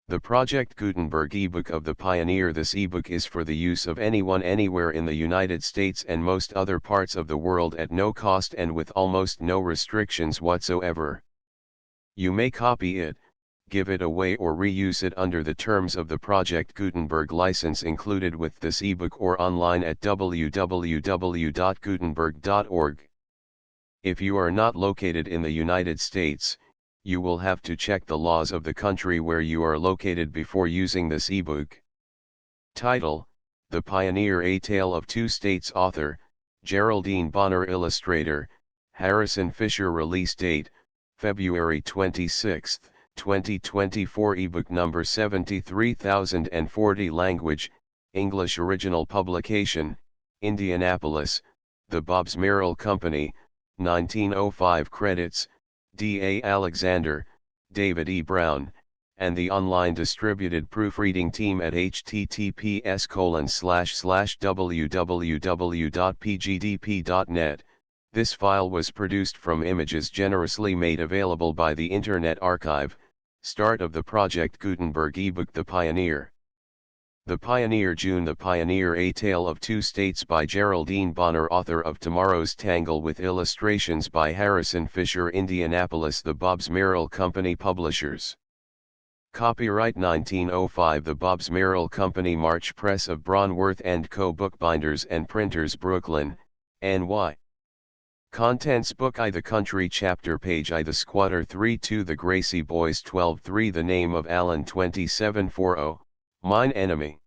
The Project Gutenberg ebook of the Pioneer. This ebook is for the use of anyone anywhere in the United States and most other parts of the world at no cost and with almost no restrictions whatsoever. You may copy it, give it away or reuse it under the terms of the Project Gutenberg license included with this ebook or online at www.gutenberg.org. If you are not located in the United States, you will have to check the laws of the country where you are located before using this ebook. Title: The Pioneer, A Tale of Two States. Author: Geraldine Bonner. Illustrator: Harrison Fisher. Release date: February 26, 2024. Ebook number 73040. Language: English. Original publication: Indianapolis, The Bobbs Merrill Company, 1905. Credits: D. A. Alexander, David E. Brown, and the online distributed proofreading team at https://www.pgdp.net. This file was produced from images generously made available by the Internet Archive. Start of the Project Gutenberg ebook. The Pioneer. The Pioneer. June. The Pioneer, A Tale of Two States by Geraldine Bonner. Author of Tomorrow's Tangle with illustrations by Harrison Fisher. Indianapolis, The Bobbs Merrill Company Publishers. Copyright 1905. The Bobbs Merrill Company, March Press of Bronworth & Co. Bookbinders and Printers, Brooklyn, NY. Contents: Book I. The Country. Chapter: Page I. The Squatter. 3-2. The Gracie Boys. 12-3. The Name of Alan. 27-40. Mine Enemy.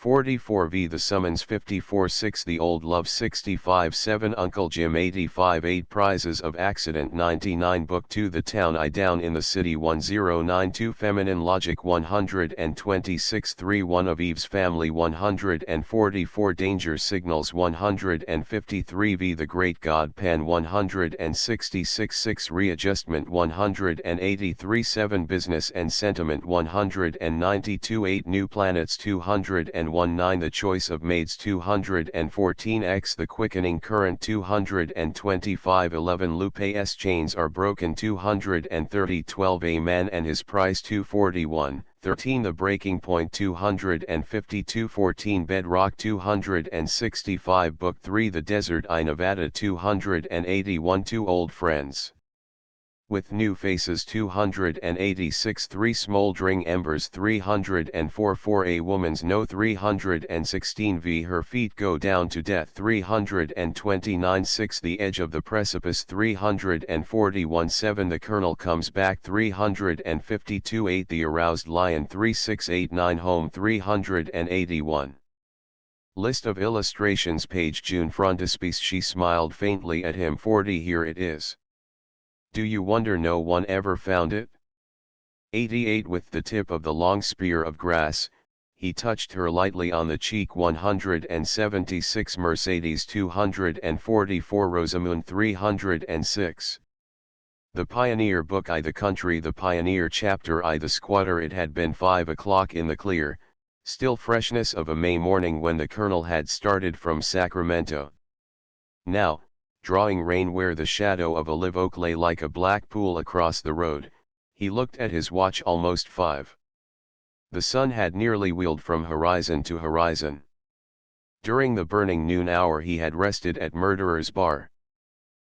44v. The Summons. 54-6. The Old Love. 65-7. Uncle Jim. 85-8. Prizes of Accident. 99. Book 2. The Town I. Down in the City. 1092. Feminine Logic. 126-3. One of Eve's Family. 144. Danger Signals. 153v. The Great God Pan. 166-6. Readjustment. 183-7. Business and Sentiment. 192-8. New Planets. 201-9. The Choice of Maids. 214x. The Quickening Current. 225-11. Lupe's Chains Are Broken. 230-12. A Man and His Price. 241-13. The Breaking Point. 252-14. Bedrock. 265. Book 3. The Desert I. Nevada. 281. Two Old Friends with New Faces. 286. 3 Smoldering Embers. 304. For a Woman's No. 316v. Her Feet Go Down to Death. 329. 6 The Edge of the Precipice. 341. 7 The Colonel Comes Back. 352. 8 The Aroused Lion. 3689. Home. 381. List of illustrations. Page June. Frontispiece. She smiled faintly at him. 40. Here it is. Do you wonder no one ever found it? 88. With the tip of the long spear of grass, he touched her lightly on the cheek. 176. Mercedes. 244. Rosamund. 306. The Pioneer. Book I. The Country. The Pioneer. Chapter I. The Squatter. It had been 5 o'clock in the clear, still freshness of a May morning when the Colonel had started from Sacramento. Now, drawing rein where the shadow of a live oak lay like a black pool across the road, he looked at his watch. Almost 5. The sun had nearly wheeled from horizon to horizon. During the burning noon hour he had rested at Murderer's Bar.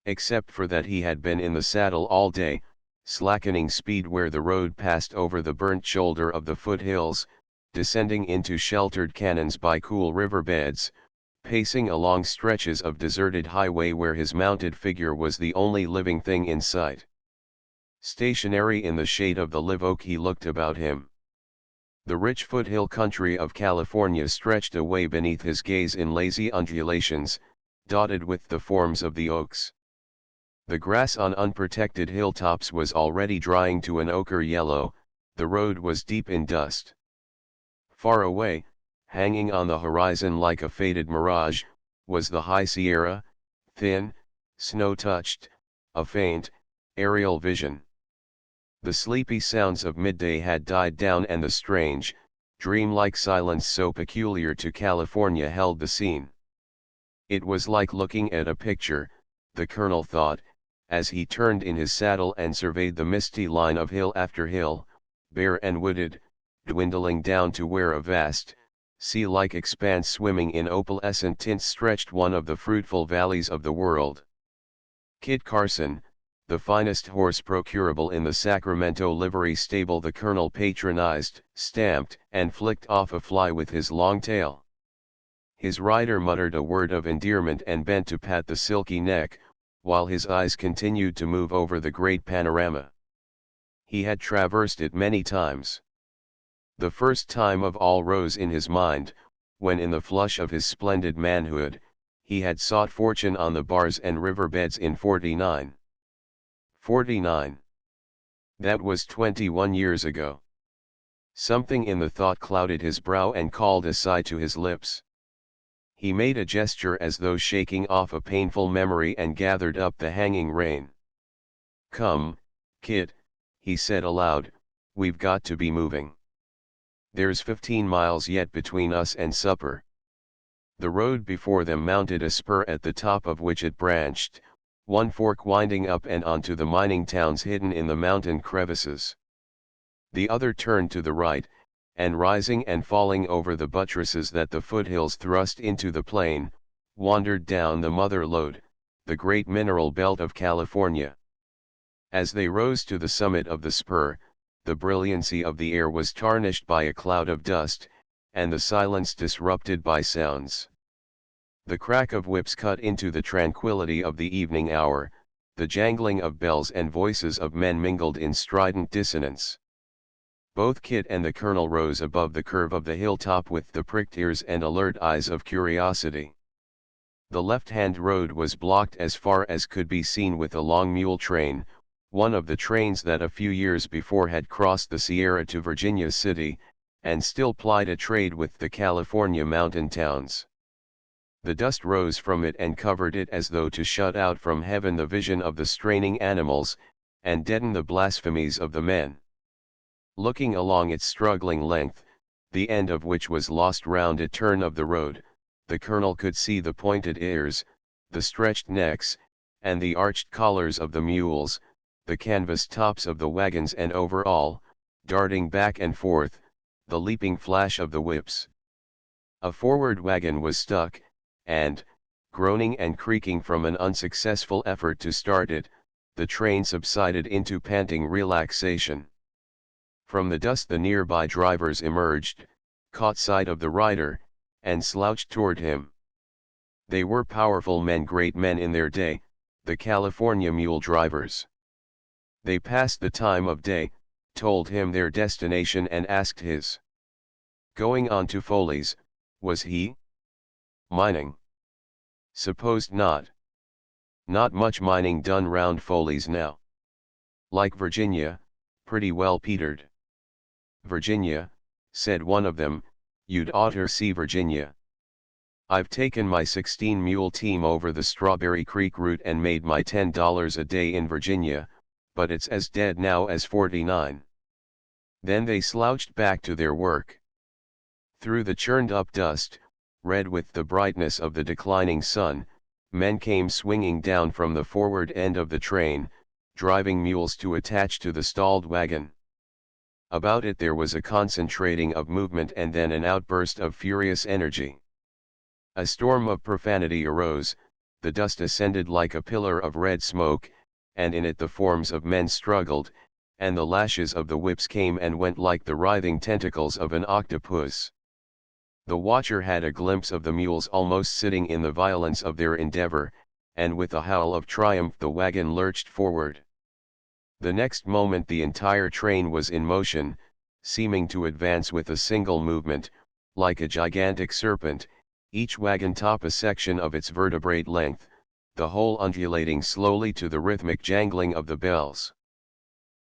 Except for that he had been in the saddle all day, slackening speed where the road passed over the burnt shoulder of the foothills, descending into sheltered canyons by cool riverbeds, pacing along stretches of deserted highway where his mounted figure was the only living thing in sight. Stationary in the shade of the live oak he looked about him. The rich foothill country of California stretched away beneath his gaze in lazy undulations, dotted with the forms of the oaks. The grass on unprotected hilltops was already drying to an ochre yellow, the road was deep in dust. Far away, hanging on the horizon like a faded mirage, was the high Sierra, thin, snow-touched, a faint, aerial vision. The sleepy sounds of midday had died down and the strange, dreamlike silence so peculiar to California held the scene. It was like looking at a picture, the Colonel thought, as he turned in his saddle and surveyed the misty line of hill after hill, bare and wooded, dwindling down to where a vast, sea-like expanse swimming in opalescent tints stretched one of the fruitful valleys of the world. Kit Carson, the finest horse procurable in the Sacramento livery stable, the colonel patronized, stamped, and flicked off a fly with his long tail. His rider muttered a word of endearment and bent to pat the silky neck, while his eyes continued to move over the great panorama. He had traversed it many times. The first time of all rose in his mind, when in the flush of his splendid manhood, he had sought fortune on the bars and riverbeds in 49. 49. That was 21 years ago. Something in the thought clouded his brow and called a sigh to his lips. He made a gesture as though shaking off a painful memory and gathered up the hanging rein. "Come, Kit," he said aloud, "we've got to be moving. There's 15 miles yet between us and supper." The road before them mounted a spur at the top of which it branched, one fork winding up and onto the mining towns hidden in the mountain crevices. The other turned to the right, and rising and falling over the buttresses that the foothills thrust into the plain, wandered down the Mother Lode, the great mineral belt of California. As they rose to the summit of the spur, the brilliancy of the air was tarnished by a cloud of dust, and the silence disrupted by sounds. The crack of whips cut into the tranquility of the evening hour, the jangling of bells and voices of men mingled in strident dissonance. Both Kit and the colonel rose above the curve of the hilltop with the pricked ears and alert eyes of curiosity. The left-hand road was blocked as far as could be seen with a long mule train, one of the trains that a few years before had crossed the Sierra to Virginia City, and still plied a trade with the California mountain towns. The dust rose from it and covered it as though to shut out from heaven the vision of the straining animals, and deaden the blasphemies of the men. Looking along its struggling length, the end of which was lost round a turn of the road, the colonel could see the pointed ears, the stretched necks, and the arched collars of the mules, the canvas tops of the wagons, and over all, darting back and forth, the leaping flash of the whips. A forward wagon was stuck, and, groaning and creaking from an unsuccessful effort to start it, the train subsided into panting relaxation. From the dust the nearby drivers emerged, caught sight of the rider, and slouched toward him. They were powerful men, great men in their day, the California mule drivers. They passed the time of day, told him their destination and asked his. Going on to Foley's, was he? Mining? Supposed not. Not much mining done round Foley's now. Like Virginia, pretty well petered. Virginia, said one of them, you'd oughter see Virginia. I've taken my 16-mule team over the Strawberry Creek route and made my $10 a day in Virginia, but it's as dead now as 49. Then they slouched back to their work. Through the churned-up dust, red with the brightness of the declining sun, men came swinging down from the forward end of the train, driving mules to attach to the stalled wagon. About it there was a concentrating of movement and then an outburst of furious energy. A storm of profanity arose, the dust ascended like a pillar of red smoke, and in it the forms of men struggled, and the lashes of the whips came and went like the writhing tentacles of an octopus. The watcher had a glimpse of the mules almost sitting in the violence of their endeavor, and with a howl of triumph the wagon lurched forward. The next moment the entire train was in motion, seeming to advance with a single movement, like a gigantic serpent, each wagon top a section of its vertebrate length, the whole undulating slowly to the rhythmic jangling of the bells.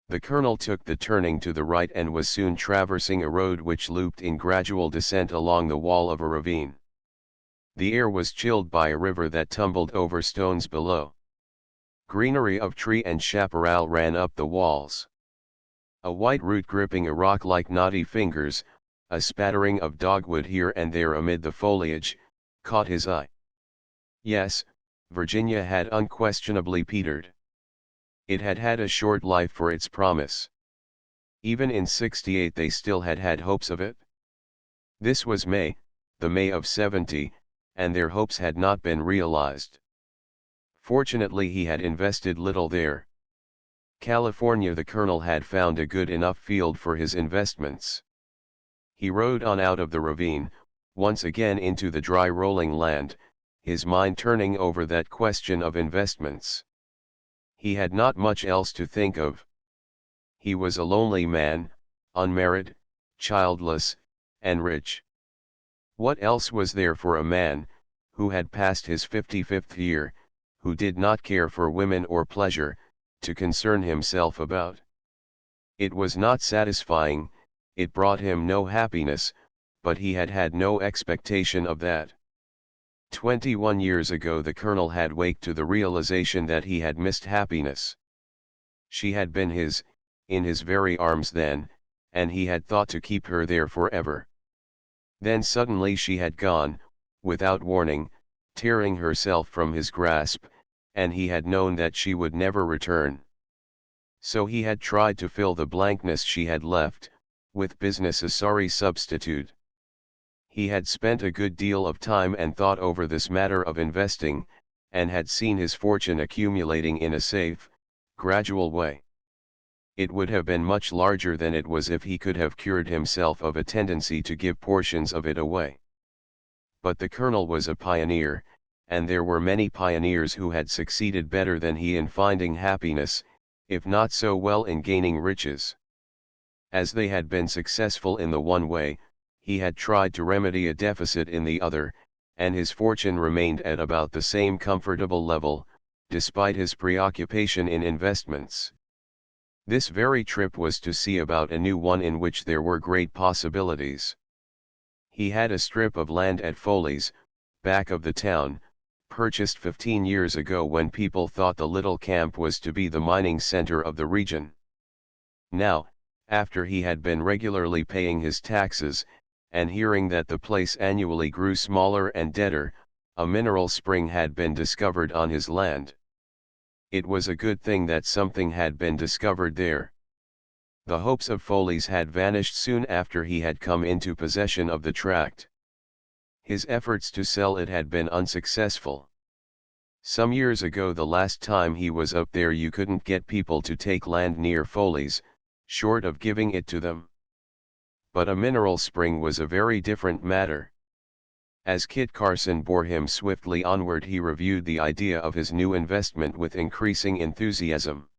The colonel took the turning to the right and was soon traversing a road which looped in gradual descent along the wall of a ravine. The air was chilled by a river that tumbled over stones below. Greenery of tree and chaparral ran up the walls. A white root gripping a rock like knotty fingers, a spattering of dogwood here and there amid the foliage, caught his eye. Yes, Virginia had unquestionably petered. It had had a short life for its promise. Even in '68 they still had hopes of it. This was May, the May of '70, and their hopes had not been realized. Fortunately he had invested little there. California. The colonel had found a good enough field for his investments. He rode on out of the ravine, once again into the dry rolling land, his mind turning over that question of investments. He had not much else to think of. He was a lonely man, unmarried, childless, and rich. What else was there for a man, who had passed his 55th year, who did not care for women or pleasure, to concern himself about? It was not satisfying, it brought him no happiness, but he had had no expectation of that. 21 years ago the colonel had waked to the realization that he had missed happiness. She had been his, in his very arms then, and he had thought to keep her there forever. Then suddenly she had gone, without warning, tearing herself from his grasp, and he had known that she would never return. So he had tried to fill the blankness she had left, with business, a sorry substitute. He had spent a good deal of time and thought over this matter of investing, and had seen his fortune accumulating in a safe, gradual way. It would have been much larger than it was if he could have cured himself of a tendency to give portions of it away. But the colonel was a pioneer, and there were many pioneers who had succeeded better than he in finding happiness, if not so well in gaining riches. As they had been successful in the one way, he had tried to remedy a deficit in the other, and his fortune remained at about the same comfortable level, despite his preoccupation in investments. This very trip was to see about a new one in which there were great possibilities. He had a strip of land at Foley's, back of the town, purchased 15 years ago when people thought the little camp was to be the mining center of the region. Now, after he had been regularly paying his taxes, and hearing that the place annually grew smaller and deader, a mineral spring had been discovered on his land. It was a good thing that something had been discovered there. The hopes of Foley's had vanished soon after he had come into possession of the tract. His efforts to sell it had been unsuccessful. Some years ago, the last time he was up there, you couldn't get people to take land near Foley's, short of giving it to them. But a mineral spring was a very different matter. As Kit Carson bore him swiftly onward, he reviewed the idea of his new investment with increasing enthusiasm.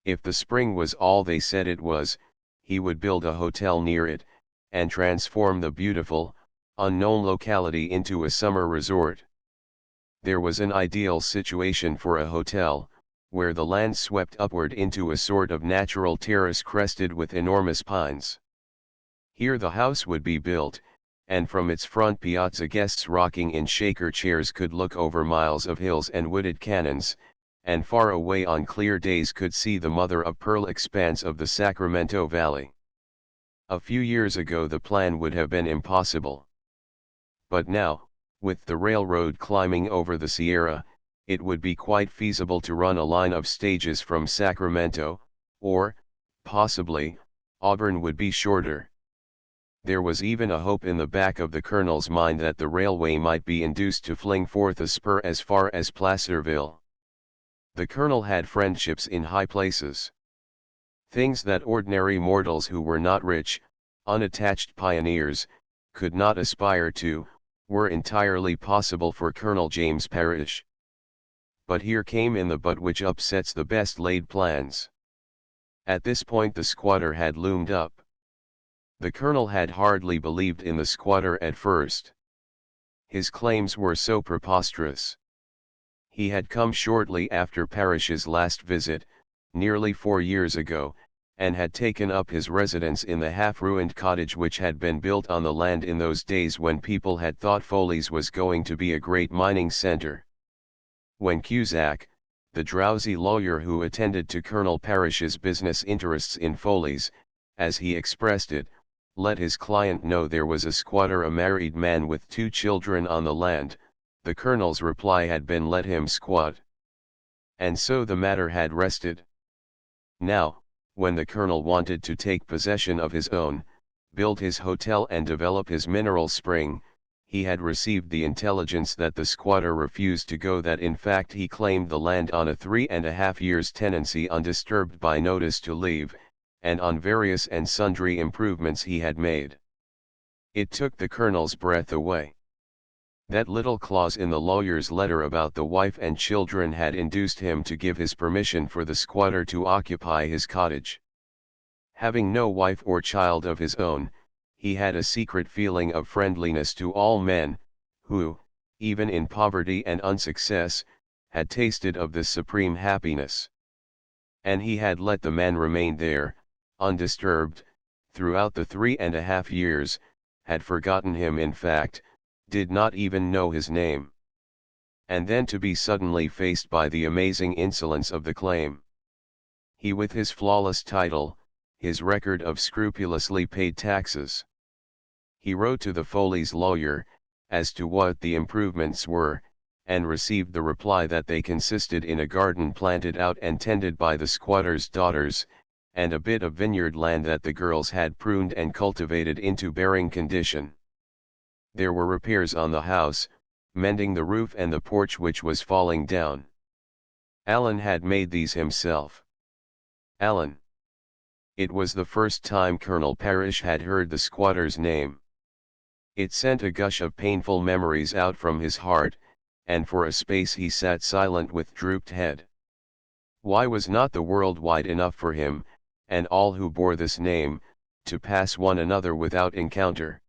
If the spring was all they said it was, he would build a hotel near it, and transform the beautiful, unknown locality into a summer resort. There was an ideal situation for a hotel, where the land swept upward into a sort of natural terrace crested with enormous pines. Here the house would be built, and from its front piazza guests rocking in shaker chairs could look over miles of hills and wooded canyons, and far away on clear days could see the mother-of-pearl expanse of the Sacramento Valley. A few years ago the plan would have been impossible. But now, with the railroad climbing over the Sierra, it would be quite feasible to run a line of stages from Sacramento, or, possibly, Auburn would be shorter. There was even a hope in the back of the colonel's mind that the railway might be induced to fling forth a spur as far as Placerville. The colonel had friendships in high places. Things that ordinary mortals who were not rich, unattached pioneers, could not aspire to, were entirely possible for Colonel James Parrish. But here came in the but which upsets the best laid plans. At this point the squatter had loomed up. The colonel had hardly believed in the squatter at first. His claims were so preposterous. He had come shortly after Parrish's last visit, nearly 4 years ago, and had taken up his residence in the half-ruined cottage which had been built on the land in those days when people had thought Foley's was going to be a great mining center. When Cusack, the drowsy lawyer who attended to Colonel Parrish's business interests in Foley's, as he expressed it, let his client know there was a squatter, a married man with 2 children on the land, the colonel's reply had been, "Let him squat." And so the matter had rested. Now, when the colonel wanted to take possession of his own, build his hotel and develop his mineral spring, he had received the intelligence that the squatter refused to go, that in fact he claimed the land on a 3.5 years tenancy undisturbed by notice to leave, and on various and sundry improvements he had made. It took the colonel's breath away. That little clause in the lawyer's letter about the wife and children had induced him to give his permission for the squatter to occupy his cottage. Having no wife or child of his own, he had a secret feeling of friendliness to all men, who, even in poverty and unsuccess, had tasted of this supreme happiness. And he had let the man remain there, undisturbed, throughout the 3.5 years, had forgotten him, in fact, did not even know his name. And then to be suddenly faced by the amazing insolence of the claim. He with his flawless title, his record of scrupulously paid taxes. He wrote to the Foley's lawyer, as to what the improvements were, and received the reply that they consisted in a garden planted out and tended by the squatter's daughters, and a bit of vineyard land that the girls had pruned and cultivated into bearing condition. There were repairs on the house, mending the roof and the porch which was falling down. Allen had made these himself. Allen. It was the first time Colonel Parrish had heard the squatter's name. It sent a gush of painful memories out from his heart, and for a space he sat silent with drooped head. Why was not the world wide enough for him, and all who bore this name, to pass one another without encounter?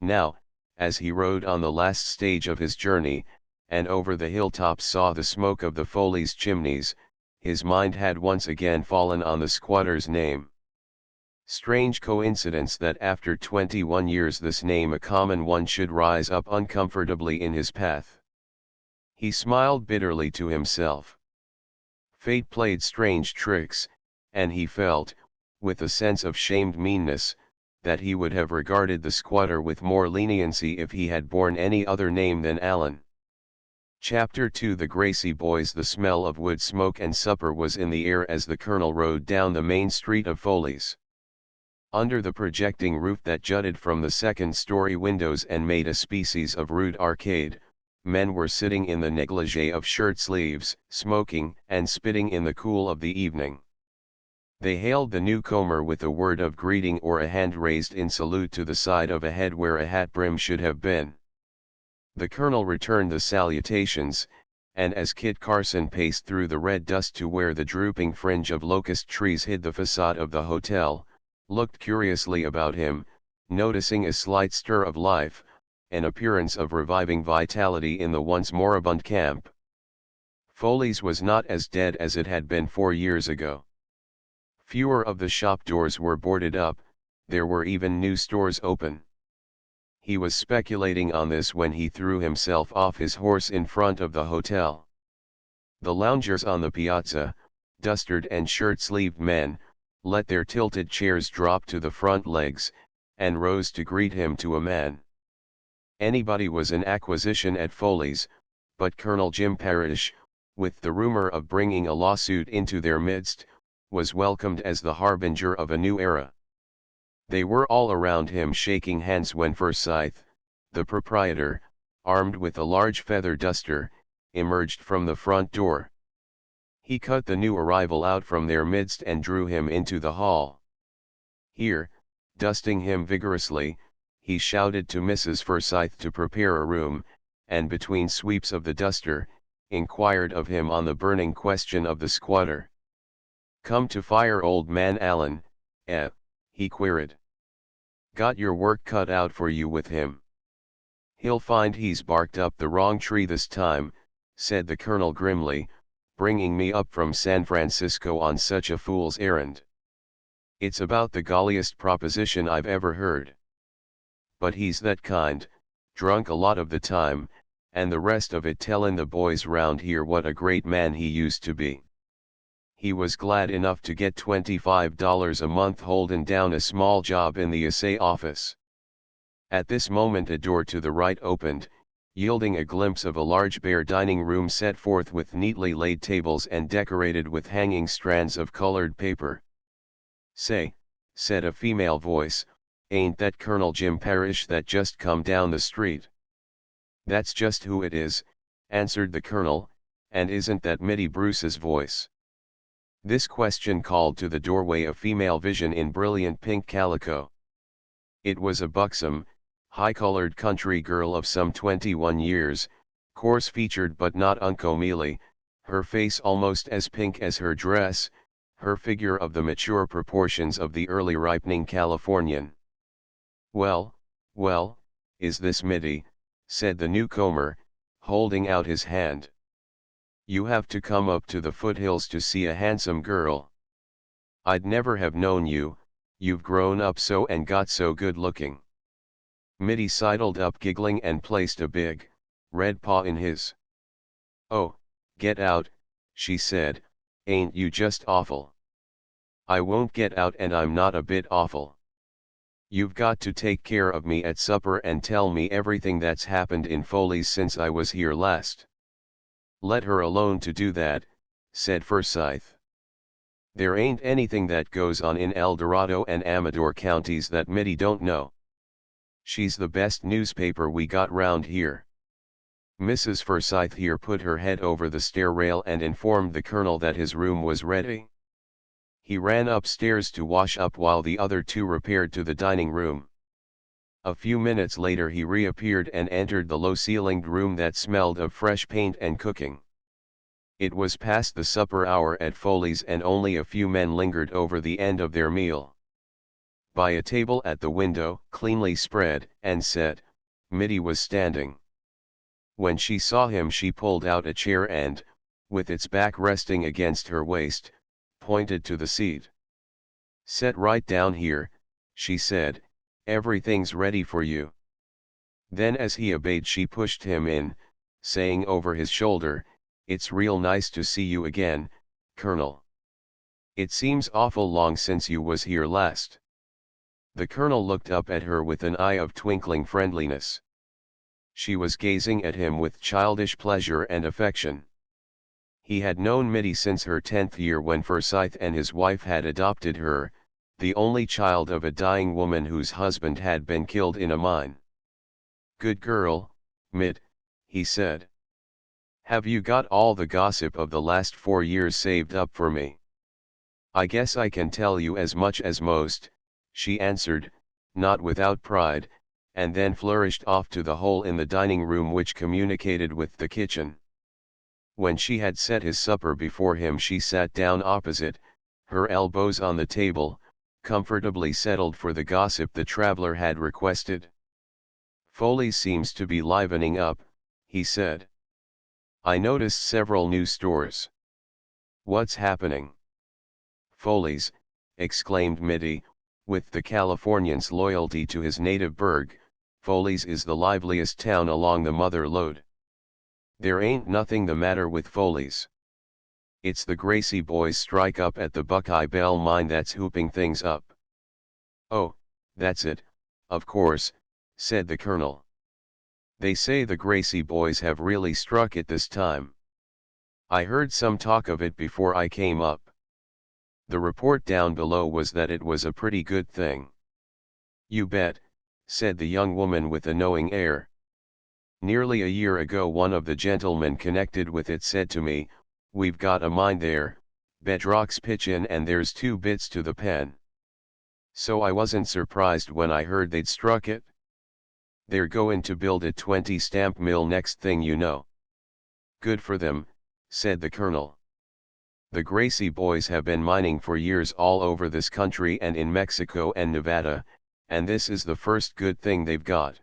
Now, as he rode on the last stage of his journey, and over the hilltops saw the smoke of the Foley's chimneys, his mind had once again fallen on the squatter's name. Strange coincidence that after 21 years this name, a common one, should rise up uncomfortably in his path. He smiled bitterly to himself. Fate played strange tricks, and he felt, with a sense of shamed meanness, that he would have regarded the squatter with more leniency if he had borne any other name than Allen. Chapter 2. The Gracie boys. The smell of wood smoke and supper was in the air as the colonel rode down the main street of Foley's. Under the projecting roof that jutted from the second-story windows and made a species of rude arcade, men were sitting in the negligée of shirt-sleeves, smoking and spitting in the cool of the evening. They hailed the newcomer with a word of greeting or a hand raised in salute to the side of a head where a hat brim should have been. The colonel returned the salutations, and as Kit Carson paced through the red dust to where the drooping fringe of locust trees hid the facade of the hotel, looked curiously about him, noticing a slight stir of life, an appearance of reviving vitality in the once moribund camp. Foley's was not as dead as it had been 4 years ago. Fewer of the shop doors were boarded up, there were even new stores open. He was speculating on this when he threw himself off his horse in front of the hotel. The loungers on the piazza, dustered and shirt-sleeved men, let their tilted chairs drop to the front legs, and rose to greet him to a man. Anybody was an acquisition at Foley's, but Colonel Jim Parrish, with the rumor of bringing a lawsuit into their midst, was welcomed as the harbinger of a new era. They were all around him shaking hands when Forsyth, the proprietor, armed with a large feather duster, emerged from the front door. He cut the new arrival out from their midst and drew him into the hall. Here, dusting him vigorously, he shouted to Mrs. Forsyth to prepare a room, and between sweeps of the duster, inquired of him on the burning question of the squatter. "Come to fire, old man Allen, he queried. "Got your work cut out for you with him. He'll find he's barked up the wrong tree this time," said the colonel grimly, "bringing me up from San Francisco on such a fool's errand. It's about the golliest proposition I've ever heard. But he's that kind, drunk a lot of the time, and the rest of it tellin' the boys round here what a great man he used to be. He was glad enough to get $25 a month holdin' down a small job in the assay office." At this moment a door to the right opened, yielding a glimpse of a large bare dining room set forth with neatly laid tables and decorated with hanging strands of colored paper. Say, said a female voice, ain't that Colonel Jim Parrish that just come down the street? That's just who it is, answered the colonel, and isn't that Mitty Bruce's voice? This question called to the doorway a female vision in brilliant pink calico. It was a buxom, high-colored country girl of some 21 years, coarse-featured but not uncomely, her face almost as pink as her dress, her figure of the mature proportions of the early ripening Californian. Well, well, is this Mitty? Said the newcomer, holding out his hand. You have to come up to the foothills to see a handsome girl. I'd never have known you, you've grown up so and got so good looking. Mitty sidled up giggling and placed a big, red paw in his. Oh, get out, she said, ain't you just awful? I won't get out and I'm not a bit awful. You've got to take care of me at supper and tell me everything that's happened in Foley's since I was here last. Let her alone to do that, said Forsyth. There ain't anything that goes on in El Dorado and Amador counties that Mitty don't know. She's the best newspaper we got round here. Mrs. Forsyth here put her head over the stair rail and informed the colonel that his room was ready. He ran upstairs to wash up while the other two repaired to the dining room. A few minutes later he reappeared and entered the low-ceilinged room that smelled of fresh paint and cooking. It was past the supper hour at Foley's and only a few men lingered over the end of their meal. By a table at the window, cleanly spread and set, Mitty was standing. When she saw him she pulled out a chair and, with its back resting against her waist, pointed to the seat. Sit right down here, she said, everything's ready for you. Then as he obeyed she pushed him in, saying over his shoulder, it's real nice to see you again, Colonel. It seems awful long since you was here last. The colonel looked up at her with an eye of twinkling friendliness. She was gazing at him with childish pleasure and affection. He had known Mitty since her 10th year when Forsyth and his wife had adopted her, the only child of a dying woman whose husband had been killed in a mine. Good girl, Mitt, he said. Have you got all the gossip of the last 4 years saved up for me? I guess I can tell you as much as most, she answered, not without pride, and then flourished off to the hole in the dining room which communicated with the kitchen. When she had set his supper before him she sat down opposite, her elbows on the table, comfortably settled for the gossip the traveler had requested. Foley seems to be livening up, he said. I noticed several new stores. What's happening? Foley's, exclaimed Mitty, with the Californian's loyalty to his native burg, Foley's is the liveliest town along the Mother Lode. There ain't nothing the matter with Foley's. It's the Gracie boys' strike up at the Buckeye Bell mine that's hooping things up. Oh, that's it, of course, said the colonel. They say the Gracie boys have really struck it this time. I heard some talk of it before I came up. The report down below was that it was a pretty good thing. You bet, said the young woman with a knowing air. Nearly a year ago one of the gentlemen connected with it said to me, we've got a mine there, bedrock's pitchin' and there's 2 bits to the pen. So I wasn't surprised when I heard they'd struck it. They're goin' to build a 20 stamp mill next thing you know. Good for them, said the colonel. The Gracie boys have been mining for years all over this country and in Mexico and Nevada, and this is the first good thing they've got.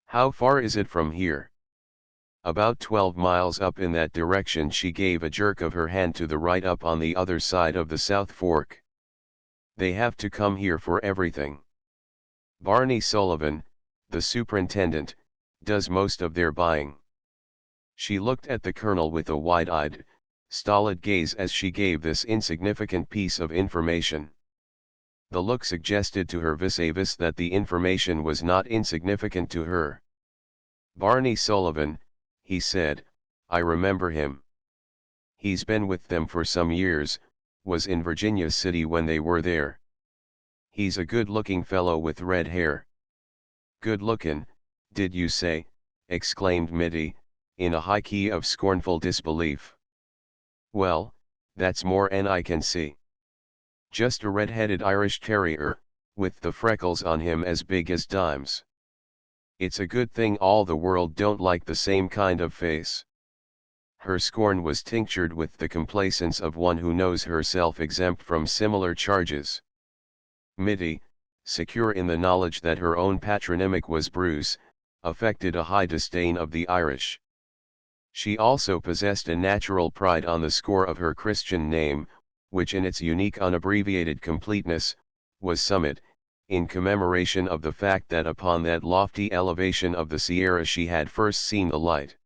How far is it from here? About 12 miles up in that direction. She gave a jerk of her hand to the right, up on the other side of the South Fork. They have to come here for everything. Barney Sullivan, the superintendent, does most of their buying. She looked at the colonel with a wide-eyed, stolid gaze as she gave this insignificant piece of information. The look suggested to her vis-a-vis that the information was not insignificant to her. Barney Sullivan, he said, I remember him. He's been with them for some years, was in Virginia City when they were there. He's a good-looking fellow with red hair. Good-lookin', did you say? Exclaimed Mitty, in a high key of scornful disbelief. Well, that's more'n I can see. Just a red-headed Irish terrier, with the freckles on him as big as dimes. It's a good thing all the world don't like the same kind of face. Her scorn was tinctured with the complacence of one who knows herself exempt from similar charges. Mitty, secure in the knowledge that her own patronymic was Bruce, affected a high disdain of the Irish. She also possessed a natural pride on the score of her Christian name, which in its unique unabbreviated completeness, was Summit, in commemoration of the fact that upon that lofty elevation of the Sierra she had first seen the light.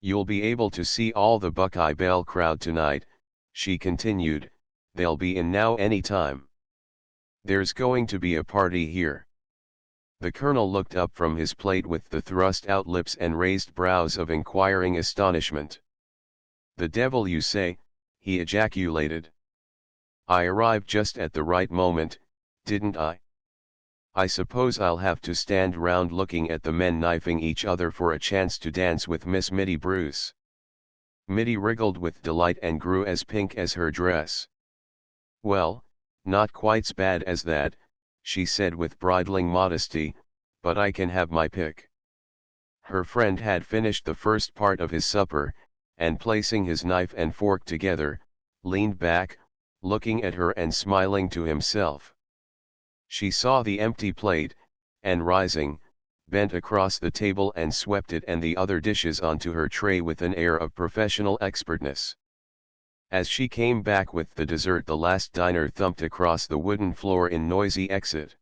You'll be able to see all the Buckeye Bell crowd tonight, she continued, they'll be in now any time. There's going to be a party here. The colonel looked up from his plate with the thrust-out lips and raised brows of inquiring astonishment. The devil you say, he ejaculated. I arrived just at the right moment, didn't I? I suppose I'll have to stand round looking at the men knifing each other for a chance to dance with Miss Mitty Bruce. Mitty wriggled with delight and grew as pink as her dress. Well, not quite's bad as that, she said with bridling modesty, but I can have my pick. Her friend had finished the first part of his supper, and placing his knife and fork together, leaned back, looking at her and smiling to himself. She saw the empty plate, and rising, bent across the table and swept it and the other dishes onto her tray with an air of professional expertness. As she came back with the dessert, the last diner thumped across the wooden floor in noisy exit.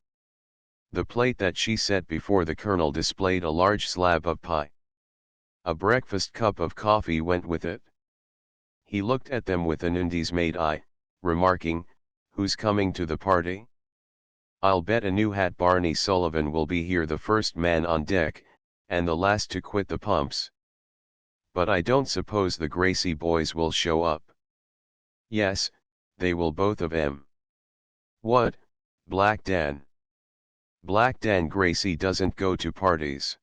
The plate that she set before the colonel displayed a large slab of pie. A breakfast cup of coffee went with it. He looked at them with an undismayed eye, remarking, "Who's coming to the party? I'll bet a new hat Barney Sullivan will be here, the first man on deck, and the last to quit the pumps. But I don't suppose the Gracie boys will show up." "Yes, they will, both of 'em." "What, Black Dan?" "Black Dan Gracie doesn't go to parties."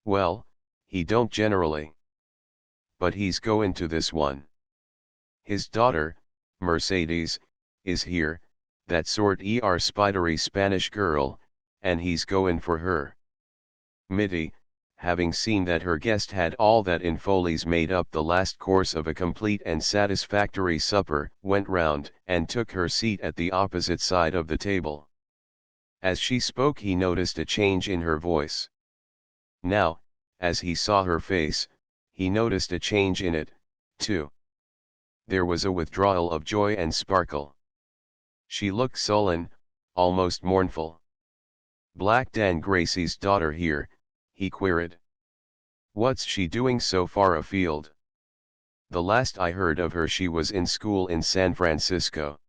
"Well, he don't generally. But he's goin' to this one. His daughter, Mercedes, is here, that sort spidery Spanish girl, and he's goin' for her." Mitty, having seen that her guest had all that in Foley's made up the last course of a complete and satisfactory supper, went round and took her seat at the opposite side of the table. As she spoke he noticed a change in her voice. Now, as he saw her face, he noticed a change in it, too. There was a withdrawal of joy and sparkle. She looked sullen, almost mournful. "Black Dan Gracie's daughter here?" he queried. "What's she doing so far afield? The last I heard of her she was in school in San Francisco."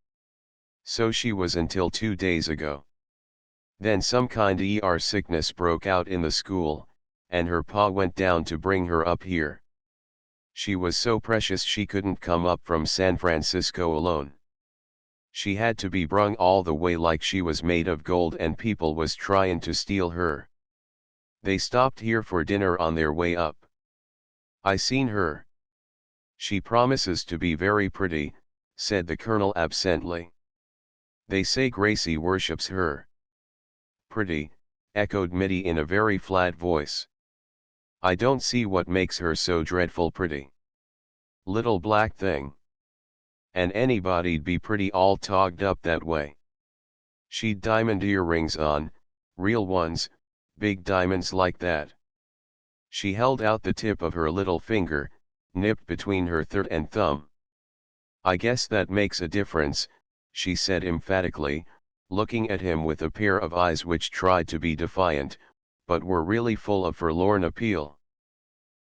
"So she was until 2 days ago. Then some kind sickness broke out in the school, and her pa went down to bring her up here. She was so precious she couldn't come up from San Francisco alone. She had to be brung all the way like she was made of gold, and people was tryin' to steal her. They stopped here for dinner on their way up. I seen her. She promises to be very pretty," said the colonel absently. "They say Gracie worships her." "Pretty," echoed Mitty in a very flat voice. "I don't see what makes her so dreadful pretty. Little black thing. And anybody'd be pretty all togged up that way. She'd diamond earrings on, real ones, big diamonds like that." She held out the tip of her little finger, nipped between her third and thumb. "I guess that makes a difference," she said emphatically, looking at him with a pair of eyes which tried to be defiant, but were really full of forlorn appeal.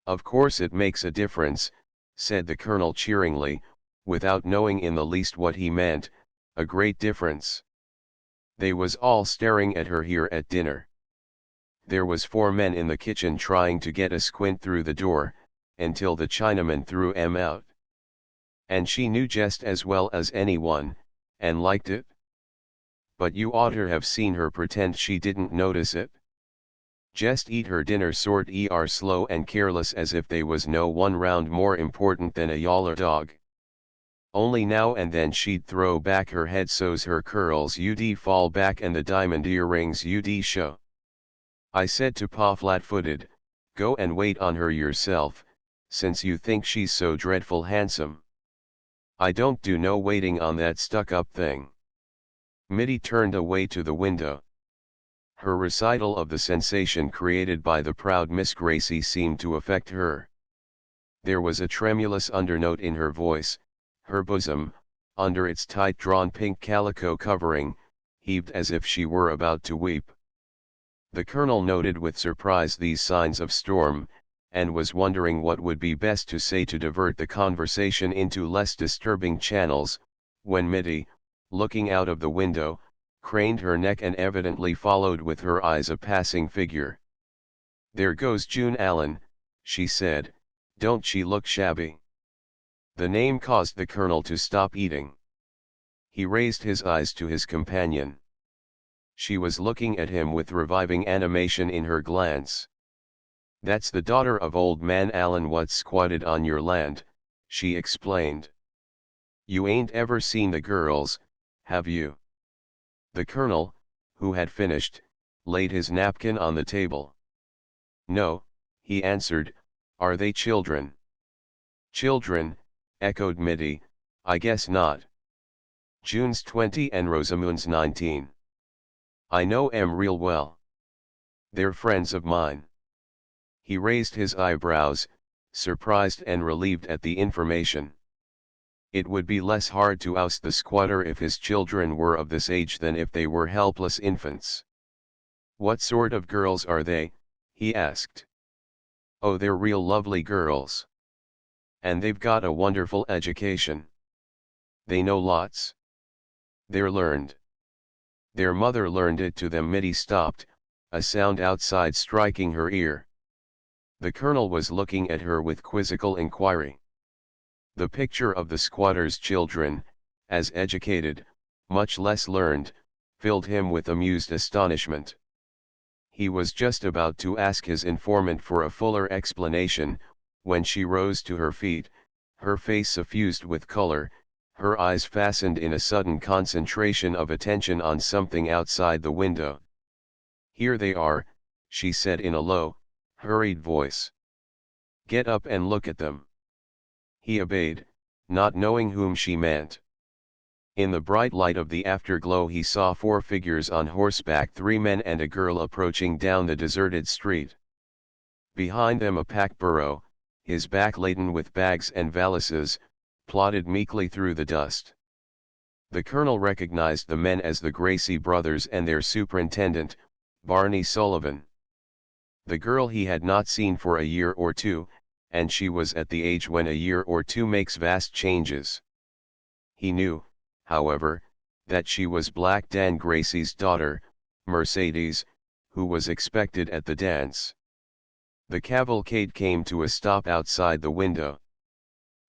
"Of course it makes a difference," said the colonel cheeringly, without knowing in the least what he meant, "a great difference. They was all staring at her here at dinner. There was 4 men in the kitchen trying to get a squint through the door, until the Chinaman threw 'em out. And she knew just as well as anyone, and liked it. But you oughter have seen her pretend she didn't notice it. Just eat her dinner sort slow and careless as if they was no one round more important than a yaller dog. Only now and then she'd throw back her head so's her curls ud fall back and the diamond earrings ud show. I said to Pa flat-footed, go and wait on her yourself, since you think she's so dreadful handsome. I don't do no waiting on that stuck-up thing. Mitty turned away to the window. Her recital of the sensation created by the proud Miss Gracie seemed to affect her. There was a tremulous undernote in her voice, her bosom, under its tight-drawn pink calico covering, heaved as if she were about to weep. The Colonel noted with surprise these signs of storm, and was wondering what would be best to say to divert the conversation into less disturbing channels, when Mitty, looking out of the window, craned her neck and evidently followed with her eyes a passing figure. There goes June Allen, she said, don't she look shabby? The name caused the Colonel to stop eating. He raised his eyes to his companion. She was looking at him with reviving animation in her glance. That's the daughter of old man Allen what's squatted on your land, she explained. You ain't ever seen the girls, have you? The Colonel, who had finished, laid his napkin on the table. No, he answered, are they children? Children, echoed Mitty, I guess not. June's 20 and Rosamund's 19. I know 'em real well. They're friends of mine. He raised his eyebrows, surprised and relieved at the information. It would be less hard to oust the squatter if his children were of this age than if they were helpless infants. What sort of girls are they? He asked. Oh, they're real lovely girls. And they've got a wonderful education. They know lots. They're learned. Their mother learned it to them. Mitty stopped, a sound outside striking her ear. The Colonel was looking at her with quizzical inquiry. The picture of the squatter's children, as educated, much less learned, filled him with amused astonishment. He was just about to ask his informant for a fuller explanation, when she rose to her feet, her face suffused with color, her eyes fastened in a sudden concentration of attention on something outside the window. Here they are, she said in a low, hurried voice. Get up and look at them. He obeyed, not knowing whom she meant. In the bright light of the afterglow he saw 4 figures on horseback, 3 men and a girl approaching down the deserted street. Behind them a pack burro, his back laden with bags and valises, plodded meekly through the dust. The Colonel recognized the men as the Gracie brothers and their superintendent, Barney Sullivan. The girl he had not seen for a year or two, and she was at the age when a year or two makes vast changes. He knew, however, that she was Black Dan Gracie's daughter, Mercedes, who was expected at the dance. The cavalcade came to a stop outside the window.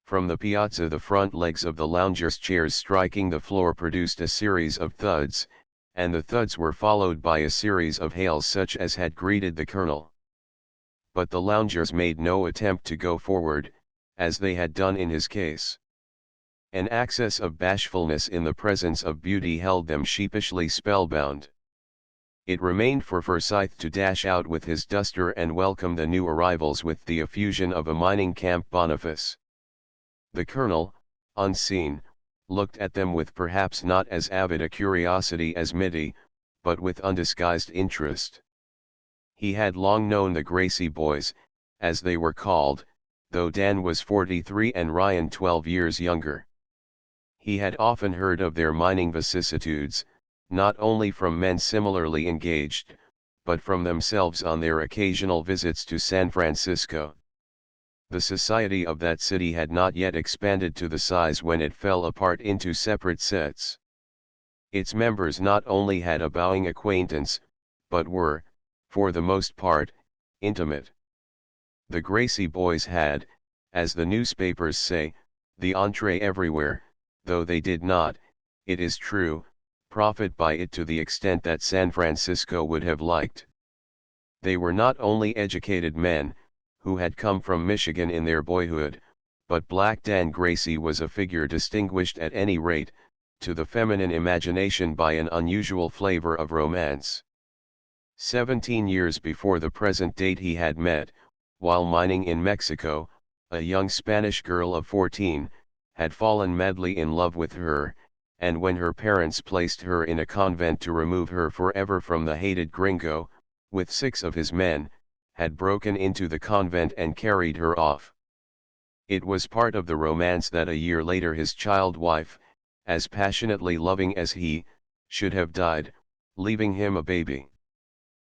From the piazza the front legs of the loungers' chairs striking the floor produced a series of thuds, and the thuds were followed by a series of hails such as had greeted the Colonel. But the loungers made no attempt to go forward, as they had done in his case. An access of bashfulness in the presence of beauty held them sheepishly spellbound. It remained for Forsyth to dash out with his duster and welcome the new arrivals with the effusion of a mining camp boniface. The Colonel, unseen, looked at them with perhaps not as avid a curiosity as Mitty, but with undisguised interest. He had long known the Gracie boys, as they were called, though Dan was 43 and Ryan 12 years younger. He had often heard of their mining vicissitudes, not only from men similarly engaged, but from themselves on their occasional visits to San Francisco. The society of that city had not yet expanded to the size when it fell apart into separate sets. Its members not only had a bowing acquaintance, but were, for the most part, intimate. The Gracie boys had, as the newspapers say, the entree everywhere, though they did not, it is true, profit by it to the extent that San Francisco would have liked. They were not only educated men, who had come from Michigan in their boyhood, but Black Dan Gracie was a figure distinguished at any rate, to the feminine imagination by an unusual flavor of romance. 17 years before the present date he had met, while mining in Mexico, a young Spanish girl of 14, had fallen madly in love with her, and when her parents placed her in a convent to remove her forever from the hated gringo, with 6 of his men, had broken into the convent and carried her off. It was part of the romance that a year later his child wife, as passionately loving as he, should have died, leaving him a baby.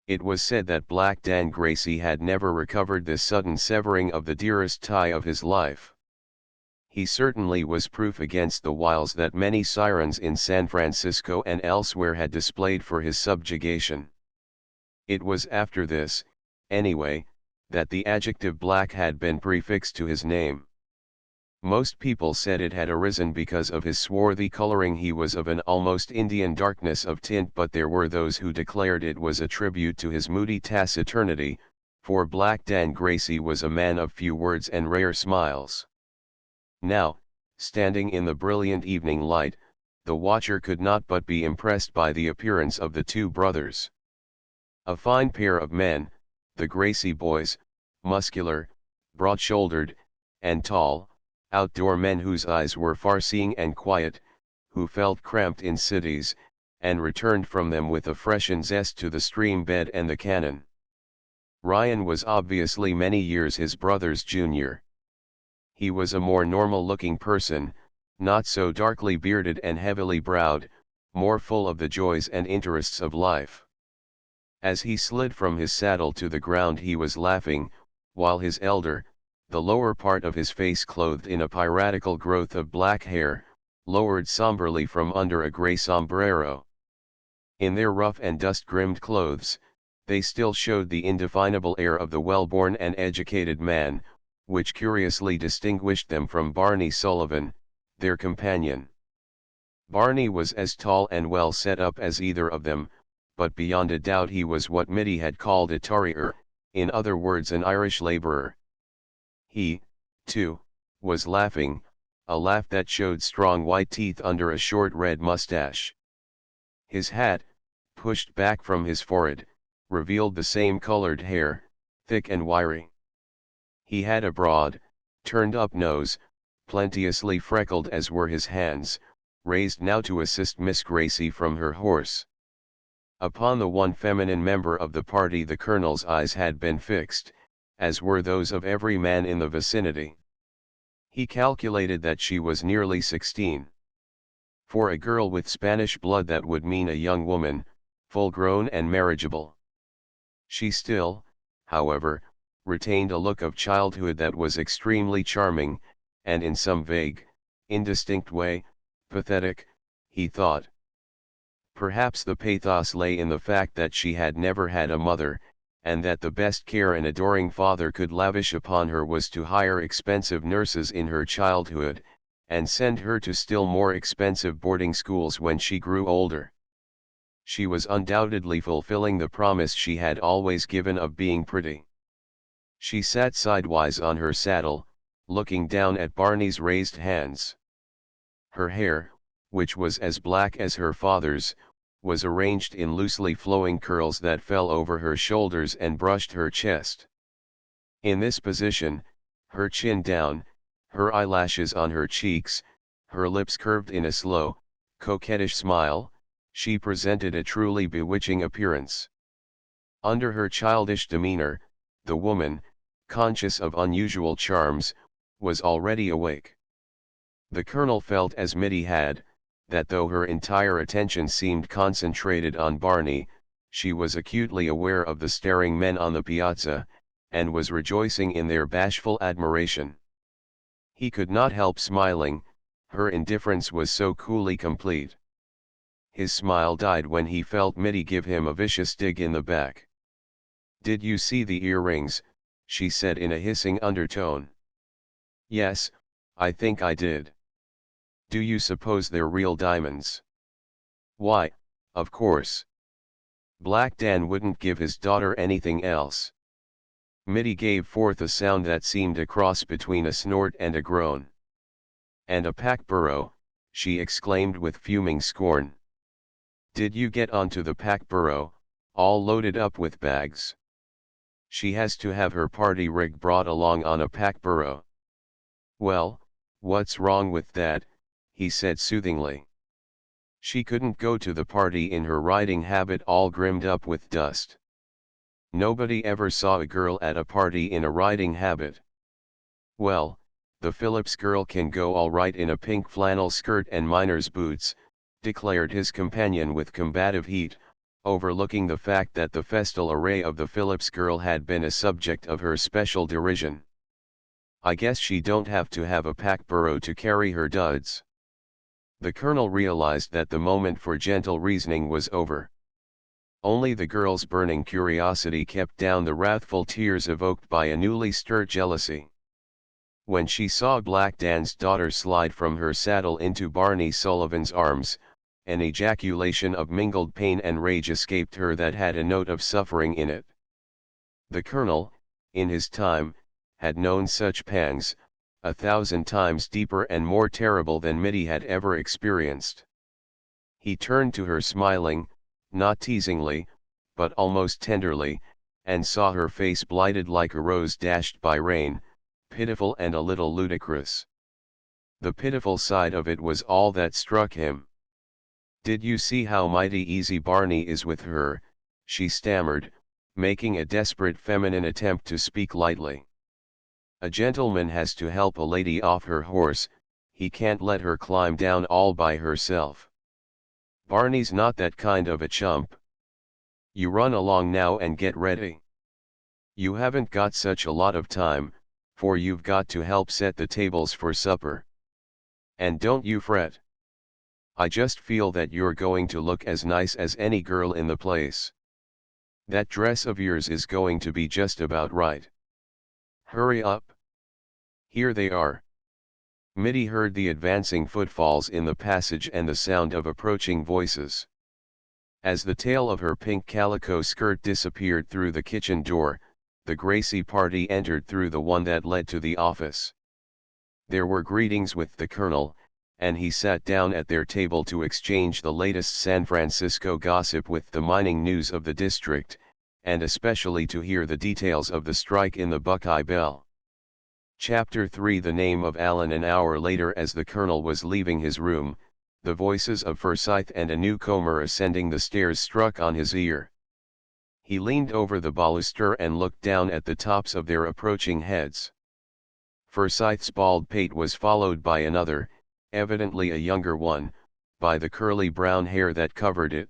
It was said that Black Dan Gracie had never recovered this sudden severing of the dearest tie of his life. He certainly was proof against the wiles that many sirens in San Francisco and elsewhere had displayed for his subjugation. It was after this, anyway, that the adjective black had been prefixed to his name. Most people said it had arisen because of his swarthy coloring. He was of an almost Indian darkness of tint, but there were those who declared it was a tribute to his moody taciturnity, for Black Dan Gracie was a man of few words and rare smiles. Now, standing in the brilliant evening light, the watcher could not but be impressed by the appearance of the 2 brothers. A fine pair of men, the Gracie boys, muscular, broad-shouldered, and tall, outdoor men whose eyes were far-seeing and quiet, who felt cramped in cities, and returned from them with a freshened zest to the stream bed and the cannon. Ryan was obviously many years his brother's junior. He was a more normal-looking person, not so darkly bearded and heavily browed, more full of the joys and interests of life. As he slid from his saddle to the ground he was laughing, while his elder, the lower part of his face clothed in a piratical growth of black hair, lowered somberly from under a grey sombrero. In their rough and dust-grimed clothes, they still showed the indefinable air of the well-born and educated man, which curiously distinguished them from Barney Sullivan, their companion. Barney was as tall and well set up as either of them, but beyond a doubt he was what Mitty had called a tarrier, in other words an Irish labourer. He, too, was laughing, a laugh that showed strong white teeth under a short red mustache. His hat, pushed back from his forehead, revealed the same colored hair, thick and wiry. He had a broad, turned-up nose, plenteously freckled as were his hands, raised now to assist Miss Gracie from her horse. Upon the one feminine member of the party the colonel's eyes had been fixed, as were those of every man in the vicinity. He calculated that she was nearly 16. For a girl with Spanish blood that would mean a young woman, full-grown and marriageable. She still, however, retained a look of childhood that was extremely charming, and in some vague, indistinct way, pathetic, he thought. Perhaps the pathos lay in the fact that she had never had a mother, and that the best care an adoring father could lavish upon her was to hire expensive nurses in her childhood, and send her to still more expensive boarding schools when she grew older. She was undoubtedly fulfilling the promise she had always given of being pretty. She sat sidewise on her saddle, looking down at Barney's raised hands. Her hair, which was as black as her father's, was arranged in loosely flowing curls that fell over her shoulders and brushed her chest. In this position, her chin down, her eyelashes on her cheeks, her lips curved in a slow, coquettish smile, she presented a truly bewitching appearance. Under her childish demeanor, the woman, conscious of unusual charms, was already awake. The colonel felt as Mitty had, that though her entire attention seemed concentrated on Barney, she was acutely aware of the staring men on the piazza, and was rejoicing in their bashful admiration. He could not help smiling, her indifference was so coolly complete. His smile died when he felt Mitty give him a vicious dig in the back. "Did you see the earrings?" she said in a hissing undertone. "Yes, I think I did. Do you suppose they're real diamonds? Why, of course. Black Dan wouldn't give his daughter anything else. Mitty gave forth a sound that seemed a cross between a snort and a groan. And a pack burro, she exclaimed with fuming scorn. Did you get onto the pack burro, all loaded up with bags? She has to have her party rig brought along on a pack burro. Well, what's wrong with that, he said soothingly. She couldn't go to the party in her riding habit all grimmed up with dust. Nobody ever saw a girl at a party in a riding habit. Well, the Phillips girl can go all right in a pink flannel skirt and miner's boots, declared his companion with combative heat, overlooking the fact that the festal array of the Phillips girl had been a subject of her special derision. I guess she don't have to have a pack burro to carry her duds. The colonel realized that the moment for gentle reasoning was over. Only the girl's burning curiosity kept down the wrathful tears evoked by a newly stirred jealousy. When she saw Black Dan's daughter slide from her saddle into Barney Sullivan's arms, an ejaculation of mingled pain and rage escaped her that had a note of suffering in it. The colonel, in his time, had known such pangs, 1,000 times deeper and more terrible than Mitty had ever experienced. He turned to her smiling, not teasingly, but almost tenderly, and saw her face blighted like a rose dashed by rain, pitiful and a little ludicrous. The pitiful side of it was all that struck him. Did you see how mighty easy Barney is with her, she stammered, making a desperate feminine attempt to speak lightly. A gentleman has to help a lady off her horse, he can't let her climb down all by herself. Barney's not that kind of a chump. You run along now and get ready. You haven't got such a lot of time, for you've got to help set the tables for supper. And don't you fret. I just feel that you're going to look as nice as any girl in the place. That dress of yours is going to be just about right. Hurry up. Here they are. Mitty heard the advancing footfalls in the passage and the sound of approaching voices. As the tail of her pink calico skirt disappeared through the kitchen door, the Gracie party entered through the one that led to the office. There were greetings with the colonel, and he sat down at their table to exchange the latest San Francisco gossip with the mining news of the district, and especially to hear the details of the strike in the Buckeye Bell. Chapter 3 The name of Allen. An hour later, as the colonel was leaving his room, the voices of Forsyth and a newcomer ascending the stairs struck on his ear. He leaned over the baluster and looked down at the tops of their approaching heads. Forsyth's bald pate was followed by another, evidently a younger one, by the curly brown hair that covered it.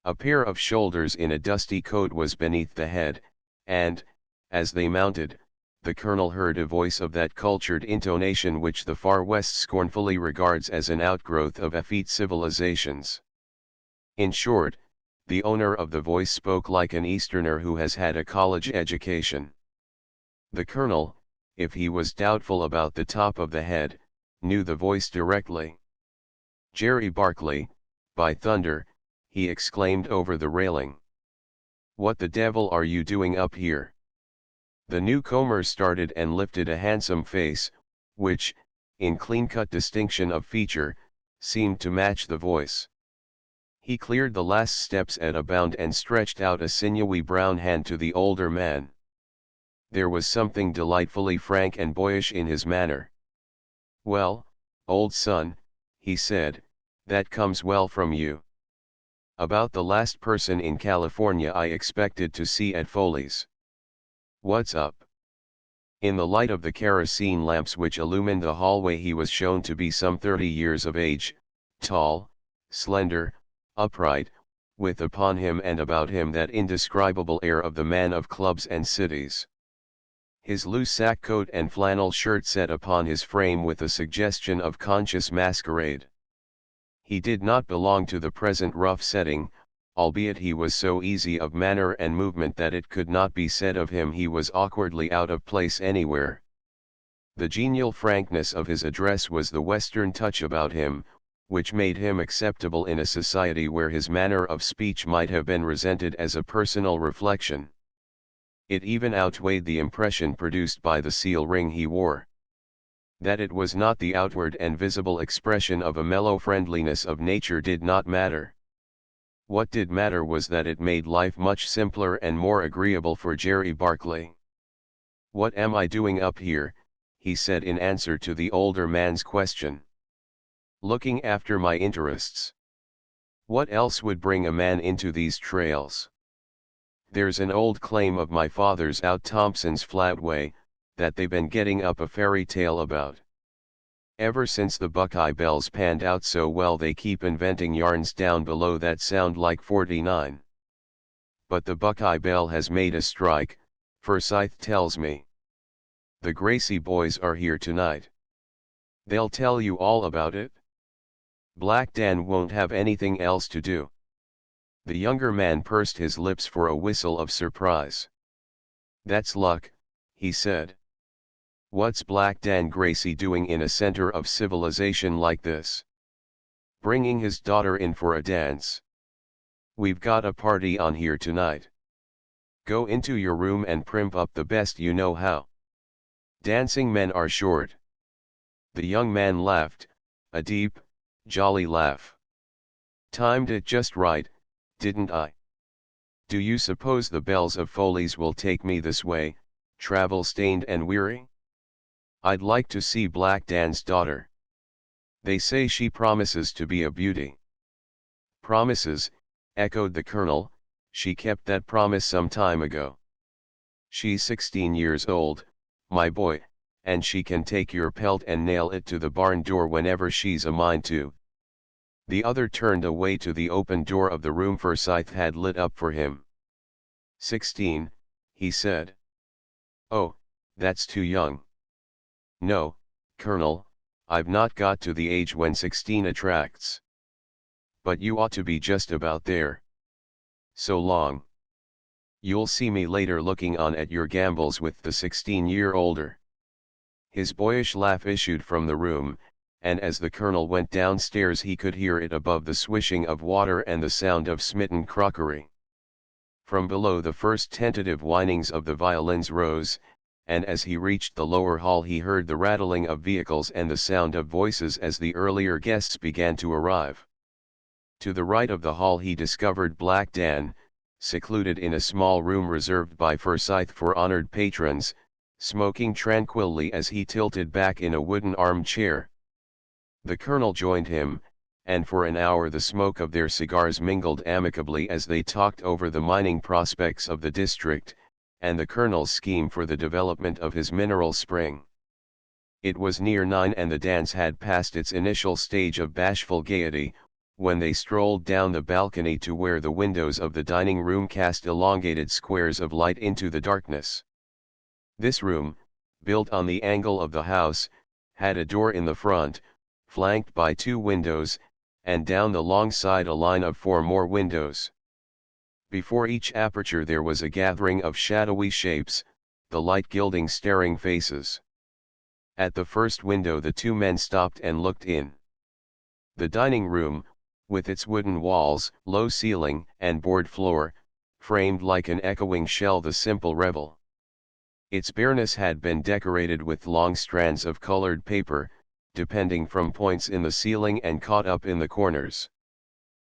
A pair of shoulders in a dusty coat was beneath the head, and, as they mounted, the colonel heard a voice of that cultured intonation which the Far West scornfully regards as an outgrowth of effete civilizations. In short, the owner of the voice spoke like an Easterner who has had a college education. The colonel, if he was doubtful about the top of the head, knew the voice directly. Jerry Barkley, by thunder, he exclaimed over the railing. What the devil are you doing up here? The newcomer started and lifted a handsome face, which, in clean-cut distinction of feature, seemed to match the voice. He cleared the last steps at a bound and stretched out a sinewy brown hand to the older man. There was something delightfully frank and boyish in his manner. Well, old son, he said, that comes well from you. About the last person in California I expected to see at Foley's. What's up? In the light of the kerosene lamps which illumined the hallway he was shown to be some 30 years of age, tall, slender, upright, with upon him and about him that indescribable air of the man of clubs and cities. His loose sack coat and flannel shirt set upon his frame with a suggestion of conscious masquerade. He did not belong to the present rough setting, albeit he was so easy of manner and movement that it could not be said of him he was awkwardly out of place anywhere. The genial frankness of his address was the Western touch about him, which made him acceptable in a society where his manner of speech might have been resented as a personal reflection. It even outweighed the impression produced by the seal ring he wore. That it was not the outward and visible expression of a mellow friendliness of nature did not matter. What did matter was that it made life much simpler and more agreeable for Jerry Barclay. "What am I doing up here?" he said in answer to the older man's question. "Looking after my interests. What else would bring a man into these trails? There's an old claim of my father's out Thompson's Flatway, that they've been getting up a fairy tale about. Ever since the Buckeye bells panned out so well they keep inventing yarns down below that sound like 49. But the Buckeye bell has made a strike, Forsyth tells me. The Gracie boys are here tonight. They'll tell you all about it. Black Dan won't have anything else to do." The younger man pursed his lips for a whistle of surprise. "That's luck," he said. "What's Black Dan Gracie doing in a center of civilization like this? Bringing his daughter in for a dance. We've got a party on here tonight. Go into your room and primp up the best you know how. Dancing men are short." The young man laughed, a deep, jolly laugh. "Timed it just right, didn't I? Do you suppose the bells of Foley's will take me this way, travel-stained and weary? I'd like to see Black Dan's daughter. They say she promises to be a beauty." "Promises," echoed the colonel, "she kept that promise some time ago. She's 16 years old, my boy, and she can take your pelt and nail it to the barn door whenever she's a mind to." The other turned away to the open door of the room Forsyth had lit up for him. 16, he said. "Oh, that's too young." "No, Colonel, I've not got to the age when 16 attracts. But you ought to be just about there. So long. You'll see me later looking on at your gambols with the 16-year-older. His boyish laugh issued from the room, and as the colonel went downstairs he could hear it above the swishing of water and the sound of smitten crockery. From below the first tentative whinings of the violins rose, and as he reached the lower hall he heard the rattling of vehicles and the sound of voices as the earlier guests began to arrive. To the right of the hall he discovered Black Dan, secluded in a small room reserved by Forsyth for honored patrons, smoking tranquilly as he tilted back in a wooden armchair. The colonel joined him, and for an hour the smoke of their cigars mingled amicably as they talked over the mining prospects of the district, and the colonel's scheme for the development of his mineral spring. It was near 9 and the dance had passed its initial stage of bashful gaiety, when they strolled down the balcony to where the windows of the dining room cast elongated squares of light into the darkness. This room, built on the angle of the house, had a door in the front, flanked by 2 windows, and down the long side a line of 4 more windows. Before each aperture there was a gathering of shadowy shapes, the light gilding staring faces. At the first window the 2 men stopped and looked in. The dining room, with its wooden walls, low ceiling, and board floor, framed like an echoing shell the simple revel. Its bareness had been decorated with long strands of colored paper, depending from points in the ceiling and caught up in the corners.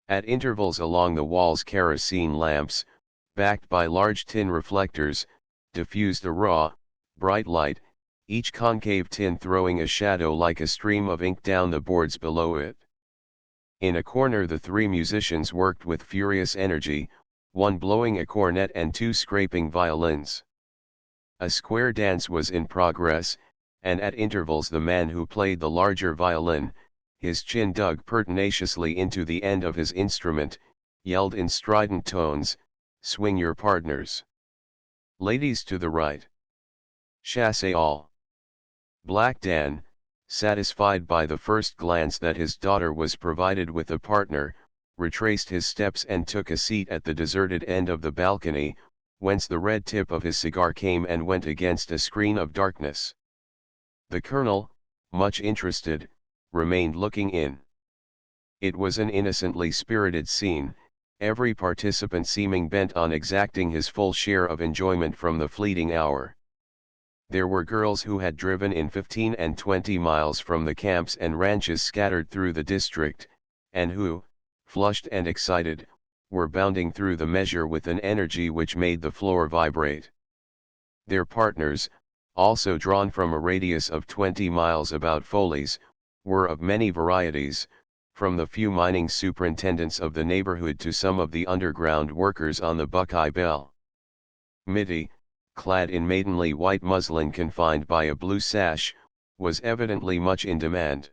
At intervals along the walls kerosene lamps, backed by large tin reflectors, diffused a raw, bright light, each concave tin throwing a shadow like a stream of ink down the boards below it. In a corner the 3 musicians worked with furious energy, one blowing a cornet and 2 scraping violins. A square dance was in progress, and at intervals the man who played the larger violin, his chin dug pertinaciously into the end of his instrument, yelled in strident tones, "Swing your partners. Ladies to the right. Chassez all." Black Dan, satisfied by the first glance that his daughter was provided with a partner, retraced his steps and took a seat at the deserted end of the balcony, whence the red tip of his cigar came and went against a screen of darkness. The colonel, much interested, remained looking in. It was an innocently spirited scene, every participant seeming bent on exacting his full share of enjoyment from the fleeting hour. There were girls who had driven in 15 and 20 miles from the camps and ranches scattered through the district, and who, flushed and excited, were bounding through the measure with an energy which made the floor vibrate. Their partners, also drawn from a radius of 20 miles about Foley's, were of many varieties, from the few mining superintendents of the neighborhood to some of the underground workers on the Buckeye Bell. Mittie, clad in maidenly white muslin confined by a blue sash, was evidently much in demand.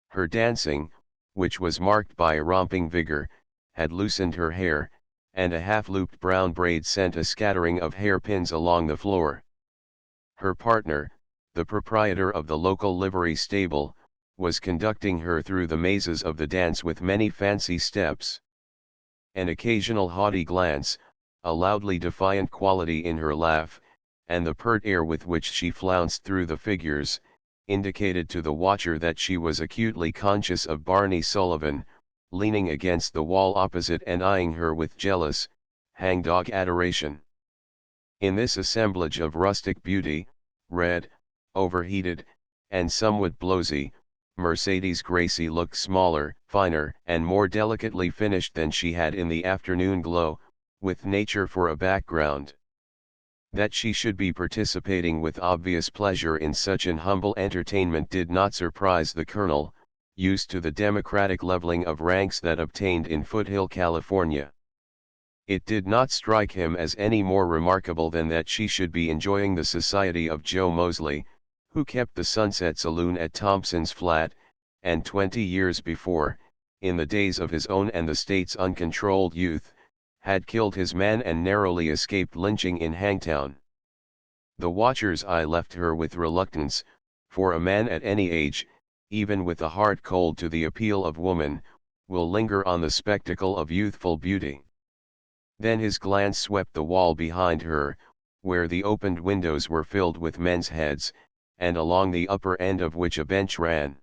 Her dancing, which was marked by a romping vigor, had loosened her hair, and a half-looped brown braid sent a scattering of hairpins along the floor. Her partner, the proprietor of the local livery stable, was conducting her through the mazes of the dance with many fancy steps. An occasional haughty glance, a loudly defiant quality in her laugh, and the pert air with which she flounced through the figures, indicated to the watcher that she was acutely conscious of Barney Sullivan, leaning against the wall opposite and eyeing her with jealous, hangdog adoration. In this assemblage of rustic beauty, red, overheated, and somewhat blowsy, Mercedes Gracie looked smaller, finer, and more delicately finished than she had in the afternoon glow, with nature for a background. That she should be participating with obvious pleasure in such an humble entertainment did not surprise the colonel, used to the democratic leveling of ranks that obtained in Foothill, California. It did not strike him as any more remarkable than that she should be enjoying the society of Joe Mosley, who kept the Sunset Saloon at Thompson's Flat, and 20 years before, in the days of his own and the state's uncontrolled youth, had killed his man and narrowly escaped lynching in Hangtown. The watcher's eye left her with reluctance, for a man at any age, even with a heart cold to the appeal of woman, will linger on the spectacle of youthful beauty. Then his glance swept the wall behind her, where the opened windows were filled with men's heads, and along the upper end of which a bench ran.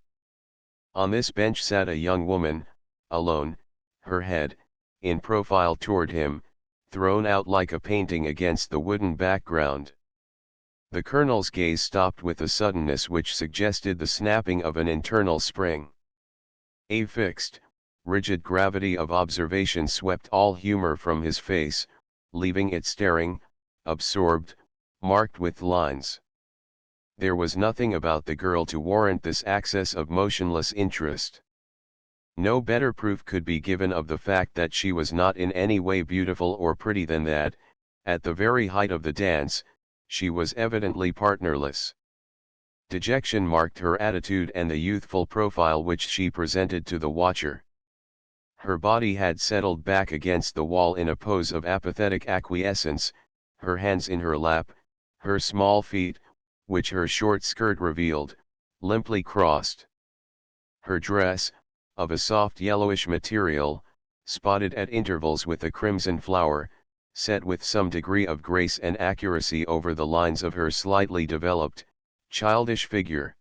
On this bench sat a young woman, alone, her head, in profile toward him, thrown out like a painting against the wooden background. The colonel's gaze stopped with a suddenness which suggested the snapping of an internal spring. A fixed, rigid gravity of observation swept all humor from his face, leaving it staring, absorbed, marked with lines. There was nothing about the girl to warrant this access of motionless interest. No better proof could be given of the fact that she was not in any way beautiful or pretty than that, at the very height of the dance, she was evidently partnerless. Dejection marked her attitude and the youthful profile which she presented to the watcher. Her body had settled back against the wall in a pose of apathetic acquiescence, her hands in her lap, her small feet, which her short skirt revealed, limply crossed. Her dress, of a soft yellowish material, spotted at intervals with a crimson flower, set with some degree of grace and accuracy over the lines of her slightly developed, childish figure.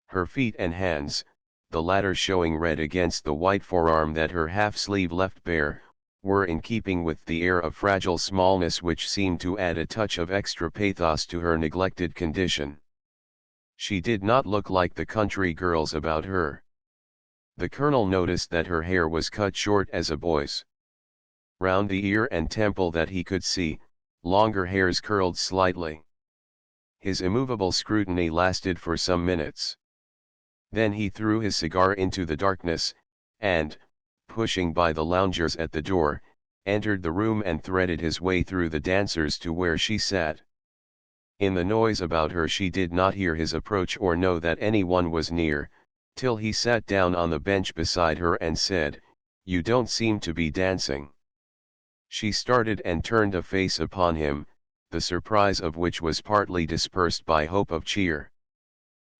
Her feet and hands, the latter showing red against the white forearm that her half-sleeve left bare, were in keeping with the air of fragile smallness which seemed to add a touch of extra pathos to her neglected condition. She did not look like the country girls about her. The colonel noticed that her hair was cut short as a boy's. Round the ear and temple that he could see, longer hairs curled slightly. His immovable scrutiny lasted for some minutes. Then he threw his cigar into the darkness, and, pushing by the loungers at the door, entered the room and threaded his way through the dancers to where she sat. In the noise about her she did not hear his approach or know that anyone was near, till he sat down on the bench beside her and said, "You don't seem to be dancing." She started and turned a face upon him, the surprise of which was partly dispersed by hope of cheer.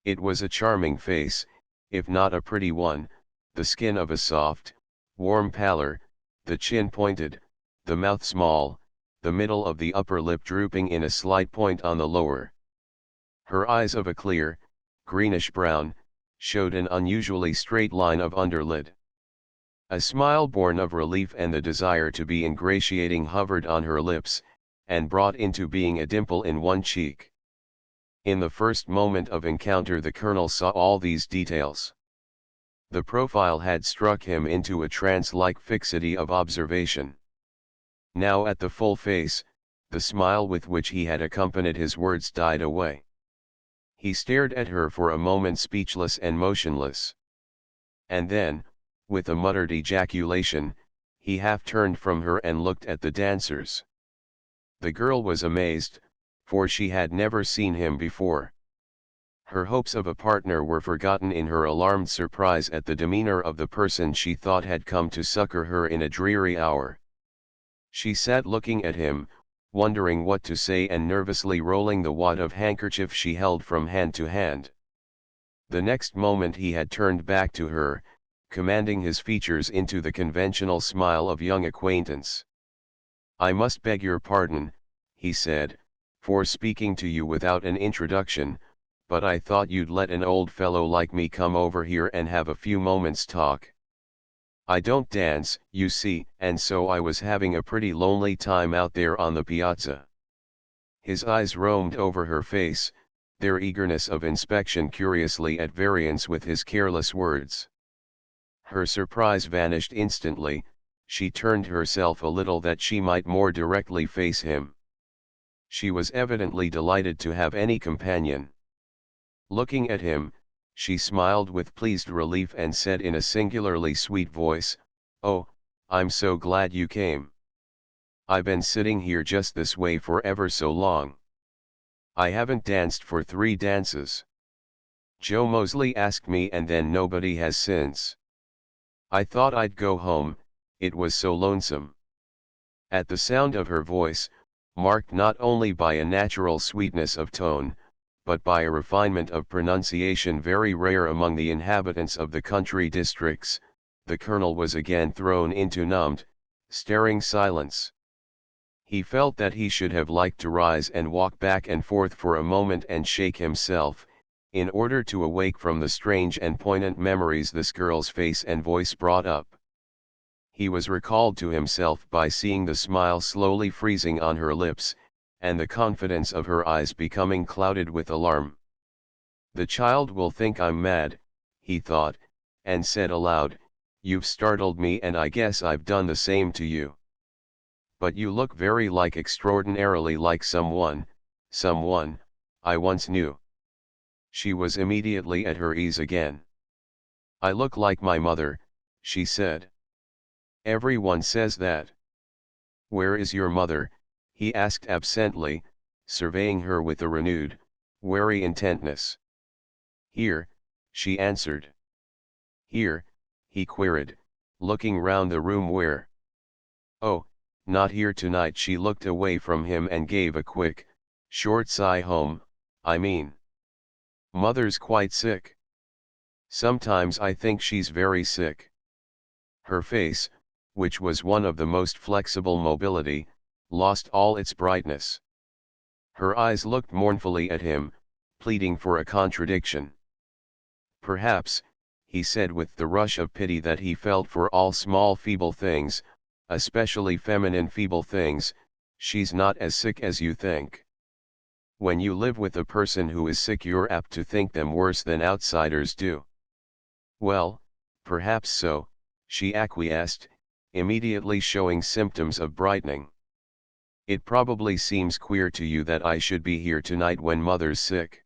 It was a charming face, if not a pretty one, the skin of a soft, warm pallor, the chin pointed, the mouth small, the middle of the upper lip drooping in a slight point on the lower. Her eyes of a clear, greenish-brown, showed an unusually straight line of underlid. A smile born of relief and the desire to be ingratiating hovered on her lips, and brought into being a dimple in one cheek. In the first moment of encounter the colonel saw all these details. The profile had struck him into a trance-like fixity of observation. Now at the full face, the smile with which he had accompanied his words died away. He stared at her for a moment speechless and motionless. And then, with a muttered ejaculation, he half turned from her and looked at the dancers. The girl was amazed, for she had never seen him before. Her hopes of a partner were forgotten in her alarmed surprise at the demeanor of the person she thought had come to succor her in a dreary hour. She sat looking at him, wondering what to say and nervously rolling the wad of handkerchief she held from hand to hand. The next moment he had turned back to her, commanding his features into the conventional smile of young acquaintance. "I must beg your pardon," he said, "for speaking to you without an introduction, but I thought you'd let an old fellow like me come over here and have a few moments' talk. I don't dance, you see, and so I was having a pretty lonely time out there on the piazza." His eyes roamed over her face, their eagerness of inspection curiously at variance with his careless words. Her surprise vanished instantly. She turned herself a little that she might more directly face him. She was evidently delighted to have any companion. Looking at him, she smiled with pleased relief and said in a singularly sweet voice, "Oh, I'm so glad you came. I've been sitting here just this way for ever so long. I haven't danced for 3 dances. Joe Mosley asked me and then nobody has since. I thought I'd go home, it was so lonesome." At the sound of her voice, marked not only by a natural sweetness of tone, but by a refinement of pronunciation very rare among the inhabitants of the country districts, the colonel was again thrown into numbed, staring silence. He felt that he should have liked to rise and walk back and forth for a moment and shake himself, in order to awake from the strange and poignant memories this girl's face and voice brought up. He was recalled to himself by seeing the smile slowly freezing on her lips, and the confidence of her eyes becoming clouded with alarm. "The child will think I'm mad," he thought, and said aloud, "You've startled me and I guess I've done the same to you. But you look extraordinarily like someone I once knew." She was immediately at her ease again. "I look like my mother," she said. "Everyone says that." "Where is your mother?" he asked absently, surveying her with a renewed, wary intentness. "Here," she answered. "Here?" he queried, looking round the room. "Where?" "Oh, not here tonight." She looked away from him and gave a quick, short sigh. "Home, I mean. Mother's quite sick. Sometimes I think she's very sick." Her face, which was one of the most flexible mobility, lost all its brightness. Her eyes looked mournfully at him, pleading for a contradiction. "Perhaps," he said with the rush of pity that he felt for all small feeble things, especially feminine feeble things, "she's not as sick as you think. When you live with a person who is sick you're apt to think them worse than outsiders do." "Well, perhaps so," she acquiesced, immediately showing symptoms of brightening. "It probably seems queer to you that I should be here tonight when mother's sick.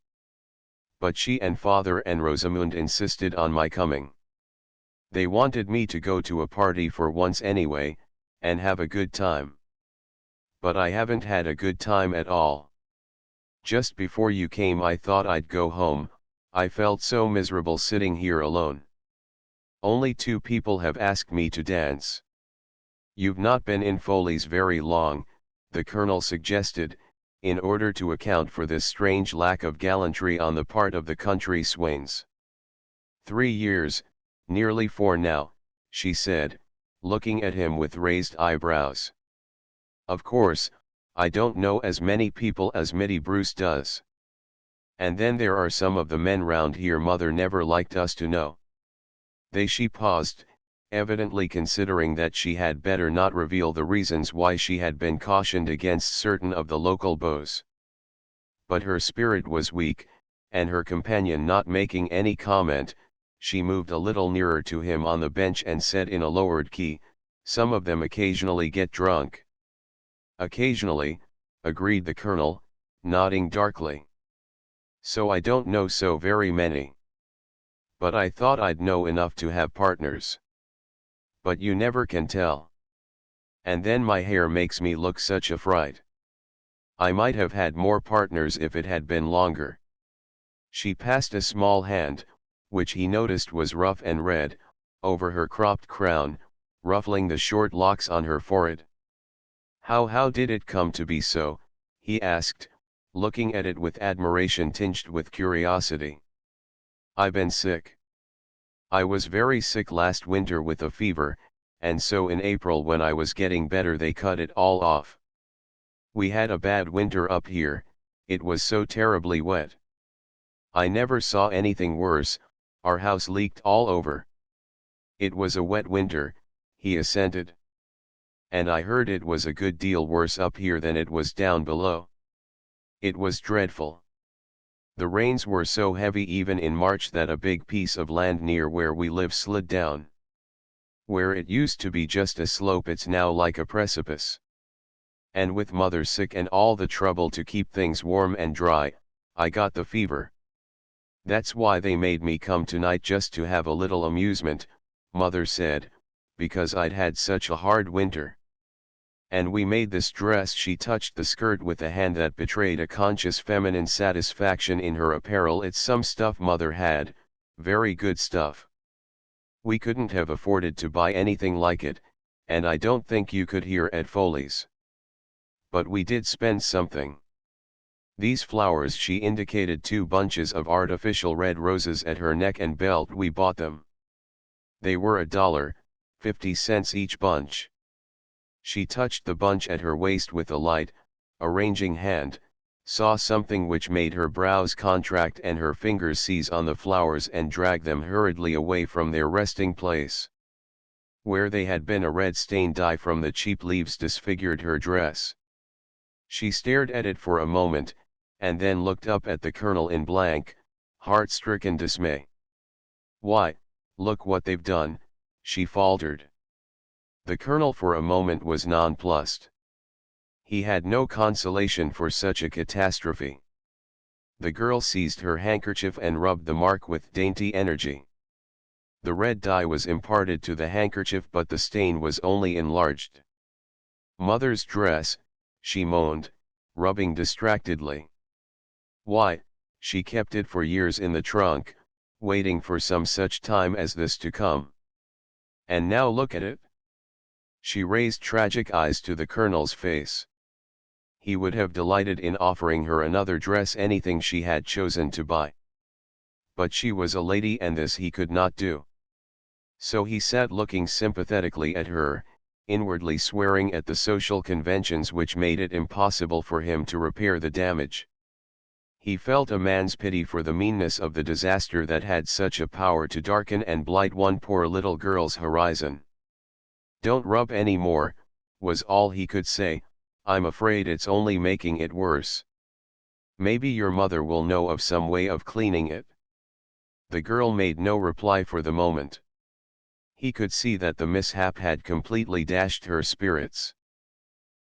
But she and father and Rosamund insisted on my coming. They wanted me to go to a party for once anyway, and have a good time. But I haven't had a good time at all. Just before you came I thought I'd go home, I felt so miserable sitting here alone. Only 2 people have asked me to dance." "You've not been in Foley's very long," the colonel suggested, in order to account for this strange lack of gallantry on the part of the country swains. "3 years, nearly 4 now," she said, looking at him with raised eyebrows. "Of course, I don't know as many people as Mitty Bruce does. And then there are some of the men round here mother never liked us to know. She paused, evidently considering that she had better not reveal the reasons why she had been cautioned against certain of the local beaux. But her spirit was weak, and her companion not making any comment, she moved a little nearer to him on the bench and said in a lowered key, "Some of them occasionally get drunk." "Occasionally," agreed the colonel, nodding darkly. "So I don't know so very many. But I thought I'd know enough to have partners. But you never can tell. And then my hair makes me look such a fright. I might have had more partners if it had been longer." She passed a small hand, which he noticed was rough and red, over her cropped crown, ruffling the short locks on her forehead. How did it come to be so?" he asked, looking at it with admiration tinged with curiosity. "I been sick. I was very sick last winter with a fever, and so in April when I was getting better they cut it all off. We had a bad winter up here, it was so terribly wet. I never saw anything worse, our house leaked all over." "It was a wet winter," he assented. "And I heard it was a good deal worse up here than it was down below." "It was dreadful. The rains were so heavy even in March that a big piece of land near where we live slid down. Where it used to be just a slope it's now like a precipice. And with mother sick and all the trouble to keep things warm and dry, I got the fever. That's why they made me come tonight just to have a little amusement," mother said, "because I'd had such a hard winter. And we made this dress." She touched the skirt with a hand that betrayed a conscious feminine satisfaction in her apparel. "It's some stuff mother had, very good stuff. We couldn't have afforded to buy anything like it, and I don't think you could here at Foley's. But we did spend something. These flowers," she indicated 2 bunches of artificial red roses at her neck and belt, "we bought them. They were $1.50 each bunch." She touched the bunch at her waist with a light, arranging hand, saw something which made her brows contract and her fingers seize on the flowers and drag them hurriedly away from their resting place. Where they had been a red stain dye from the cheap leaves disfigured her dress. She stared at it for a moment, and then looked up at the colonel in blank, heart-stricken dismay. "Why, look what they've done," she faltered. The colonel for a moment was nonplussed. He had no consolation for such a catastrophe. The girl seized her handkerchief and rubbed the mark with dainty energy. The red dye was imparted to the handkerchief, but the stain was only enlarged. "Mother's dress," she moaned, rubbing distractedly. "Why, she kept it for years in the trunk, waiting for some such time as this to come. And now look at it." She raised tragic eyes to the colonel's face. He would have delighted in offering her another dress, anything she had chosen to buy. But she was a lady and this he could not do. So he sat looking sympathetically at her, inwardly swearing at the social conventions which made it impossible for him to repair the damage. He felt a man's pity for the meanness of the disaster that had such a power to darken and blight one poor little girl's horizon. "Don't rub any more," was all he could say, "I'm afraid it's only making it worse. Maybe your mother will know of some way of cleaning it." The girl made no reply for the moment. He could see that the mishap had completely dashed her spirits.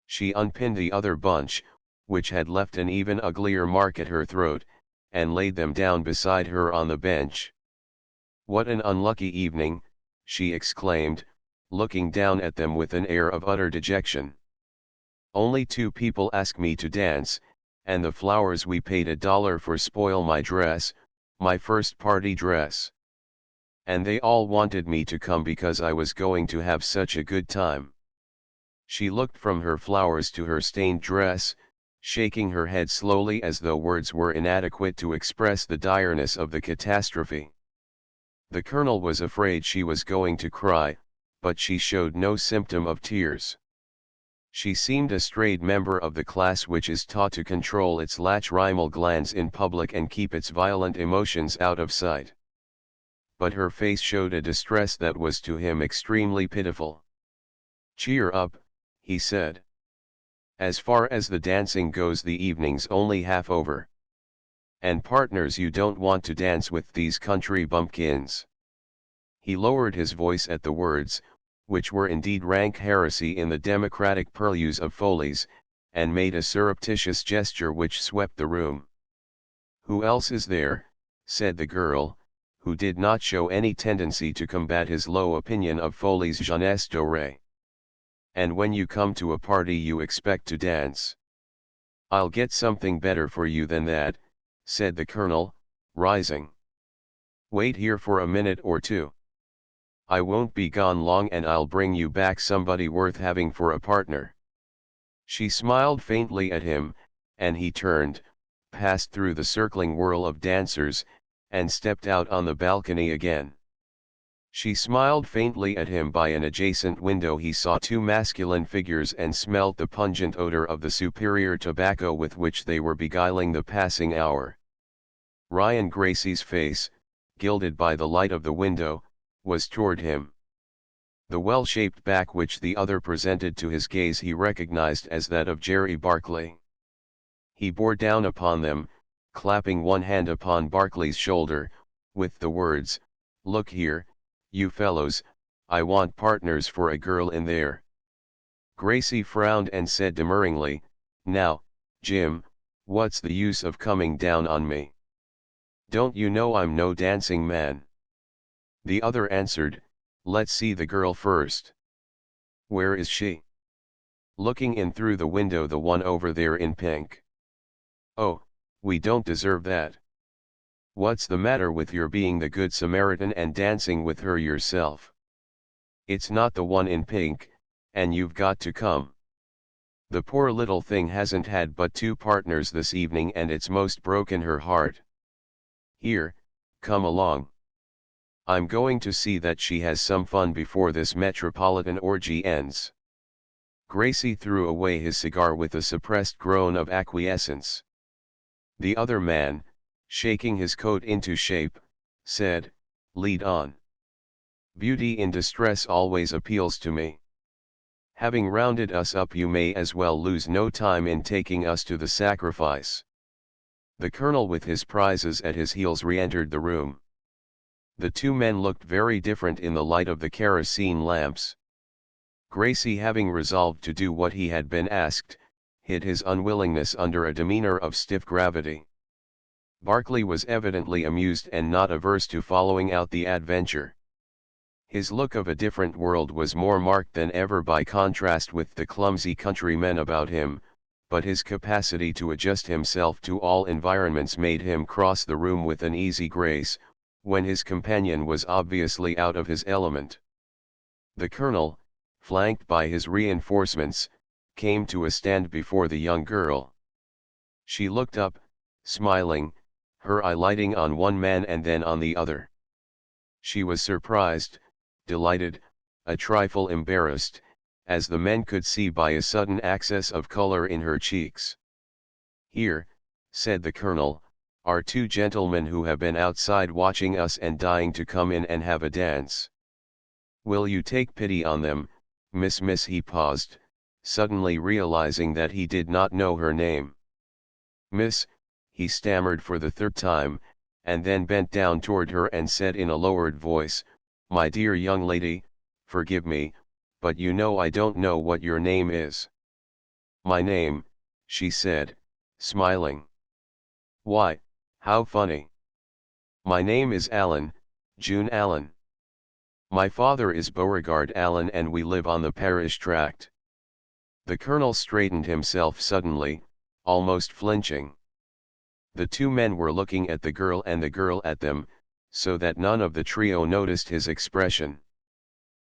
She unpinned the other bunch, which had left an even uglier mark at her throat, and laid them down beside her on the bench. "What an unlucky evening," she exclaimed, looking down at them with an air of utter dejection. "Only 2 people ask me to dance, and the flowers we paid $1 for spoil my dress, my first party dress. And they all wanted me to come because I was going to have such a good time." She looked from her flowers to her stained dress, shaking her head slowly as though words were inadequate to express the direness of the catastrophe. The colonel was afraid she was going to cry, but she showed no symptom of tears. She seemed a strayed member of the class which is taught to control its lacrimal glands in public and keep its violent emotions out of sight. But her face showed a distress that was to him extremely pitiful. "Cheer up," he said. "As far as the dancing goes, the evening's only half over. And partners, you don't want to dance with these country bumpkins." He lowered his voice at the words, which were indeed rank heresy in the democratic purlieus of Foley's, and made a surreptitious gesture which swept the room. "Who else is there?" said the girl, who did not show any tendency to combat his low opinion of Foley's jeunesse dorée. "And when you come to a party you expect to dance." "I'll get something better for you than that," said the colonel, rising. "Wait here for a minute or two. I won't be gone long and I'll bring you back somebody worth having for a partner." She smiled faintly at him, and he turned, passed through the circling whirl of dancers, and stepped out on the balcony again. She smiled faintly at him. By an adjacent window he saw two masculine figures and smelt the pungent odor of the superior tobacco with which they were beguiling the passing hour. Ryan Gracie's face, gilded by the light of the window, was toward him. The well-shaped back which the other presented to his gaze he recognized as that of Jerry Barclay. He bore down upon them, clapping one hand upon Barclay's shoulder, with the words, "Look here, you fellows, I want partners for a girl in there." Gracie frowned and said demurringly, "Now, Jim, what's the use of coming down on me? Don't you know I'm no dancing man?" The other answered, "Let's see the girl first." "Where is she?" "Looking in through the window, the one over there in pink." "Oh, we don't deserve that." "What's the matter with your being the Good Samaritan and dancing with her yourself?" "It's not the one in pink, and you've got to come. The poor little thing hasn't had but 2 partners this evening and it's most broken her heart. Here, come along. I'm going to see that she has some fun before this metropolitan orgy ends." Gracie threw away his cigar with a suppressed groan of acquiescence. The other man, shaking his coat into shape, said, "Lead on. Beauty in distress always appeals to me. Having rounded us up, you may as well lose no time in taking us to the sacrifice." The colonel with his prizes at his heels re-entered the room. The 2 men looked very different in the light of the kerosene lamps. Gracie, having resolved to do what he had been asked, hid his unwillingness under a demeanor of stiff gravity. Barclay was evidently amused and not averse to following out the adventure. His look of a different world was more marked than ever by contrast with the clumsy countrymen about him, but his capacity to adjust himself to all environments made him cross the room with an easy grace, when his companion was obviously out of his element. The colonel, flanked by his reinforcements, came to a stand before the young girl. She looked up, smiling, her eye lighting on one man and then on the other. She was surprised, delighted, a trifle embarrassed, as the men could see by a sudden access of color in her cheeks. "Here," said the colonel, "are 2 gentlemen who have been outside watching us and dying to come in and have a dance. Will you take pity on them, Miss?" He paused, suddenly realizing that he did not know her name. "Miss," he stammered for the 3rd time, and then bent down toward her and said in a lowered voice, "My dear young lady, forgive me, but you know I don't know what your name is." "My name," she said, smiling. "Why, how funny. My name is Allen, June Allen. My father is Beauregard Allen and we live on the parish tract." The colonel straightened himself suddenly, almost flinching. The 2 men were looking at the girl and the girl at them, so that none of the trio noticed his expression.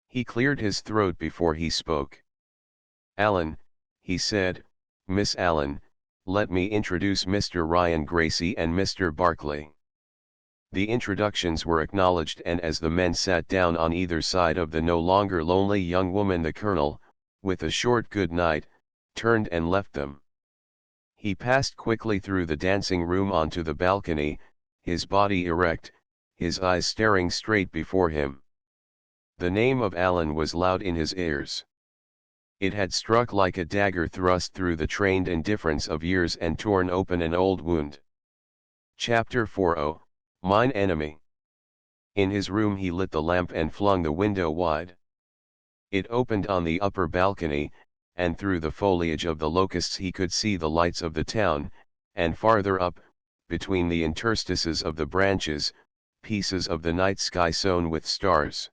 He cleared his throat before he spoke. "Allen," he said, "Miss Allen, let me introduce Mr. Ryan Gracie and Mr. Barclay." The introductions were acknowledged, and as the men sat down on either side of the no longer lonely young woman, the colonel, with a short good night, turned and left them. He passed quickly through the dancing room onto the balcony, his body erect, his eyes staring straight before him. The name of Alan was loud in his ears. It had struck like a dagger thrust through the trained indifference of years and torn open an old wound. Chapter 40, Mine Enemy. In his room he lit the lamp and flung the window wide. It opened on the upper balcony, and through the foliage of the locusts he could see the lights of the town, and farther up, between the interstices of the branches, pieces of the night sky sown with stars.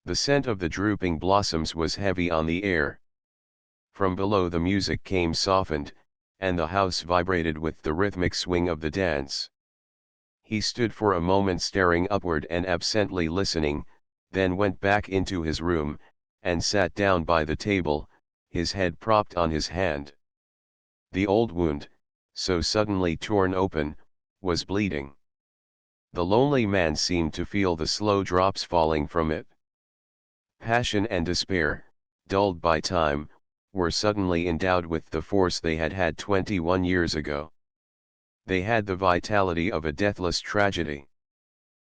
The scent of the drooping blossoms was heavy on the air. From below the music came softened, and the house vibrated with the rhythmic swing of the dance. He stood for a moment staring upward and absently listening, then went back into his room, and sat down by the table, his head propped on his hand. The old wound, so suddenly torn open, was bleeding. The lonely man seemed to feel the slow drops falling from it. Passion and despair, dulled by time, were suddenly endowed with the force they had had 21 years ago. They had the vitality of a deathless tragedy.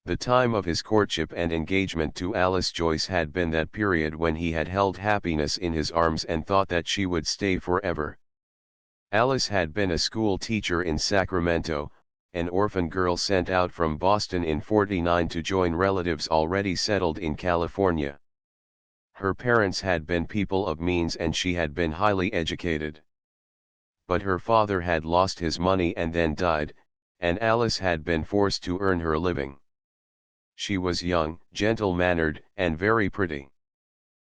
The time of his courtship and engagement to Alice Joyce had been that period when he had held happiness in his arms and thought that she would stay forever. Alice had been a school teacher in Sacramento, an orphan girl sent out from Boston in '49 to join relatives already settled in California. Her parents had been people of means and she had been highly educated. But her father had lost his money and then died, and Alice had been forced to earn her living. She was young, gentle-mannered, and very pretty.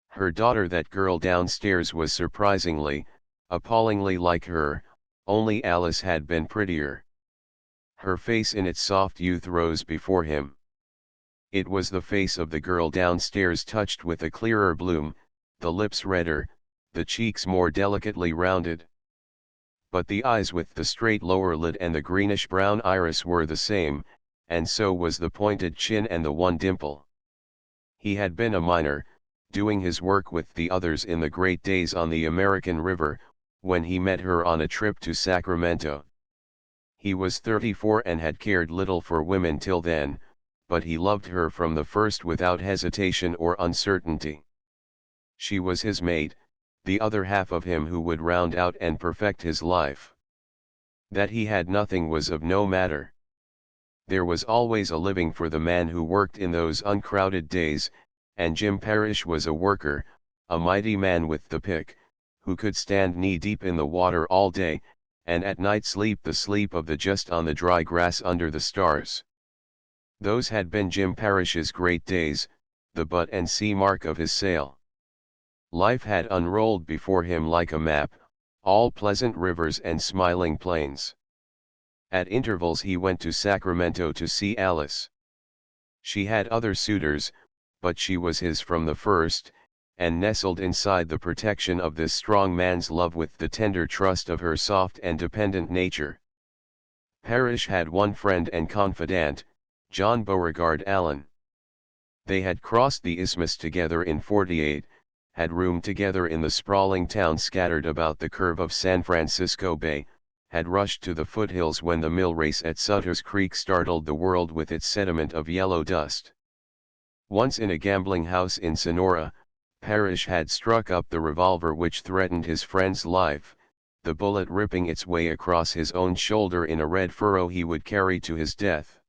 Her daughter, that girl downstairs, was surprisingly, appallingly like her, only Alice had been prettier. Her face in its soft youth rose before him. It was the face of the girl downstairs, touched with a clearer bloom, the lips redder, the cheeks more delicately rounded. But the eyes with the straight lower lid and the greenish-brown iris were the same, and so was the pointed chin and the one dimple. He had been a miner, doing his work with the others in the great days on the American River, when he met her on a trip to Sacramento. He was 34 and had cared little for women till then, but he loved her from the first without hesitation or uncertainty. She was his mate, the other half of him who would round out and perfect his life. That he had nothing was of no matter. There was always a living for the man who worked in those uncrowded days, and Jim Parrish was a worker, a mighty man with the pick, who could stand knee-deep in the water all day, and at night sleep the sleep of the just on the dry grass under the stars. Those had been Jim Parrish's great days, the butt and sea mark of his sail. Life had unrolled before him like a map, all pleasant rivers and smiling plains. At intervals he went to Sacramento to see Alice. She had other suitors, but she was his from the first, and nestled inside the protection of this strong man's love with the tender trust of her soft and dependent nature. Parrish had one friend and confidant, John Beauregard Allen. They had crossed the isthmus together in '48, had roomed together in the sprawling town scattered about the curve of San Francisco Bay, had rushed to the foothills when the mill race at Sutter's Creek startled the world with its sediment of yellow dust. Once in a gambling house in Sonora, Parrish had struck up the revolver which threatened his friend's life, the bullet ripping its way across his own shoulder in a red furrow he would carry to his death.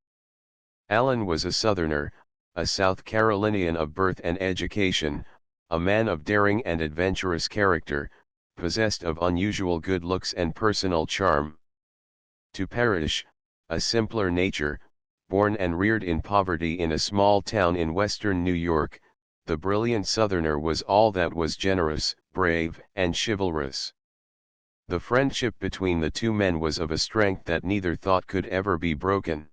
Allen was a Southerner, a South Carolinian of birth and education, a man of daring and adventurous character, possessed of unusual good looks and personal charm. To Parrish, a simpler nature, born and reared in poverty in a small town in western New York, the brilliant Southerner was all that was generous, brave, and chivalrous. The friendship between the two men was of a strength that neither thought could ever be broken.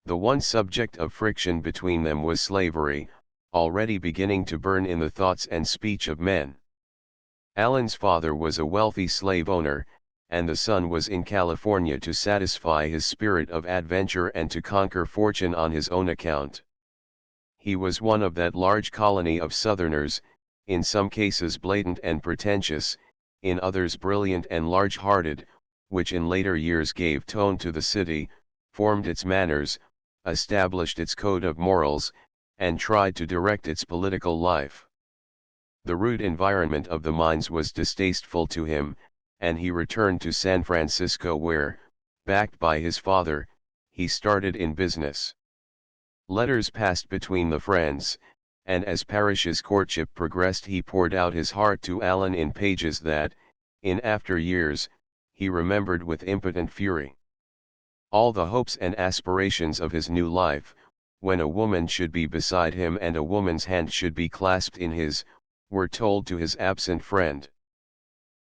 The one subject of friction between them was slavery, already beginning to burn in the thoughts and speech of men. Allen's father was a wealthy slave owner, and the son was in California to satisfy his spirit of adventure and to conquer fortune on his own account. He was one of that large colony of Southerners, in some cases blatant and pretentious, in others brilliant and large-hearted, which in later years gave tone to the city, formed its manners, established its code of morals, and tried to direct its political life. The rude environment of the mines was distasteful to him, and he returned to San Francisco where, backed by his father, he started in business. Letters passed between the friends, and as Parrish's courtship progressed he poured out his heart to Allen in pages that, in after years, he remembered with impotent fury. All the hopes and aspirations of his new life, when a woman should be beside him and a woman's hand should be clasped in his, were told to his absent friend.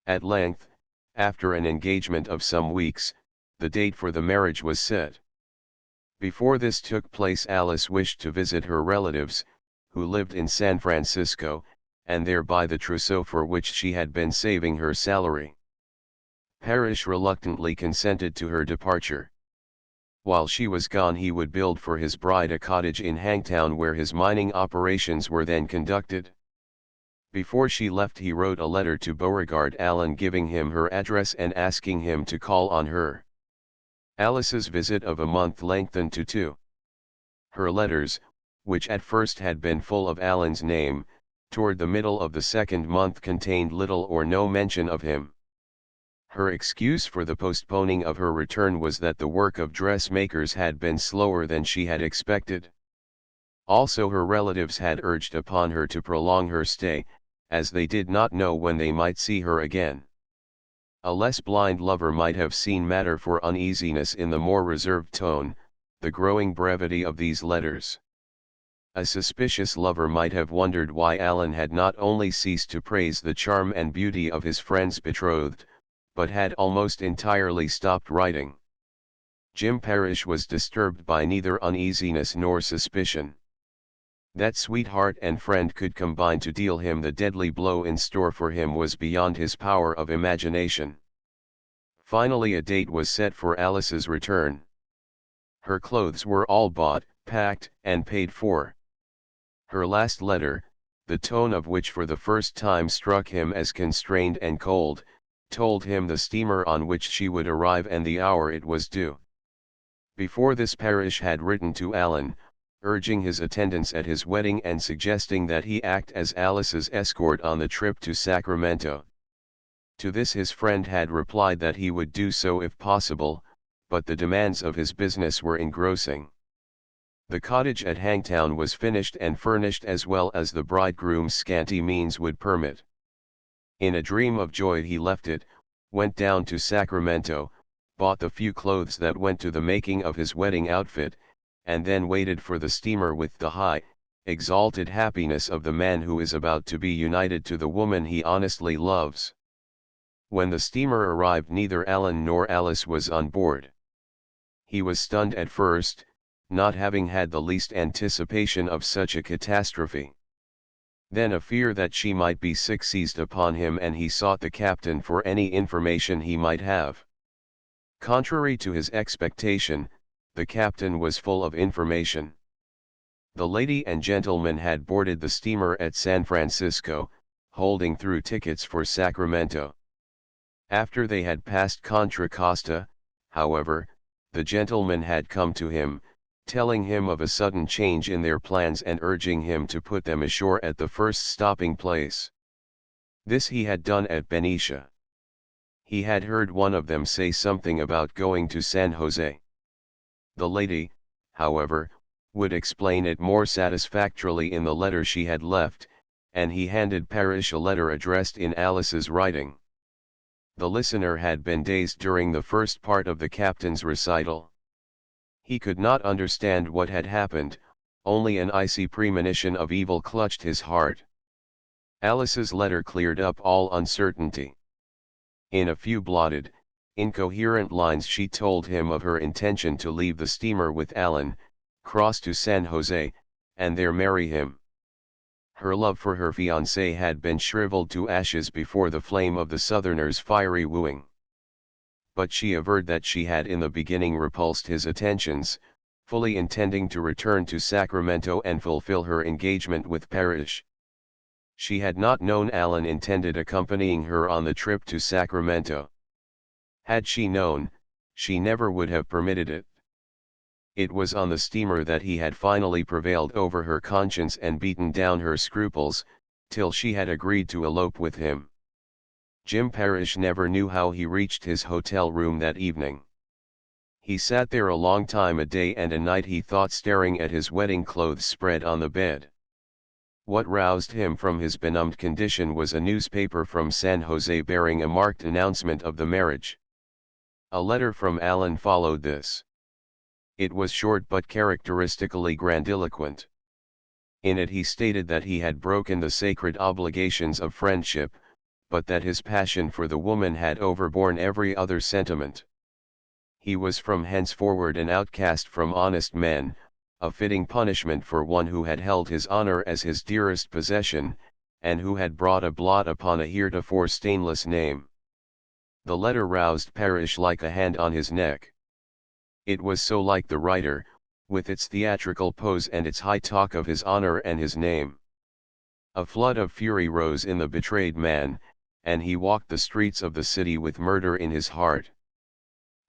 At length, after an engagement of some weeks, the date for the marriage was set. Before this took place Alice wished to visit her relatives, who lived in San Francisco, and there buy the trousseau for which she had been saving her salary. Parrish reluctantly consented to her departure. While she was gone he would build for his bride a cottage in Hangtown where his mining operations were then conducted. Before she left he wrote a letter to Beauregard Allen giving him her address and asking him to call on her. Alice's visit of a month lengthened to 2. Her letters, which at first had been full of Allen's name, toward the middle of the second month contained little or no mention of him. Her excuse for the postponing of her return was that the work of dressmakers had been slower than she had expected. Also her relatives had urged upon her to prolong her stay, as they did not know when they might see her again. A less blind lover might have seen matter for uneasiness in the more reserved tone, the growing brevity of these letters. A suspicious lover might have wondered why Allen had not only ceased to praise the charm and beauty of his friend's betrothed, but had almost entirely stopped writing. Jim Parrish was disturbed by neither uneasiness nor suspicion. That sweetheart and friend could combine to deal him the deadly blow in store for him was beyond his power of imagination. Finally a date was set for Alice's return. Her clothes were all bought, packed, and paid for. Her last letter, the tone of which for the first time struck him as constrained and cold, told him the steamer on which she would arrive and the hour it was due. Before this Parrish had written to Allen, urging his attendance at his wedding and suggesting that he act as Alice's escort on the trip to Sacramento. To this his friend had replied that he would do so if possible, but the demands of his business were engrossing. The cottage at Hangtown was finished and furnished as well as the bridegroom's scanty means would permit. In a dream of joy he left it, went down to Sacramento, bought the few clothes that went to the making of his wedding outfit, and then waited for the steamer with the high, exalted happiness of the man who is about to be united to the woman he honestly loves. When the steamer arrived neither Allen nor Alice was on board. He was stunned at first, not having had the least anticipation of such a catastrophe. Then a fear that she might be sick seized upon him and he sought the captain for any information he might have. Contrary to his expectation, the captain was full of information. The lady and gentleman had boarded the steamer at San Francisco, holding through tickets for Sacramento. After they had passed Contra Costa, however, the gentleman had come to him, telling him of a sudden change in their plans and urging him to put them ashore at the first stopping place. This he had done at Benicia. He had heard one of them say something about going to San Jose. The lady, however, would explain it more satisfactorily in the letter she had left, and he handed Parrish a letter addressed in Alice's writing. The listener had been dazed during the first part of the captain's recital. He could not understand what had happened, only an icy premonition of evil clutched his heart. Alice's letter cleared up all uncertainty. In a few blotted, incoherent lines she told him of her intention to leave the steamer with Allen, cross to San Jose, and there marry him. Her love for her fiancé had been shriveled to ashes before the flame of the Southerner's fiery wooing. But she averred that she had in the beginning repulsed his attentions, fully intending to return to Sacramento and fulfill her engagement with Parrish. She had not known Allen intended accompanying her on the trip to Sacramento. Had she known, she never would have permitted it. It was on the steamer that he had finally prevailed over her conscience and beaten down her scruples, till she had agreed to elope with him. Jim Parrish never knew how he reached his hotel room that evening. He sat there a long time, a day and a night, he thought, staring at his wedding clothes spread on the bed. What roused him from his benumbed condition was a newspaper from San Jose bearing a marked announcement of the marriage. A letter from Allen followed this. It was short but characteristically grandiloquent. In it he stated that he had broken the sacred obligations of friendship, but that his passion for the woman had overborne every other sentiment. He was from henceforward an outcast from honest men, a fitting punishment for one who had held his honor as his dearest possession, and who had brought a blot upon a heretofore stainless name. The letter roused Parrish like a hand on his neck. It was so like the writer, with its theatrical pose and its high talk of his honor and his name. A flood of fury rose in the betrayed man, and he walked the streets of the city with murder in his heart.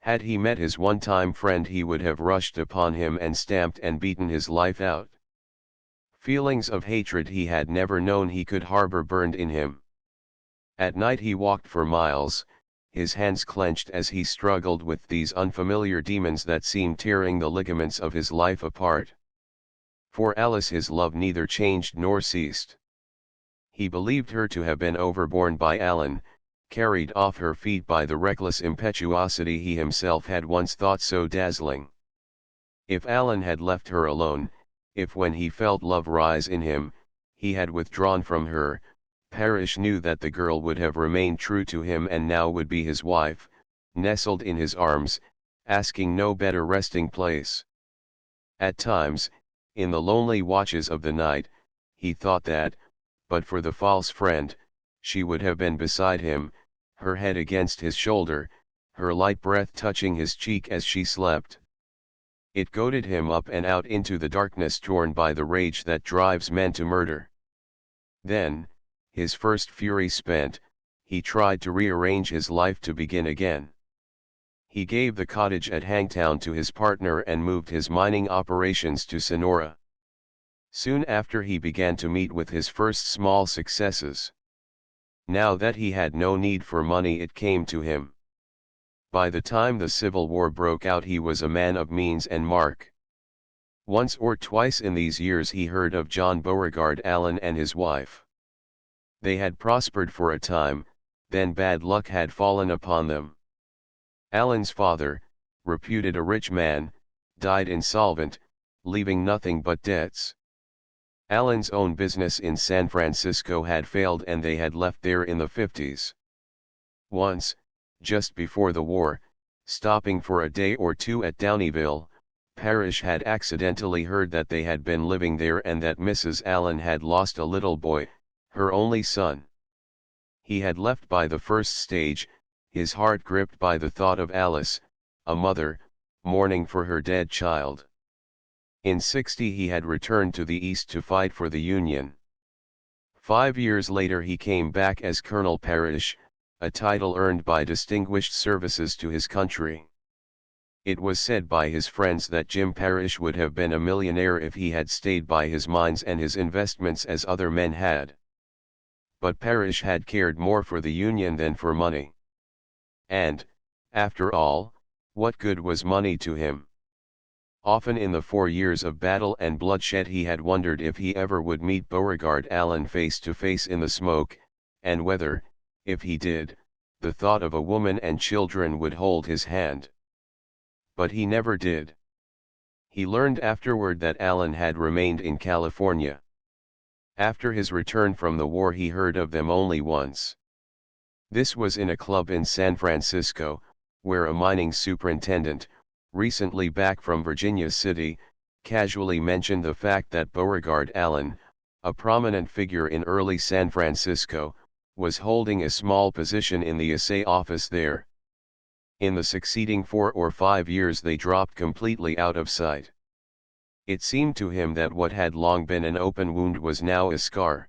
Had he met his one-time friend, he would have rushed upon him and stamped and beaten his life out. Feelings of hatred he had never known he could harbor burned in him. At night he walked for miles, his hands clenched as he struggled with these unfamiliar demons that seemed tearing the ligaments of his life apart. For Alice his love neither changed nor ceased. He believed her to have been overborne by Allen, carried off her feet by the reckless impetuosity he himself had once thought so dazzling. If Allen had left her alone, if when he felt love rise in him, he had withdrawn from her, Parrish knew that the girl would have remained true to him and now would be his wife, nestled in his arms, asking no better resting place. At times, in the lonely watches of the night, he thought that, but for the false friend, she would have been beside him, her head against his shoulder, her light breath touching his cheek as she slept. It goaded him up and out into the darkness torn by the rage that drives men to murder. Then, his first fury spent, he tried to rearrange his life to begin again. He gave the cottage at Hangtown to his partner and moved his mining operations to Sonora. Soon after he began to meet with his first small successes. Now that he had no need for money, it came to him. By the time the Civil War broke out, he was a man of means and mark. Once or twice in these years he heard of John Beauregard Allen and his wife. They had prospered for a time, then bad luck had fallen upon them. Allen's father, reputed a rich man, died insolvent, leaving nothing but debts. Allen's own business in San Francisco had failed and they had left there in the 50s. Once, just before the war, stopping for a day or two at Downeyville, Parrish had accidentally heard that they had been living there and that Mrs. Allen had lost a little boy, her only son. He had left by the first stage, his heart gripped by the thought of Alice, a mother, mourning for her dead child. In '60 he had returned to the East to fight for the Union. 5 years later he came back as Colonel Parrish, a title earned by distinguished services to his country. It was said by his friends that Jim Parrish would have been a millionaire if he had stayed by his mines and his investments as other men had. But Parrish had cared more for the Union than for money. And, after all, what good was money to him? Often in the 4 years of battle and bloodshed he had wondered if he ever would meet Beauregard Allen face to face in the smoke, and whether, if he did, the thought of a woman and children would hold his hand. But he never did. He learned afterward that Allen had remained in California. After his return from the war he heard of them only once. This was in a club in San Francisco, where a mining superintendent, recently back from Virginia City, casually mentioned the fact that Beauregard Allen, a prominent figure in early San Francisco, was holding a small position in the assay office there. In the succeeding 4 or 5 years they dropped completely out of sight. It seemed to him that what had long been an open wound was now a scar.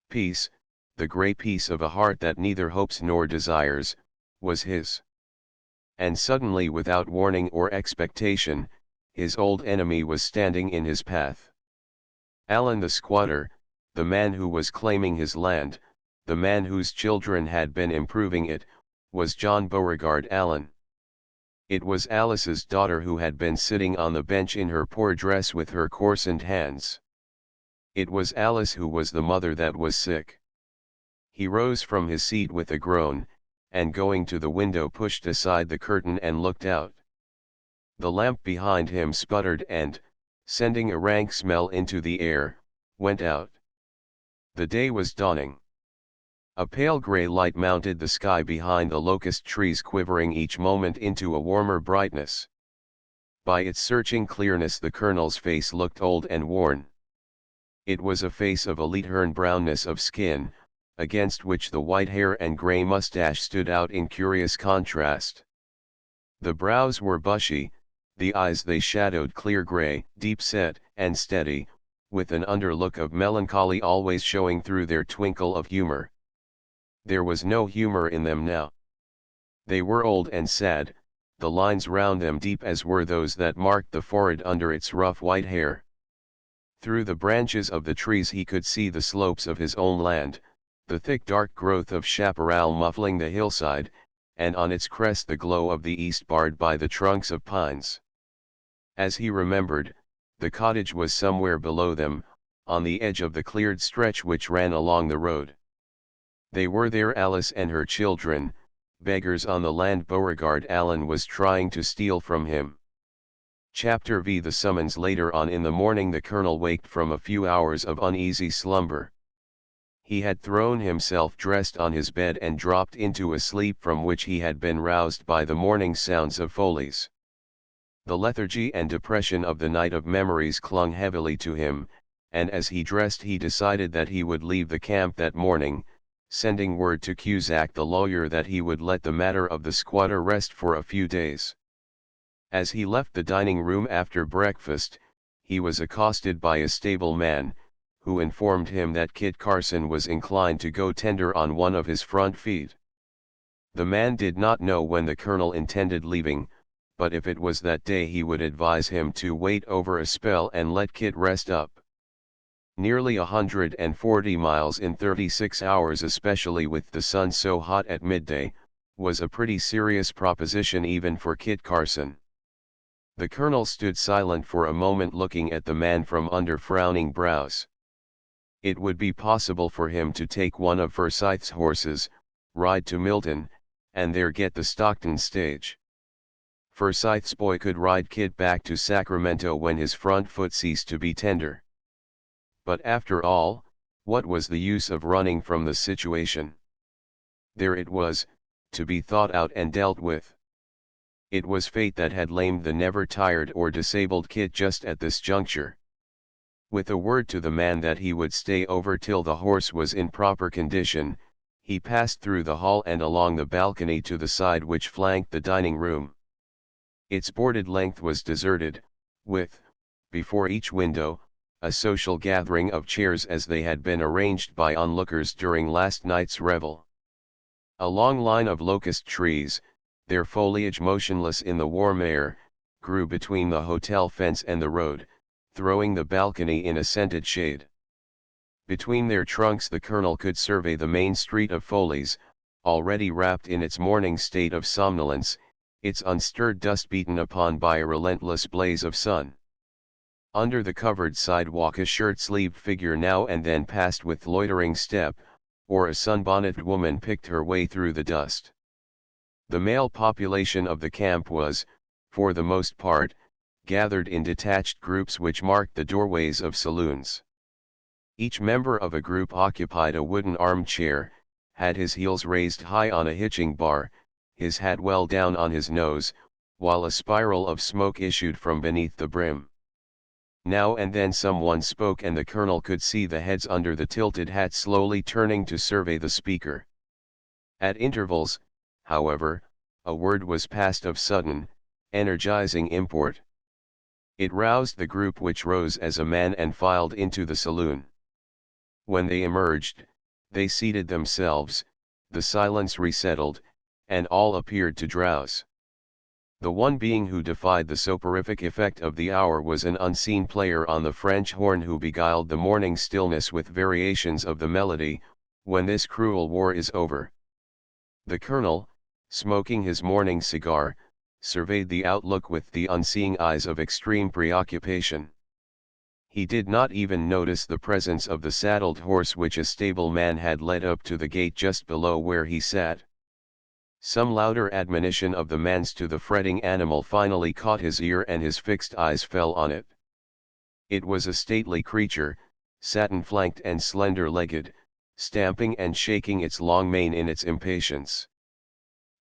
Peace, the grey peace of a heart that neither hopes nor desires, was his. And suddenly, without warning or expectation, his old enemy was standing in his path. Allen the squatter, the man who was claiming his land, the man whose children had been improving it, was John Beauregard Allen. It was Alice's daughter who had been sitting on the bench in her poor dress with her coarsened hands. It was Alice who was the mother that was sick. He rose from his seat with a groan, and going to the window pushed aside the curtain and looked out. The lamp behind him sputtered and, sending a rank smell into the air, went out. The day was dawning. A pale grey light mounted the sky behind the locust trees, quivering each moment into a warmer brightness. By its searching clearness the colonel's face looked old and worn. It was a face of a leathern brownness of skin, against which the white hair and grey moustache stood out in curious contrast. The brows were bushy, the eyes they shadowed clear grey, deep-set, and steady, with an underlook of melancholy always showing through their twinkle of humour. There was no humour in them now. They were old and sad, the lines round them deep as were those that marked the forehead under its rough white hair. Through the branches of the trees he could see the slopes of his own land, the thick dark growth of chaparral muffling the hillside, and on its crest the glow of the east barred by the trunks of pines. As he remembered, the cottage was somewhere below them, on the edge of the cleared stretch which ran along the road. They were there, Alice and her children, beggars on the land Beauregard Allen was trying to steal from him. Chapter V. The summons. Later on in the morning the colonel waked from a few hours of uneasy slumber. He had thrown himself dressed on his bed and dropped into a sleep from which he had been roused by the morning sounds of Foley's. The lethargy and depression of the night of memories clung heavily to him, and as he dressed he decided that he would leave the camp that morning, sending word to Cusack the lawyer that he would let the matter of the squatter rest for a few days. As he left the dining room after breakfast, he was accosted by a stable man, who informed him that Kit Carson was inclined to go tender on one of his front feet. The man did not know when the colonel intended leaving, but if it was that day he would advise him to wait over a spell and let Kit rest up. Nearly 140 miles in 36 hours, especially with the sun so hot at midday, was a pretty serious proposition even for Kit Carson. The colonel stood silent for a moment, looking at the man from under frowning brows. It would be possible for him to take one of Forsyth's horses, ride to Milton, and there get the Stockton stage. Forsyth's boy could ride Kit back to Sacramento when his front foot ceased to be tender. But after all, what was the use of running from the situation? There it was, to be thought out and dealt with. It was fate that had lamed the never-tired or disabled Kit just at this juncture. With a word to the man that he would stay over till the horse was in proper condition, he passed through the hall and along the balcony to the side which flanked the dining room. Its boarded length was deserted, with, before each window, a social gathering of chairs as they had been arranged by onlookers during last night's revel. A long line of locust trees, their foliage motionless in the warm air, grew between the hotel fence and the road, throwing the balcony in a scented shade. Between their trunks the colonel could survey the main street of Foley's, already wrapped in its morning state of somnolence, its unstirred dust beaten upon by a relentless blaze of sun. Under the covered sidewalk a shirt-sleeved figure now and then passed with loitering step, or a sunbonneted woman picked her way through the dust. The male population of the camp was, for the most part, gathered in detached groups which marked the doorways of saloons. Each member of a group occupied a wooden armchair, had his heels raised high on a hitching bar, his hat well down on his nose, while a spiral of smoke issued from beneath the brim. Now and then someone spoke and the colonel could see the heads under the tilted hat slowly turning to survey the speaker. At intervals, however, a word was passed of sudden, energizing import. It roused the group which rose as a man and filed into the saloon. When they emerged, They seated themselves, the silence resettled, and all appeared to drowse. The one being who defied the soporific effect of the hour was an unseen player on the French horn who beguiled the morning stillness with variations of the melody, "When this cruel war is over." The colonel, smoking his morning cigar, surveyed the outlook with the unseeing eyes of extreme preoccupation. He did not even notice the presence of the saddled horse which a stableman had led up to the gate just below where he sat. Some louder admonition of the man's to the fretting animal finally caught his ear, and his fixed eyes fell on it. It was a stately creature, satin-flanked and slender-legged, stamping and shaking its long mane in its impatience.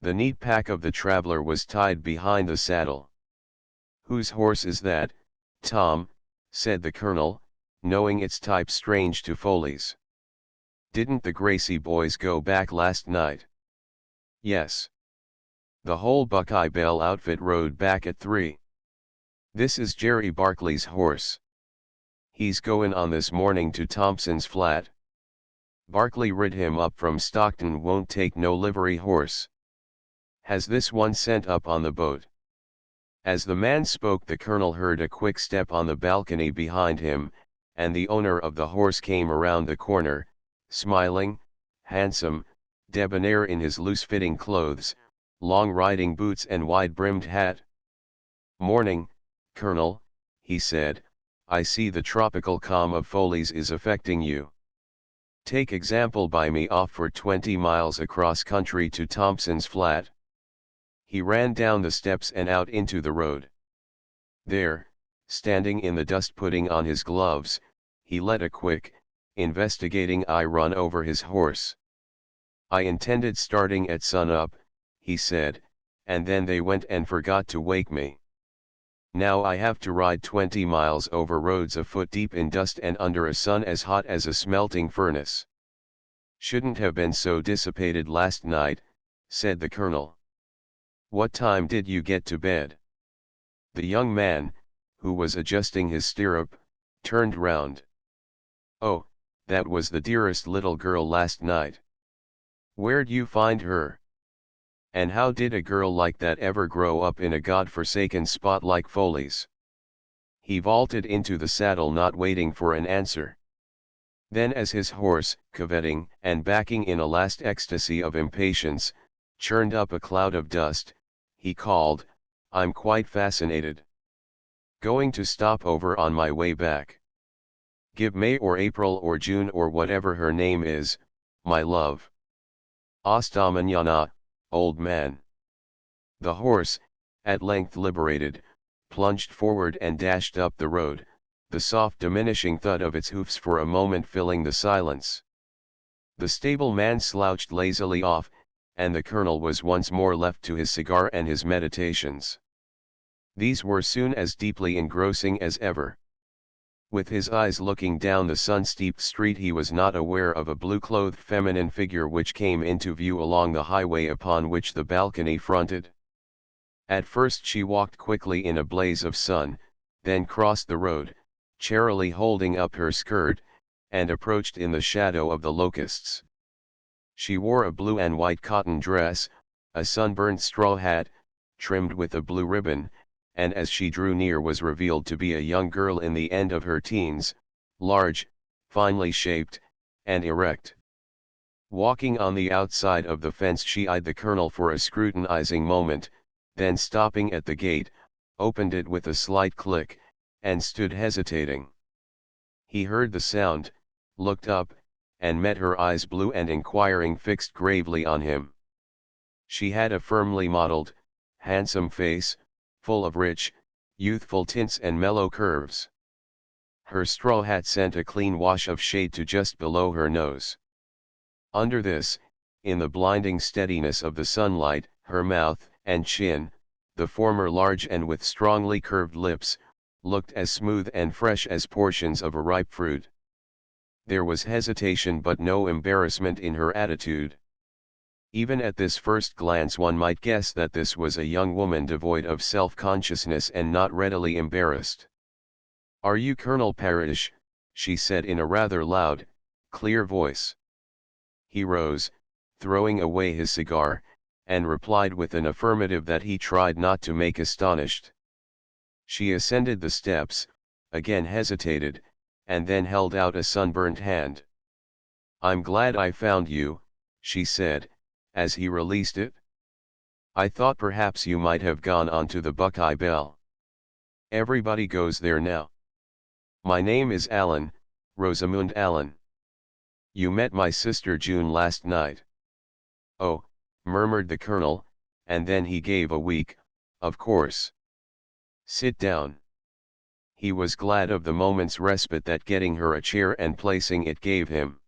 The neat pack of the traveler was tied behind the saddle. "Whose horse is that, Tom?" said the colonel, knowing its type strange to Foley's. "Didn't the Gracie boys go back last night?" "Yes. The whole Buckeye Bell outfit rode back at 3. This is Jerry Barkley's horse. He's goin' on this morning to Thompson's Flat. Barkley rid him up from Stockton, won't take no livery horse. Has this one sent up on the boat?" As the man spoke, the colonel heard a quick step on the balcony behind him, and the owner of the horse came around the corner, smiling, handsome, debonair in his loose-fitting clothes, long riding boots and wide-brimmed hat. "Morning, Colonel," he said. "I see the tropical calm of Foley's is affecting you. Take example by me off for 20 miles across country to Thompson's Flat." He ran down the steps and out into the road. There, standing in the dust putting on his gloves, he let a quick, investigating eye run over his horse. "I intended starting at sun-up," he said, "and then they went and forgot to wake me. Now I have to ride 20 miles over roads a foot deep in dust and under a sun as hot as a smelting furnace. Shouldn't have been so dissipated last night," said the colonel. "What time did you get to bed?" The young man, who was adjusting his stirrup, turned round. "Oh, that was the dearest little girl last night. Where'd you find her? And how did a girl like that ever grow up in a god-forsaken spot like Foley's?" He vaulted into the saddle, not waiting for an answer. Then, as his horse, curvetting and backing in a last ecstasy of impatience, churned up a cloud of dust, he called, "I'm quite fascinated. Going to stop over on my way back. Give May or April or June or whatever her name is, my love. Hasta mañana, old man." The horse, at length liberated, plunged forward and dashed up the road, the soft diminishing thud of its hoofs for a moment filling the silence. The stableman slouched lazily off, and the colonel was once more left to his cigar and his meditations. These were soon as deeply engrossing as ever. With his eyes looking down the sun-steeped street, he was not aware of a blue-clothed feminine figure which came into view along the highway upon which the balcony fronted. At first she walked quickly in a blaze of sun, then crossed the road, charily holding up her skirt, and approached in the shadow of the locusts. She wore a blue and white cotton dress, a sunburned straw hat, trimmed with a blue ribbon, and as she drew near was revealed to be a young girl in the end of her teens, large, finely shaped, and erect. Walking on the outside of the fence, she eyed the colonel for a scrutinizing moment, then stopping at the gate, opened it with a slight click, and stood hesitating. He heard the sound, looked up, and met her eyes, blue and inquiring, fixed gravely on him. She had a firmly modeled, handsome face, full of rich, youthful tints and mellow curves. Her straw hat sent a clean wash of shade to just below her nose. Under this, in the blinding steadiness of the sunlight, her mouth and chin, the former large and with strongly curved lips, looked as smooth and fresh as portions of a ripe fruit. There was hesitation but no embarrassment in her attitude. Even at this first glance one might guess that this was a young woman devoid of self-consciousness and not readily embarrassed. "Are you Colonel Parrish?" she said in a rather loud, clear voice. He rose, throwing away his cigar, and replied with an affirmative that he tried not to make astonished. She ascended the steps, again hesitated, and then held out a sunburnt hand. "I'm glad I found you," she said, as he released it. "I thought perhaps you might have gone on to the Buckeye Bell. Everybody goes there now. My name is Allen, Rosamund Allen. You met my sister June last night." "Oh," murmured the colonel, and then he gave a weak, "Of course. Sit down." He was glad of the moment's respite that getting her a chair and placing it gave him.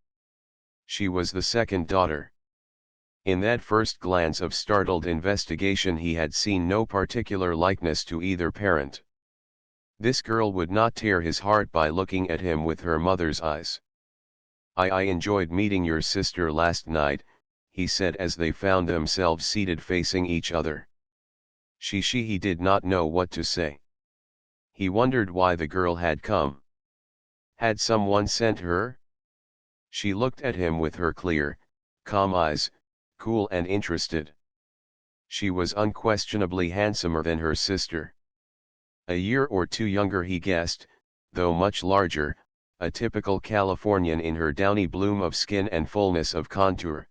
She was the second daughter. In that first glance of startled investigation he had seen no particular likeness to either parent. This girl would not tear his heart by looking at him with her mother's eyes. I enjoyed meeting your sister last night," he said as they found themselves seated facing each other. He did not know what to say. He wondered why the girl had come. Had someone sent her? She looked at him with her clear, calm eyes, cool and interested. She was unquestionably handsomer than her sister. A year or two younger he guessed, though much larger, a typical Californian in her downy bloom of skin and fullness of contour.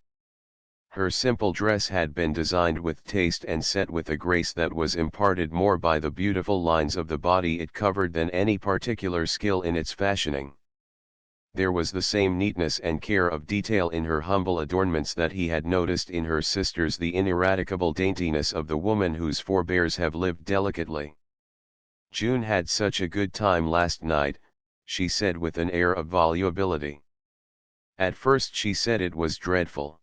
Her simple dress had been designed with taste and set with a grace that was imparted more by the beautiful lines of the body it covered than any particular skill in its fashioning. There was the same neatness and care of detail in her humble adornments that he had noticed in her sisters, the ineradicable daintiness of the woman whose forebears have lived delicately. "June had such a good time last night," she said with an air of volubility. "At first she said it was dreadful.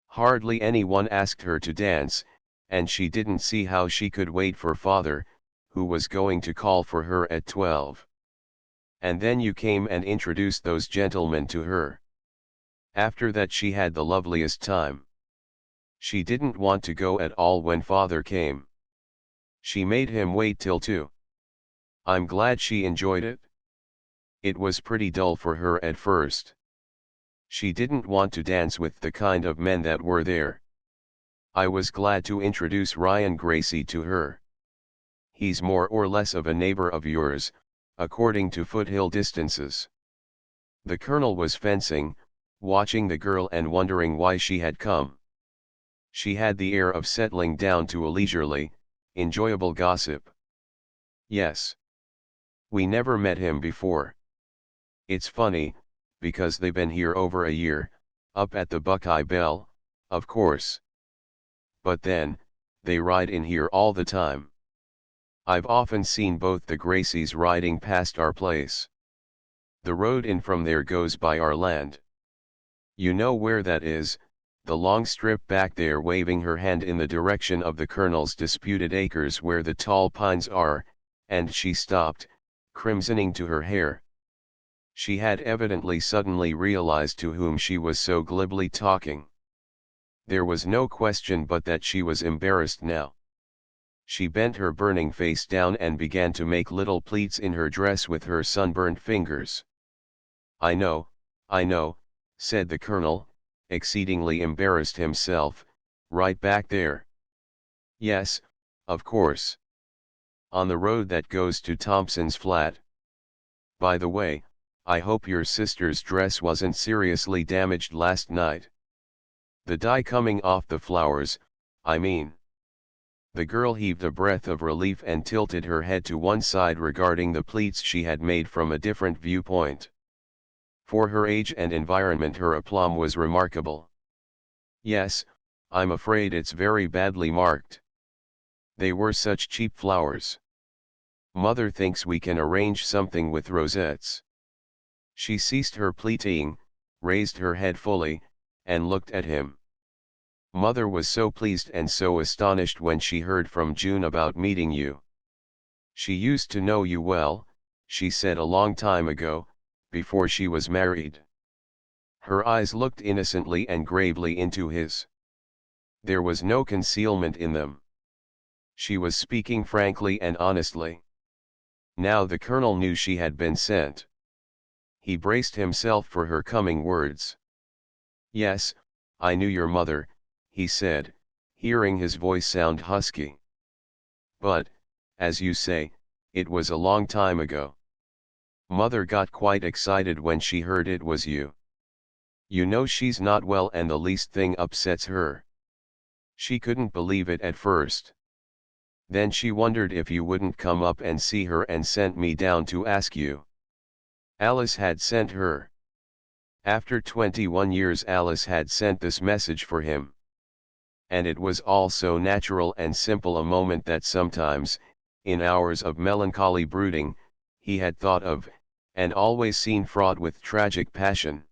Hardly anyone asked her to dance, and she didn't see how she could wait for father, who was going to call for her at 12. And then you came and introduced those gentlemen to her. After that she had the loveliest time. She didn't want to go at all when father came. She made him wait till 2. I'm glad she enjoyed it. It was pretty dull for her at first. She didn't want to dance with the kind of men that were there. I was glad to introduce Ryan Gracie to her. He's more or less of a neighbor of yours, according to foothill distances." The colonel was fencing, watching the girl and wondering why she had come. She had the air of settling down to a leisurely, enjoyable gossip. "Yes. We never met him before. It's funny, because they've been here over a year, up at the Buckeye Bell, of course. But then, they ride in here all the time. I've often seen both the Gracies riding past our place. The road in from there goes by our land. You know where that is, the long strip back there," waving her hand in the direction of the colonel's disputed acres where the tall pines are, and she stopped, crimsoning to her hair. She had evidently suddenly realized to whom she was so glibly talking. There was no question but that she was embarrassed now. She bent her burning face down and began to make little pleats in her dress with her sunburnt fingers. I know," said the colonel, exceedingly embarrassed himself, "right back there." "Yes, of course. On the road that goes to Thompson's flat. By the way, I hope your sister's dress wasn't seriously damaged last night. The dye coming off the flowers, I mean." The girl heaved a breath of relief and tilted her head to one side, regarding the pleats she had made from a different viewpoint. For her age and environment her aplomb was remarkable. "Yes, I'm afraid it's very badly marked. They were such cheap flowers. Mother thinks we can arrange something with rosettes." She ceased her pleating, raised her head fully, and looked at him. "Mother was so pleased and so astonished when she heard from June about meeting you. She used to know you well, she said, a long time ago, before she was married." Her eyes looked innocently and gravely into his. There was no concealment in them. She was speaking frankly and honestly. Now the colonel knew she had been sent. He braced himself for her coming words. Yes, I knew your mother, he said, hearing his voice sound husky. But, as you say, it was a long time ago. Mother got quite excited when she heard it was you. You know she's not well and the least thing upsets her. She couldn't believe it at first. Then she wondered if you wouldn't come up and see her and sent me down to ask you. Alice had sent her. After 21 years Alice had sent this message for him. And it was all so natural and simple a moment that sometimes, in hours of melancholy brooding, he had thought of, and always seen fraught with tragic passion.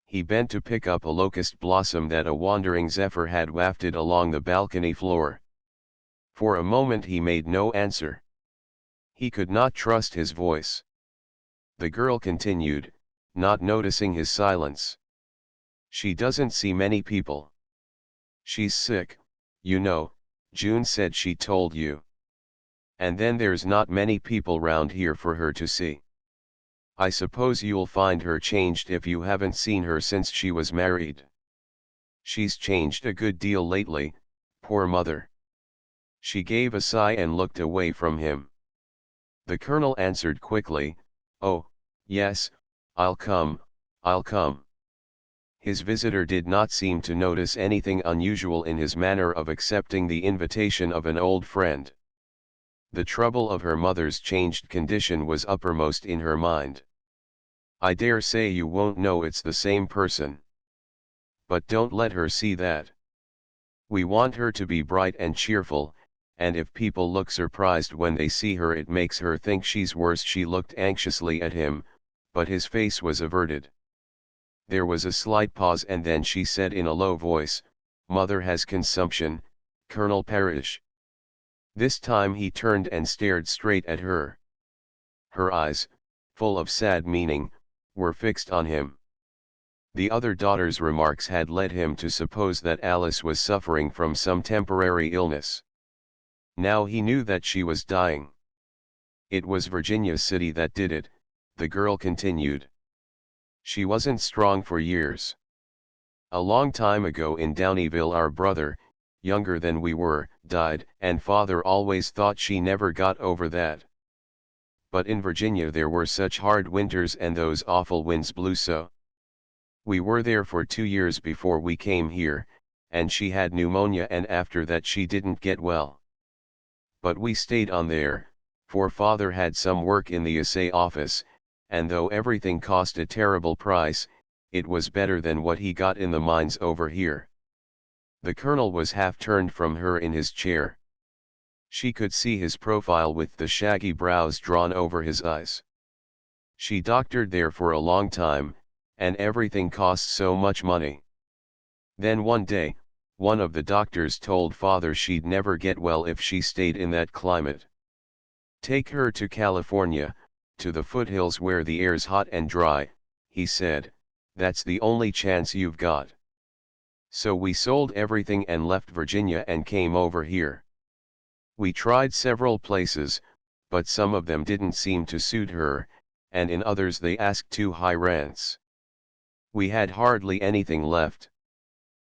He bent to pick up a locust blossom that a wandering zephyr had wafted along the balcony floor. For a moment he made no answer. He could not trust his voice. The girl continued, not noticing his silence. She doesn't see many people. She's sick, you know, June said she told you. And then there's not many people round here for her to see. I suppose you'll find her changed if you haven't seen her since she was married. She's changed a good deal lately, poor mother. She gave a sigh and looked away from him. The colonel answered quickly, "Oh, yes, I'll come, I'll come." His visitor did not seem to notice anything unusual in his manner of accepting the invitation of an old friend. The trouble of her mother's changed condition was uppermost in her mind. "I dare say you won't know it's the same person. But don't let her see that. We want her to be bright and cheerful, and if people look surprised when they see her it makes her think she's worse." She looked anxiously at him, but his face was averted. There was a slight pause and then she said in a low voice, "Mother has consumption, Colonel Parrish." This time he turned and stared straight at her. Her eyes, full of sad meaning, were fixed on him. The other daughter's remarks had led him to suppose that Alice was suffering from some temporary illness. Now he knew that she was dying. "It was Virginia City that did it," the girl continued. "She wasn't strong for years. A long time ago in Downieville our brother, younger than we were, died, and father always thought she never got over that. But in Virginia there were such hard winters and those awful winds blew so. We were there for 2 years before we came here, and she had pneumonia and after that she didn't get well. But we stayed on there, for father had some work in the assay office, and though everything cost a terrible price, it was better than what he got in the mines over here." The colonel was half turned from her in his chair. She could see his profile with the shaggy brows drawn over his eyes. "She doctored there for a long time, and everything cost so much money. Then one day, one of the doctors told father she'd never get well if she stayed in that climate. Take her to California, to the foothills where the air's hot and dry, he said, that's the only chance you've got. So we sold everything and left Virginia and came over here. We tried several places, but some of them didn't seem to suit her, and in others they asked too high rents. We had hardly anything left.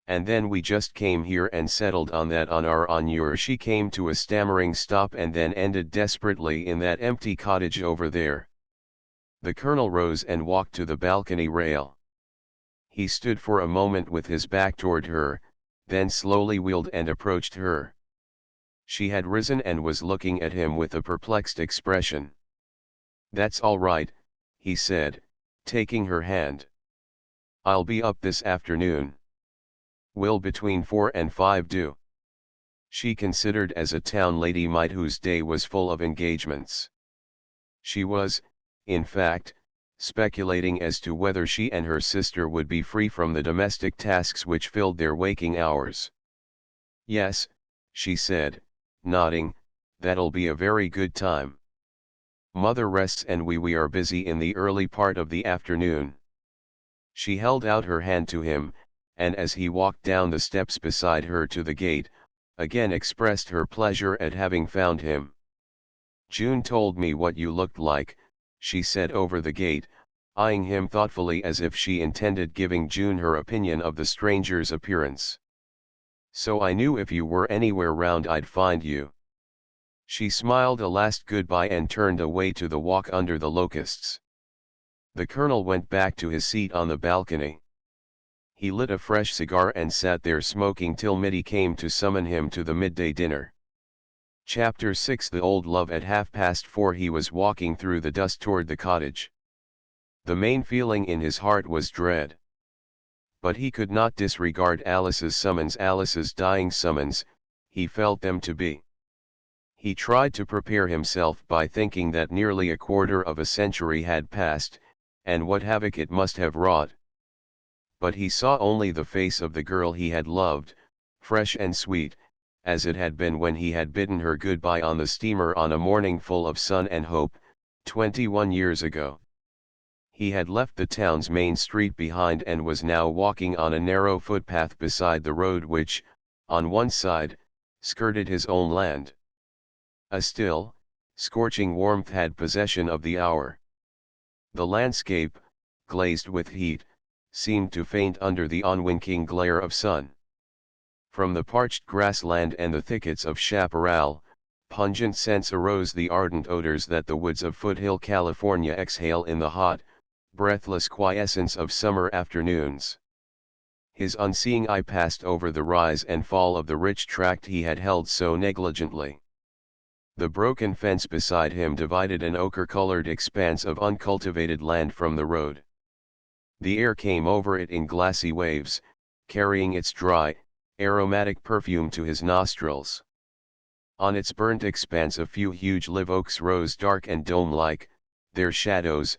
And then we just came here and settled on that on our own." She came to a stammering stop and then ended desperately, "in that empty cottage over there." The colonel rose and walked to the balcony rail. He stood for a moment with his back toward her, then slowly wheeled and approached her. She had risen and was looking at him with a perplexed expression. "That's all right," he said, taking her hand. "I'll be up this afternoon. Will between 4 and 5 do?" She considered as a town lady might whose day was full of engagements. She was, in fact, speculating as to whether she and her sister would be free from the domestic tasks which filled their waking hours. "Yes," she said, nodding, "that'll be a very good time. Mother rests and we are busy in the early part of the afternoon." She held out her hand to him, and as he walked down the steps beside her to the gate, again expressed her pleasure at having found him. "June told me what you looked like," she said over the gate. eyeing him thoughtfully as if she intended giving June her opinion of the stranger's appearance. "So I knew if you were anywhere round I'd find you." She smiled a last goodbye and turned away to the walk under the locusts. The colonel went back to his seat on the balcony. He lit a fresh cigar and sat there smoking till Mitty came to summon him to the midday dinner. Chapter 6. The old love. At 4:30 he was walking through the dusk toward the cottage. The main feeling in his heart was dread. But he could not disregard Alice's summons, Alice's dying summons, he felt them to be. He tried to prepare himself by thinking that nearly a quarter of a century had passed, and what havoc it must have wrought. But he saw only the face of the girl he had loved, fresh and sweet, as it had been when he had bidden her goodbye on the steamer on a morning full of sun and hope, 21 years ago. He had left the town's main street behind and was now walking on a narrow footpath beside the road which, on one side, skirted his own land. A still, scorching warmth had possession of the hour. The landscape, glazed with heat, seemed to faint under the unwinking glare of sun. From the parched grassland and the thickets of chaparral, pungent scents arose, the ardent odors that the woods of foothill California exhale in the hot, breathless quiescence of summer afternoons. His unseeing eye passed over the rise and fall of the rich tract he had held so negligently. The broken fence beside him divided an ochre-colored expanse of uncultivated land from the road. The air came over it in glassy waves, carrying its dry, aromatic perfume to his nostrils. On its burnt expanse a few huge live oaks rose dark and dome-like, their shadows,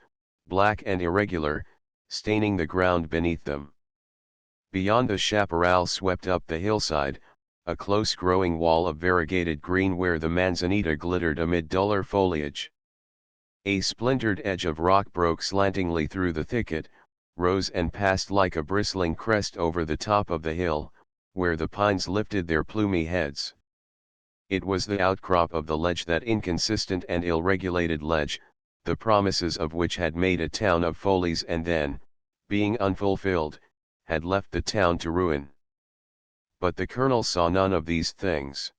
black and irregular, staining the ground beneath them. Beyond the chaparral swept up the hillside, a close-growing wall of variegated green where the manzanita glittered amid duller foliage. A splintered edge of rock broke slantingly through the thicket, rose and passed like a bristling crest over the top of the hill, where the pines lifted their plumy heads. It was the outcrop of the ledge, that inconsistent and ill-regulated ledge, the promises of which had made a town of Foley's and then, being unfulfilled, had left the town to ruin. But the colonel saw none of these things.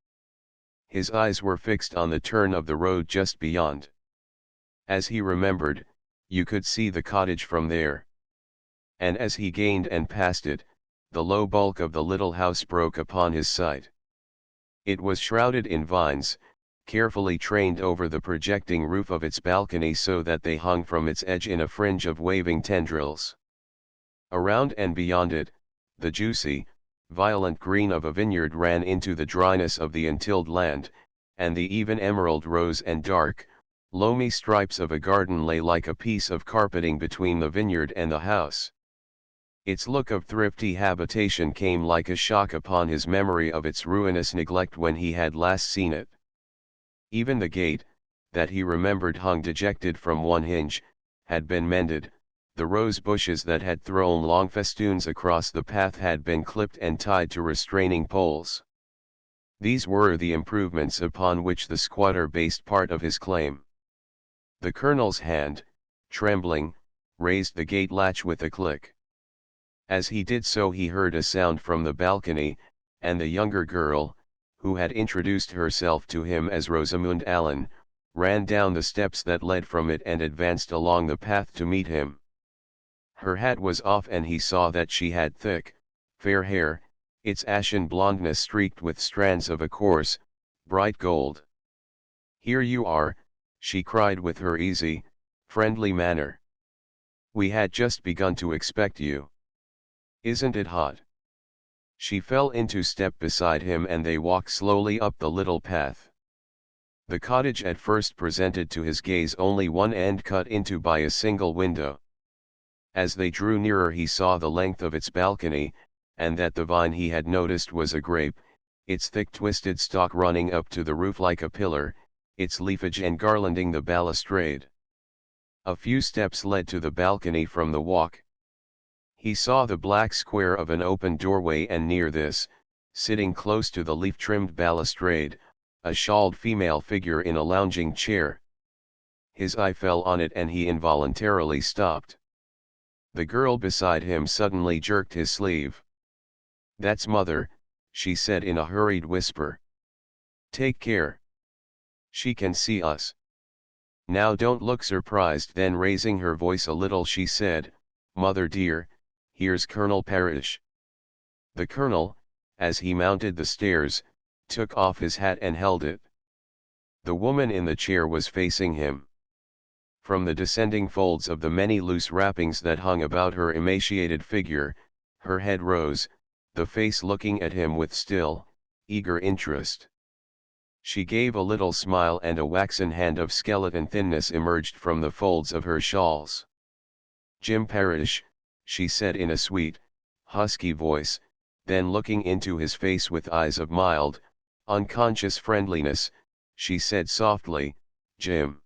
His eyes were fixed on the turn of the road just beyond. As he remembered, you could see the cottage from there. And as he gained and passed it, the low bulk of the little house broke upon his sight. It was shrouded in vines, carefully trained over the projecting roof of its balcony so that they hung from its edge in a fringe of waving tendrils. Around and beyond it, the juicy, violent green of a vineyard ran into the dryness of the untilled land, and the even emerald rose and dark, loamy stripes of a garden lay like a piece of carpeting between the vineyard and the house. Its look of thrifty habitation came like a shock upon his memory of its ruinous neglect when he had last seen it. Even the gate, that he remembered hung dejected from one hinge, had been mended, the rose bushes that had thrown long festoons across the path had been clipped and tied to restraining poles. These were the improvements upon which the squatter based part of his claim. The colonel's hand, trembling, raised the gate latch with a click. As he did so he heard a sound from the balcony, and the younger girl, who had introduced herself to him as Rosamund Allen, ran down the steps that led from it and advanced along the path to meet him. Her hat was off and he saw that she had thick, fair hair, its ashen blondness streaked with strands of a coarse, bright gold. "Here you are," she cried with her easy, friendly manner. "We had just begun to expect you. Isn't it hot?" She fell into step beside him and they walked slowly up the little path. The cottage at first presented to his gaze only one end cut into by a single window. As they drew nearer he saw the length of its balcony, and that the vine he had noticed was a grape, its thick twisted stalk running up to the roof like a pillar, its leafage engarlanding the balustrade. A few steps led to the balcony from the walk. He saw the black square of an open doorway and near this, sitting close to the leaf-trimmed balustrade, a shawled female figure in a lounging chair. His eye fell on it and he involuntarily stopped. The girl beside him suddenly jerked his sleeve. "That's Mother," she said in a hurried whisper. "Take care. She can see us." "Now don't look surprised." Then raising her voice a little she said, "Mother dear, here's Colonel Parrish." The colonel, as he mounted the stairs, took off his hat and held it. The woman in the chair was facing him. From the descending folds of the many loose wrappings that hung about her emaciated figure, her head rose, the face looking at him with still, eager interest. She gave a little smile and a waxen hand of skeleton thinness emerged from the folds of her shawls. "Jim Parrish," she said in a sweet, husky voice, then looking into his face with eyes of mild, unconscious friendliness, she said softly, "Jim."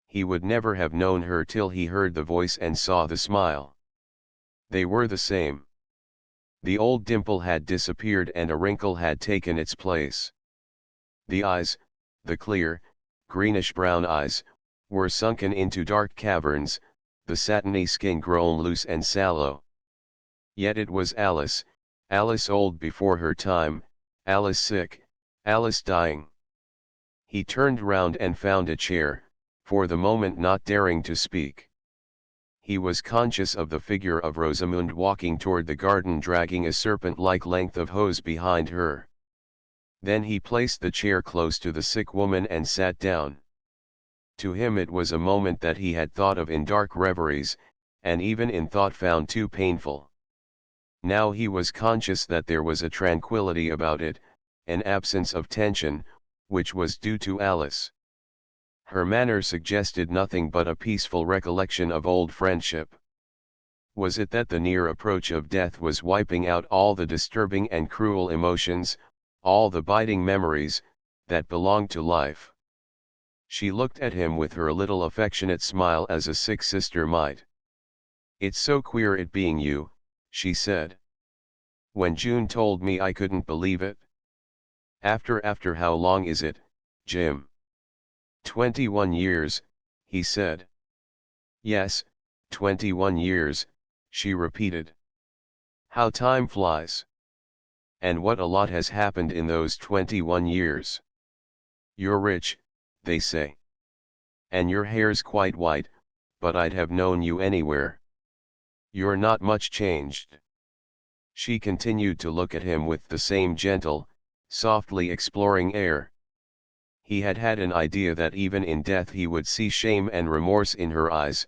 He would never have known her till he heard the voice and saw the smile. They were the same. The old dimple had disappeared and a wrinkle had taken its place. The eyes, the clear, greenish-brown eyes, were sunken into dark caverns, the satiny skin grown loose and sallow. Yet it was Alice, Alice old before her time, Alice sick, Alice dying. He turned round and found a chair, for the moment not daring to speak. He was conscious of the figure of Rosamund walking toward the garden dragging a serpent-like length of hose behind her. Then he placed the chair close to the sick woman and sat down. To him it was a moment that he had thought of in dark reveries, and even in thought found too painful. Now he was conscious that there was a tranquility about it, an absence of tension, which was due to Alice. Her manner suggested nothing but a peaceful recollection of old friendship. Was it that the near approach of death was wiping out all the disturbing and cruel emotions, all the biting memories, that belonged to life? She looked at him with her little affectionate smile as a sick sister might. "It's so queer it being you," she said. "When June told me I couldn't believe it." After how long is it, Jim?" 21 years, he said. "Yes, 21 years, she repeated. "How time flies. And what a lot has happened in those 21 years. You're rich, they say. And your hair's quite white, but I'd have known you anywhere. You're not much changed." She continued to look at him with the same gentle, softly exploring air. He had had an idea that even in death he would see shame and remorse in her eyes,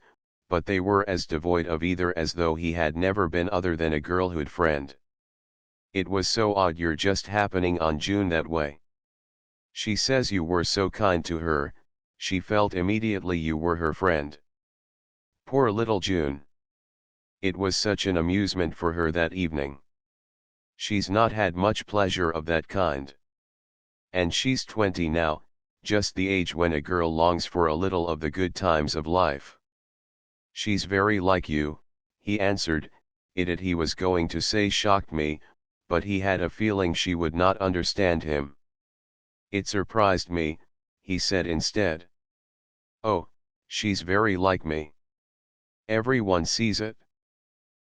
but they were as devoid of either as though he had never been other than a girlhood friend. It was so odd you're just happening on June that way. She says you were so kind to her, she felt immediately you were her friend. Poor little June. It was such an amusement for her that evening. She's not had much pleasure of that kind. And she's 20 now, just the age when a girl longs for a little of the good times of life. She's very like you, he answered. It he was going to say shocked me, but he had a feeling she would not understand him. It surprised me, he said instead. Oh, she's very like me. Everyone sees it.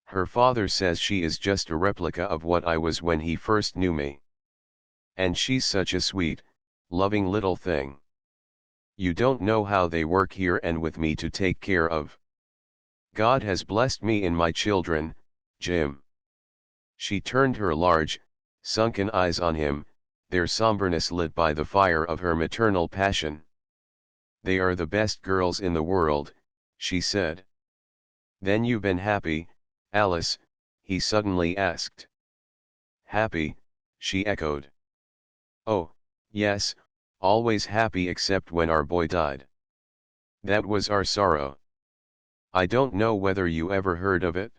Her father says she is just a replica of what I was when he first knew me. And she's such a sweet, loving little thing. You don't know how they work here and with me to take care of. God has blessed me in my children, Jim." She turned her large, sunken eyes on him, their somberness lit by the fire of her maternal passion. "They are the best girls in the world," she said. "Then you've been happy, Alice?" he suddenly asked. "Happy," she echoed. "Oh, yes, always happy except when our boy died. That was our sorrow. I don't know whether you ever heard of it.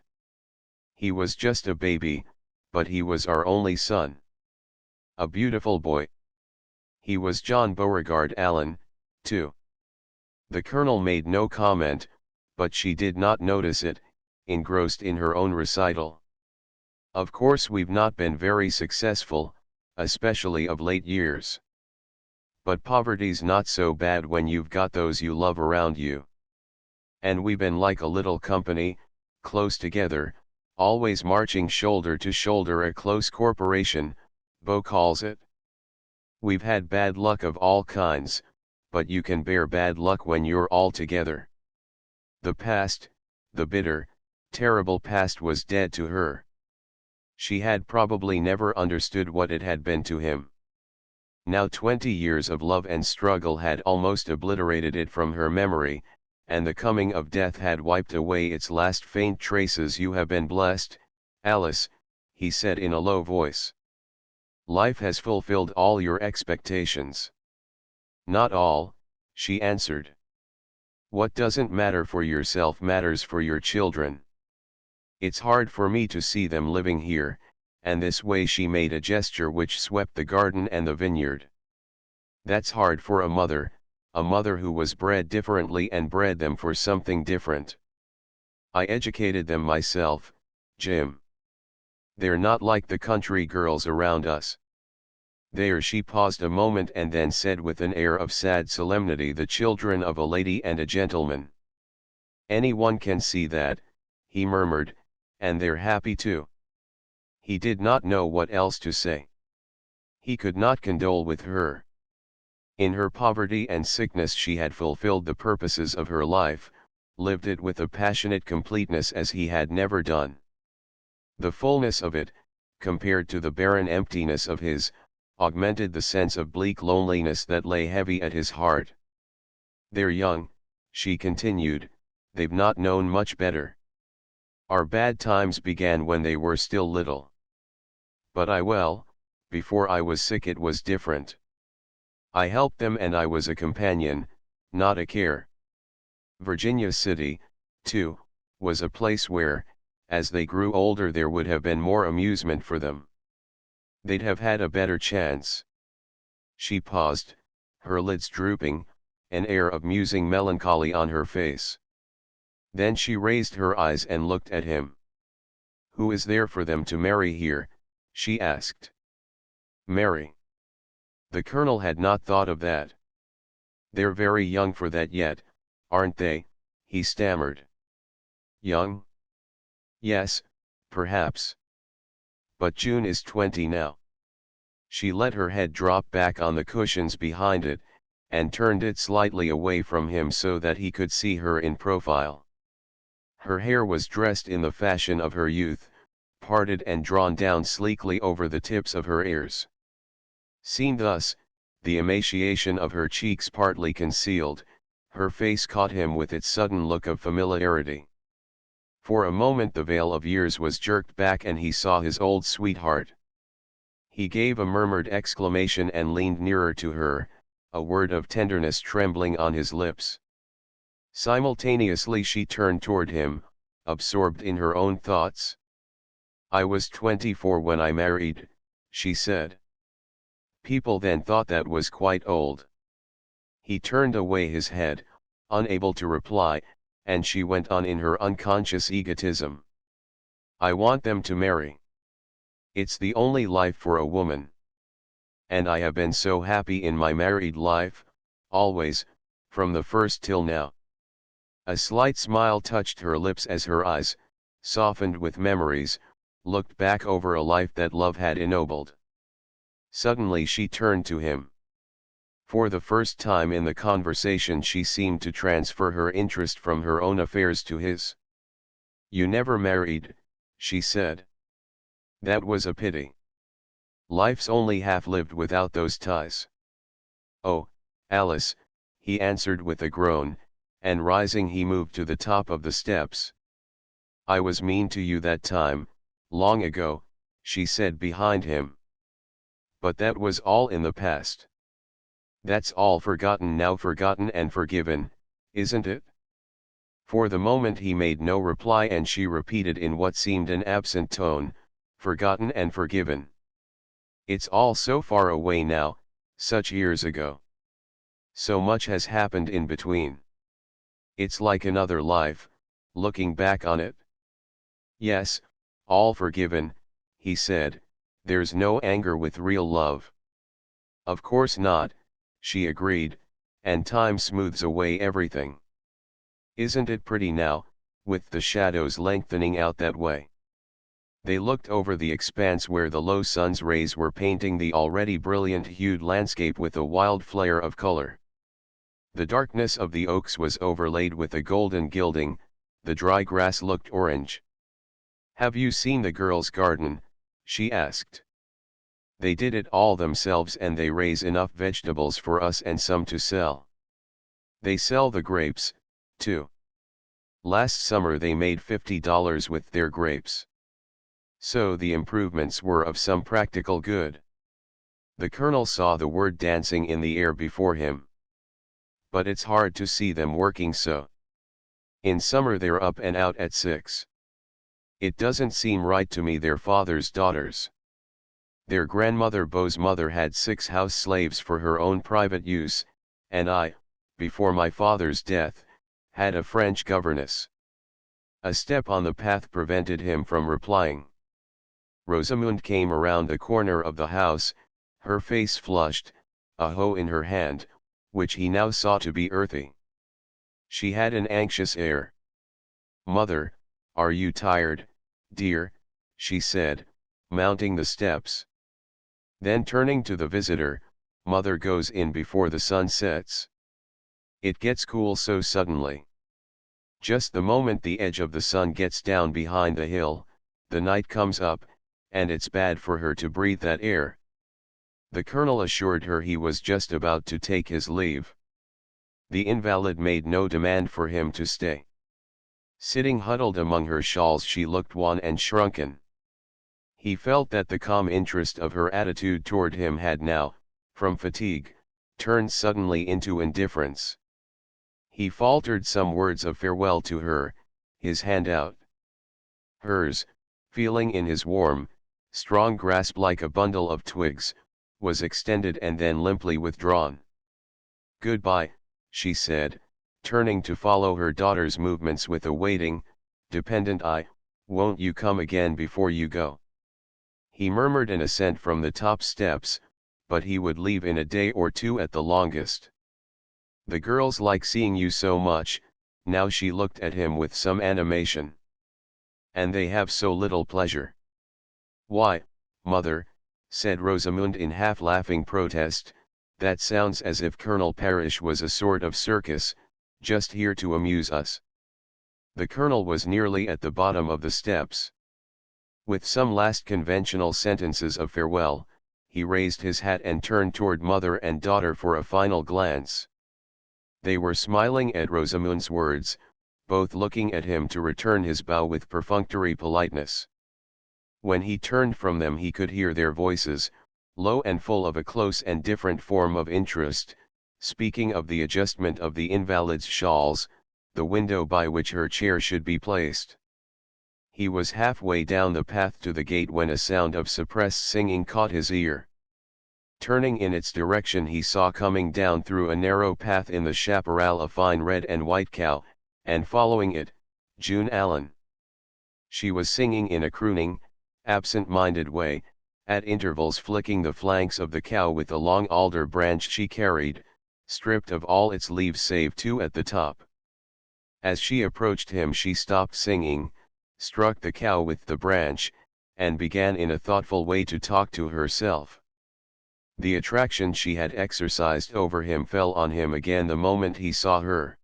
He was just a baby, but he was our only son. A beautiful boy. He was John Beauregard Allen, too." The colonel made no comment, but she did not notice it, engrossed in her own recital. "Of course we've not been very successful, especially of late years. But poverty's not so bad when you've got those you love around you. And we've been like a little company, close together, always marching shoulder to shoulder, a close corporation, Bo calls it. We've had bad luck of all kinds, but you can bear bad luck when you're all together. The past, the bitter, terrible past was dead to her. She had probably never understood what it had been to him. Now 20 years of love and struggle had almost obliterated it from her memory, and the coming of death had wiped away its last faint traces. You have been blessed, Alice, he said in a low voice. Life has fulfilled all your expectations. Not all, she answered. What doesn't matter for yourself matters for your children. It's hard for me to see them living here, and this way she made a gesture which swept the garden and the vineyard. That's hard for a mother who was bred differently and bred them for something different. I educated them myself, Jim. They're not like the country girls around us. There she paused a moment and then said with an air of sad solemnity, the children of a lady and a gentleman. Anyone can see that, he murmured, and they're happy too. He did not know what else to say. He could not condole with her. In her poverty and sickness she had fulfilled the purposes of her life, lived it with a passionate completeness as he had never done. The fullness of it, compared to the barren emptiness of his, augmented the sense of bleak loneliness that lay heavy at his heart. They're young, she continued, they've not known much better. Our bad times began when they were still little. But before I was sick it was different. I helped them and I was a companion, not a care. Virginia City, too, was a place where, as they grew older, there would have been more amusement for them. They'd have had a better chance. She paused, her lids drooping, an air of musing melancholy on her face. Then she raised her eyes and looked at him. Who is there for them to marry here? She asked. Marry? The colonel had not thought of that. They're very young for that yet, aren't they? He stammered. Young? Yes, perhaps. But June is 20 now. She let her head drop back on the cushions behind it, and turned it slightly away from him so that he could see her in profile. Her hair was dressed in the fashion of her youth, parted and drawn down sleekly over the tips of her ears. Seen thus, the emaciation of her cheeks partly concealed, her face caught him with its sudden look of familiarity. For a moment the veil of years was jerked back and he saw his old sweetheart. He gave a murmured exclamation and leaned nearer to her, a word of tenderness trembling on his lips. Simultaneously she turned toward him, absorbed in her own thoughts. I was 24 when I married, she said. People then thought that was quite old. He turned away his head, unable to reply, and she went on in her unconscious egotism. I want them to marry. It's the only life for a woman. And I have been so happy in my married life, always, from the first till now. A slight smile touched her lips as her eyes, softened with memories, looked back over a life that love had ennobled. Suddenly she turned to him. For the first time in the conversation she seemed to transfer her interest from her own affairs to his. You never married, she said. That was a pity. Life's only half lived without those ties. Oh, Alice, he answered with a groan, and rising he moved to the top of the steps. I was mean to you that time, long ago, she said behind him. But that was all in the past. That's all forgotten now, forgotten and forgiven, isn't it? For the moment he made no reply and she repeated in what seemed an absent tone, forgotten and forgiven. It's all so far away now, such years ago. So much has happened in between. It's like another life, looking back on it. Yes, all forgiven, he said, there's no anger with real love. Of course not, she agreed, and time smooths away everything. Isn't it pretty now, with the shadows lengthening out that way. They looked over the expanse where the low sun's rays were painting the already brilliant-hued landscape with a wild flare of color. The darkness of the oaks was overlaid with a golden gilding, the dry grass looked orange. "Have you seen the girls' garden?" she asked. "They did it all themselves and they raise enough vegetables for us and some to sell. They sell the grapes, too. Last summer they made $50 with their grapes. So the improvements were of some practical good." The colonel saw the word dancing in the air before him. "But it's hard to see them working so. In summer they're up and out at 6. It doesn't seem right to me they're father's daughters. Their grandmother Beau's mother had 6 house slaves for her own private use, and I, before my father's death, had a French governess." A step on the path prevented him from replying. Rosamund came around the corner of the house, her face flushed, a hoe in her hand, which he now saw to be earthy. She had an anxious air. "Mother, are you tired, dear?" she said, mounting the steps. Then turning to the visitor, "Mother goes in before the sun sets. It gets cool so suddenly. Just the moment the edge of the sun gets down behind the hill, the night comes up, and it's bad for her to breathe that air." The colonel assured her he was just about to take his leave. The invalid made no demand for him to stay. Sitting huddled among her shawls, she looked wan and shrunken. He felt that the calm interest of her attitude toward him had now, from fatigue, turned suddenly into indifference. He faltered some words of farewell to her, his hand out. Hers, feeling in his warm, strong grasp like a bundle of twigs, was extended and then limply withdrawn. "Goodbye," she said, turning to follow her daughter's movements with a waiting, dependent eye. "Won't you come again before you go?" He murmured an assent from the top steps, but he would leave in a day or 2 at the longest. "The girls like seeing you so much," now she looked at him with some animation. "And they have so little pleasure." "Why, mother," said Rosamund in half-laughing protest, "that sounds as if Colonel Parrish was a sort of circus, just here to amuse us." The colonel was nearly at the bottom of the steps. With some last conventional sentences of farewell, he raised his hat and turned toward mother and daughter for a final glance. They were smiling at Rosamund's words, both looking at him to return his bow with perfunctory politeness. When he turned from them he could hear their voices, low and full of a close and different form of interest, speaking of the adjustment of the invalid's shawls, the window by which her chair should be placed. He was halfway down the path to the gate when a sound of suppressed singing caught his ear. Turning in its direction he saw coming down through a narrow path in the chaparral a fine red and white cow, and following it, June Allen. She was singing in a crooning, absent-minded way, at intervals flicking the flanks of the cow with a long alder branch she carried, stripped of all its leaves save 2 at the top. As she approached him she stopped singing, struck the cow with the branch, and began in a thoughtful way to talk to herself. The attraction she had exercised over him fell on him again the moment he saw her.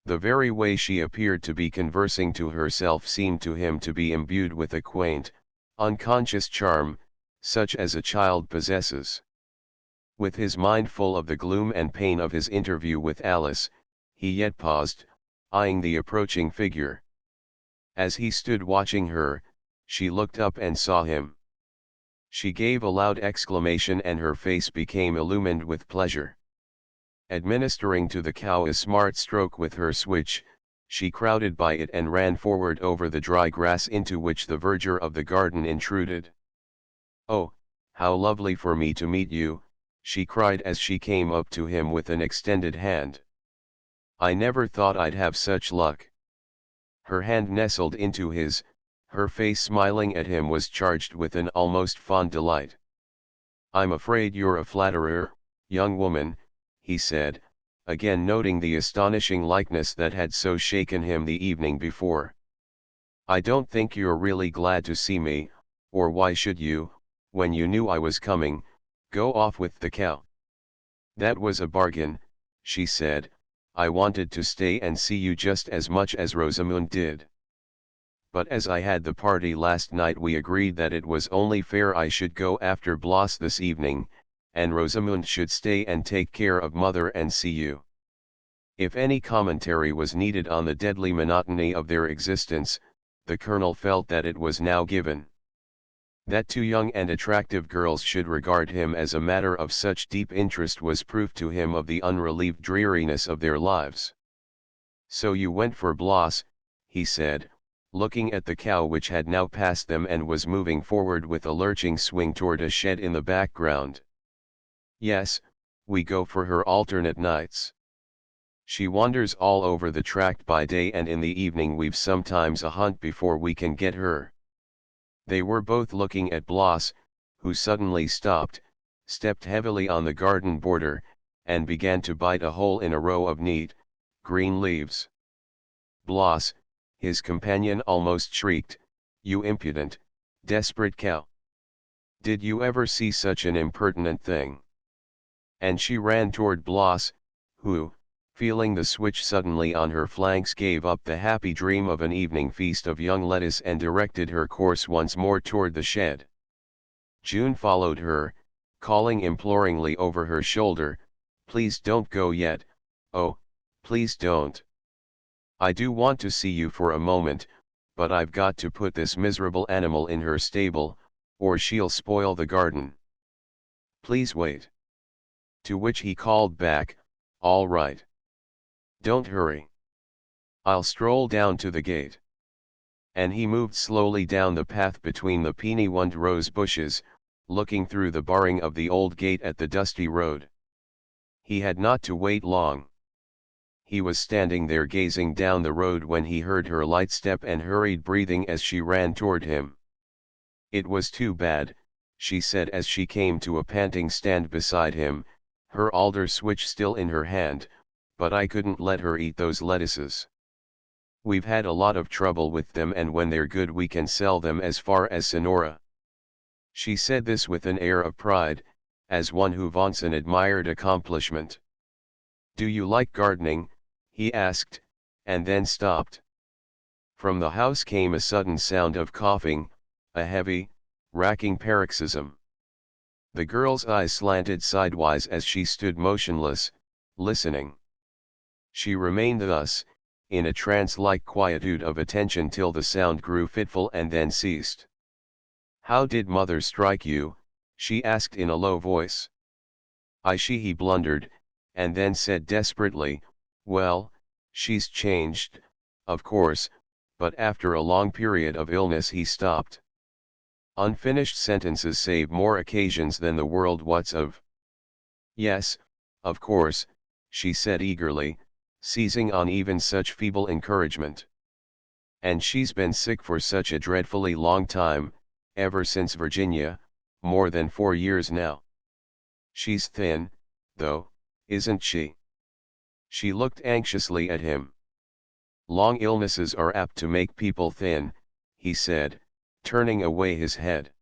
The very way she appeared to be conversing to herself seemed to him to be imbued with a quaint, unconscious charm, such as a child possesses. With his mind full of the gloom and pain of his interview with Alice, he yet paused, eyeing the approaching figure. As he stood watching her, she looked up and saw him. She gave a loud exclamation and her face became illumined with pleasure. Administering to the cow a smart stroke with her switch, she crowded by it and ran forward over the dry grass into which the verdure of the garden intruded. "Oh, how lovely for me to meet you," she cried as she came up to him with an extended hand. "I never thought I'd have such luck." Her hand nestled into his, her face smiling at him was charged with an almost fond delight. "I'm afraid you're a flatterer, young woman," he said, again noting the astonishing likeness that had so shaken him the evening before. "I don't think you're really glad to see me, or why should you, when you knew I was coming, go off with the cow?" "That was a bargain," she said. "I wanted to stay and see you just as much as Rosamund did. But as I had the party last night, we agreed that it was only fair I should go after Bloss this evening, and Rosamund should stay and take care of mother and see you." If any commentary was needed on the deadly monotony of their existence, the colonel felt that it was now given. That two young and attractive girls should regard him as a matter of such deep interest was proof to him of the unrelieved dreariness of their lives. "So you went for Bloss," he said, looking at the cow which had now passed them and was moving forward with a lurching swing toward a shed in the background. "Yes, we go for her alternate nights. She wanders all over the tract by day, and in the evening we've sometimes a hunt before we can get her." They were both looking at Bloss, who suddenly stopped, stepped heavily on the garden border, and began to bite a hole in a row of neat, green leaves. "Bloss," his companion almost shrieked, "you impudent, desperate cow! Did you ever see such an impertinent thing?" And she ran toward Bloss, who, feeling the switch suddenly on her flanks, gave up the happy dream of an evening feast of young lettuce and directed her course once more toward the shed. June followed her, calling imploringly over her shoulder, "Please don't go yet, oh, please don't. I do want to see you for a moment, but I've got to put this miserable animal in her stable, or she'll spoil the garden. Please wait." To which he called back, "All right. Don't hurry. I'll stroll down to the gate." And he moved slowly down the path between the peony-wand rose bushes, looking through the barring of the old gate at the dusty road. He had not to wait long. He was standing there gazing down the road when he heard her light step and hurried breathing as she ran toward him. "It was too bad," she said as she came to a panting stand beside him, her alder switch still in her hand, "but I couldn't let her eat those lettuces. We've had a lot of trouble with them, and when they're good we can sell them as far as Sonora." She said this with an air of pride, as one who vaunts an admired accomplishment. "Do you like gardening?" he asked, and then stopped. From the house came a sudden sound of coughing, a heavy, racking paroxysm. The girl's eyes slanted sidewise as she stood motionless, listening. She remained thus, in a trance-like quietude of attention till the sound grew fitful and then ceased. "How did mother strike you?" she asked in a low voice. He blundered, and then said desperately, "Well, she's changed, of course," but after a long period of illness he stopped. Unfinished sentences save more occasions than the world wots of. "Yes, of course," she said eagerly, seizing on even such feeble encouragement. "And she's been sick for such a dreadfully long time, ever since Virginia, more than 4 years now. She's thin, though, isn't she?" She looked anxiously at him. "Long illnesses are apt to make people thin," he said, turning away his head.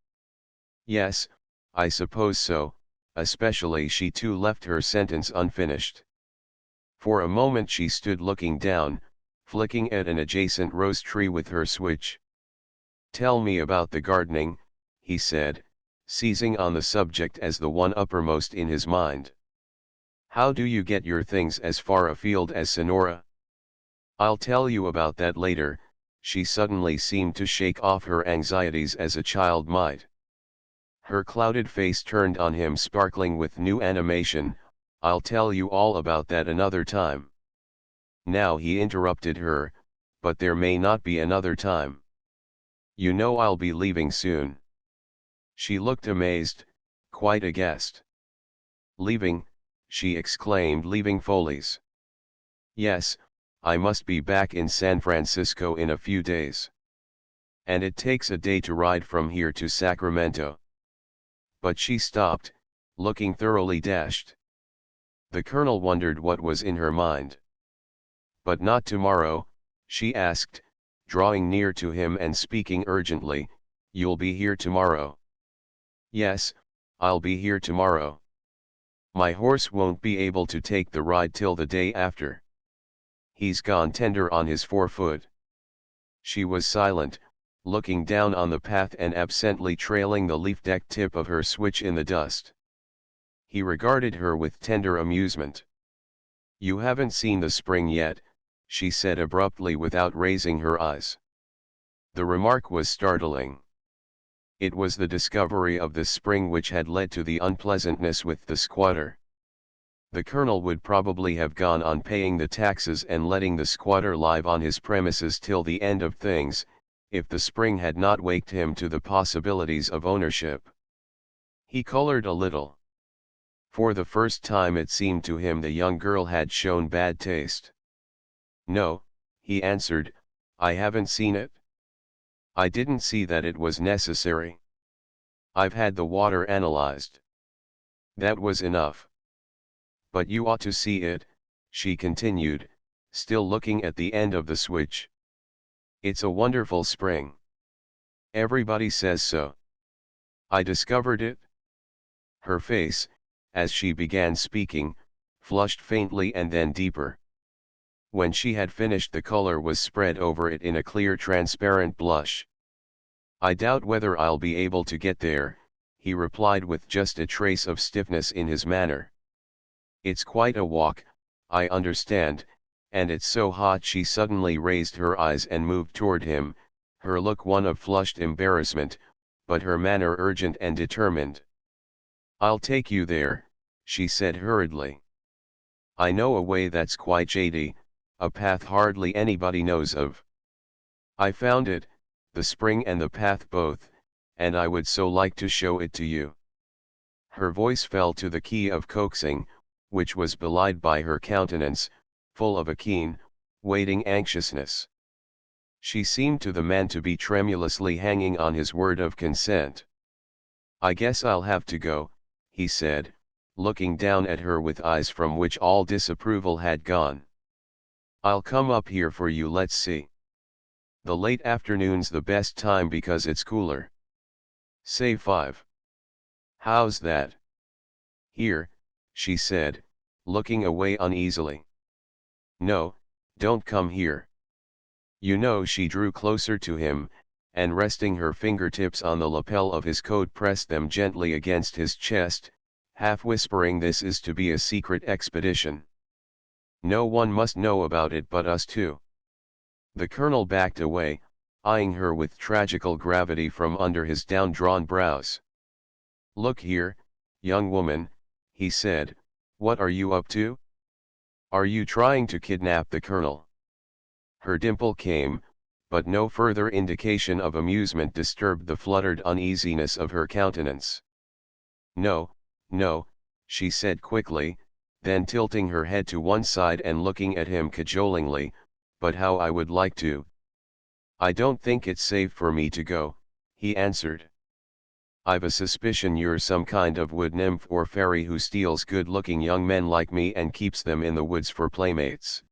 "Yes, I suppose so, especially." She too left her sentence unfinished. For a moment she stood looking down, flicking at an adjacent rose tree with her switch. "Tell me about the gardening," he said, seizing on the subject as the one uppermost in his mind. "How do you get your things as far afield as Sonora?" "I'll tell you about that later." She suddenly seemed to shake off her anxieties as a child might. Her clouded face turned on him sparkling with new animation. "I'll tell you all about that another time." Now he interrupted her, "But there may not be another time. You know I'll be leaving soon." She looked amazed, quite aghast. "Leaving?" she exclaimed. "Leaving Foley's?" "Yes, I must be back in San Francisco in a few days. And it takes a day to ride from here to Sacramento." But she stopped, looking thoroughly dashed. The colonel wondered what was in her mind. "But not tomorrow," she asked, drawing near to him and speaking urgently. "You'll be here tomorrow?" "Yes, I'll be here tomorrow. My horse won't be able to take the ride till the day after. He's gone tender on his forefoot." She was silent, looking down on the path and absently trailing the leaf-decked tip of her switch in the dust. He regarded her with tender amusement. "You haven't seen the spring yet," she said abruptly without raising her eyes. The remark was startling. It was the discovery of the spring which had led to the unpleasantness with the squatter. The colonel would probably have gone on paying the taxes and letting the squatter live on his premises till the end of things, if the spring had not waked him to the possibilities of ownership. He colored a little. For the first time it seemed to him the young girl had shown bad taste. "No," he answered, "I haven't seen it. I didn't see that it was necessary. I've had the water analyzed. That was enough." "But you ought to see it," she continued, still looking at the end of the switch. "It's a wonderful spring. Everybody says so. I discovered it." Her face, as she began speaking, flushed faintly and then deeper. When she had finished, the color was spread over it in a clear transparent blush. "I doubt whether I'll be able to get there," he replied with just a trace of stiffness in his manner. "It's quite a walk, I understand, and it's so hot." She suddenly raised her eyes and moved toward him, her look one of flushed embarrassment, but her manner urgent and determined. "I'll take you there," she said hurriedly. "I know a way that's quite shady, a path hardly anybody knows of. I found it, the spring and the path both, and I would so like to show it to you." Her voice fell to the key of coaxing, which was belied by her countenance, full of a keen, waiting anxiousness. She seemed to the man to be tremulously hanging on his word of consent. "I guess I'll have to go," he said, looking down at her with eyes from which all disapproval had gone. "I'll come up here for you. Let's see. The late afternoon's the best time because it's cooler. Say 5. How's that?" "Here," she said, looking away uneasily. "No, don't come here." "You know," she drew closer to him, and resting her fingertips on the lapel of his coat pressed them gently against his chest, half whispering, "this is to be a secret expedition. No one must know about it but us two." The colonel backed away, eyeing her with tragical gravity from under his down-drawn brows. "Look here, young woman," he said, "what are you up to? Are you trying to kidnap the colonel?" Her dimple came, but no further indication of amusement disturbed the fluttered uneasiness of her countenance. "No, no," she said quickly, then tilting her head to one side and looking at him cajolingly, "but how I would like to." "I don't think it's safe for me to go," he answered. "I've a suspicion you're some kind of wood nymph or fairy who steals good-looking young men like me and keeps them in the woods for playmates.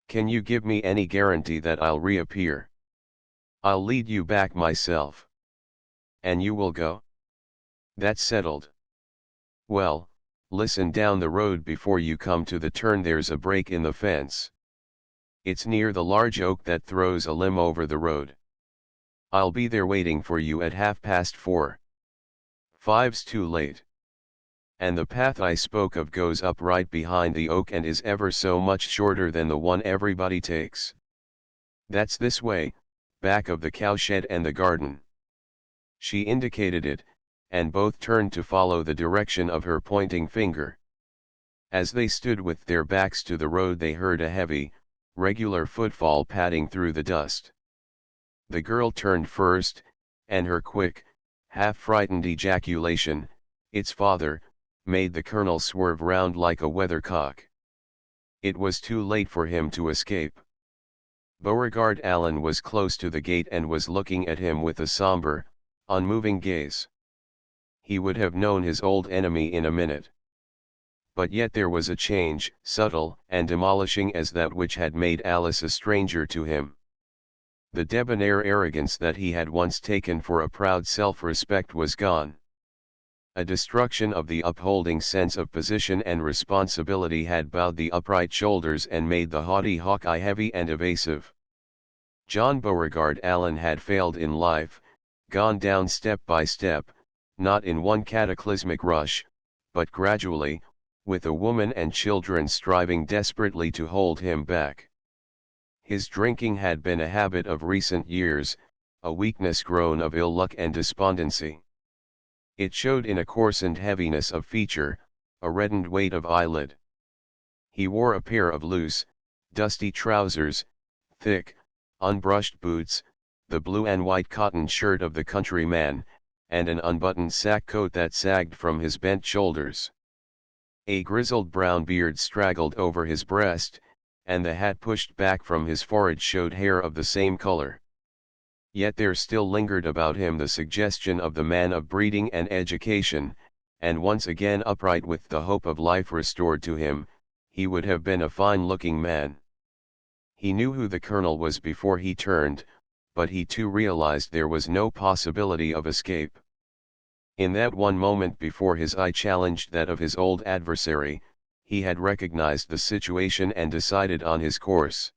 Can you give me any guarantee that I'll reappear? I'll lead you back myself." "And you will go?" "That's settled." "Well, listen, down the road before you come to the turn there's a break in the fence. It's near the large oak that throws a limb over the road. I'll be there waiting for you at 4:30. 5's too late. And the path I spoke of goes up right behind the oak and is ever so much shorter than the one everybody takes. That's this way, back of the cowshed and the garden." She indicated it, and both turned to follow the direction of her pointing finger. As they stood with their backs to the road they heard a heavy, regular footfall padding through the dust. The girl turned first, and her quick, half-frightened ejaculation, "It's father," made the colonel swerve round like a weathercock. It was too late for him to escape. Beauregard Allen was close to the gate and was looking at him with a somber, unmoving gaze. He would have known his old enemy in a minute. But yet there was a change, subtle and demolishing as that which had made Alice a stranger to him. The debonair arrogance that he had once taken for a proud self-respect was gone. A destruction of the upholding sense of position and responsibility had bowed the upright shoulders and made the haughty Hawkeye heavy and evasive. John Beauregard Allen had failed in life, gone down step by step, not in one cataclysmic rush, but gradually, with a woman and children striving desperately to hold him back. His drinking had been a habit of recent years, a weakness grown of ill luck and despondency. It showed in a coarsened heaviness of feature, a reddened weight of eyelid. He wore a pair of loose, dusty trousers, thick, unbrushed boots, the blue and white cotton shirt of the countryman, and an unbuttoned sack coat that sagged from his bent shoulders. A grizzled brown beard straggled over his breast, and the hat pushed back from his forehead showed hair of the same color. Yet there still lingered about him the suggestion of the man of breeding and education, and once again upright with the hope of life restored to him, he would have been a fine-looking man. He knew who the colonel was before he turned, but he too realized there was no possibility of escape. In that one moment before his eye challenged that of his old adversary, he had recognized the situation and decided on his course.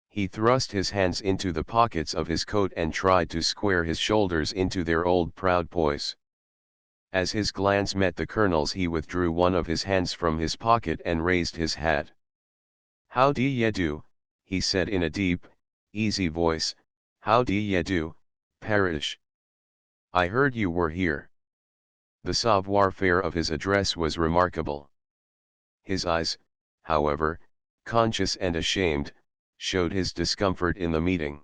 He thrust his hands into the pockets of his coat and tried to square his shoulders into their old proud poise. As his glance met the colonel's, he withdrew one of his hands from his pocket and raised his hat. "How do ye do?" he said in a deep, easy voice. "How do ye do, Parrish? I heard you were here." The savoir-faire of his address was remarkable. His eyes, however, conscious and ashamed, showed his discomfort in the meeting.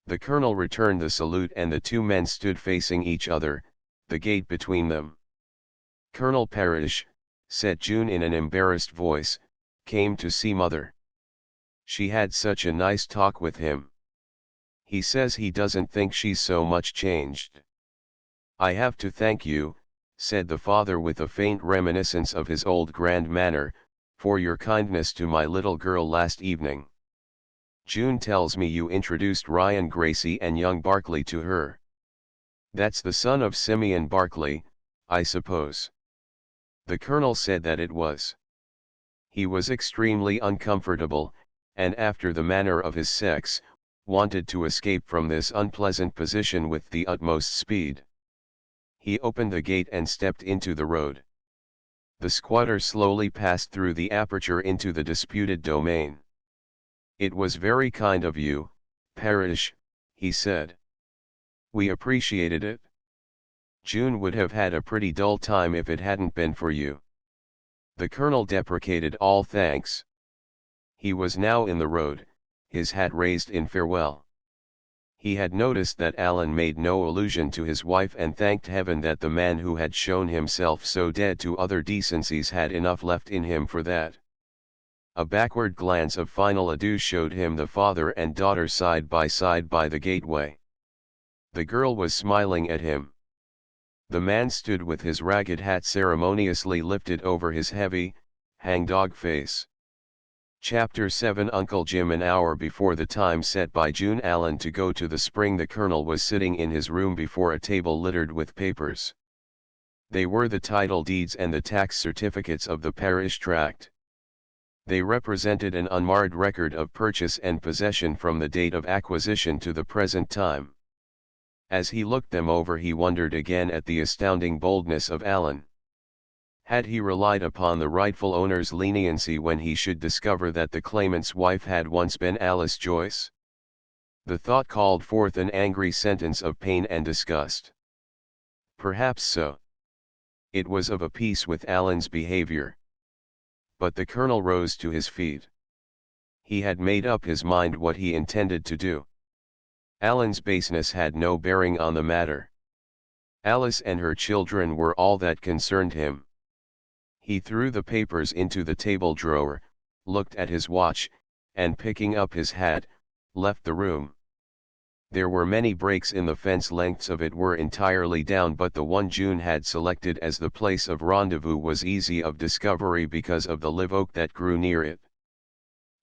The colonel returned the salute and the two men stood facing each other, the gate between them. "Colonel Parrish," said June in an embarrassed voice, "came to see mother. She had such a nice talk with him. He says he doesn't think she's so much changed." "I have to thank you," said the father with a faint reminiscence of his old grand manner, "for your kindness to my little girl last evening. June tells me you introduced Ryan Gracie and young Barclay to her. That's the son of Simeon Barclay, I suppose?" The colonel said that it was. He was extremely uncomfortable, and after the manner of his sex, wanted to escape from this unpleasant position with the utmost speed. He opened the gate and stepped into the road. The squatter slowly passed through the aperture into the disputed domain. "It was very kind of you, Parrish," he said. "We appreciated it. June would have had a pretty dull time if it hadn't been for you." The colonel deprecated all thanks. He was now in the road, his hat raised in farewell. He had noticed that Allen made no allusion to his wife and thanked heaven that the man who had shown himself so dead to other decencies had enough left in him for that. A backward glance of final adieu showed him the father and daughter side by the gateway. The girl was smiling at him. The man stood with his ragged hat ceremoniously lifted over his heavy, hangdog face. Chapter 7 Uncle Jim. An hour before the time set by June Allen to go to the spring, the colonel was sitting in his room before a table littered with papers. They were the title deeds and the tax certificates of the parish tract. They represented an unmarred record of purchase and possession from the date of acquisition to the present time. As he looked them over, he wondered again at the astounding boldness of Allen. Had he relied upon the rightful owner's leniency when he should discover that the claimant's wife had once been Alice Joyce? The thought called forth an angry sentence of pain and disgust. Perhaps so. It was of a piece with Allen's behavior. But the colonel rose to his feet. He had made up his mind what he intended to do. Allen's baseness had no bearing on the matter. Alice and her children were all that concerned him. He threw the papers into the table drawer, looked at his watch, and picking up his hat, left the room. There were many breaks in the fence, lengths of it were entirely down, but the one June had selected as the place of rendezvous was easy of discovery because of the live oak that grew near it.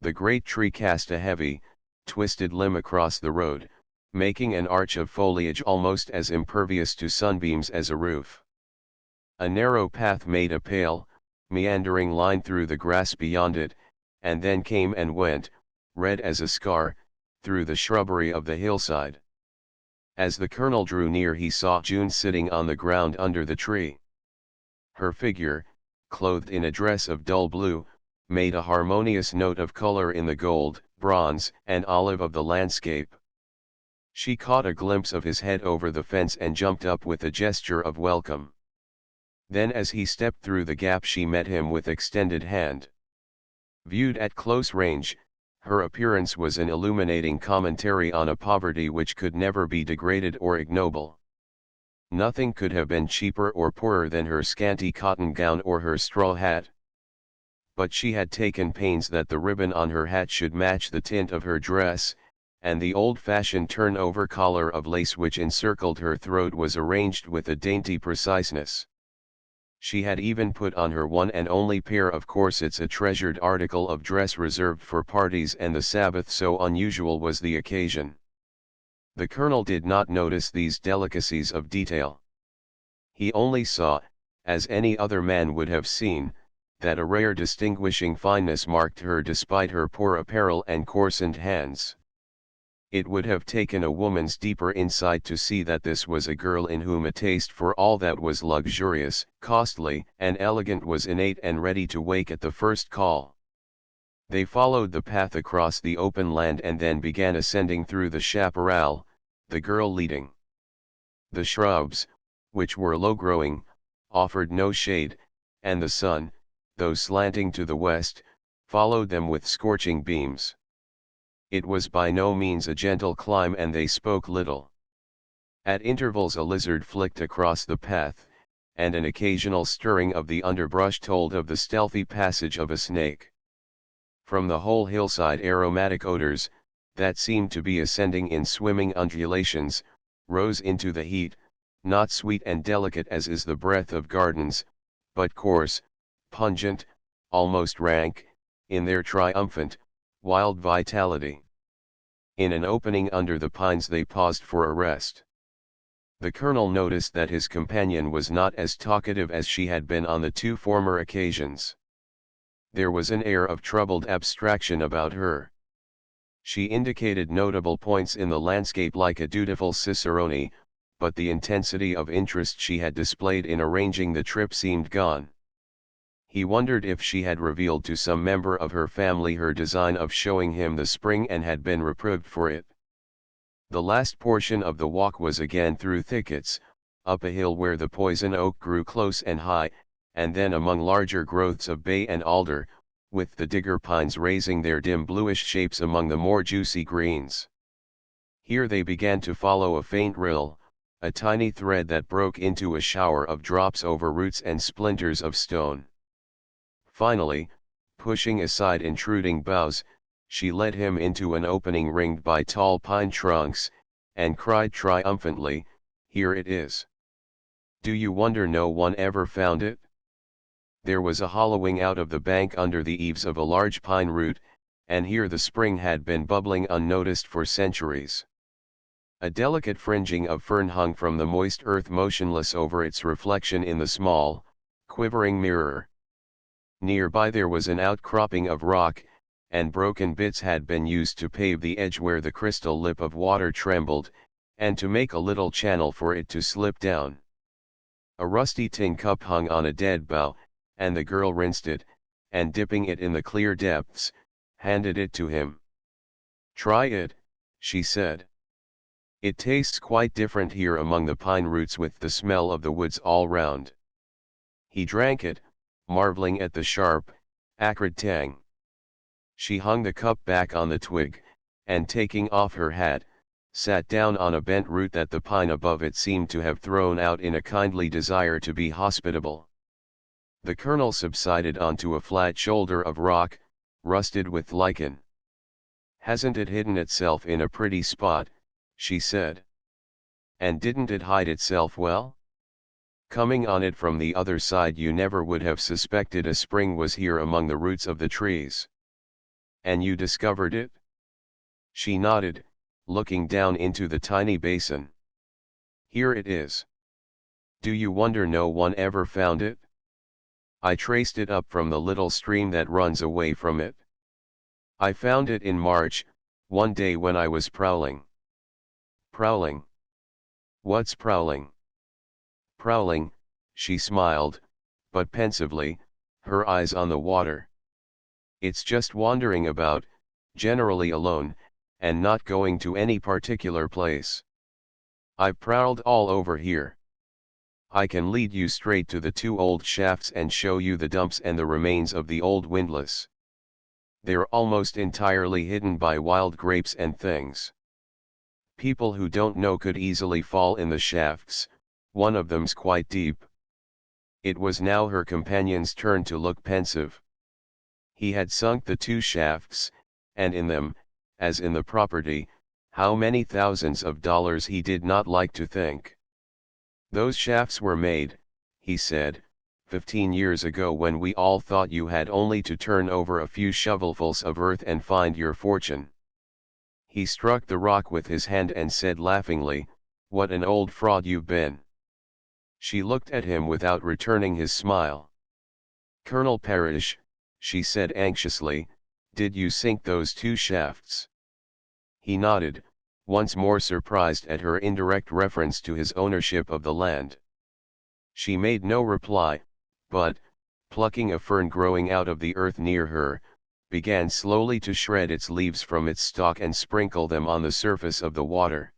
The great tree cast a heavy, twisted limb across the road, making an arch of foliage almost as impervious to sunbeams as a roof. A narrow path made a pale, meandering line through the grass beyond it, and then came and went, red as a scar, through the shrubbery of the hillside. As the colonel drew near, he saw June sitting on the ground under the tree. Her figure, clothed in a dress of dull blue, made a harmonious note of color in the gold, bronze, and olive of the landscape. She caught a glimpse of his head over the fence and jumped up with a gesture of welcome. Then as he stepped through the gap she met him with extended hand. Viewed at close range, her appearance was an illuminating commentary on a poverty which could never be degraded or ignoble. Nothing could have been cheaper or poorer than her scanty cotton gown or her straw hat. But she had taken pains that the ribbon on her hat should match the tint of her dress, and the old-fashioned turn-over collar of lace which encircled her throat was arranged with a dainty preciseness. She had even put on her one and only pair of corsets, a treasured article of dress reserved for parties and the Sabbath, so unusual was the occasion. The colonel did not notice these delicacies of detail. He only saw, as any other man would have seen, that a rare distinguishing fineness marked her despite her poor apparel and coarsened hands. It would have taken a woman's deeper insight to see that this was a girl in whom a taste for all that was luxurious, costly, and elegant was innate and ready to wake at the first call. They followed the path across the open land and then began ascending through the chaparral, the girl leading. The shrubs, which were low-growing, offered no shade, and the sun, though slanting to the west, followed them with scorching beams. It was by no means a gentle climb and they spoke little. At intervals a lizard flicked across the path, and an occasional stirring of the underbrush told of the stealthy passage of a snake. From the whole hillside aromatic odors, that seemed to be ascending in swimming undulations, rose into the heat, not sweet and delicate as is the breath of gardens, but coarse, pungent, almost rank, in their triumphant, wild vitality. In an opening under the pines they paused for a rest. The colonel noticed that his companion was not as talkative as she had been on the two former occasions. There was an air of troubled abstraction about her. She indicated notable points in the landscape like a dutiful cicerone, but the intensity of interest she had displayed in arranging the trip seemed gone. He wondered if she had revealed to some member of her family her design of showing him the spring and had been reproved for it. The last portion of the walk was again through thickets, up a hill where the poison oak grew close and high, and then among larger growths of bay and alder, with the digger pines raising their dim bluish shapes among the more juicy greens. Here they began to follow a faint rill, a tiny thread that broke into a shower of drops over roots and splinters of stone. Finally, pushing aside intruding boughs, she led him into an opening ringed by tall pine trunks, and cried triumphantly, "Here it is. Do you wonder no one ever found it?" There was a hollowing out of the bank under the eaves of a large pine root, and here the spring had been bubbling unnoticed for centuries. A delicate fringing of fern hung from the moist earth motionless over its reflection in the small, quivering mirror. Nearby there was an outcropping of rock, and broken bits had been used to pave the edge where the crystal lip of water trembled, and to make a little channel for it to slip down. A rusty tin cup hung on a dead bough, and the girl rinsed it, and dipping it in the clear depths, handed it to him. "Try it," she said. "It tastes quite different here among the pine roots with the smell of the woods all round." He drank it, marveling at the sharp, acrid tang. She hung the cup back on the twig, and taking off her hat, sat down on a bent root that the pine above it seemed to have thrown out in a kindly desire to be hospitable. The colonel subsided onto a flat shoulder of rock, rusted with lichen. "Hasn't it hidden itself in a pretty spot?" she said. And didn't it hide itself well? Coming on it from the other side, you never would have suspected a spring was here among the roots of the trees. And you discovered it? She nodded, looking down into the tiny basin. Here it is. Do you wonder no one ever found it? I traced it up from the little stream that runs away from it. I found it in March, one day when I was prowling. Prowling? What's prowling? Prowling, she smiled, but pensively, her eyes on the water. It's just wandering about, generally alone, and not going to any particular place. I've prowled all over here. I can lead you straight to the two old shafts and show you the dumps and the remains of the old windlass. They're almost entirely hidden by wild grapes and things. People who don't know could easily fall in the shafts, one of them's quite deep. It was now her companion's turn to look pensive. He had sunk the two shafts, and in them, as in the property, how many thousands of dollars he did not like to think. Those shafts were made, he said, 15 years ago when we all thought you had only to turn over a few shovelfuls of earth and find your fortune. He struck the rock with his hand and said laughingly, "What an old fraud you've been." She looked at him without returning his smile. "Colonel Parrish," she said anxiously, "did you sink those two shafts?" He nodded, once more surprised at her indirect reference to his ownership of the land. She made no reply, but, plucking a fern growing out of the earth near her, began slowly to shred its leaves from its stalk and sprinkle them on the surface of the water.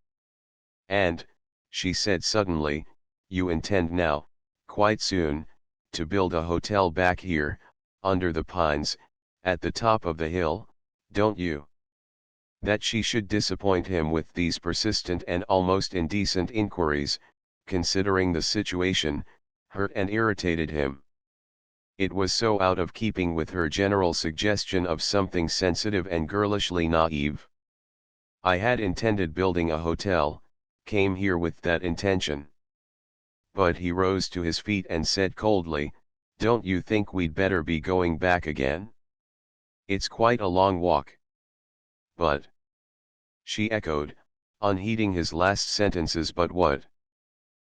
"And," she said suddenly, "you intend now, quite soon, to build a hotel back here, under the pines, at the top of the hill, don't you?" That she should disappoint him with these persistent and almost indecent inquiries, considering the situation, hurt and irritated him. It was so out of keeping with her general suggestion of something sensitive and girlishly naive. "I had intended building a hotel, came here with that intention." But he rose to his feet and said coldly, "Don't you think we'd better be going back again? It's quite a long walk." "But," she echoed, unheeding his last sentences, "but what?"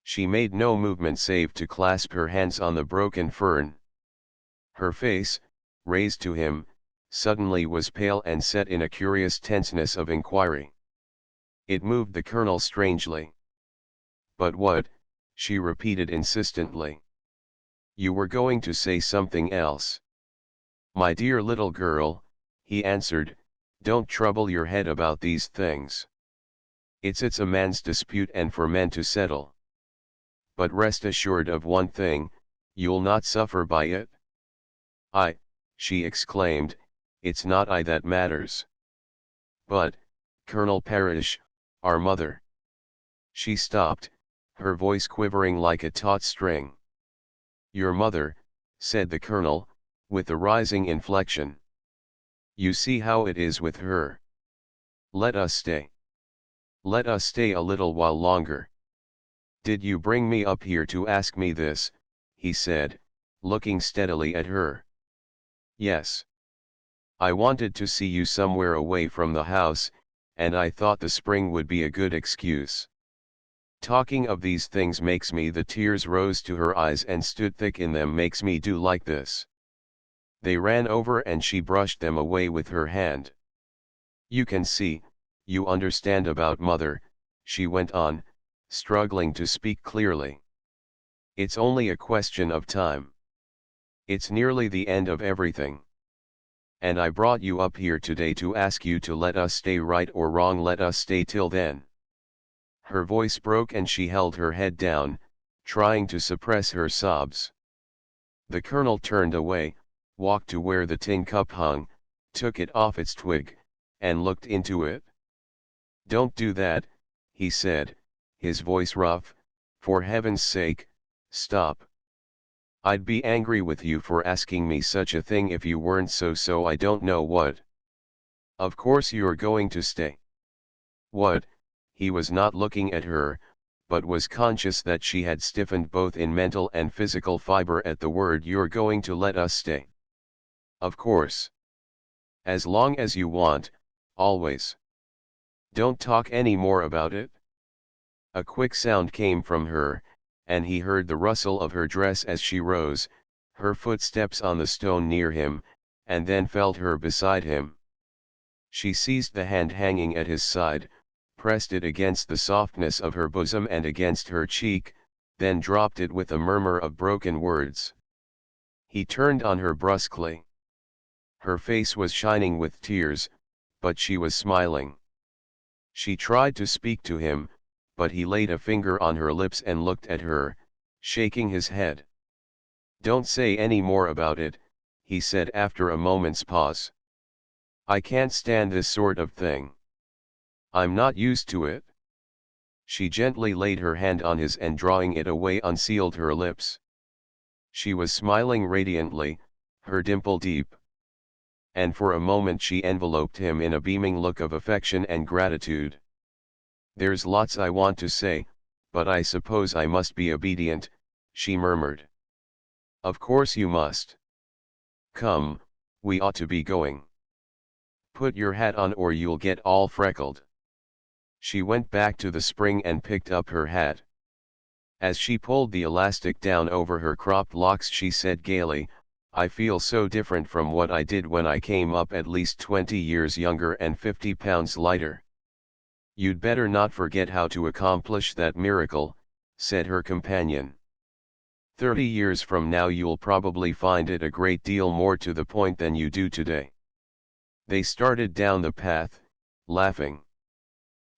She made no movement save to clasp her hands on the broken fern. Her face, raised to him, suddenly was pale and set in a curious tenseness of inquiry. It moved the colonel strangely. "But what?" she repeated insistently. "You were going to say something else." "My dear little girl," he answered, "don't trouble your head about these things. It's a man's dispute and for men to settle. But rest assured of one thing, you'll not suffer by it." "I," she exclaimed, "it's not I that matters." "But, Colonel Parrish, our mother." She stopped, her voice quivering like a taut string. "Your mother," said the colonel, with a rising inflection. "You see how it is with her. Let us stay. Let us stay a little while longer." "Did you bring me up here to ask me this?" he said, looking steadily at her. "Yes. I wanted to see you somewhere away from the house, and I thought the spring would be a good excuse. Talking of these things makes me," the tears rose to her eyes and stood thick in them, "makes me do like this." They ran over and she brushed them away with her hand. "You can see, you understand about mother," she went on, struggling to speak clearly. "It's only a question of time. It's nearly the end of everything. And I brought you up here today to ask you to let us stay, right or wrong, let us stay till then." Her voice broke and she held her head down, trying to suppress her sobs. The colonel turned away, walked to where the tin cup hung, took it off its twig, and looked into it. "Don't do that," he said, his voice rough, "for heaven's sake, stop. I'd be angry with you for asking me such a thing if you weren't so I don't know what. Of course you're going to stay." "What?" he was not looking at her, but was conscious that she had stiffened both in mental and physical fiber at the word "You're going to let us stay?" "Of course. As long as you want, always. Don't talk any more about it." A quick sound came from her, and he heard the rustle of her dress as she rose, her footsteps on the stone near him, and then felt her beside him. She seized the hand hanging at his side, pressed it against the softness of her bosom and against her cheek, then dropped it with a murmur of broken words. He turned on her brusquely. Her face was shining with tears, but she was smiling. She tried to speak to him, but he laid a finger on her lips and looked at her, shaking his head. "Don't say any more about it," he said after a moment's pause. "I can't stand this sort of thing. I'm not used to it." She gently laid her hand on his and drawing it away unsealed her lips. She was smiling radiantly, her dimple deep. And for a moment she enveloped him in a beaming look of affection and gratitude. "There's lots I want to say, but I suppose I must be obedient," she murmured. "Of course you must. Come, we ought to be going. Put your hat on or you'll get all freckled." She went back to the spring and picked up her hat. As she pulled the elastic down over her cropped locks she said gaily, "I feel so different from what I did when I came up, at least 20 years younger and 50 pounds lighter." "You'd better not forget how to accomplish that miracle," said her companion. 30 years from now you'll probably find it a great deal more to the point than you do today." They started down the path, laughing.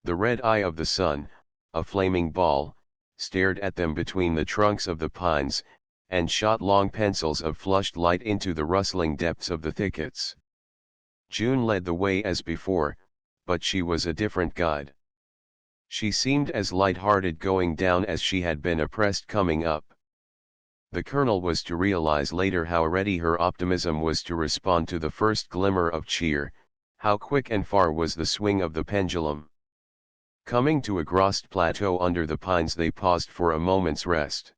The red eye of the sun, a flaming ball, stared at them between the trunks of the pines, and shot long pencils of flushed light into the rustling depths of the thickets. June led the way as before, but she was a different guide. She seemed as light-hearted going down as she had been oppressed coming up. The Colonel was to realize later how ready her optimism was to respond to the first glimmer of cheer, how quick and far was the swing of the pendulum. Coming to a grassed plateau under the pines they paused for a moment's rest.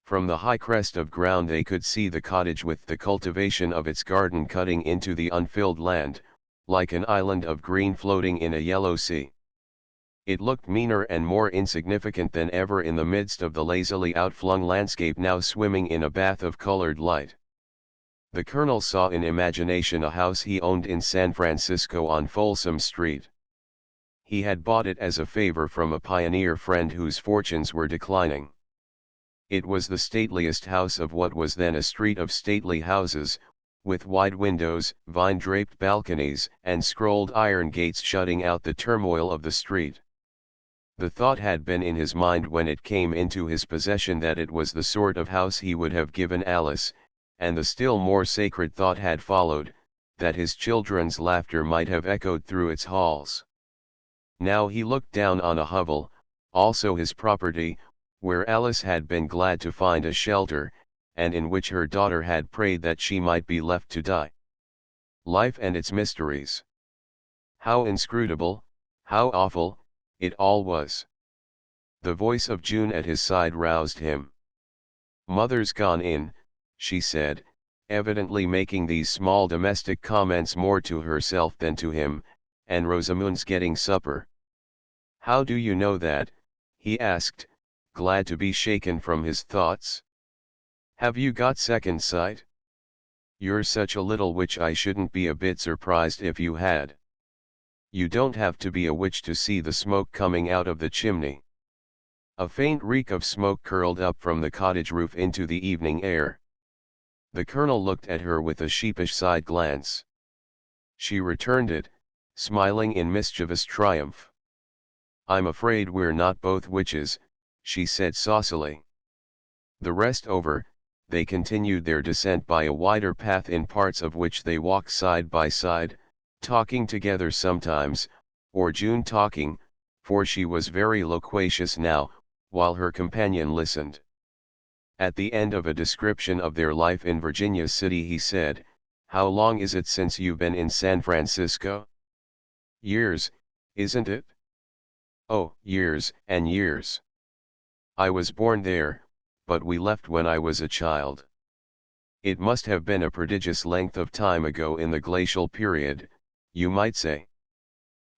From the high crest of ground they could see the cottage with the cultivation of its garden cutting into the unfilled land, like an island of green floating in a yellow sea. It looked meaner and more insignificant than ever in the midst of the lazily outflung landscape now swimming in a bath of colored light. The Colonel saw in imagination a house he owned in San Francisco on Folsom Street. He had bought it as a favor from a pioneer friend whose fortunes were declining. It was the stateliest house of what was then a street of stately houses, with wide windows, vine-draped balconies, and scrolled iron gates shutting out the turmoil of the street. The thought had been in his mind when it came into his possession that it was the sort of house he would have given Alice, and the still more sacred thought had followed, that his children's laughter might have echoed through its halls. Now he looked down on a hovel, also his property, where Alice had been glad to find a shelter, and in which her daughter had prayed that she might be left to die. Life and its mysteries. How inscrutable, how awful, it all was. The voice of June at his side roused him. "Mother's gone in," she said, evidently making these small domestic comments more to herself than to him, "and Rosamund's getting supper." "How do you know that?" he asked, glad to be shaken from his thoughts. "Have you got second sight? You're such a little witch I shouldn't be a bit surprised if you had. You don't have to be a witch to see the smoke coming out of the chimney." A faint reek of smoke curled up from the cottage roof into the evening air. The Colonel looked at her with a sheepish side glance. She returned it, smiling in mischievous triumph. "I'm afraid we're not both witches," she said saucily. The rest over, they continued their descent by a wider path in parts of which they walked side by side, talking together sometimes, or June talking, for she was very loquacious now, while her companion listened. At the end of a description of their life in Virginia City he said, "How long is it since you've been in San Francisco?" "Years, isn't it?" Oh, years and years. I was born there, but we left when I was a child. It must have been a prodigious length of time ago in the glacial period, you might say.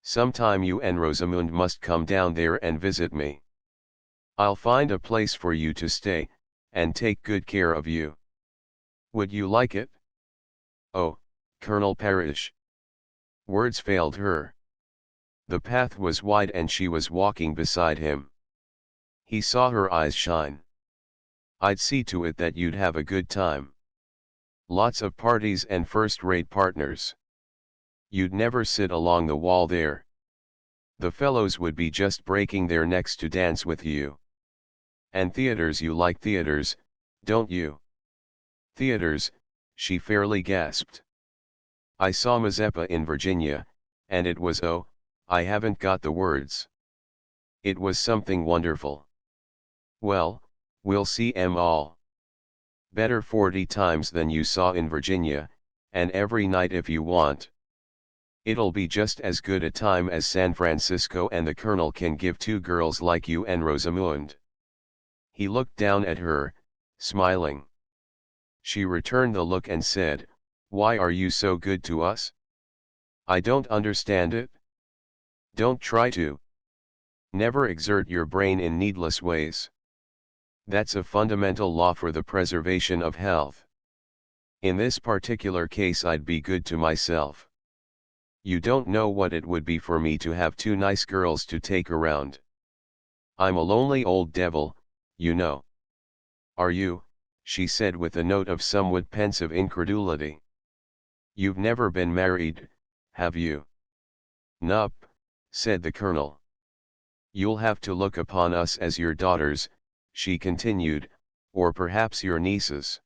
Sometime you and Rosamund must come down there and visit me. I'll find a place for you to stay, and take good care of you. Would you like it? Oh, Colonel Parrish. Words failed her. The path was wide and she was walking beside him. He saw her eyes shine. I'd see to it that you'd have a good time. Lots of parties and first-rate partners. You'd never sit along the wall there. The fellows would be just breaking their necks to dance with you. And theaters, you like theaters, don't you? Theaters, she fairly gasped. I saw Mazeppa in Virginia, and it was, oh, I haven't got the words. It was something wonderful. Well, we'll see 'em all. Better 40 times than you saw in Virginia, and every night if you want. It'll be just as good a time as San Francisco and the Colonel can give two girls like you and Rosamund. He looked down at her, smiling. She returned the look and said, "Why are you so good to us? I don't understand it." Don't try to. Never exert your brain in needless ways. That's a fundamental law for the preservation of health. In this particular case, I'd be good to myself. You don't know what it would be for me to have two nice girls to take around. I'm a lonely old devil, you know. Are you? She said with a note of somewhat pensive incredulity. You've never been married, have you? Nup, said the Colonel. You'll have to look upon us as your daughters, she continued, or perhaps your nieces.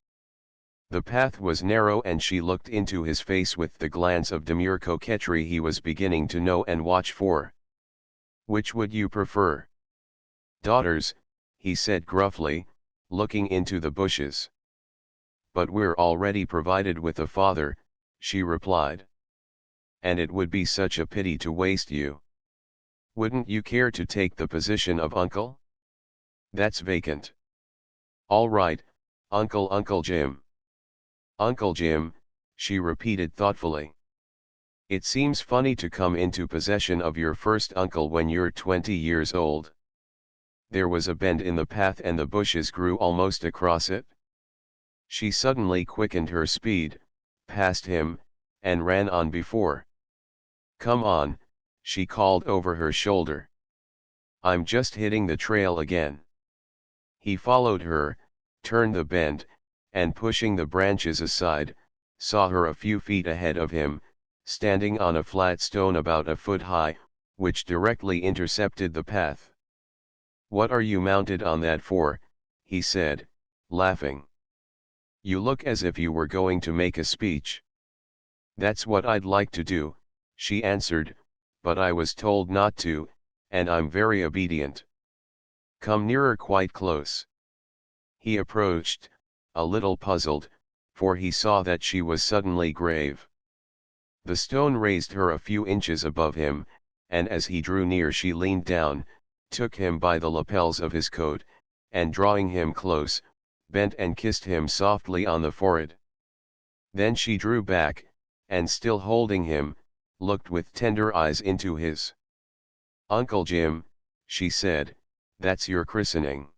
The path was narrow and she looked into his face with the glance of demure coquetry he was beginning to know and watch for. Which would you prefer? Daughters, he said gruffly, looking into the bushes. But we're already provided with a father, she replied. And it would be such a pity to waste you. Wouldn't you care to take the position of uncle? That's vacant. All right, Uncle Jim. Uncle Jim, she repeated thoughtfully. It seems funny to come into possession of your first uncle when you're 20 years old. There was a bend in the path and the bushes grew almost across it. She suddenly quickened her speed, past him, and ran on before. Come on, she called over her shoulder. I'm just hitting the trail again. He followed her, turned the bend, and pushing the branches aside, saw her a few feet ahead of him, standing on a flat stone about a foot high, which directly intercepted the path. What are you mounted on that for? He said, laughing. You look as if you were going to make a speech. That's what I'd like to do, she answered, but I was told not to, and I'm very obedient. Come nearer, quite close. He approached, a little puzzled, for he saw that she was suddenly grave. The stone raised her a few inches above him, and as he drew near she leaned down, took him by the lapels of his coat, and drawing him close, bent and kissed him softly on the forehead. Then she drew back, and still holding him, looked with tender eyes into his. Uncle Jim, she said, that's your christening.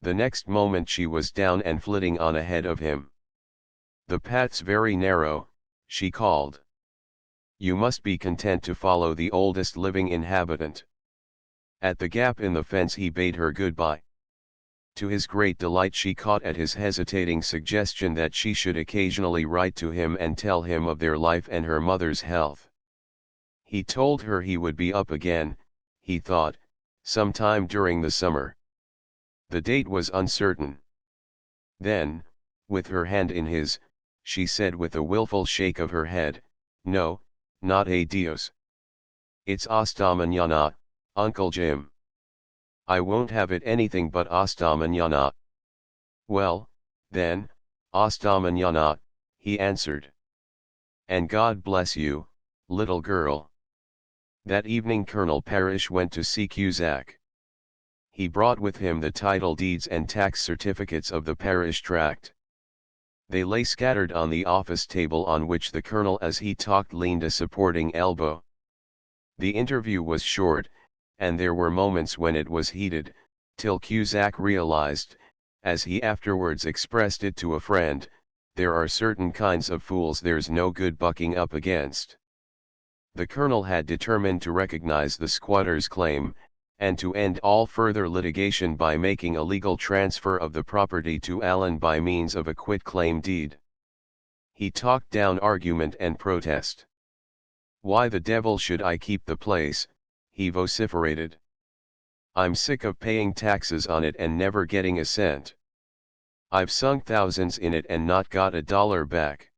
The next moment she was down and flitting on ahead of him. The path's very narrow, she called. You must be content to follow the oldest living inhabitant. At the gap in the fence he bade her goodbye. To his great delight she caught at his hesitating suggestion that she should occasionally write to him and tell him of their life and her mother's health. He told her he would be up again, he thought, sometime during the summer. The date was uncertain. Then, with her hand in his, she said with a wilful shake of her head, no, not a Dios. It's hasta mañana, Uncle Jim. I won't have it anything but hasta mañana. Well, then, hasta mañana, he answered. And God bless you, little girl. That evening Colonel Parrish went to see Cusack. He brought with him the title deeds and tax certificates of the parish tract. They lay scattered on the office table, on which the colonel as he talked leaned a supporting elbow. The interview was short, and there were moments when it was heated, till Cusack realized, as he afterwards expressed it to a friend, there are certain kinds of fools there's no good bucking up against. The colonel had determined to recognize the squatter's claim, and to end all further litigation by making a legal transfer of the property to Allen by means of a quitclaim deed. He talked down argument and protest. "Why the devil should I keep the place?" he vociferated. "I'm sick of paying taxes on it and never getting a cent. I've sunk thousands in it and not got a dollar back.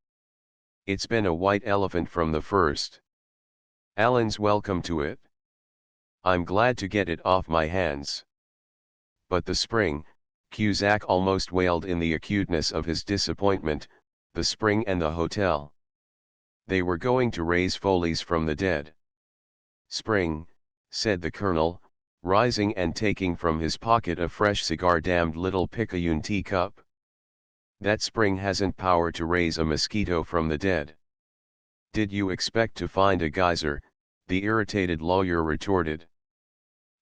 It's been a white elephant from the first. Allen's welcome to it. I'm glad to get it off my hands." But the spring, Cusack almost wailed in the acuteness of his disappointment, the spring and the hotel. They were going to raise Foley's from the dead. "Spring," said the colonel, rising and taking from his pocket a fresh cigar-damned little picayune teacup. "That spring hasn't power to raise a mosquito from the dead." "Did you expect to find a geyser?" the irritated lawyer retorted.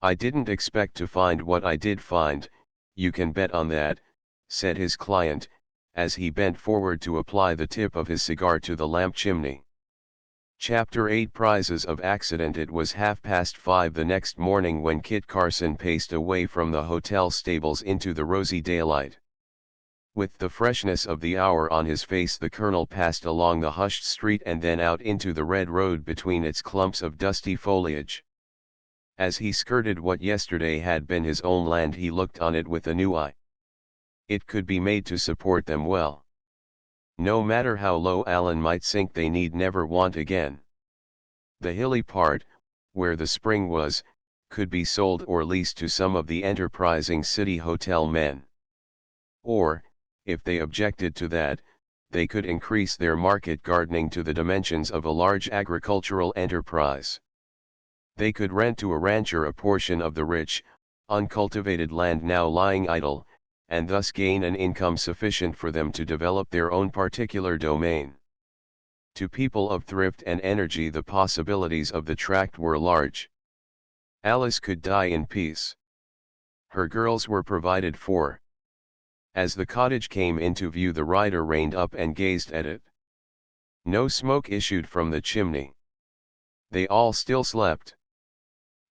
"I didn't expect to find what I did find, you can bet on that," said his client, as he bent forward to apply the tip of his cigar to the lamp chimney. Chapter 8 Prizes of Accident. It was 5:30 the next morning when Kit Carson paced away from the hotel stables into the rosy daylight. With the freshness of the hour on his face, the colonel passed along the hushed street and then out into the red road between its clumps of dusty foliage. As he skirted what yesterday had been his own land, he looked on it with a new eye. It could be made to support them well. No matter how low Allen might sink, they need never want again. The hilly part, where the spring was, could be sold or leased to some of the enterprising city hotel men. Or, if they objected to that, they could increase their market gardening to the dimensions of a large agricultural enterprise. They could rent to a rancher a portion of the rich, uncultivated land now lying idle, and thus gain an income sufficient for them to develop their own particular domain. To people of thrift and energy, the possibilities of the tract were large. Alice could die in peace. Her girls were provided for. As the cottage came into view, the rider reined up and gazed at it. No smoke issued from the chimney. They all still slept.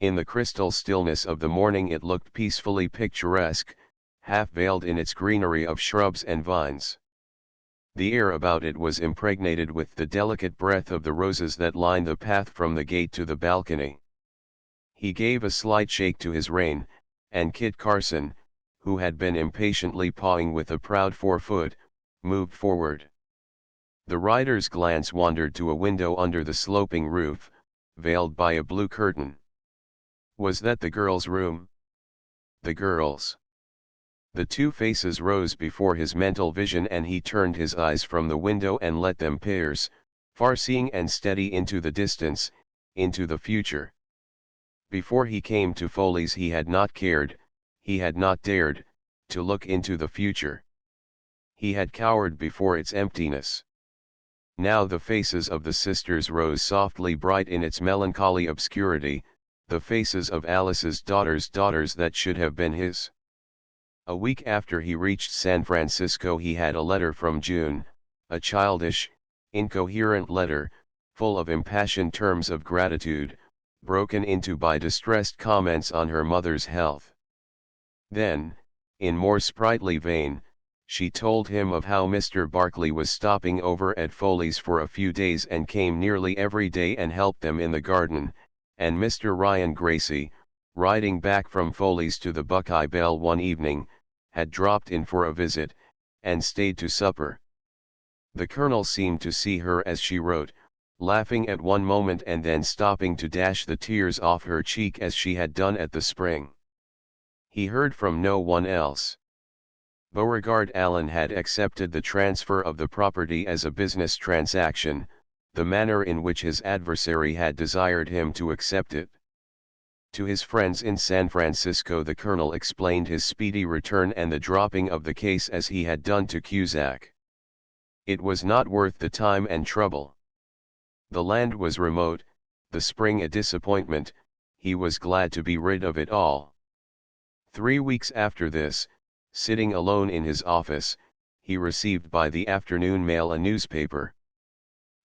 In the crystal stillness of the morning it looked peacefully picturesque, half veiled in its greenery of shrubs and vines. The air about it was impregnated with the delicate breath of the roses that lined the path from the gate to the balcony. He gave a slight shake to his rein, and Kit Carson, who had been impatiently pawing with a proud forefoot, moved forward. The rider's glance wandered to a window under the sloping roof, veiled by a blue curtain. Was that the girls' room? The girls. The two faces rose before his mental vision, and he turned his eyes from the window and let them pierce, far-seeing and steady, into the distance, into the future. Before he came to Foley's he had not cared, he had not dared, to look into the future. He had cowered before its emptiness. Now the faces of the sisters rose softly bright in its melancholy obscurity, the faces of Alice's daughters that should have been his. A week after he reached San Francisco he had a letter from June, a childish, incoherent letter, full of impassioned terms of gratitude, broken into by distressed comments on her mother's health. Then, in more sprightly vein, she told him of how Mr. Barkley was stopping over at Foley's for a few days and came nearly every day and helped them in the garden, and Mr. Ryan Gracie, riding back from Foley's to the Buckeye Bell one evening, had dropped in for a visit, and stayed to supper. The colonel seemed to see her as she wrote, laughing at one moment and then stopping to dash the tears off her cheek as she had done at the spring. He heard from no one else. Beauregard Allen had accepted the transfer of the property as a business transaction, the manner in which his adversary had desired him to accept it. To his friends in San Francisco the colonel explained his speedy return and the dropping of the case as he had done to Cusack. It was not worth the time and trouble. The land was remote, the spring a disappointment, he was glad to be rid of it all. 3 weeks after this, sitting alone in his office, he received by the afternoon mail a newspaper.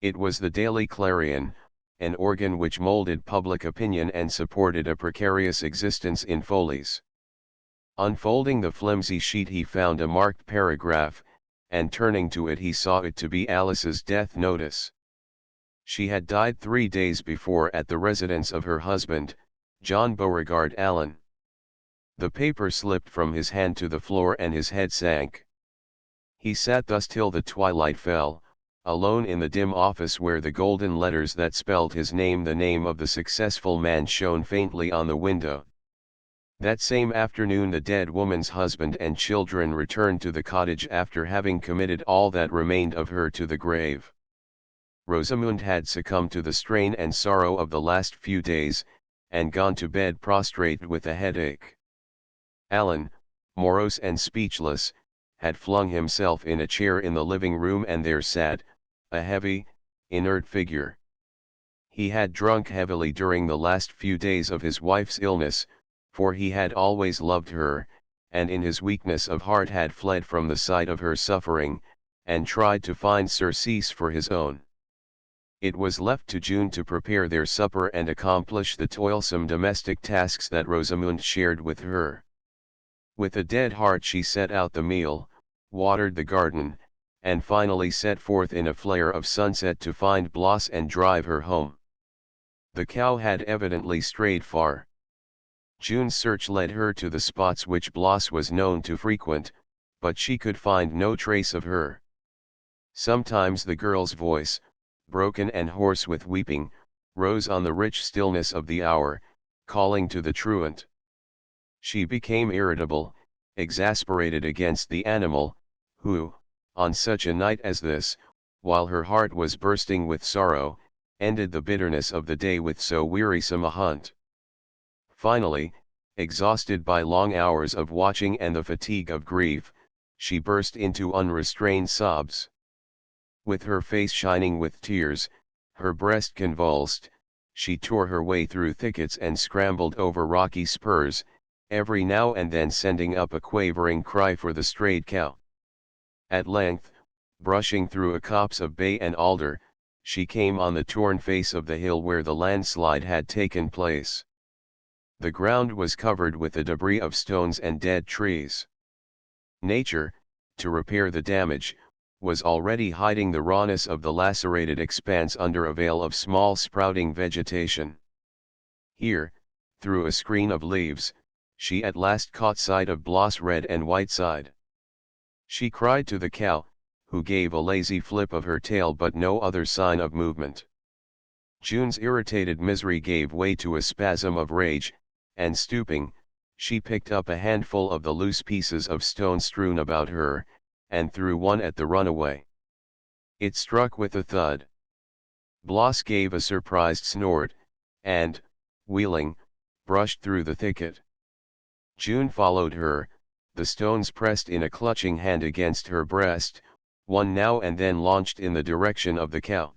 It was the Daily Clarion, an organ which molded public opinion and supported a precarious existence in Foley's. Unfolding the flimsy sheet he found a marked paragraph, and turning to it he saw it to be Alice's death notice. She had died 3 days before at the residence of her husband, John Beauregard Allen. The paper slipped from his hand to the floor and his head sank. He sat thus till the twilight fell, alone in the dim office where the golden letters that spelled his name, the name of the successful man, shone faintly on the window. That same afternoon the dead woman's husband and children returned to the cottage after having committed all that remained of her to the grave. Rosamund had succumbed to the strain and sorrow of the last few days, and gone to bed prostrate with a headache. Allen, morose and speechless, had flung himself in a chair in the living room, and there sat, a heavy, inert figure. He had drunk heavily during the last few days of his wife's illness, for he had always loved her, and in his weakness of heart had fled from the sight of her suffering, and tried to find surcease for his own. It was left to June to prepare their supper and accomplish the toilsome domestic tasks that Rosamund shared with her. With a dead heart she set out the meal, watered the garden, and finally set forth in a flare of sunset to find Bloss and drive her home. The cow had evidently strayed far. June's search led her to the spots which Bloss was known to frequent, but she could find no trace of her. Sometimes the girl's voice, broken and hoarse with weeping, rose on the rich stillness of the hour, calling to the truant. She became irritable, exasperated against the animal, who, on such a night as this, while her heart was bursting with sorrow, ended the bitterness of the day with so wearisome a hunt. Finally, exhausted by long hours of watching and the fatigue of grief, she burst into unrestrained sobs. With her face shining with tears, her breast convulsed, she tore her way through thickets and scrambled over rocky spurs, every now and then sending up a quavering cry for the strayed cow. At length, brushing through a copse of bay and alder, she came on the torn face of the hill where the landslide had taken place. The ground was covered with the debris of stones and dead trees. Nature, to repair the damage, was already hiding the rawness of the lacerated expanse under a veil of small sprouting vegetation. Here, through a screen of leaves, she at last caught sight of Bloss' red and white side. She cried to the cow, who gave a lazy flip of her tail but no other sign of movement. June's irritated misery gave way to a spasm of rage, and stooping, she picked up a handful of the loose pieces of stone strewn about her, and threw one at the runaway. It struck with a thud. Bloss gave a surprised snort, and, wheeling, brushed through the thicket. June followed her, the stones pressed in a clutching hand against her breast, one now and then launched in the direction of the cow.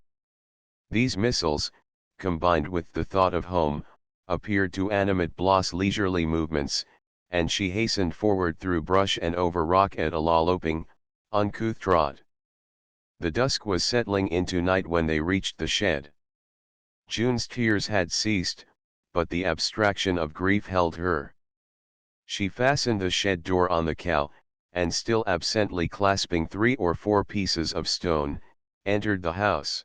These missiles, combined with the thought of home, appeared to animate Bloss' leisurely movements, and she hastened forward through brush and over rock at a loping, uncouth trot. The dusk was settling into night when they reached the shed. June's tears had ceased, but the abstraction of grief held her. She fastened the shed door on the cow, and still absently clasping 3 or 4 pieces of stone, entered the house.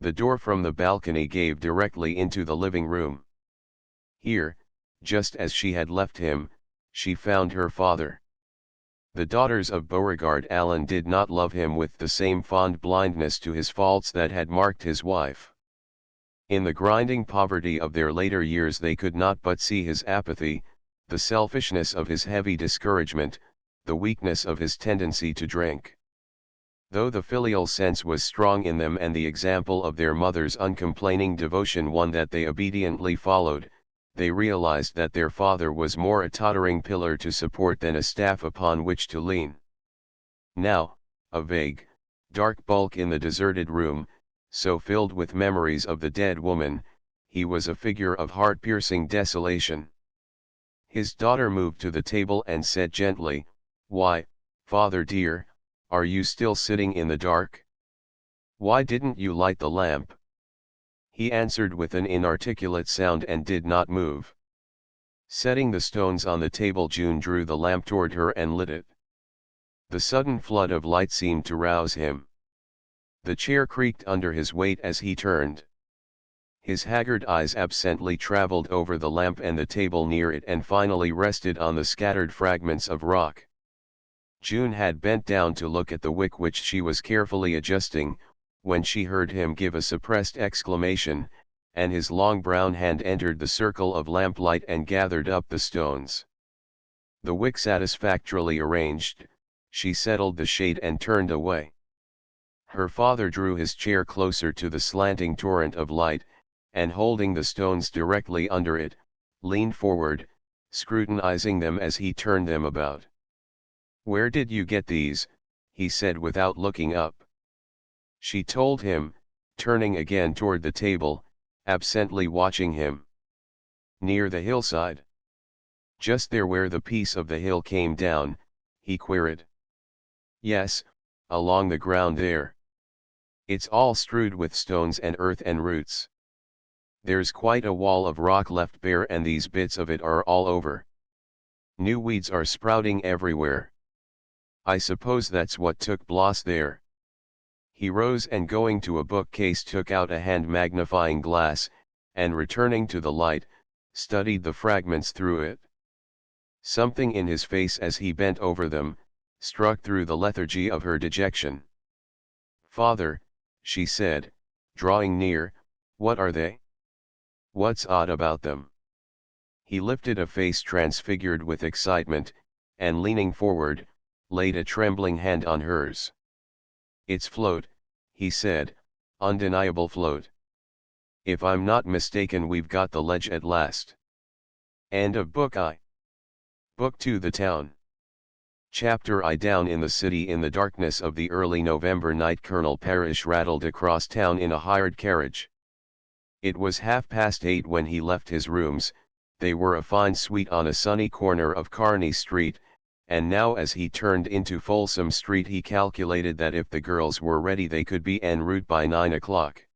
The door from the balcony gave directly into the living room. Here, just as she had left him, she found her father. The daughters of Beauregard Allen did not love him with the same fond blindness to his faults that had marked his wife. In the grinding poverty of their later years they could not but see his apathy, the selfishness of his heavy discouragement, the weakness of his tendency to drink. Though the filial sense was strong in them and the example of their mother's uncomplaining devotion one that they obediently followed, they realized that their father was more a tottering pillar to support than a staff upon which to lean. Now, a vague, dark bulk in the deserted room, so filled with memories of the dead woman, he was a figure of heart-piercing desolation. His daughter moved to the table and said gently, "Why, father dear, are you still sitting in the dark? Why didn't you light the lamp?" He answered with an inarticulate sound and did not move. Setting the stones on the table, June drew the lamp toward her and lit it. The sudden flood of light seemed to rouse him. The chair creaked under his weight as he turned. His haggard eyes absently traveled over the lamp and the table near it and finally rested on the scattered fragments of rock. June had bent down to look at the wick which she was carefully adjusting, when she heard him give a suppressed exclamation, and his long brown hand entered the circle of lamplight and gathered up the stones. The wick satisfactorily arranged, she settled the shade and turned away. Her father drew his chair closer to the slanting torrent of light, and holding the stones directly under it, leaned forward, scrutinizing them as he turned them about. "Where did you get these?" he said without looking up. She told him, turning again toward the table, absently watching him. "Near the hillside." "Just there where the piece of the hill came down?" he queried. "Yes, along the ground there. It's all strewed with stones and earth and roots. There's quite a wall of rock left bare and these bits of it are all over. New weeds are sprouting everywhere. I suppose that's what took Bloss there." He rose and going to a bookcase took out a hand magnifying glass, and returning to the light, studied the fragments through it. Something in his face as he bent over them, struck through the lethargy of her dejection. "Father," she said, drawing near, "what are they? What's odd about them?" He lifted a face transfigured with excitement, and leaning forward, laid a trembling hand on hers. "It's float," he said, "undeniable float. If I'm not mistaken we've got the ledge at last." End of book I. Book 2 The Town. Chapter I. Down in the city in the darkness of the early November night, Colonel Parrish rattled across town in a hired carriage. It was 8:30 when he left his rooms. They were a fine suite on a sunny corner of Kearney Street, and now as he turned into Folsom Street he calculated that if the girls were ready they could be en route by 9 o'clock.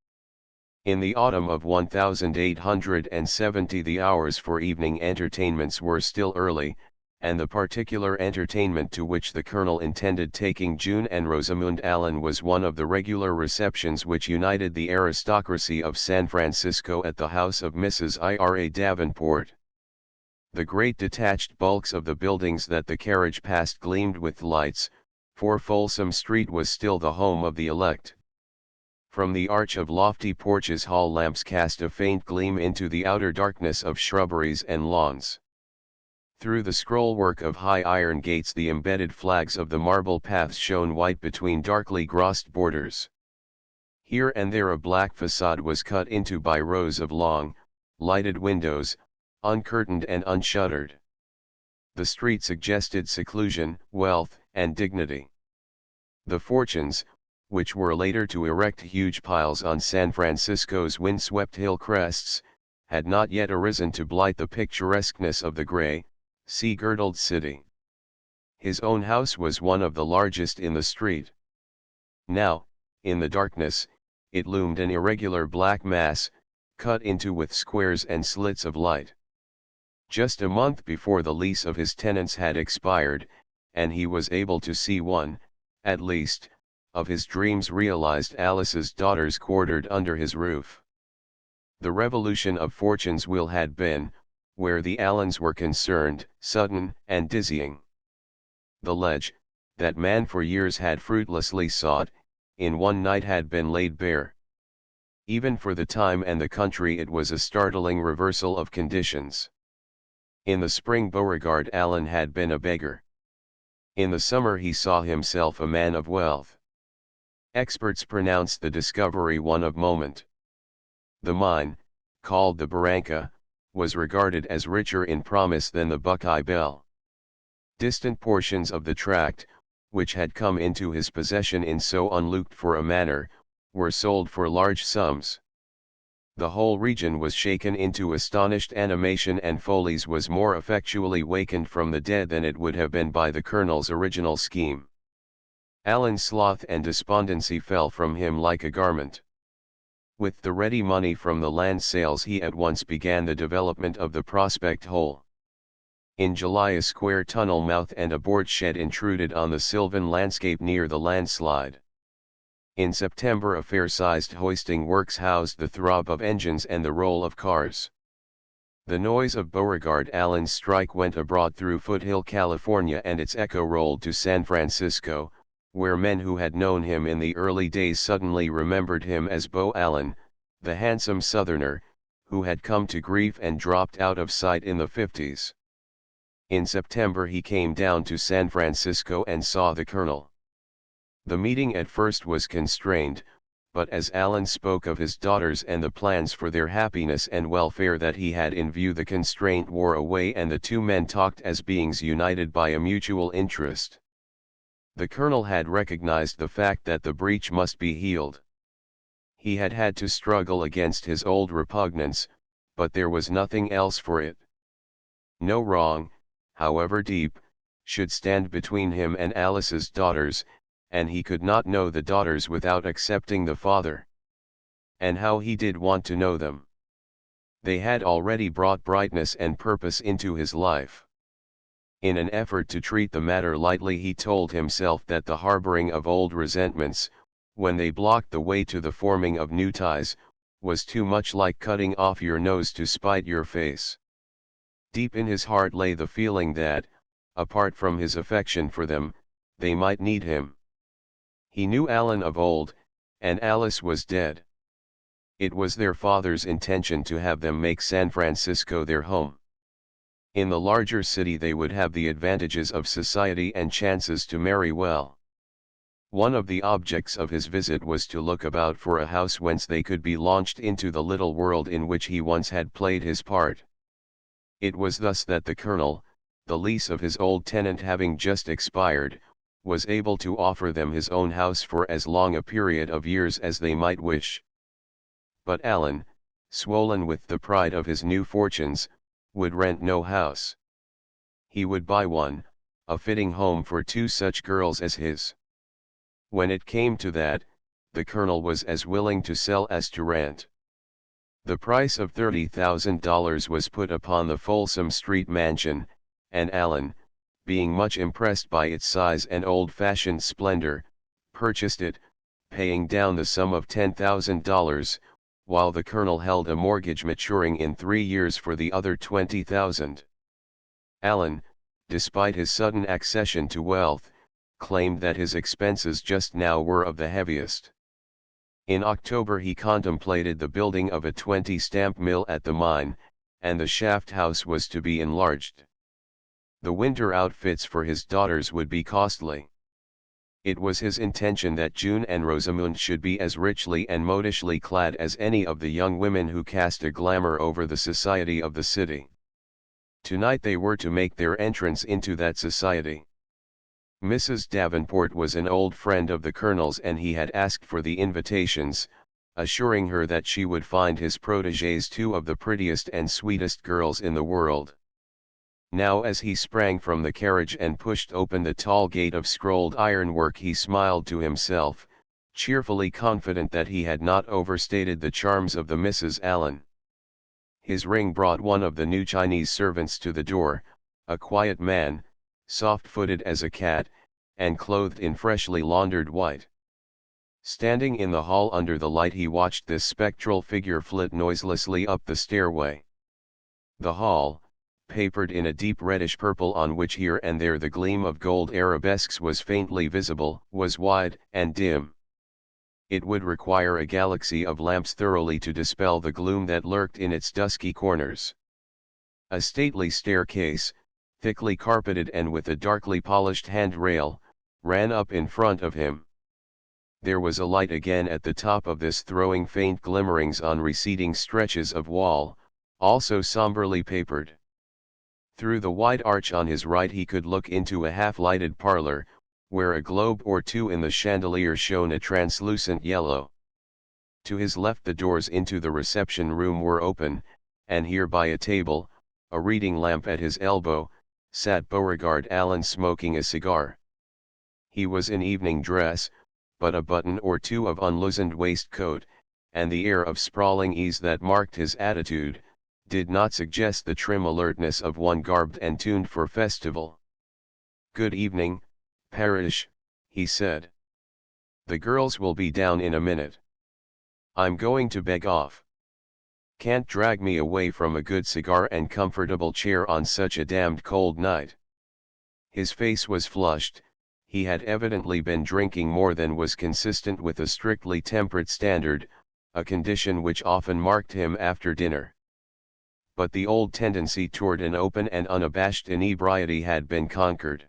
In the autumn of 1870 the hours for evening entertainments were still early, and the particular entertainment to which the Colonel intended taking June and Rosamund Allen was one of the regular receptions which united the aristocracy of San Francisco at the house of Mrs. Ira Davenport. The great detached bulks of the buildings that the carriage passed gleamed with lights, for Folsom Street was still the home of the elect. From the arch of lofty porches hall lamps cast a faint gleam into the outer darkness of shrubberies and lawns. Through the scrollwork of high iron gates the embedded flags of the marble paths shone white between darkly grossed borders. Here and there a black facade was cut into by rows of long, lighted windows, uncurtained and unshuttered. The street suggested seclusion, wealth, and dignity. The Fortunes, which were later to erect huge piles on San Francisco's windswept hill crests, had not yet arisen to blight the picturesqueness of the gray, sea-girdled city. His own house was one of the largest in the street. Now, in the darkness, it loomed an irregular black mass, cut into with squares and slits of light. Just a month before the lease of his tenants had expired, and he was able to see one, at least, of his dreams realized, Alice's daughters quartered under his roof. The revolution of fortune's wheel had been, where the Allens were concerned, sudden and dizzying. The ledge, that man for years had fruitlessly sought, in one night had been laid bare. Even for the time and the country it was a startling reversal of conditions. In the spring Beauregard Allen had been a beggar. In the summer he saw himself a man of wealth. Experts pronounced the discovery one of moment. The mine, called the Barranca, was regarded as richer in promise than the Buckeye Bell. Distant portions of the tract, which had come into his possession in so unlooked-for a manner, were sold for large sums. The whole region was shaken into astonished animation, and Foley's was more effectually wakened from the dead than it would have been by the colonel's original scheme. Allen's sloth and despondency fell from him like a garment. With the ready money from the land sales he at once began the development of the Prospect Hole. In July a square tunnel mouth and a board shed intruded on the sylvan landscape near the landslide. In September a fair-sized hoisting works housed the throb of engines and the roll of cars. The noise of Beauregard Allen's strike went abroad through Foothill, California, and its echo rolled to San Francisco, where men who had known him in the early days suddenly remembered him as Beau Allen, the handsome Southerner, who had come to grief and dropped out of sight in the 50s. In September he came down to San Francisco and saw the colonel. The meeting at first was constrained, but as Allen spoke of his daughters and the plans for their happiness and welfare that he had in view, the constraint wore away and the two men talked as beings united by a mutual interest. The colonel had recognized the fact that the breach must be healed. He had had to struggle against his old repugnance, but there was nothing else for it. No wrong, however deep, should stand between him and Alice's daughters, and he could not know the daughters without accepting the father. And how he did want to know them. They had already brought brightness and purpose into his life. In an effort to treat the matter lightly he told himself that the harboring of old resentments, when they blocked the way to the forming of new ties, was too much like cutting off your nose to spite your face. Deep in his heart lay the feeling that, apart from his affection for them, they might need him. He knew Allen of old, and Alice was dead. It was their father's intention to have them make San Francisco their home. In the larger city they would have the advantages of society and chances to marry well. One of the objects of his visit was to look about for a house whence they could be launched into the little world in which he once had played his part. It was thus that the colonel, the lease of his old tenant having just expired, was able to offer them his own house for as long a period of years as they might wish. But Allen, swollen with the pride of his new fortunes, would rent no house. He would buy one, a fitting home for two such girls as his. When it came to that, the colonel was as willing to sell as to rent. The price of $30,000 was put upon the Folsom Street mansion, and Allen, being much impressed by its size and old-fashioned splendor, purchased it, paying down the sum of $10,000, while the colonel held a mortgage maturing in 3 years for the other $20,000. Allen, despite his sudden accession to wealth, claimed that his expenses just now were of the heaviest. In October he contemplated the building of a 20-stamp mill at the mine, and the shaft house was to be enlarged. The winter outfits for his daughters would be costly. It was his intention that June and Rosamund should be as richly and modishly clad as any of the young women who cast a glamour over the society of the city. Tonight they were to make their entrance into that society. Mrs. Davenport was an old friend of the colonel's and he had asked for the invitations, assuring her that she would find his protégées two of the prettiest and sweetest girls in the world. Now as he sprang from the carriage and pushed open the tall gate of scrolled ironwork he smiled to himself, cheerfully confident that he had not overstated the charms of the Misses Allen. His ring brought one of the new Chinese servants to the door, a quiet man, soft-footed as a cat, and clothed in freshly laundered white. Standing in the hall under the light he watched this spectral figure flit noiselessly up the stairway. The hall, papered in a deep reddish purple on which here and there the gleam of gold arabesques was faintly visible, was wide and dim. It would require a galaxy of lamps thoroughly to dispel the gloom that lurked in its dusky corners. A stately staircase, thickly carpeted and with a darkly polished handrail, ran up in front of him. There was a light again at the top of this, throwing faint glimmerings on receding stretches of wall, also somberly papered. Through the wide arch on his right he could look into a half-lighted parlor, where a globe or two in the chandelier shone a translucent yellow. To his left the doors into the reception room were open, and here by a table, a reading lamp at his elbow, sat Beauregard Allen smoking a cigar. He was in evening dress, but a button or two of unloosened waistcoat, and the air of sprawling ease that marked his attitude, did not suggest the trim alertness of one garbed and tuned for festival. "Good evening, Parrish," he said. "The girls will be down in a minute. I'm going to beg off. Can't drag me away from a good cigar and comfortable chair on such a damned cold night." His face was flushed. He had evidently been drinking more than was consistent with a strictly temperate standard, a condition which often marked him after dinner. But the old tendency toward an open and unabashed inebriety had been conquered.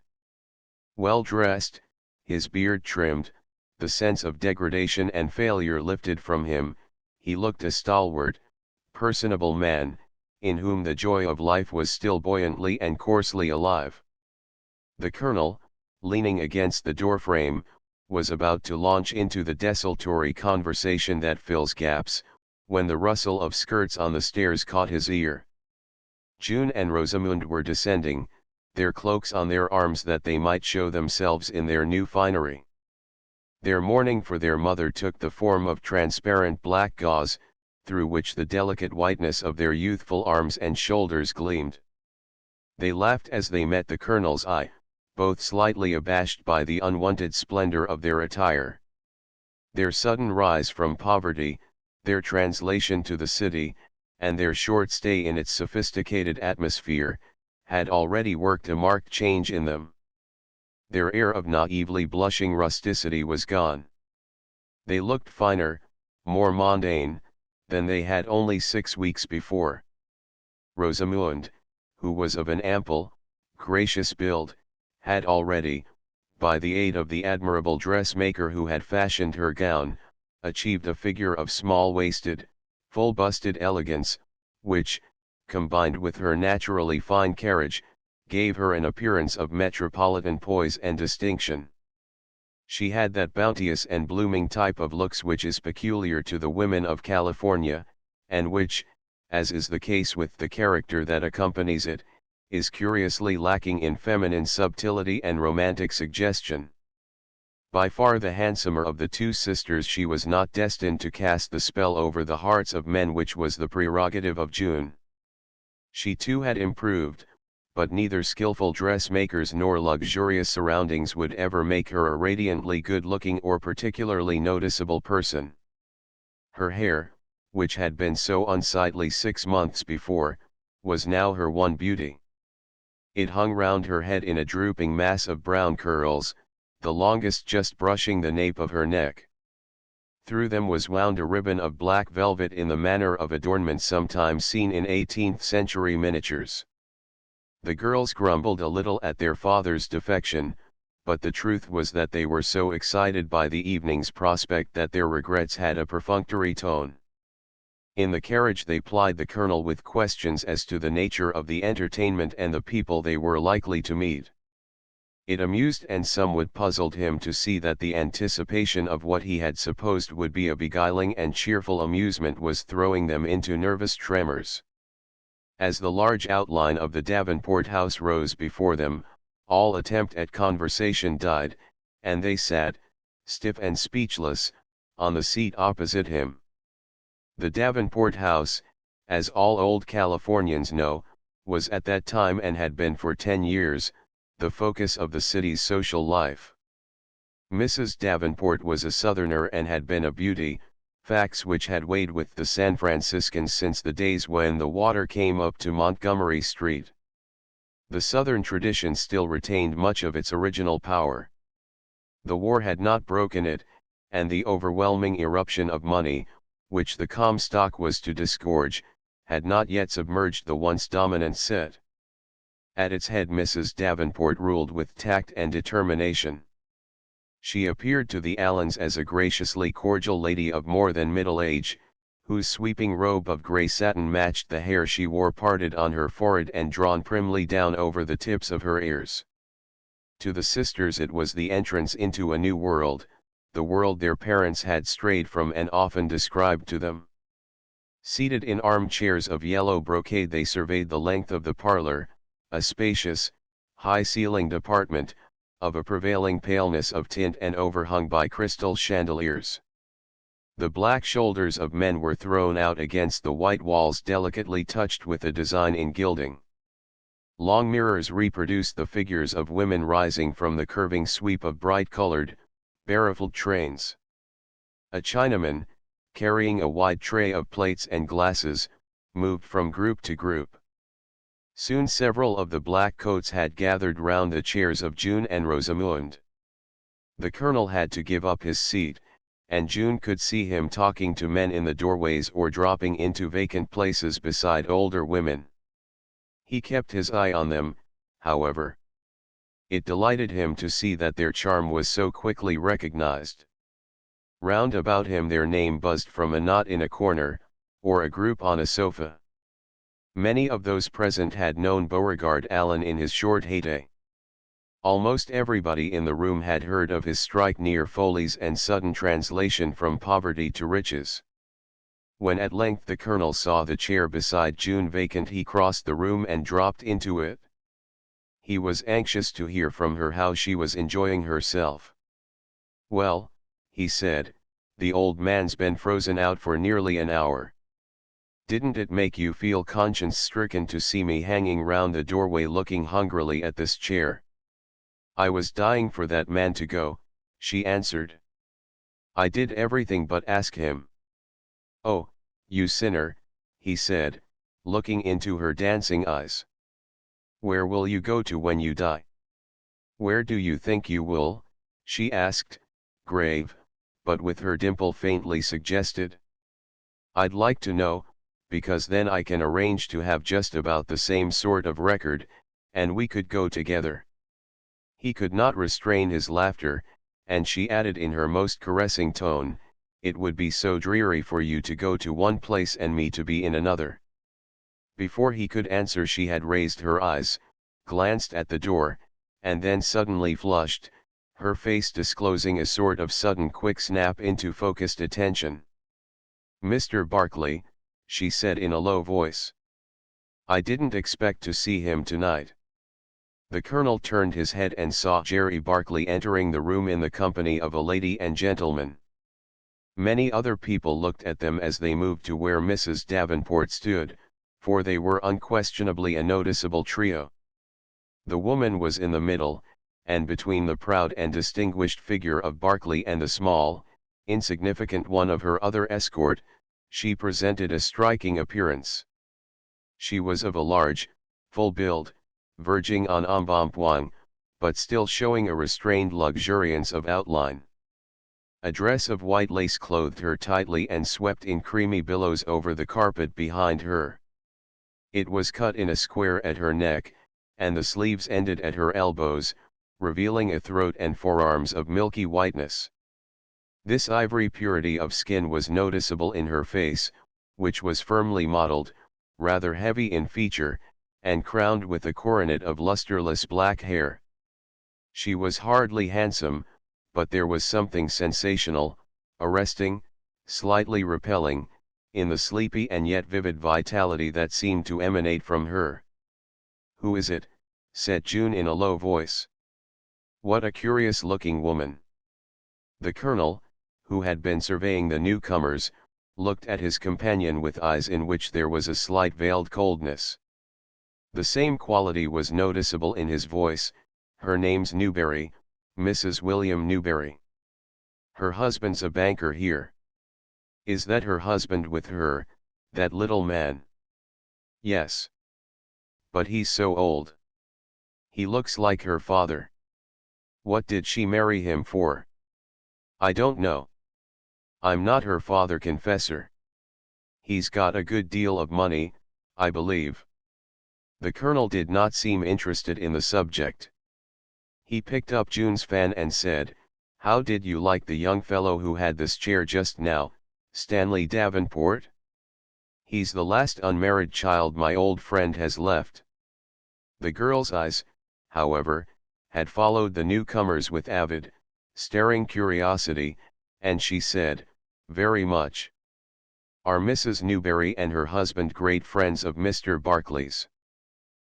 Well dressed, his beard trimmed, the sense of degradation and failure lifted from him, he looked a stalwart, personable man, in whom the joy of life was still buoyantly and coarsely alive. The colonel, leaning against the doorframe, was about to launch into the desultory conversation that fills gaps, when the rustle of skirts on the stairs caught his ear. June and Rosamund were descending, their cloaks on their arms that they might show themselves in their new finery. Their mourning for their mother took the form of transparent black gauze, through which the delicate whiteness of their youthful arms and shoulders gleamed. They laughed as they met the colonel's eye, both slightly abashed by the unwonted splendor of their attire. Their sudden rise from poverty, their translation to the city, and their short stay in its sophisticated atmosphere, had already worked a marked change in them. Their air of naively blushing rusticity was gone. They looked finer, more mundane, than they had only 6 weeks before. Rosamund, who was of an ample, gracious build, had already, by the aid of the admirable dressmaker who had fashioned her gown, achieved a figure of small-waisted, full-busted elegance, which, combined with her naturally fine carriage, gave her an appearance of metropolitan poise and distinction. She had that bounteous and blooming type of looks which is peculiar to the women of California, and which, as is the case with the character that accompanies it, is curiously lacking in feminine subtlety and romantic suggestion. By far the handsomer of the two sisters, she was not destined to cast the spell over the hearts of men which was the prerogative of June. She too had improved, but neither skillful dressmakers nor luxurious surroundings would ever make her a radiantly good-looking or particularly noticeable person. Her hair, which had been so unsightly 6 months before, was now her one beauty. It hung round her head in a drooping mass of brown curls, the longest just brushing the nape of her neck. Through them was wound a ribbon of black velvet in the manner of adornment sometimes seen in 18th-century miniatures. The girls grumbled a little at their father's defection, but the truth was that they were so excited by the evening's prospect that their regrets had a perfunctory tone. In the carriage they plied the colonel with questions as to the nature of the entertainment and the people they were likely to meet. It amused and somewhat puzzled him to see that the anticipation of what he had supposed would be a beguiling and cheerful amusement was throwing them into nervous tremors. As the large outline of the Davenport house rose before them, all attempt at conversation died, and they sat, stiff and speechless, on the seat opposite him. The Davenport house, as all old Californians know, was at that time and had been for 10 years, the focus of the city's social life. Mrs. Davenport was a Southerner and had been a beauty, facts which had weighed with the San Franciscans since the days when the water came up to Montgomery Street. The Southern tradition still retained much of its original power. The war had not broken it, and the overwhelming eruption of money, which the Comstock was to disgorge, had not yet submerged the once dominant set. At its head Mrs. Davenport ruled with tact and determination. She appeared to the Allens as a graciously cordial lady of more than middle age, whose sweeping robe of grey satin matched the hair she wore parted on her forehead and drawn primly down over the tips of her ears. To the sisters it was the entrance into a new world, the world their parents had strayed from and often described to them. Seated in armchairs of yellow brocade they surveyed the length of the parlor, a spacious, high-ceilinged apartment, of a prevailing paleness of tint and overhung by crystal chandeliers. The black shoulders of men were thrown out against the white walls delicately touched with a design in gilding. Long mirrors reproduced the figures of women rising from the curving sweep of bright-colored, berylled trains. A Chinaman, carrying a wide tray of plates and glasses, moved from group to group. Soon several of the black coats had gathered round the chairs of June and Rosamund. The colonel had to give up his seat, and June could see him talking to men in the doorways or dropping into vacant places beside older women. He kept his eye on them, however. It delighted him to see that their charm was so quickly recognized. Round about him their name buzzed from a knot in a corner, or a group on a sofa. Many of those present had known Beauregard Allen in his short heyday. Almost everybody in the room had heard of his strike near Foley's and sudden translation from poverty to riches. When at length the colonel saw the chair beside June vacant he crossed the room and dropped into it. He was anxious to hear from her how she was enjoying herself. "Well," he said, "the old man's been frozen out for nearly an hour. Didn't it make you feel conscience-stricken to see me hanging round the doorway looking hungrily at this chair?" "I was dying for that man to go," she answered. "I did everything but ask him." "Oh, you sinner," he said, looking into her dancing eyes. "Where will you go to when you die?" "Where do you think you will?" she asked, grave, but with her dimple faintly suggested. "I'd like to know, because then I can arrange to have just about the same sort of record, and we could go together." He could not restrain his laughter, and she added in her most caressing tone, "It would be so dreary for you to go to one place and me to be in another." Before he could answer she had raised her eyes, glanced at the door, and then suddenly flushed, her face disclosing a sort of sudden quick snap into focused attention. "Mr. Barclay," she said in a low voice. "I didn't expect to see him tonight." The colonel turned his head and saw Jerry Barclay entering the room in the company of a lady and gentleman. Many other people looked at them as they moved to where Mrs. Davenport stood, for they were unquestionably a noticeable trio. The woman was in the middle, and between the proud and distinguished figure of Barclay and the small, insignificant one of her other escort, she presented a striking appearance. She was of a large, full build, verging on embonpoint, but still showing a restrained luxuriance of outline. A dress of white lace clothed her tightly and swept in creamy billows over the carpet behind her. It was cut in a square at her neck, and the sleeves ended at her elbows, revealing a throat and forearms of milky whiteness. This ivory purity of skin was noticeable in her face, which was firmly modeled, rather heavy in feature, and crowned with a coronet of lusterless black hair. She was hardly handsome, but there was something sensational, arresting, slightly repelling, in the sleepy and yet vivid vitality that seemed to emanate from her. "Who is it?" said June in a low voice. "What a curious-looking woman." The colonel, who had been surveying the newcomers, looked at his companion with eyes in which there was a slight veiled coldness. The same quality was noticeable in his voice. "Her name's Newberry, Mrs. William Newberry. Her husband's a banker here." "Is that her husband with her, that little man?" "Yes. But he's so old. He looks like her father." "What did she marry him for?" "I don't know. I'm not her father confessor. He's got a good deal of money, I believe." The colonel did not seem interested in the subject. He picked up June's fan and said, How did you like the young fellow who had this chair just now, Stanley Davenport? He's the last unmarried child my old friend has left. The girl's eyes, however, had followed the newcomers with avid, staring curiosity, and she said, "Very much. Are Mrs. Newberry and her husband great friends of Mr. Barclay's?"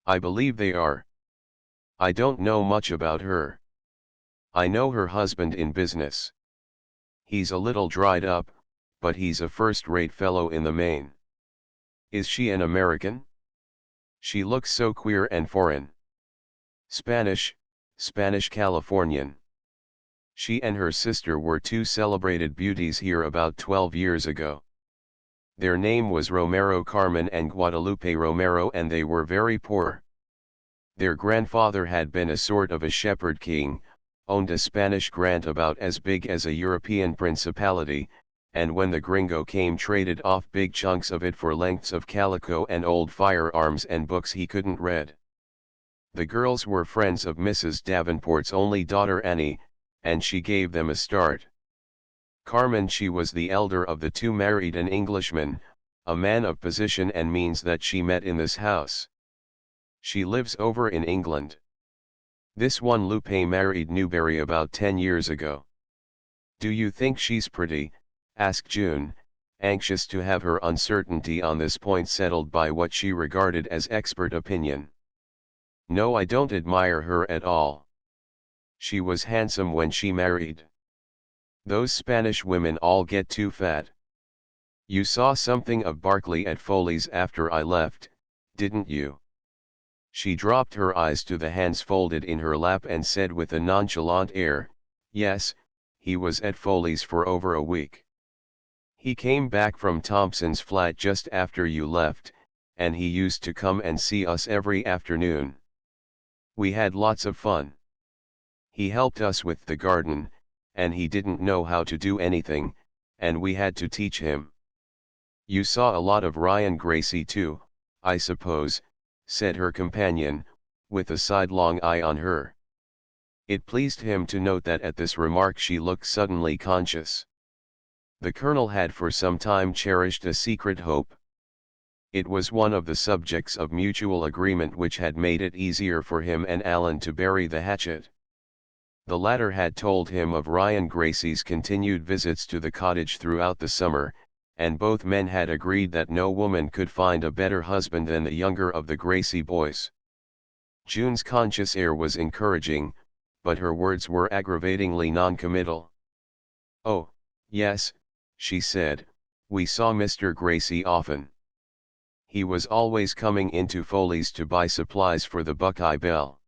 "I believe they are. I don't know much about her. I know her husband in business. He's a little dried up, but he's a first-rate fellow in the main." "Is she an American?" "She looks so queer and foreign." "Spanish, Spanish Californian. She and her sister were two celebrated beauties here about 12 years ago. Their name was Romero Carmen and Guadalupe Romero, and they were very poor. Their grandfather had been a sort of a shepherd king, owned a Spanish grant about as big as a European principality, and when the gringo came traded off big chunks of it for lengths of calico and old firearms and books he couldn't read. The girls were friends of Mrs. Davenport's only daughter Annie, and she gave them a start. Carmen, she was the elder of the two, married an Englishman, a man of position and means that she met in this house. She lives over in England. This one Lupe married Newberry about 10 years ago." "Do you think she's pretty?" asked June, anxious to have her uncertainty on this point settled by what she regarded as expert opinion. "No, I don't admire her at all. She was handsome when she married. Those Spanish women all get too fat. You saw something of Barclay at Foley's after I left, didn't you?" She dropped her eyes to the hands folded in her lap and said with a nonchalant air, "Yes, he was at Foley's for over a week. He came back from Thompson's flat just after you left, and he used to come and see us every afternoon. We had lots of fun. He helped us with the garden, and he didn't know how to do anything, and we had to teach him." "You saw a lot of Ryan Gracie too, I suppose," said her companion, with a sidelong eye on her. It pleased him to note that at this remark she looked suddenly conscious. The Colonel had for some time cherished a secret hope. It was one of the subjects of mutual agreement which had made it easier for him and Alan to bury the hatchet. The latter had told him of Ryan Gracie's continued visits to the cottage throughout the summer, and both men had agreed that no woman could find a better husband than the younger of the Gracie boys. June's conscious air was encouraging, but her words were aggravatingly non-committal. "Oh, yes," she said, "we saw Mr. Gracie often. He was always coming into Foley's to buy supplies for the Buckeye Bell."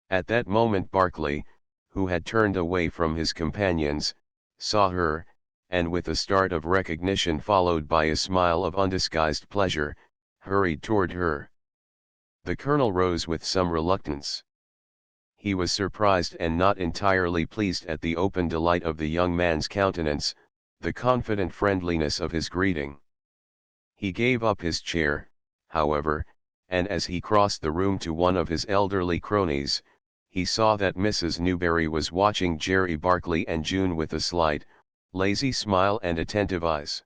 At that moment Barclay, who had turned away from his companions, saw her, and with a start of recognition followed by a smile of undisguised pleasure, hurried toward her. The Colonel rose with some reluctance. He was surprised and not entirely pleased at the open delight of the young man's countenance, the confident friendliness of his greeting. He gave up his chair, however, and as he crossed the room to one of his elderly cronies, he saw that Mrs. Newberry was watching Jerry Barclay and June with a slight, lazy smile and attentive eyes.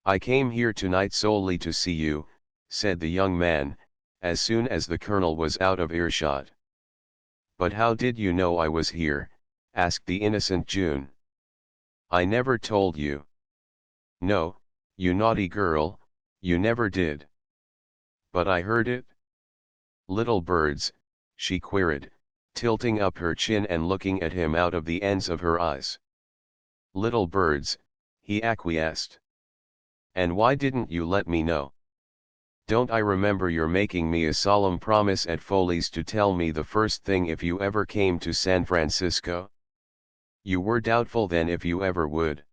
"I came here tonight solely to see you," said the young man, as soon as the Colonel was out of earshot. "But how did you know I was here?" asked the innocent June. "I never told you." "No, you naughty girl, you never did." "But I heard it." "Little birds," she queried, tilting up her chin and looking at him out of the ends of her eyes. "Little birds," he acquiesced. "And why didn't you let me know? Don't I remember your making me a solemn promise at Foley's to tell me the first thing if you ever came to San Francisco? You were doubtful then if you ever would."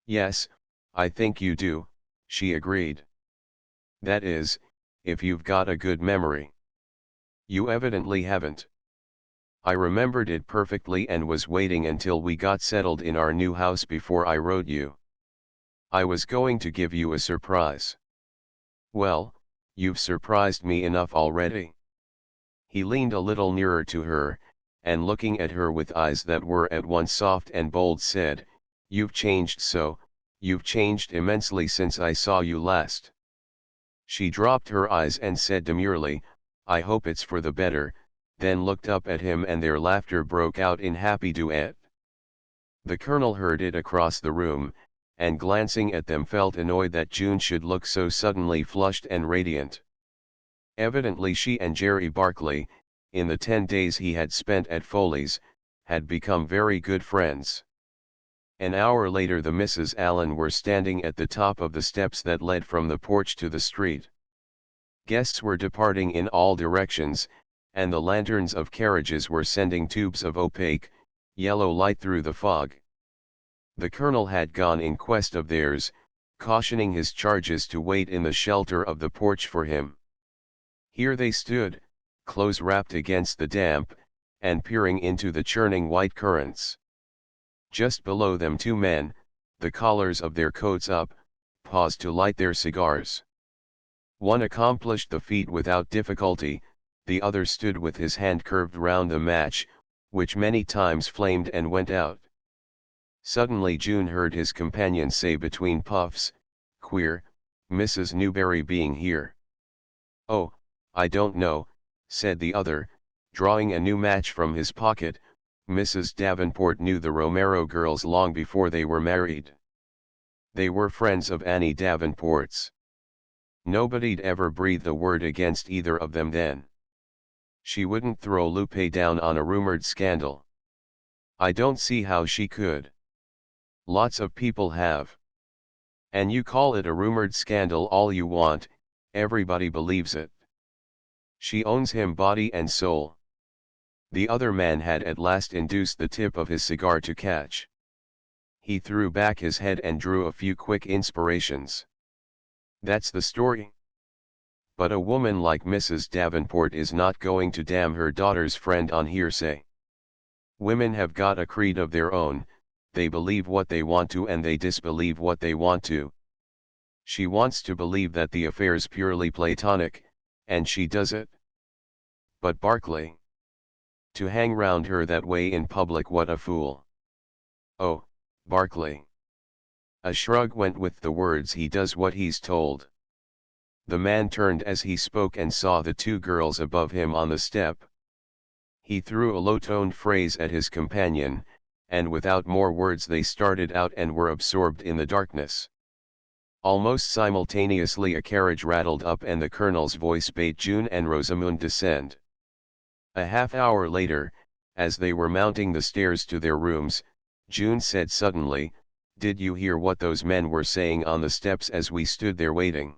"Yes, I think you do," she agreed. "That is, if you've got a good memory. You evidently haven't." "I remembered it perfectly and was waiting until we got settled in our new house before I wrote you. I was going to give you a surprise." "Well, you've surprised me enough already." He leaned a little nearer to her, and looking at her with eyes that were at once soft and bold said, "You've changed so, you've changed immensely since I saw you last." She dropped her eyes and said demurely, "I hope it's for the better," then looked up at him and their laughter broke out in happy duet. The colonel heard it across the room, and glancing at them felt annoyed that June should look so suddenly flushed and radiant. Evidently she and Jerry Barkley, in the 10 days he had spent at Foley's, had become very good friends. An hour later the Misses Allen were standing at the top of the steps that led from the porch to the street. Guests were departing in all directions, and the lanterns of carriages were sending tubes of opaque, yellow light through the fog. The colonel had gone in quest of theirs, cautioning his charges to wait in the shelter of the porch for him. Here they stood, close wrapped against the damp, and peering into the churning white currents. Just below them two men, the collars of their coats up, paused to light their cigars. One accomplished the feat without difficulty, the other stood with his hand curved round the match, which many times flamed and went out. Suddenly June heard his companion say between puffs, "Queer, Mrs. Newberry being here." "Oh, I don't know," said the other, drawing a new match from his pocket. "Mrs. Davenport knew the Romero girls long before they were married. They were friends of Annie Davenport's. Nobody'd ever breathed a word against either of them then. She wouldn't throw Lupe down on a rumored scandal. I don't see how she could. Lots of people have. And you call it a rumored scandal all you want, everybody believes it. She owns him body and soul." The other man had at last induced the tip of his cigar to catch. He threw back his head and drew a few quick inspirations. "That's the story. But a woman like Mrs. Davenport is not going to damn her daughter's friend on hearsay. Women have got a creed of their own, they believe what they want to and they disbelieve what they want to. She wants to believe that the affair's purely platonic, and she does it. But Barkley, to hang round her that way in public, what a fool. Oh, Barkley." A shrug went with the words, "He does what he's told." The man turned as he spoke and saw the two girls above him on the step. He threw a low-toned phrase at his companion, and without more words they started out and were absorbed in the darkness. Almost simultaneously a carriage rattled up and the colonel's voice bade June and Rosamund descend. A half-hour later, as they were mounting the stairs to their rooms, June said suddenly, "Did you hear what those men were saying on the steps as we stood there waiting?"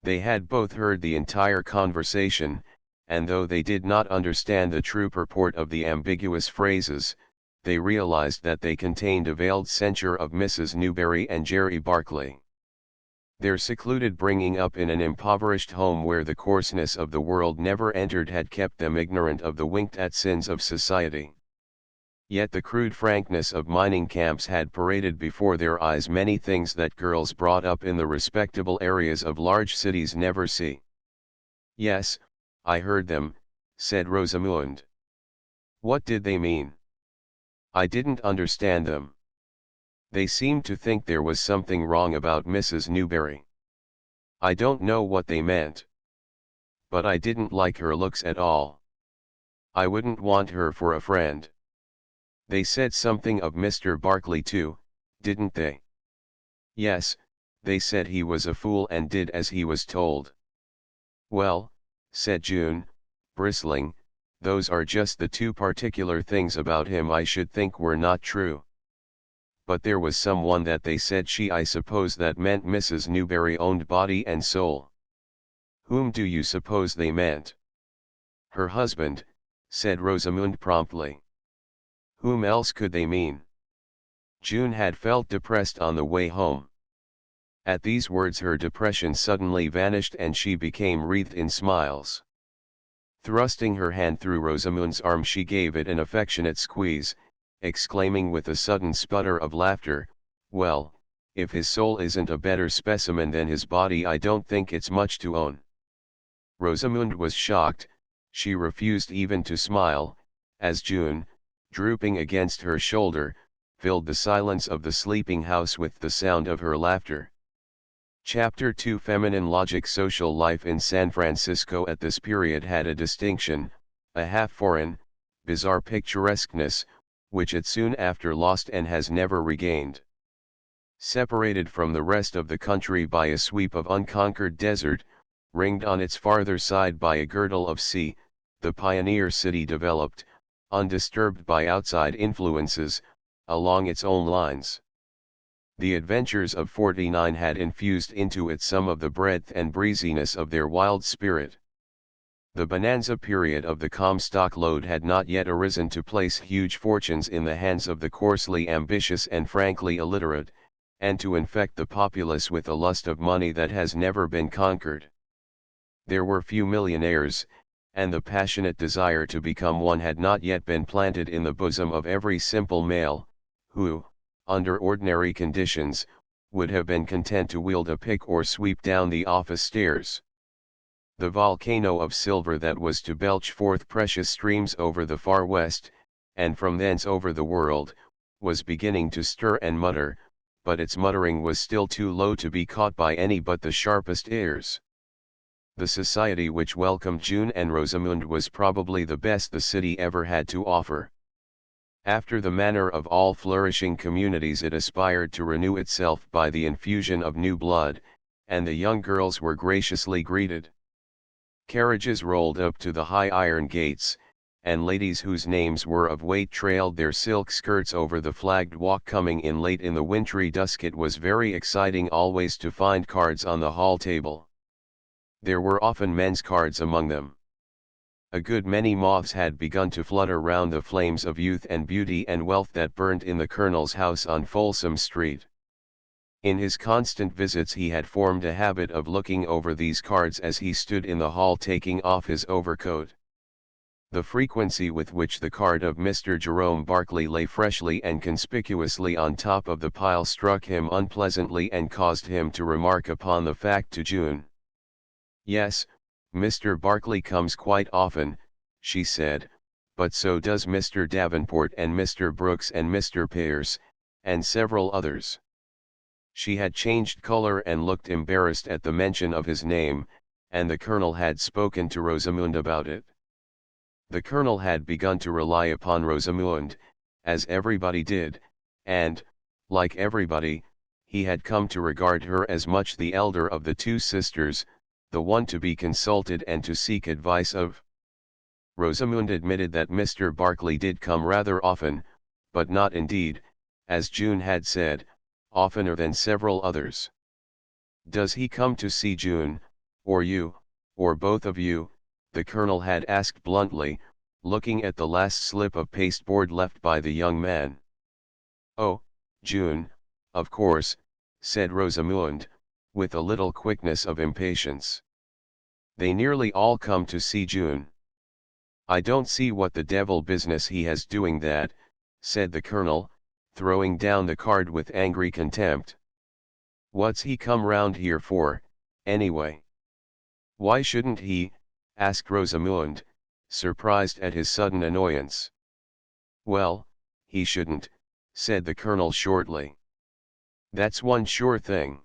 They had both heard the entire conversation, and though they did not understand the true purport of the ambiguous phrases, they realized that they contained a veiled censure of Mrs. Newberry and Jerry Barkley. Their secluded bringing up in an impoverished home where the coarseness of the world never entered had kept them ignorant of the winked-at sins of society. Yet the crude frankness of mining camps had paraded before their eyes many things that girls brought up in the respectable areas of large cities never see. "Yes, I heard them," said Rosamund. "What did they mean? I didn't understand them. They seemed to think there was something wrong about Mrs. Newberry. I don't know what they meant. But I didn't like her looks at all. I wouldn't want her for a friend. They said something of Mr. Barkley too, didn't they?" "Yes, they said he was a fool and did as he was told." "Well," said June, bristling, "those are just the two particular things about him I should think were not true. But there was someone that they said I suppose that meant Mrs. Newberry owned body and soul." "Whom do you suppose they meant?" "Her husband," said Rosamund promptly. "Whom else could they mean?" June had felt depressed on the way home. At these words her depression suddenly vanished and she became wreathed in smiles. Thrusting her hand through Rosamund's arm she gave it an affectionate squeeze, exclaiming with a sudden sputter of laughter, "Well, if his soul isn't a better specimen than his body I don't think it's much to own." Rosamund was shocked, she refused even to smile, as June, drooping against her shoulder, filled the silence of the sleeping house with the sound of her laughter. Chapter 2 Feminine Logic. Social life in San Francisco at this period had a distinction, a half-foreign, bizarre picturesqueness, which it soon after lost and has never regained. Separated from the rest of the country by a sweep of unconquered desert, ringed on its farther side by a girdle of sea, the pioneer city developed, undisturbed by outside influences, along its own lines. The adventures of '49 had infused into it some of the breadth and breeziness of their wild spirit. The bonanza period of the Comstock Lode had not yet arisen to place huge fortunes in the hands of the coarsely ambitious and frankly illiterate, and to infect the populace with a lust of money that has never been conquered. There were few millionaires, and the passionate desire to become one had not yet been planted in the bosom of every simple male, who, under ordinary conditions, would have been content to wield a pick or sweep down the office stairs. The volcano of silver that was to belch forth precious streams over the far west, and from thence over the world, was beginning to stir and mutter, but its muttering was still too low to be caught by any but the sharpest ears. The society which welcomed June and Rosamund was probably the best the city ever had to offer. After the manner of all flourishing communities, it aspired to renew itself by the infusion of new blood, and the young girls were graciously greeted. Carriages rolled up to the high iron gates, and ladies whose names were of weight trailed their silk skirts over the flagged walk. Coming in late in the wintry dusk, it was very exciting always to find cards on the hall table. There were often men's cards among them. A good many moths had begun to flutter round the flames of youth and beauty and wealth that burned in the Colonel's house on Folsom Street. In his constant visits he had formed a habit of looking over these cards as he stood in the hall taking off his overcoat. The frequency with which the card of Mr. Jerome Barclay lay freshly and conspicuously on top of the pile struck him unpleasantly and caused him to remark upon the fact to June. "Yes, Mr. Barclay comes quite often," she said, "but so does Mr. Davenport and Mr. Brooks and Mr. Pearce, and several others." She had changed color and looked embarrassed at the mention of his name, and the Colonel had spoken to Rosamund about it. The Colonel had begun to rely upon Rosamund, as everybody did, and, like everybody, he had come to regard her as much the elder of the two sisters, the one to be consulted and to seek advice of. Rosamund admitted that Mr. Barclay did come rather often, but not indeed, as June had said, oftener than several others. "Does he come to see June, or you, or both of you?" the Colonel had asked bluntly, looking at the last slip of pasteboard left by the young man. "Oh, June, of course," said Rosamund, with a little quickness of impatience. "They nearly all come to see June." "I don't see what the devil business he has doing that," said the Colonel, throwing down the card with angry contempt. "What's he come round here for, anyway?" "Why shouldn't he?" asked Rosamund, surprised at his sudden annoyance. "Well, he shouldn't," said the Colonel shortly. "That's one sure thing.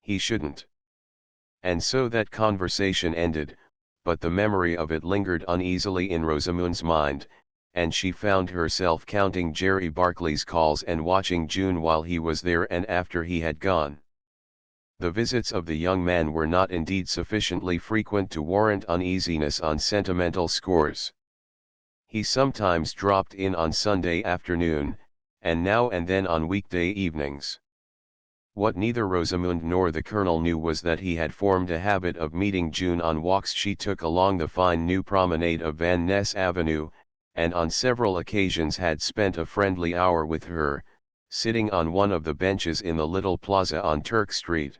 He shouldn't." And so that conversation ended, but the memory of it lingered uneasily in Rosamund's mind, and she found herself counting Jerry Barclay's calls and watching June while he was there and after he had gone. The visits of the young man were not indeed sufficiently frequent to warrant uneasiness on sentimental scores. He sometimes dropped in on Sunday afternoon, and now and then on weekday evenings. What neither Rosamund nor the Colonel knew was that he had formed a habit of meeting June on walks she took along the fine new promenade of Van Ness Avenue, and on several occasions had spent a friendly hour with her, sitting on one of the benches in the little plaza on Turk Street.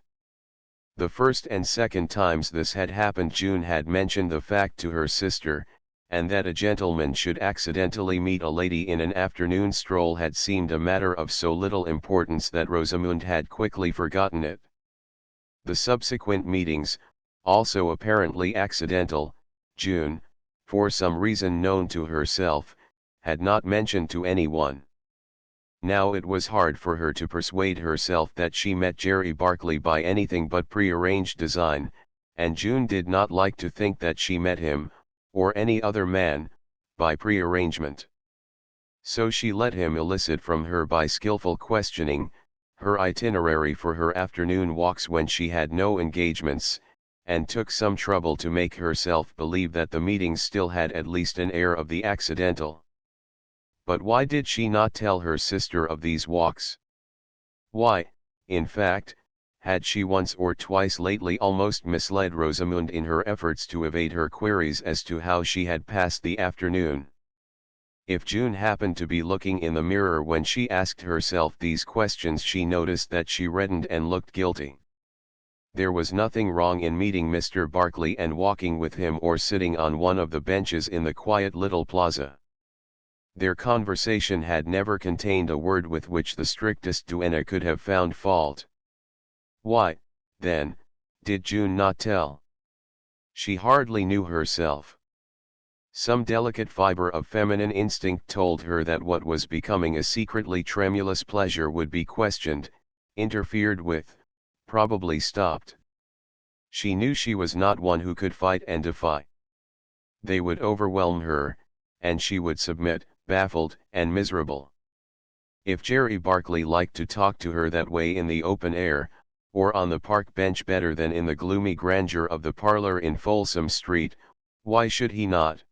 The first and second times this had happened June had mentioned the fact to her sister, and that a gentleman should accidentally meet a lady in an afternoon stroll had seemed a matter of so little importance that Rosamund had quickly forgotten it. The subsequent meetings, also apparently accidental, June, for some reason known to herself, had not mentioned to anyone. Now it was hard for her to persuade herself that she met Jerry Barkley by anything but prearranged design, and June did not like to think that she met him, or any other man, by prearrangement. So she let him elicit from her by skillful questioning, her itinerary for her afternoon walks when she had no engagements, and took some trouble to make herself believe that the meetings still had at least an air of the accidental. But why did she not tell her sister of these walks? Why, in fact, had she once or twice lately almost misled Rosamund in her efforts to evade her queries as to how she had passed the afternoon? If June happened to be looking in the mirror when she asked herself these questions, she noticed that she reddened and looked guilty. There was nothing wrong in meeting Mr. Barkley and walking with him or sitting on one of the benches in the quiet little plaza. Their conversation had never contained a word with which the strictest duenna could have found fault. Why, then, did June not tell? She hardly knew herself. Some delicate fiber of feminine instinct told her that what was becoming a secretly tremulous pleasure would be questioned, interfered with, probably stopped. She knew she was not one who could fight and defy. They would overwhelm her, and she would submit, baffled and miserable. If Jerry Barkley liked to talk to her that way in the open air, or on the park bench better than in the gloomy grandeur of the parlor in Folsom Street, why should he not?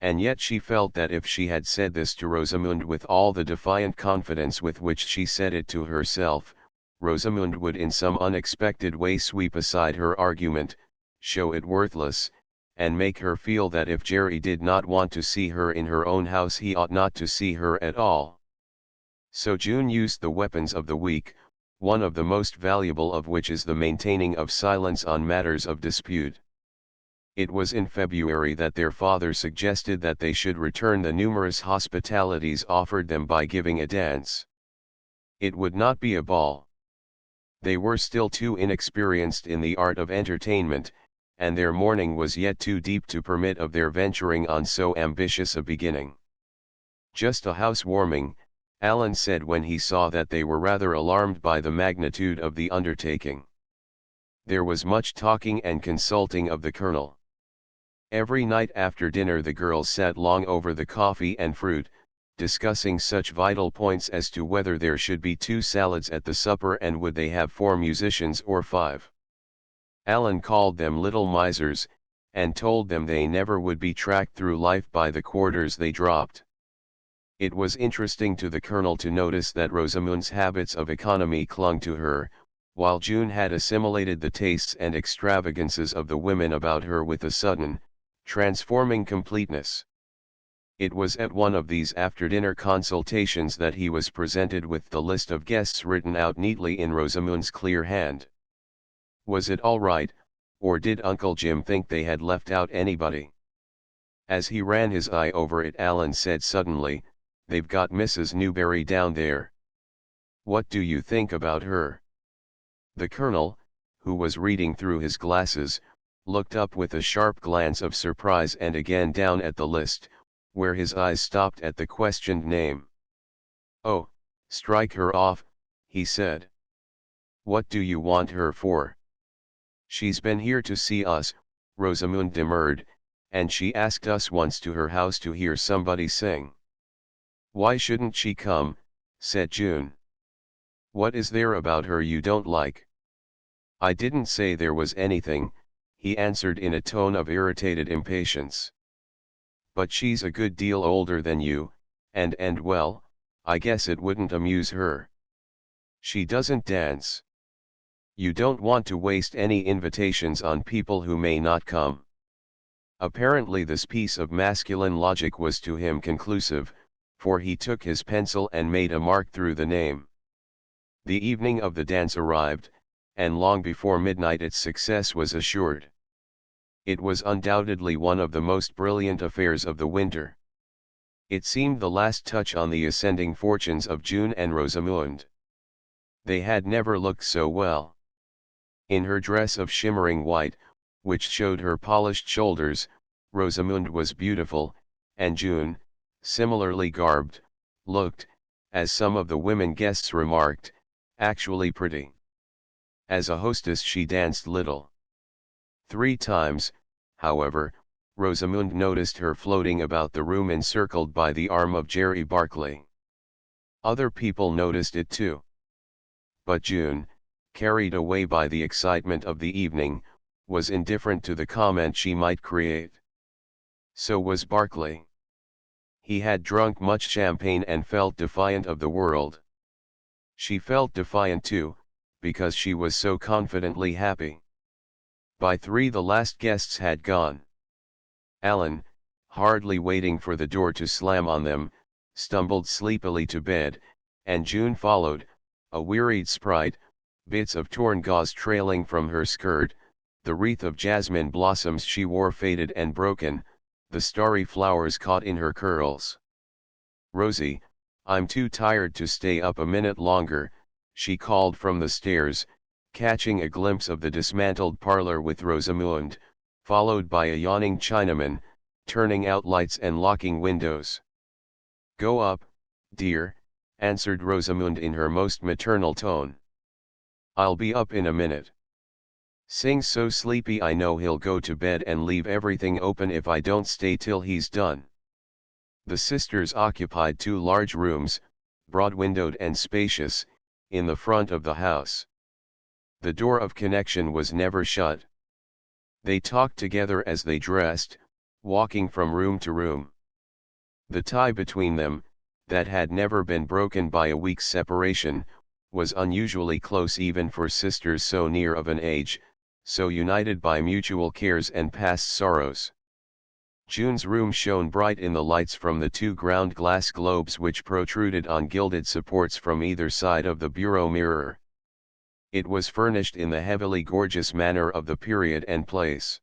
And yet she felt that if she had said this to Rosamund with all the defiant confidence with which she said it to herself, Rosamund would in some unexpected way sweep aside her argument, show it worthless, and make her feel that if Jerry did not want to see her in her own house he ought not to see her at all. So June used the weapons of the weak, one of the most valuable of which is the maintaining of silence on matters of dispute. It was in February that their father suggested that they should return the numerous hospitalities offered them by giving a dance. It would not be a ball. They were still too inexperienced in the art of entertainment, and their mourning was yet too deep to permit of their venturing on so ambitious a beginning. Just a housewarming, Alan said when he saw that they were rather alarmed by the magnitude of the undertaking. There was much talking and consulting of the Colonel. Every night after dinner the girls sat long over the coffee and fruit, discussing such vital points as to whether there should be 2 salads at the supper and would they have 4 musicians or 5. Alan called them little misers, and told them they never would be tracked through life by the quarters they dropped. It was interesting to the Colonel to notice that Rosamund's habits of economy clung to her, while June had assimilated the tastes and extravagances of the women about her with a sudden, transforming completeness. It was at one of these after-dinner consultations that he was presented with the list of guests written out neatly in Rosamund's clear hand. Was it all right, or did Uncle Jim think they had left out anybody? As he ran his eye over it, Alan said suddenly, "They've got Mrs. Newberry down there. What do you think about her?" The Colonel, who was reading through his glasses, looked up with a sharp glance of surprise and again down at the list, where his eyes stopped at the questioned name. "Oh, strike her off," he said. "What do you want her for?" "She's been here to see us," Rosamund demurred, "and she asked us once to her house to hear somebody sing." "Why shouldn't she come?" said June. "What is there about her you don't like?" "I didn't say there was anything," he answered in a tone of irritated impatience. "But she's a good deal older than you, and well, I guess it wouldn't amuse her. She doesn't dance. You don't want to waste any invitations on people who may not come." Apparently this piece of masculine logic was to him conclusive, for he took his pencil and made a mark through the name. The evening of the dance arrived, and long before midnight its success was assured. It was undoubtedly one of the most brilliant affairs of the winter. It seemed the last touch on the ascending fortunes of June and Rosamund. They had never looked so well. In her dress of shimmering white, which showed her polished shoulders, Rosamund was beautiful, and June, similarly garbed, looked, as some of the women guests remarked, actually pretty. As a hostess she danced little. 3 times, however, Rosamund noticed her floating about the room encircled by the arm of Jerry Barkley. Other people noticed it too. But June, carried away by the excitement of the evening, was indifferent to the comment she might create. So was Barkley. He had drunk much champagne and felt defiant of the world. She felt defiant too, because she was so confidently happy. By 3 the last guests had gone. Alan, hardly waiting for the door to slam on them, stumbled sleepily to bed, and June followed, a wearied sprite, bits of torn gauze trailing from her skirt, the wreath of jasmine blossoms she wore faded and broken, the starry flowers caught in her curls. "Rosie, I'm too tired to stay up a minute longer," she called from the stairs, catching a glimpse of the dismantled parlor with Rosamund, followed by a yawning Chinaman, turning out lights and locking windows. "Go up, dear," answered Rosamund in her most maternal tone. "I'll be up in a minute. Sing's so sleepy I know he'll go to bed and leave everything open if I don't stay till he's done." The sisters occupied 2 large rooms, broad-windowed and spacious, in the front of the house. The door of connection was never shut. They talked together as they dressed, walking from room to room. The tie between them, that had never been broken by a week's separation, was unusually close even for sisters so near of an age, so united by mutual cares and past sorrows. June's room shone bright in the lights from the 2 ground glass globes which protruded on gilded supports from either side of the bureau mirror. It was furnished in the heavily gorgeous manner of the period and place.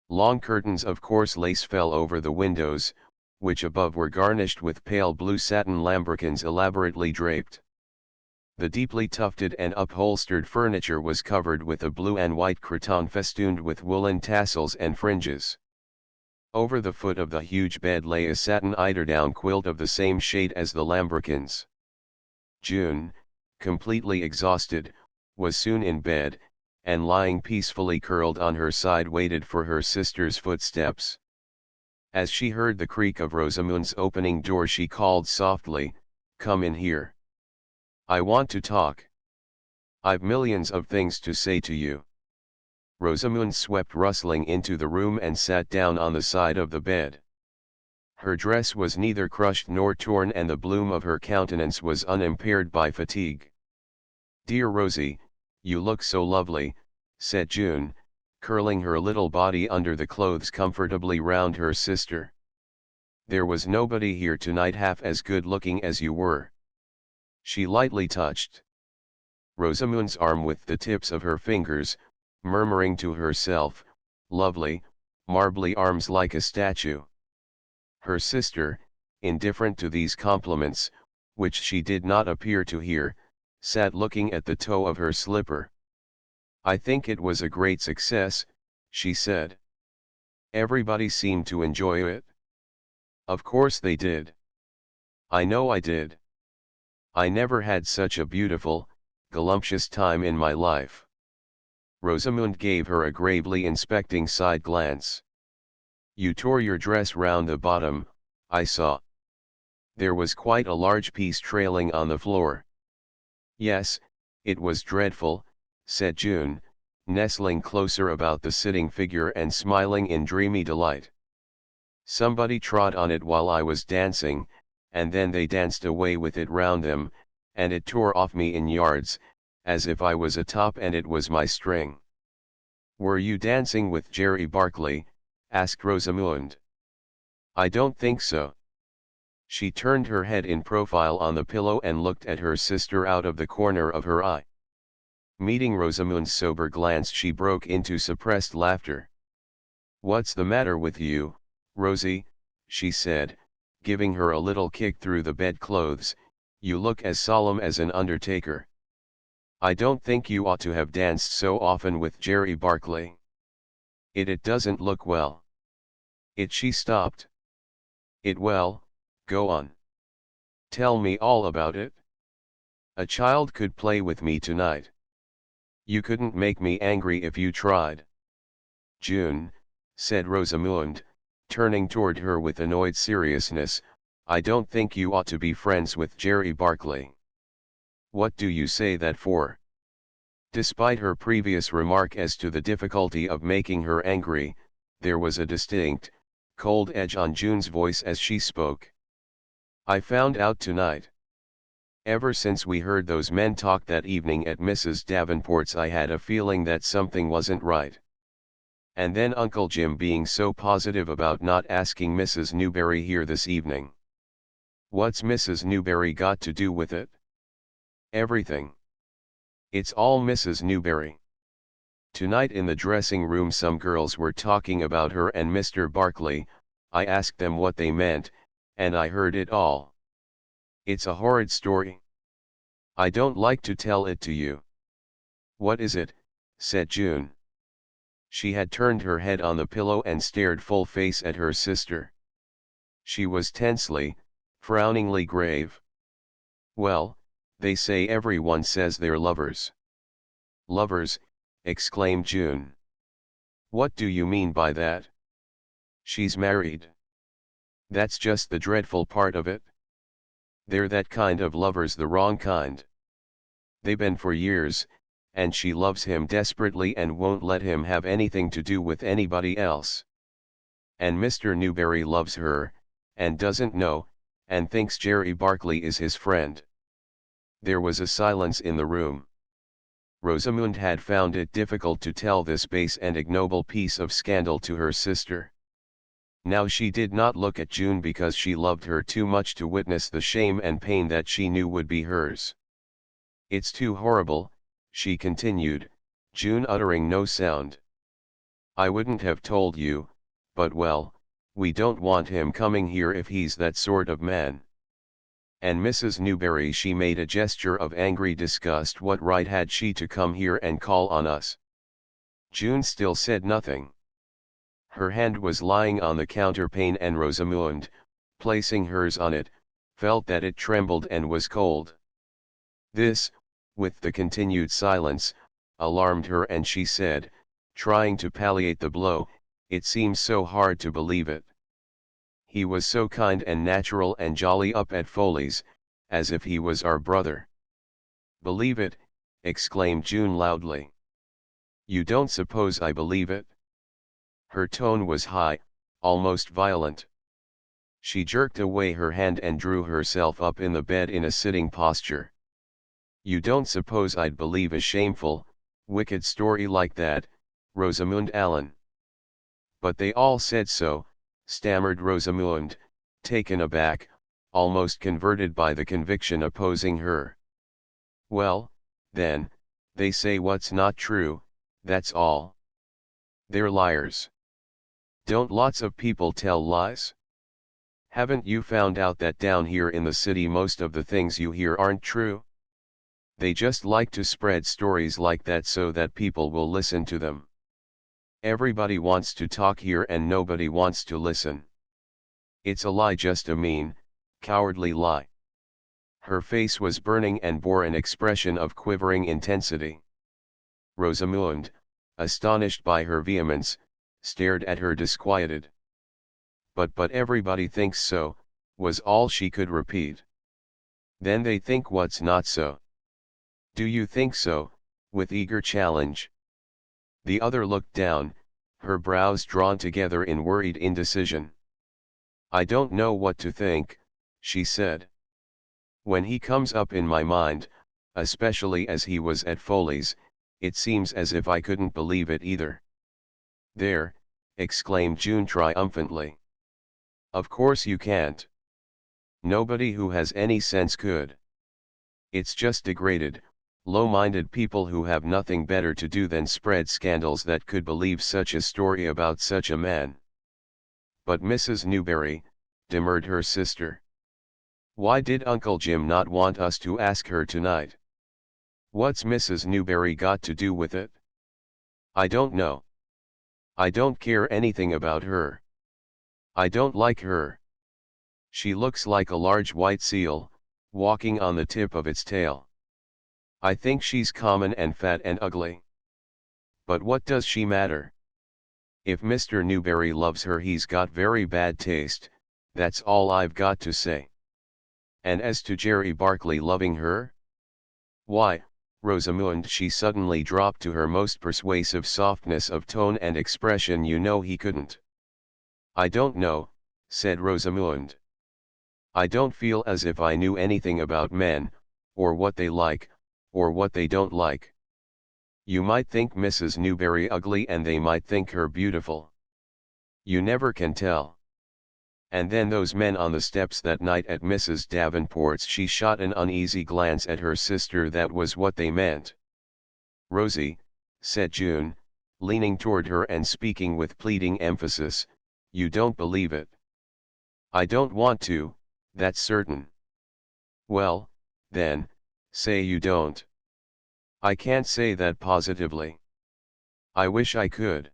Long curtains of coarse lace fell over the windows, which above were garnished with pale blue satin lambrequins elaborately draped. The deeply tufted and upholstered furniture was covered with a blue and white cretonne festooned with woolen tassels and fringes. Over the foot of the huge bed lay a satin eiderdown quilt of the same shade as the lambrequins. June, completely exhausted, was soon in bed, and lying peacefully curled on her side waited for her sister's footsteps. As she heard the creak of Rosamund's opening door she called softly, "Come in here. I want to talk. I've millions of things to say to you." Rosamund swept rustling into the room and sat down on the side of the bed. Her dress was neither crushed nor torn and the bloom of her countenance was unimpaired by fatigue. "Dear Rosie, you look so lovely," said June, curling her little body under the clothes comfortably round her sister. "There was nobody here tonight half as good looking as you were." She lightly touched Rosamund's arm with the tips of her fingers, murmuring to herself, "Lovely, marbly arms like a statue." Her sister, indifferent to these compliments, which she did not appear to hear, sat looking at the toe of her slipper. "I think it was a great success," she said. "Everybody seemed to enjoy it." "Of course they did. I know I did. I never had such a beautiful, voluptuous time in my life." Rosamund gave her a gravely inspecting side glance. "You tore your dress round the bottom, I saw. There was quite a large piece trailing on the floor." "Yes, it was dreadful," said June, nestling closer about the sitting figure and smiling in dreamy delight. "Somebody trod on it while I was dancing, and then they danced away with it round them, and it tore off me in yards, as if I was a top and it was my string." "Were you dancing with Jerry Barkley?" asked Rosamund. "I don't think so." She turned her head in profile on the pillow and looked at her sister out of the corner of her eye. Meeting Rosamund's sober glance she broke into suppressed laughter. "What's the matter with you, Rosie?" she said, giving her a little kick through the bedclothes. "You look as solemn as an undertaker. I don't think you ought to have danced so often with Jerry Barkley. It doesn't look well." She stopped. Well, go on. Tell me all about it. A child could play with me tonight. You couldn't make me angry if you tried. June, said Rosamund, turning toward her with annoyed seriousness, I don't think you ought to be friends with Jerry Barkley. What do you say that for? Despite her previous remark as to the difficulty of making her angry, there was a distinct, cold edge on June's voice as she spoke. I found out tonight. Ever since we heard those men talk that evening at Mrs. Davenport's, I had a feeling that something wasn't right. And then Uncle Jim being so positive about not asking Mrs. Newberry here this evening. What's Mrs. Newberry got to do with it? Everything. It's all Mrs. Newberry. Tonight in the dressing room some girls were talking about her and Mr. Barkley. I asked them what they meant, and I heard it all. It's a horrid story. I don't like to tell it to you. What is it? Said June. She had turned her head on the pillow and stared full face at her sister. She was tensely, frowningly grave. Well, they say everyone says they're lovers. Lovers, exclaimed June. What do you mean by that? She's married. That's just the dreadful part of it. They're that kind of lovers, the wrong kind. They've been for years, and she loves him desperately and won't let him have anything to do with anybody else. And Mr. Newberry loves her, and doesn't know, and thinks Jerry Barkley is his friend. There was a silence in the room. Rosamund had found it difficult to tell this base and ignoble piece of scandal to her sister. Now she did not look at June because she loved her too much to witness the shame and pain that she knew would be hers. It's too horrible, she continued, June uttering no sound. I wouldn't have told you, but well, we don't want him coming here if he's that sort of man. And Mrs. Newberry, she made a gesture of angry disgust, what right had she to come here and call on us? June still said nothing. Her hand was lying on the counterpane and Rosamund, placing hers on it, felt that it trembled and was cold. This, with the continued silence, alarmed her and she said, trying to palliate the blow, it seems so hard to believe it. He was so kind and natural and jolly up at Foley's, as if he was our brother. Believe it, exclaimed June loudly. You don't suppose I believe it? Her tone was high, almost violent. She jerked away her hand and drew herself up in the bed in a sitting posture. You don't suppose I'd believe a shameful, wicked story like that, Rosamund Allen? But they all said so, stammered Rosamund, taken aback, almost converted by the conviction opposing her. Well, then, they say what's not true, that's all. They're liars. Don't lots of people tell lies? Haven't you found out that down here in the city most of the things you hear aren't true? They just like to spread stories like that so that people will listen to them. Everybody wants to talk here and nobody wants to listen. It's a lie, just a mean, cowardly lie. Her face was burning and bore an expression of quivering intensity. Rosamund, astonished by her vehemence, stared at her disquieted. But everybody thinks so, was all she could repeat. Then they think what's not so. Do you think so? With eager challenge. The other looked down, her brows drawn together in worried indecision. I don't know what to think, she said. When he comes up in my mind, especially as he was at Foley's, it seems as if I couldn't believe it either. There, exclaimed June triumphantly. Of course you can't. Nobody who has any sense could. It's just degraded, low-minded people who have nothing better to do than spread scandals that could believe such a story about such a man. But Mrs. Newberry, demurred her sister. Why did Uncle Jim not want us to ask her tonight? What's Mrs. Newberry got to do with it? I don't know. I don't care anything about her. I don't like her. She looks like a large white seal, walking on the tip of its tail. I think she's common and fat and ugly. But what does she matter? If Mr. Newberry loves her, he's got very bad taste, that's all I've got to say. And as to Jerry Barkley loving her? Why, Rosamund, she suddenly dropped to her most persuasive softness of tone and expression, you know he couldn't. I don't know, said Rosamund. I don't feel as if I knew anything about men, or what they like, or what they don't like. You might think Mrs. Newberry ugly and they might think her beautiful. You never can tell. And then those men on the steps that night at Mrs. Davenport's, she shot an uneasy glance at her sister, that was what they meant. Rosie, said June, leaning toward her and speaking with pleading emphasis, you don't believe it. I don't want to, that's certain. Well, then, say you don't. I can't say that positively. I wish I could.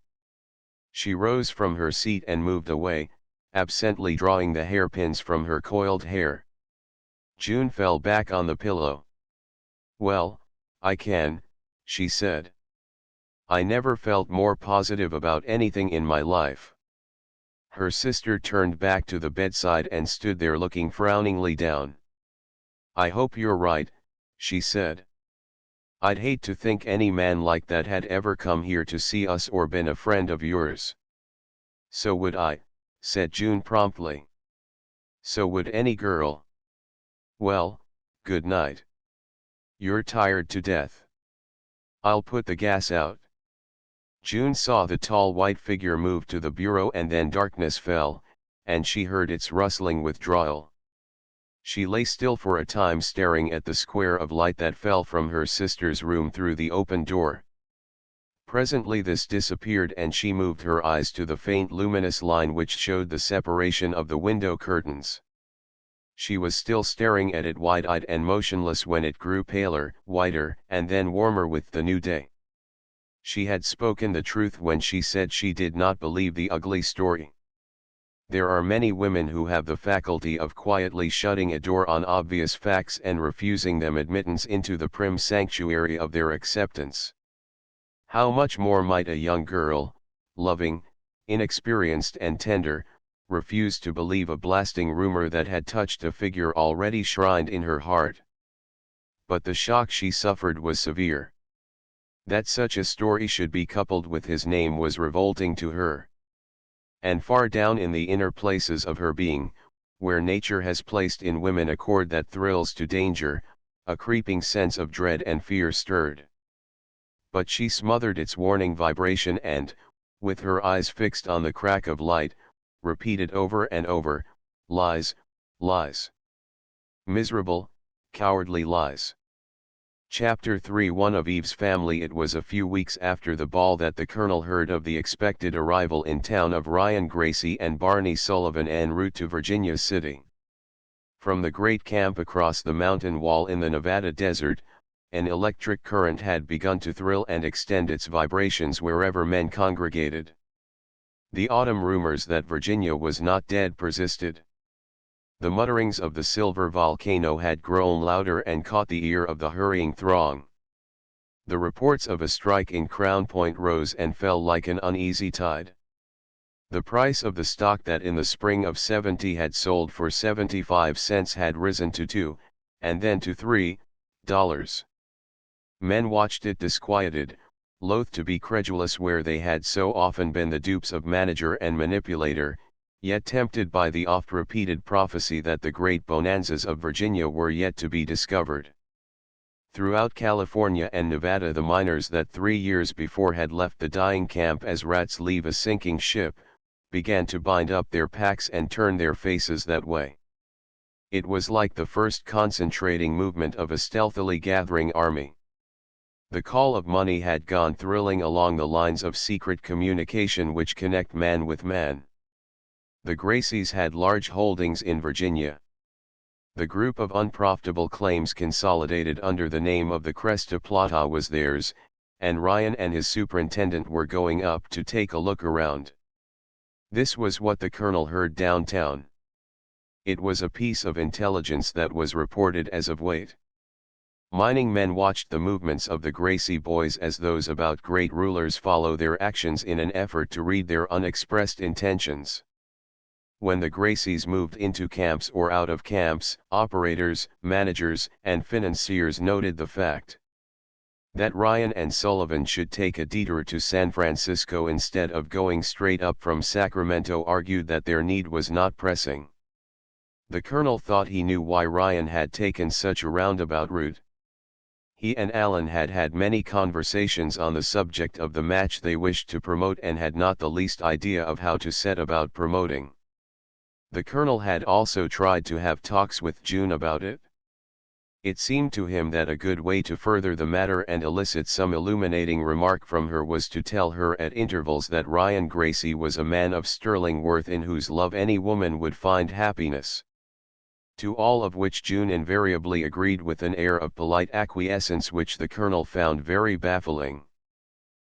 She rose from her seat and moved away, absently drawing the hairpins from her coiled hair. June fell back on the pillow. Well, I can, she said. I never felt more positive about anything in my life. Her sister turned back to the bedside and stood there looking frowningly down. I hope you're right, she said. I'd hate to think any man like that had ever come here to see us or been a friend of yours. So would I, said June promptly. So would any girl. Well, good night. You're tired to death. I'll put the gas out. June saw the tall white figure move to the bureau, and then darkness fell, and she heard its rustling withdrawal. She lay still for a time, staring at the square of light that fell from her sister's room through the open door. Presently this disappeared, and she moved her eyes to the faint luminous line which showed the separation of the window curtains. She was still staring at it, wide-eyed and motionless, when it grew paler, whiter, and then warmer with the new day. She had spoken the truth when she said she did not believe the ugly story. There are many women who have the faculty of quietly shutting a door on obvious facts and refusing them admittance into the prim sanctuary of their acceptance. How much more might a young girl, loving, inexperienced and tender, refuse to believe a blasting rumor that had touched a figure already shrined in her heart? But the shock she suffered was severe. That such a story should be coupled with his name was revolting to her. And far down in the inner places of her being, where nature has placed in women a chord that thrills to danger, a creeping sense of dread and fear stirred. But she smothered its warning vibration and, with her eyes fixed on the crack of light, repeated over and over, lies, lies. Miserable, cowardly lies. Chapter 3. One of Eve's family. It was a few weeks after the ball that the Colonel heard of the expected arrival in town of Ryan Gracie and Barney Sullivan en route to Virginia City. From the great camp across the mountain wall in the Nevada desert, an electric current had begun to thrill and extend its vibrations wherever men congregated. The autumn rumors that Virginia was not dead persisted. The mutterings of the silver volcano had grown louder and caught the ear of the hurrying throng. The reports of a strike in Crown Point rose and fell like an uneasy tide. The price of the stock that in the spring of '70 had sold for 75 cents had risen to $2, and then to $3. Men watched it disquieted, loath to be credulous where they had so often been the dupes of manager and manipulator, yet tempted by the oft-repeated prophecy that the great bonanzas of Virginia were yet to be discovered. Throughout California and Nevada, the miners that 3 years before had left the dying camp as rats leave a sinking ship, began to bind up their packs and turn their faces that way. It was like the first concentrating movement of a stealthily gathering army. The call of money had gone thrilling along the lines of secret communication which connect man with man. The Gracies had large holdings in Virginia. The group of unprofitable claims consolidated under the name of the Cresta Plata was theirs, and Ryan and his superintendent were going up to take a look around. This was what the colonel heard downtown. It was a piece of intelligence that was reported as of weight. Mining men watched the movements of the Gracie boys as those about great rulers follow their actions in an effort to read their unexpressed intentions. When the Gracies moved into camps or out of camps, operators, managers, and financiers noted the fact that Ryan and Sullivan should take a detour to San Francisco instead of going straight up from Sacramento argued that their need was not pressing. The colonel thought he knew why Ryan had taken such a roundabout route. He and Allen had had many conversations on the subject of the match they wished to promote and had not the least idea of how to set about promoting. The colonel had also tried to have talks with June about it. It seemed to him that a good way to further the matter and elicit some illuminating remark from her was to tell her at intervals that Ryan Gracie was a man of sterling worth in whose love any woman would find happiness. To all of which June invariably agreed with an air of polite acquiescence which the colonel found very baffling.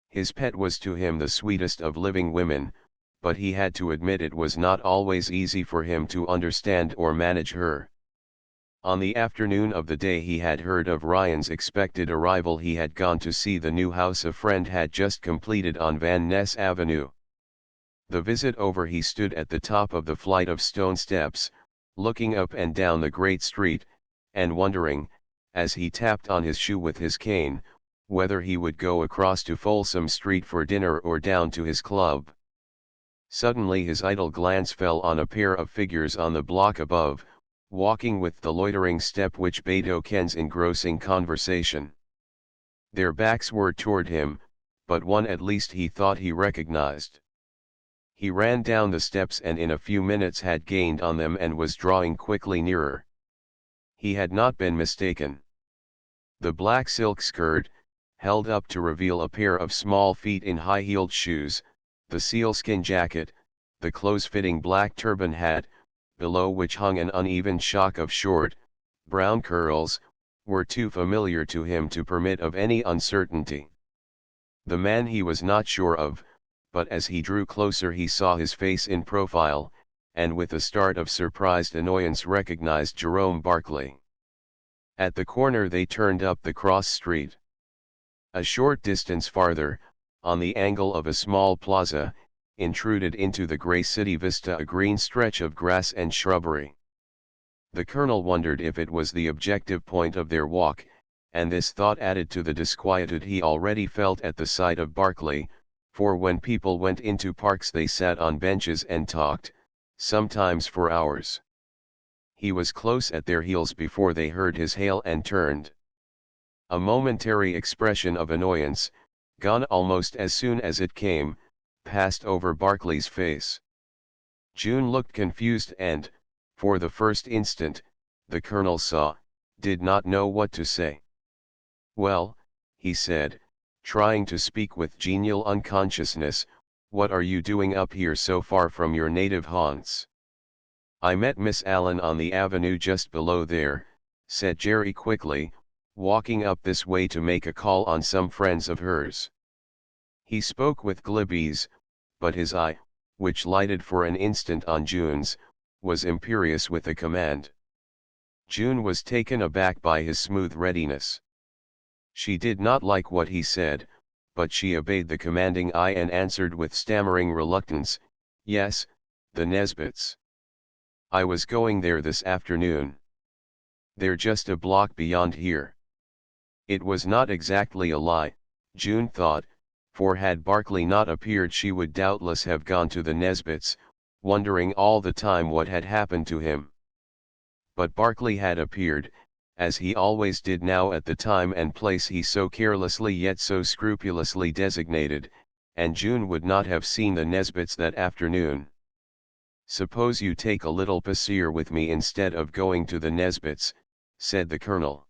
His pet was to him the sweetest of living women, but he had to admit it was not always easy for him to understand or manage her. On the afternoon of the day he had heard of Ryan's expected arrival he had gone to see the new house a friend had just completed on Van Ness Avenue. The visit over he stood at the top of the flight of stone steps, looking up and down the great street, and wondering, as he tapped on his shoe with his cane, whether he would go across to Folsom Street for dinner or down to his club. Suddenly his idle glance fell on a pair of figures on the block above, walking with the loitering step which Beto Ken's engrossing conversation. Their backs were toward him, but one at least he thought he recognized. He ran down the steps and in a few minutes had gained on them and was drawing quickly nearer. He had not been mistaken. The black silk skirt, held up to reveal a pair of small feet in high-heeled shoes, the sealskin jacket, the close-fitting black turban hat, below which hung an uneven shock of short, brown curls, were too familiar to him to permit of any uncertainty. The man he was not sure of, but as he drew closer he saw his face in profile, and with a start of surprised annoyance recognized Jerome Barclay. At the corner they turned up the cross street. A short distance farther, on the angle of a small plaza, intruded into the gray city vista a green stretch of grass and shrubbery. The colonel wondered if it was the objective point of their walk, and this thought added to the disquietude he already felt at the sight of Barclay, for when people went into parks they sat on benches and talked, sometimes for hours. He was close at their heels before they heard his hail and turned. A momentary expression of annoyance, gone almost as soon as it came, passed over Barclay's face. June looked confused and, for the first instant, the colonel saw, did not know what to say. "Well," he said, trying to speak with genial unconsciousness, "what are you doing up here so far from your native haunts?" "I met Miss Allen on the avenue just below there," said Jerry quickly, walking up this way to make a call on some friends of hers. He spoke with glib ease, but his eye, which lighted for an instant on June's, was imperious with a command. June was taken aback by his smooth readiness. She did not like what he said, but she obeyed the commanding eye and answered with stammering reluctance, "Yes, the Nesbits. I was going there this afternoon. They're just a block beyond here." It was not exactly a lie, June thought, for had Barclay not appeared she would doubtless have gone to the Nesbits, wondering all the time what had happened to him. But Barclay had appeared, as he always did now at the time and place he so carelessly yet so scrupulously designated, and June would not have seen the Nesbits that afternoon. "Suppose you take a little pasear with me instead of going to the Nesbits," said the colonel.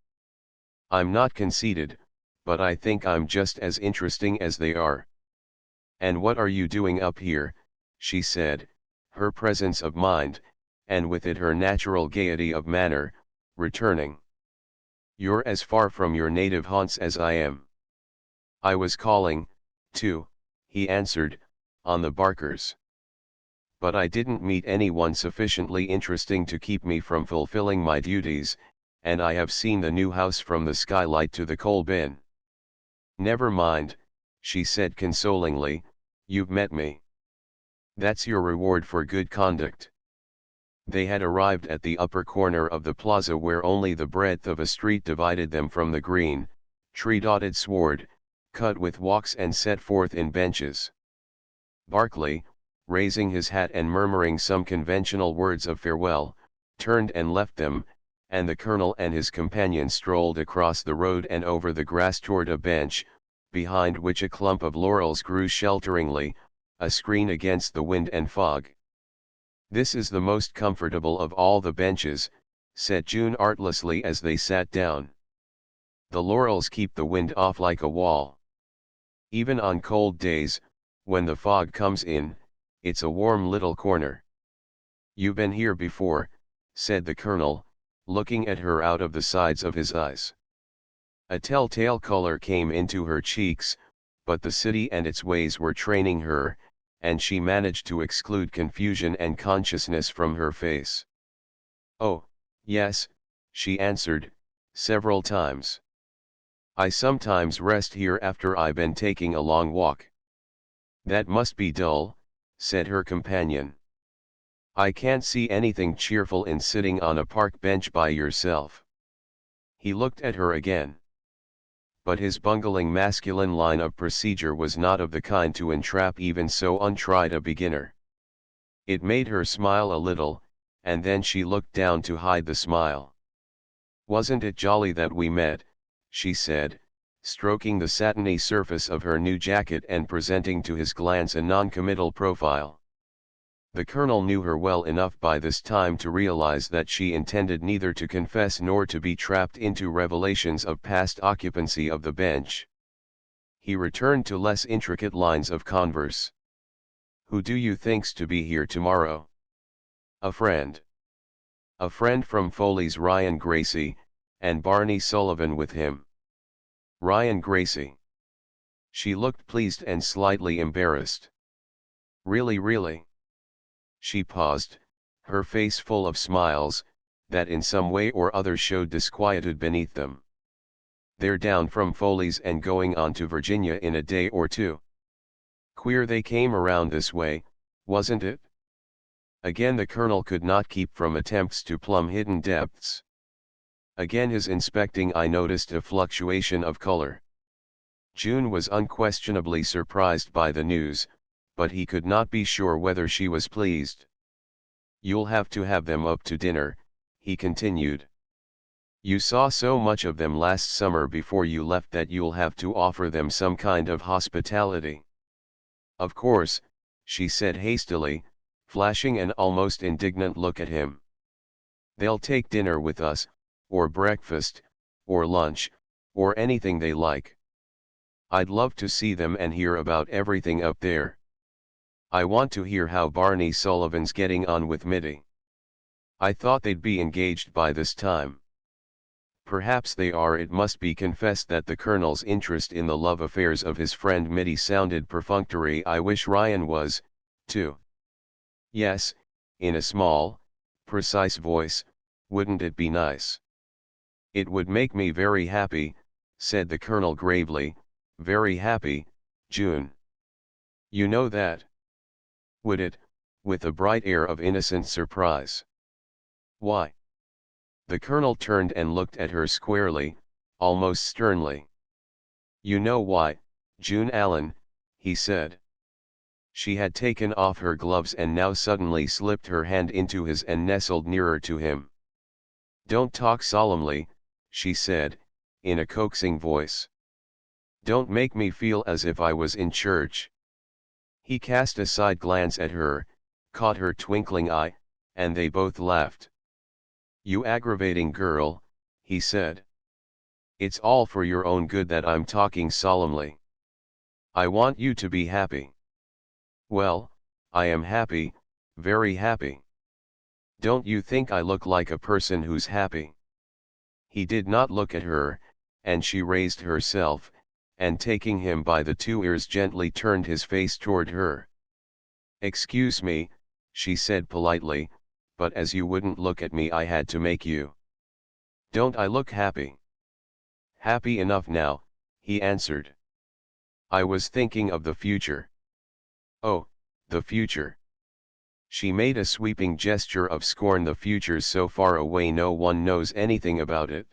"I'm not conceited, but I think I'm just as interesting as they are." "And what are you doing up here?" she said, her presence of mind, and with it her natural gaiety of manner, returning. "You're as far from your native haunts as I am." "I was calling, too," he answered, "on the Barkers." but I didn't meet anyone sufficiently interesting to keep me from fulfilling my duties, and I have seen the new house from the skylight to the coal bin. Never mind, she said consolingly, you've met me. That's your reward for good conduct. They had arrived at the upper corner of the plaza where only the breadth of a street divided them from the green, tree-dotted sward, cut with walks and set forth in benches. Barclay, raising his hat and murmuring some conventional words of farewell, turned and left them, and the colonel and his companion strolled across the road and over the grass toward a bench, behind which a clump of laurels grew shelteringly, a screen against the wind and fog. This is the most comfortable of all the benches, said June artlessly as they sat down. The laurels keep the wind off like a wall. Even on cold days, when the fog comes in, it's a warm little corner. You've been here before, said the colonel, looking at her out of the sides of his eyes. A telltale color came into her cheeks, but the city and its ways were training her, and she managed to exclude confusion and consciousness from her face. Oh, yes, she answered, several times. I sometimes rest here after I've been taking a long walk. That must be dull, said her companion. I can't see anything cheerful in sitting on a park bench by yourself. He looked at her again. But his bungling masculine line of procedure was not of the kind to entrap even so untried a beginner. It made her smile a little, and then she looked down to hide the smile. Wasn't it jolly that we met, she said, stroking the satiny surface of her new jacket and presenting to his glance a non-committal profile. The colonel knew her well enough by this time to realize that she intended neither to confess nor to be trapped into revelations of past occupancy of the bench. He returned to less intricate lines of converse. Who do you think's to be here tomorrow? A friend. A friend from Foley's, Ryan Gracie, and Barney Sullivan with him. Ryan Gracie. She looked pleased and slightly embarrassed. Really? She paused, her face full of smiles, that in some way or other showed disquietude beneath them. They're down from Foley's and going on to Virginia in a day or two. Queer they came around this way, wasn't it? Again the colonel could not keep from attempts to plumb hidden depths. Again his inspecting eye noticed a fluctuation of color. June was unquestionably surprised by the news, but he could not be sure whether she was pleased. You'll have to have them up to dinner, he continued. You saw so much of them last summer before you left that you'll have to offer them some kind of hospitality. Of course, she said hastily, flashing an almost indignant look at him. They'll take dinner with us, or breakfast, or lunch, or anything they like. I'd love to see them and hear about everything up there. I want to hear how Barney Sullivan's getting on with Mitty. I thought they'd be engaged by this time. Perhaps they are. It must be confessed that the colonel's interest in the love affairs of his friend Mitty sounded perfunctory. I wish Ryan was, too. Yes, in a small, precise voice, wouldn't it be nice? It would make me very happy, said the colonel gravely, very happy, June. You know that. Would it? With a bright air of innocent surprise. Why? The colonel turned and looked at her squarely, almost sternly. You know why, June Allen, he said. She had taken off her gloves and now suddenly slipped her hand into his and nestled nearer to him. Don't talk solemnly, she said, in a coaxing voice. Don't make me feel as if I was in church. He cast a side glance at her, caught her twinkling eye, and they both laughed. You aggravating girl, he said. It's all for your own good that I'm talking solemnly. I want you to be happy. Well, I am happy, very happy. Don't you think I look like a person who's happy? He did not look at her, and she raised herself, and taking him by the two ears gently turned his face toward her. Excuse me, she said politely, but as you wouldn't look at me I had to make you. Don't I look happy? Happy enough now, he answered. I was thinking of the future. Oh, the future. She made a sweeping gesture of scorn. The future's so far away no one knows anything about it.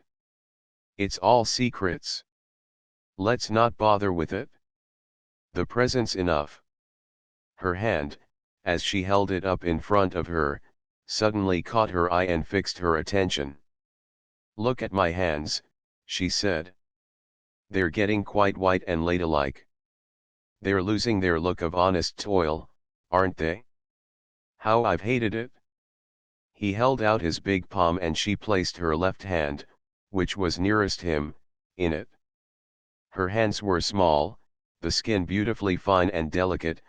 It's all secrets. Let's not bother with it. The present's enough. Her hand, as she held it up in front of her, suddenly caught her eye and fixed her attention. Look at my hands, she said. They're getting quite white and ladylike. They're losing their look of honest toil, aren't they? How I've hated it. He held out his big palm and she placed her left hand, which was nearest him, in it. Her hands were small, the skin beautifully fine and delicate,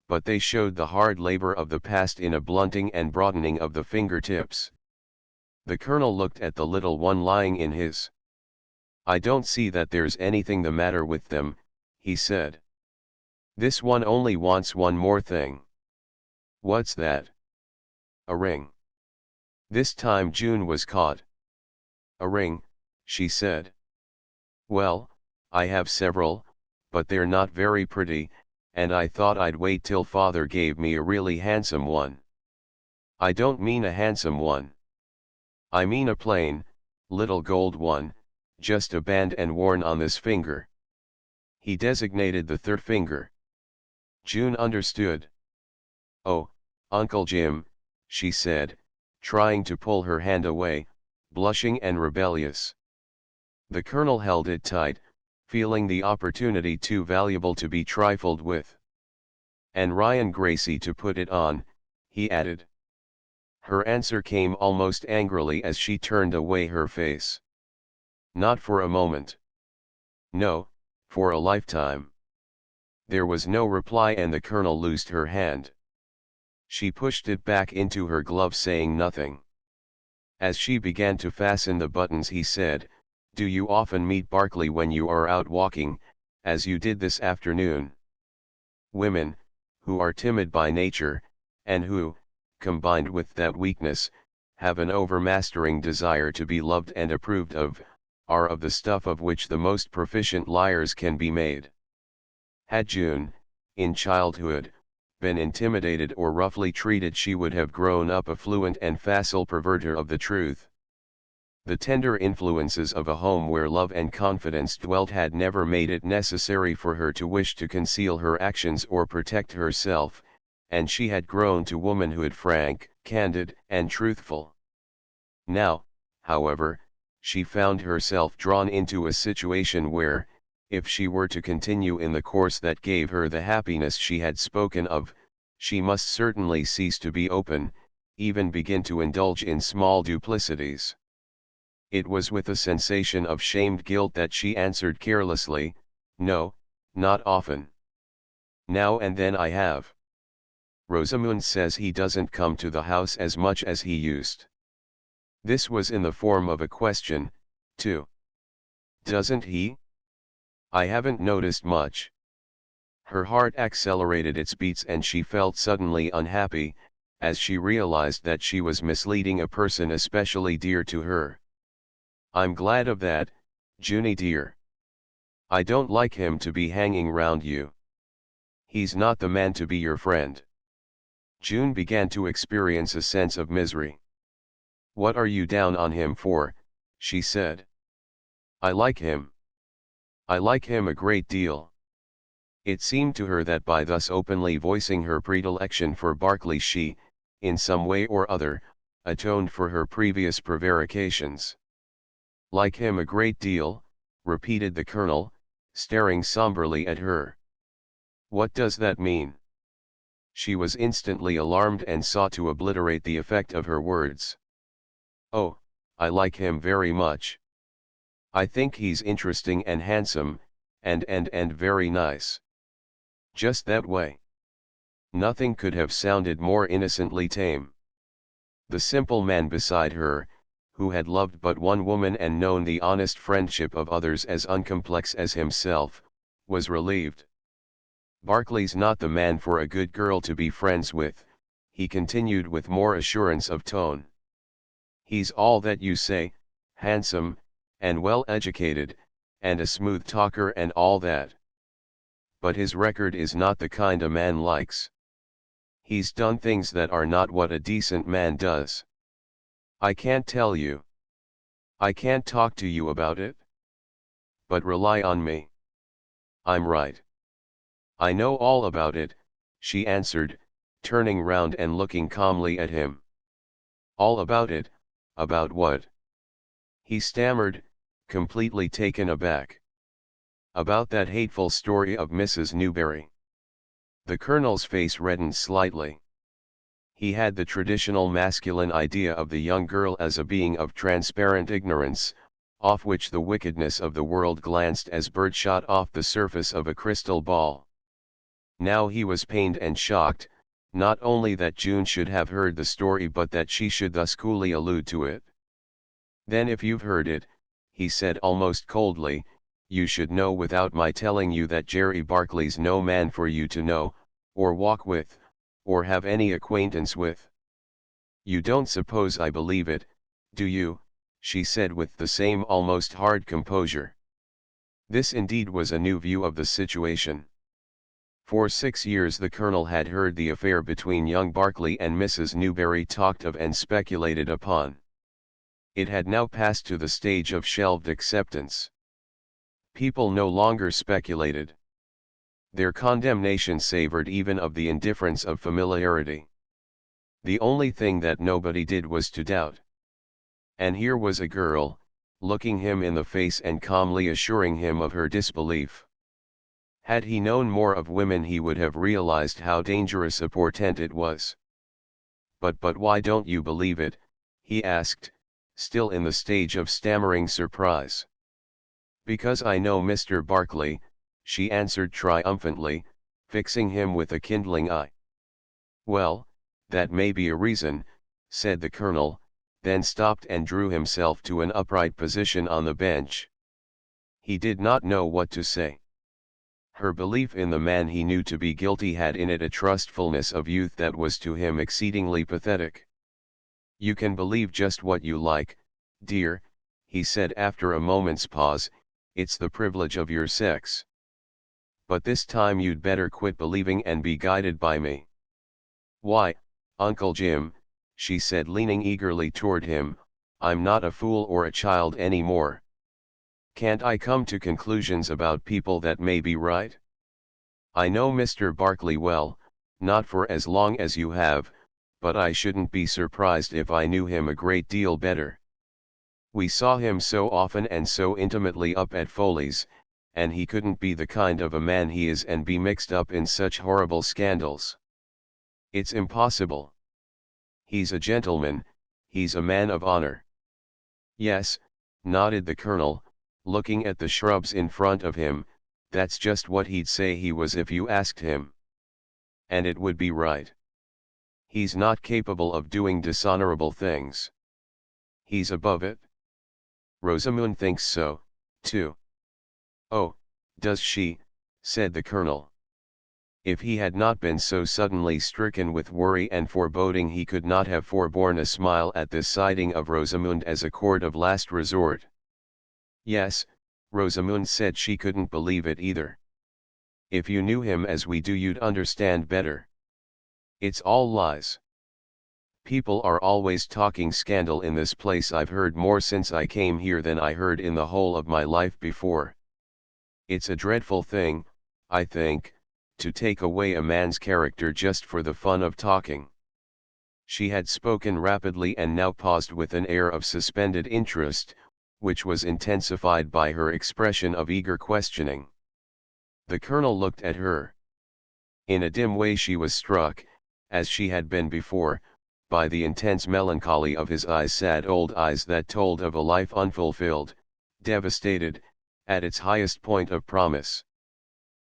but they showed the hard labor of the past in a blunting and broadening of the fingertips. The colonel looked at the little one lying in his. I don't see that there's anything the matter with them, he said. This one only wants one more thing. What's that? A ring. This time June was caught. A ring, she said. Well, I have several, but they're not very pretty, and I thought I'd wait till father gave me a really handsome one. I don't mean a handsome one. I mean a plain, little gold one, just a band and worn on this finger. He designated the third finger. June understood. Oh, Uncle Jim, she said, trying to pull her hand away, blushing and rebellious. The colonel held it tight, feeling the opportunity too valuable to be trifled with. And Ryan Gracie to put it on, he added. Her answer came almost angrily as she turned away her face. Not for a moment. No, for a lifetime. There was no reply and the colonel loosed her hand. She pushed it back into her glove saying nothing. As she began to fasten the buttons he said, do you often meet Barclay when you are out walking, as you did this afternoon? Women, who are timid by nature, and who, combined with that weakness, have an overmastering desire to be loved and approved of, are of the stuff of which the most proficient liars can be made. Had June, in childhood, been intimidated or roughly treated, she would have grown up a fluent and facile perverter of the truth. The tender influences of a home where love and confidence dwelt had never made it necessary for her to wish to conceal her actions or protect herself, and she had grown to womanhood frank, candid, and truthful. Now, however, she found herself drawn into a situation where, if she were to continue in the course that gave her the happiness she had spoken of, she must certainly cease to be open, even begin to indulge in small duplicities. It was with a sensation of shamed guilt that she answered carelessly, no, not often. Now and then I have. Rosamund says he doesn't come to the house as much as he used. This was in the form of a question, too. Doesn't he? I haven't noticed much. Her heart accelerated its beats and she felt suddenly unhappy, as she realized that she was misleading a person especially dear to her. I'm glad of that, Junie dear. I don't like him to be hanging round you. He's not the man to be your friend. June began to experience a sense of misery. What are you down on him for, she said. I like him. I like him a great deal. It seemed to her that by thus openly voicing her predilection for Barclay she, in some way or other, atoned for her previous prevarications. Like him a great deal, repeated the colonel, staring somberly at her. What does that mean? She was instantly alarmed and sought to obliterate the effect of her words. Oh, I like him very much. I think he's interesting and handsome, and very nice. Just that way. Nothing could have sounded more innocently tame. The simple man beside her, who had loved but one woman and known the honest friendship of others as uncomplex as himself, was relieved. Barclay's not the man for a good girl to be friends with, he continued with more assurance of tone. He's all that you say, handsome, and well educated, and a smooth talker and all that. But his record is not the kind a man likes. He's done things that are not what a decent man does. I can't tell you. I can't talk to you about it. But rely on me. I'm right. I know all about it, she answered, turning round and looking calmly at him. All about it, about what? He stammered, completely taken aback. About that hateful story of Mrs. Newberry. The colonel's face reddened slightly. He had the traditional masculine idea of the young girl as a being of transparent ignorance, off which the wickedness of the world glanced as birdshot off the surface of a crystal ball. Now he was pained and shocked, not only that June should have heard the story but that she should thus coolly allude to it. Then if you've heard it, he said almost coldly, you should know without my telling you that Jerry Barclay's no man for you to know, or walk with, or have any acquaintance with. You don't suppose I believe it, do you? She said with the same almost hard composure. This indeed was a new view of the situation. For 6 years the colonel had heard the affair between young Barclay and Mrs. Newberry talked of and speculated upon. It had now passed to the stage of shelved acceptance. People no longer speculated. Their condemnation savored even of the indifference of familiarity. The only thing that nobody did was to doubt. And here was a girl, looking him in the face and calmly assuring him of her disbelief. Had he known more of women he would have realized how dangerous a portent it was. But why don't you believe it? He asked, still in the stage of stammering surprise. Because I know Mr. Barclay, she answered triumphantly, fixing him with a kindling eye. Well, that may be a reason, said the colonel, then stopped and drew himself to an upright position on the bench. He did not know what to say. Her belief in the man he knew to be guilty had in it a trustfulness of youth that was to him exceedingly pathetic. You can believe just what you like, dear, he said after a moment's pause, it's the privilege of your sex. But this time you'd better quit believing and be guided by me. Why, Uncle Jim, she said leaning eagerly toward him, I'm not a fool or a child any more. Can't I come to conclusions about people that may be right? I know Mr. Barclay well, not for as long as you have, but I shouldn't be surprised if I knew him a great deal better. We saw him so often and so intimately up at Foley's, and he couldn't be the kind of a man he is and be mixed up in such horrible scandals. It's impossible. He's a gentleman, he's a man of honor. Yes, nodded the colonel, looking at the shrubs in front of him, that's just what he'd say he was if you asked him. And it would be right. He's not capable of doing dishonorable things. He's above it. Rosamund thinks so, too. Oh, does she? Said the colonel. If he had not been so suddenly stricken with worry and foreboding he could not have forborne a smile at this citing of Rosamund as a court of last resort. Yes, Rosamund said she couldn't believe it either. If you knew him as we do you'd understand better. It's all lies. People are always talking scandal in this place. I've heard more since I came here than I heard in the whole of my life before. It's a dreadful thing, I think, to take away a man's character just for the fun of talking. She had spoken rapidly and now paused with an air of suspended interest, which was intensified by her expression of eager questioning. The colonel looked at her. In a dim way she was struck, as she had been before, by the intense melancholy of his eyes, sad old eyes that told of a life unfulfilled, devastated, at its highest point of promise.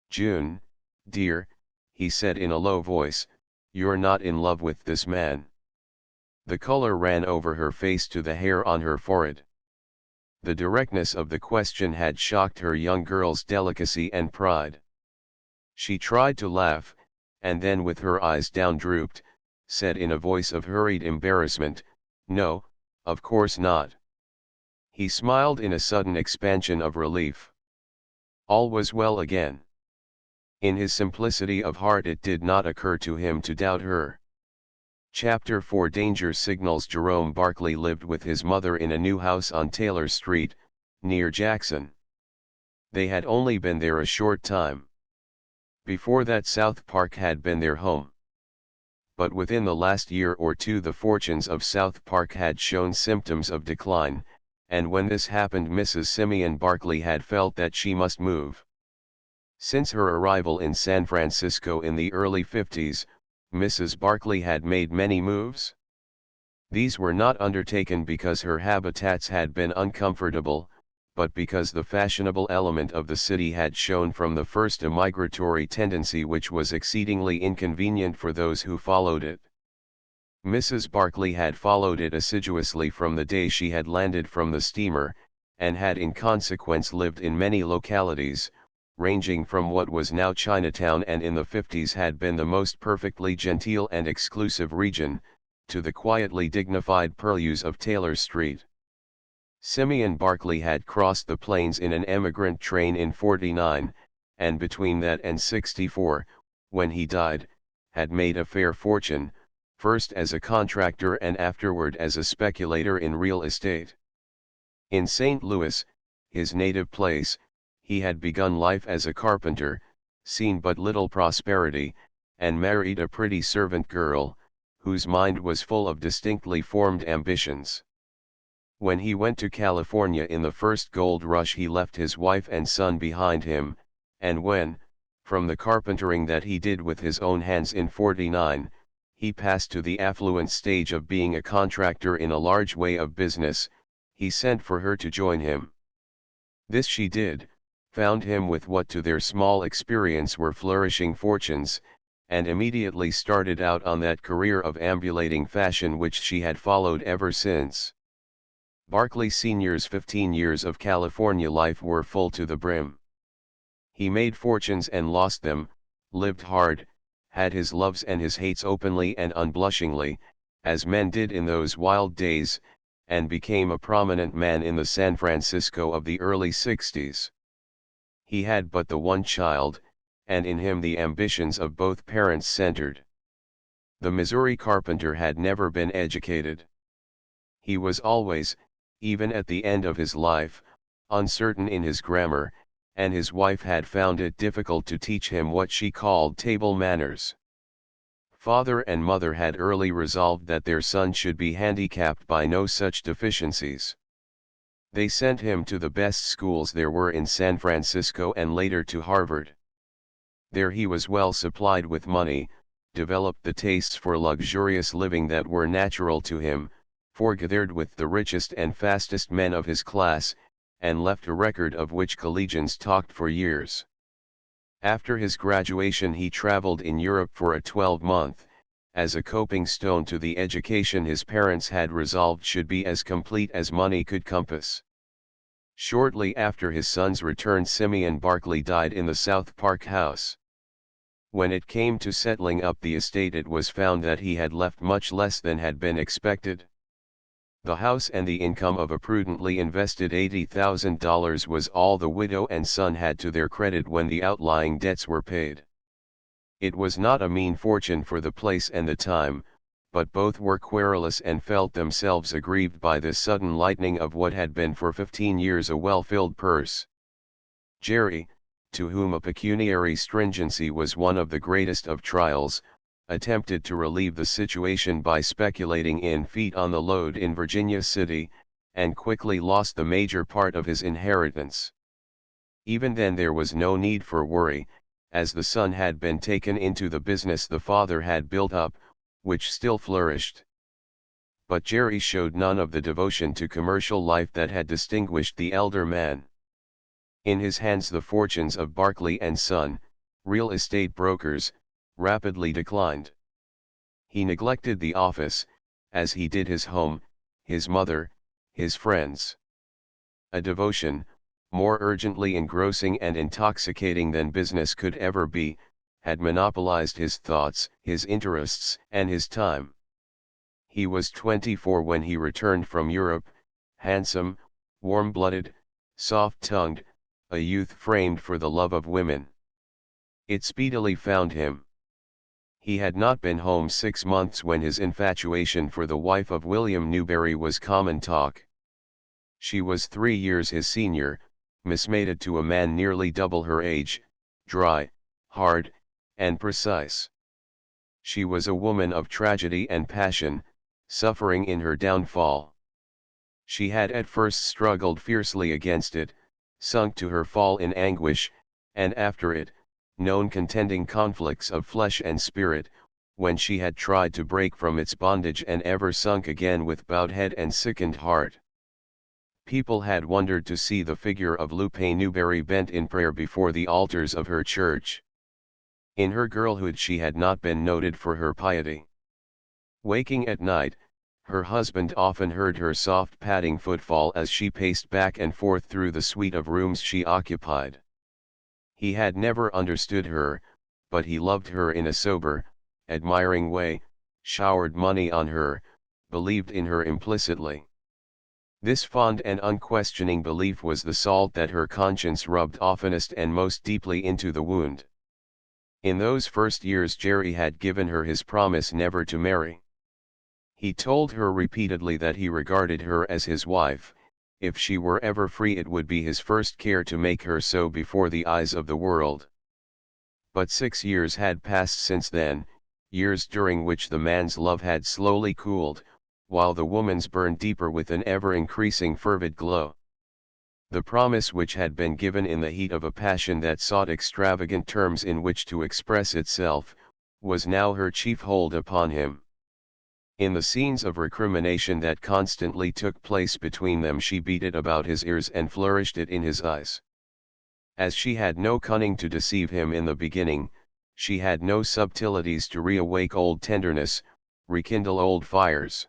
June, dear, he said in a low voice, you're not in love with this man. The color ran over her face to the hair on her forehead. The directness of the question had shocked her young girl's delicacy and pride. She tried to laugh, and then with her eyes down drooped, said in a voice of hurried embarrassment, "No, of course not." He smiled in a sudden expansion of relief. All was well again. In his simplicity of heart it did not occur to him to doubt her. Chapter 4 Danger Signals. Jerome Barkley lived with his mother in a new house on Taylor Street, near Jackson. They had only been there a short time. Before that South Park had been their home. But within the last year or two the fortunes of South Park had shown symptoms of decline, and when this happened Mrs. Simeon Barkley had felt that she must move. Since her arrival in San Francisco in the early 50s, Mrs. Barkley had made many moves. These were not undertaken because her habitats had been uncomfortable, but because the fashionable element of the city had shown from the first a migratory tendency which was exceedingly inconvenient for those who followed it. Mrs. Barkley had followed it assiduously from the day she had landed from the steamer, and had in consequence lived in many localities, ranging from what was now Chinatown and in the 50s had been the most perfectly genteel and exclusive region, to the quietly dignified purlieus of Taylor Street. Simeon Barkley had crossed the plains in an emigrant train in '49, and between that and '64, when he died, had made a fair fortune, first as a contractor and afterward as a speculator in real estate. In St. Louis, his native place, he had begun life as a carpenter, seen but little prosperity, and married a pretty servant girl, whose mind was full of distinctly formed ambitions. When he went to California in the first gold rush he left his wife and son behind him, and when, from the carpentering that he did with his own hands in '49, he passed to the affluent stage of being a contractor in a large way of business, he sent for her to join him. This she did, found him with what to their small experience were flourishing fortunes, and immediately started out on that career of ambulating fashion which she had followed ever since. Barkley Sr.'s 15 years of California life were full to the brim. He made fortunes and lost them, lived hard, had his loves and his hates openly and unblushingly, as men did in those wild days, and became a prominent man in the San Francisco of the early '60s. He had but the one child, and in him the ambitions of both parents centered. The Missouri carpenter had never been educated. He was always, even at the end of his life, uncertain in his grammar, and his wife had found it difficult to teach him what she called table manners. Father and mother had early resolved that their son should be handicapped by no such deficiencies. They sent him to the best schools there were in San Francisco and later to Harvard. There he was well supplied with money, developed the tastes for luxurious living that were natural to him, forgathered with the richest and fastest men of his class, and left a record of which collegians talked for years. After his graduation he traveled in Europe for a 12-month, as a coping stone to the education his parents had resolved should be as complete as money could compass. Shortly after his son's return Simeon Barkley died in the South Park house. When it came to settling up the estate it was found that he had left much less than had been expected. The house and the income of a prudently invested $80,000 was all the widow and son had to their credit when the outlying debts were paid. It was not a mean fortune for the place and the time, but both were querulous and felt themselves aggrieved by this sudden lightening of what had been for 15 years a well-filled purse. Jerry, to whom a pecuniary stringency was one of the greatest of trials, attempted to relieve the situation by speculating in feet on the load in Virginia City, and quickly lost the major part of his inheritance. Even then there was no need for worry, as the son had been taken into the business the father had built up, which still flourished. But Jerry showed none of the devotion to commercial life that had distinguished the elder man. In his hands the fortunes of Barkley and Son, real estate brokers, rapidly declined. He neglected the office, as he did his home, his mother, his friends. A devotion, more urgently engrossing and intoxicating than business could ever be, had monopolized his thoughts, his interests, and his time. He was 24 when he returned from Europe, handsome, warm-blooded, soft-tongued, a youth framed for the love of women. It speedily found him. He had not been home 6 months when his infatuation for the wife of William Newberry was common talk. She was 3 years his senior, mismated to a man nearly double her age, dry, hard, and precise. She was a woman of tragedy and passion, suffering in her downfall. She had at first struggled fiercely against it, sunk to her fall in anguish, and after it, known contending conflicts of flesh and spirit, when she had tried to break from its bondage and ever sunk again with bowed head and sickened heart. People had wondered to see the figure of Lupe Newberry bent in prayer before the altars of her church. In her girlhood she had not been noted for her piety. Waking at night, her husband often heard her soft padding footfall as she paced back and forth through the suite of rooms she occupied. He had never understood her, but he loved her in a sober, admiring way, showered money on her, believed in her implicitly. This fond and unquestioning belief was the salt that her conscience rubbed oftenest and most deeply into the wound. In those first years Jerry had given her his promise never to marry. He told her repeatedly that he regarded her as his wife. If she were ever free it would be his first care to make her so before the eyes of the world. But 6 years had passed since then, years during which the man's love had slowly cooled, while the woman's burned deeper with an ever-increasing fervid glow. The promise which had been given in the heat of a passion that sought extravagant terms in which to express itself, was now her chief hold upon him. In the scenes of recrimination that constantly took place between them she beat it about his ears and flourished it in his eyes. As she had no cunning to deceive him in the beginning, she had no subtleties to reawake old tenderness, rekindle old fires.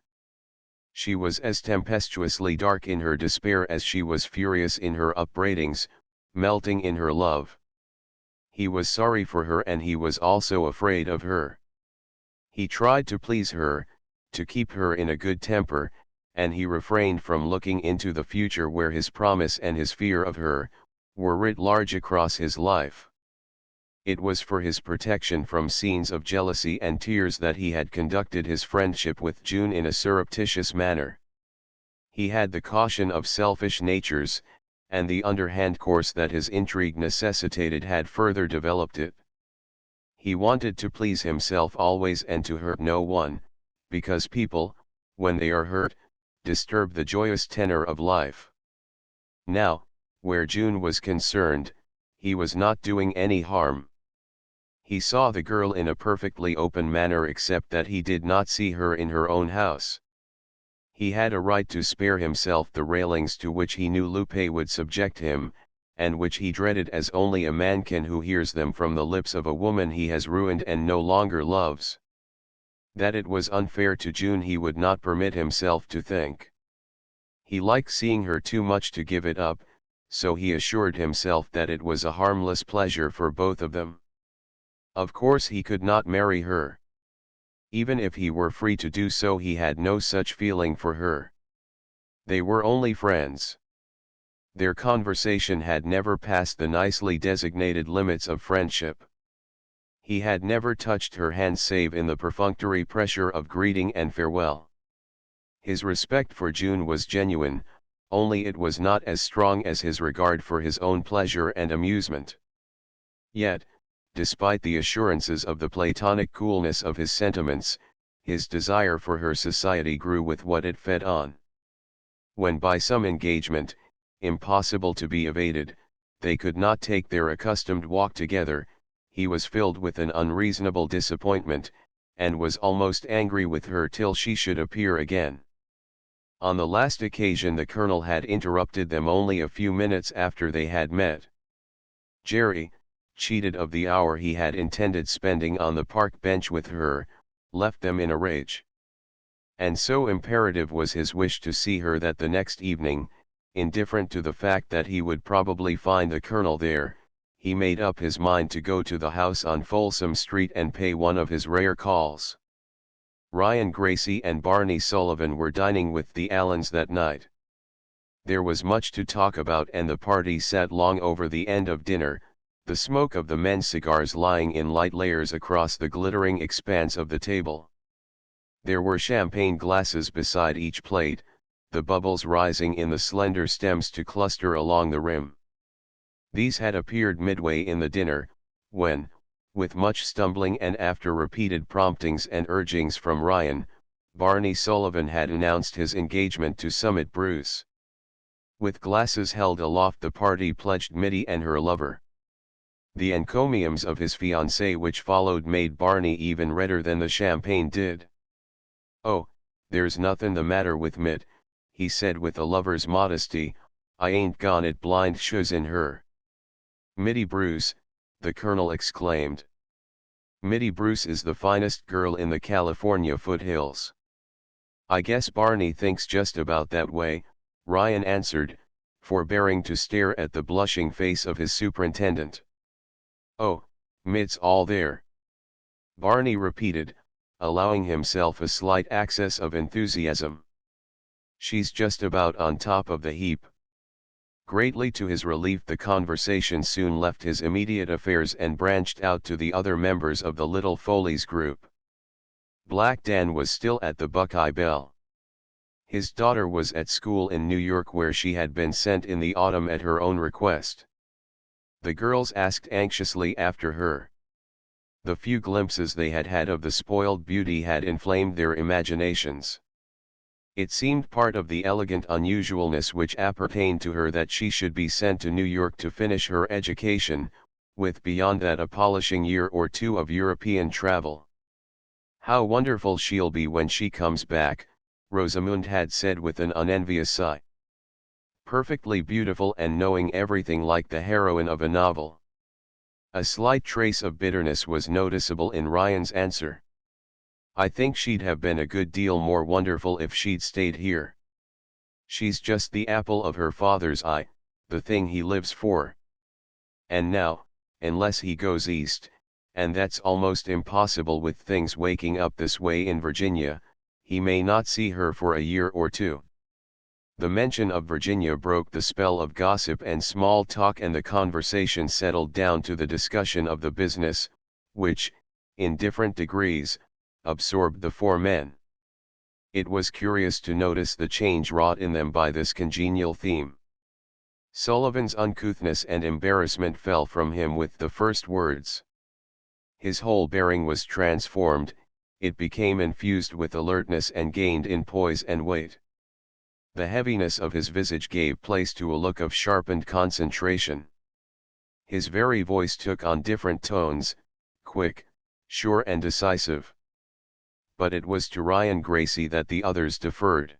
She was as tempestuously dark in her despair as she was furious in her upbraidings, melting in her love. He was sorry for her and he was also afraid of her. He tried to please her, to keep her in a good temper, and he refrained from looking into the future where his promise and his fear of her, were writ large across his life. It was for his protection from scenes of jealousy and tears that he had conducted his friendship with June in a surreptitious manner. He had the caution of selfish natures, and the underhand course that his intrigue necessitated had further developed it. He wanted to please himself always and to hurt no one, because people, when they are hurt, disturb the joyous tenor of life. Now, where June was concerned, he was not doing any harm. He saw the girl in a perfectly open manner except that he did not see her in her own house. He had a right to spare himself the railings to which he knew Lupe would subject him, and which he dreaded as only a man can who hears them from the lips of a woman he has ruined and no longer loves. That it was unfair to June he would not permit himself to think. He liked seeing her too much to give it up, so he assured himself that it was a harmless pleasure for both of them. Of course he could not marry her. Even if he were free to do so he had no such feeling for her. They were only friends. Their conversation had never passed the nicely designated limits of friendship. He had never touched her hand save in the perfunctory pressure of greeting and farewell. His respect for June was genuine, only it was not as strong as his regard for his own pleasure and amusement. Yet, despite the assurances of the platonic coolness of his sentiments, his desire for her society grew with what it fed on. When by some engagement, impossible to be evaded, they could not take their accustomed walk together, he was filled with an unreasonable disappointment, and was almost angry with her till she should appear again. On the last occasion the colonel had interrupted them only a few minutes after they had met. Jerry, cheated of the hour he had intended spending on the park bench with her, left them in a rage. And so imperative was his wish to see her that the next evening, indifferent to the fact that he would probably find the colonel there, he made up his mind to go to the house on Folsom Street and pay one of his rare calls. Ryan Gracie and Barney Sullivan were dining with the Allens that night. There was much to talk about and the party sat long over the end of dinner, the smoke of the men's cigars lying in light layers across the glittering expanse of the table. There were champagne glasses beside each plate, the bubbles rising in the slender stems to cluster along the rim. These had appeared midway in the dinner, when, with much stumbling and after repeated promptings and urgings from Ryan, Barney Sullivan had announced his engagement to Summit Bruce. With glasses held aloft the party pledged Mitty and her lover. The encomiums of his fiancée which followed made Barney even redder than the champagne did. "Oh, there's nothin' the matter with Mitt," he said with a lover's modesty, "I ain't gone it blind shoes in her." "Mitty Bruce," the colonel exclaimed. "Mitty Bruce is the finest girl in the California foothills." "I guess Barney thinks just about that way," Ryan answered, forbearing to stare at the blushing face of his superintendent. "Oh, Mitt's all there," Barney repeated, allowing himself a slight access of enthusiasm. "She's just about on top of the heap." Greatly to his relief the conversation soon left his immediate affairs and branched out to the other members of the Little Foley's group. Black Dan was still at the Buckeye Bell. His daughter was at school in New York where she had been sent in the autumn at her own request. The girls asked anxiously after her. The few glimpses they had had of the spoiled beauty had inflamed their imaginations. It seemed part of the elegant unusualness which appertained to her that she should be sent to New York to finish her education, with beyond that a polishing year or two of European travel. "How wonderful she'll be when she comes back," Rosamund had said with an unenvious sigh. "Perfectly beautiful and knowing everything like the heroine of a novel." A slight trace of bitterness was noticeable in Ryan's answer. "I think she'd have been a good deal more wonderful if she'd stayed here. She's just the apple of her father's eye, the thing he lives for. And now, unless he goes east, and that's almost impossible with things waking up this way in Virginia, he may not see her for a year or two." The mention of Virginia broke the spell of gossip and small talk and the conversation settled down to the discussion of the business, which, in different degrees, absorbed the four men. It was curious to notice the change wrought in them by this congenial theme. Sullivan's uncouthness and embarrassment fell from him with the first words. His whole bearing was transformed, it became infused with alertness and gained in poise and weight. The heaviness of his visage gave place to a look of sharpened concentration. His very voice took on different tones, quick, sure and decisive. But it was to Ryan Gracie that the others deferred.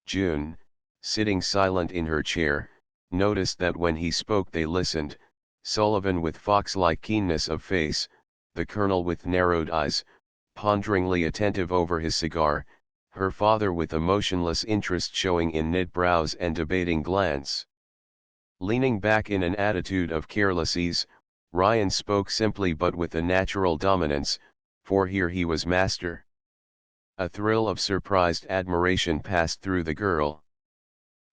June, sitting silent in her chair, noticed that when he spoke they listened, Sullivan with fox-like keenness of face, the colonel with narrowed eyes, ponderingly attentive over his cigar, her father with a motionless interest showing in knit brows and debating glance. Leaning back in an attitude of careless ease, Ryan spoke simply but with a natural dominance, for here he was master. A thrill of surprised admiration passed through the girl.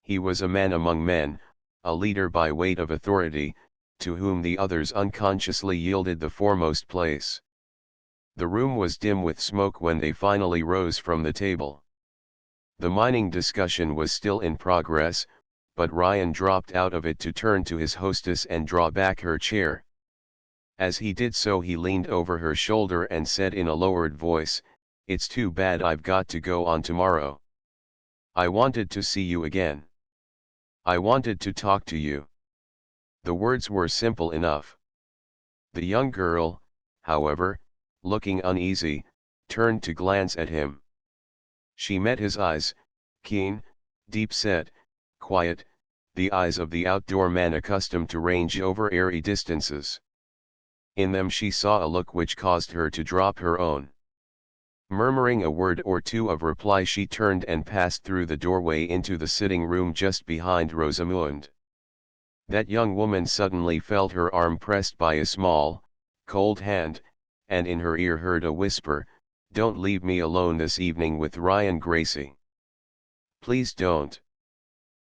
He was a man among men, a leader by weight of authority, to whom the others unconsciously yielded the foremost place. The room was dim with smoke when they finally rose from the table. The mining discussion was still in progress, but Ryan dropped out of it to turn to his hostess and draw back her chair. As he did so he leaned over her shoulder and said in a lowered voice, "It's too bad I've got to go on tomorrow. I wanted to see you again. I wanted to talk to you." The words were simple enough. The young girl, however, looking uneasy, turned to glance at him. She met his eyes, keen, deep-set, quiet, the eyes of the outdoor man accustomed to range over airy distances. In them she saw a look which caused her to drop her own. Murmuring a word or two of reply she turned and passed through the doorway into the sitting room just behind Rosamund. That young woman suddenly felt her arm pressed by a small, cold hand, and in her ear heard a whisper, "Don't leave me alone this evening with Ryan Gracie. Please don't."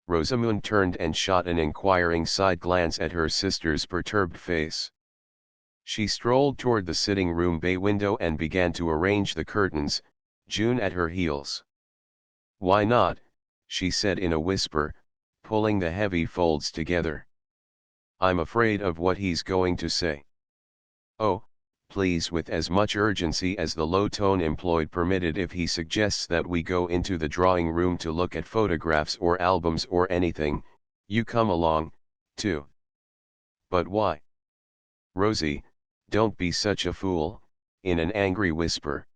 Rosamund turned and shot an inquiring side glance at her sister's perturbed face. She strolled toward the sitting room bay window and began to arrange the curtains, June at her heels. "Why not?" she said in a whisper, pulling the heavy folds together. "I'm afraid of what he's going to say." "Oh, please," with as much urgency as the low tone employed permitted, "if he suggests that we go into the drawing room to look at photographs or albums or anything, you come along, too." "But why?" "Rosie, don't be such a fool," in an angry whisper.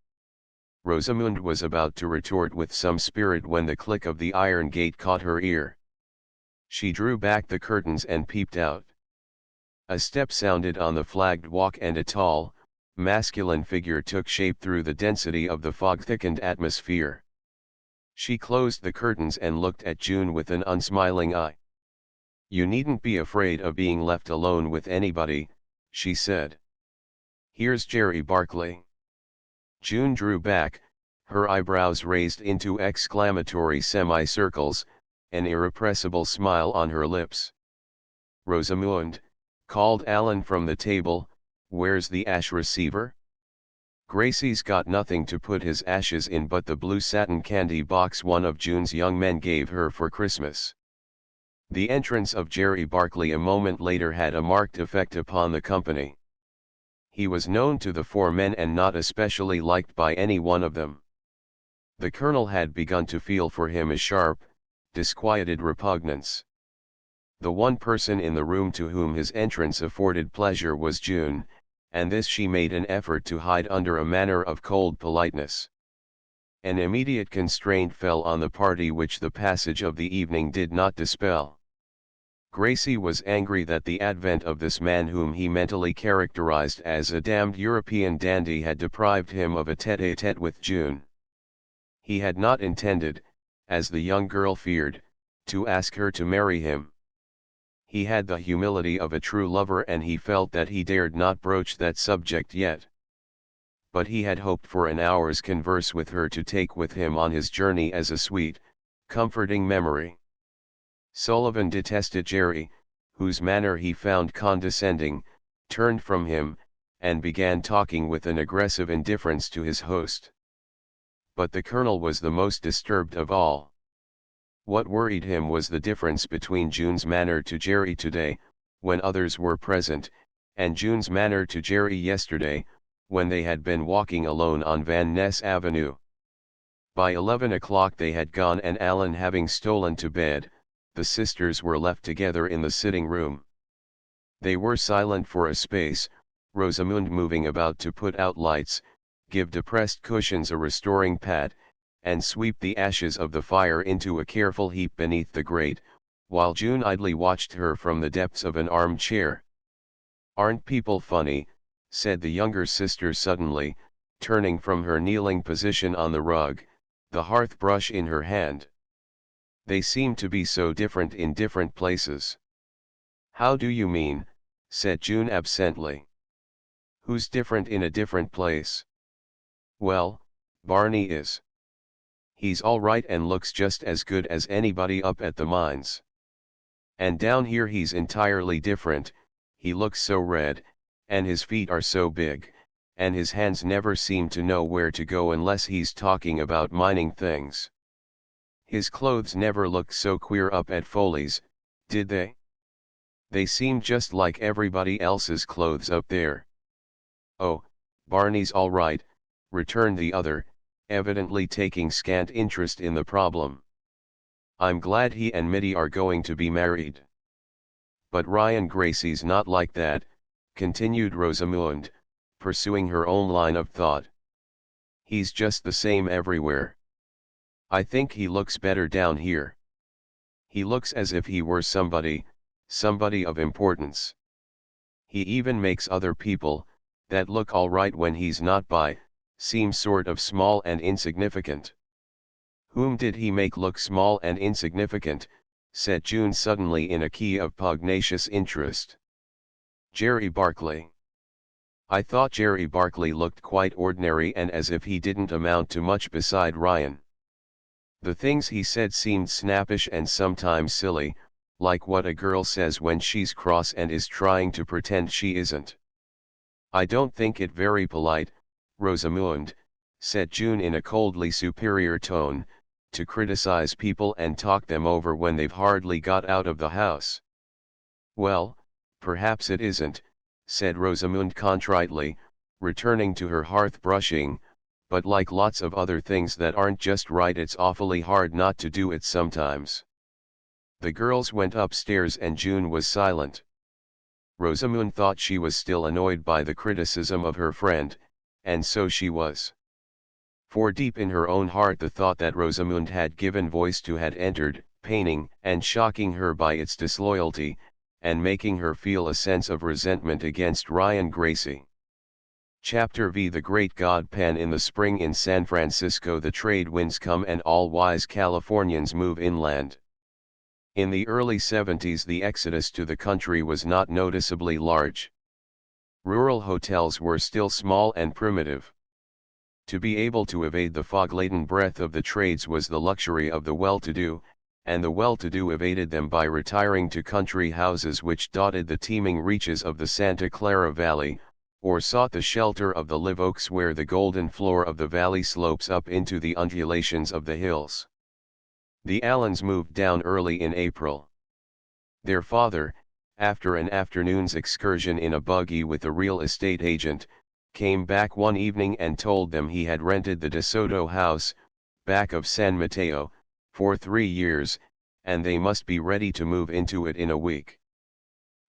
Rosamund was about to retort with some spirit when the click of the iron gate caught her ear. She drew back the curtains and peeped out. A step sounded on the flagged walk and a tall, masculine figure took shape through the density of the fog-thickened atmosphere. She closed the curtains and looked at June with an unsmiling eye. "You needn't be afraid of being left alone with anybody," she said. "Here's Jerry Barkley." June drew back, her eyebrows raised into exclamatory semicircles, an irrepressible smile on her lips. "Rosamund," called Alan from the table, "where's the ash receiver?" "Gracie's got nothing to put his ashes in but the blue satin candy box one of June's young men gave her for Christmas." The entrance of Jerry Barkley a moment later had a marked effect upon the company. He was known to the four men and not especially liked by any one of them. The colonel had begun to feel for him a sharp, disquieted repugnance. The one person in the room to whom his entrance afforded pleasure was June, and this she made an effort to hide under a manner of cold politeness. An immediate constraint fell on the party which the passage of the evening did not dispel. Gracie was angry that the advent of this man whom he mentally characterized as a damned European dandy had deprived him of a tête-à-tête with June. He had not intended, as the young girl feared, to ask her to marry him. He had the humility of a true lover and he felt that he dared not broach that subject yet. But he had hoped for an hour's converse with her to take with him on his journey as a sweet, comforting memory. Sullivan detested Jerry, whose manner he found condescending, turned from him, and began talking with an aggressive indifference to his host. But the colonel was the most disturbed of all. What worried him was the difference between June's manner to Jerry today, when others were present, and June's manner to Jerry yesterday, when they had been walking alone on Van Ness Avenue. By 11 o'clock they had gone, and Alan having stolen to bed, the sisters were left together in the sitting room. They were silent for a space, Rosamund moving about to put out lights, give depressed cushions a restoring pat, and sweep the ashes of the fire into a careful heap beneath the grate, while June idly watched her from the depths of an armchair. "Aren't people funny?" said the younger sister suddenly, turning from her kneeling position on the rug, the hearth brush in her hand. "They seem to be so different in different places." "How do you mean?" said June absently. "Who's different in a different place?" "Well, Barney is. He's all right and looks just as good as anybody up at the mines. And down here he's entirely different, he looks so red, and his feet are so big, and his hands never seem to know where to go unless he's talking about mining things. His clothes never looked so queer up at Foley's, did they? They seemed just like everybody else's clothes up there." "Oh, Barney's all right," returned the other, evidently taking scant interest in the problem. "I'm glad he and Mitty are going to be married. But Ryan Gracie's not like that," continued Rosamund, pursuing her own line of thought. "He's just the same everywhere. I think he looks better down here. He looks as if he were somebody of importance. He even makes other people, that look all right when he's not by, seem sort of small and insignificant." "Whom did he make look small and insignificant?" said June suddenly in a key of pugnacious interest. Jerry Barkley. I thought Jerry Barkley looked quite ordinary and as if he didn't amount to much beside Ryan. The things he said seemed snappish and sometimes silly, like what a girl says when she's cross and is trying to pretend she isn't. I don't think it very polite, Rosamund, said June in a coldly superior tone, to criticize people and talk them over when they've hardly got out of the house. Well, perhaps it isn't, said Rosamund contritely, returning to her hearth brushing, but like lots of other things that aren't just right, it's awfully hard not to do it sometimes. The girls went upstairs and June was silent. Rosamund thought she was still annoyed by the criticism of her friend, and so she was. For deep in her own heart the thought that Rosamund had given voice to had entered, paining and shocking her by its disloyalty, and making her feel a sense of resentment against Ryan Gracie. Chapter V. The Great God Pan. In the spring in San Francisco the trade winds come and all wise Californians move inland. In the early 70s the exodus to the country was not noticeably large. Rural hotels were still small and primitive. To be able to evade the fog-laden breath of the trades was the luxury of the well-to-do, and the well-to-do evaded them by retiring to country houses which dotted the teeming reaches of the Santa Clara Valley, or sought the shelter of the live oaks where the golden floor of the valley slopes up into the undulations of the hills. The Allens moved down early in April. Their father, after an afternoon's excursion in a buggy with a real estate agent, came back one evening and told them he had rented the DeSoto house, back of San Mateo, for 3 years, and they must be ready to move into it in a week.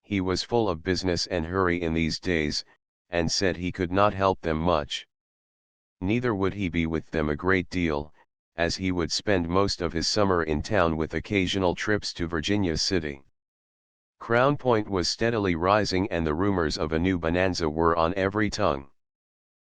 He was full of business and hurry in these days, and said he could not help them much. Neither would he be with them a great deal, as he would spend most of his summer in town with occasional trips to Virginia City. Crown Point was steadily rising and the rumors of a new bonanza were on every tongue.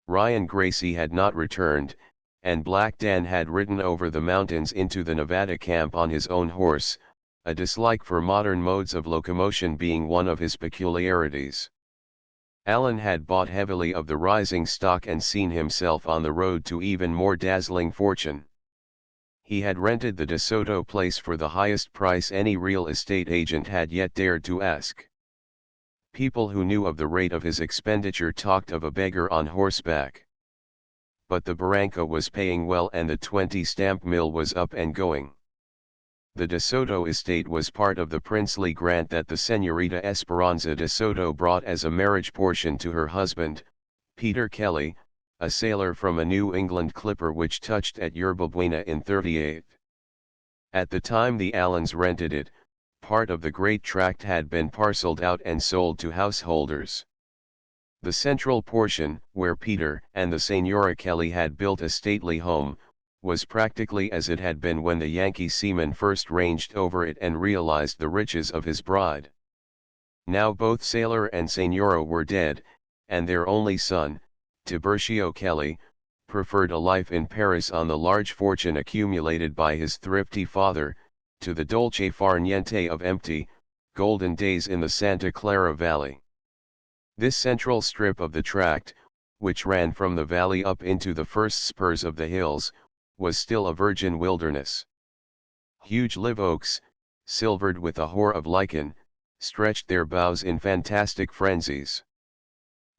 Ryan Gracie had not returned, and Black Dan had ridden over the mountains into the Nevada camp on his own horse, a dislike for modern modes of locomotion being one of his peculiarities. Allen had bought heavily of the rising stock and seen himself on the road to even more dazzling fortune. He had rented the DeSoto place for the highest price any real estate agent had yet dared to ask. People who knew of the rate of his expenditure talked of a beggar on horseback. But the Barranca was paying well and the 20-stamp mill was up and going. The DeSoto estate was part of the princely grant that the Señorita Esperanza DeSoto brought as a marriage portion to her husband, Peter Kelly, a sailor from a New England clipper which touched at Yerba Buena in 38. At the time the Allens rented it, part of the great tract had been parceled out and sold to householders. The central portion, where Peter and the Señora Kelly had built a stately home, was practically as it had been when the Yankee seaman first ranged over it and realized the riches of his bride. Now both sailor and Señora were dead, and their only son, Tiburcio Kelly, preferred a life in Paris on the large fortune accumulated by his thrifty father, to the dolce far niente of empty, golden days in the Santa Clara Valley. This central strip of the tract, which ran from the valley up into the first spurs of the hills, was still a virgin wilderness. Huge live oaks, silvered with a hoar of lichen, stretched their boughs in fantastic frenzies.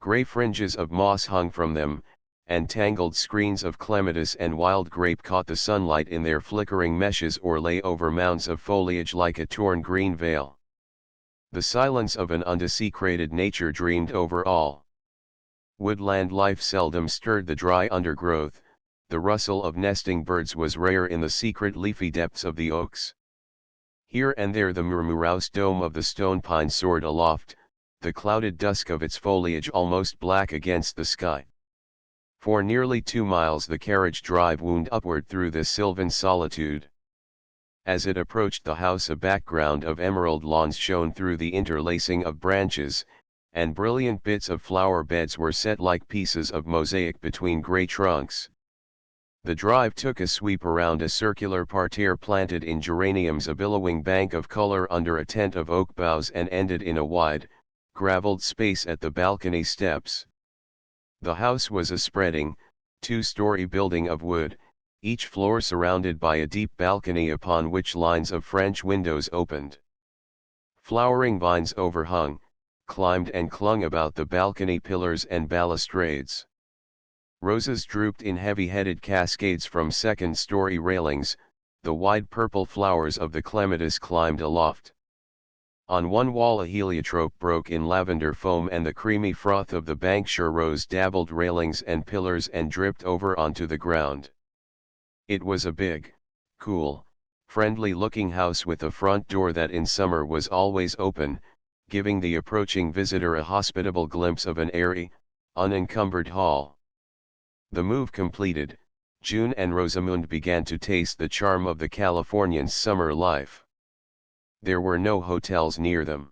Gray fringes of moss hung from them, and tangled screens of clematis and wild grape caught the sunlight in their flickering meshes or lay over mounds of foliage like a torn green veil. The silence of an undesecrated nature dreamed over all. Woodland life seldom stirred the dry undergrowth, the rustle of nesting birds was rare in the secret leafy depths of the oaks. Here and there the murmurous dome of the stone pine soared aloft, the clouded dusk of its foliage almost black against the sky. For nearly 2 miles the carriage drive wound upward through this sylvan solitude. As it approached the house a background of emerald lawns shone through the interlacing of branches, and brilliant bits of flower beds were set like pieces of mosaic between gray trunks. The drive took a sweep around a circular parterre planted in geraniums, a billowing bank of color under a tent of oak boughs, and ended in a wide, graveled space at the balcony steps. The house was a spreading, two-story building of wood, each floor surrounded by a deep balcony upon which lines of French windows opened. Flowering vines overhung, climbed and clung about the balcony pillars and balustrades. Roses drooped in heavy-headed cascades from second-story railings, the wide purple flowers of the clematis climbed aloft. On one wall a heliotrope broke in lavender foam, and the creamy froth of the Bankshire rose dabbled railings and pillars and dripped over onto the ground. It was a big, cool, friendly-looking house with a front door that in summer was always open, giving the approaching visitor a hospitable glimpse of an airy, unencumbered hall. The move completed, June and Rosamund began to taste the charm of the Californian's summer life. There were no hotels near them.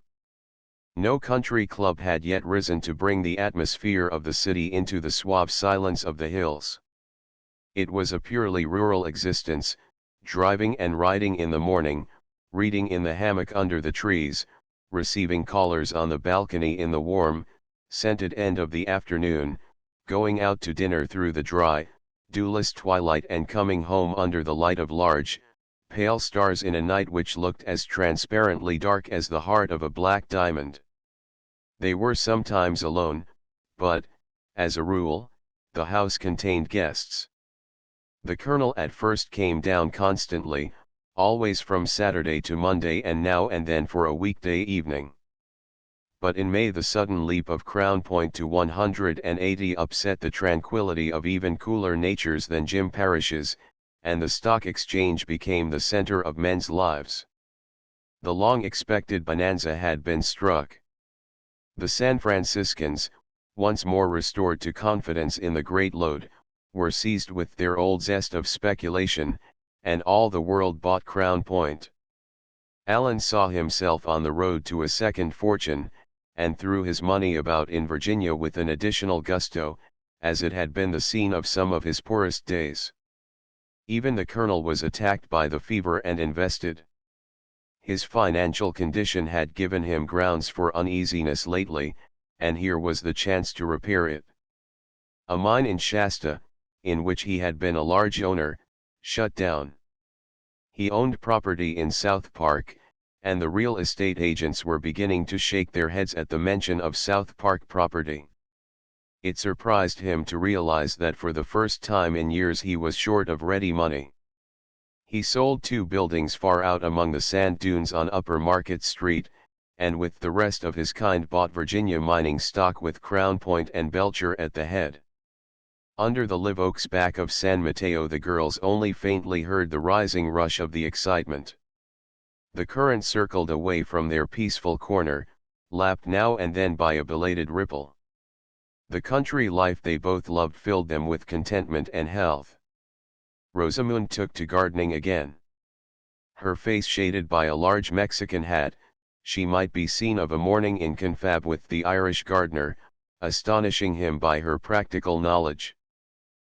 No country club had yet risen to bring the atmosphere of the city into the suave silence of the hills. It was a purely rural existence, driving and riding in the morning, reading in the hammock under the trees, receiving callers on the balcony in the warm, scented end of the afternoon, going out to dinner through the dry, dewless twilight, and coming home under the light of large, pale stars in a night which looked as transparently dark as the heart of a black diamond. They were sometimes alone, but, as a rule, the house contained guests. The Colonel at first came down constantly, always from Saturday to Monday and now and then for a weekday evening. But in May the sudden leap of Crown Point to 180 upset the tranquility of even cooler natures than Jim Parrish's, and the Stock Exchange became the center of men's lives. The long-expected bonanza had been struck. The San Franciscans, once more restored to confidence in the great lode, were seized with their old zest of speculation, and all the world bought Crown Point. Allen saw himself on the road to a second fortune, and threw his money about in Virginia with an additional gusto, as it had been the scene of some of his poorest days. Even the Colonel was attacked by the fever and invested. His financial condition had given him grounds for uneasiness lately, and here was the chance to repair it. A mine in Shasta, in which he had been a large owner, shut down. He owned property in South Park, and the real estate agents were beginning to shake their heads at the mention of South Park property. It surprised him to realize that for the first time in years he was short of ready money. He sold 2 buildings far out among the sand dunes on Upper Market Street, and with the rest of his kind bought Virginia mining stock with Crown Point and Belcher at the head. Under the live oaks back of San Mateo the girls only faintly heard the rising rush of the excitement. The current circled away from their peaceful corner, lapped now and then by a belated ripple. The country life they both loved filled them with contentment and health. Rosamund took to gardening again. Her face shaded by a large Mexican hat, she might be seen of a morning in confab with the Irish gardener, astonishing him by her practical knowledge.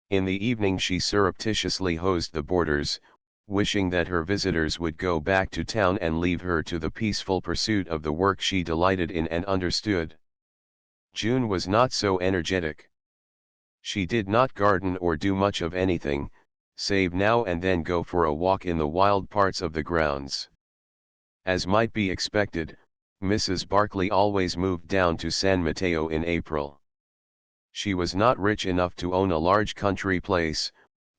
In the evening she surreptitiously hosed the borders, wishing that her visitors would go back to town and leave her to the peaceful pursuit of the work she delighted in and understood. June was not so energetic. She did not garden or do much of anything, save now and then go for a walk in the wild parts of the grounds. As might be expected, Mrs. Barclay always moved down to San Mateo in April. She was not rich enough to own a large country place,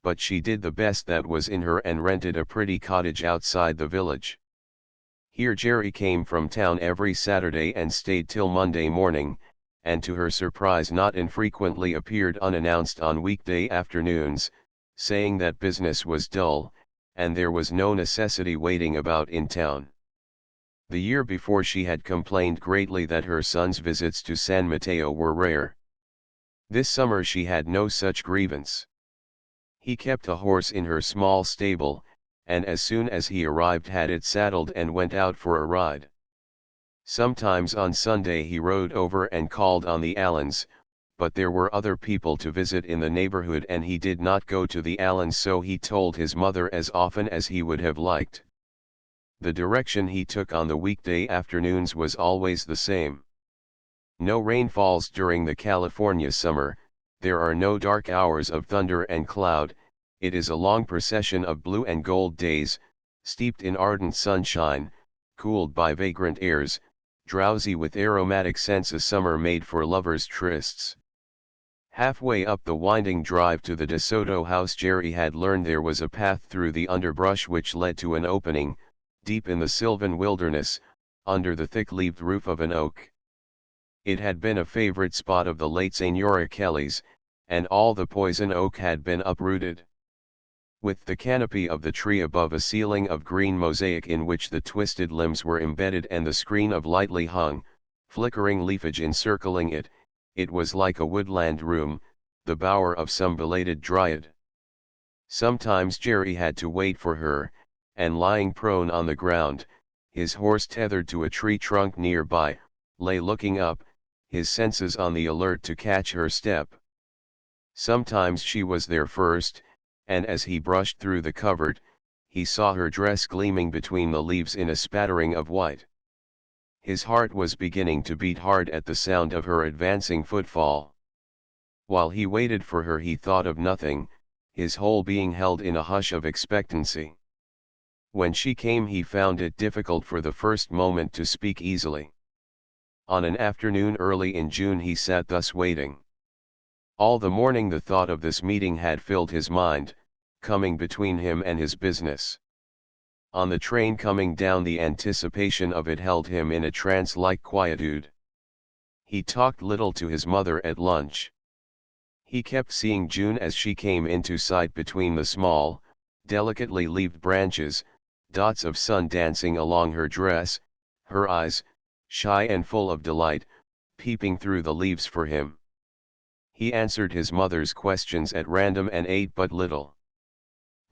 but she did the best that was in her and rented a pretty cottage outside the village. Here Jerry came from town every Saturday and stayed till Monday morning, and to her surprise not infrequently appeared unannounced on weekday afternoons, saying that business was dull, and there was no necessity waiting about in town. The year before she had complained greatly that her son's visits to San Mateo were rare. This summer she had no such grievance. He kept a horse in her small stable, and as soon as he arrived had it saddled and went out for a ride. Sometimes on Sunday he rode over and called on the Allens, but there were other people to visit in the neighborhood and he did not go to the Allens, so he told his mother as often as he would have liked. The direction he took on the weekday afternoons was always the same. No rain falls during the California summer, there are no dark hours of thunder and cloud, it is a long procession of blue and gold days, steeped in ardent sunshine, cooled by vagrant airs, drowsy with aromatic scents, a summer made for lovers' trysts. Halfway up the winding drive to the DeSoto house, Jerry had learned there was a path through the underbrush which led to an opening, deep in the sylvan wilderness, under the thick-leaved roof of an oak. It had been a favorite spot of the late Senora Kelly's, and all the poison oak had been uprooted. With the canopy of the tree above, a ceiling of green mosaic in which the twisted limbs were embedded, and the screen of lightly hung, flickering leafage encircling it, it was like a woodland room, the bower of some belated dryad. Sometimes Jerry had to wait for her, and lying prone on the ground, his horse tethered to a tree trunk nearby, lay looking up, his senses on the alert to catch her step. Sometimes she was there first, and as he brushed through the covert, he saw her dress gleaming between the leaves in a spattering of white. His heart was beginning to beat hard at the sound of her advancing footfall. While he waited for her he thought of nothing, his whole being held in a hush of expectancy. When she came he found it difficult for the first moment to speak easily. On an afternoon early in June he sat thus waiting. All the morning the thought of this meeting had filled his mind, coming between him and his business. On the train coming down the anticipation of it held him in a trance-like quietude. He talked little to his mother at lunch. He kept seeing June as she came into sight between the small, delicately leaved branches, dots of sun dancing along her dress, her eyes, shy and full of delight, peeping through the leaves for him. He answered his mother's questions at random and ate but little.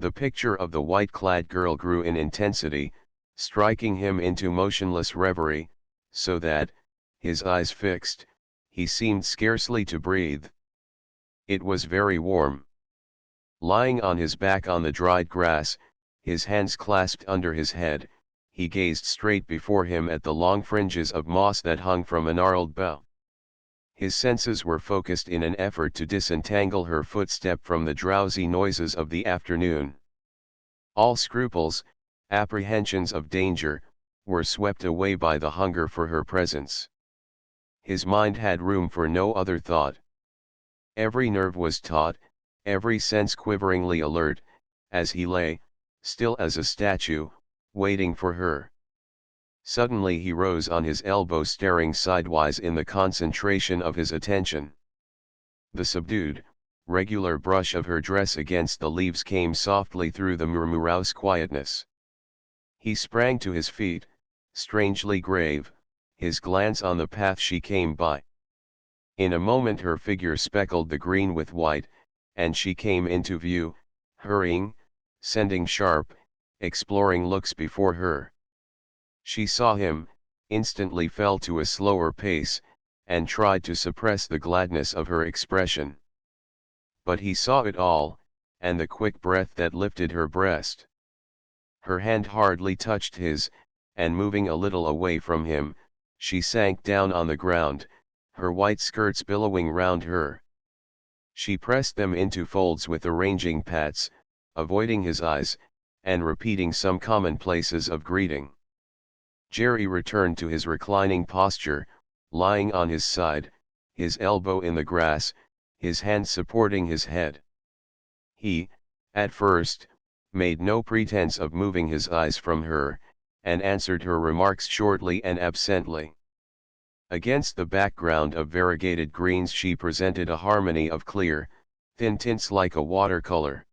The picture of the white-clad girl grew in intensity, striking him into motionless reverie, so that, his eyes fixed, he seemed scarcely to breathe. It was very warm. Lying on his back on the dried grass, his hands clasped under his head, he gazed straight before him at the long fringes of moss that hung from a gnarled bough. His senses were focused in an effort to disentangle her footstep from the drowsy noises of the afternoon. All scruples, apprehensions of danger, were swept away by the hunger for her presence. His mind had room for no other thought. Every nerve was taut, every sense quiveringly alert, as he lay, still as a statue, waiting for her. Suddenly he rose on his elbow, staring sidewise in the concentration of his attention. The subdued, regular brush of her dress against the leaves came softly through the murmurous quietness. He sprang to his feet, strangely grave, his glance on the path she came by. In a moment her figure speckled the green with white, and she came into view, hurrying, sending sharp, exploring looks before her. She saw him, instantly fell to a slower pace, and tried to suppress the gladness of her expression. But he saw it all, and the quick breath that lifted her breast. Her hand hardly touched his, and moving a little away from him, she sank down on the ground, her white skirts billowing round her. She pressed them into folds with arranging pats, avoiding his eyes, and repeating some commonplaces of greeting. Jerry returned to his reclining posture, lying on his side, his elbow in the grass, his hand supporting his head. He, at first, made no pretense of moving his eyes from her, and answered her remarks shortly and absently. Against the background of variegated greens she presented a harmony of clear, thin tints like a watercolor.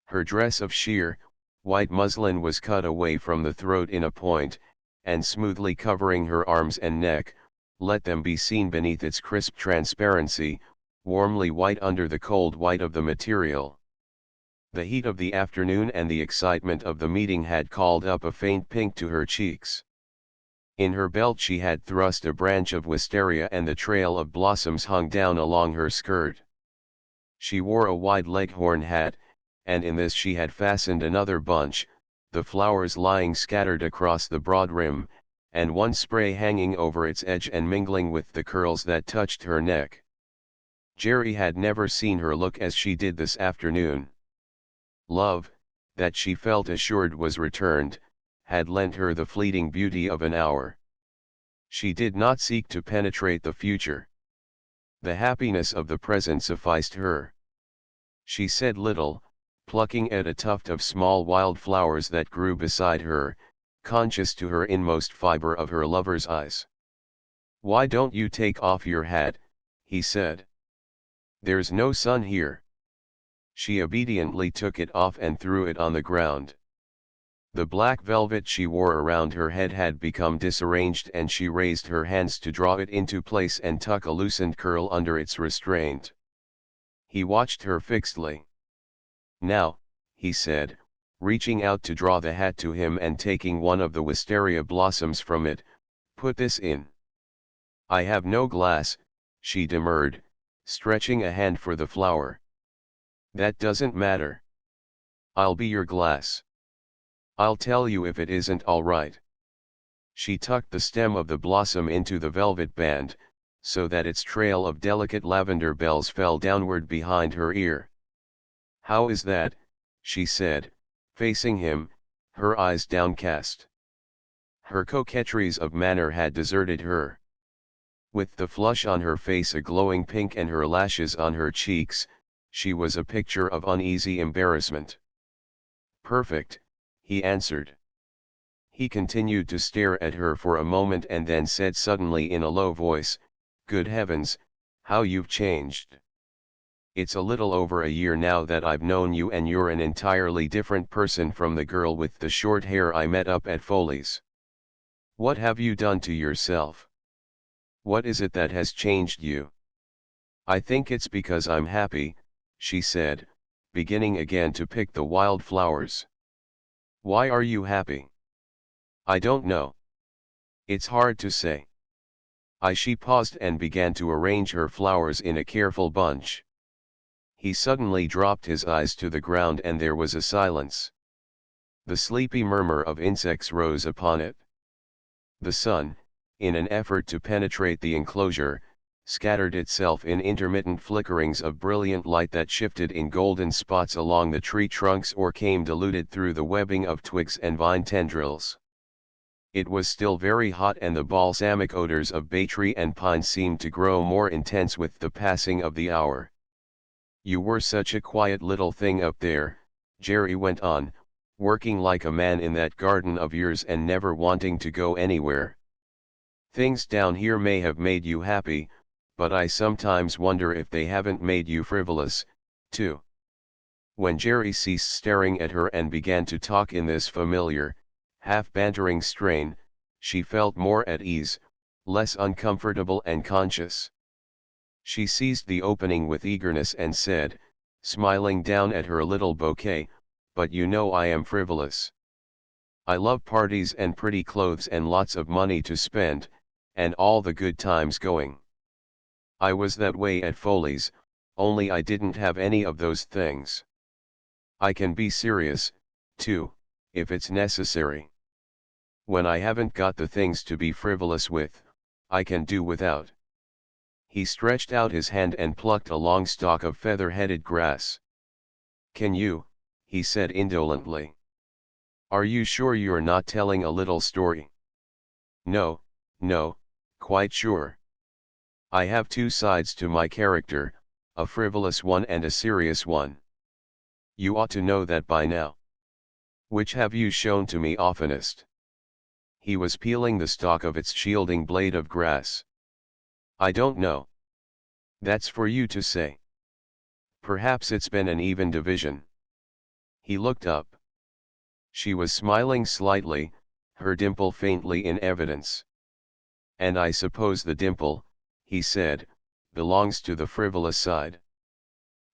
Her dress of sheer, white muslin was cut away from the throat in a point, and smoothly covering her arms and neck, let them be seen beneath its crisp transparency, warmly white under the cold white of the material. The heat of the afternoon and the excitement of the meeting had called up a faint pink to her cheeks. In her belt she had thrust a branch of wisteria and the trail of blossoms hung down along her skirt. She wore a wide leghorn hat, and in this she had fastened another bunch, the flowers lying scattered across the broad rim, and one spray hanging over its edge and mingling with the curls that touched her neck. Jerry had never seen her look as she did this afternoon. Love, that she felt assured was returned, had lent her the fleeting beauty of an hour. She did not seek to penetrate the future. The happiness of the present sufficed her. She said little, plucking at a tuft of small wild flowers that grew beside her, conscious to her inmost fiber of her lover's eyes. "Why don't you take off your hat?" he said. "There's no sun here." She obediently took it off and threw it on the ground. The black velvet she wore around her head had become disarranged and she raised her hands to draw it into place and tuck a loosened curl under its restraint. He watched her fixedly. "Now," he said, reaching out to draw the hat to him and taking one of the wisteria blossoms from it, "put this in." "I have no glass," she demurred, stretching a hand for the flower. "That doesn't matter. I'll be your glass. I'll tell you if it isn't all right." She tucked the stem of the blossom into the velvet band, so that its trail of delicate lavender bells fell downward behind her ear. "How is that?" she said, facing him, her eyes downcast. Her coquetries of manner had deserted her. With the flush on her face a glowing pink and her lashes on her cheeks, she was a picture of uneasy embarrassment. "Perfect," he answered. He continued to stare at her for a moment and then said suddenly in a low voice, "Good heavens, how you've changed. It's a little over a year now that I've known you and you're an entirely different person from the girl with the short hair I met up at Foley's. What have you done to yourself? What is it that has changed you?" "I think it's because I'm happy," she said, beginning again to pick the wild flowers. "Why are you happy?" "I don't know. It's hard to say." She paused and began to arrange her flowers in a careful bunch. He suddenly dropped his eyes to the ground and there was a silence. The sleepy murmur of insects rose upon it. The sun, in an effort to penetrate the enclosure, scattered itself in intermittent flickerings of brilliant light that shifted in golden spots along the tree trunks or came diluted through the webbing of twigs and vine tendrils. It was still very hot and the balsamic odors of baytree and pine seemed to grow more intense with the passing of the hour. "You were such a quiet little thing up there," Jerry went on, "working like a man in that garden of yours and never wanting to go anywhere. Things down here may have made you happy, but I sometimes wonder if they haven't made you frivolous, too." When Jerry ceased staring at her and began to talk in this familiar, half-bantering strain, she felt more at ease, less uncomfortable and conscious. She seized the opening with eagerness and said, smiling down at her little bouquet, "But you know I am frivolous. I love parties and pretty clothes and lots of money to spend, and all the good times going. I was that way at Foley's, only I didn't have any of those things. I can be serious, too, if it's necessary. When I haven't got the things to be frivolous with, I can do without." He stretched out his hand and plucked a long stalk of feather-headed grass. "Can you?" he said indolently. "Are you sure you're not telling a little story?" "No, no, quite sure. I have two sides to my character, a frivolous one and a serious one. You ought to know that by now. Which have you shown to me oftenest?" He was peeling the stalk of its shielding blade of grass. "I don't know. That's for you to say. Perhaps it's been an even division." He looked up. She was smiling slightly, her dimple faintly in evidence. "And I suppose the dimple," he said, "belongs to the frivolous side."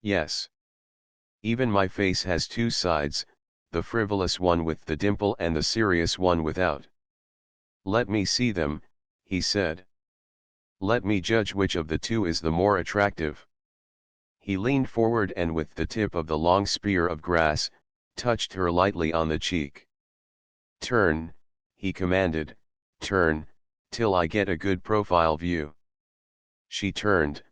"Yes. Even my face has two sides, the frivolous one with the dimple and the serious one without." Let me see them, he said. Let me judge which of the two is the more attractive. He leaned forward and with the tip of the long spear of grass, touched her lightly on the cheek. Turn, he commanded, turn, till I get a good profile view. She turned,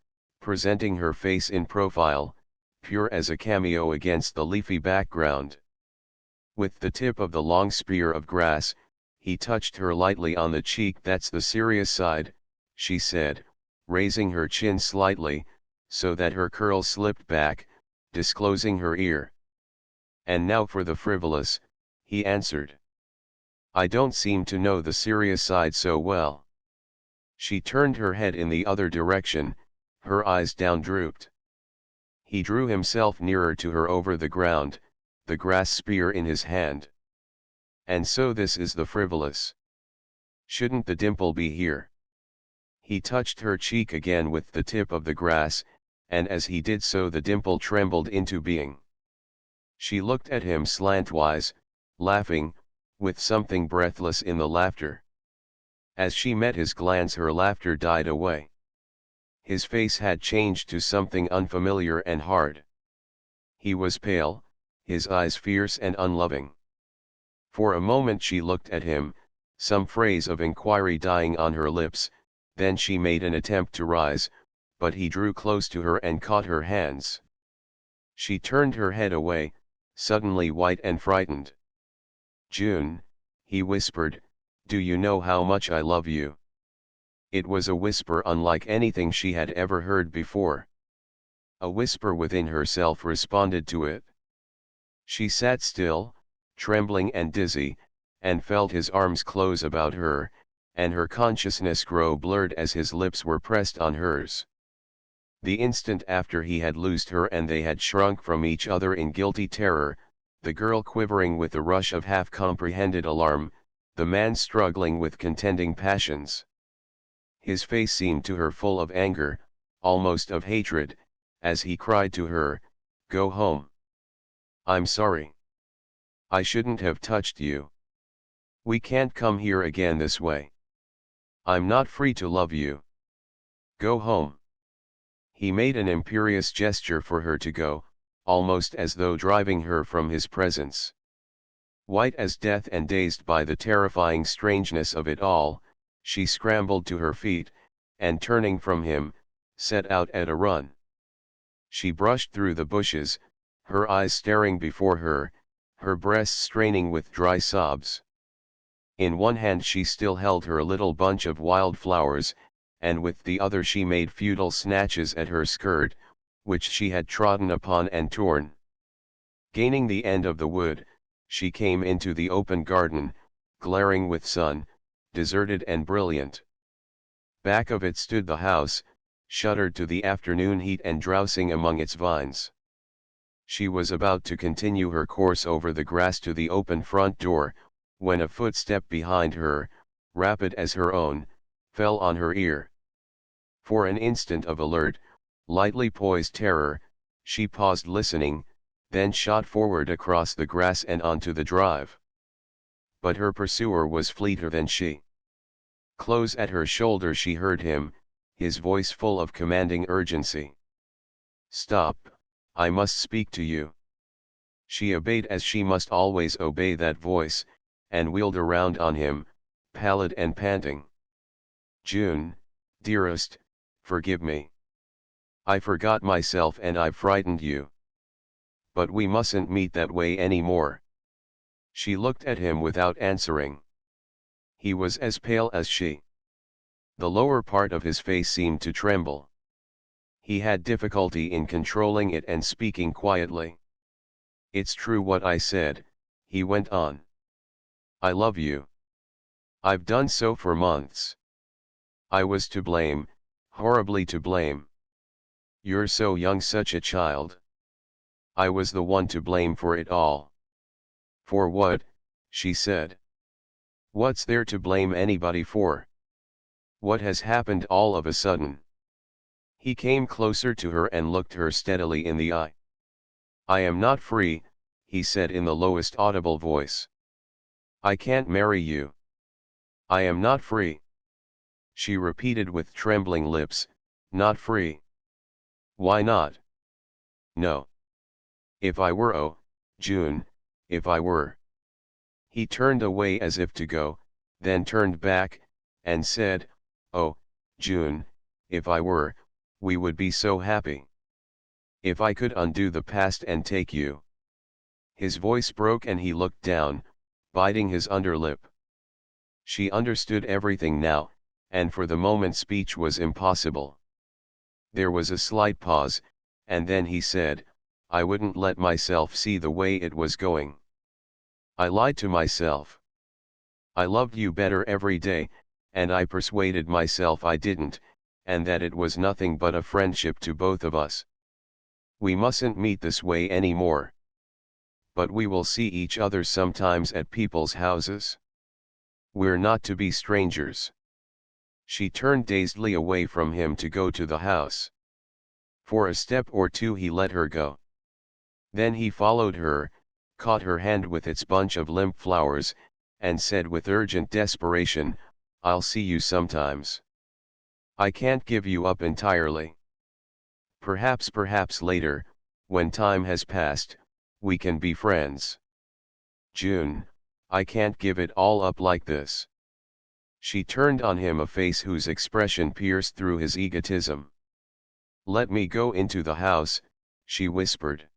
presenting her face in profile, pure as a cameo against the leafy background. With the tip of the long spear of grass, he touched her lightly on the cheek. That's the serious side, she said, raising her chin slightly, so that her curls slipped back, disclosing her ear. And now for the frivolous, he answered. I don't seem to know the serious side so well. She turned her head in the other direction, her eyes down drooped. He drew himself nearer to her over the ground, the grass spear in his hand. And so this is the frivolous. Shouldn't the dimple be here? He touched her cheek again with the tip of the grass, and as he did so the dimple trembled into being. She looked at him slantwise, laughing, with something breathless in the laughter. As she met his glance her laughter died away. His face had changed to something unfamiliar and hard. He was pale, his eyes fierce and unloving. For a moment she looked at him, some phrase of inquiry dying on her lips, then she made an attempt to rise, but he drew close to her and caught her hands. She turned her head away, suddenly white and frightened. June, he whispered, do you know how much I love you? It was a whisper unlike anything she had ever heard before. A whisper within herself responded to it. She sat still, trembling and dizzy, and felt his arms close about her, and her consciousness grow blurred as his lips were pressed on hers. The instant after he had loosed her and they had shrunk from each other in guilty terror, the girl quivering with a rush of half-comprehended alarm, the man struggling with contending passions. His face seemed to her full of anger, almost of hatred, as he cried to her, go home. I'm sorry. I shouldn't have touched you. We can't come here again this way. I'm not free to love you. Go home. He made an imperious gesture for her to go, almost as though driving her from his presence. White as death and dazed by the terrifying strangeness of it all, she scrambled to her feet, and turning from him, set out at a run. She brushed through the bushes, her eyes staring before her, her breast straining with dry sobs. In one hand she still held her little bunch of wild flowers, and with the other she made futile snatches at her skirt, which she had trodden upon and torn. Gaining the end of the wood, she came into the open garden, glaring with sun, deserted and brilliant. Back of it stood the house, shuttered to the afternoon heat and drowsing among its vines. She was about to continue her course over the grass to the open front door, when a footstep behind her, rapid as her own, fell on her ear. For an instant of alert, lightly poised terror, she paused listening, then shot forward across the grass and onto the drive. But her pursuer was fleeter than she. Close at her shoulder she heard him, his voice full of commanding urgency. Stop, I must speak to you. She obeyed as she must always obey that voice, and wheeled around on him, pallid and panting. June, dearest, forgive me. I forgot myself and I've frightened you. But we mustn't meet that way anymore. She looked at him without answering. He was as pale as she. The lower part of his face seemed to tremble. He had difficulty in controlling it and speaking quietly. It's true what I said, he went on. I love you. I've done so for months. I was to blame, horribly to blame. You're so young, such a child. I was the one to blame for it all. For what? She said. What's there to blame anybody for? What has happened all of a sudden? He came closer to her and looked her steadily in the eye. I am not free, he said in the lowest audible voice. I can't marry you. I am not free. She repeated with trembling lips, not free. Why not? No. If I were, oh, June, if I were. He turned away as if to go, then turned back, and said, oh, June, if I were, we would be so happy. If I could undo the past and take you. His voice broke and he looked down, biting his underlip. She understood everything now, and for the moment speech was impossible. There was a slight pause, and then he said, I wouldn't let myself see the way it was going. I lied to myself. I loved you better every day, and I persuaded myself I didn't, and that it was nothing but a friendship to both of us. We mustn't meet this way any more. But we will see each other sometimes at people's houses. We're not to be strangers. She turned dazedly away from him to go to the house. For a step or two he let her go. Then he followed her, caught her hand with its bunch of limp flowers, and said with urgent desperation, I'll see you sometimes. I can't give you up entirely. Perhaps later, when time has passed, we can be friends. June, I can't give it all up like this. She turned on him a face whose expression pierced through his egotism. Let me go into the house, she whispered.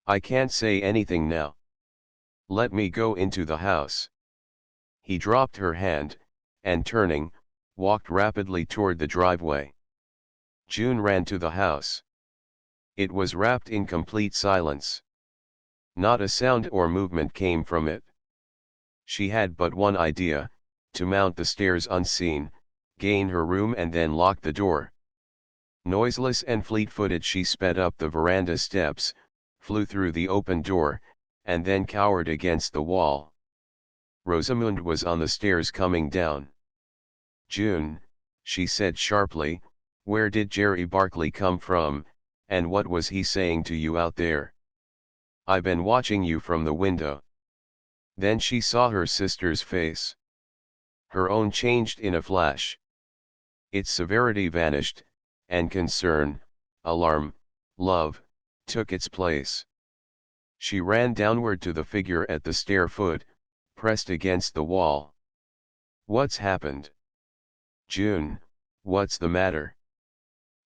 I can't say anything now. Let me go into the house. He dropped her hand, and turning, walked rapidly toward the driveway. June ran to the house. It was wrapped in complete silence. Not a sound or movement came from it. She had but one idea, to mount the stairs unseen, gain her room and then lock the door. Noiseless and fleet-footed she sped up the veranda steps, flew through the open door, and then cowered against the wall. Rosamund was on the stairs coming down. June, she said sharply, where did Jerry Barkley come from, and what was he saying to you out there? I been watching you from the window. Then she saw her sister's face. Her own changed in a flash. Its severity vanished, and concern, alarm, love, took its place. She ran downward to the figure at the stair foot, pressed against the wall. What's happened? June, what's the matter?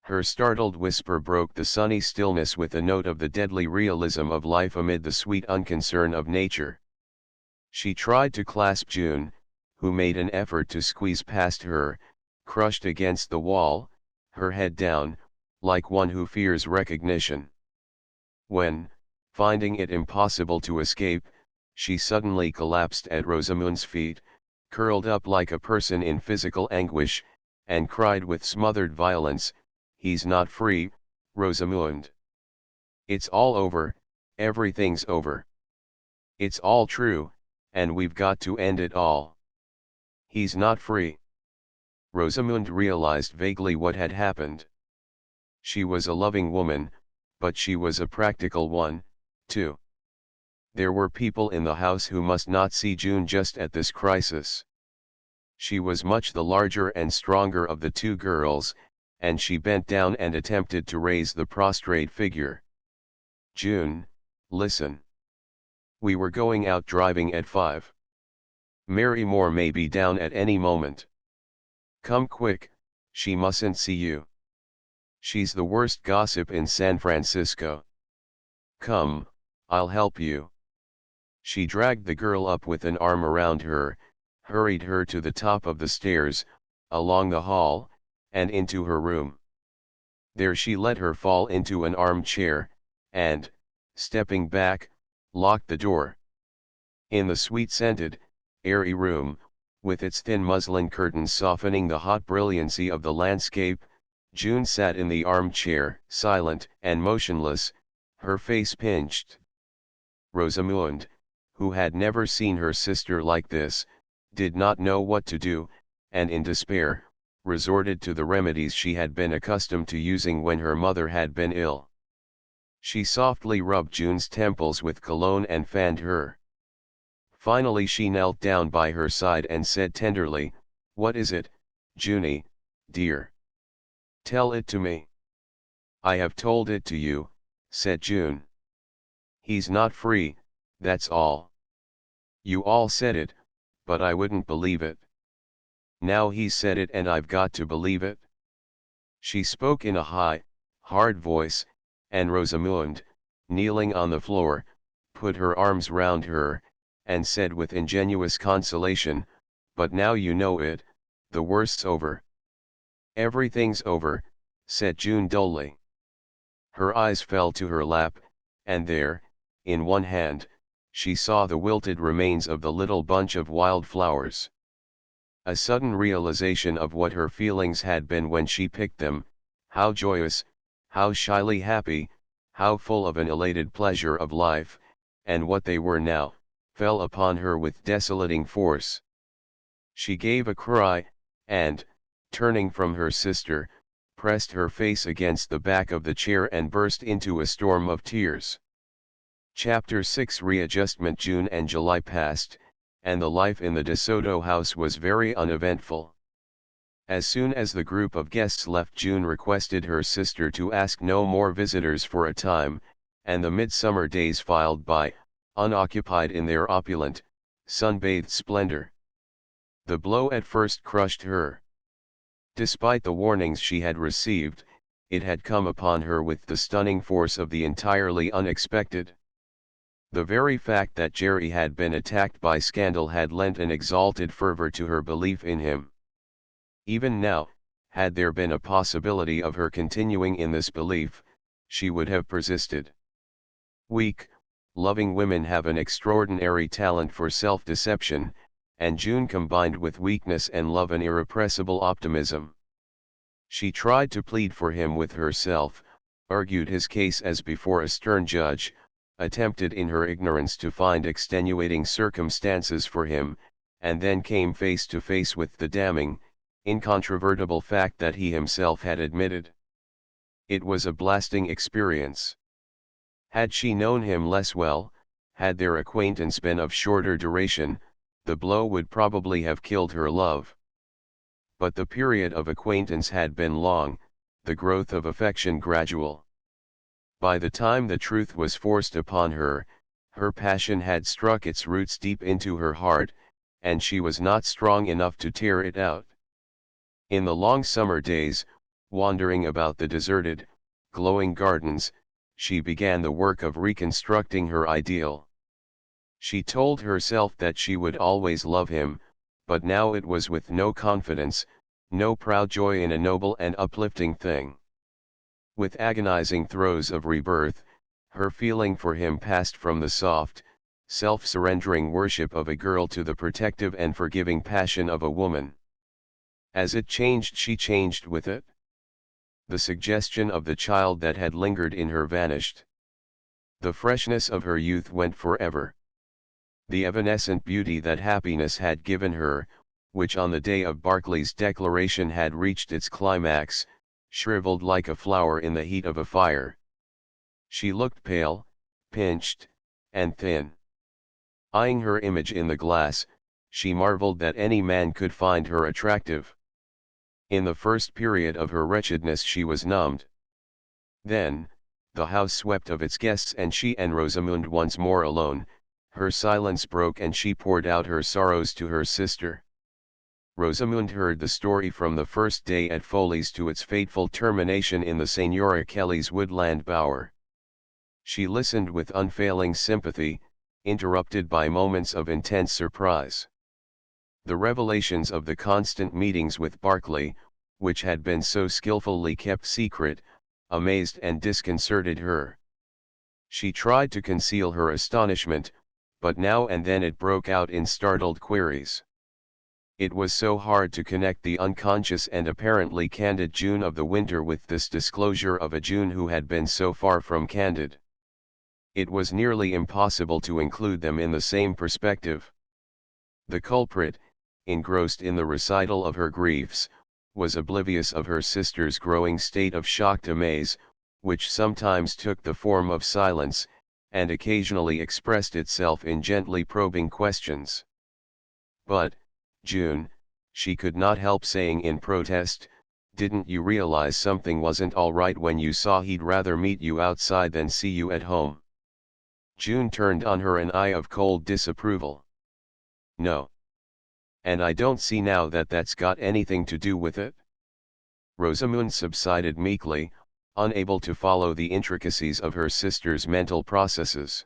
Her startled whisper broke the sunny stillness with a note of the deadly realism of life amid the sweet unconcern of nature. She tried to clasp June, who made an effort to squeeze past her, crushed against the wall, her head down, like one who fears recognition. When, finding it impossible to escape, she suddenly collapsed at Rosamund's feet, curled up like a person in physical anguish, and cried with smothered violence, He's not free, Rosamund. It's all over, everything's over. It's all true, and we've got to end it all. He's not free. Rosamund realized vaguely what had happened. She was a loving woman, but she was a practical one, too. There were people in the house who must not see June just at this crisis. She was much the larger and stronger of the two girls, and she bent down and attempted to raise the prostrate figure. June, listen. We were going out driving at 5. Mary Moore may be down at any moment. Come quick, she mustn't see you. She's the worst gossip in San Francisco. Come, I'll help you. She dragged the girl up with an arm around her, hurried her to the top of the stairs, along the hall, and into her room. There she let her fall into an armchair, and, stepping back, locked the door. In the sweet-scented, airy room, with its thin muslin curtains softening the hot brilliancy of the landscape, June sat in the armchair, silent and motionless, her face pinched. Rosamund, who had never seen her sister like this, did not know what to do, and in despair, resorted to the remedies she had been accustomed to using when her mother had been ill. She softly rubbed June's temples with cologne and fanned her Finally she knelt down by her side and said tenderly, "What is it, Junie, dear? Tell it to me." "I have told it to you," said June. "He's not free, that's all. You all said it, but I wouldn't believe it. Now he's said it and I've got to believe it." She spoke in a high, hard voice, and Rosamund, kneeling on the floor, put her arms round her, and said with ingenuous consolation, "But now you know it, the worst's over." "Everything's over," said June dully. Her eyes fell to her lap, and there, in one hand, she saw the wilted remains of the little bunch of wild flowers. A sudden realization of what her feelings had been when she picked them, how joyous, how shyly happy, how full of an elated pleasure of life, and what they were now, fell upon her with desolating force. She gave a cry, and, turning from her sister, pressed her face against the back of the chair and burst into a storm of tears. Chapter 6 Readjustment. June and July passed, and the life in the De Soto house was very uneventful. As soon as the group of guests left, June requested her sister to ask no more visitors for a time, and the midsummer days filed by, unoccupied in their opulent, sun-bathed splendor. The blow at first crushed her. Despite the warnings she had received, it had come upon her with the stunning force of the entirely unexpected. The very fact that Jerry had been attacked by scandal had lent an exalted fervor to her belief in him. Even now, had there been a possibility of her continuing in this belief, she would have persisted. Weak, loving women have an extraordinary talent for self-deception, and June combined with weakness and love an irrepressible optimism. She tried to plead for him with herself, argued his case as before a stern judge, attempted in her ignorance to find extenuating circumstances for him, and then came face to face with the damning, incontrovertible fact that he himself had admitted. It was a blasting experience. Had she known him less well, had their acquaintance been of shorter duration, the blow would probably have killed her love. But the period of acquaintance had been long, the growth of affection gradual. By the time the truth was forced upon her, her passion had struck its roots deep into her heart, and she was not strong enough to tear it out. In the long summer days, wandering about the deserted, glowing gardens, she began the work of reconstructing her ideal. She told herself that she would always love him, but now it was with no confidence, no proud joy in a noble and uplifting thing. With agonizing throes of rebirth, her feeling for him passed from the soft, self-surrendering worship of a girl to the protective and forgiving passion of a woman. As it changed, she changed with it. The suggestion of the child that had lingered in her vanished. The freshness of her youth went forever. The evanescent beauty that happiness had given her, which on the day of Berkeley's declaration had reached its climax, shriveled like a flower in the heat of a fire. She looked pale, pinched, and thin. Eyeing her image in the glass, she marveled that any man could find her attractive. In the first period of her wretchedness she was numbed. Then, the house swept of its guests and she and Rosamund once more alone, her silence broke and she poured out her sorrows to her sister. Rosamund heard the story from the first day at Foley's to its fateful termination in the Senora Kelly's woodland bower. She listened with unfailing sympathy, interrupted by moments of intense surprise. The revelations of the constant meetings with Berkeley, which had been so skillfully kept secret, amazed and disconcerted her. She tried to conceal her astonishment, but now and then it broke out in startled queries. It was so hard to connect the unconscious and apparently candid June of the winter with this disclosure of a June who had been so far from candid. It was nearly impossible to include them in the same perspective. The culprit, engrossed in the recital of her griefs, was oblivious of her sister's growing state of shocked amaze, which sometimes took the form of silence, and occasionally expressed itself in gently probing questions. "But, June," she could not help saying in protest, "didn't you realize something wasn't all right when you saw he'd rather meet you outside than see you at home?" June turned on her an eye of cold disapproval. "No. And I don't see now that that's got anything to do with it." Rosamund subsided meekly, unable to follow the intricacies of her sister's mental processes.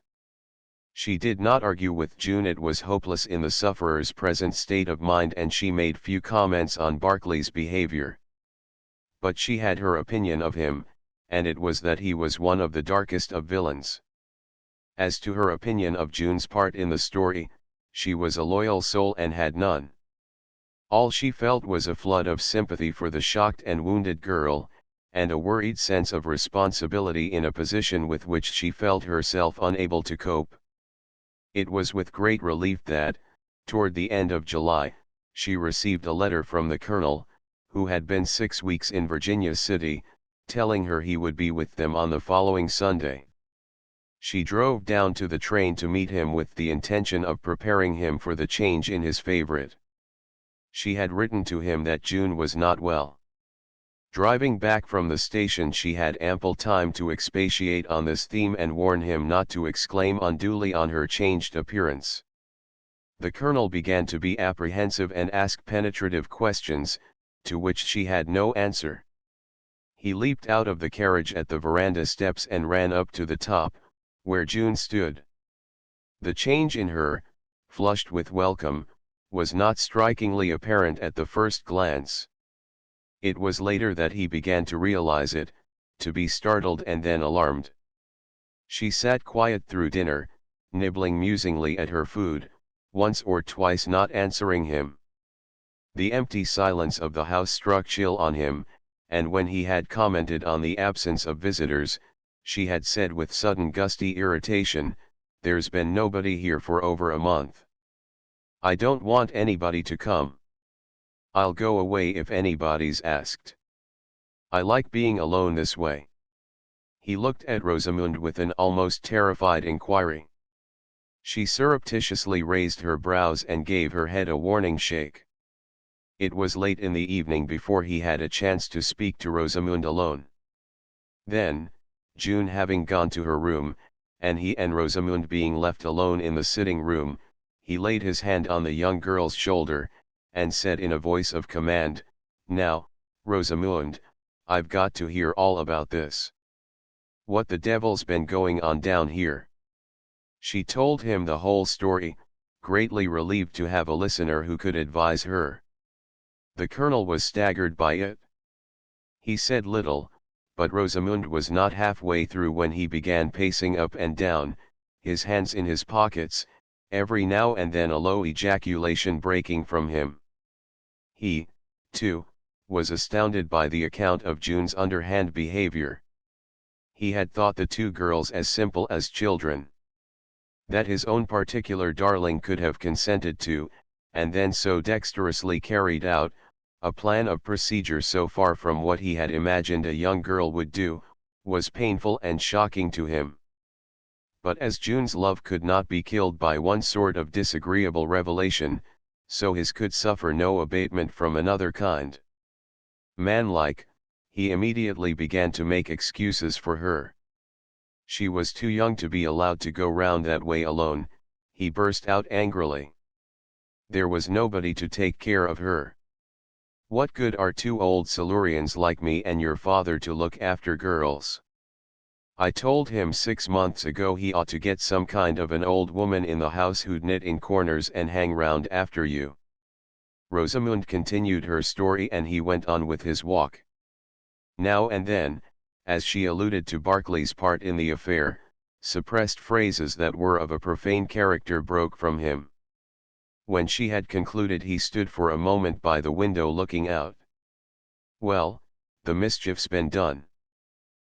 She did not argue with June. It was hopeless in the sufferer's present state of mind, and she made few comments on Barclay's behavior. But she had her opinion of him, and it was that he was one of the darkest of villains. As to her opinion of June's part in the story, she was a loyal soul and had none. All she felt was a flood of sympathy for the shocked and wounded girl, and a worried sense of responsibility in a position with which she felt herself unable to cope. It was with great relief that, toward the end of July, she received a letter from the Colonel, who had been 6 weeks in Virginia City, telling her he would be with them on the following Sunday. She drove down to the train to meet him with the intention of preparing him for the change in his favorite. She had written to him that June was not well. Driving back from the station, she had ample time to expatiate on this theme and warn him not to exclaim unduly on her changed appearance. The Colonel began to be apprehensive and ask penetrative questions, to which she had no answer. He leaped out of the carriage at the veranda steps and ran up to the top, where June stood. The change in her, flushed with welcome, was not strikingly apparent at the first glance. It was later that he began to realize it, to be startled and then alarmed. She sat quiet through dinner, nibbling musingly at her food, once or twice not answering him. The empty silence of the house struck chill on him, and when he had commented on the absence of visitors, she had said with sudden gusty irritation, "There's been nobody here for over a month. I don't want anybody to come. I'll go away if anybody's asked. I like being alone this way." He looked at Rosamund with an almost terrified inquiry. She surreptitiously raised her brows and gave her head a warning shake. It was late in the evening before he had a chance to speak to Rosamund alone. Then, June having gone to her room, and he and Rosamund being left alone in the sitting room, he laid his hand on the young girl's shoulder, and said in a voice of command, "Now, Rosamund, I've got to hear all about this. What the devil's been going on down here?" She told him the whole story, greatly relieved to have a listener who could advise her. The Colonel was staggered by it. He said little, but Rosamund was not halfway through when he began pacing up and down, his hands in his pockets, every now and then a low ejaculation breaking from him. He, too, was astounded by the account of June's underhand behavior. He had thought the two girls as simple as children. That his own particular darling could have consented to, and then so dexterously carried out, a plan of procedure so far from what he had imagined a young girl would do, was painful and shocking to him. But as June's love could not be killed by one sort of disagreeable revelation, so his could suffer no abatement from another kind. Manlike, he immediately began to make excuses for her. She was too young to be allowed to go round that way alone, he burst out angrily. There was nobody to take care of her. What good are two old Silurians like me and your father to look after girls? I told him 6 months ago he ought to get some kind of an old woman in the house who'd knit in corners and hang round after you." Rosamund continued her story and he went on with his walk. Now and then, as she alluded to Barclay's part in the affair, suppressed phrases that were of a profane character broke from him. When she had concluded, he stood for a moment by the window looking out. "Well, the mischief's been done.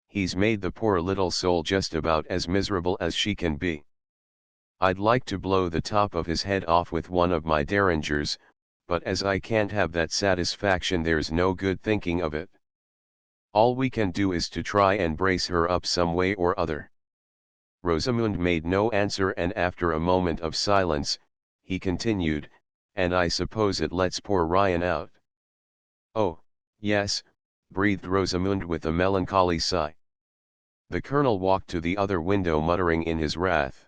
He's made the poor little soul just about as miserable as she can be. I'd like to blow the top of his head off with one of my derringers, but as I can't have that satisfaction, there's no good thinking of it. All we can do is to try and brace her up some way or other." Rosamund made no answer, and after a moment of silence, he continued, "And I suppose it lets poor Ryan out." "Oh, yes," breathed Rosamund with a melancholy sigh. The colonel walked to the other window, muttering in his wrath.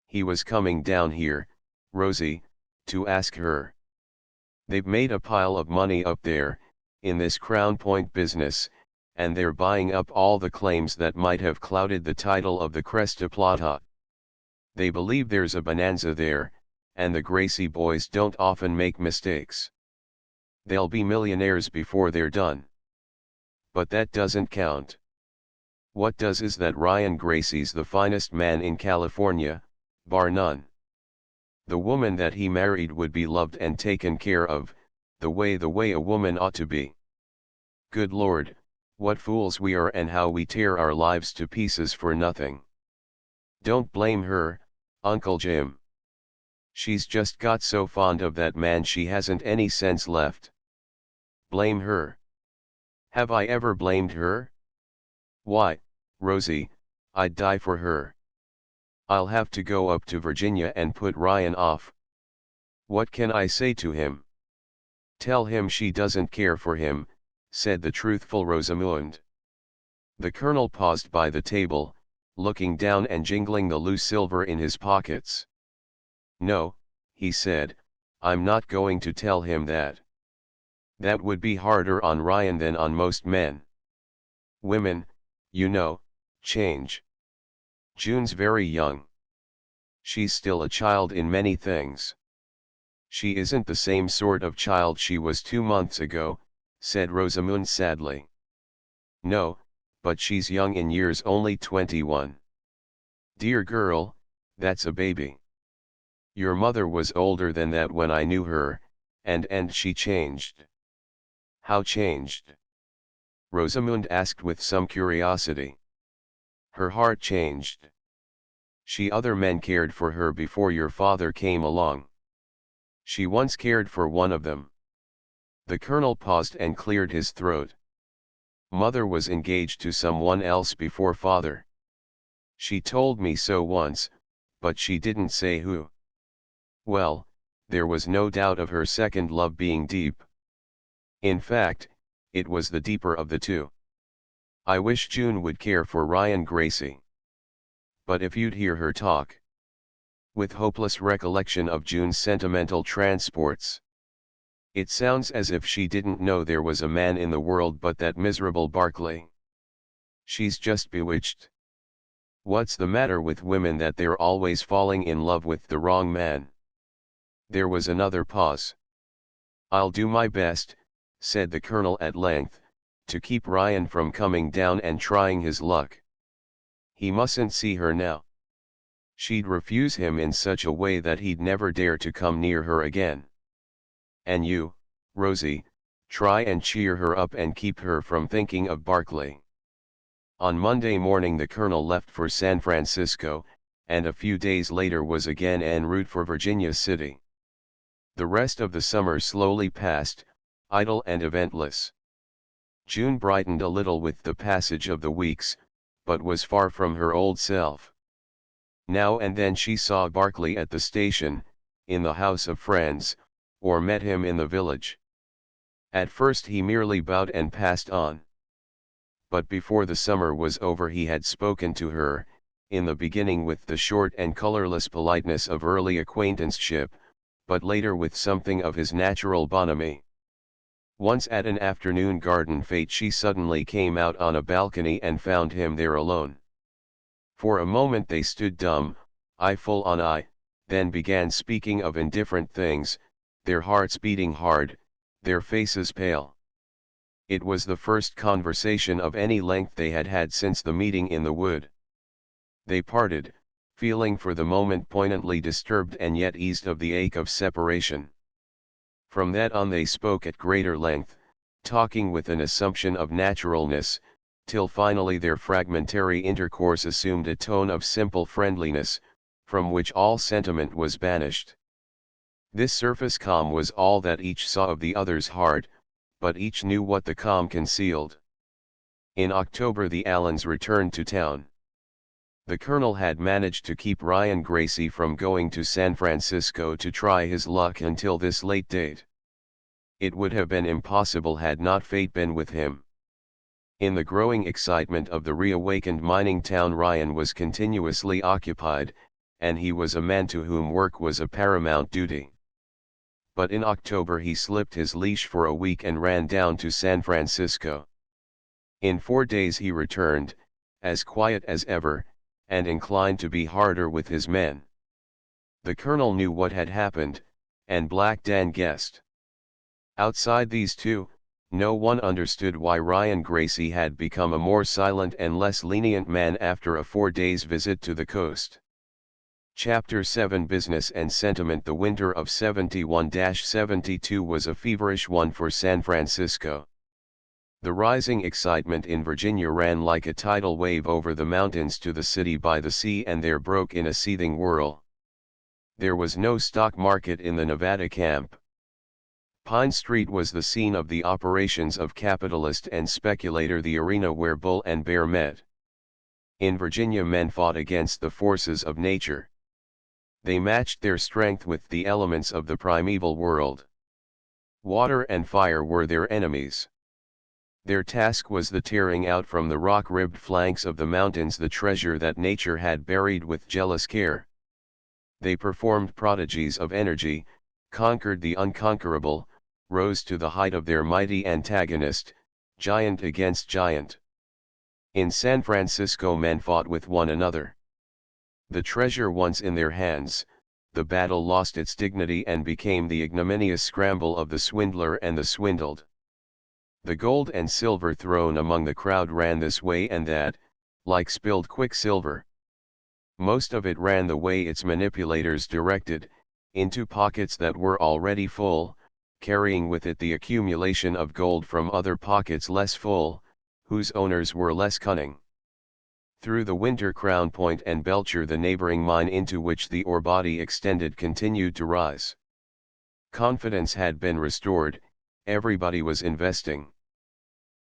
"He was coming down here, Rosie, to ask her. They've made a pile of money up there, in this Crown Point business, and they're buying up all the claims that might have clouded the title of the Cresta Plata. They believe there's a bonanza there, and the Gracie boys don't often make mistakes. They'll be millionaires before they're done. But that doesn't count. What does is that Ryan Gracie's the finest man in California, bar none. The woman that he married would be loved and taken care of, the way a woman ought to be. Good Lord, what fools we are, and how we tear our lives to pieces for nothing. Don't blame her, Uncle Jim. She's just got so fond of that man she hasn't any sense left. Blame her? Have I ever blamed her? Why, Rosie, I'd die for her. I'll have to go up to Virginia and put Ryan off. What can I say to him? Tell him she doesn't care for him," said the truthful Rosamund. The colonel paused by the table, looking down and jingling the loose silver in his pockets. "No," he said, "I'm not going to tell him that. That would be harder on Ryan than on most men. Women, you know, change. June's very young. She's still a child in many things." "She isn't the same sort of child she was 2 months ago," said Rosamund sadly. "No, but she's young in years, only 21. Dear girl, that's a baby. Your mother was older than that when I knew her, and she changed." "How changed?" Rosamund asked with some curiosity. "Her heart changed. Other men cared for her before your father came along. She once cared for one of them." The colonel paused and cleared his throat. "Mother was engaged to someone else before father. She told me so once, but she didn't say who." "Well, there was no doubt of her second love being deep. In fact, it was the deeper of the two. I wish June would care for Ryan Gracie. But if you'd hear her talk." With hopeless recollection of June's sentimental transports. "It sounds as if she didn't know there was a man in the world but that miserable Barclay. She's just bewitched. What's the matter with women that they're always falling in love with the wrong man?" There was another pause. "I'll do my best," said the colonel at length, "to keep Ryan from coming down and trying his luck. He mustn't see her now. She'd refuse him in such a way that he'd never dare to come near her again. And you, Rosie, try and cheer her up and keep her from thinking of Barclay." On Monday morning the colonel left for San Francisco, and a few days later was again en route for Virginia City. The rest of the summer slowly passed, idle and eventless. June brightened a little with the passage of the weeks, but was far from her old self. Now and then she saw Barclay at the station, in the house of friends, or met him in the village. At first he merely bowed and passed on. But before the summer was over he had spoken to her, in the beginning with the short and colorless politeness of early acquaintanceship, but later with something of his natural bonhomie. Once at an afternoon garden fete she suddenly came out on a balcony and found him there alone. For a moment they stood dumb, eye full on eye, then began speaking of indifferent things, their hearts beating hard, their faces pale. It was the first conversation of any length they had had since the meeting in the wood. They parted, feeling for the moment poignantly disturbed and yet eased of the ache of separation. From that on they spoke at greater length, talking with an assumption of naturalness, till finally their fragmentary intercourse assumed a tone of simple friendliness, from which all sentiment was banished. This surface calm was all that each saw of the other's heart, but each knew what the calm concealed. In October the Allens returned to town. The colonel had managed to keep Ryan Gracie from going to San Francisco to try his luck until this late date. It would have been impossible had not fate been with him. In the growing excitement of the reawakened mining town, Ryan was continuously occupied, and he was a man to whom work was a paramount duty. But in October he slipped his leash for a week and ran down to San Francisco. In 4 days he returned, as quiet as ever, and inclined to be harder with his men. The colonel knew what had happened, and Black Dan guessed. Outside these two, no one understood why Ryan Gracie had become a more silent and less lenient man after a 4 days visit to the coast. Chapter 7 Business and Sentiment. The winter of 71-72 was a feverish one for San Francisco. The rising excitement in Virginia ran like a tidal wave over the mountains to the city by the sea, and there broke in a seething whirl. There was no stock market in the Nevada camp. Pine Street was the scene of the operations of capitalist and speculator, the arena where bull and bear met. In Virginia, men fought against the forces of nature. They matched their strength with the elements of the primeval world. Water and fire were their enemies. Their task was the tearing out from the rock-ribbed flanks of the mountains the treasure that nature had buried with jealous care. They performed prodigies of energy, conquered the unconquerable, rose to the height of their mighty antagonist, giant against giant. In San Francisco, men fought with one another. The treasure once in their hands, the battle lost its dignity and became the ignominious scramble of the swindler and the swindled. The gold and silver thrown among the crowd ran this way and that, like spilled quicksilver. Most of it ran the way its manipulators directed, into pockets that were already full, carrying with it the accumulation of gold from other pockets less full, whose owners were less cunning. Through the winter, Crown Point and Belcher, the neighboring mine into which the ore body extended, continued to rise. Confidence had been restored, everybody was investing.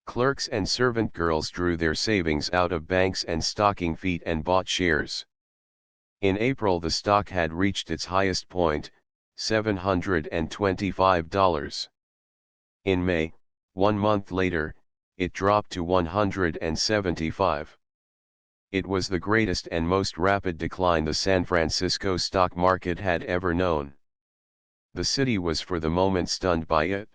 Clerks and servant girls drew their savings out of banks and stocking feet and bought shares. In April the stock had reached its highest point, $725. In May, 1 month later, it dropped to $175. It was the greatest and most rapid decline the San Francisco stock market had ever known. The city was for the moment stunned by it.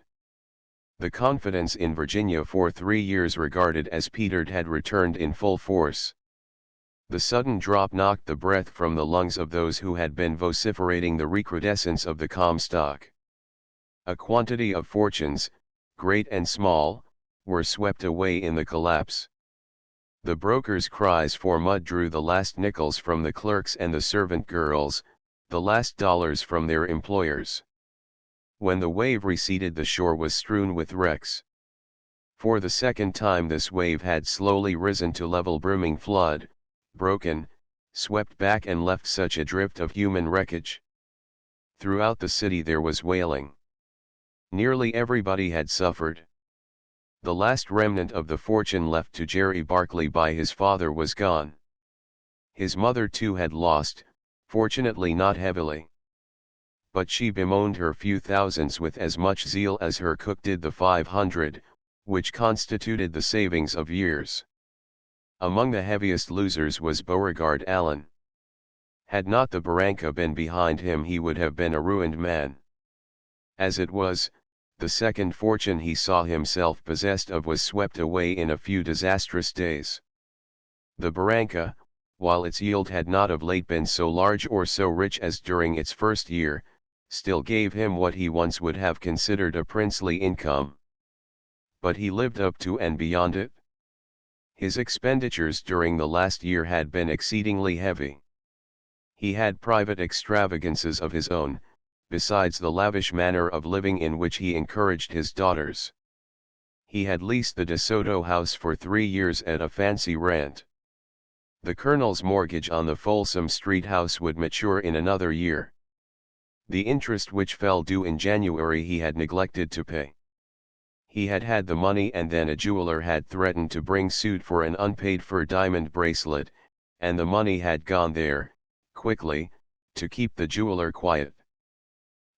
The confidence in Virginia, for 3 years regarded as petered, had returned in full force. The sudden drop knocked the breath from the lungs of those who had been vociferating the recrudescence of the Comstock. A quantity of fortunes, great and small, were swept away in the collapse. The brokers' cries for mud drew the last nickels from the clerks and the servant girls, the last dollars from their employers. When the wave receded, the shore was strewn with wrecks. For the second time this wave had slowly risen to level brimming flood, broken, swept back and left such a drift of human wreckage. Throughout the city there was wailing. Nearly everybody had suffered. The last remnant of the fortune left to Jerry Barkley by his father was gone. His mother too had lost, fortunately not heavily. But she bemoaned her few thousands with as much zeal as her cook did the 500, which constituted the savings of years. Among the heaviest losers was Beauregard Allen. Had not the barranca been behind him, he would have been a ruined man. As it was, the second fortune he saw himself possessed of was swept away in a few disastrous days. The barranca, while its yield had not of late been so large or so rich as during its first year, still gave him what he once would have considered a princely income. But he lived up to and beyond it. His expenditures during the last year had been exceedingly heavy. He had private extravagances of his own, besides the lavish manner of living in which he encouraged his daughters. He had leased the De Soto house for 3 years at a fancy rent. The colonel's mortgage on the Folsom Street house would mature in another year. The interest which fell due in January he had neglected to pay. He had had the money, and then a jeweler had threatened to bring suit for an unpaid-for diamond bracelet, and the money had gone there, quickly, to keep the jeweler quiet.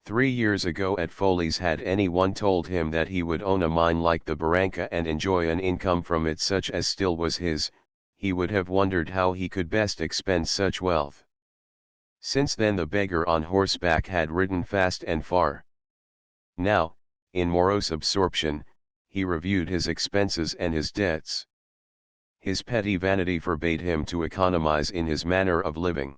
3 years ago at Foley's, had anyone told him that he would own a mine like the Barranca and enjoy an income from it such as still was his, he would have wondered how he could best expend such wealth. Since then the beggar on horseback had ridden fast and far. Now, in morose absorption, he reviewed his expenses and his debts. His petty vanity forbade him to economize in his manner of living.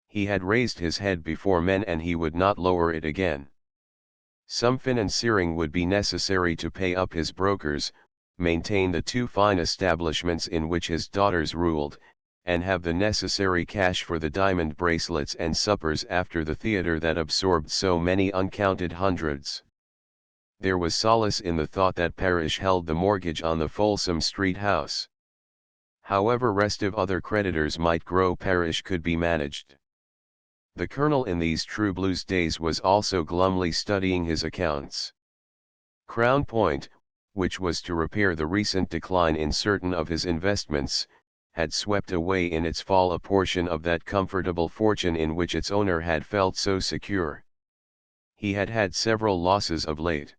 He had raised his head before men and he would not lower it again. Some financiering would be necessary to pay up his brokers, maintain the 2 fine establishments in which his daughters ruled, and have the necessary cash for the diamond bracelets and suppers after the theater that absorbed so many uncounted hundreds. There was solace in the thought that Parrish held the mortgage on the Folsom Street house. However restive other creditors might grow, Parrish could be managed. The Colonel in these true blues days was also glumly studying his accounts. Crown Point, which was to repair the recent decline in certain of his investments, had swept away in its fall a portion of that comfortable fortune in which its owner had felt so secure. He had had several losses of late.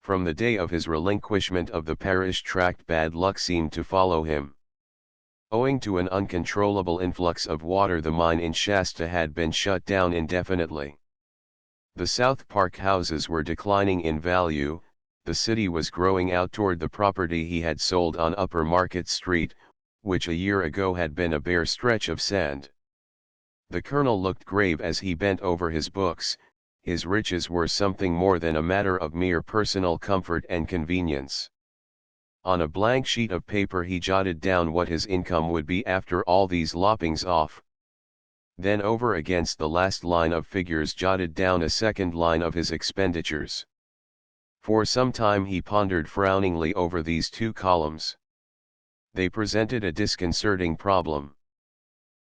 From the day of his relinquishment of the Parrish tract, bad luck seemed to follow him. Owing to an uncontrollable influx of water, the mine in Shasta had been shut down indefinitely. The South Park houses were declining in value, the city was growing out toward the property he had sold on Upper Market Street, which a year ago had been a bare stretch of sand. The Colonel looked grave as he bent over his books. His riches were something more than a matter of mere personal comfort and convenience. On a blank sheet of paper he jotted down what his income would be after all these loppings off. Then over against the last line of figures jotted down a second line of his expenditures. For some time he pondered frowningly over these 2 columns. They presented a disconcerting problem.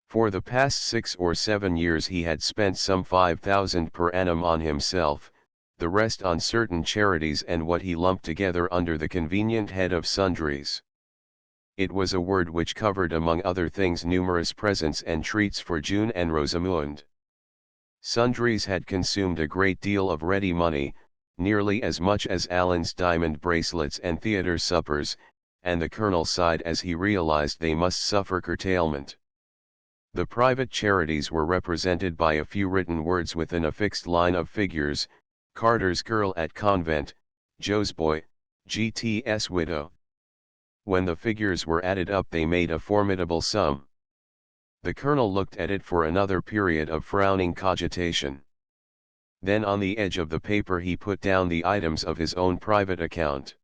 For the past 6 or 7 years he had spent some $5,000 per annum on himself, the rest on certain charities and what he lumped together under the convenient head of sundries. It was a word which covered among other things numerous presents and treats for June and Rosamund. Sundries had consumed a great deal of ready money, nearly as much as Alan's diamond bracelets and theater suppers, and the Colonel sighed as he realized they must suffer curtailment. The private charities were represented by a few written words within a fixed line of figures: Carter's girl at convent, Joe's boy, GT's widow. When the figures were added up they made a formidable sum. The Colonel looked at it for another period of frowning cogitation. Then on the edge of the paper he put down the items of his own private account.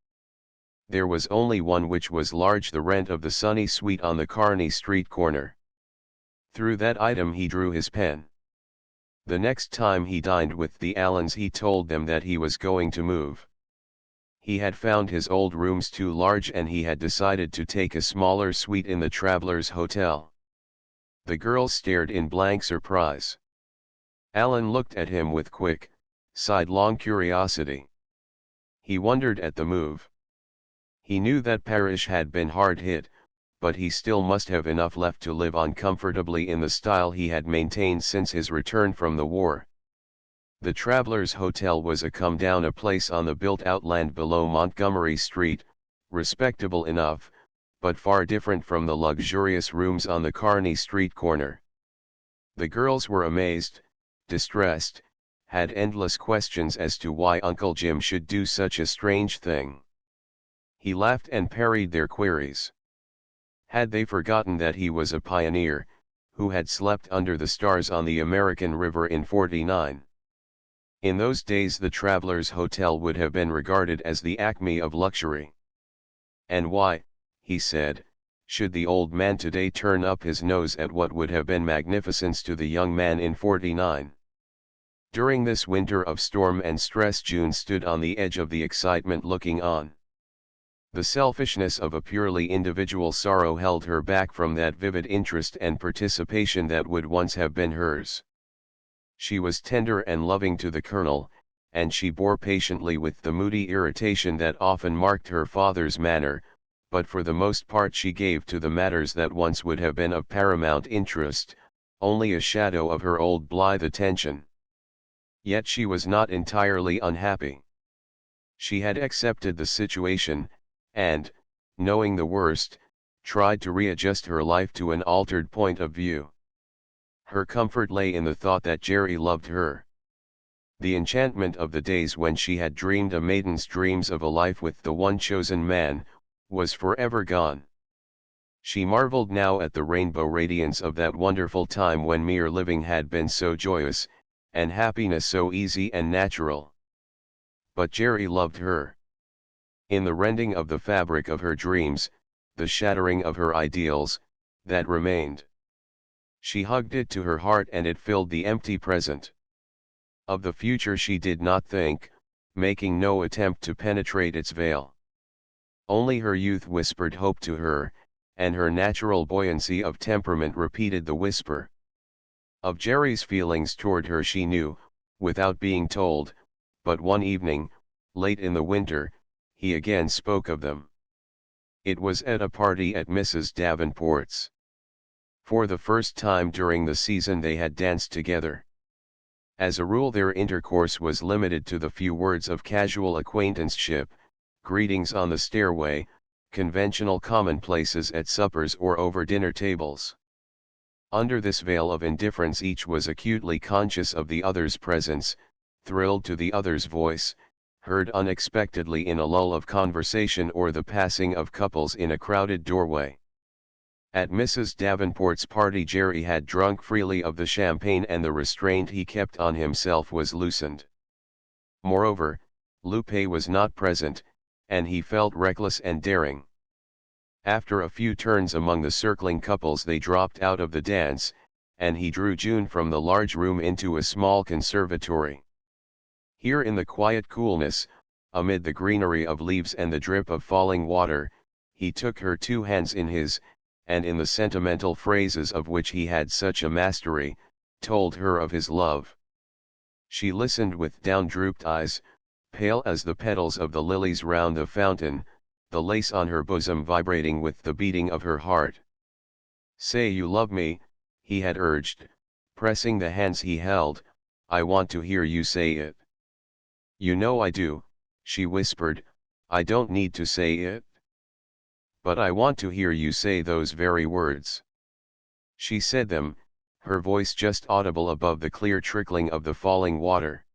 There was only one which was large: the rent of the sunny suite on the Kearny Street corner. Through that item he drew his pen. The next time he dined with the Allens he told them that he was going to move. He had found his old rooms too large and he had decided to take a smaller suite in the Travelers Hotel. The girls stared in blank surprise. Allen looked at him with quick, sidelong curiosity. He wondered at the move. He knew that Parrish had been hard hit, but he still must have enough left to live on comfortably in the style he had maintained since his return from the war. The Travelers Hotel was a come-down place on the built-out land below Montgomery Street, respectable enough, but far different from the luxurious rooms on the Kearny Street corner. The girls were amazed, distressed, had endless questions as to why Uncle Jim should do such a strange thing. He laughed and parried their queries. Had they forgotten that he was a pioneer, who had slept under the stars on the American River in '49? In those days the Travelers Hotel would have been regarded as the acme of luxury. And why, he said, should the old man today turn up his nose at what would have been magnificence to the young man in '49? During this winter of storm and stress June stood on the edge of the excitement looking on. The selfishness of a purely individual sorrow held her back from that vivid interest and participation that would once have been hers. She was tender and loving to the Colonel, and she bore patiently with the moody irritation that often marked her father's manner, but for the most part she gave to the matters that once would have been of paramount interest, only a shadow of her old blithe attention. Yet she was not entirely unhappy. She had accepted the situation, and, knowing the worst, tried to readjust her life to an altered point of view. Her comfort lay in the thought that Jerry loved her. The enchantment of the days when she had dreamed a maiden's dreams of a life with the one chosen man, was forever gone. She marveled now at the rainbow radiance of that wonderful time when mere living had been so joyous, and happiness so easy and natural. But Jerry loved her. In the rending of the fabric of her dreams, the shattering of her ideals, that remained. She hugged it to her heart and it filled the empty present. Of the future she did not think, making no attempt to penetrate its veil. Only her youth whispered hope to her, and her natural buoyancy of temperament repeated the whisper. Of Jerry's feelings toward her she knew, without being told, but one evening, late in the winter, he again spoke of them. It was at a party at Mrs. Davenport's. For the first time during the season they had danced together. As a rule their intercourse was limited to the few words of casual acquaintanceship, greetings on the stairway, conventional commonplaces at suppers or over dinner tables. Under this veil of indifference each was acutely conscious of the other's presence, thrilled to the other's voice, heard unexpectedly in a lull of conversation or the passing of couples in a crowded doorway. At Mrs. Davenport's party Jerry had drunk freely of the champagne and the restraint he kept on himself was loosened. Moreover, Lupe was not present, and he felt reckless and daring. After a few turns among the circling couples they dropped out of the dance, and he drew June from the large room into a small conservatory. Here in the quiet coolness, amid the greenery of leaves and the drip of falling water, he took her two hands in his, and in the sentimental phrases of which he had such a mastery, told her of his love. She listened with down-drooped eyes, pale as the petals of the lilies round the fountain, the lace on her bosom vibrating with the beating of her heart. "Say you love me," he had urged, pressing the hands he held, "I want to hear you say it." "You know I do," she whispered, "I don't need to say it. But I want to hear you say those very words." She said them, her voice just audible above the clear trickling of the falling water.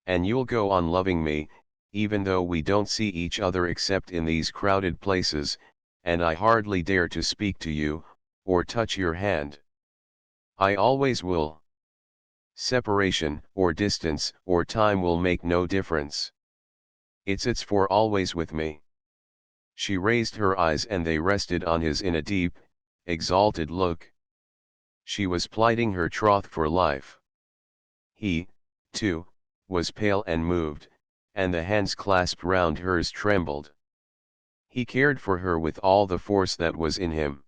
"And you'll go on loving me, even though we don't see each other except in these crowded places, and I hardly dare to speak to you, or touch your hand. I always will. Separation, or distance, or time will make no difference. It's for always with me." She raised her eyes and they rested on his in a deep, exalted look. She was plighting her troth for life. He, too, was pale and moved, and the hands clasped round hers trembled. He cared for her with all the force that was in him.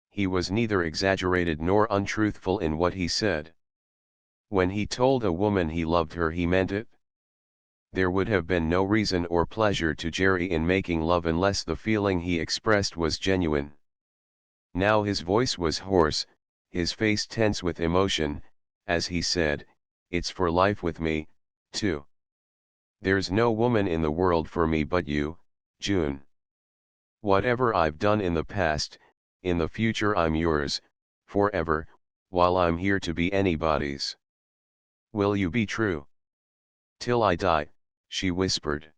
He was neither exaggerated nor untruthful in what he said. When he told a woman he loved her he meant it. There would have been no reason or pleasure to Jerry in making love unless the feeling he expressed was genuine. Now his voice was hoarse, his face tense with emotion, as he said, "It's for life with me, too. There's no woman in the world for me but you, June. Whatever I've done in the past, in the future I'm yours, forever, while I'm here to be anybody's. Will you be true?" "Till I die," she whispered.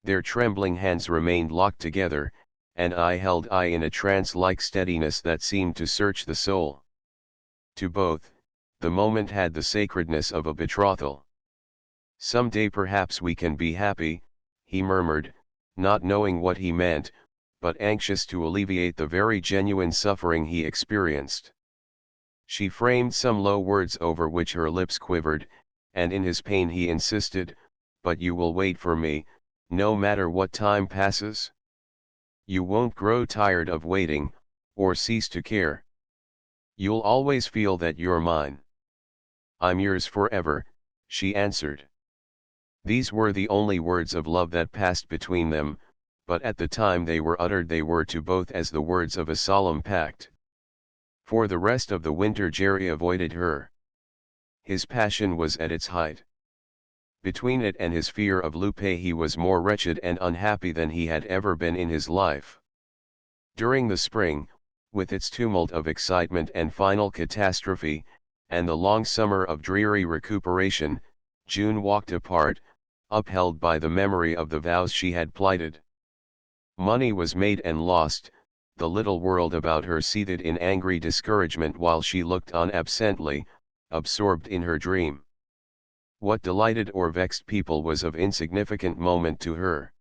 Their trembling hands remained locked together, and eye held eye in a trance-like steadiness that seemed to search the soul. To both, the moment had the sacredness of a betrothal. "Some day perhaps we can be happy," he murmured, not knowing what he meant, but anxious to alleviate the very genuine suffering he experienced. She framed some low words over which her lips quivered, and in his pain he insisted, "But you will wait for me, no matter what time passes? You won't grow tired of waiting, or cease to care? You'll always feel that you're mine?" "I'm yours forever," she answered. These were the only words of love that passed between them, but at the time they were uttered they were to both as the words of a solemn pact. For the rest of the winter Jerry avoided her. His passion was at its height. Between it and his fear of Lupe he was more wretched and unhappy than he had ever been in his life. During the spring, with its tumult of excitement and final catastrophe, and the long summer of dreary recuperation, June walked apart, upheld by the memory of the vows she had plighted. Money was made and lost, the little world about her seethed in angry discouragement while she looked on absently, absorbed in her dream. What delighted or vexed people was of insignificant moment to her.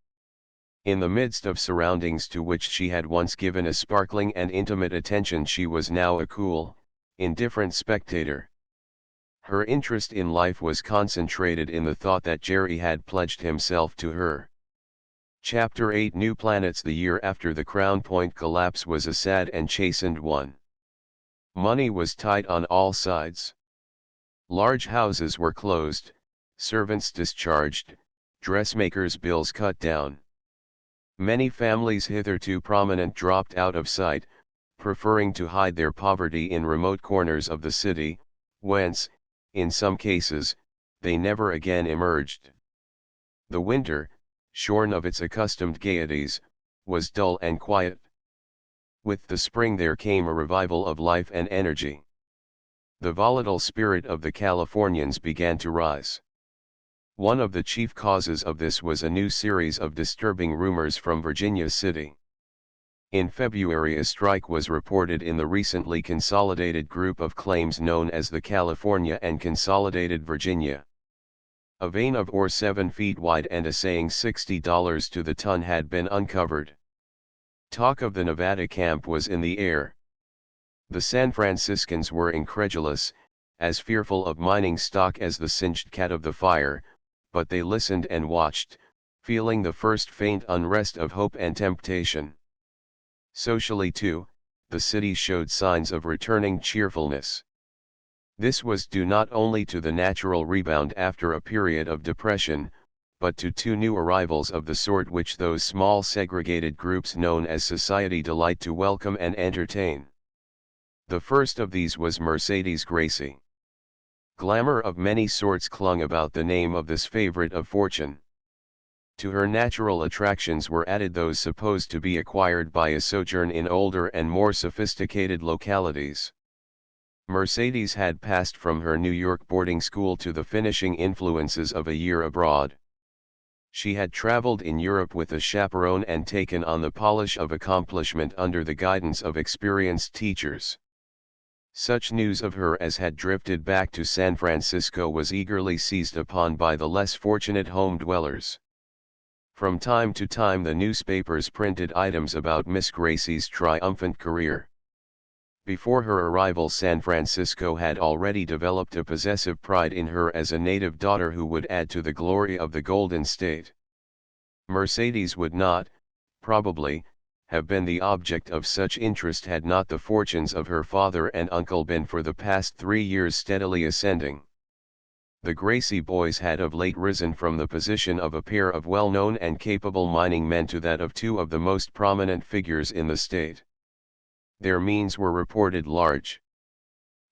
In the midst of surroundings to which she had once given a sparkling and intimate attention she was now a cool, indifferent spectator. Her interest in life was concentrated in the thought that Jerry had pledged himself to her. Chapter 8 New Planets. The year after the Crown Point collapse was a sad and chastened one. Money was tight on all sides. Large houses were closed, servants discharged, dressmakers' bills cut down. Many families hitherto prominent dropped out of sight, preferring to hide their poverty in remote corners of the city, whence, in some cases, they never again emerged. The winter, shorn of its accustomed gaieties, was dull and quiet. With the spring there came a revival of life and energy. The volatile spirit of the Californians began to rise. One of the chief causes of this was a new series of disturbing rumors from Virginia City. In February a strike was reported in the recently consolidated group of claims known as the California and Consolidated Virginia. A vein of ore 7 feet wide and assaying $60 to the ton had been uncovered. Talk of the Nevada camp was in the air. The San Franciscans were incredulous, as fearful of mining stock as the singed cat of the fire, but they listened and watched, feeling the first faint unrest of hope and temptation. Socially too, the city showed signs of returning cheerfulness. This was due not only to the natural rebound after a period of depression, but to two new arrivals of the sort which those small segregated groups known as society delight to welcome and entertain. The first of these was Mercedes Gracie. Glamour of many sorts clung about the name of this favorite of fortune. To her natural attractions were added those supposed to be acquired by a sojourn in older and more sophisticated localities. Mercedes had passed from her New York boarding school to the finishing influences of a year abroad. She had traveled in Europe with a chaperone and taken on the polish of accomplishment under the guidance of experienced teachers. Such news of her as had drifted back to San Francisco was eagerly seized upon by the less fortunate home dwellers. From time to time the newspapers printed items about Miss Gracie's triumphant career. Before her arrival San Francisco had already developed a possessive pride in her as a native daughter who would add to the glory of the Golden State. Mercedes would not, probably, have been the object of such interest had not the fortunes of her father and uncle been for the past 3 years steadily ascending. The Gracie boys had of late risen from the position of a pair of well-known and capable mining men to that of two of the most prominent figures in the state. Their means were reported large.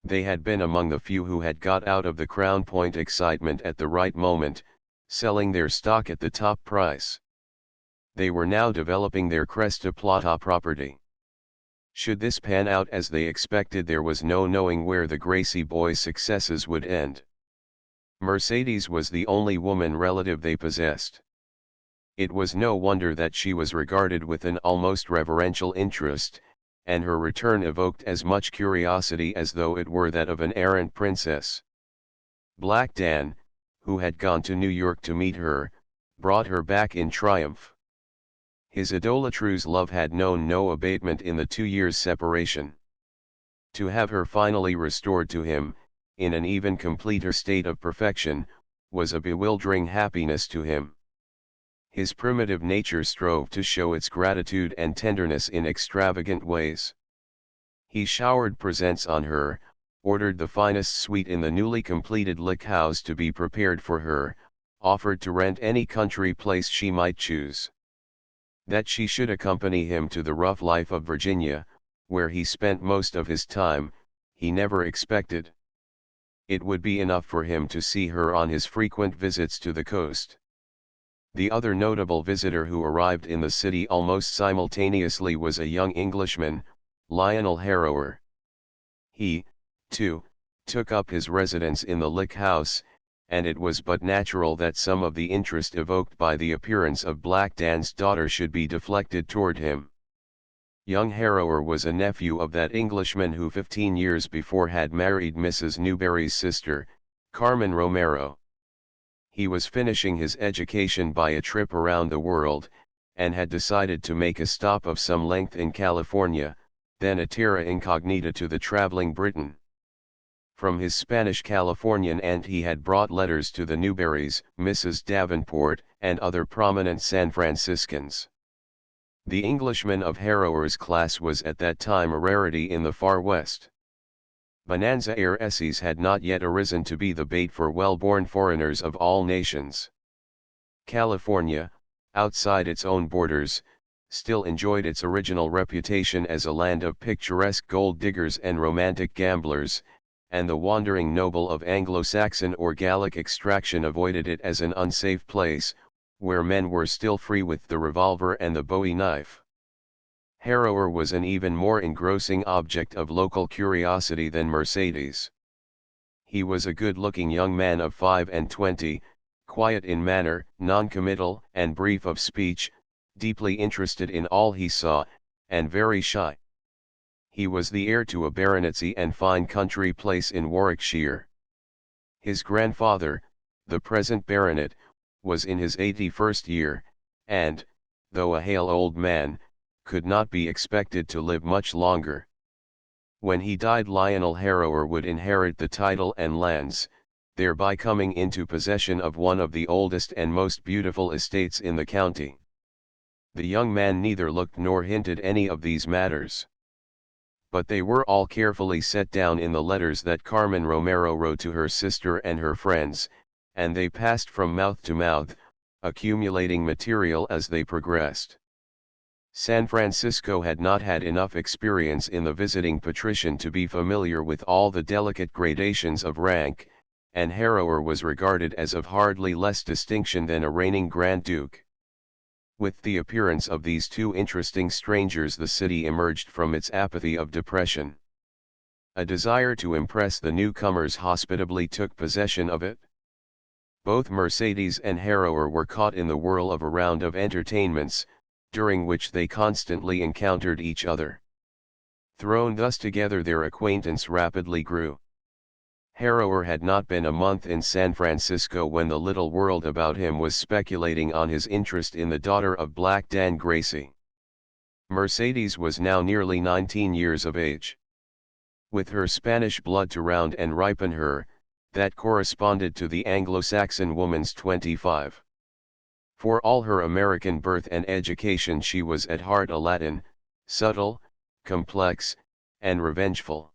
They had been among the few who had got out of the Crown Point excitement at the right moment, selling their stock at the top price. They were now developing their Cresta Plata property. Should this pan out as they expected there was no knowing where the Gracie boys' successes would end. Mercedes was the only woman relative they possessed. It was no wonder that she was regarded with an almost reverential interest, and her return evoked as much curiosity as though it were that of an errant princess. Black Dan, who had gone to New York to meet her, brought her back in triumph. His idolatrous love had known no abatement in the 2 years' separation. To have her finally restored to him, in an even completer state of perfection, was a bewildering happiness to him. His primitive nature strove to show its gratitude and tenderness in extravagant ways. He showered presents on her, ordered the finest suite in the newly completed Lick House to be prepared for her, offered to rent any country place she might choose. That she should accompany him to the rough life of Virginia, where he spent most of his time, he never expected. It would be enough for him to see her on his frequent visits to the coast. The other notable visitor who arrived in the city almost simultaneously was a young Englishman, Lionel Harrower. He, too, took up his residence in the Lick House, and it was but natural that some of the interest evoked by the appearance of Black Dan's daughter should be deflected toward him. Young Harrower was a nephew of that Englishman who 15 years before had married Mrs. Newberry's sister, Carmen Romero. He was finishing his education by a trip around the world, and had decided to make a stop of some length in California, then a terra incognita to the traveling Briton. From his Spanish Californian aunt he had brought letters to the Newberrys, Mrs. Davenport, and other prominent San Franciscans. The Englishman of Harrower's class was at that time a rarity in the far west. Bonanza heiresses had not yet arisen to be the bait for well-born foreigners of all nations. California, outside its own borders, still enjoyed its original reputation as a land of picturesque gold diggers and romantic gamblers, and the wandering noble of Anglo-Saxon or Gallic extraction avoided it as an unsafe place, where men were still free with the revolver and the bowie knife. Harrower was an even more engrossing object of local curiosity than Mercedes. He was a good-looking young man of 25, quiet in manner, non-committal and brief of speech, deeply interested in all he saw, and very shy. He was the heir to a baronetcy and fine country place in Warwickshire. His grandfather, the present baronet, was in his 81st year, and, though a hale old man, could not be expected to live much longer. When he died, Lionel Harrower would inherit the title and lands, thereby coming into possession of one of the oldest and most beautiful estates in the county. The young man neither looked nor hinted any of these matters. But they were all carefully set down in the letters that Carmen Romero wrote to her sister and her friends, and they passed from mouth to mouth, accumulating material as they progressed. San Francisco had not had enough experience in the visiting patrician to be familiar with all the delicate gradations of rank, and Harrower was regarded as of hardly less distinction than a reigning Grand Duke. With the appearance of these two interesting strangers, the city emerged from its apathy of depression. A desire to impress the newcomers hospitably took possession of it. Both Mercedes and Harrower were caught in the whirl of a round of entertainments, during which they constantly encountered each other. Thrown thus together, their acquaintance rapidly grew. Harrower had not been a month in San Francisco when the little world about him was speculating on his interest in the daughter of Black Dan Gracie. Mercedes was now nearly 19 years of age. With her Spanish blood to round and ripen her, that corresponded to the Anglo-Saxon woman's 25. For all her American birth and education, she was at heart a Latin, subtle, complex, and revengeful.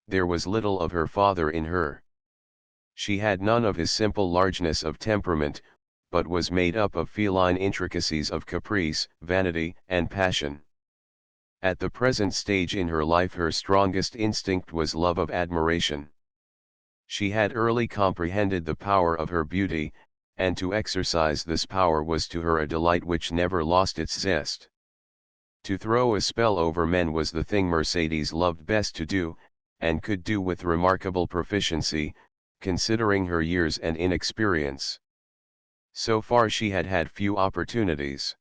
There was little of her father in her. She had none of his simple largeness of temperament, but was made up of feline intricacies of caprice, vanity, and passion. At the present stage in her life, her strongest instinct was love of admiration. She had early comprehended the power of her beauty, and to exercise this power was to her a delight which never lost its zest. To throw a spell over men was the thing Mercedes loved best to do, and could do with remarkable proficiency, considering her years and inexperience. So far she had had few opportunities.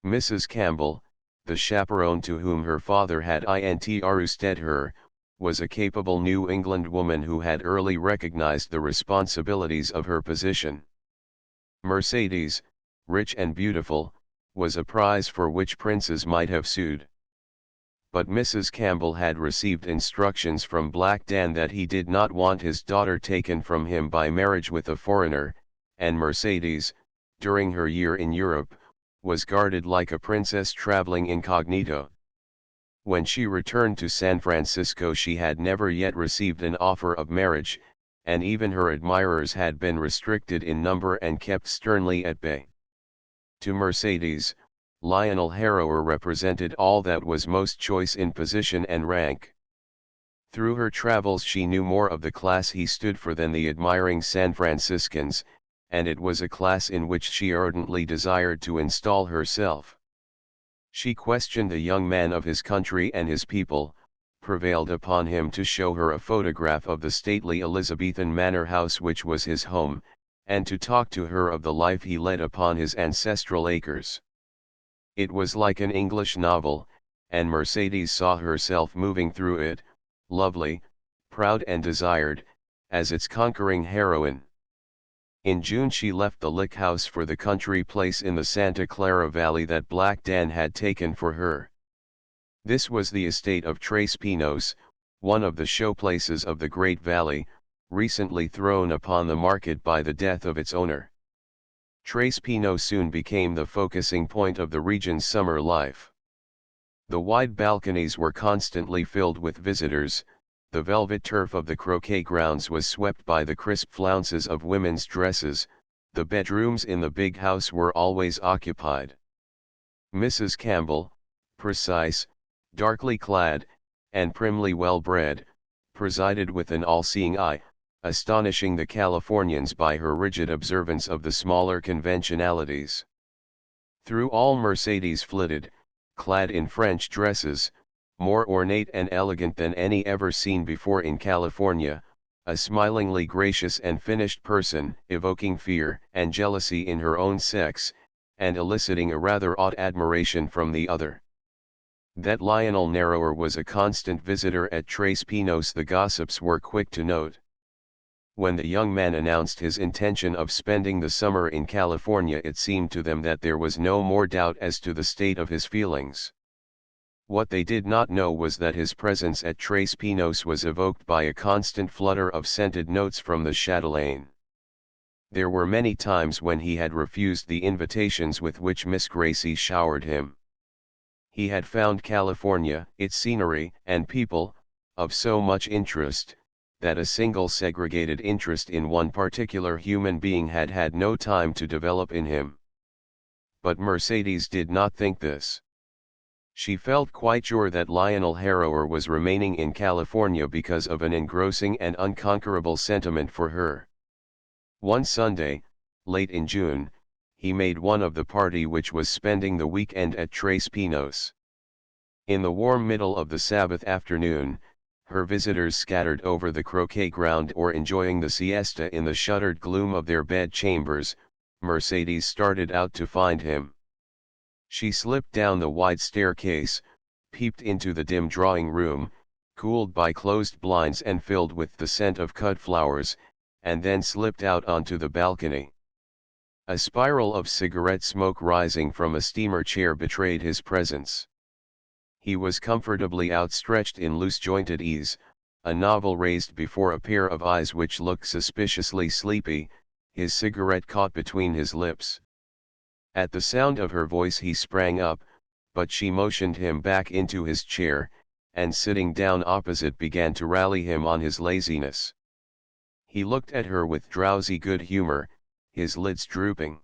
Mrs. Campbell, the chaperone to whom her father had intrusted her, was a capable New England woman who had early recognized the responsibilities of her position. Mercedes, rich and beautiful, was a prize for which princes might have sued. But Mrs. Campbell had received instructions from Black Dan that he did not want his daughter taken from him by marriage with a foreigner, and Mercedes, during her year in Europe, was guarded like a princess traveling incognito. When she returned to San Francisco, she had never yet received an offer of marriage, and even her admirers had been restricted in number and kept sternly at bay. To Mercedes, Lionel Harrower represented all that was most choice in position and rank. Through her travels she knew more of the class he stood for than the admiring San Franciscans, and it was a class in which she ardently desired to install herself. She questioned the young man of his country and his people, prevailed upon him to show her a photograph of the stately Elizabethan manor house which was his home, and to talk to her of the life he led upon his ancestral acres. It was like an English novel, and Mercedes saw herself moving through it, lovely, proud and desired, as its conquering heroine. In June she left the Lick House for the country place in the Santa Clara Valley that Black Dan had taken for her. This was the estate of Tres Pinos, one of the showplaces of the Great Valley, recently thrown upon the market by the death of its owner. Tres Pinos soon became the focusing point of the region's summer life. The wide balconies were constantly filled with visitors, the velvet turf of the croquet grounds was swept by the crisp flounces of women's dresses, the bedrooms in the big house were always occupied. Mrs. Campbell, precise, darkly clad, and primly well-bred, presided with an all-seeing eye, astonishing the Californians by her rigid observance of the smaller conventionalities. Through all Mercedes flitted, clad in French dresses, more ornate and elegant than any ever seen before in California, a smilingly gracious and finished person, evoking fear and jealousy in her own sex, and eliciting a rather odd admiration from the other. That Lionel Narrower was a constant visitor at Tres Pinos the gossips were quick to note. When the young man announced his intention of spending the summer in California, it seemed to them that there was no more doubt as to the state of his feelings. What they did not know was that his presence at Tres Pinos was evoked by a constant flutter of scented notes from the chatelaine. There were many times when he had refused the invitations with which Miss Gracie showered him. He had found California, its scenery and people, of so much interest, that a single segregated interest in one particular human being had had no time to develop in him. But Mercedes did not think this. She felt quite sure that Lionel Harrower was remaining in California because of an engrossing and unconquerable sentiment for her. One Sunday, late in June, he made one of the party which was spending the weekend at Tres Pinos. In the warm middle of the Sabbath afternoon, her visitors scattered over the croquet ground or enjoying the siesta in the shuttered gloom of their bed chambers, Mercedes started out to find him. She slipped down the wide staircase, peeped into the dim drawing room, cooled by closed blinds and filled with the scent of cut flowers, and then slipped out onto the balcony. A spiral of cigarette smoke rising from a steamer chair betrayed his presence. He was comfortably outstretched in loose-jointed ease, a novel raised before a pair of eyes which looked suspiciously sleepy, his cigarette caught between his lips. At the sound of her voice he sprang up, but she motioned him back into his chair, and sitting down opposite began to rally him on his laziness. He looked at her with drowsy good humor, his lids drooping.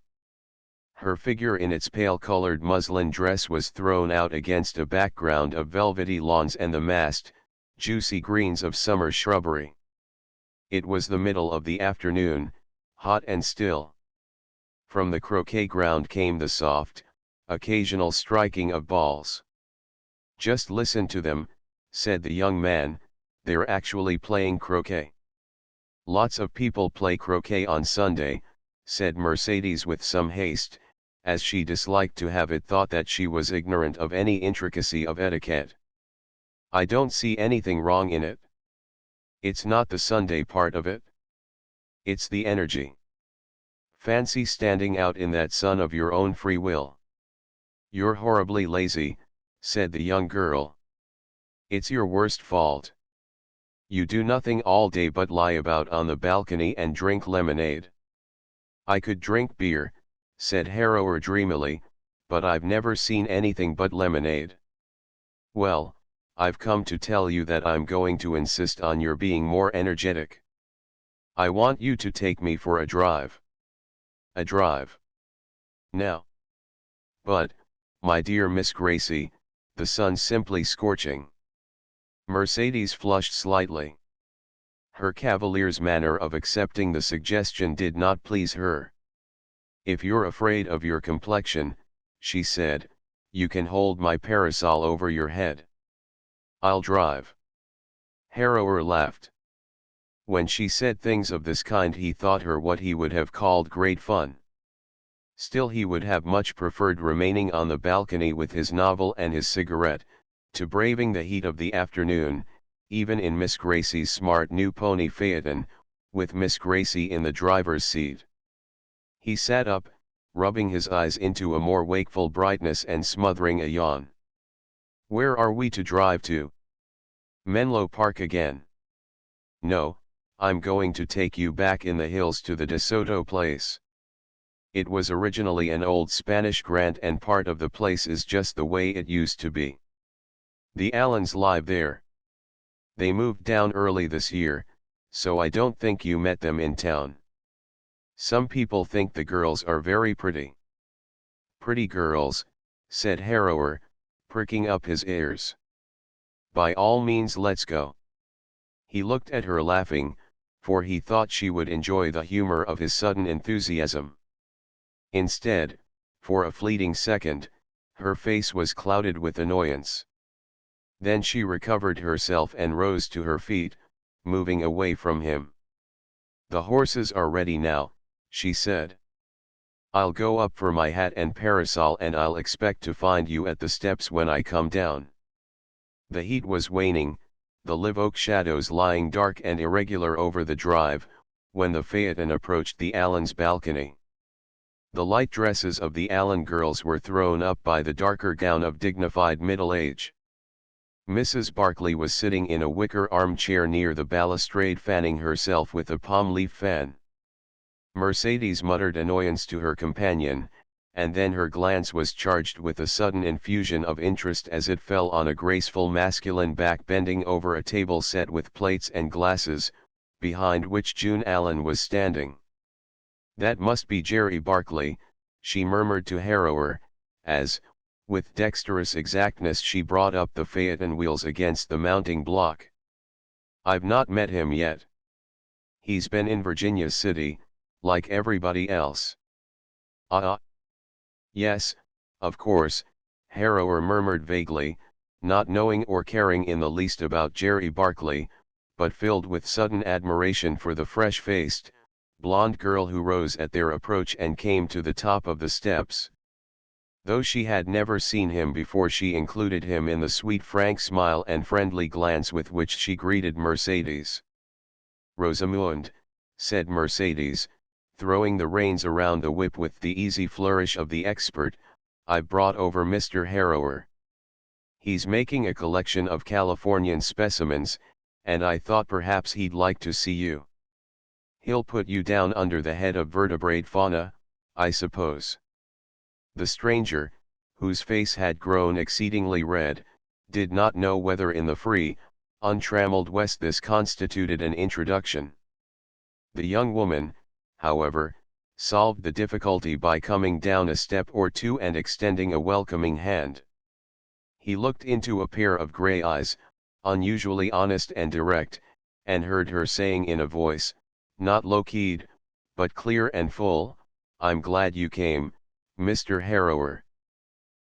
Her figure in its pale-colored muslin dress was thrown out against a background of velvety lawns and the massed, juicy greens of summer shrubbery. It was the middle of the afternoon, hot and still. From the croquet ground came the soft, occasional striking of balls. "Just listen to them," said the young man, "they're actually playing croquet." "Lots of people play croquet on Sunday," said Mercedes with some haste, as she disliked to have it thought that she was ignorant of any intricacy of etiquette. "I don't see anything wrong in it. It's not the Sunday part of it. It's the energy. Fancy standing out in that sun of your own free will." "You're horribly lazy," said the young girl. "It's your worst fault. You do nothing all day but lie about on the balcony and drink lemonade." "I could drink beer," said Harrower dreamily, "but I've never seen anything but lemonade." "Well, I've come to tell you that I'm going to insist on your being more energetic. I want you to take me for a drive." "A drive? Now?" "But, "My dear Miss Gracie, the sun's simply scorching." Mercedes flushed slightly. Her cavalier's manner of accepting the suggestion did not please her. "If you're afraid of your complexion," she said, "you can hold my parasol over your head. I'll drive." Harrower laughed. When she said things of this kind he thought her what he would have called great fun. Still he would have much preferred remaining on the balcony with his novel and his cigarette, to braving the heat of the afternoon, even in Miss Gracie's smart new pony phaeton, with Miss Gracie in the driver's seat. He sat up, rubbing his eyes into a more wakeful brightness and smothering a yawn. "Where are we to drive to?" "Menlo Park again." "No, I'm going to take you back in the hills to the De Soto place. It was originally an old Spanish grant and part of the place is just the way it used to be. The Allens live there. They moved down early this year, so I don't think you met them in town. Some people think the girls are very pretty." "Pretty girls," said Harrower, pricking up his ears. "By all means let's go." He looked at her laughing, for he thought she would enjoy the humor of his sudden enthusiasm. Instead, for a fleeting second, her face was clouded with annoyance. Then she recovered herself and rose to her feet, moving away from him. "The horses are ready now," she said. "I'll go up for my hat and parasol and I'll expect to find you at the steps when I come down." The heat was waning, the live oak shadows lying dark and irregular over the drive, when the phaeton approached the Allens' balcony. The light dresses of the Allen girls were thrown up by the darker gown of dignified middle age. Mrs. Barclay was sitting in a wicker armchair near the balustrade fanning herself with a palm leaf fan. Mercedes muttered annoyance to her companion, and then her glance was charged with a sudden infusion of interest as it fell on a graceful masculine back bending over a table set with plates and glasses, behind which June Allen was standing. "That must be Jerry Barclay," she murmured to Harrower, as, with dexterous exactness she brought up the phaeton wheels against the mounting block. "I've not met him yet. He's been in Virginia City, like everybody else." "Ah. Yes, of course," Harrower murmured vaguely, not knowing or caring in the least about Jerry Barclay, but filled with sudden admiration for the fresh-faced, blonde girl who rose at their approach and came to the top of the steps. Though she had never seen him before, she included him in the sweet frank smile and friendly glance with which she greeted Mercedes. "Rosamund," said Mercedes, throwing the reins around the whip with the easy flourish of the expert, "I've brought over Mr. Harrower. He's making a collection of Californian specimens, and I thought perhaps he'd like to see you. He'll put you down under the head of vertebrate fauna, I suppose." The stranger, whose face had grown exceedingly red, did not know whether in the free, untrammeled West this constituted an introduction. The young woman, however, solved the difficulty by coming down a step or two and extending a welcoming hand. He looked into a pair of gray eyes, unusually honest and direct, and heard her saying in a voice, not low-keyed, but clear and full, "I'm glad you came, Mr. Harrower.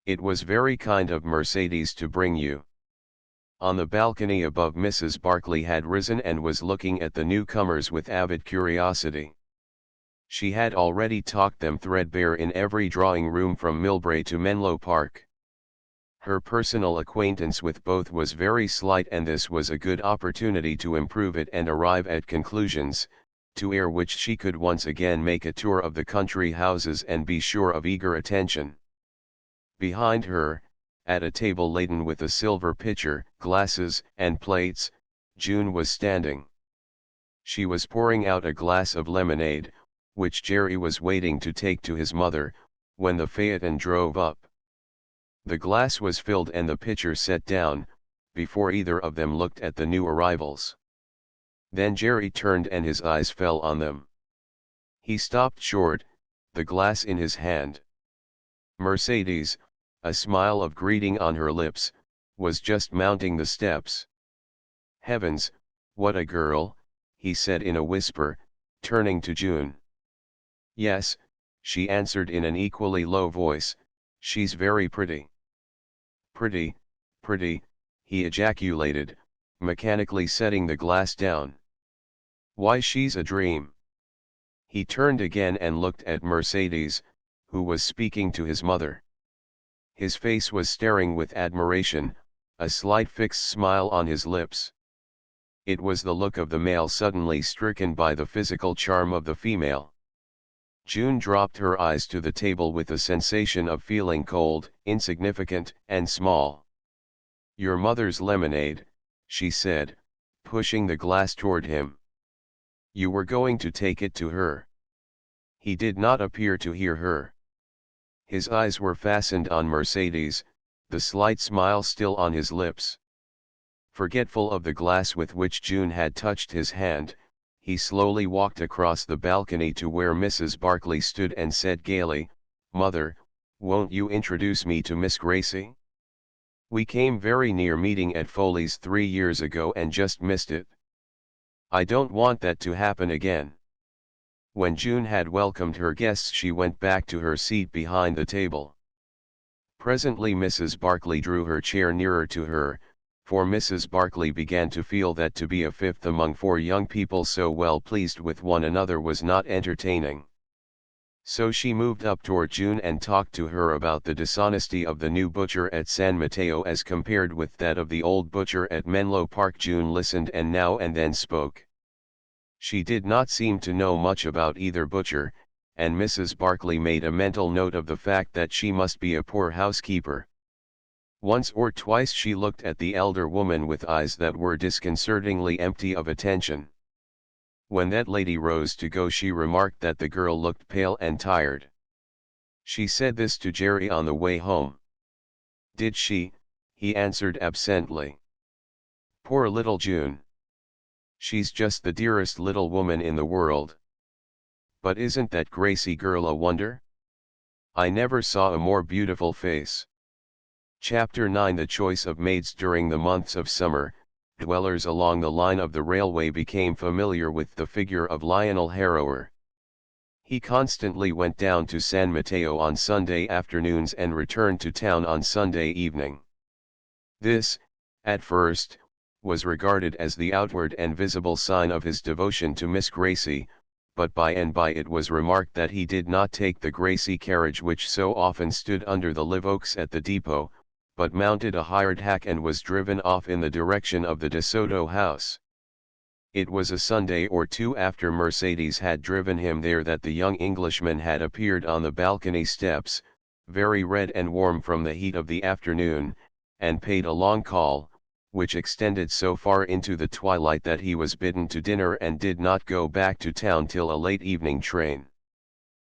It was very kind of Mercedes to bring you." On the balcony above, Mrs. Barclay had risen and was looking at the newcomers with avid curiosity. She had already talked them threadbare in every drawing room from Millbrae to Menlo Park. Her personal acquaintance with both was very slight, and this was a good opportunity to improve it and arrive at conclusions, to ere which she could once again make a tour of the country houses and be sure of eager attention. Behind her, at a table laden with a silver pitcher, glasses, and plates, June was standing. She was pouring out a glass of lemonade, which Jerry was waiting to take to his mother, when the phaeton drove up. The glass was filled and the pitcher set down, before either of them looked at the new arrivals. Then Jerry turned and his eyes fell on them. He stopped short, the glass in his hand. "Mercedes, a smile of greeting on her lips, was just mounting the steps. "Heavens, what a girl," he said in a whisper, turning to June. "Yes," she answered in an equally low voice, "she's very pretty." "Pretty, pretty," he ejaculated, mechanically setting the glass down. "Why, she's a dream." He turned again and looked at Mercedes, who was speaking to his mother. His face was staring with admiration, a slight fixed smile on his lips. It was the look of the male suddenly stricken by the physical charm of the female. June dropped her eyes to the table with a sensation of feeling cold, insignificant, and small. "Your mother's lemonade," she said, pushing the glass toward him. "You were going to take it to her." He did not appear to hear her. His eyes were fastened on Mercedes, the slight smile still on his lips. Forgetful of the glass with which June had touched his hand, he slowly walked across the balcony to where Mrs. Barclay stood and said gaily, "Mother, won't you introduce me to Miss Gracie? We came very near meeting at Foley's 3 years ago and just missed it. I don't want that to happen again." When June had welcomed her guests, she went back to her seat behind the table. Presently Mrs. Barclay drew her chair nearer to her, for Mrs. Barclay began to feel that to be a fifth among 4 young people so well pleased with one another was not entertaining. So she moved up toward June and talked to her about the dishonesty of the new butcher at San Mateo as compared with that of the old butcher at Menlo Park. June listened and now and then spoke. She did not seem to know much about either butcher, and Mrs. Barclay made a mental note of the fact that she must be a poor housekeeper. Once or twice she looked at the elder woman with eyes that were disconcertingly empty of attention. When that lady rose to go, she remarked that the girl looked pale and tired. She said this to Jerry on the way home. "Did she?" he answered absently. "Poor little June. She's just the dearest little woman in the world. But isn't that Gracie girl a wonder? I never saw a more beautiful face." Chapter 9. The choice of maids. During the months of summer, dwellers along the line of the railway became familiar with the figure of Lionel Harrower. He constantly went down to San Mateo on Sunday afternoons and returned to town on Sunday evening. This, at first, was regarded as the outward and visible sign of his devotion to Miss Gracie, but by and by it was remarked that he did not take the Gracie carriage which so often stood under the live oaks at the depot, but mounted a hired hack and was driven off in the direction of the De Soto house. It was a Sunday or 2 after Mercedes had driven him there that the young Englishman had appeared on the balcony steps, very red and warm from the heat of the afternoon, and paid a long call, which extended so far into the twilight that he was bidden to dinner and did not go back to town till a late evening train.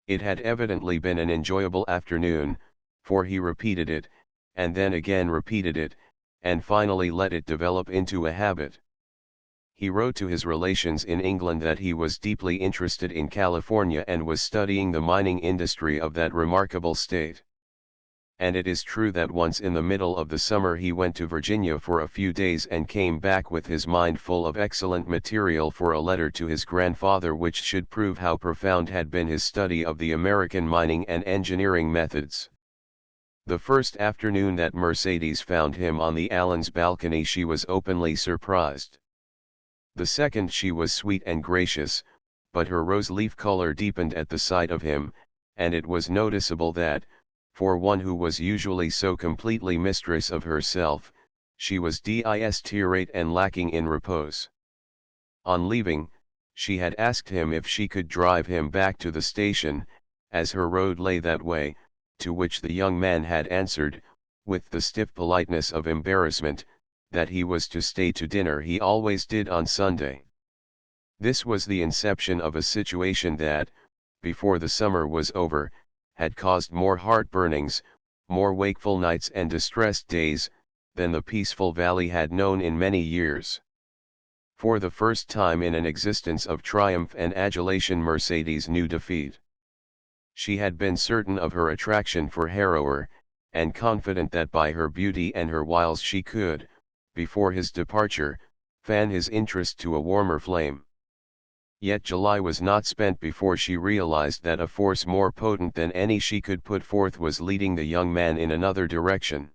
It had evidently been an enjoyable afternoon, for he repeated it, and then again repeated it, and finally let it develop into a habit. He wrote to his relations in England that he was deeply interested in California and was studying the mining industry of that remarkable state. And it is true that once in the middle of the summer he went to Virginia for a few days and came back with his mind full of excellent material for a letter to his grandfather which should prove how profound had been his study of the American mining and engineering methods. The first afternoon that Mercedes found him on the Allens' balcony she was openly surprised. The second she was sweet and gracious, but her rose-leaf color deepened at the sight of him, and it was noticeable that, for one who was usually so completely mistress of herself, she was distraught and lacking in repose. On leaving, she had asked him if she could drive him back to the station, as her road lay that way, to which the young man had answered, with the stiff politeness of embarrassment, that he was to stay to dinner. He always did on Sunday. This was the inception of a situation that, before the summer was over, had caused more heart-burnings, more wakeful nights and distressed days, than the peaceful valley had known in many years. For the first time in an existence of triumph and adulation Mercedes knew defeat. She had been certain of her attraction for Harrower, and confident that by her beauty and her wiles she could, before his departure, fan his interest to a warmer flame. Yet July was not spent before she realized that a force more potent than any she could put forth was leading the young man in another direction.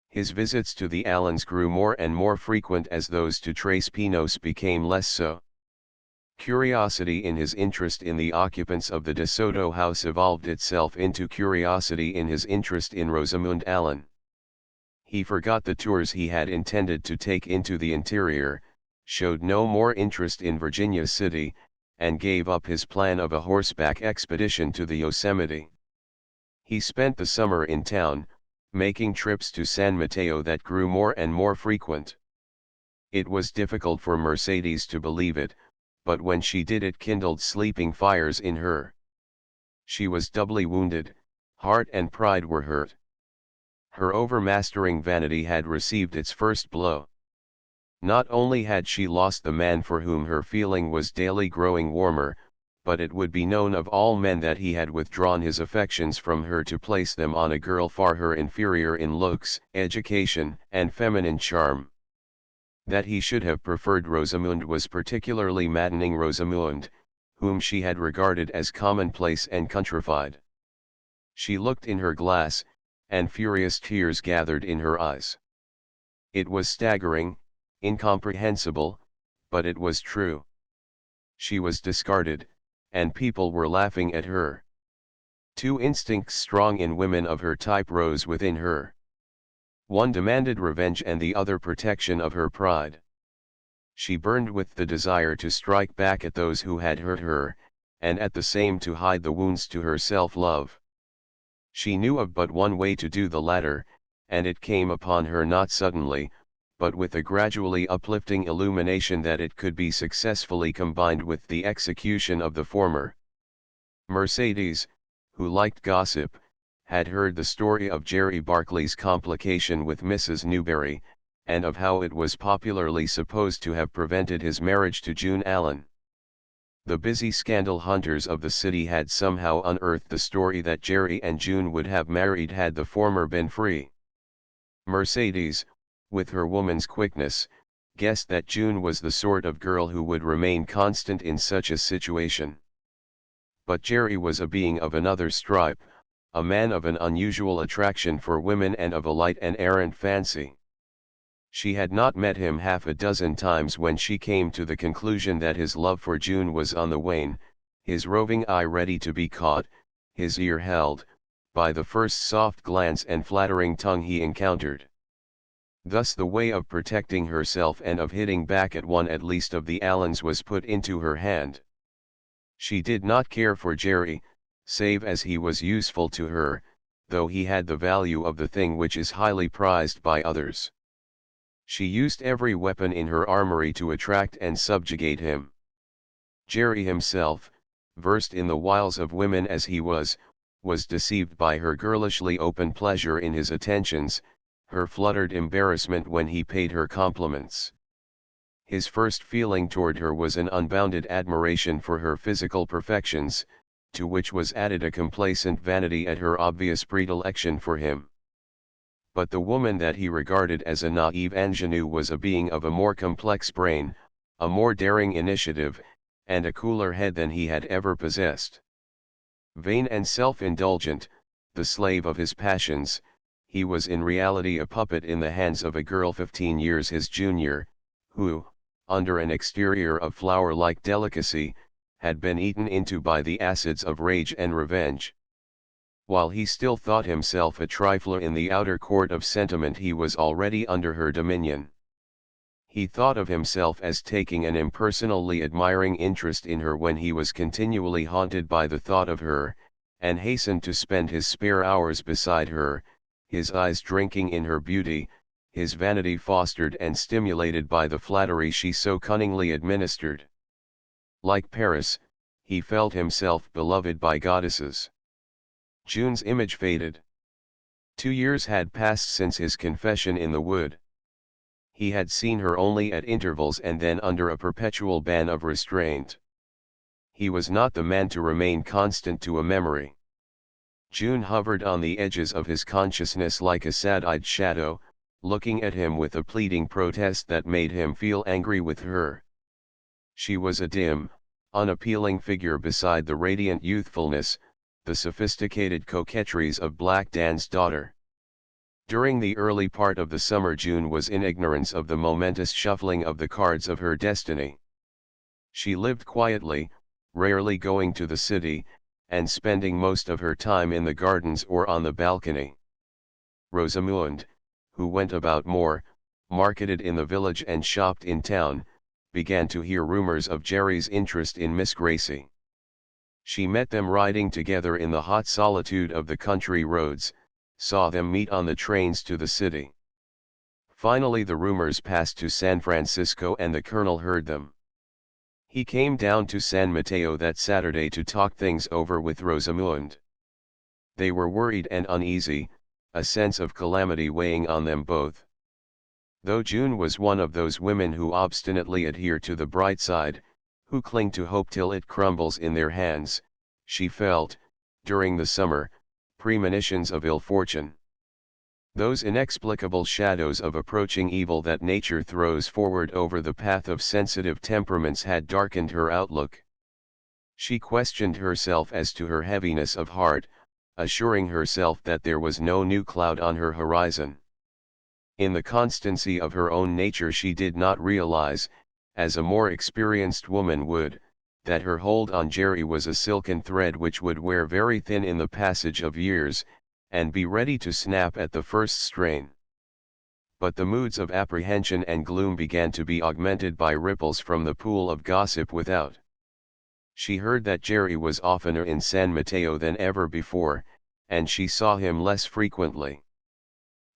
His visits to the Allens grew more and more frequent as those to Tres Pinos became less so. Curiosity in his interest in the occupants of the De Soto house evolved itself into curiosity in his interest in Rosamund Allen. He forgot the tours he had intended to take into the interior, showed no more interest in Virginia City, and gave up his plan of a horseback expedition to the Yosemite. He spent the summer in town, making trips to San Mateo that grew more and more frequent. It was difficult for Mercedes to believe it, but when she did it kindled sleeping fires in her. She was doubly wounded, heart and pride were hurt. Her overmastering vanity had received its first blow. Not only had she lost the man for whom her feeling was daily growing warmer, but it would be known of all men that he had withdrawn his affections from her to place them on a girl far her inferior in looks, education, and feminine charm. That he should have preferred Rosamund was particularly maddening. Rosamund, whom she had regarded as commonplace and countrified. She looked in her glass, and furious tears gathered in her eyes. It was staggering, incomprehensible, but it was true. She was discarded, and people were laughing at her. Two instincts strong in women of her type rose within her. One demanded revenge and the other protection of her pride. She burned with the desire to strike back at those who had hurt her, and at the same to hide the wounds to her self-love. She knew of but one way to do the latter, and it came upon her not suddenly, but with a gradually uplifting illumination that it could be successfully combined with the execution of the former. Mercedes, who liked gossip, had heard the story of Jerry Barclay's complication with Mrs. Newberry, and of how it was popularly supposed to have prevented his marriage to June Allen. The busy scandal hunters of the city had somehow unearthed the story that Jerry and June would have married had the former been free. Mercedes, with her woman's quickness, guessed that June was the sort of girl who would remain constant in such a situation. But Jerry was a being of another stripe, a man of an unusual attraction for women and of a light and errant fancy. She had not met him half a dozen times when she came to the conclusion that his love for June was on the wane, his roving eye ready to be caught, his ear held, by the first soft glance and flattering tongue he encountered. Thus the way of protecting herself and of hitting back at one at least of the Allens was put into her hand. She did not care for Jerry, save as he was useful to her, though he had the value of the thing which is highly prized by others. She used every weapon in her armory to attract and subjugate him. Jerry himself, versed in the wiles of women as he was deceived by her girlishly open pleasure in his attentions, her fluttered embarrassment when he paid her compliments. His first feeling toward her was an unbounded admiration for her physical perfections, to which was added a complacent vanity at her obvious predilection for him. But the woman that he regarded as a naive ingenue was a being of a more complex brain, a more daring initiative, and a cooler head than he had ever possessed. Vain and self-indulgent, the slave of his passions, he was in reality a puppet in the hands of a girl 15 years his junior, who, under an exterior of flower-like delicacy, had been eaten into by the acids of rage and revenge. While he still thought himself a trifler in the outer court of sentiment, he was already under her dominion. He thought of himself as taking an impersonally admiring interest in her when he was continually haunted by the thought of her, and hastened to spend his spare hours beside her, his eyes drinking in her beauty, his vanity fostered and stimulated by the flattery she so cunningly administered. Like Paris, he felt himself beloved by goddesses. June's image faded. 2 years had passed since his confession in the wood. He had seen her only at intervals and then under a perpetual ban of restraint. He was not the man to remain constant to a memory. June hovered on the edges of his consciousness like a sad-eyed shadow, looking at him with a pleading protest that made him feel angry with her. She was a dim, unappealing figure beside the radiant youthfulness, the sophisticated coquetries of Black Dan's daughter. During the early part of the summer, June was in ignorance of the momentous shuffling of the cards of her destiny. She lived quietly, rarely going to the city, and spending most of her time in the gardens or on the balcony. Rosamund, who went about more, marketed in the village and shopped in town, began to hear rumors of Jerry's interest in Miss Gracie. She met them riding together in the hot solitude of the country roads, saw them meet on the trains to the city. Finally the rumors passed to San Francisco and the colonel heard them. He came down to San Mateo that Saturday to talk things over with Rosamund. They were worried and uneasy, a sense of calamity weighing on them both. Though June was one of those women who obstinately adhere to the bright side, who cling to hope till it crumbles in their hands, she felt, during the summer, premonitions of ill fortune. Those inexplicable shadows of approaching evil that nature throws forward over the path of sensitive temperaments had darkened her outlook. She questioned herself as to her heaviness of heart, assuring herself that there was no new cloud on her horizon. In the constancy of her own nature she did not realize, as a more experienced woman would, that her hold on Jerry was a silken thread which would wear very thin in the passage of years, and be ready to snap at the first strain. But the moods of apprehension and gloom began to be augmented by ripples from the pool of gossip without. She heard that Jerry was oftener in San Mateo than ever before, and she saw him less frequently.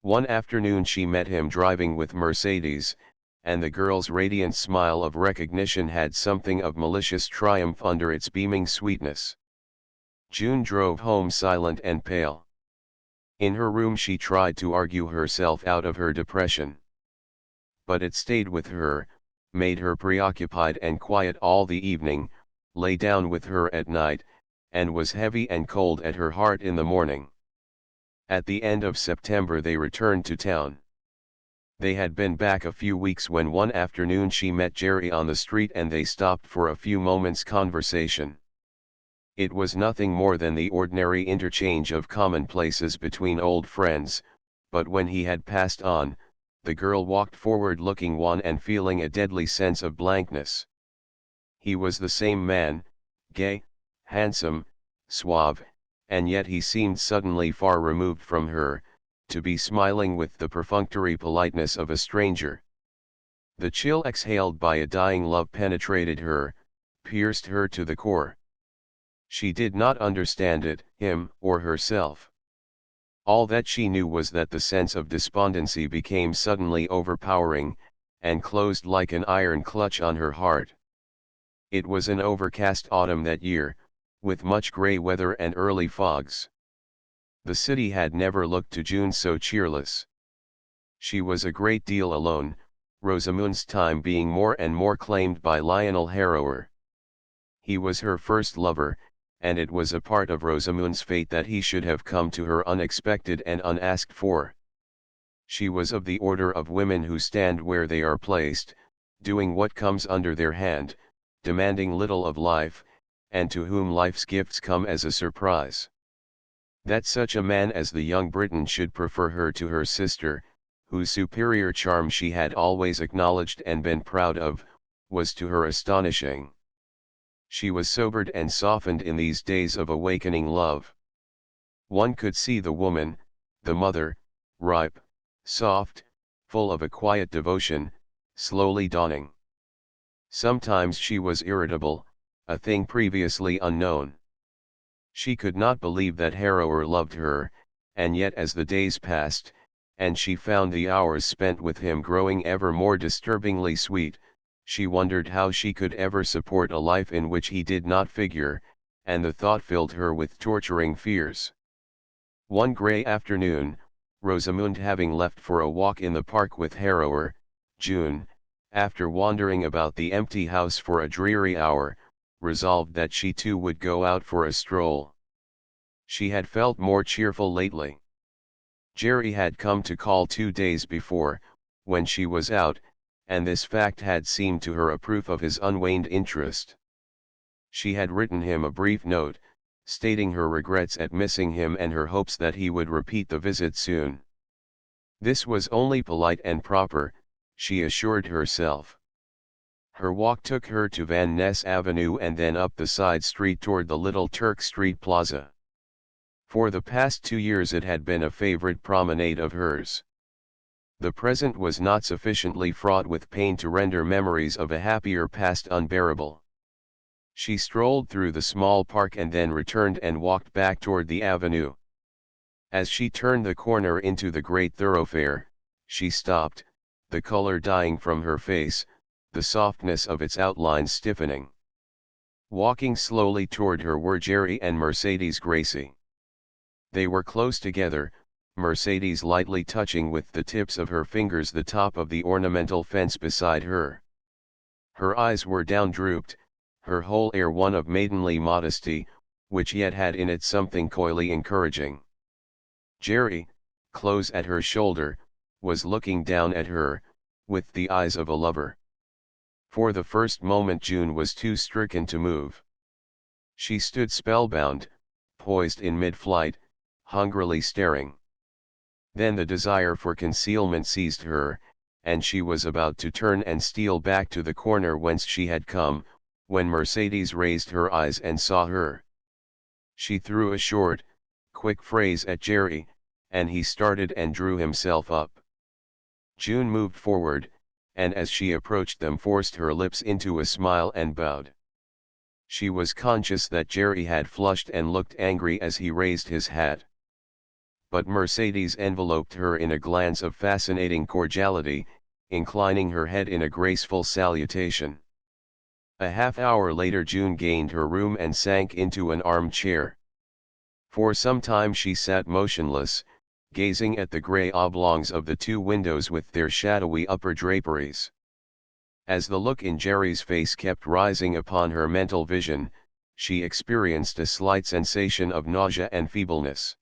One afternoon she met him driving with Mercedes, and the girl's radiant smile of recognition had something of malicious triumph under its beaming sweetness. June drove home silent and pale. In her room she tried to argue herself out of her depression. But it stayed with her, made her preoccupied and quiet all the evening, lay down with her at night, and was heavy and cold at her heart in the morning. At the end of September they returned to town. They had been back a few weeks when one afternoon she met Jerry on the street and they stopped for a few moments' conversation. It was nothing more than the ordinary interchange of commonplaces between old friends, but when he had passed on, the girl walked forward looking wan and feeling a deadly sense of blankness. He was the same man, gay, handsome, suave, and yet he seemed suddenly far removed from her, to be smiling with the perfunctory politeness of a stranger. The chill exhaled by a dying love penetrated her, pierced her to the core. She did not understand it, him, or herself. All that she knew was that the sense of despondency became suddenly overpowering, and closed like an iron clutch on her heart. It was an overcast autumn that year, with much grey weather and early fogs. The city had never looked to June so cheerless. She was a great deal alone, Rosamund's time being more and more claimed by Lionel Harrower. He was her first lover, and it was a part of Rosamund's fate that he should have come to her unexpected and unasked for. She was of the order of women who stand where they are placed, doing what comes under their hand, demanding little of life, and to whom life's gifts come as a surprise. That such a man as the young Briton should prefer her to her sister, whose superior charm she had always acknowledged and been proud of, was to her astonishing. She was sobered and softened in these days of awakening love. One could see the woman, the mother, ripe, soft, full of a quiet devotion, slowly dawning. Sometimes she was irritable, a thing previously unknown. She could not believe that Harrower loved her, and yet as the days passed, and she found the hours spent with him growing ever more disturbingly sweet, she wondered how she could ever support a life in which he did not figure, and the thought filled her with torturing fears. One grey afternoon, Rosamund having left for a walk in the park with Harrower, June, after wandering about the empty house for a dreary hour, resolved that she too would go out for a stroll. She had felt more cheerful lately. Jerry had come to call 2 days before, when she was out, and this fact had seemed to her a proof of his unwaned interest. She had written him a brief note, stating her regrets at missing him and her hopes that he would repeat the visit soon. This was only polite and proper, she assured herself. Her walk took her to Van Ness Avenue and then up the side street toward the Little Turk Street Plaza. For the past 2 years it had been a favorite promenade of hers. The present was not sufficiently fraught with pain to render memories of a happier past unbearable. She strolled through the small park and then returned and walked back toward the avenue. As she turned the corner into the great thoroughfare, she stopped, the color dying from her face, the softness of its outlines stiffening. Walking slowly toward her were Jerry and Mercedes Gracie. They were close together, Mercedes lightly touching with the tips of her fingers the top of the ornamental fence beside her. Her eyes were down-drooped, her whole air one of maidenly modesty, which yet had in it something coyly encouraging. Jerry, close at her shoulder, was looking down at her, with the eyes of a lover. For the first moment June was too stricken to move. She stood spellbound, poised in mid-flight, hungrily staring. Then the desire for concealment seized her, and she was about to turn and steal back to the corner whence she had come, when Mercedes raised her eyes and saw her. She threw a short, quick phrase at Jerry, and he started and drew himself up. June moved forward, and as she approached them forced her lips into a smile and bowed. She was conscious that Jerry had flushed and looked angry as he raised his hat. But Mercedes enveloped her in a glance of fascinating cordiality, inclining her head in a graceful salutation. A half-hour later June gained her room and sank into an armchair. For some time she sat motionless, gazing at the grey oblongs of the two windows with their shadowy upper draperies. As the look in Jerry's face kept rising upon her mental vision, she experienced a slight sensation of nausea and feebleness.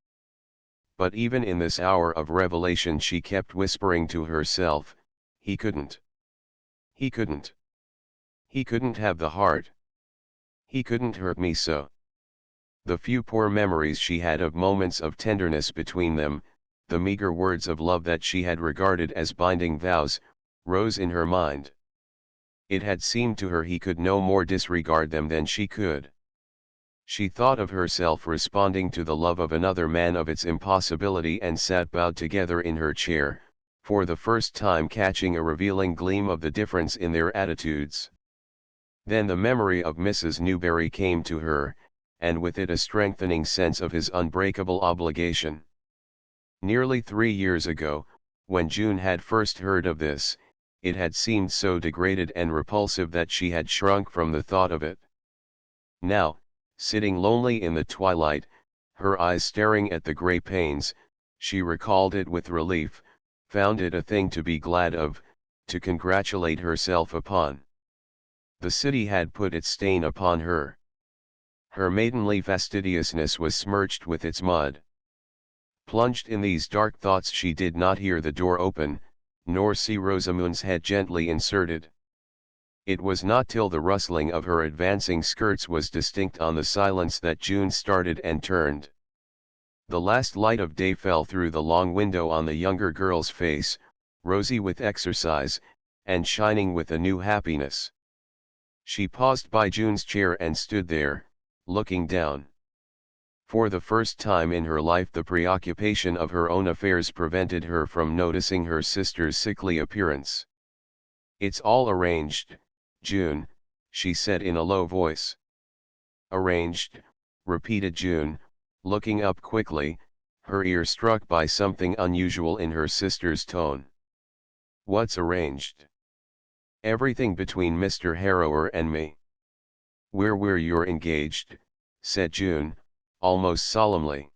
But even in this hour of revelation she kept whispering to herself, he couldn't. He couldn't. He couldn't have the heart. He couldn't hurt me so. The few poor memories she had of moments of tenderness between them, the meager words of love that she had regarded as binding vows, rose in her mind. It had seemed to her he could no more disregard them than she could. She thought of herself responding to the love of another man of its impossibility and sat bowed together in her chair, for the first time catching a revealing gleam of the difference in their attitudes. Then the memory of Mrs. Newberry came to her, and with it a strengthening sense of his unbreakable obligation. Nearly 3 years ago, when June had first heard of this, it had seemed so degraded and repulsive that she had shrunk from the thought of it. Now, sitting lonely in the twilight, her eyes staring at the grey panes, she recalled it with relief, found it a thing to be glad of, to congratulate herself upon. The city had put its stain upon her. Her maidenly fastidiousness was smirched with its mud. Plunged in these dark thoughts she did not hear the door open, nor see Rosamund's head gently inserted. It was not till the rustling of her advancing skirts was distinct on the silence that June started and turned. The last light of day fell through the long window on the younger girl's face, rosy with exercise, and shining with a new happiness. She paused by June's chair and stood there, looking down. For the first time in her life the preoccupation of her own affairs prevented her from noticing her sister's sickly appearance. "It's all arranged, June," she said in a low voice. "Arranged," repeated June, looking up quickly, her ear struck by something unusual in her sister's tone. "What's arranged?" "Everything between Mr. Harrower and me." You're engaged," said June, almost solemnly.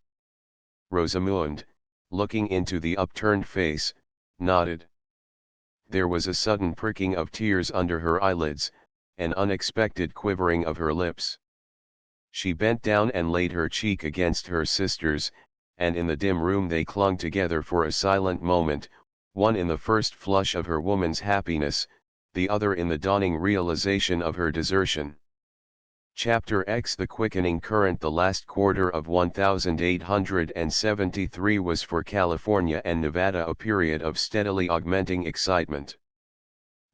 Rosamund, looking into the upturned face, nodded. There was a sudden pricking of tears under her eyelids, an unexpected quivering of her lips. She bent down and laid her cheek against her sister's, and in the dim room they clung together for a silent moment, one in the first flush of her woman's happiness, the other in the dawning realization of her desertion. Chapter X. The quickening current. The last quarter of 1873 was for California and Nevada a period of steadily augmenting excitement.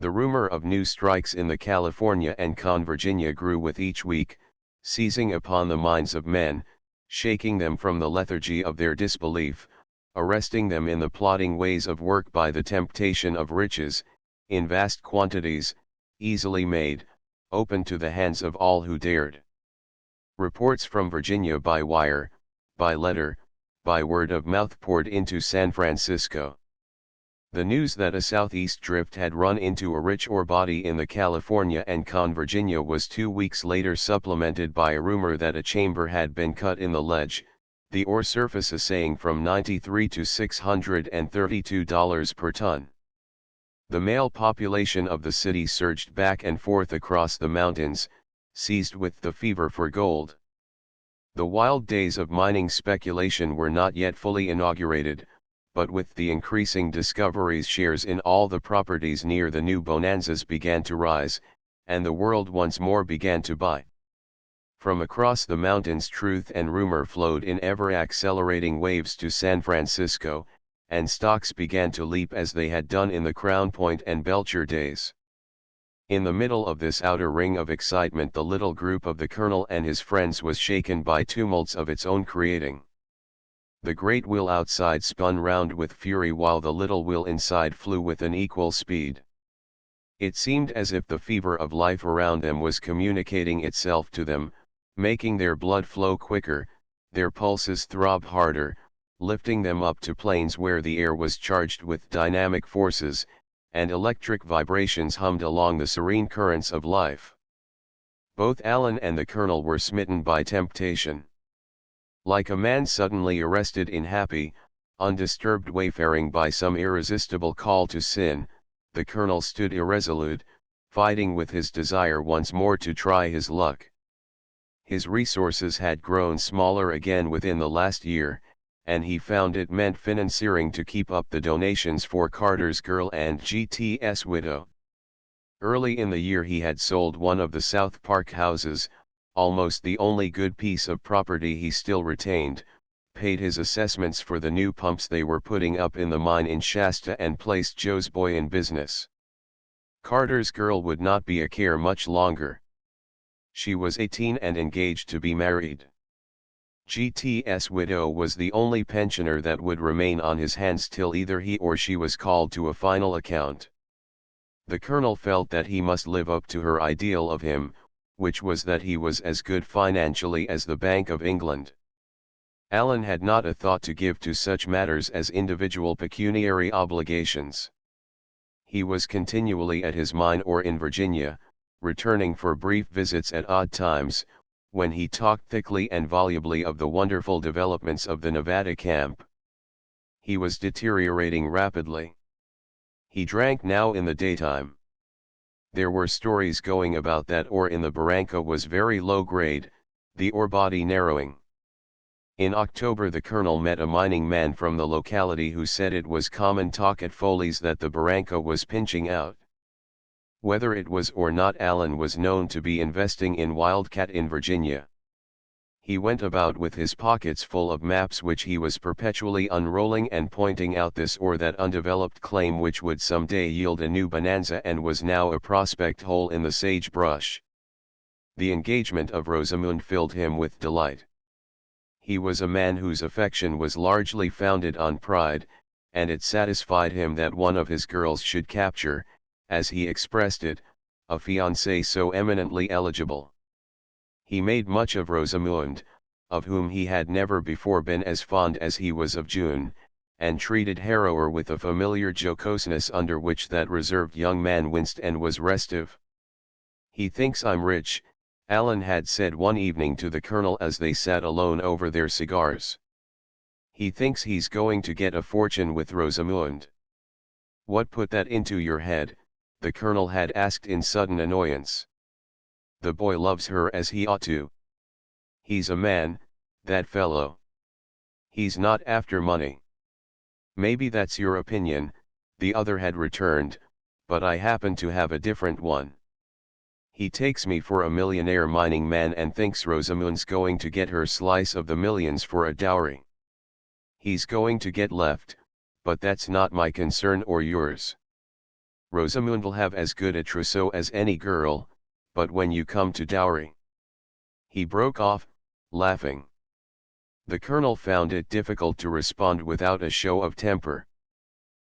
The rumor of new strikes in the California and Virginia grew with each week, seizing upon the minds of men, shaking them from the lethargy of their disbelief, arresting them in the plodding ways of work by the temptation of riches, in vast quantities, easily made, open to the hands of all who dared. Reports from Virginia by wire, by letter, by word of mouth poured into San Francisco. The news that a southeast drift had run into a rich ore body in the California and Virginia was 2 weeks later supplemented by a rumor that a chamber had been cut in the ledge, the ore surface assaying from $93 to $632 per ton. The male population of the city surged back and forth across the mountains, seized with the fever for gold. The wild days of mining speculation were not yet fully inaugurated, but with the increasing discoveries shares in all the properties near the new bonanzas began to rise, and the world once more began to buy. From across the mountains truth and rumor flowed in ever-accelerating waves to San Francisco, and stocks began to leap as they had done in the Crown Point and Belcher days. In the middle of this outer ring of excitement the little group of the Colonel and his friends was shaken by tumults of its own creating. The great wheel outside spun round with fury while the little wheel inside flew with an equal speed. It seemed as if the fever of life around them was communicating itself to them, making their blood flow quicker, their pulses throb harder, lifting them up to planes where the air was charged with dynamic forces, and electric vibrations hummed along the serene currents of life. Both Alan and the Colonel were smitten by temptation. Like a man suddenly arrested in happy, undisturbed wayfaring by some irresistible call to sin, the Colonel stood irresolute, fighting with his desire once more to try his luck. His resources had grown smaller again within the last year, and he found it meant financiering to keep up the donations for Carter's girl and GT's widow. Early in the year he had sold one of the South Park houses, almost the only good piece of property he still retained, paid his assessments for the new pumps they were putting up in the mine in Shasta and placed Joe's boy in business. Carter's girl would not be a care much longer. She was 18 and engaged to be married. GT's widow was the only pensioner that would remain on his hands till either he or she was called to a final account. The Colonel felt that he must live up to her ideal of him, which was that he was as good financially as the Bank of England. Alan had not a thought to give to such matters as individual pecuniary obligations. He was continually at his mine or in Virginia, returning for brief visits at odd times, when he talked thickly and volubly of the wonderful developments of the Nevada camp. He was deteriorating rapidly. He drank now in the daytime. There were stories going about that ore in the barranca was very low grade, the ore body narrowing. In October the Colonel met a mining man from the locality who said it was common talk at Foley's that the barranca was pinching out. Whether it was or not, Alan was known to be investing in Wildcat in Virginia. He went about with his pockets full of maps which he was perpetually unrolling and pointing out this or that undeveloped claim which would someday yield a new bonanza and was now a prospect hole in the sagebrush. The engagement of Rosamund filled him with delight. He was a man whose affection was largely founded on pride, and it satisfied him that one of his girls should capture, as he expressed it, a fiancée so eminently eligible. He made much of Rosamund, of whom he had never before been as fond as he was of June, and treated Harrower with a familiar jocoseness under which that reserved young man winced and was restive. "He thinks I'm rich," Alan had said one evening to the Colonel as they sat alone over their cigars. "He thinks he's going to get a fortune with Rosamund." "What put that into your head?" the Colonel had asked in sudden annoyance. "The boy loves her as he ought to." He's a man, that fellow. He's not after money. Maybe that's your opinion, the other had returned, but I happen to have a different one. He takes me for a millionaire mining man and thinks Rosamund's going to get her slice of the millions for a dowry. He's going to get left, but that's not my concern or yours. Rosamund'll have as good a trousseau as any girl, but when you come to dowry. He broke off, laughing. The colonel found it difficult to respond without a show of temper.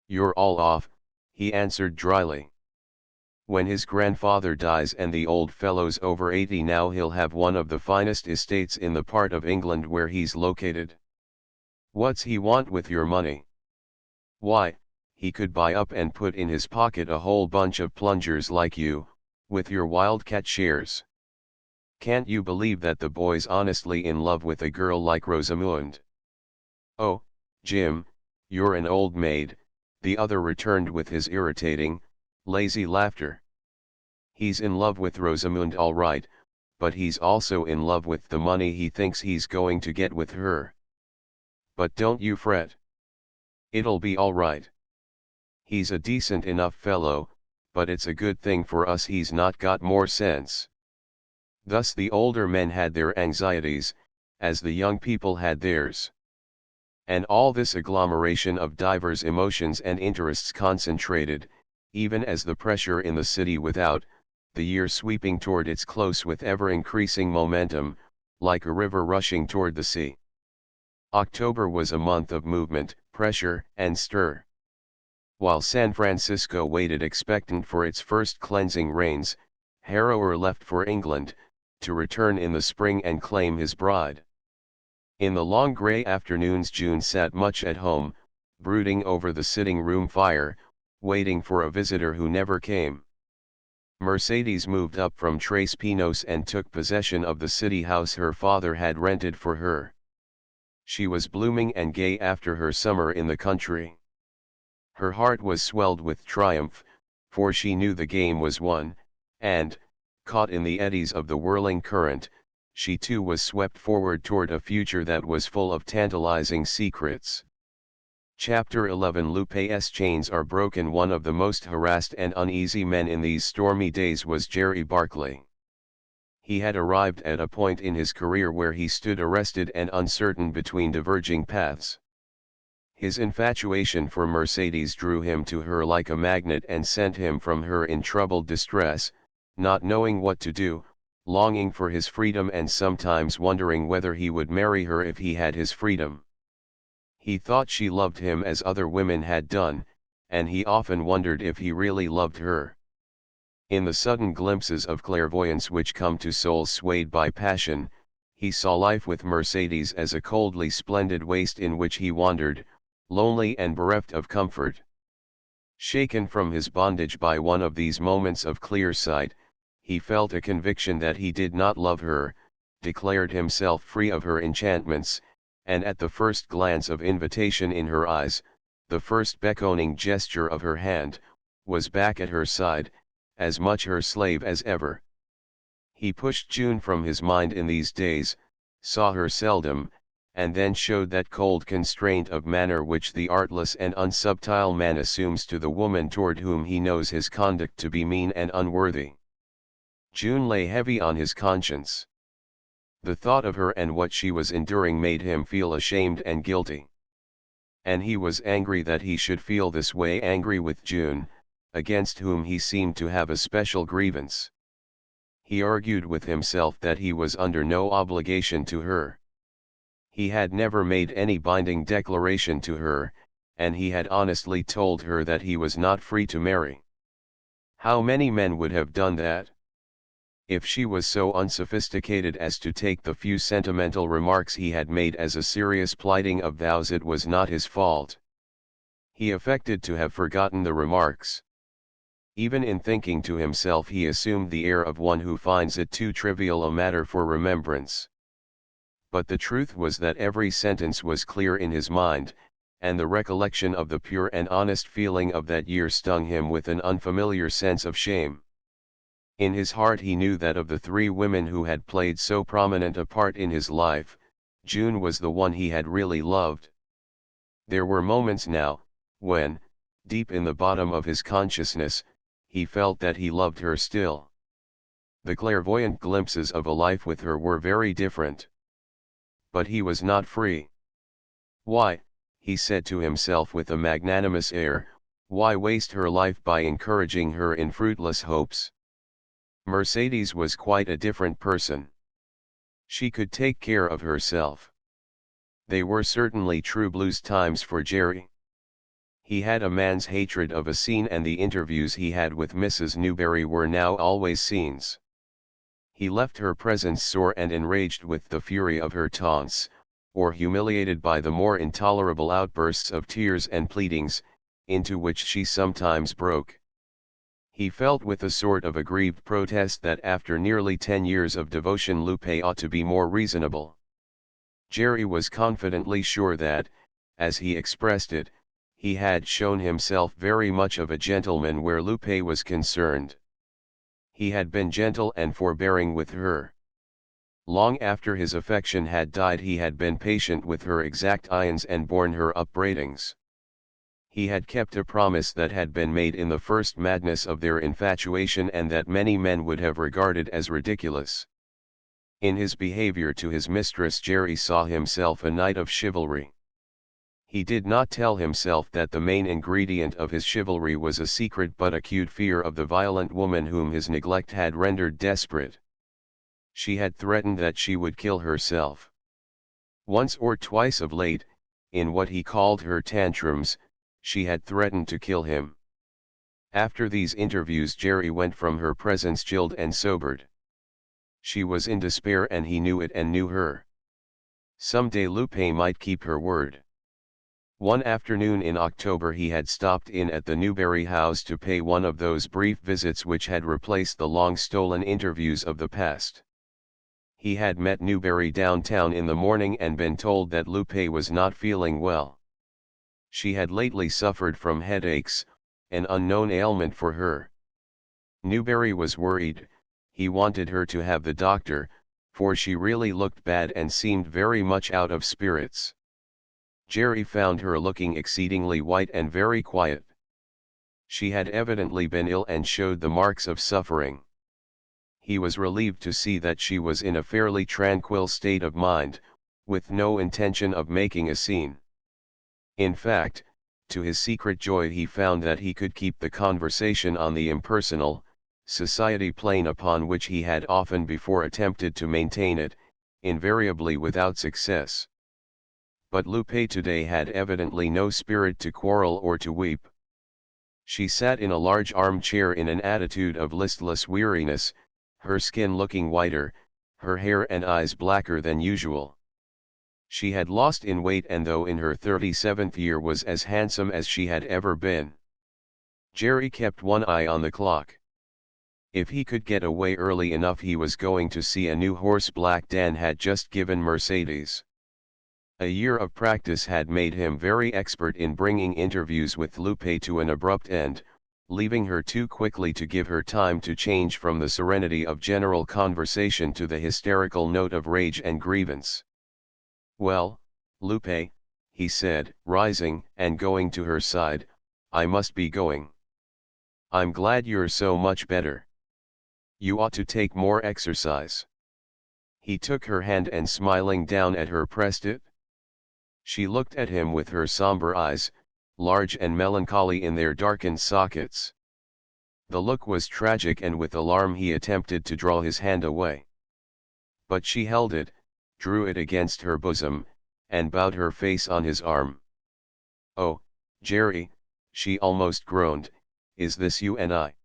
You're all off, he answered dryly. When his grandfather dies and the old fellow's over 80 now, he'll have one of the finest estates in the part of England where he's located. What's he want with your money? Why, he could buy up and put in his pocket a whole bunch of plungers like you, with your wildcat shares. Can't you believe that the boy's honestly in love with a girl like Rosamund? Oh, Jim, you're an old maid, the other returned with his irritating, lazy laughter. He's in love with Rosamund all right, but he's also in love with the money he thinks he's going to get with her. But don't you fret. It'll be all right. He's a decent enough fellow, but it's a good thing for us he's not got more sense. Thus the older men had their anxieties, as the young people had theirs. And all this agglomeration of divers emotions and interests concentrated, even as the pressure in the city without, the year sweeping toward its close with ever-increasing momentum, like a river rushing toward the sea. October was a month of movement, pressure, and stir. While San Francisco waited expectant for its first cleansing rains, Harrower left for England, to return in the spring and claim his bride. In the long grey afternoons June sat much at home, brooding over the sitting room fire, waiting for a visitor who never came. Mercedes moved up from Tres Pinos and took possession of the city house her father had rented for her. She was blooming and gay after her summer in the country. Her heart was swelled with triumph, for she knew the game was won, and, caught in the eddies of the whirling current, she too was swept forward toward a future that was full of tantalizing secrets. Chapter 11 Lupe's chains are broken. One of the most harassed and uneasy men in these stormy days was Jerry Barclay. He had arrived at a point in his career where he stood arrested and uncertain between diverging paths. His infatuation for Mercedes drew him to her like a magnet and sent him from her in troubled distress, not knowing what to do, longing for his freedom and sometimes wondering whether he would marry her if he had his freedom. He thought she loved him as other women had done, and he often wondered if he really loved her. In the sudden glimpses of clairvoyance which come to souls swayed by passion, he saw life with Mercedes as a coldly splendid waste in which he wandered, lonely and bereft of comfort. Shaken from his bondage by one of these moments of clear sight, he felt a conviction that he did not love her, declared himself free of her enchantments, and at the first glance of invitation in her eyes, the first beckoning gesture of her hand, was back at her side, as much her slave as ever. He pushed June from his mind in these days, saw her seldom, and then showed that cold constraint of manner which the artless and unsubtile man assumes to the woman toward whom he knows his conduct to be mean and unworthy. June lay heavy on his conscience. The thought of her and what she was enduring made him feel ashamed and guilty. And he was angry that he should feel this way, angry with June, against whom he seemed to have a special grievance. He argued with himself that he was under no obligation to her. He had never made any binding declaration to her, and he had honestly told her that he was not free to marry. How many men would have done that? If she was so unsophisticated as to take the few sentimental remarks he had made as a serious plighting of vows, it was not his fault. He affected to have forgotten the remarks. Even in thinking to himself he assumed the air of one who finds it too trivial a matter for remembrance. But the truth was that every sentence was clear in his mind, and the recollection of the pure and honest feeling of that year stung him with an unfamiliar sense of shame. In his heart he knew that of the three women who had played so prominent a part in his life, June was the one he had really loved. There were moments now, when, deep in the bottom of his consciousness, he felt that he loved her still. The clairvoyant glimpses of a life with her were very different. But he was not free. Why, he said to himself with a magnanimous air, why waste her life by encouraging her in fruitless hopes? Mercedes was quite a different person. She could take care of herself. They were certainly true blues times for Jerry. He had a man's hatred of a scene, and the interviews he had with Mrs. Newberry were now always scenes. He left her presence sore and enraged with the fury of her taunts, or humiliated by the more intolerable outbursts of tears and pleadings, into which she sometimes broke. He felt with a sort of aggrieved protest that after nearly 10 years of devotion Lupe ought to be more reasonable. Jerry was confidently sure that, as he expressed it, he had shown himself very much of a gentleman where Lupe was concerned. He had been gentle and forbearing with her. Long after his affection had died he had been patient with her exactions and borne her upbraidings. He had kept a promise that had been made in the first madness of their infatuation and that many men would have regarded as ridiculous. In his behavior to his mistress Jerry saw himself a knight of chivalry. He did not tell himself that the main ingredient of his chivalry was a secret but acute fear of the violent woman whom his neglect had rendered desperate. She had threatened that she would kill herself. Once or twice of late, in what he called her tantrums, she had threatened to kill him. After these interviews Jerry went from her presence chilled and sobered. She was in despair and he knew it and knew her. Some day Lupe might keep her word. One afternoon in October he had stopped in at the Newberry house to pay one of those brief visits which had replaced the long-stolen interviews of the past. He had met Newberry downtown in the morning and been told that Lupe was not feeling well. She had lately suffered from headaches, an unknown ailment for her. Newberry was worried. He wanted her to have the doctor, for she really looked bad and seemed very much out of spirits. Jerry found her looking exceedingly white and very quiet. She had evidently been ill and showed the marks of suffering. He was relieved to see that she was in a fairly tranquil state of mind, with no intention of making a scene. In fact, to his secret joy he found that he could keep the conversation on the impersonal, society plane upon which he had often before attempted to maintain it, invariably without success. But Lupe today had evidently no spirit to quarrel or to weep. She sat in a large armchair in an attitude of listless weariness, her skin looking whiter, her hair and eyes blacker than usual. She had lost in weight and though in her 37th year was as handsome as she had ever been. Jerry kept one eye on the clock. If he could get away early enough he was going to see a new horse Black Dan had just given Mercedes. A year of practice had made him very expert in bringing interviews with Lupe to an abrupt end, leaving her too quickly to give her time to change from the serenity of general conversation to the hysterical note of rage and grievance. "Well, Lupe," he said, rising and going to her side, "I must be going. I'm glad you're so much better. You ought to take more exercise." He took her hand and smiling down at her pressed it. She looked at him with her somber eyes, large and melancholy in their darkened sockets. The look was tragic and with alarm he attempted to draw his hand away. But she held it, drew it against her bosom, and bowed her face on his arm. "Oh, Jerry," she almost groaned, "is this you and I?"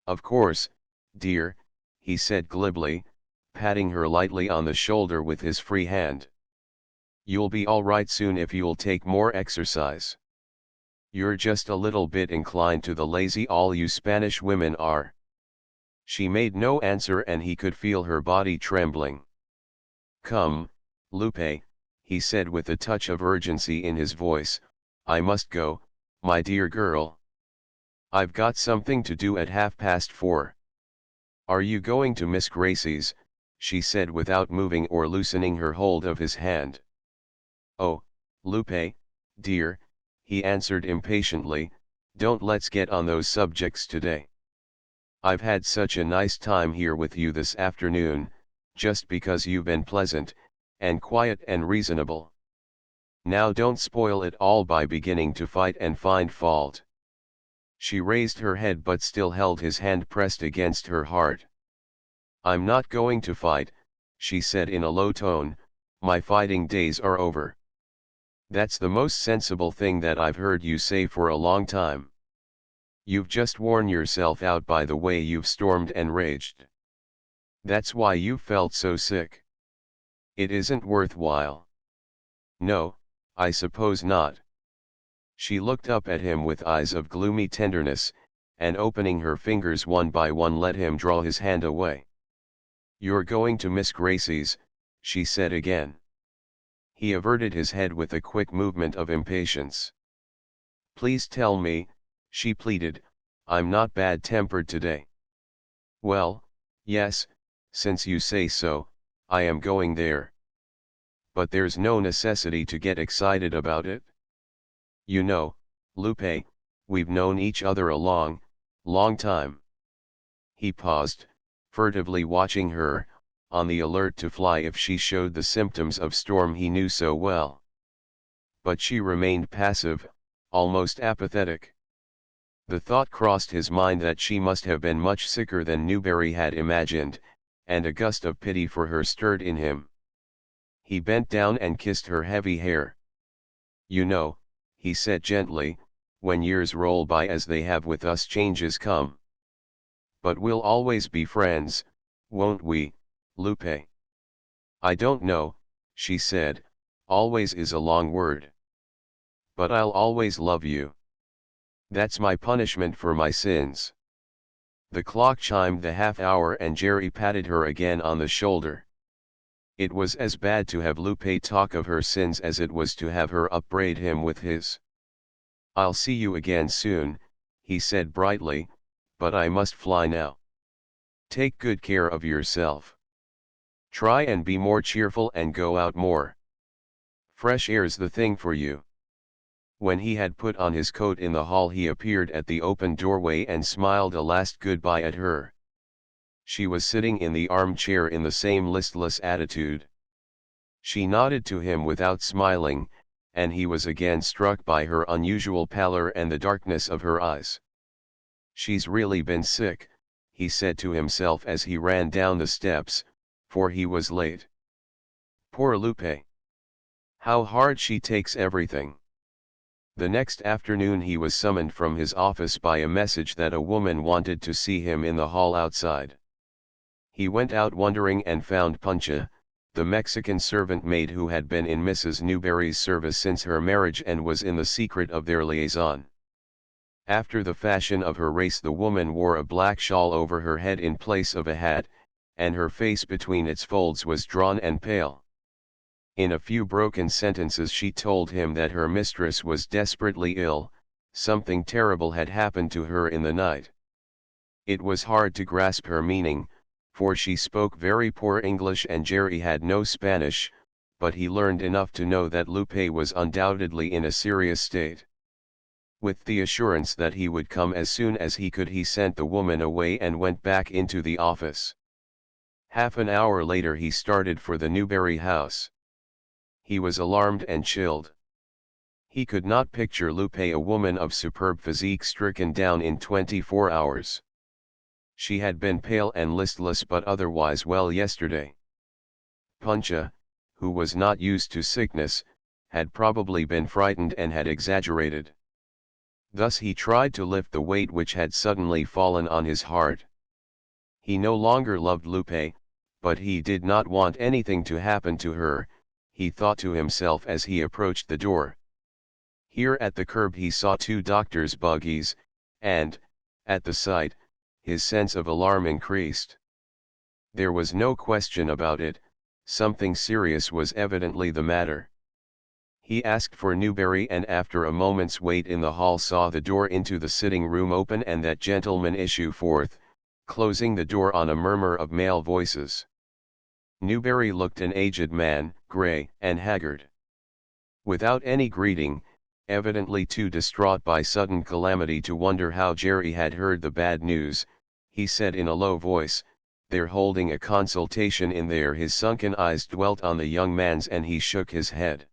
"Of course, dear," he said glibly, patting her lightly on the shoulder with his free hand. "You'll be all right soon if you'll take more exercise. You're just a little bit inclined to the lazy all you Spanish women are." She made no answer and he could feel her body trembling. "Come, Lupe," he said with a touch of urgency in his voice, "I must go, my dear girl. I've got something to do at 4:30. "Are you going to Miss Gracie's?" she said without moving or loosening her hold of his hand. "Oh, Lupe, dear," he answered impatiently, "don't let's get on those subjects today. I've had such a nice time here with you this afternoon, just because you've been pleasant, and quiet and reasonable. Now don't spoil it all by beginning to fight and find fault." She raised her head but still held his hand pressed against her heart. "I'm not going to fight," she said in a low tone, "my fighting days are over." "That's the most sensible thing that I've heard you say for a long time. You've just worn yourself out by the way you've stormed and raged. That's why you've felt so sick. It isn't worthwhile." "No, I suppose not." She looked up at him with eyes of gloomy tenderness, and opening her fingers one by one let him draw his hand away. "You're going to Miss Gracie's," she said again. He averted his head with a quick movement of impatience. "Please tell me," she pleaded, "I'm not bad-tempered today." "Well, yes, since you say so, I am going there. But there's no necessity to get excited about it. You know, Lupe, we've known each other a long, long time." He paused, furtively watching her, on the alert to fly if she showed the symptoms of storm he knew so well. But she remained passive, almost apathetic. The thought crossed his mind that she must have been much sicker than Newberry had imagined, and a gust of pity for her stirred in him. He bent down and kissed her heavy hair. "You know," he said gently, "when years roll by as they have with us, changes come. But we'll always be friends, won't we, Lupe?" "I don't know," she said, "always is a long word. But I'll always love you. That's my punishment for my sins." The clock chimed the half-hour and Jerry patted her again on the shoulder. It was as bad to have Lupe talk of her sins as it was to have her upbraid him with his. "I'll see you again soon," he said brightly, "but I must fly now. Take good care of yourself. Try and be more cheerful and go out more. Fresh air's the thing for you." When he had put on his coat in the hall, he appeared at the open doorway and smiled a last goodbye at her. She was sitting in the armchair in the same listless attitude. She nodded to him without smiling, and he was again struck by her unusual pallor and the darkness of her eyes. "She's really been sick," he said to himself as he ran down the steps, for he was late. "Poor Lupe. How hard she takes everything." The next afternoon he was summoned from his office by a message that a woman wanted to see him in the hall outside. He went out wondering and found Puncha, the Mexican servant maid who had been in Mrs. Newberry's service since her marriage and was in the secret of their liaison. After the fashion of her race, the woman wore a black shawl over her head in place of a hat, and her face between its folds was drawn and pale. In a few broken sentences she told him that her mistress was desperately ill, something terrible had happened to her in the night. It was hard to grasp her meaning, for she spoke very poor English and Jerry had no Spanish, but he learned enough to know that Lupe was undoubtedly in a serious state. With the assurance that he would come as soon as he could, he sent the woman away and went back into the office. Half an hour later he started for the Newberry house. He was alarmed and chilled. He could not picture Lupe, a woman of superb physique, stricken down in 24 hours. She had been pale and listless but otherwise well yesterday. Puncha, who was not used to sickness, had probably been frightened and had exaggerated. Thus he tried to lift the weight which had suddenly fallen on his heart. He no longer loved Lupe, but he did not want anything to happen to her, he thought to himself as he approached the door. Here at the curb he saw two doctors' buggies, and, at the sight, his sense of alarm increased. There was no question about it, something serious was evidently the matter. He asked for Newberry, and after a moment's wait in the hall saw the door into the sitting room open and that gentleman issue forth, closing the door on a murmur of male voices. Newberry looked an aged man, grey and haggard. Without any greeting, evidently too distraught by sudden calamity to wonder how Jerry had heard the bad news, he said in a low voice, "They're holding a consultation in there." His sunken eyes dwelt on the young man's and he shook his head.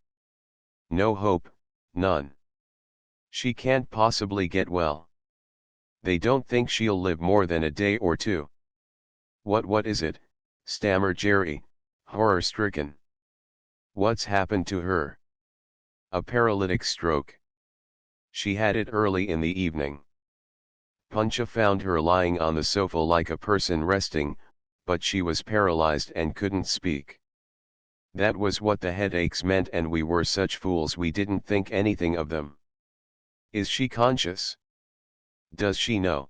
"No hope, none. She can't possibly get well. They don't think she'll live more than a day or two." What is it?" stammered Jerry, horror-stricken. "What's happened to her?" "A paralytic stroke. She had it early in the evening. Puncha found her lying on the sofa like a person resting, but she was paralyzed and couldn't speak. That was what the headaches meant, and we were such fools we didn't think anything of them." "Is she conscious? Does she know?"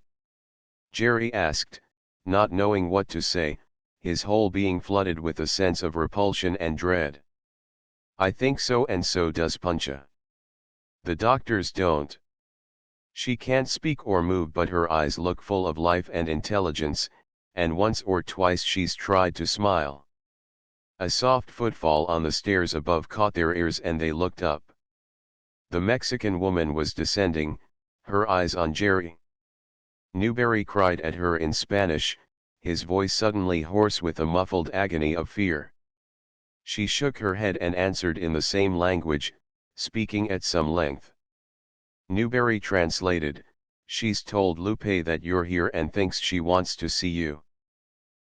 Jerry asked, not knowing what to say, his whole being flooded with a sense of repulsion and dread. "I think so, and so does Puncha. The doctors don't. She can't speak or move, but her eyes look full of life and intelligence, and once or twice she's tried to smile." A soft footfall on the stairs above caught their ears and they looked up. The Mexican woman was descending, her eyes on Jerry. Newberry cried at her in Spanish, his voice suddenly hoarse with a muffled agony of fear. She shook her head and answered in the same language, speaking at some length. Newberry translated, "She's told Lupe that you're here and thinks she wants to see you.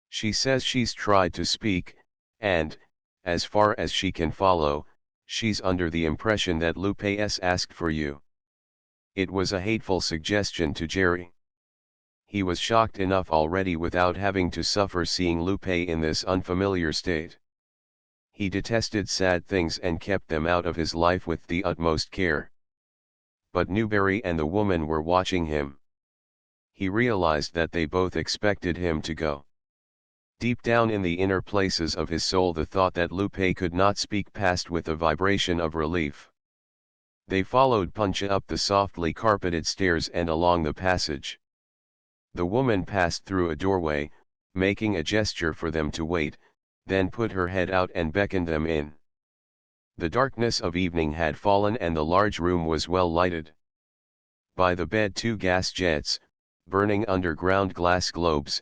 She says she's tried to speak, and, as far as she can follow, she's under the impression that Lupe's asked for you." It was a hateful suggestion to Jerry. He was shocked enough already without having to suffer seeing Lupe in this unfamiliar state. He detested sad things and kept them out of his life with the utmost care. But Newberry and the woman were watching him. He realized that they both expected him to go. Deep down in the inner places of his soul the thought that Lupe could not speak passed with a vibration of relief. They followed Puncha up the softly carpeted stairs and along the passage. The woman passed through a doorway, making a gesture for them to wait, then put her head out and beckoned them in. The darkness of evening had fallen and the large room was well lighted. By the bed 2 gas jets, burning underground glass globes,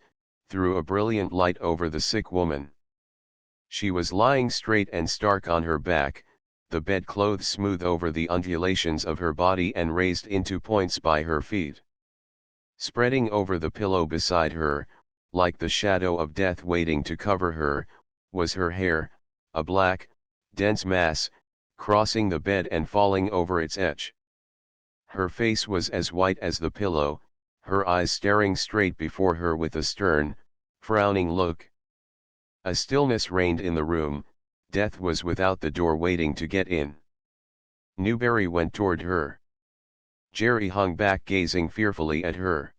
threw a brilliant light over the sick woman. She was lying straight and stark on her back, the bedclothes smooth over the undulations of her body and raised into points by her feet. Spreading over the pillow beside her, like the shadow of death waiting to cover her, was her hair, a black, dense mass, crossing the bed and falling over its edge. Her face was as white as the pillow, her eyes staring straight before her with a stern, frowning look. A stillness reigned in the room, death was without the door waiting to get in. Newberry went toward her. Jerry hung back gazing fearfully at her.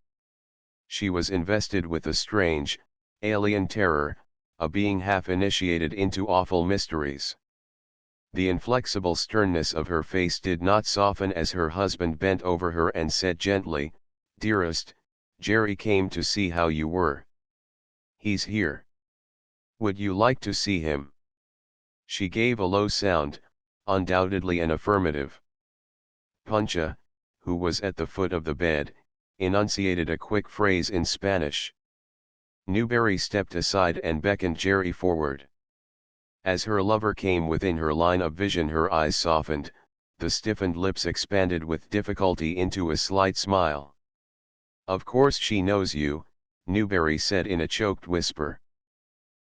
She was invested with a strange, alien terror, a being half initiated into awful mysteries. The inflexible sternness of her face did not soften as her husband bent over her and said gently, "Dearest, Jerry came to see how you were. He's here. Would you like to see him?" She gave a low sound, undoubtedly an affirmative. Puncha, who was at the foot of the bed, enunciated a quick phrase in Spanish. Newberry stepped aside and beckoned Jerry forward. As her lover came within her line of vision her eyes softened, the stiffened lips expanded with difficulty into a slight smile. "Of course she knows you," Newberry said in a choked whisper.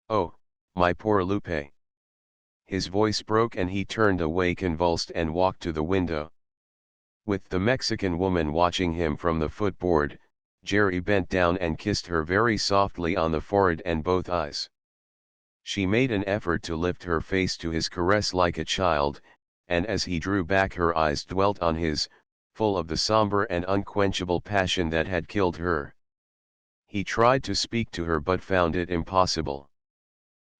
"Oh, my poor Lupe." His voice broke and he turned away convulsed and walked to the window. With the Mexican woman watching him from the footboard, Jerry bent down and kissed her very softly on the forehead and both eyes. She made an effort to lift her face to his caress like a child, and as he drew back her eyes dwelt on his, full of the somber and unquenchable passion that had killed her. He tried to speak to her but found it impossible.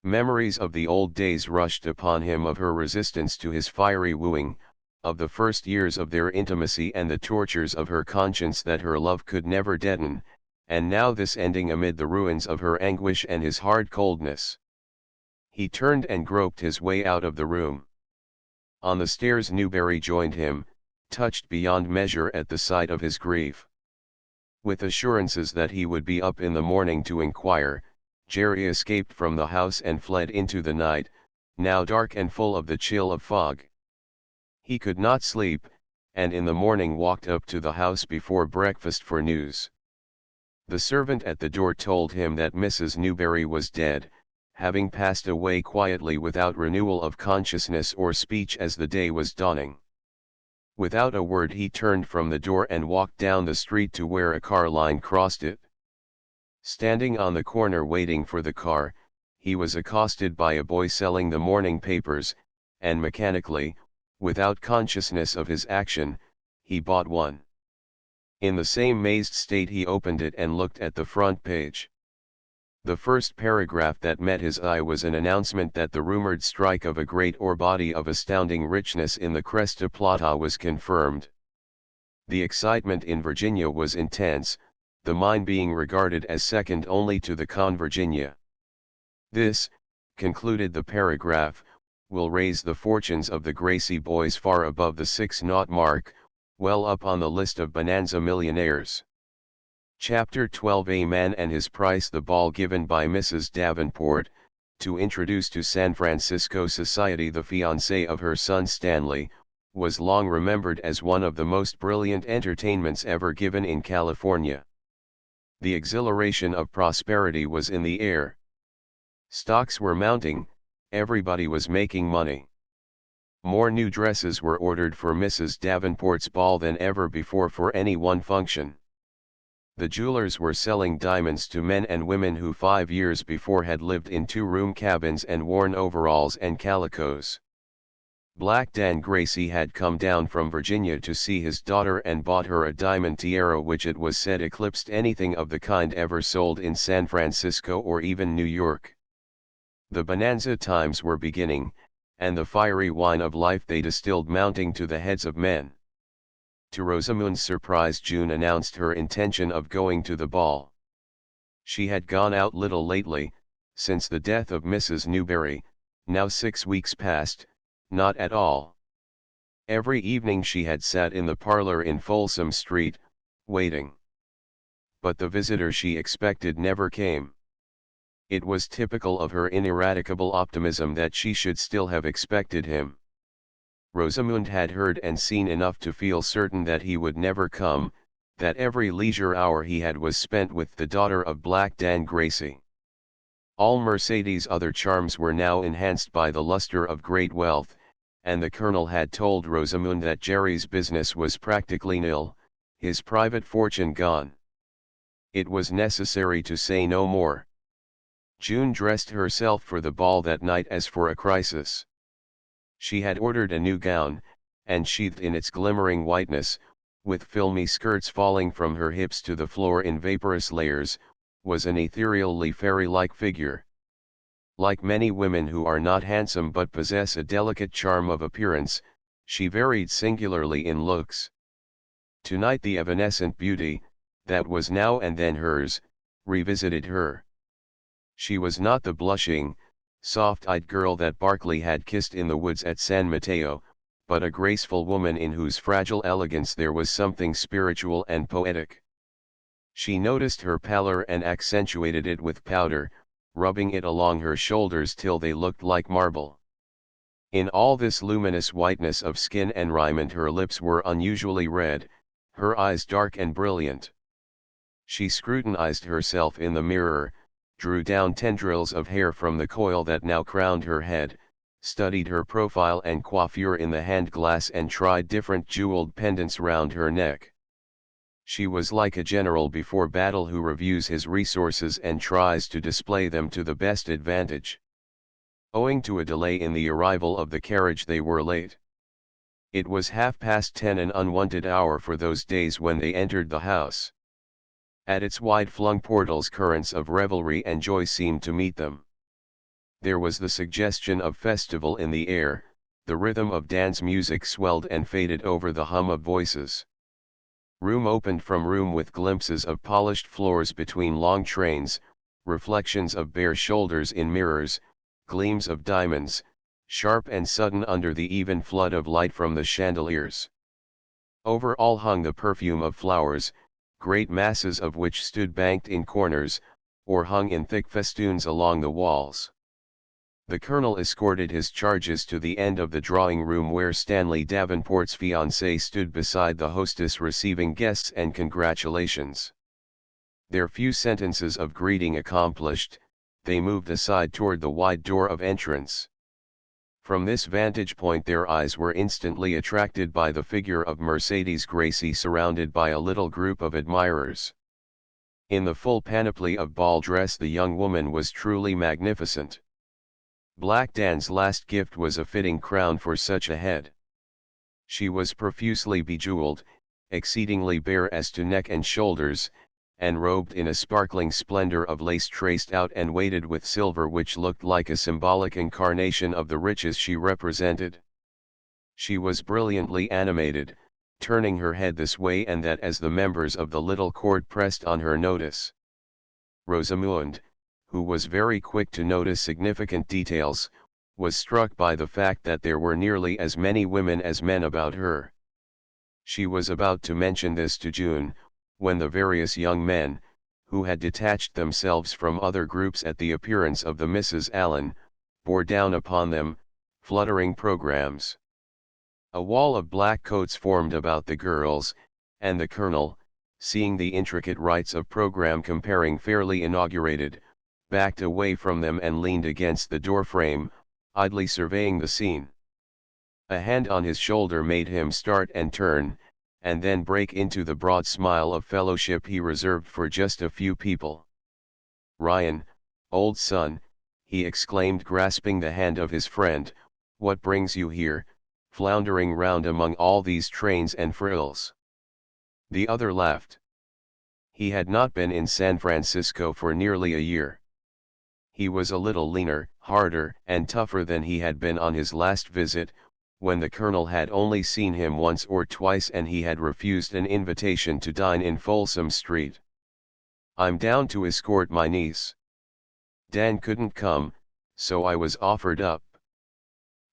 Memories of the old days rushed upon him of her resistance to his fiery wooing, of the first years of their intimacy and the tortures of her conscience that her love could never deaden, and now this ending amid the ruins of her anguish and his hard coldness. He turned and groped his way out of the room. On the stairs Newberry joined him, touched beyond measure at the sight of his grief. With assurances that he would be up in the morning to inquire, Jerry escaped from the house and fled into the night, now dark and full of the chill of fog. He could not sleep, and in the morning walked up to the house before breakfast for news. The servant at the door told him that Mrs. Newberry was dead, having passed away quietly without renewal of consciousness or speech as the day was dawning. Without a word he turned from the door and walked down the street to where a car line crossed it. Standing on the corner waiting for the car, he was accosted by a boy selling the morning papers, and mechanically, without consciousness of his action, he bought one. In the same mazed state he opened it and looked at the front page. The first paragraph that met his eye was an announcement that the rumored strike of a great ore body of astounding richness in the Cresta Plata was confirmed. The excitement in Virginia was intense, the mine being regarded as second only to the Con Virginia. This, concluded the paragraph, will raise the fortunes of the Gracie boys far above the 6-naught mark, well up on the list of bonanza millionaires. Chapter 12. A Man and His Price. The ball given by Mrs. Davenport, to introduce to San Francisco society the fiancé of her son Stanley, was long remembered as one of the most brilliant entertainments ever given in California. The exhilaration of prosperity was in the air. Stocks were mounting, everybody was making money. More new dresses were ordered for Mrs. Davenport's ball than ever before for any one function. The jewelers were selling diamonds to men and women who 5 years before had lived in 2-room cabins and worn overalls and calicos. Black Dan Gracie had come down from Virginia to see his daughter and bought her a diamond tiara which it was said eclipsed anything of the kind ever sold in San Francisco or even New York. The bonanza times were beginning, and the fiery wine of life they distilled mounting to the heads of men. To Rosamund's surprise, June announced her intention of going to the ball. She had gone out little lately, since the death of Mrs. Newberry, now 6 weeks past, not at all. Every evening she had sat in the parlor in Folsom Street, waiting. But the visitor she expected never came. It was typical of her ineradicable optimism that she should still have expected him. Rosamund had heard and seen enough to feel certain that he would never come, that every leisure hour he had was spent with the daughter of Black Dan Gracie. All Mercedes' other charms were now enhanced by the luster of great wealth, and the Colonel had told Rosamund that Jerry's business was practically nil, his private fortune gone. It was necessary to say no more. June dressed herself for the ball that night as for a crisis. She had ordered a new gown, and sheathed in its glimmering whiteness, with filmy skirts falling from her hips to the floor in vaporous layers, was an ethereally fairy-like figure. Like many women who are not handsome but possess a delicate charm of appearance, she varied singularly in looks. Tonight the evanescent beauty, that was now and then hers, revisited her. She was not the blushing, soft-eyed girl that Barclay had kissed in the woods at San Mateo, but a graceful woman in whose fragile elegance there was something spiritual and poetic. She noticed her pallor and accentuated it with powder, rubbing it along her shoulders till they looked like marble. In all this luminous whiteness of skin and raiment her lips were unusually red, her eyes dark and brilliant. She scrutinized herself in the mirror, drew down tendrils of hair from the coil that now crowned her head, studied her profile and coiffure in the hand glass and tried different jeweled pendants round her neck. She was like a general before battle who reviews his resources and tries to display them to the best advantage. Owing to a delay in the arrival of the carriage they were late. It was 10:30, an unwonted hour for those days when they entered the house. At its wide-flung portals currents of revelry and joy seemed to meet them. There was the suggestion of festival in the air, the rhythm of dance music swelled and faded over the hum of voices. Room opened from room with glimpses of polished floors between long trains, reflections of bare shoulders in mirrors, gleams of diamonds, sharp and sudden under the even flood of light from the chandeliers. Over all hung the perfume of flowers, great masses of which stood banked in corners, or hung in thick festoons along the walls. The colonel escorted his charges to the end of the drawing-room where Stanley Davenport's fiancée stood beside the hostess receiving guests and congratulations. Their few sentences of greeting accomplished, they moved aside toward the wide door of entrance. From this vantage point their eyes were instantly attracted by the figure of Mercedes Gracie surrounded by a little group of admirers. In the full panoply of ball dress the young woman was truly magnificent. Black Dan's last gift was a fitting crown for such a head. She was profusely bejeweled, exceedingly bare as to neck and shoulders, and robed in a sparkling splendor of lace traced out and weighted with silver which looked like a symbolic incarnation of the riches she represented. She was brilliantly animated, turning her head this way and that as the members of the little court pressed on her notice. Rosamund, who was very quick to notice significant details, was struck by the fact that there were nearly as many women as men about her. She was about to mention this to June, when the various young men, who had detached themselves from other groups at the appearance of the Misses Allen, bore down upon them, fluttering programs. A wall of black coats formed about the girls, and the colonel, seeing the intricate rites of program comparing fairly inaugurated, backed away from them and leaned against the doorframe, idly surveying the scene. A hand on his shoulder made him start and turn, and then break into the broad smile of fellowship he reserved for just a few people. "Ryan, old son," he exclaimed grasping the hand of his friend, "what brings you here, floundering round among all these trains and frills?" The other laughed. He had not been in San Francisco for nearly a year. He was a little leaner, harder and tougher than he had been on his last visit, when the colonel had only seen him once or twice and he had refused an invitation to dine in Folsom Street. "I'm down to escort my niece. Dan couldn't come, so I was offered up."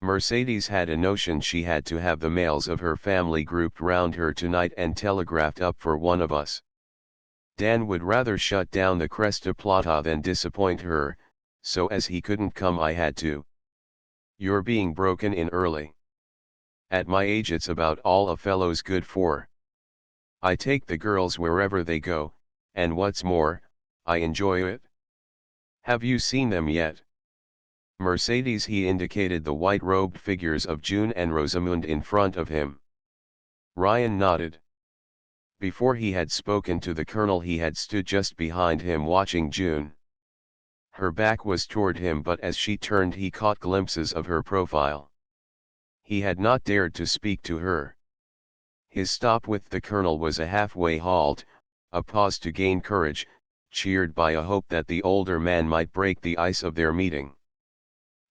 Mercedes had a notion she had to have the males of her family grouped round her tonight and telegraphed up for one of us. Dan would rather shut down the Cresta Plata than disappoint her, so as he couldn't come I had to. "You're being broken in early. At my age it's about all a fellow's good for. I take the girls wherever they go, and what's more, I enjoy it. Have you seen them yet?" Mercedes he indicated the white-robed figures of June and Rosamund in front of him. Ryan nodded. Before he had spoken to the colonel he had stood just behind him watching June. Her back was toward him but as she turned he caught glimpses of her profile. He had not dared to speak to her. His stop with the colonel was a halfway halt, a pause to gain courage, cheered by a hope that the older man might break the ice of their meeting.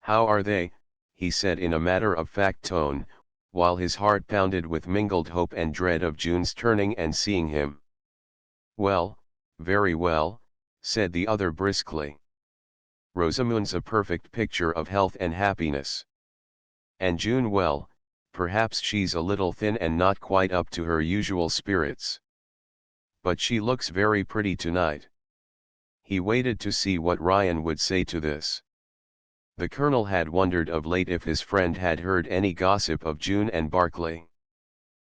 "How are they?" he said in a matter-of-fact tone, while his heart pounded with mingled hope and dread of June's turning and seeing him. "Well, very well," said the other briskly. "Rosamund's a perfect picture of health and happiness. And June, well, perhaps she's a little thin and not quite up to her usual spirits. But she looks very pretty tonight." He waited to see what Ryan would say to this. The colonel had wondered of late if his friend had heard any gossip of June and Barclay.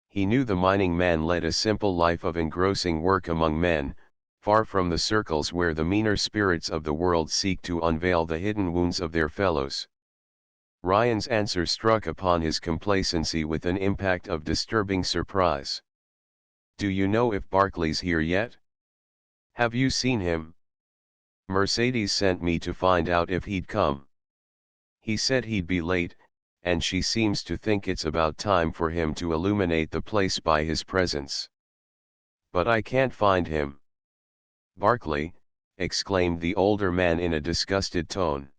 He knew the mining man led a simple life of engrossing work among men, far from the circles where the meaner spirits of the world seek to unveil the hidden wounds of their fellows. Ryan's answer struck upon his complacency with an impact of disturbing surprise. "Do you know if Barclay's here yet? Have you seen him? Mercedes sent me to find out if he'd come. He said he'd be late, and she seems to think it's about time for him to illuminate the place by his presence. But I can't find him." "Barclay," exclaimed the older man in a disgusted tone.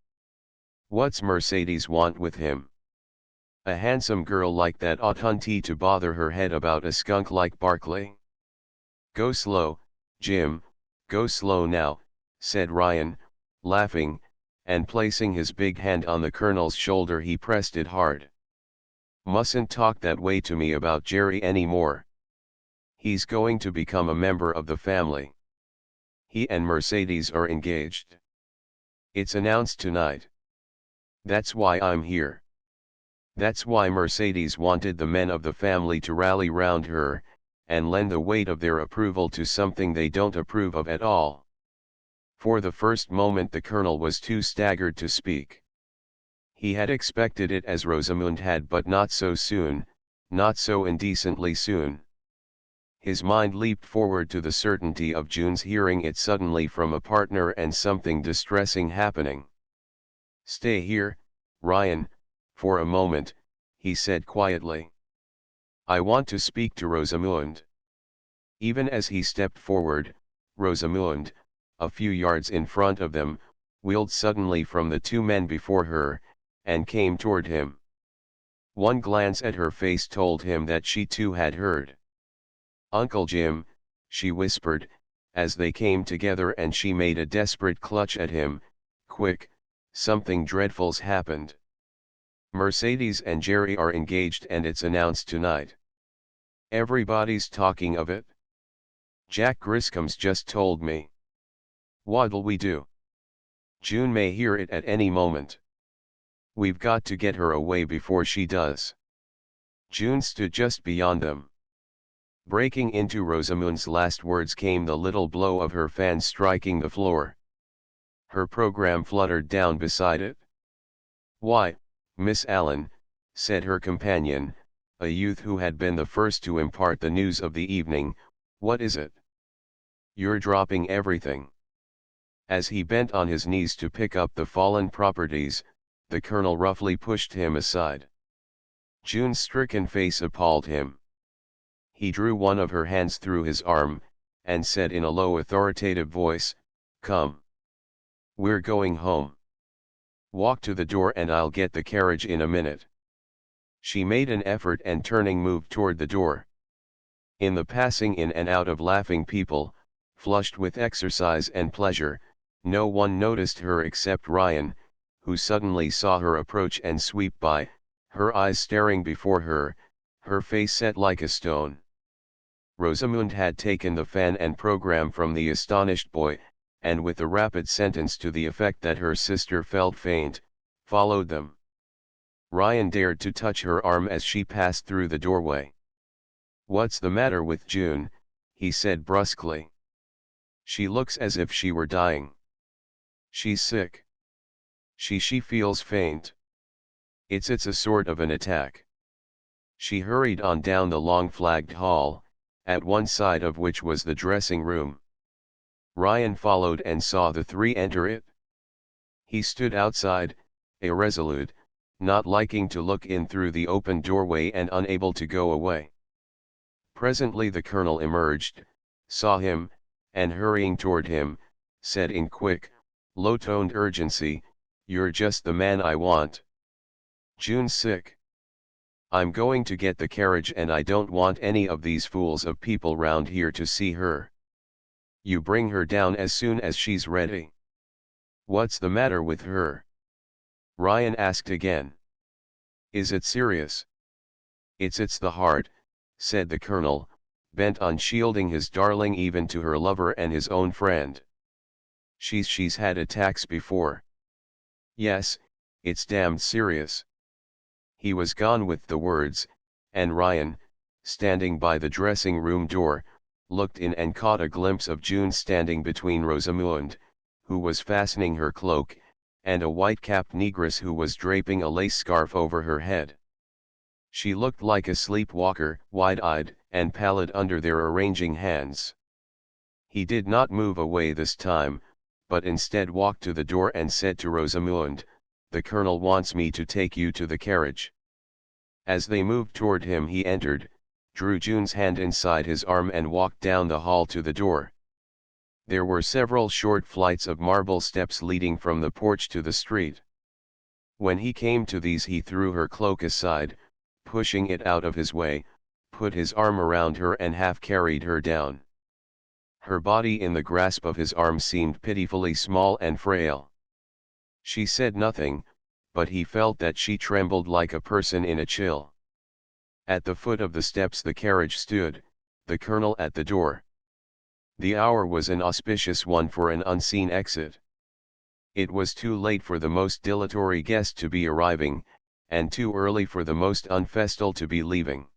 "What's Mercedes want with him? A handsome girl like that oughtn't to bother her head about a skunk like Barclay. Go slow, Jim, go slow now, said Ryan, laughing, and placing his big hand on the colonel's shoulder he pressed it hard. Mustn't talk that way to me about Jerry anymore. He's going to become a member of the family. He and Mercedes are engaged. It's announced tonight. That's why I'm here. That's why Mercedes wanted the men of the family to rally round her, and lend the weight of their approval to something they don't approve of at all. For the first moment the colonel was too staggered to speak. He had expected it as Rosamund had, but not so soon, not so indecently soon. His mind leaped forward to the certainty of June's hearing it suddenly from a partner and something distressing happening. Stay here, Ryan, for a moment, he said quietly. I want to speak to Rosamund. Even as he stepped forward, Rosamund, a few yards in front of them, wheeled suddenly from the two men before her, and came toward him. One glance at her face told him that she too had heard. Uncle Jim, she whispered, as they came together, and she made a desperate clutch at him. Quick, something dreadful's happened. Mercedes and Jerry are engaged and it's announced tonight. Everybody's talking of it. Jack Griscom's just told me. What'll we do? June may hear it at any moment. We've got to get her away before she does. June stood just beyond them. Breaking into Rosamund's last words came the little blow of her fan striking the floor. Her program fluttered down beside it. Why, Miss Allen, said her companion, a youth who had been the first to impart the news of the evening, what is it? You're dropping everything. As he bent on his knees to pick up the fallen properties, the colonel roughly pushed him aside. June's stricken face appalled him. He drew one of her hands through his arm, and said in a low authoritative voice, Come. We're going home. Walk to the door and I'll get the carriage in a minute. She made an effort and turning moved toward the door. In the passing in and out of laughing people, flushed with exercise and pleasure, no one noticed her except Ryan, who suddenly saw her approach and sweep by, her eyes staring before her, her face set like a stone. Rosamund had taken the fan and program from the astonished boy, and with a rapid sentence to the effect that her sister felt faint, followed them. Ryan dared to touch her arm as she passed through the doorway. What's the matter with June? He said brusquely. She looks as if she were dying. She's sick. She feels faint. It's a sort of an attack. She hurried on down the long flagged hall, at one side of which was the dressing room. Ryan followed and saw the three enter it. He stood outside, irresolute, not liking to look in through the open doorway and unable to go away. Presently the colonel emerged, saw him, and hurrying toward him, said in quick, low-toned urgency, You're just the man I want. June's sick. I'm going to get the carriage and I don't want any of these fools of people round here to see her. You bring her down as soon as she's ready. What's the matter with her? Ryan asked again. Is it serious? It's the heart, said the colonel, bent on shielding his darling even to her lover and his own friend. She's had attacks before. Yes, it's damned serious. He was gone with the words, and Ryan, standing by the dressing room door, looked in and caught a glimpse of June standing between Rosamund, who was fastening her cloak, and a white-capped negress who was draping a lace scarf over her head. She looked like a sleepwalker, wide-eyed and pallid under their arranging hands. He did not move away this time, but instead walked to the door and said to Rosamund, The colonel wants me to take you to the carriage. As they moved toward him he entered, drew June's hand inside his arm and walked down the hall to the door. There were several short flights of marble steps leading from the porch to the street. When he came to these he threw her cloak aside, pushing it out of his way, put his arm around her and half carried her down. Her body in the grasp of his arm seemed pitifully small and frail. She said nothing, but he felt that she trembled like a person in a chill. At the foot of the steps the carriage stood, the colonel at the door. The hour was an auspicious one for an unseen exit. It was too late for the most dilatory guest to be arriving, and too early for the most unfestal to be leaving.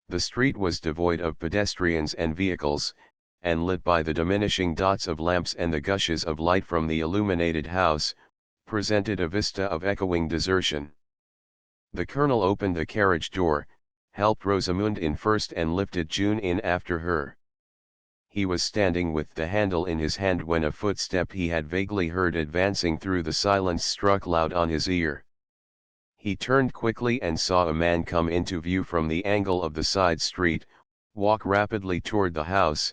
The street was devoid of pedestrians and vehicles, and lit by the diminishing dots of lamps and the gushes of light from the illuminated house, presented a vista of echoing desertion. The colonel opened the carriage door, helped Rosamund in first and lifted June in after her. He was standing with the handle in his hand when a footstep he had vaguely heard advancing through the silence struck loud on his ear. He turned quickly and saw a man come into view from the angle of the side street, walk rapidly toward the house,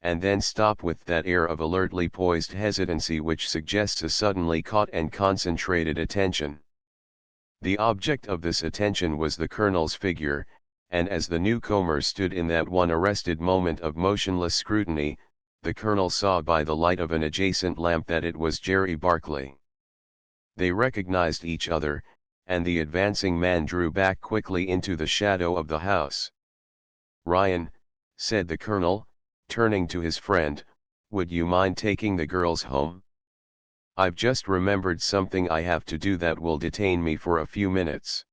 and then stop with that air of alertly poised hesitancy which suggests a suddenly caught and concentrated attention. The object of this attention was the colonel's figure, and as the newcomer stood in that one arrested moment of motionless scrutiny, the colonel saw by the light of an adjacent lamp that it was Jerry Barclay. They recognized each other, and the advancing man drew back quickly into the shadow of the house. "Ryan," said the colonel, turning to his friend, "would you mind taking the girls home? I've just remembered something I have to do that will detain me for a few minutes.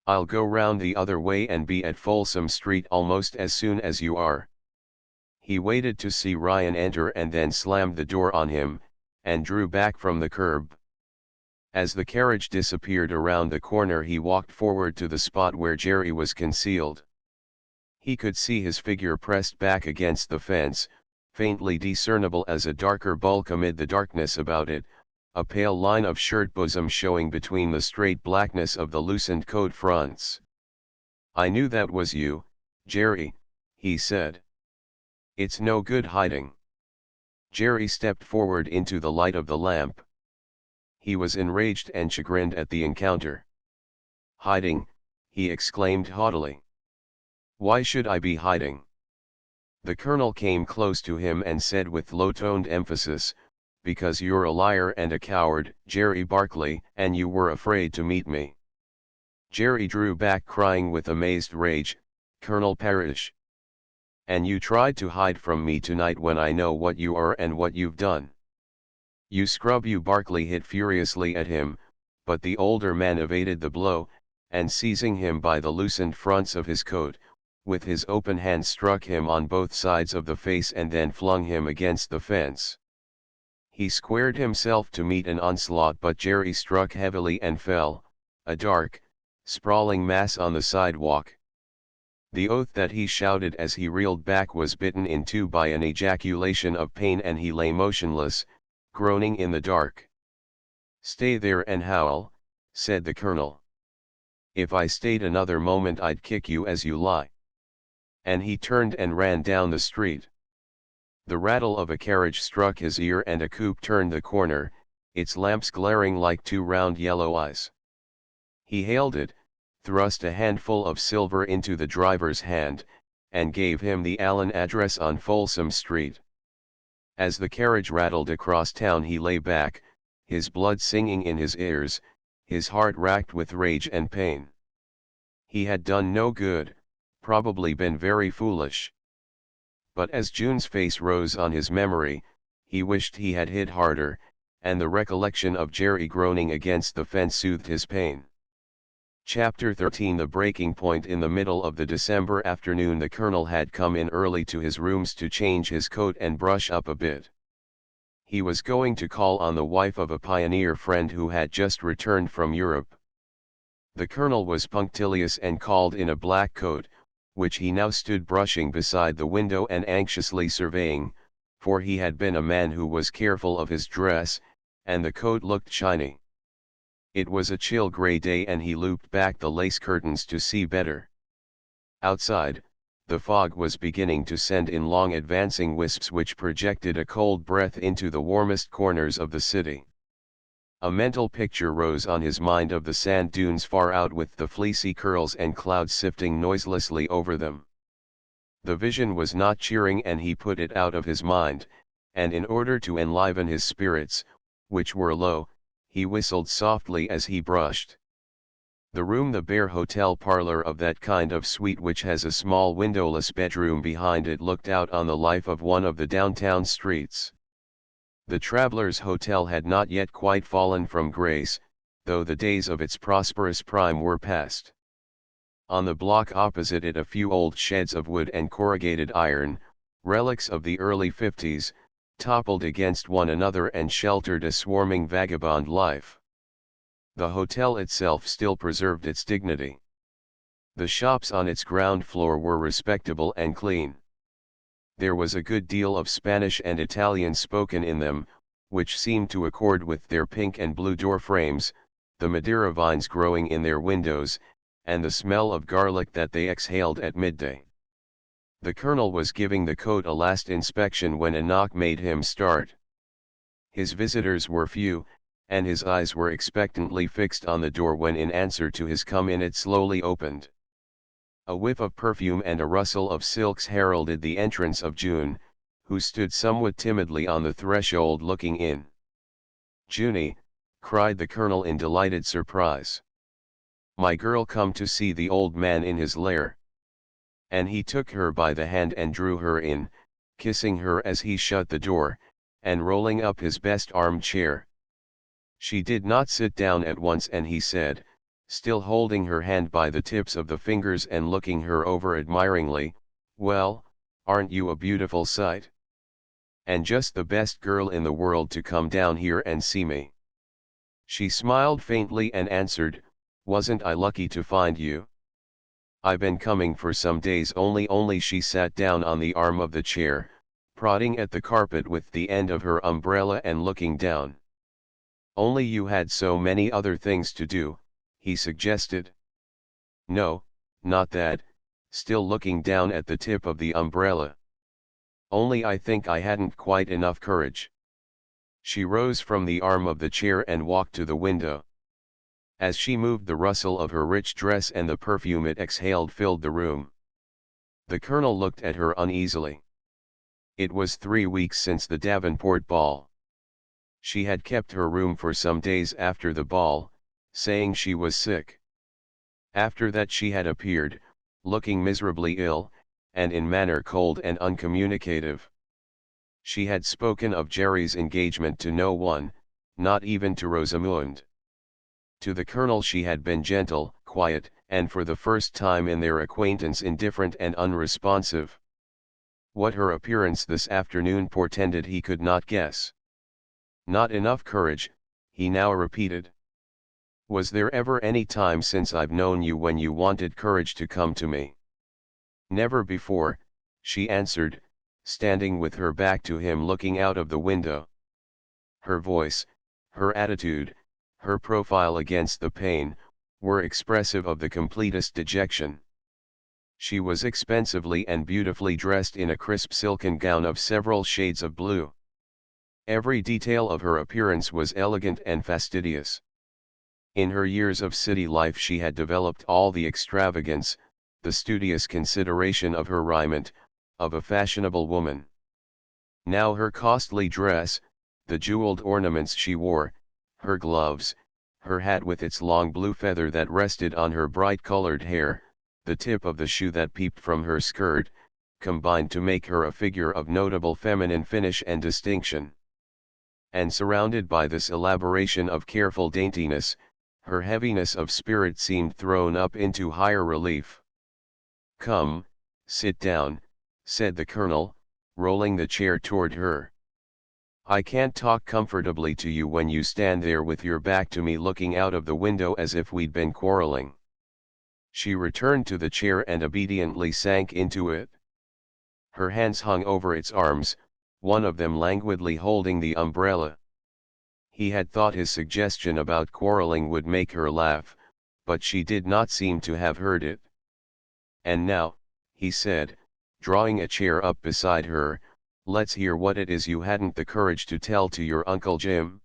I'll go round the other way and be at Folsom Street almost as soon as you are." He waited to see Ryan enter and then slammed the door on him, and drew back from the curb. As the carriage disappeared around the corner he walked forward to the spot where Jerry was concealed. He could see his figure pressed back against the fence, faintly discernible as a darker bulk amid the darkness about it, a pale line of shirt bosom showing between the straight blackness of the loosened coat fronts. "I knew that was you, Jerry," he said. "It's no good hiding." Jerry stepped forward into the light of the lamp. He was enraged and chagrined at the encounter. "Hiding?" he exclaimed haughtily. "Why should I be hiding?" The colonel came close to him and said with low-toned emphasis, "Because you're a liar and a coward, Jerry Barclay, and you were afraid to meet me." Jerry drew back crying with amazed rage, "Colonel Parrish! And you tried to hide from me tonight when I know what you are and what you've done." "You scrub you!" Barclay hit furiously at him, but the older man evaded the blow, and seizing him by the loosened fronts of his coat, with his open hand struck him on both sides of the face and then flung him against the fence. He squared himself to meet an onslaught, but Jerry struck heavily and fell, a dark, sprawling mass on the sidewalk. The oath that he shouted as he reeled back was bitten in two by an ejaculation of pain, and he lay motionless, groaning in the dark. "Stay there and howl," said the colonel. "If I stayed another moment I'd kick you as you lie." And he turned and ran down the street. The rattle of a carriage struck his ear and a coupe turned the corner, its lamps glaring like two round yellow eyes. He hailed it, thrust a handful of silver into the driver's hand, and gave him the Allen address on Folsom Street. As the carriage rattled across town he lay back, his blood singing in his ears, his heart racked with rage and pain. He had done no good, probably been very foolish. But as June's face rose on his memory, he wished he had hit harder, and the recollection of Jerry groaning against the fence soothed his pain. Chapter 13. The breaking point. In the middle of the December afternoon the colonel had come in early to his rooms to change his coat and brush up a bit. He was going to call on the wife of a pioneer friend who had just returned from Europe. The colonel was punctilious and called in a black coat, which he now stood brushing beside the window and anxiously surveying, for he had been a man who was careful of his dress, and the coat looked shiny. It was a chill gray day and he looped back the lace curtains to see better. Outside, the fog was beginning to send in long advancing wisps which projected a cold breath into the warmest corners of the city. A mental picture rose on his mind of the sand dunes far out with the fleecy curls and clouds sifting noiselessly over them. The vision was not cheering and he put it out of his mind, and in order to enliven his spirits, which were low, he whistled softly as he brushed. The room, the bare hotel parlor of that kind of suite which has a small windowless bedroom behind it, looked out on the life of one of the downtown streets. The Travelers' Hotel had not yet quite fallen from grace, though the days of its prosperous prime were past. On the block opposite it a few old sheds of wood and corrugated iron, relics of the early 50s, toppled against one another and sheltered a swarming vagabond life. The hotel itself still preserved its dignity. The shops on its ground floor were respectable and clean. There was a good deal of Spanish and Italian spoken in them, which seemed to accord with their pink and blue door frames, the Madeira vines growing in their windows, and the smell of garlic that they exhaled at midday. The colonel was giving the coat a last inspection when a knock made him start. His visitors were few, and his eyes were expectantly fixed on the door when in answer to his come in it slowly opened. A whiff of perfume and a rustle of silks heralded the entrance of June, who stood somewhat timidly on the threshold looking in. "Junie," cried the colonel in delighted surprise. "My girl come to see the old man in his lair." And he took her by the hand and drew her in, kissing her as he shut the door, and rolling up his best armchair. She did not sit down at once, and he said, still holding her hand by the tips of the fingers and looking her over admiringly, "Well, aren't you a beautiful sight? And just the best girl in the world to come down here and see me." She smiled faintly and answered, "Wasn't I lucky to find you? I been coming for some days only." She sat down on the arm of the chair, prodding at the carpet with the end of her umbrella and looking down. "Only you had so many other things to do," he suggested. "No, not that," still looking down at the tip of the umbrella. "Only I think I hadn't quite enough courage." She rose from the arm of the chair and walked to the window. As she moved, the rustle of her rich dress and the perfume it exhaled filled the room. The colonel looked at her uneasily. It was 3 weeks since the Davenport ball. She had kept her room for some days after the ball, saying she was sick. After that she had appeared, looking miserably ill, and in manner cold and uncommunicative. She had spoken of Jerry's engagement to no one, not even to Rosamund. To the colonel she had been gentle, quiet, and for the first time in their acquaintance indifferent and unresponsive. What her appearance this afternoon portended he could not guess. "Not enough courage," he now repeated. "Was there ever any time since I've known you when you wanted courage to come to me?" "Never before," she answered, standing with her back to him looking out of the window. Her voice, her attitude, her profile against the pane, were expressive of the completest dejection. She was expensively and beautifully dressed in a crisp silken gown of several shades of blue. Every detail of her appearance was elegant and fastidious. In her years of city life she had developed all the extravagance, the studious consideration of her raiment, of a fashionable woman. Now her costly dress, the jeweled ornaments she wore, her gloves, her hat with its long blue feather that rested on her bright-colored hair, the tip of the shoe that peeped from her skirt, combined to make her a figure of notable feminine finish and distinction. And surrounded by this elaboration of careful daintiness, her heaviness of spirit seemed thrown up into higher relief. "Come, sit down," said the colonel, rolling the chair toward her. "I can't talk comfortably to you when you stand there with your back to me looking out of the window as if we'd been quarreling." She returned to the chair and obediently sank into it. Her hands hung over its arms, one of them languidly holding the umbrella. He had thought his suggestion about quarreling would make her laugh, but she did not seem to have heard it. "And now," he said, drawing a chair up beside her, "let's hear what it is you hadn't the courage to tell to your Uncle Jim.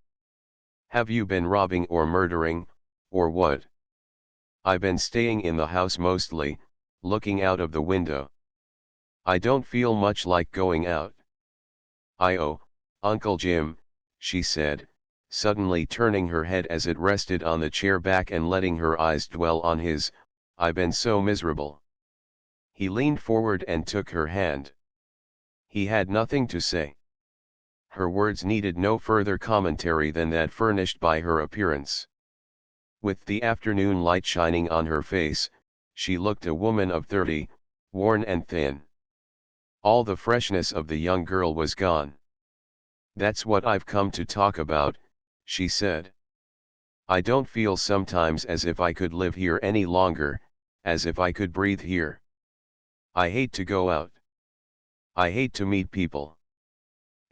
Have you been robbing or murdering, or what?" "I been staying in the house mostly, looking out of the window." I don't feel much like going out. Oh, Uncle Jim, she said, suddenly turning her head as it rested on the chair back and letting her eyes dwell on his. I've been so miserable. He leaned forward and took her hand. He had nothing to say. Her words needed no further commentary than that furnished by her appearance. With the afternoon light shining on her face, she looked a woman of 30, worn and thin. All the freshness of the young girl was gone. That's what I've come to talk about, she said. I don't feel sometimes as if I could live here any longer, as if I could breathe here. I hate to go out. I hate to meet people.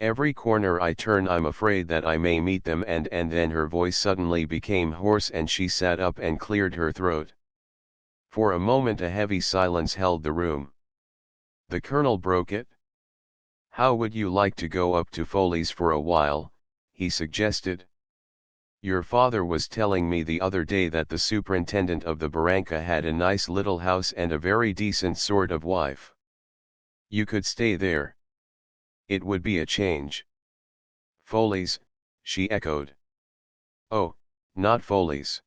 Every corner I turn I'm afraid that I may meet them and then her voice suddenly became hoarse and she sat up and cleared her throat. For a moment a heavy silence held the room. The Colonel broke it. How would you like to go up to Foley's for a while, he suggested. Your father was telling me the other day that the superintendent of the barranca had a nice little house and a very decent sort of wife. You could stay there. It would be a change. Foley's, she echoed. Oh, not Foley's.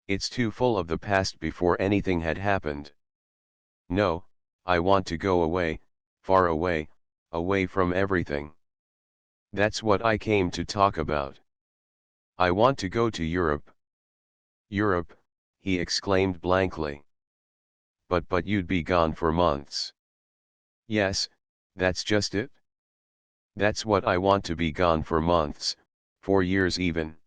It's too full of the past before anything had happened. No, I want to go away, far away, away from everything. That's what I came to talk about. I want to go to Europe. Europe, he exclaimed blankly. But you'd be gone for months. Yes, that's just it. That's what I want, to be gone for months, for years even.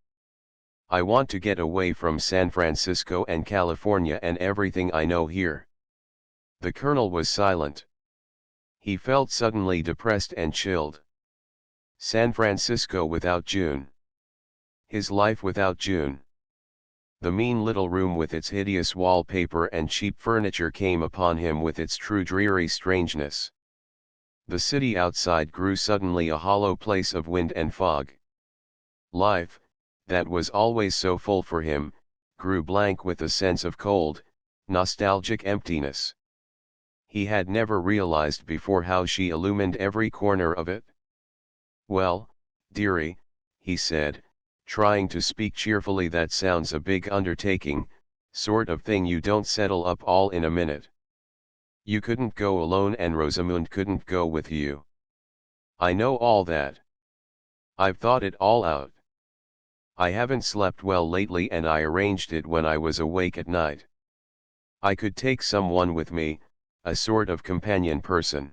I want to get away from San Francisco and California and everything I know here. The Colonel was silent. He felt suddenly depressed and chilled. San Francisco without June. His life without June. The mean little room with its hideous wallpaper and cheap furniture came upon him with its true dreary strangeness. The city outside grew suddenly a hollow place of wind and fog. Life, that was always so full for him, grew blank with a sense of cold, nostalgic emptiness. He had never realized before how she illumined every corner of it. Well, dearie, he said, trying to speak cheerfully, that sounds a big undertaking, sort of thing you don't settle up all in a minute. You couldn't go alone and Rosamund couldn't go with you. I know all that. I've thought it all out. I haven't slept well lately and I arranged it when I was awake at night. I could take someone with me, a sort of companion person.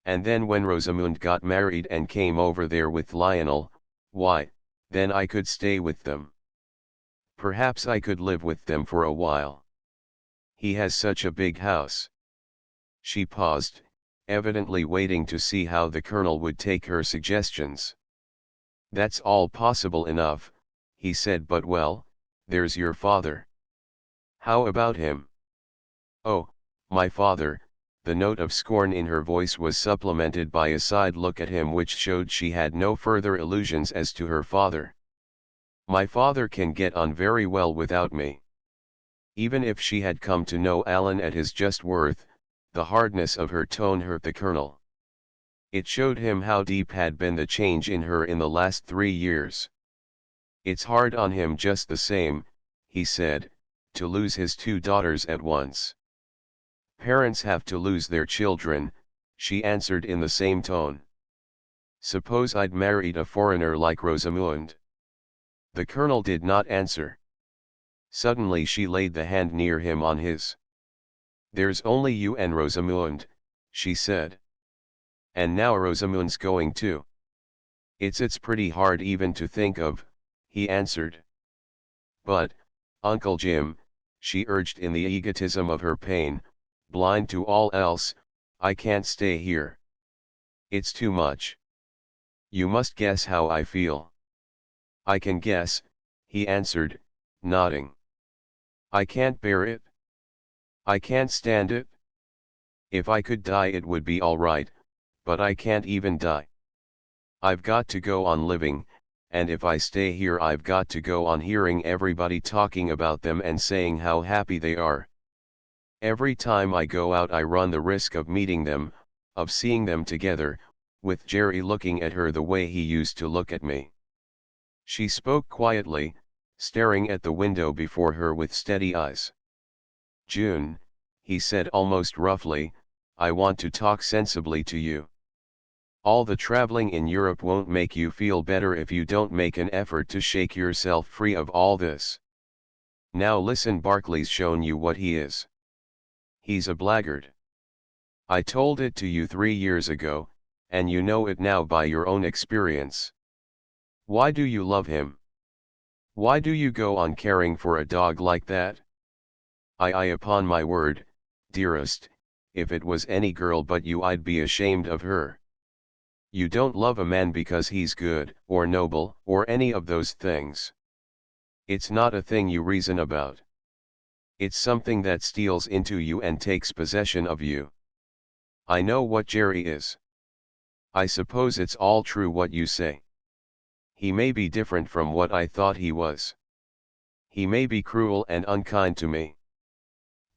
And then when Rosamund got married and came over there with Lionel, why, then I could stay with them. Perhaps I could live with them for a while. He has such a big house. She paused, evidently waiting to see how the Colonel would take her suggestions. That's all possible enough, he said, but well, there's your father. How about him? Oh, my father. The note of scorn in her voice was supplemented by a side look at him which showed she had no further illusions as to her father. My father can get on very well without me. Even if she had come to know Alan at his just worth, the hardness of her tone hurt the Colonel. It showed him how deep had been the change in her in the last 3 years. It's hard on him just the same, he said, to lose his 2 daughters at once. Parents have to lose their children, she answered in the same tone. Suppose I'd married a foreigner like Rosamund. The Colonel did not answer. Suddenly she laid the hand near him on his. There's only you and Rosamund, she said. And now Rosamund's going too. It's pretty hard even to think of, he answered. But, Uncle Jim, she urged in the egotism of her pain, blind to all else, I can't stay here. It's too much. You must guess how I feel. I can guess, he answered, nodding. I can't bear it. I can't stand it. If I could die it would be all right, but I can't even die. I've got to go on living, and if I stay here I've got to go on hearing everybody talking about them and saying how happy they are. Every time I go out I run the risk of meeting them, of seeing them together, with Jerry looking at her the way he used to look at me. She spoke quietly, staring at the window before her with steady eyes. June, he said almost roughly, I want to talk sensibly to you. All the traveling in Europe won't make you feel better if you don't make an effort to shake yourself free of all this. Now listen, Barclay's shown you what he is. He's a blackguard. I told it to you 3 years ago, and you know it now by your own experience. Why do you love him? Why do you go on caring for a dog like that? I upon my word, dearest, if it was any girl but you I'd be ashamed of her. You don't love a man because he's good, or noble, or any of those things. It's not a thing you reason about. It's something that steals into you and takes possession of you. I know what Jerry is. I suppose it's all true what you say. He may be different from what I thought he was. He may be cruel and unkind to me.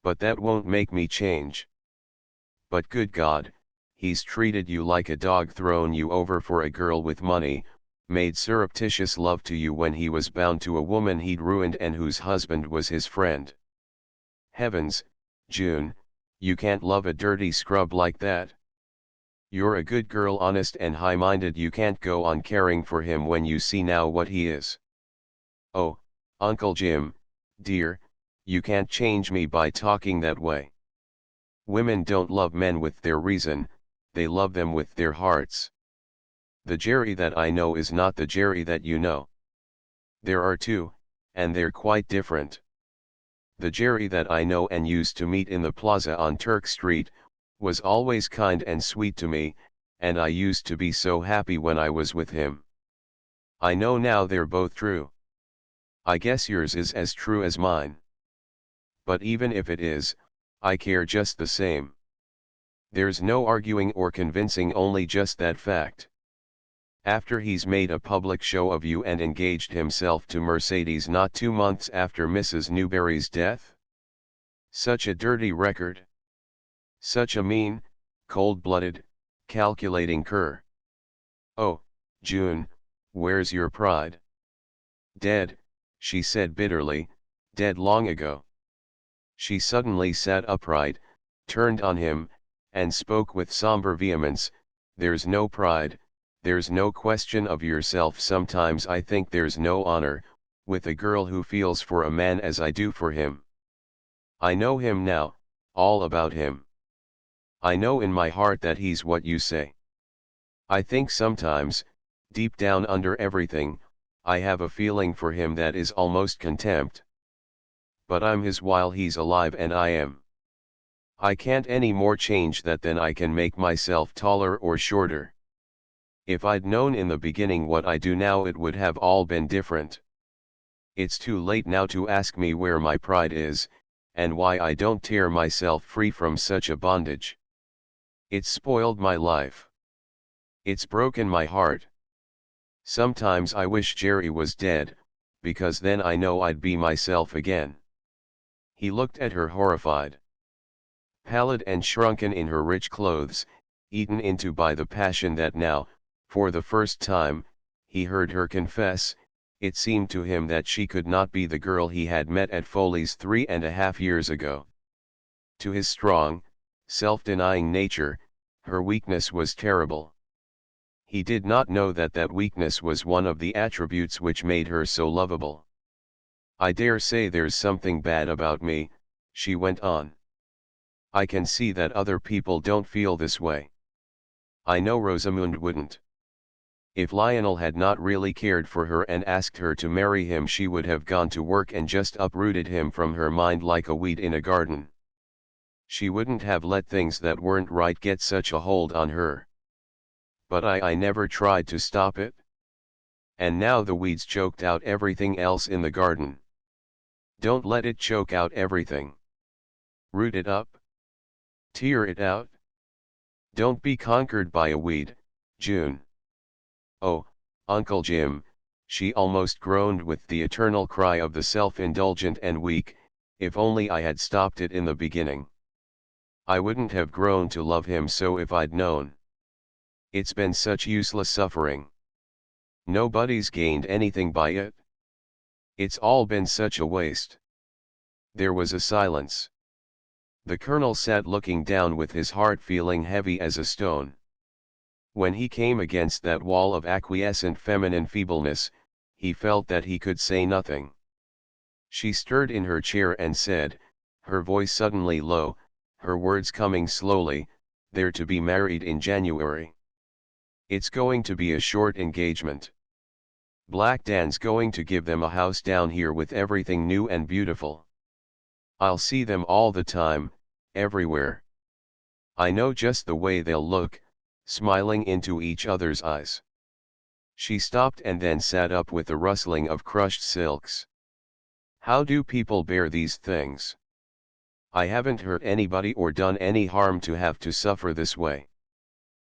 But that won't make me change. But good God, he's treated you like a dog, thrown you over for a girl with money, made surreptitious love to you when he was bound to a woman he'd ruined and whose husband was his friend. Heavens, June, you can't love a dirty scrub like that. You're a good girl, honest and high-minded. You can't go on caring for him when you see now what he is. Oh, Uncle Jim, dear, you can't change me by talking that way. Women don't love men with their reason, they love them with their hearts. The Jerry that I know is not the Jerry that you know. There are two, and they're quite different. The Jerry that I know and used to meet in the plaza on Turk Street, was always kind and sweet to me, and I used to be so happy when I was with him. I know now they're both true. I guess yours is as true as mine. But even if it is, I care just the same. There's no arguing or convincing, only just that fact. After he's made a public show of you and engaged himself to Mercedes not 2 months after Mrs. Newberry's death? Such a dirty record. Such a mean, cold-blooded, calculating cur. Oh, June, where's your pride? Dead, she said bitterly, dead long ago. She suddenly sat upright, turned on him, and spoke with somber vehemence. There's no pride, there's no question of yourself. Sometimes I think there's no honor, with a girl who feels for a man as I do for him. I know him now, all about him. I know in my heart that he's what you say. I think sometimes, deep down under everything, I have a feeling for him that is almost contempt. But I'm his while he's alive and I am. I can't any more change that than I can make myself taller or shorter. If I'd known in the beginning what I do now, it would have all been different. It's too late now to ask me where my pride is, and why I don't tear myself free from such a bondage. It's spoiled my life. It's broken my heart. Sometimes I wish Jerry was dead, because then I know I'd be myself again. He looked at her horrified. Pallid and shrunken in her rich clothes, eaten into by the passion that now, for the first time, he heard her confess, it seemed to him that she could not be the girl he had met at Foley's 3.5 years ago. To his strong, self-denying nature, her weakness was terrible. He did not know that that weakness was one of the attributes which made her so lovable. I dare say there's something bad about me, she went on. I can see that other people don't feel this way. I know Rosamund wouldn't. If Lionel had not really cared for her and asked her to marry him, she would have gone to work and just uprooted him from her mind like a weed in a garden. She wouldn't have let things that weren't right get such a hold on her. But I never tried to stop it. And now the weeds choked out everything else in the garden. Don't let it choke out everything. Root it up. Tear it out. Don't be conquered by a weed, June. Oh, Uncle Jim, she almost groaned with the eternal cry of the self-indulgent and weak, if only I had stopped it in the beginning. I wouldn't have grown to love him so if I'd known. It's been such useless suffering. Nobody's gained anything by it. It's all been such a waste. There was a silence. The colonel sat looking down with his heart feeling heavy as a stone. When he came against that wall of acquiescent feminine feebleness, he felt that he could say nothing. She stirred in her chair and said, her voice suddenly low, her words coming slowly, "They're to be married in January. It's going to be a short engagement. Black Dan's going to give them a house down here with everything new and beautiful. I'll see them all the time, everywhere. I know just the way they'll look, smiling into each other's eyes." She stopped and then sat up with the rustling of crushed silks. "How do people bear these things? I haven't hurt anybody or done any harm to have to suffer this way.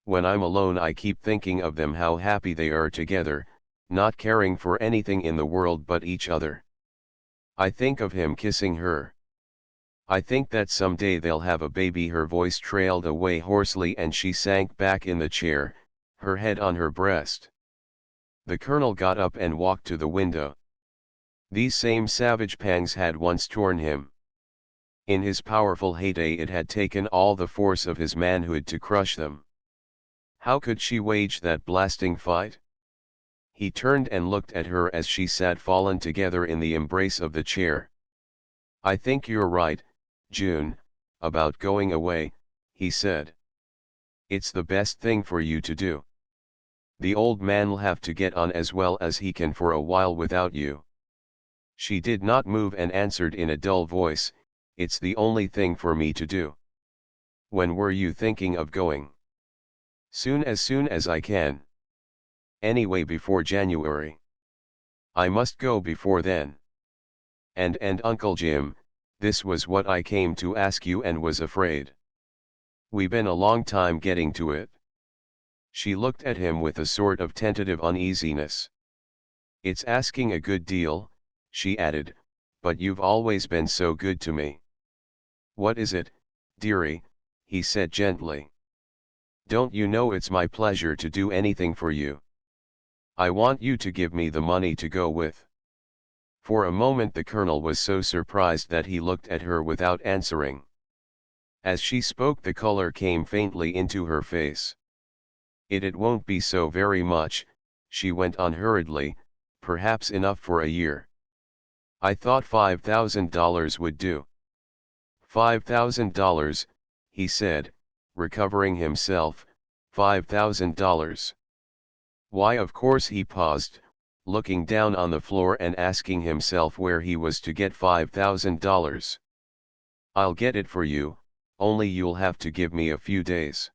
When I'm alone I keep thinking of them, how happy they are together, not caring for anything in the world but each other. I think of him kissing her. I think that someday they'll have a baby." Her voice trailed away hoarsely and she sank back in the chair, her head on her breast. The colonel got up and walked to the window. These same savage pangs had once torn him. In his powerful heyday it had taken all the force of his manhood to crush them. How could she wage that blasting fight? He turned and looked at her as she sat fallen together in the embrace of the chair. "I think you're right, June, about going away," he said. "It's the best thing for you to do. The old man'll have to get on as well as he can for a while without you." She did not move and answered in a dull voice, "It's the only thing for me to do." "When were you thinking of going?" Soon as I can. Anyway, before January. I must go before then. And Uncle Jim, this was what I came to ask you and was afraid. We been a long time getting to it." She looked at him with a sort of tentative uneasiness. "It's asking a good deal," she added, "but you've always been so good to me." "What is it, dearie?" he said gently. "Don't you know it's my pleasure to do anything for you? I want you to give me the money to go with." For a moment the colonel was so surprised that he looked at her without answering. As she spoke the color came faintly into her face. It won't be so very much," she went on hurriedly, "perhaps enough for a year. I thought $5,000 would do." $5,000, he said, recovering himself, $5,000. Why, of course. He paused, looking down on the floor and asking himself where he was to get $5,000. "I'll get it for you, only you'll have to give me a few days."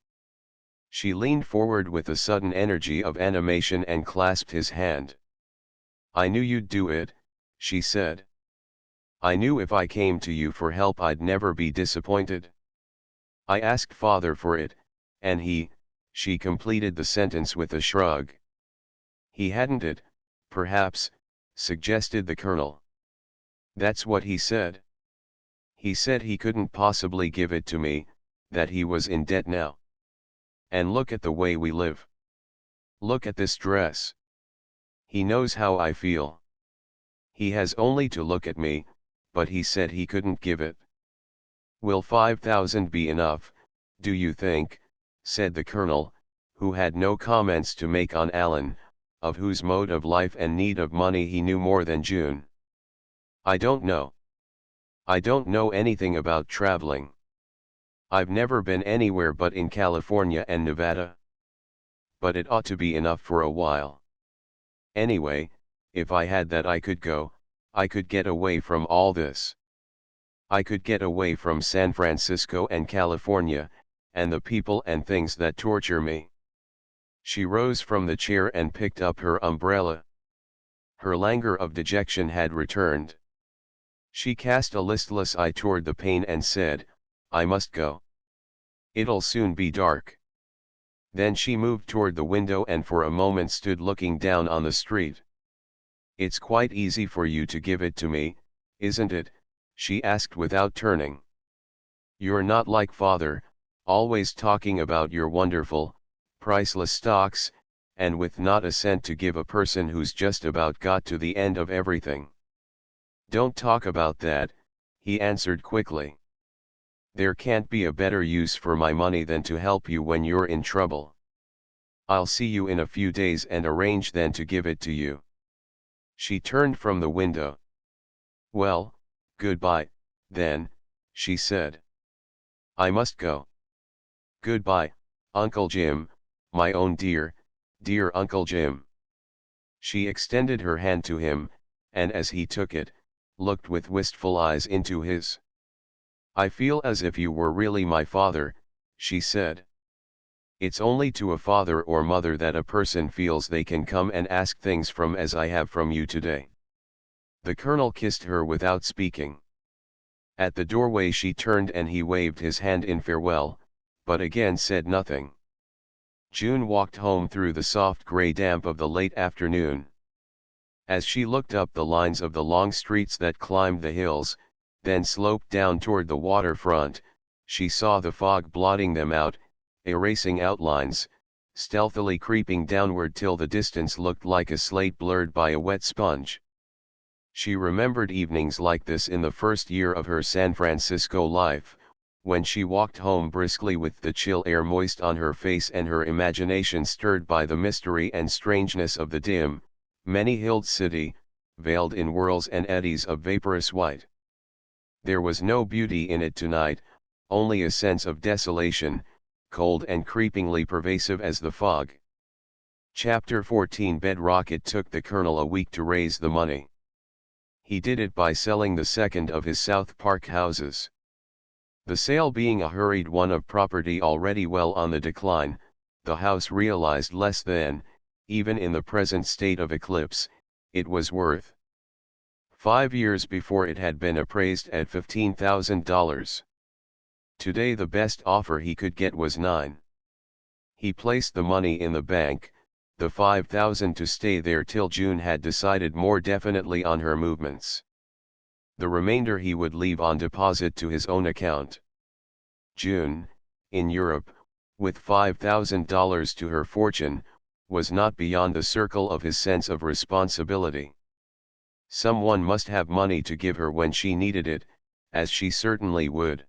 She leaned forward with a sudden energy of animation and clasped his hand. "I knew you'd do it," she said. "I knew if I came to you for help I'd never be disappointed. I asked father for it, and she completed the sentence with a shrug. "He hadn't it, perhaps," suggested the colonel. "That's what he said. He said he couldn't possibly give it to me, that he was in debt now. And look at the way we live. Look at this dress. He knows how I feel. He has only to look at me, but he said he couldn't give it." "Will 5,000 be enough, do you think?" said the colonel, who had no comments to make on Alan, of whose mode of life and need of money he knew more than June. "I don't know. I don't know anything about traveling. I've never been anywhere but in California and Nevada. But it ought to be enough for a while. Anyway, if I had that I could go, I could get away from all this. I could get away from San Francisco and California, and the people and things that torture me." She rose from the chair and picked up her umbrella. Her languor of dejection had returned. She cast a listless eye toward the pane and said, "I must go. It'll soon be dark." Then she moved toward the window and for a moment stood looking down on the street. "It's quite easy for you to give it to me, isn't it?" she asked without turning. You're not like father, always talking about your wonderful, priceless stocks, and with not a cent to give a person who's just about got to the end of everything. Don't talk about that, he answered quickly. There can't be a better use for my money than to help you when you're in trouble. I'll see you in a few days and arrange then to give it to you. She turned from the window. Well, goodbye, then, she said. I must go. Goodbye, Uncle Jim, my own dear, dear Uncle Jim. She extended her hand to him, and as he took it, looked with wistful eyes into his. I feel as if you were really my father, she said. It's only to a father or mother that a person feels they can come and ask things from as I have from you today. The colonel kissed her without speaking. At the doorway she turned and he waved his hand in farewell, but again said nothing. June walked home through the soft grey damp of the late afternoon. As she looked up the lines of the long streets that climbed the hills, then sloped down toward the waterfront, she saw the fog blotting them out, erasing outlines, stealthily creeping downward till the distance looked like a slate blurred by a wet sponge. She remembered evenings like this in the first year of her San Francisco life, when she walked home briskly with the chill air moist on her face and her imagination stirred by the mystery and strangeness of the dim, many-hilled city, veiled in whirls and eddies of vaporous white. There was no beauty in it tonight, only a sense of desolation, cold and creepingly pervasive as the fog. Chapter 14 Bedrock. It took the colonel a week to raise the money. He did it by selling the second of his South Park houses. The sale being a hurried one of property already well on the decline, the house realized less than, even in the present state of eclipse, it was worth. 5 years before it had been appraised at $15,000. Today the best offer he could get was $9,000. He placed the money in the bank, the $5,000 to stay there till June had decided more definitely on her movements. The remainder he would leave on deposit to his own account. June, in Europe, with $5,000 to her fortune, was not beyond the circle of his sense of responsibility. Someone must have money to give her when she needed it, as she certainly would.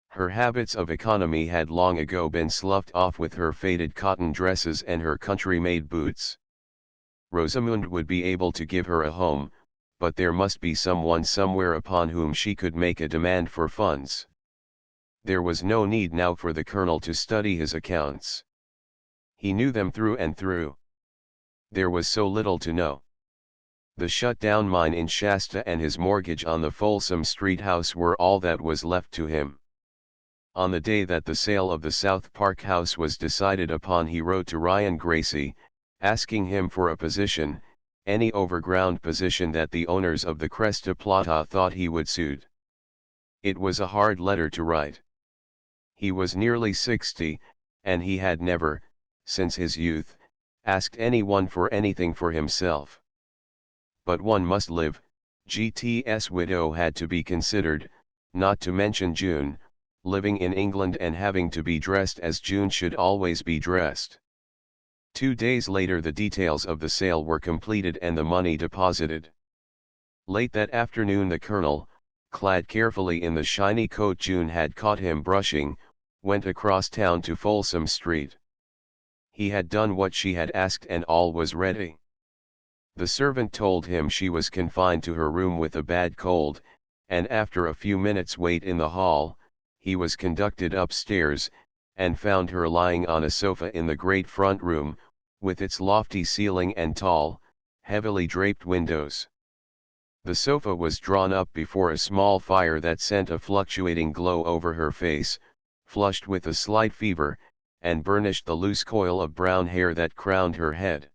Her habits of economy had long ago been sloughed off with her faded cotton dresses and her country-made boots. Rosamund would be able to give her a home, but there must be someone somewhere upon whom she could make a demand for funds. There was no need now for the colonel to study his accounts. He knew them through and through. There was so little to know. The shut-down mine in Shasta and his mortgage on the Folsom Street house were all that was left to him. On the day that the sale of the South Park house was decided upon, he wrote to Ryan Gracie, asking him for a position, any overground position that the owners of the Cresta Plata thought he would suit. It was a hard letter to write. He was nearly 60, and he had never, since his youth, asked anyone for anything for himself. But one must live. GT's widow had to be considered, not to mention June, living in England and having to be dressed as June should always be dressed. 2 days later the details of the sale were completed and the money deposited. Late that afternoon the colonel, clad carefully in the shiny coat June had caught him brushing, went across town to Folsom Street. He had done what she had asked and all was ready. The servant told him she was confined to her room with a bad cold, and after a few minutes' wait in the hall, he was conducted upstairs, and found her lying on a sofa in the great front room, with its lofty ceiling and tall, heavily draped windows. The sofa was drawn up before a small fire that sent a fluctuating glow over her face, flushed with a slight fever, and burnished the loose coil of brown hair that crowned her head.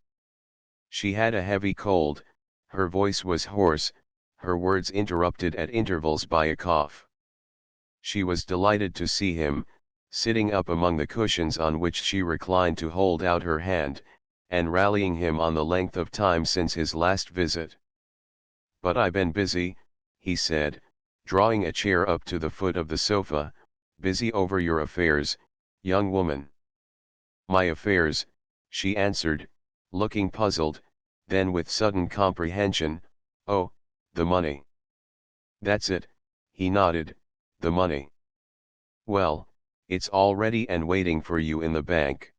She had a heavy cold, her voice was hoarse, her words interrupted at intervals by a cough. She was delighted to see him, sitting up among the cushions on which she reclined to hold out her hand, and rallying him on the length of time since his last visit. "But I been busy," he said, drawing a chair up to the foot of the sofa, Busy over your affairs, young woman. My affairs, she answered, looking puzzled, then with sudden comprehension, oh, the money. That's it, he nodded, the money. Well, it's all ready and waiting for you in the bank.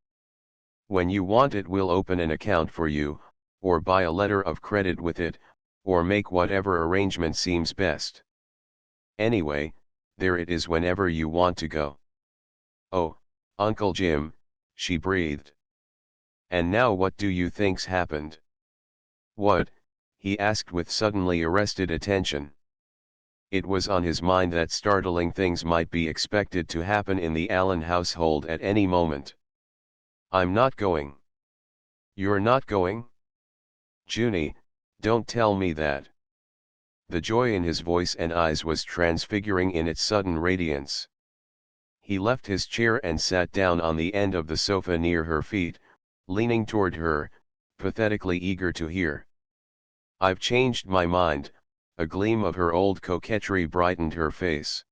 When you want it, we'll open an account for you, or buy a letter of credit with it, or make whatever arrangement seems best. Anyway, there it is whenever you want to go. Oh, Uncle Jim, she breathed. And now what do you think's happened? What? He asked with suddenly arrested attention. It was on his mind that startling things might be expected to happen in the Allen household at any moment. I'm not going. You're not going? Junie, don't tell me that. The joy in his voice and eyes was transfiguring in its sudden radiance. He left his chair and sat down on the end of the sofa near her feet, leaning toward her, pathetically eager to hear. I've changed my mind. A gleam of her old coquetry brightened her face.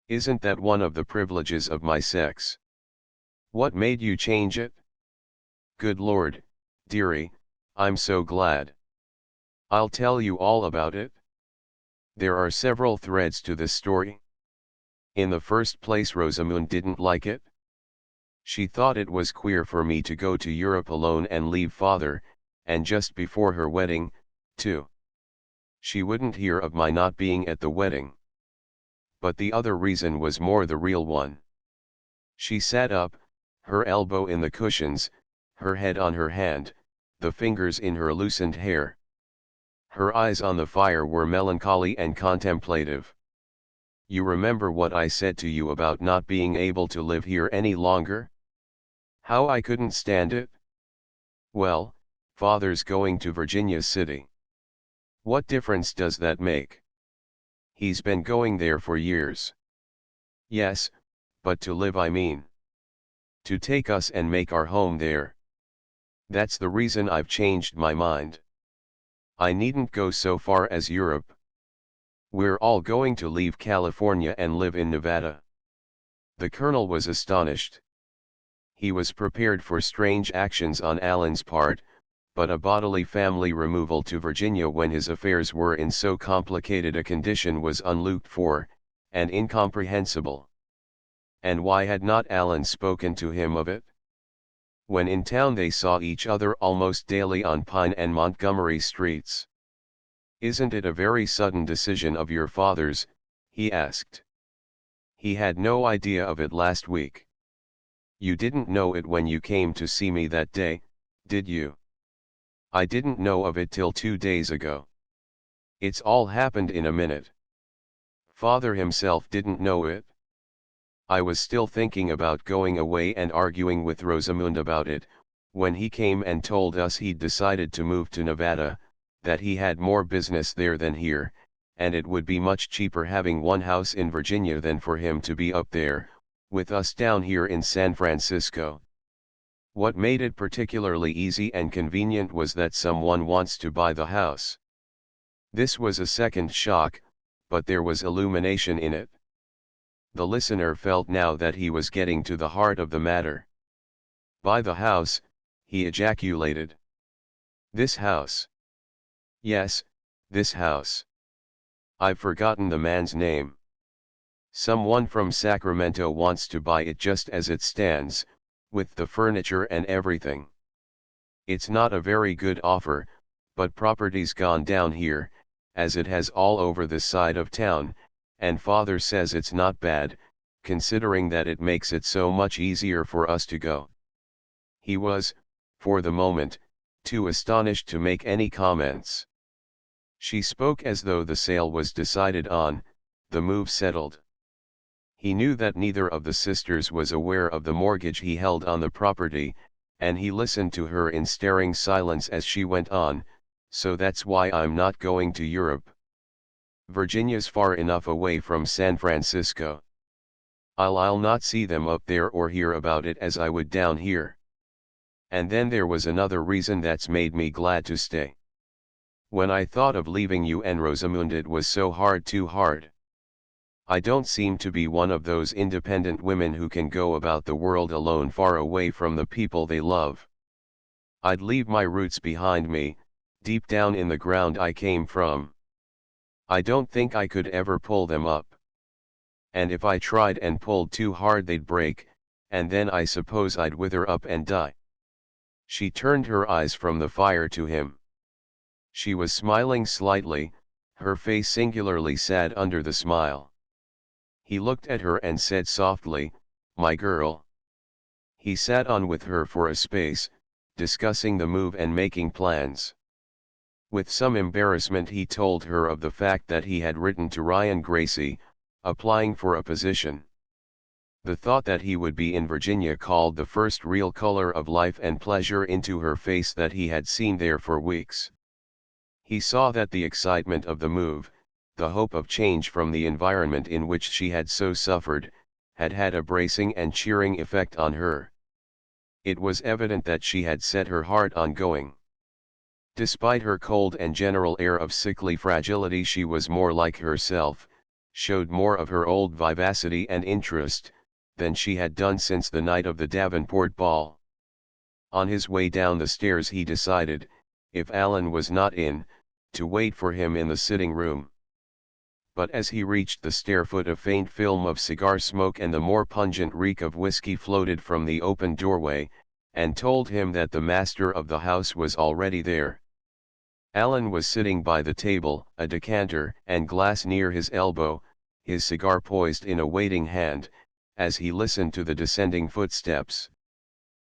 Isn't that one of the privileges of my sex? What made you change it? Good Lord, dearie, I'm so glad. I'll tell you all about it. There are several threads to this story. In the first place, Rosamund didn't like it. She thought it was queer for me to go to Europe alone and leave father, and just before her wedding, too. She wouldn't hear of my not being at the wedding. But the other reason was more the real one. She sat up, her elbow in the cushions, her head on her hand, the fingers in her loosened hair. Her eyes on the fire were melancholy and contemplative. You remember what I said to you about not being able to live here any longer? How I couldn't stand it? Well, father's going to Virginia City. What difference does that make? He's been going there for years. Yes, but to live, I mean. To take us and make our home there. That's the reason I've changed my mind. I needn't go so far as Europe. We're all going to leave California and live in Nevada. The colonel was astonished. He was prepared for strange actions on Allen's part, but a bodily family removal to Virginia when his affairs were in so complicated a condition was unlooked for, and incomprehensible. And why had not Allen spoken to him of it? When in town they saw each other almost daily on Pine and Montgomery streets. Isn't it a very sudden decision of your father's? He asked. He had no idea of it last week. You didn't know it when you came to see me that day, did you? I didn't know of it till 2 days ago. It's all happened in a minute. Father himself didn't know it. I was still thinking about going away and arguing with Rosamund about it, when he came and told us he'd decided to move to Nevada, that he had more business there than here, and it would be much cheaper having one house in Virginia than for him to be up there, with us down here in San Francisco. What made it particularly easy and convenient was that someone wants to buy the house. This was a second shock, but there was illumination in it. The listener felt now that he was getting to the heart of the matter. Buy the house, he ejaculated. This house. Yes, this house. I've forgotten the man's name. Someone from Sacramento wants to buy it just as it stands, with the furniture and everything. It's not a very good offer, but property's gone down here, as it has all over this side of town, and father says it's not bad, considering that it makes it so much easier for us to go. He was, for the moment, too astonished to make any comments. She spoke as though the sale was decided on, the move settled. He knew that neither of the sisters was aware of the mortgage he held on the property, and he listened to her in staring silence as she went on, so that's why I'm not going to Europe. Virginia's far enough away from San Francisco. I'll not see them up there or hear about it as I would down here. And then there was another reason that's made me glad to stay. When I thought of leaving you and Rosamund, it was so hard, too hard. I don't seem to be one of those independent women who can go about the world alone, far away from the people they love. I'd leave my roots behind me, deep down in the ground I came from. I don't think I could ever pull them up. And if I tried and pulled too hard they'd break, and then I suppose I'd wither up and die. She turned her eyes from the fire to him. She was smiling slightly, her face singularly sad under the smile. He looked at her and said softly, "My girl." He sat on with her for a space, discussing the move and making plans. With some embarrassment he told her of the fact that he had written to Ryan Gracie, applying for a position. The thought that he would be in Virginia called the first real color of life and pleasure into her face that he had seen there for weeks. He saw that the excitement of the move, the hope of change from the environment in which she had so suffered, had had a bracing and cheering effect on her. It was evident that she had set her heart on going. Despite her cold and general air of sickly fragility, she was more like herself, showed more of her old vivacity and interest, than she had done since the night of the Davenport ball. On his way down the stairs he decided, if Alan was not in, to wait for him in the sitting room. But as he reached the stairfoot a faint film of cigar smoke and the more pungent reek of whiskey floated from the open doorway, and told him that the master of the house was already there. Alan was sitting by the table, a decanter and glass near his elbow, his cigar poised in a waiting hand, as he listened to the descending footsteps.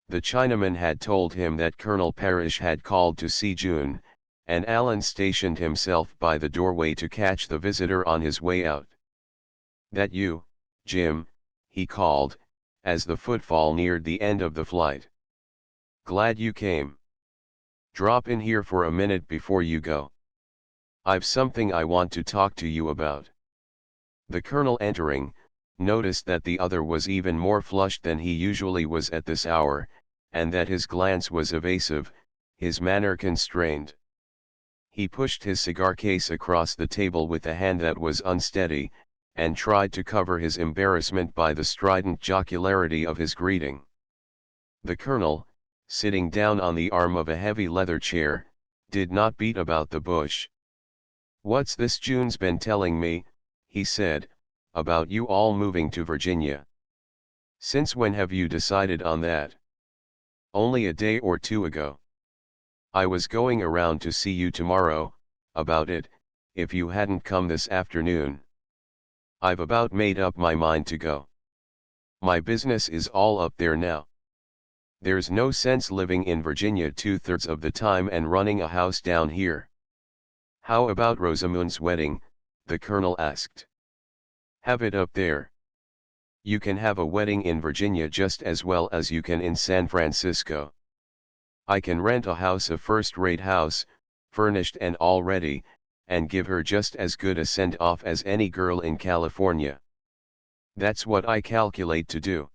The Chinaman had told him that Colonel Parrish had called to see June, and Alan stationed himself by the doorway to catch the visitor on his way out. "That you, Jim?" he called, as the footfall neared the end of the flight. "Glad you came. Drop in here for a minute before you go. I've something I want to talk to you about." The colonel, entering, noticed that the other was even more flushed than he usually was at this hour, and that his glance was evasive, his manner constrained. He pushed his cigar case across the table with a hand that was unsteady, and tried to cover his embarrassment by the strident jocularity of his greeting. The colonel, sitting down on the arm of a heavy leather chair, did not beat about the bush. "What's this June's been telling me," he said, "about you all moving to Virginia? Since when have you decided on that?" "Only a day or two ago. I was going around to see you tomorrow, about it, if you hadn't come this afternoon. I've about made up my mind to go. My business is all up there now. There's no sense living in Virginia 2/3 of the time and running a house down here." "How about Rosamund's wedding?" the colonel asked. "Have it up there. You can have a wedding in Virginia just as well as you can in San Francisco. I can rent a house, a first-rate house, furnished and all ready, and give her just as good a send-off as any girl in California. That's what I calculate to do.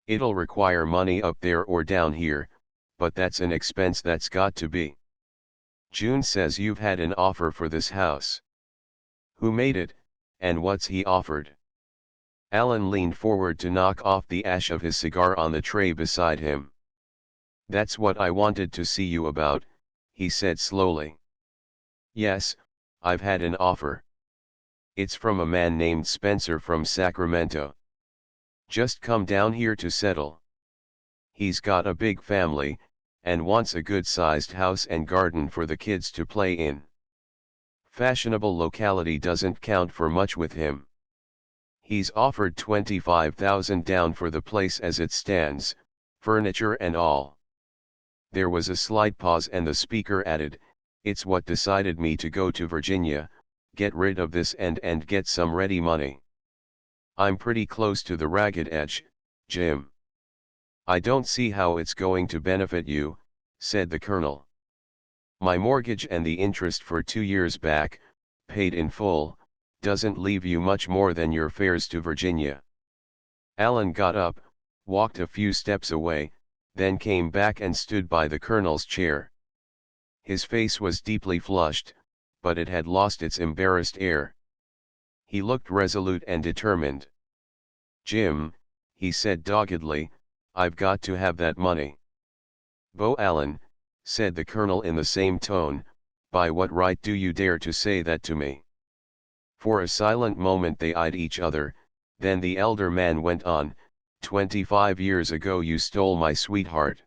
It'll require money up there or down here, but that's an expense that's got to be. June says you've had an offer for this house. Who made it, and what's he offered?" Alan leaned forward to knock off the ash of his cigar on the tray beside him. "That's what I wanted to see you about," he said slowly. "Yes, I've had an offer. It's from a man named Spencer from Sacramento. Just come down here to settle. He's got a big family, and wants a good-sized house and garden for the kids to play in. Fashionable locality doesn't count for much with him. He's offered $25,000 down for the place as it stands, furniture and all." There was a slight pause and the speaker added, "It's what decided me to go to Virginia, get rid of this and get some ready money. I'm pretty close to the ragged edge, Jim." "I don't see how it's going to benefit you," said the colonel. "My mortgage and the interest for 2 years back, paid in full, doesn't leave you much more than your fares to Virginia." Alan got up, walked a few steps away, then came back and stood by the colonel's chair. His face was deeply flushed, but it had lost its embarrassed air. He looked resolute and determined. "Jim," he said doggedly, "I've got to have that money." "Bo Allen," said the colonel in the same tone, "by what right do you dare to say that to me?" For a silent moment they eyed each other, then the elder man went on, "25 years ago you stole my sweetheart.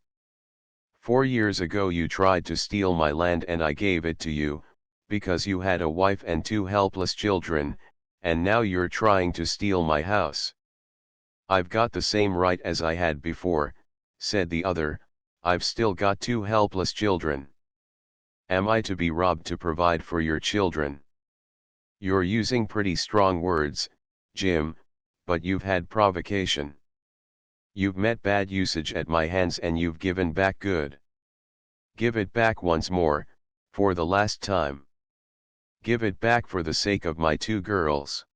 4 years ago you tried to steal my land and I gave it to you, because you had a wife and 2 helpless children, and now you're trying to steal my house." "I've got the same right as I had before," said the other, "I've still got 2 helpless children. Am I to be robbed to provide for your children?" "You're using pretty strong words, Jim, but you've had provocation. You've met bad usage at my hands and you've given back good. Give it back once more, for the last time. Give it back for the sake of my 2 girls.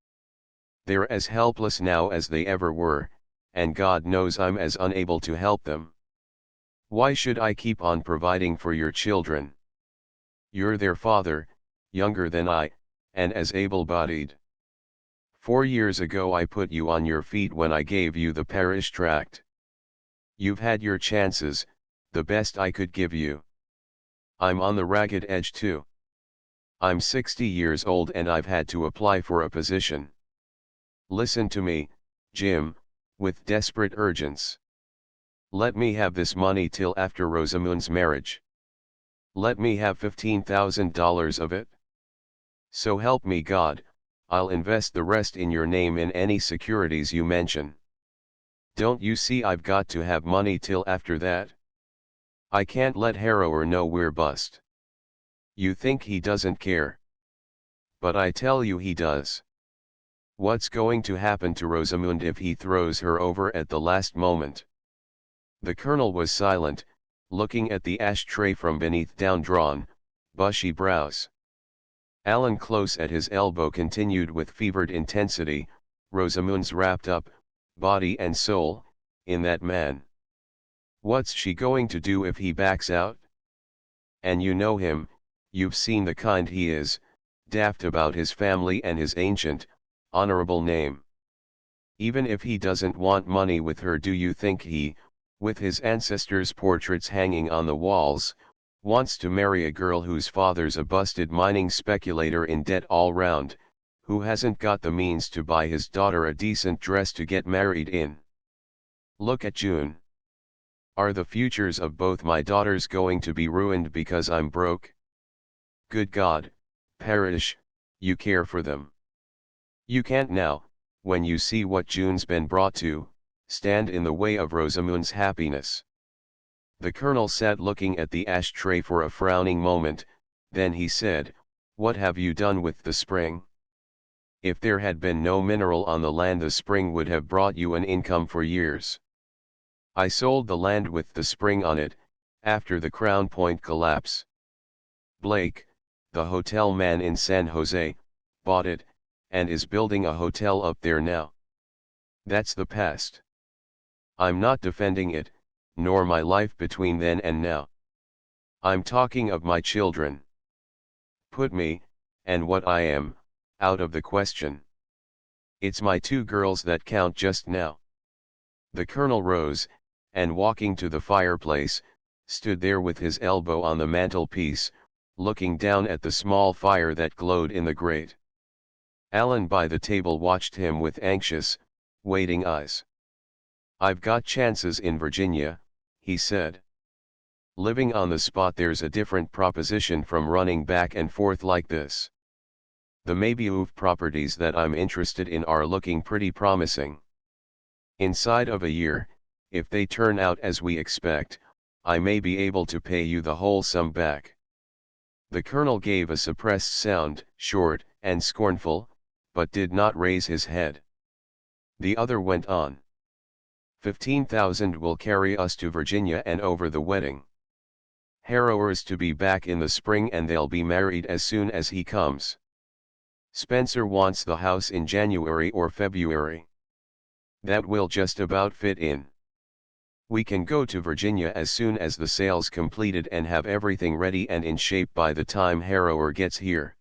They're as helpless now as they ever were, and God knows I'm as unable to help them. Why should I keep on providing for your children? You're their father, younger than I, and as able-bodied. 4 years ago I put you on your feet when I gave you the parish tract. You've had your chances, the best I could give you. I'm on the ragged edge too. I'm 60 years old and I've had to apply for a position. Listen to me, Jim, with desperate urgence. Let me have this money till after Rosamund's marriage. Let me have $15,000 of it. So help me God, I'll invest the rest in your name in any securities you mention. Don't you see I've got to have money till after that? I can't let Harrower know we're bust. You think he doesn't care. But I tell you he does. What's going to happen to Rosamund if he throws her over at the last moment?" The colonel was silent, looking at the ashtray from beneath down-drawn, bushy brows. Allen close at his elbow continued with fevered intensity, "Rosamund's wrapped up, body and soul, in that man. What's she going to do if he backs out? And you know him, you've seen the kind he is, daft about his family and his ancient, honorable name. Even if he doesn't want money with her, do you think he, with his ancestors' portraits hanging on the walls, wants to marry a girl whose father's a busted mining speculator in debt all round, who hasn't got the means to buy his daughter a decent dress to get married in? Look at June. Are the futures of both my daughters going to be ruined because I'm broke? Good God, Parrish, you care for them. You can't now, when you see what June's been brought to, stand in the way of Rosamund's happiness." The colonel sat looking at the ashtray for a frowning moment, then he said, "What have you done with the spring? If there had been no mineral on the land, the spring would have brought you an income for years. I sold the land with the spring on it, after the Crown Point collapse. Blake, the hotel man in San Jose, bought it, and is building a hotel up there now. That's the past. I'm not defending it, nor my life between then and now. I'm talking of my children. Put me, and what I am, out of the question. It's my 2 girls that count just now." The colonel rose, and walking to the fireplace, stood there with his elbow on the mantelpiece, looking down at the small fire that glowed in the grate. Allen by the table watched him with anxious, waiting eyes. "I've got chances in Virginia," he said. "Living on the spot, there's a different proposition from running back and forth like this. The Maybeouf properties that I'm interested in are looking pretty promising. Inside of a year, if they turn out as we expect, I may be able to pay you the whole sum back." The colonel gave a suppressed sound, short and scornful, but did not raise his head. The other went on. 15,000 will carry us to Virginia and over the wedding. Harrower's to be back in the spring and they'll be married as soon as he comes. Spencer wants the house in January or February. That will just about fit in. We can go to Virginia as soon as the sale's completed and have everything ready and in shape by the time Harrower gets here.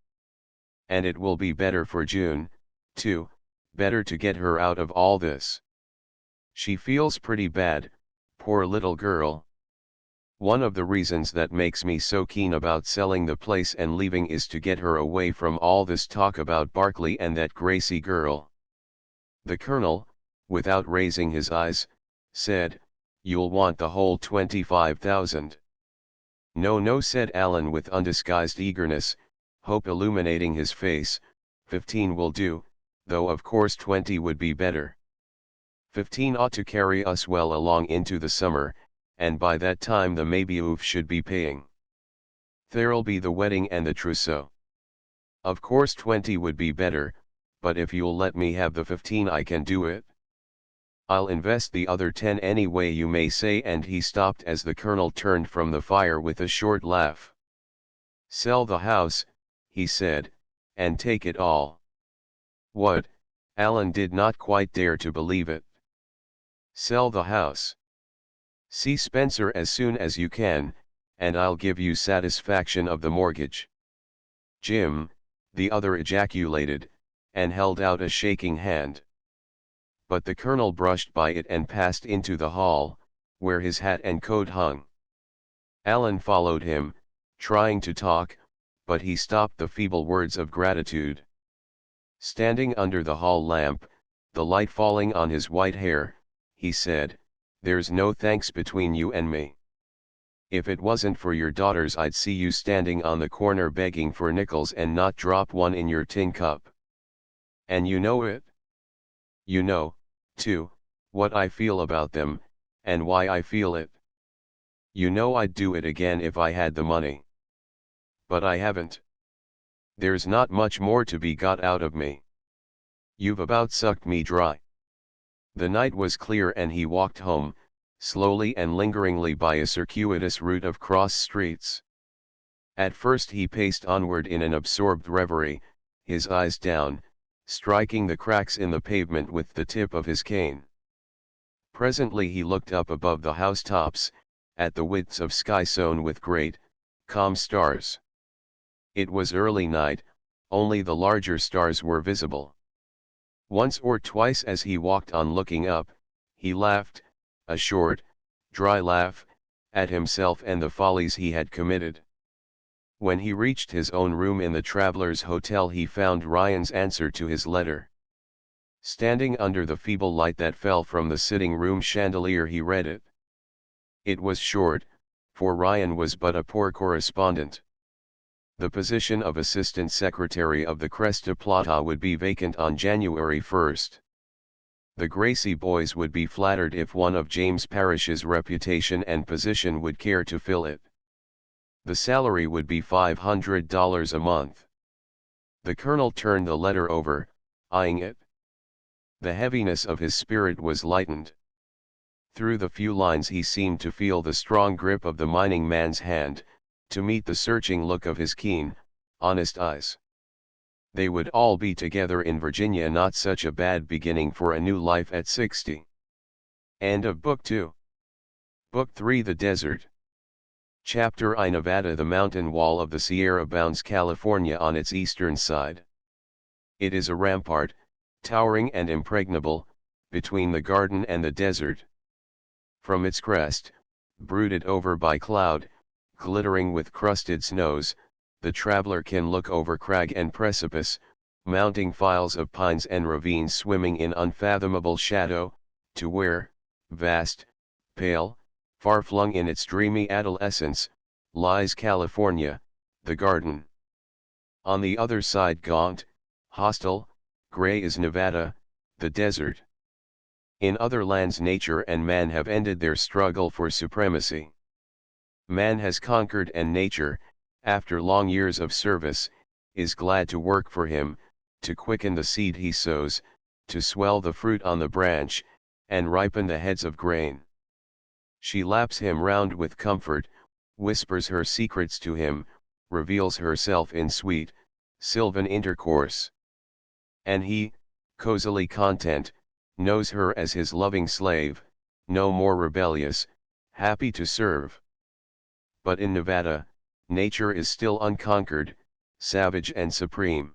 And it will be better for June, 2. Better to get her out of all this. She feels pretty bad, poor little girl. One of the reasons that makes me so keen about selling the place and leaving is to get her away from all this talk about Barkley and that Gracie girl. The Colonel, without raising his eyes, said, "You'll want the whole 25,000. No, no, said Alan with undisguised eagerness, hope illuminating his face. 15 will do, though of course 20 would be better. 15 ought to carry us well along into the summer, and by that time the Mabeuf should be paying. There'll be the wedding and the trousseau. Of course 20 would be better, but if you'll let me have the 15 I can do it. I'll invest the other 10 any way you may say," and he stopped as the Colonel turned from the fire with a short laugh. "Sell the house," he said, "and take it all." What? Alan did not quite dare to believe it. Sell the house. See Spencer as soon as you can, and I'll give you satisfaction of the mortgage. Jim, the other ejaculated, and held out a shaking hand. But the Colonel brushed by it and passed into the hall, where his hat and coat hung. Alan followed him, trying to talk, but he stopped the feeble words of gratitude. Standing under the hall lamp, the light falling on his white hair, he said, "There's no thanks between you and me. If it wasn't for your daughters I'd see you standing on the corner begging for nickels and not drop one in your tin cup. And you know it. You know, too, what I feel about them, and why I feel it. You know I'd do it again if I had the money. But I haven't. There's not much more to be got out of me. You've about sucked me dry." The night was clear and he walked home, slowly and lingeringly by a circuitous route of cross streets. At first he paced onward in an absorbed reverie, his eyes down, striking the cracks in the pavement with the tip of his cane. Presently he looked up above the housetops, at the widths of sky sown with great, calm stars. It was early night, only the larger stars were visible. Once or twice as he walked on looking up, he laughed, a short, dry laugh, at himself and the follies he had committed. When he reached his own room in the Travelers' Hotel he found Ryan's answer to his letter. Standing under the feeble light that fell from the sitting-room chandelier he read it. It was short, for Ryan was but a poor correspondent. The position of Assistant Secretary of the Cresta Plata would be vacant on January 1st. The Gracie boys would be flattered if one of James Parrish's reputation and position would care to fill it. The salary would be $500 a month. The Colonel turned the letter over, eyeing it. The heaviness of his spirit was lightened. Through the few lines he seemed to feel the strong grip of the mining man's hand, to meet the searching look of his keen, honest eyes. They would all be together in Virginia, not such a bad beginning for a new life at 60. End of Book 2. Book 3 The Desert. Chapter I Nevada. The mountain wall of the Sierra bounds California on its eastern side. It is a rampart, towering and impregnable, between the garden and the desert. From its crest, brooded over by cloud, glittering with crusted snows, the traveler can look over crag and precipice, mounting files of pines and ravines swimming in unfathomable shadow, to where, vast, pale, far-flung in its dreamy adolescence, lies California, the garden. On the other side, gaunt, hostile, gray, is Nevada, the desert. In other lands nature and man have ended their struggle for supremacy. Man has conquered, and nature, after long years of service, is glad to work for him, to quicken the seed he sows, to swell the fruit on the branch, and ripen the heads of grain. She laps him round with comfort, whispers her secrets to him, reveals herself in sweet, sylvan intercourse. And he, cozily content, knows her as his loving slave, no more rebellious, happy to serve. But in Nevada, nature is still unconquered, savage and supreme.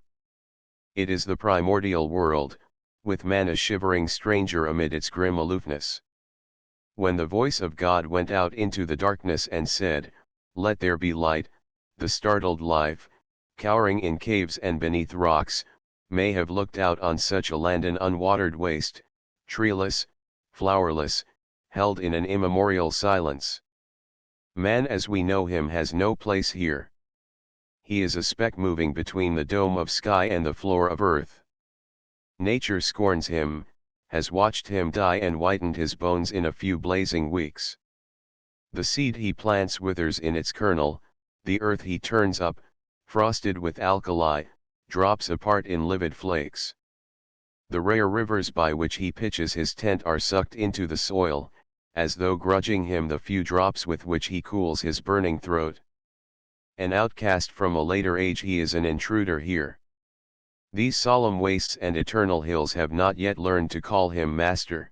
It is the primordial world, with man a shivering stranger amid its grim aloofness. When the voice of God went out into the darkness and said, "Let there be light," the startled life, cowering in caves and beneath rocks, may have looked out on such a land, an unwatered waste, treeless, flowerless, held in an immemorial silence. Man as we know him has no place here. He is a speck moving between the dome of sky and the floor of earth. Nature scorns him, has watched him die and whitened his bones in a few blazing weeks. The seed he plants withers in its kernel, the earth he turns up, frosted with alkali, drops apart in livid flakes. The rare rivers by which he pitches his tent are sucked into the soil, as though grudging him the few drops with which he cools his burning throat. An outcast from a later age, he is an intruder here. These solemn wastes and eternal hills have not yet learned to call him master.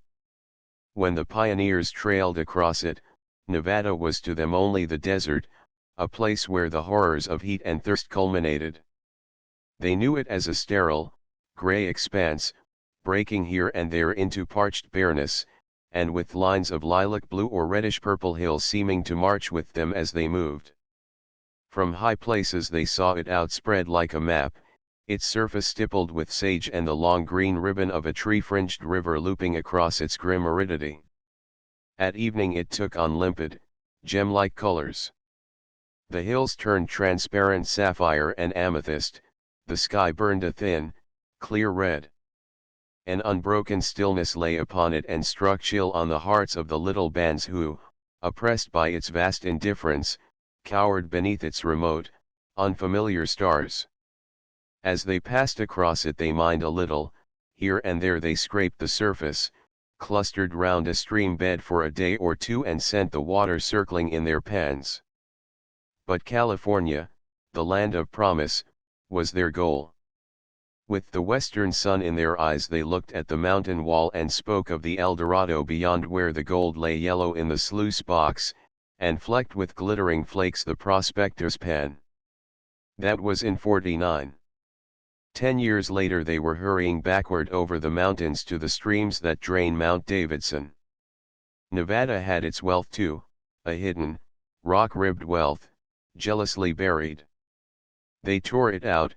When the pioneers trailed across it, Nevada was to them only the desert, a place where the horrors of heat and thirst culminated. They knew it as a sterile, gray expanse, breaking here and there into parched bareness, and with lines of lilac blue or reddish purple hills seeming to march with them as they moved. From high places they saw it outspread like a map, its surface stippled with sage and the long green ribbon of a tree-fringed river looping across its grim aridity. At evening it took on limpid, gem-like colors. The hills turned transparent sapphire and amethyst, the sky burned a thin, clear red. An unbroken stillness lay upon it and struck chill on the hearts of the little bands who, oppressed by its vast indifference, cowered beneath its remote, unfamiliar stars. As they passed across it they mined a little, here and there they scraped the surface, clustered round a stream bed for a day or two and sent the water circling in their pans. But California, the land of promise, was their goal. With the western sun in their eyes they looked at the mountain wall and spoke of the El Dorado beyond, where the gold lay yellow in the sluice box, and flecked with glittering flakes the prospector's pen. That was in '49. 10 years later they were hurrying backward over the mountains to the streams that drain Mount Davidson. Nevada had its wealth too, a hidden, rock-ribbed wealth, jealously buried. They tore it out,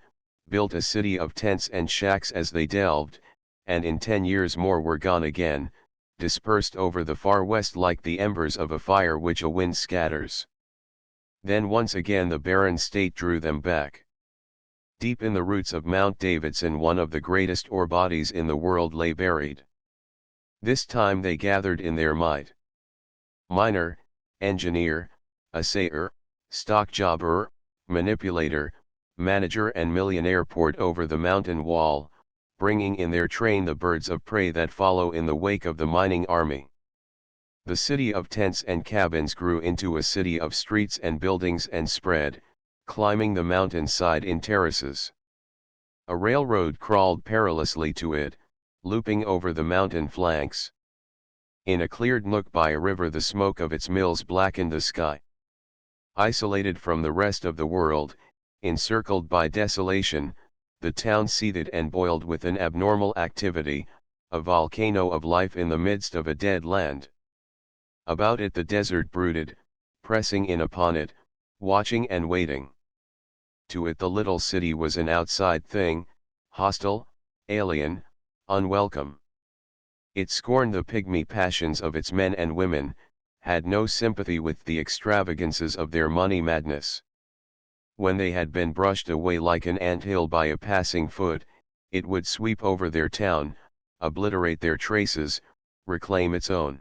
built a city of tents and shacks as they delved, and in 10 years more were gone again, dispersed over the far west like the embers of a fire which a wind scatters. Then once again the barren state drew them back. Deep in the roots of Mount Davidson one of the greatest ore bodies in the world lay buried. This time they gathered in their might. Miner, engineer, assayer, stock jobber, manipulator, manager and millionaire poured over the mountain wall, bringing in their train the birds of prey that follow in the wake of the mining army. The city of tents and cabins grew into a city of streets and buildings and spread, climbing the mountainside in terraces. A railroad crawled perilously to it, looping over the mountain flanks. In a cleared nook by a river the smoke of its mills blackened the sky. Isolated from the rest of the world, encircled by desolation, the town seethed and boiled with an abnormal activity, a volcano of life in the midst of a dead land. About it the desert brooded, pressing in upon it, watching and waiting. To it the little city was an outside thing, hostile, alien, unwelcome. It scorned the pygmy passions of its men and women, had no sympathy with the extravagances of their money madness. When they had been brushed away like an anthill by a passing foot, it would sweep over their town, obliterate their traces, reclaim its own.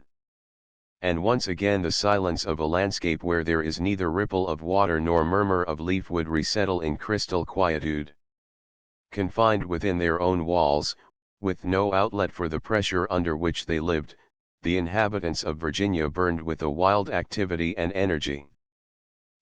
And once again the silence of a landscape where there is neither ripple of water nor murmur of leaf would resettle in crystal quietude. Confined within their own walls, with no outlet for the pressure under which they lived, the inhabitants of Virginia burned with a wild activity and energy.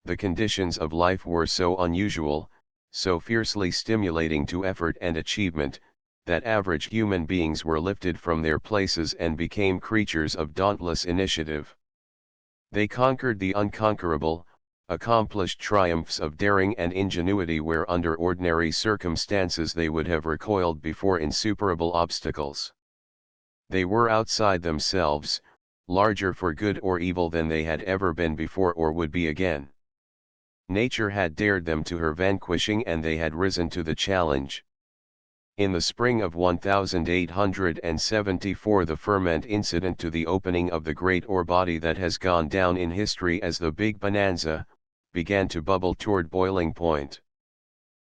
The conditions of life were so unusual, so fiercely stimulating to effort and achievement, that average human beings were lifted from their places and became creatures of dauntless initiative. They conquered the unconquerable, accomplished triumphs of daring and ingenuity where under ordinary circumstances they would have recoiled before insuperable obstacles. They were outside themselves, larger for good or evil than they had ever been before or would be again. Nature had dared them to her vanquishing and they had risen to the challenge. In the spring of 1874 the ferment incident to the opening of the great ore body that has gone down in history as the Big Bonanza, began to bubble toward boiling point.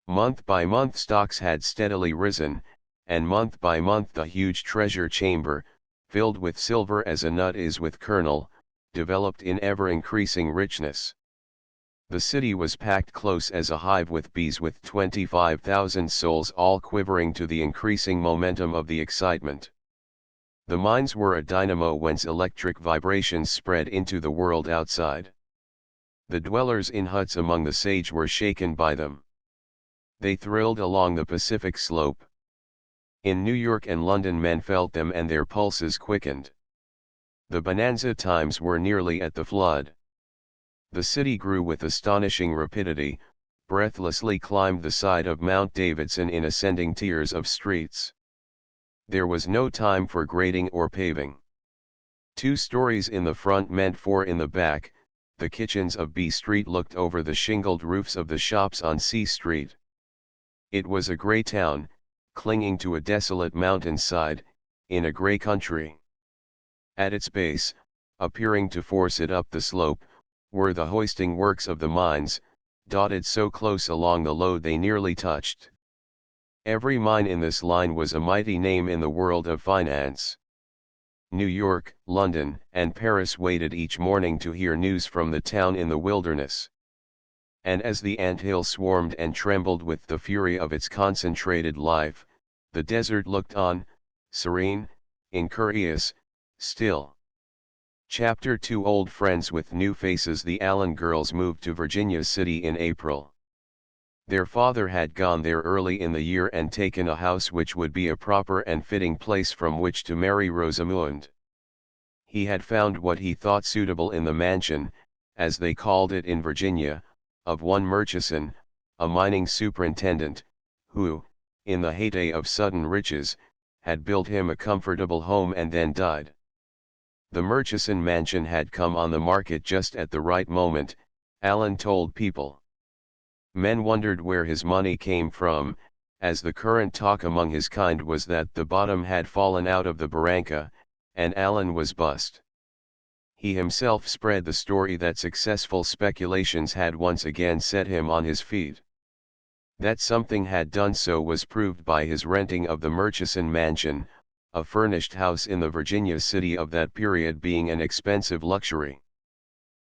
Month by month stocks had steadily risen, and month by month the huge treasure chamber, filled with silver as a nut is with kernel, developed in ever-increasing richness. The city was packed close as a hive with bees with 25,000 souls all quivering to the increasing momentum of the excitement. The mines were a dynamo whence electric vibrations spread into the world outside. The dwellers in huts among the sage were shaken by them. They thrilled along the Pacific slope. In New York and London men felt them and their pulses quickened. The bonanza times were nearly at the flood. The city grew with astonishing rapidity, breathlessly climbed the side of Mount Davidson in ascending tiers of streets. There was no time for grading or paving. 2 stories in the front meant 4 in the back. The kitchens of B Street looked over the shingled roofs of the shops on C Street. It was a grey town, clinging to a desolate mountainside, in a grey country. At its base, appearing to force it up the slope, were the hoisting works of the mines, dotted so close along the lode they nearly touched. Every mine in this line was a mighty name in the world of finance. New York, London, and Paris waited each morning to hear news from the town in the wilderness. And as the anthill swarmed and trembled with the fury of its concentrated life, the desert looked on, serene, incurious, still. Chapter 2 Old friends with new faces. The Allen girls moved to Virginia City in April. Their father had gone there early in the year and taken a house which would be a proper and fitting place from which to marry Rosamund. He had found what he thought suitable in the mansion, as they called it in Virginia, of one Murchison, a mining superintendent, who, in the heyday of sudden riches, had built him a comfortable home and then died. The Murchison mansion had come on the market just at the right moment, Allen told people. Men wondered where his money came from, as the current talk among his kind was that the bottom had fallen out of the barranca, and Allen was bust. He himself spread the story that successful speculations had once again set him on his feet. That something had done so was proved by his renting of the Murchison mansion, a furnished house in the Virginia city of that period being an expensive luxury.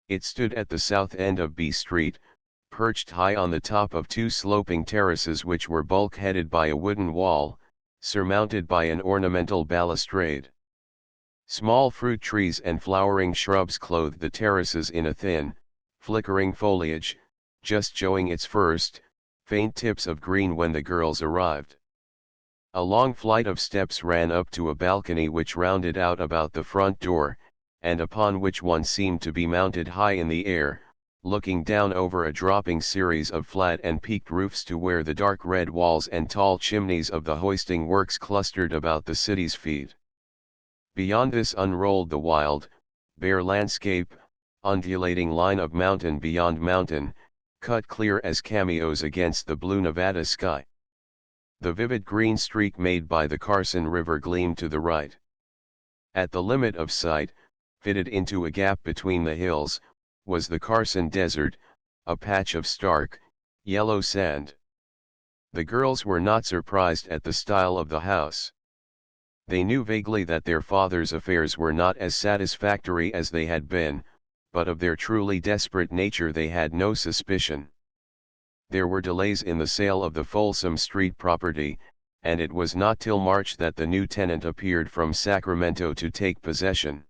It stood at the south end of B Street, perched high on the top of 2 sloping terraces which were bulkheaded by a wooden wall, surmounted by an ornamental balustrade. Small fruit trees and flowering shrubs clothed the terraces in a thin, flickering foliage, just showing its first, faint tips of green when the girls arrived. A long flight of steps ran up to a balcony which rounded out about the front door, and upon which one seemed to be mounted high in the air, looking down over a dropping series of flat and peaked roofs to where the dark red walls and tall chimneys of the hoisting works clustered about the city's feet. Beyond this unrolled the wild, bare landscape, undulating line of mountain beyond mountain, cut clear as cameos against the blue Nevada sky. The vivid green streak made by the Carson River gleamed to the right. At the limit of sight, fitted into a gap between the hills, was the Carson Desert, a patch of stark, yellow sand. The girls were not surprised at the style of the house. They knew vaguely that their father's affairs were not as satisfactory as they had been, but of their truly desperate nature they had no suspicion. There were delays in the sale of the Folsom Street property, and it was not till March that the new tenant appeared from Sacramento to take possession.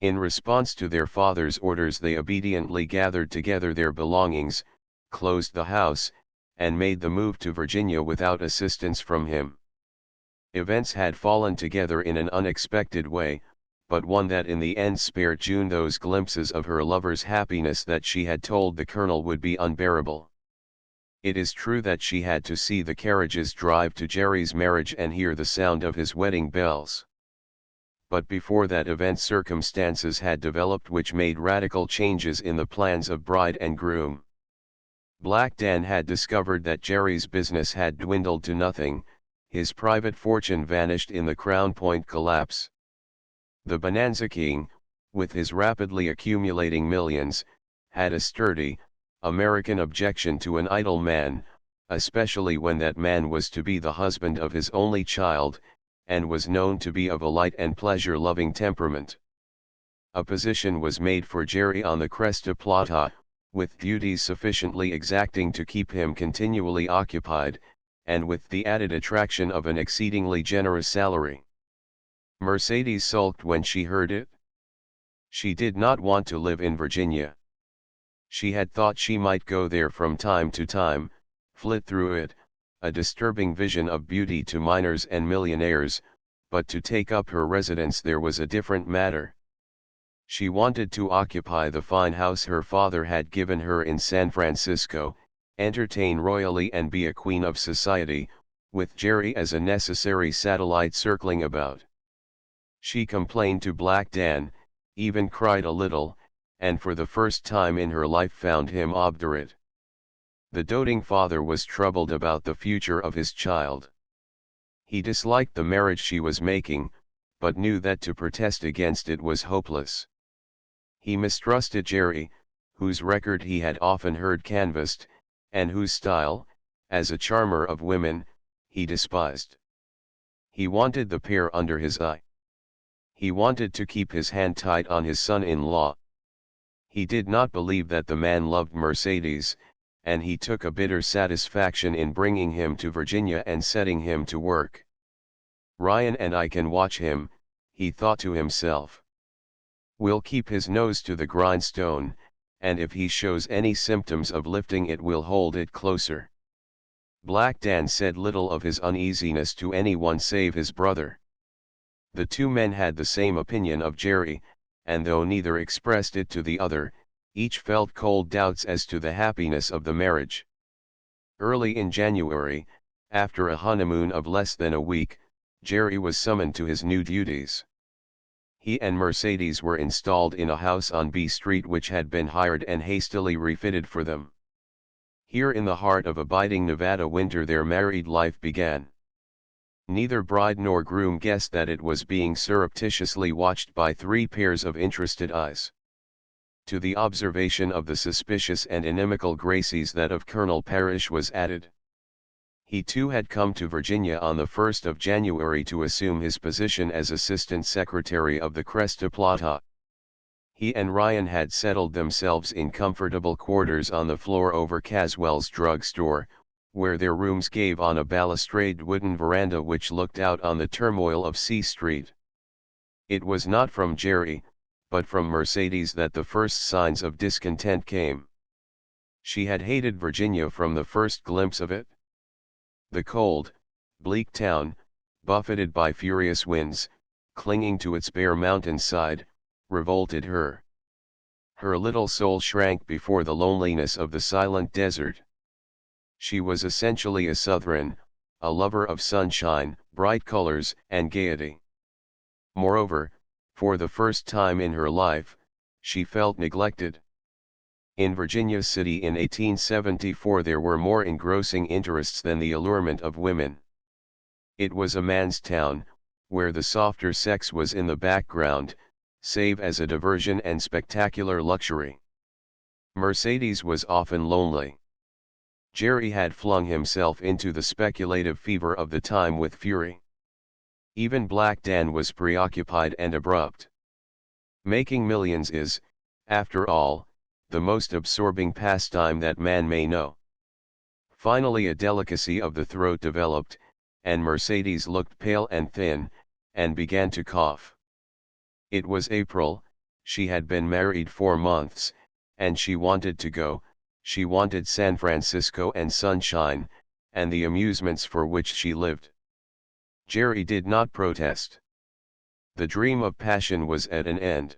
In response to their father's orders they obediently gathered together their belongings, closed the house, and made the move to Virginia without assistance from him. Events had fallen together in an unexpected way, but one that in the end spared June those glimpses of her lover's happiness that she had told the colonel would be unbearable. It is true that she had to see the carriages drive to Jerry's marriage and hear the sound of his wedding bells. But before that event circumstances had developed which made radical changes in the plans of bride and groom. Black Dan had discovered that Jerry's business had dwindled to nothing, his private fortune vanished in the Crown Point collapse. The Bonanza King, with his rapidly accumulating millions, had a sturdy, American objection to an idle man, especially when that man was to be the husband of his only child, and was known to be of a light and pleasure-loving temperament. A position was made for Jerry on the Cresta Plata, with duties sufficiently exacting to keep him continually occupied, and with the added attraction of an exceedingly generous salary. Mercedes sulked when she heard it. She did not want to live in Virginia. She had thought she might go there from time to time, flit through it, a disturbing vision of beauty to miners and millionaires, but to take up her residence there was a different matter. She wanted to occupy the fine house her father had given her in San Francisco, entertain royally and be a queen of society, with Jerry as a necessary satellite circling about. She complained to Black Dan, even cried a little, and for the first time in her life found him obdurate. The doting father was troubled about the future of his child. He disliked the marriage she was making, but knew that to protest against it was hopeless. He mistrusted Jerry, whose record he had often heard canvassed, and whose style, as a charmer of women, he despised. He wanted the pair under his eye. He wanted to keep his hand tight on his son-in-law. He did not believe that the man loved Mercedes, and he took a bitter satisfaction in bringing him to Virginia and setting him to work. Ryan and I can watch him, he thought to himself. We'll keep his nose to the grindstone, and if he shows any symptoms of lifting it we'll hold it closer. Black Dan said little of his uneasiness to anyone save his brother. The two men had the same opinion of Jerry, and though neither expressed it to the other, each felt cold doubts as to the happiness of the marriage. Early in January, after a honeymoon of less than a week, Jerry was summoned to his new duties. He and Mercedes were installed in a house on B Street which had been hired and hastily refitted for them. Here in the heart of a biting Nevada winter their married life began. Neither bride nor groom guessed that it was being surreptitiously watched by three pairs of interested eyes. To the observation of the suspicious and inimical Gracies that of Colonel Parrish was added. He too had come to Virginia on the 1st of January to assume his position as Assistant Secretary of the Cresta Plata. He and Ryan had settled themselves in comfortable quarters on the floor over Caswell's drugstore, where their rooms gave on a balustraded wooden veranda which looked out on the turmoil of C Street. It was not from Jerry, but from Mercedes that the first signs of discontent came. She had hated Virginia from the first glimpse of it. The cold, bleak town, buffeted by furious winds, clinging to its bare mountainside, revolted her. Her little soul shrank before the loneliness of the silent desert. She was essentially a Southern, a lover of sunshine, bright colors, and gaiety. Moreover, for the first time in her life, she felt neglected. In Virginia City in 1874 there were more engrossing interests than the allurement of women. It was a man's town, where the softer sex was in the background, save as a diversion and spectacular luxury. Mercedes was often lonely. Jerry had flung himself into the speculative fever of the time with fury. Even Black Dan was preoccupied and abrupt. Making millions is, after all, the most absorbing pastime that man may know. Finally a delicacy of the throat developed, and Mercedes looked pale and thin, and began to cough. It was April, she had been married 4 months, and she wanted to go, she wanted San Francisco and sunshine, and the amusements for which she lived. Jerry did not protest. The dream of passion was at an end.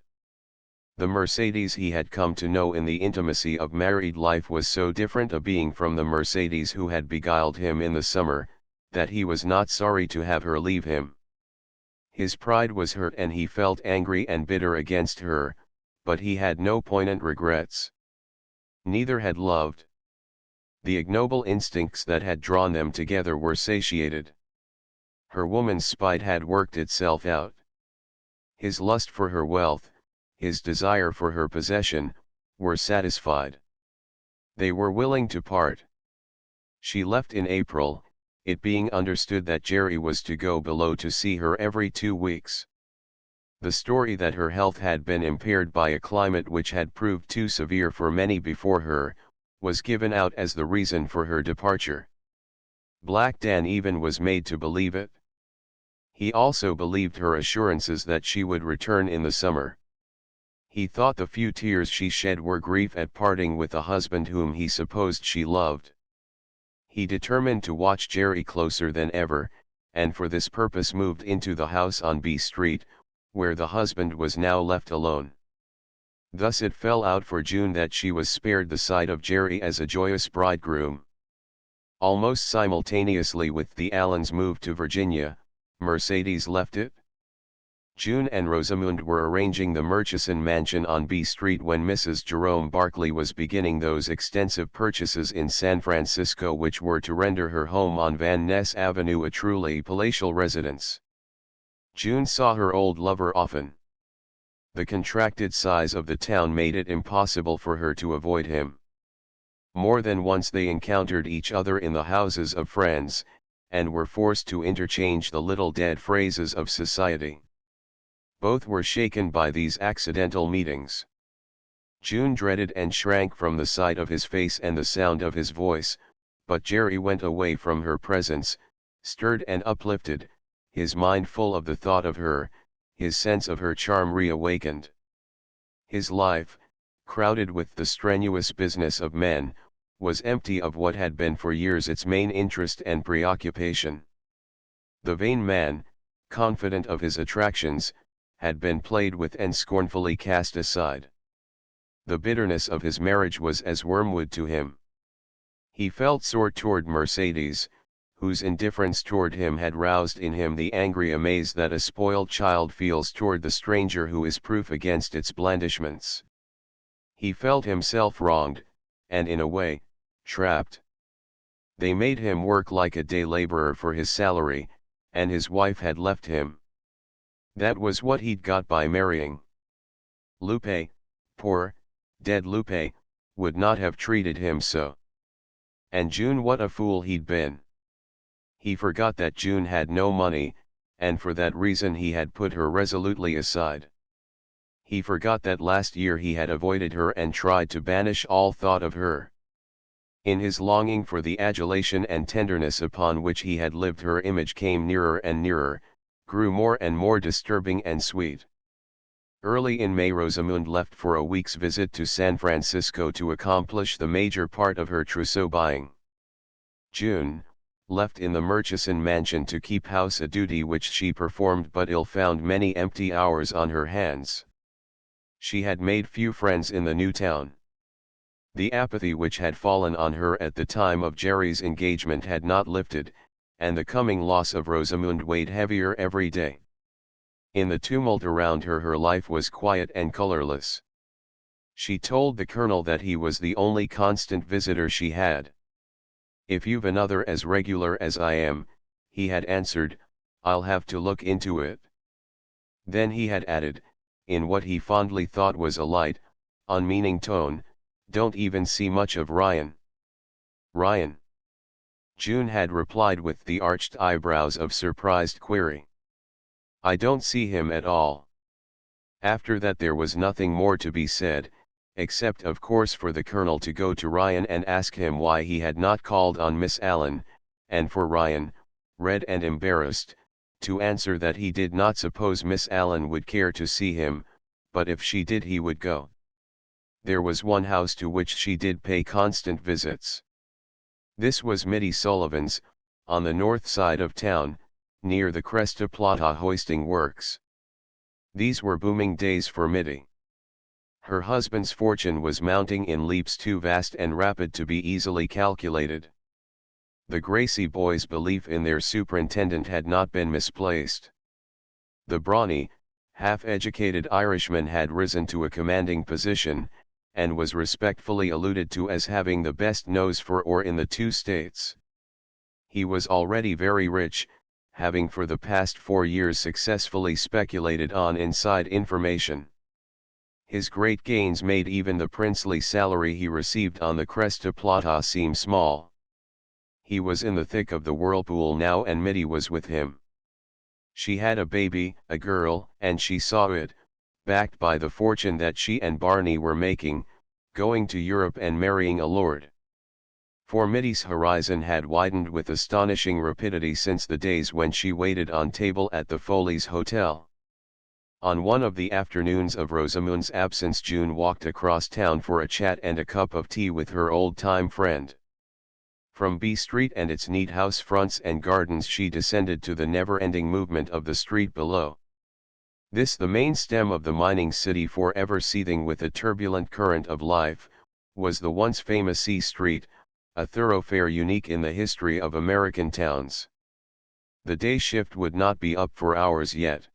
The Mercedes he had come to know in the intimacy of married life was so different a being from the Mercedes who had beguiled him in the summer, that he was not sorry to have her leave him. His pride was hurt and he felt angry and bitter against her, but he had no poignant regrets. Neither had loved. The ignoble instincts that had drawn them together were satiated. Her woman's spite had worked itself out. His lust for her wealth, his desire for her possession, were satisfied. They were willing to part. She left in April, it being understood that Jerry was to go below to see her every 2 weeks. The story that her health had been impaired by a climate which had proved too severe for many before her, was given out as the reason for her departure. Black Dan even was made to believe it. He also believed her assurances that she would return in the summer. He thought the few tears she shed were grief at parting with a husband whom he supposed she loved. He determined to watch Jerry closer than ever, and for this purpose moved into the house on B Street, where the husband was now left alone. Thus it fell out for June that she was spared the sight of Jerry as a joyous bridegroom. Almost simultaneously with the Allens' move to Virginia, Mercedes left it. June and Rosamund were arranging the Murchison mansion on B Street when Mrs. Jerome Barclay was beginning those extensive purchases in San Francisco which were to render her home on Van Ness Avenue a truly palatial residence. June saw her old lover often. The contracted size of the town made it impossible for her to avoid him. More than once they encountered each other in the houses of friends, and were forced to interchange the little dead phrases of society. Both were shaken by these accidental meetings. June dreaded and shrank from the sight of his face and the sound of his voice, but Jerry went away from her presence, stirred and uplifted, his mind full of the thought of her, his sense of her charm reawakened. His life, crowded with the strenuous business of men, was empty of what had been for years its main interest and preoccupation. The vain man, confident of his attractions, had been played with and scornfully cast aside. The bitterness of his marriage was as wormwood to him. He felt sore toward Mercedes, whose indifference toward him had roused in him the angry amaze that a spoiled child feels toward the stranger who is proof against its blandishments. He felt himself wronged, and in a way, trapped. They made him work like a day laborer for his salary, and his wife had left him. That was what he'd got by marrying. Lupe, poor, dead Lupe, would not have treated him so. And June, what a fool he'd been. He forgot that June had no money, and for that reason he had put her resolutely aside. He forgot that last year he had avoided her and tried to banish all thought of her. In his longing for the adulation and tenderness upon which he had lived, her image came nearer and nearer, grew more and more disturbing and sweet. Early in May Rosamund left for a week's visit to San Francisco to accomplish the major part of her trousseau buying. June, left in the Murchison mansion to keep house, a duty which she performed but ill, found many empty hours on her hands. She had made few friends in the new town. The apathy which had fallen on her at the time of Jerry's engagement had not lifted, and the coming loss of Rosamund weighed heavier every day. In the tumult around her, her life was quiet and colorless. She told the colonel that he was the only constant visitor she had. "If you've another as regular as I am," he had answered, "I'll have to look into it." Then he had added, in what he fondly thought was a light, unmeaning tone, "Don't even see much of Ryan." "Ryan?" June had replied with the arched eyebrows of surprised query. "I don't see him at all." After that there was nothing more to be said, except of course for the colonel to go to Ryan and ask him why he had not called on Miss Allen, and for Ryan, red and embarrassed, to answer that he did not suppose Miss Allen would care to see him, but if she did he would go. There was one house to which she did pay constant visits. This was Mitty Sullivan's, on the north side of town, near the Cresta Plata hoisting works. These were booming days for Mitty. Her husband's fortune was mounting in leaps too vast and rapid to be easily calculated. The Gracie boys' belief in their superintendent had not been misplaced. The brawny, half-educated Irishman had risen to a commanding position, and was respectfully alluded to as having the best nose for or in the two states. He was already very rich, having for the past 4 years successfully speculated on inside information. His great gains made even the princely salary he received on the Cresta Plata seem small. He was in the thick of the whirlpool now, and Mitty was with him. She had a baby, a girl, and she saw it, backed by the fortune that she and Barney were making, going to Europe and marrying a lord. For Mitty's horizon had widened with astonishing rapidity since the days when she waited on table at the Foley's Hotel. On one of the afternoons of Rosamund's absence, June walked across town for a chat and a cup of tea with her old-time friend. From B Street and its neat house fronts and gardens she descended to the never-ending movement of the street below. This, the main stem of the mining city forever seething with a turbulent current of life, was the once famous C Street, a thoroughfare unique in the history of American towns. The day shift would not be up for hours yet.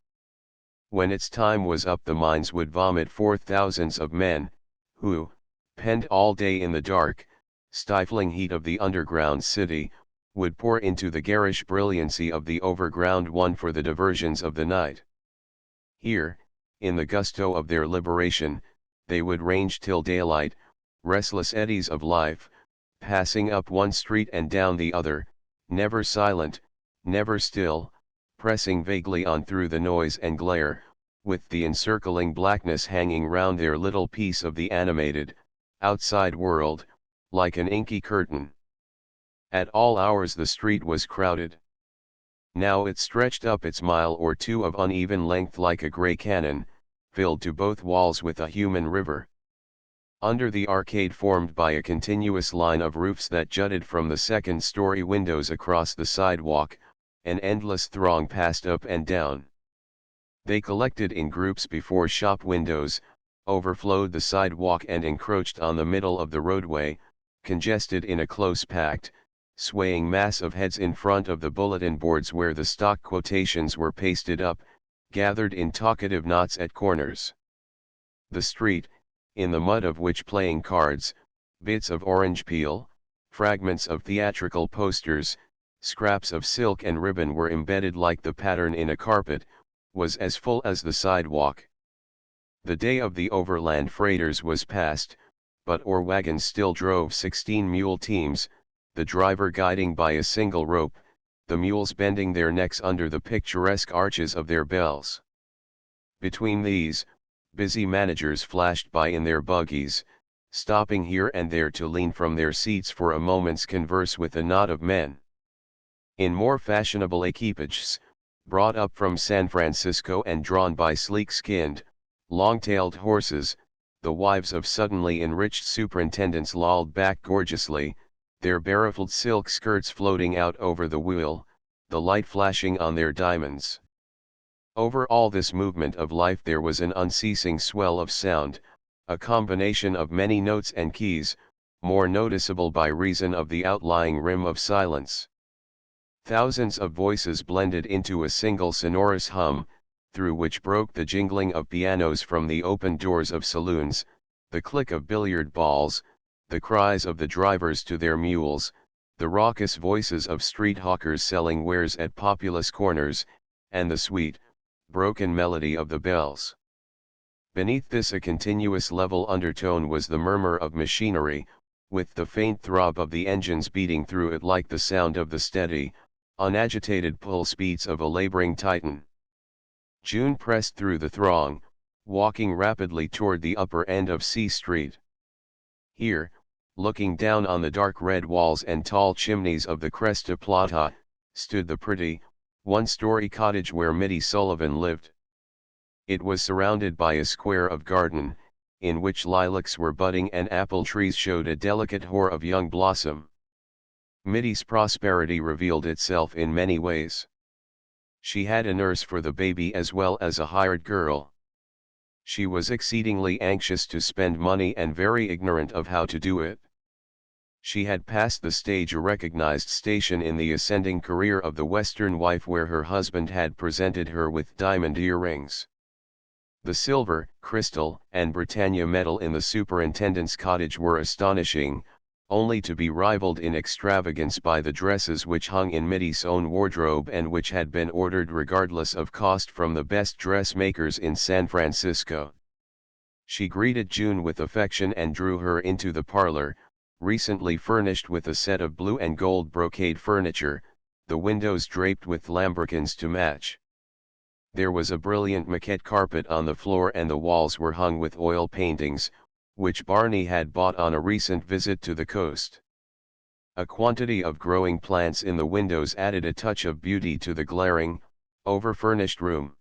When its time was up, the mines would vomit forth thousands of men, who, penned all day in the dark, stifling heat of the underground city, would pour into the garish brilliancy of the overground one for the diversions of the night. Here, in the gusto of their liberation, they would range till daylight, restless eddies of life, passing up one street and down the other, never silent, never still, pressing vaguely on through the noise and glare, with the encircling blackness hanging round their little piece of the animated, outside world, like an inky curtain. At all hours the street was crowded. Now it stretched up its mile or two of uneven length like a grey cannon, filled to both walls with a human river. Under the arcade formed by a continuous line of roofs that jutted from the second-story windows across the sidewalk, an endless throng passed up and down. They collected in groups before shop windows, overflowed the sidewalk and encroached on the middle of the roadway, congested in a close-packed, swaying mass of heads in front of the bulletin boards where the stock quotations were pasted up, gathered in talkative knots at corners. The street, in the mud of which playing cards, bits of orange peel, fragments of theatrical posters, scraps of silk and ribbon were embedded like the pattern in a carpet, was as full as the sidewalk. The day of the overland freighters was past, but ore wagons still drove 16 mule teams, the driver guiding by a single rope, the mules bending their necks under the picturesque arches of their bells. Between these, busy managers flashed by in their buggies, stopping here and there to lean from their seats for a moment's converse with a knot of men. In more fashionable equipages, brought up from San Francisco and drawn by sleek-skinned, long-tailed horses, the wives of suddenly enriched superintendents lolled back gorgeously, their beruffled silk skirts floating out over the wheel, the light flashing on their diamonds. Over all this movement of life there was an unceasing swell of sound, a combination of many notes and keys, more noticeable by reason of the outlying rim of silence. Thousands of voices blended into a single sonorous hum, through which broke the jingling of pianos from the open doors of saloons, the click of billiard balls, the cries of the drivers to their mules, the raucous voices of street hawkers selling wares at populous corners, and the sweet, broken melody of the bells. Beneath this a continuous level undertone was the murmur of machinery, with the faint throb of the engines beating through it like the sound of the steady, unagitated pulse beats of a laboring Titan. June pressed through the throng, walking rapidly toward the upper end of C Street. Here, looking down on the dark red walls and tall chimneys of the Cresta Plata, stood the pretty, one-story cottage where Mitty Sullivan lived. It was surrounded by a square of garden, in which lilacs were budding and apple trees showed a delicate hoar of young blossom. Mitty's prosperity revealed itself in many ways. She had a nurse for the baby as well as a hired girl. She was exceedingly anxious to spend money and very ignorant of how to do it. She had passed the stage, a recognized station in the ascending career of the Western wife, where her husband had presented her with diamond earrings. The silver, crystal, and Britannia medal in the superintendent's cottage were astonishing, only to be rivaled in extravagance by the dresses which hung in Mitty's own wardrobe and which had been ordered regardless of cost from the best dressmakers in San Francisco. She greeted June with affection and drew her into the parlor, recently furnished with a set of blue and gold brocade furniture, the windows draped with lambrequins to match. There was a brilliant moquette carpet on the floor and the walls were hung with oil paintings, which Barney had bought on a recent visit to the coast. A quantity of growing plants in the windows added a touch of beauty to the glaring, over-furnished room.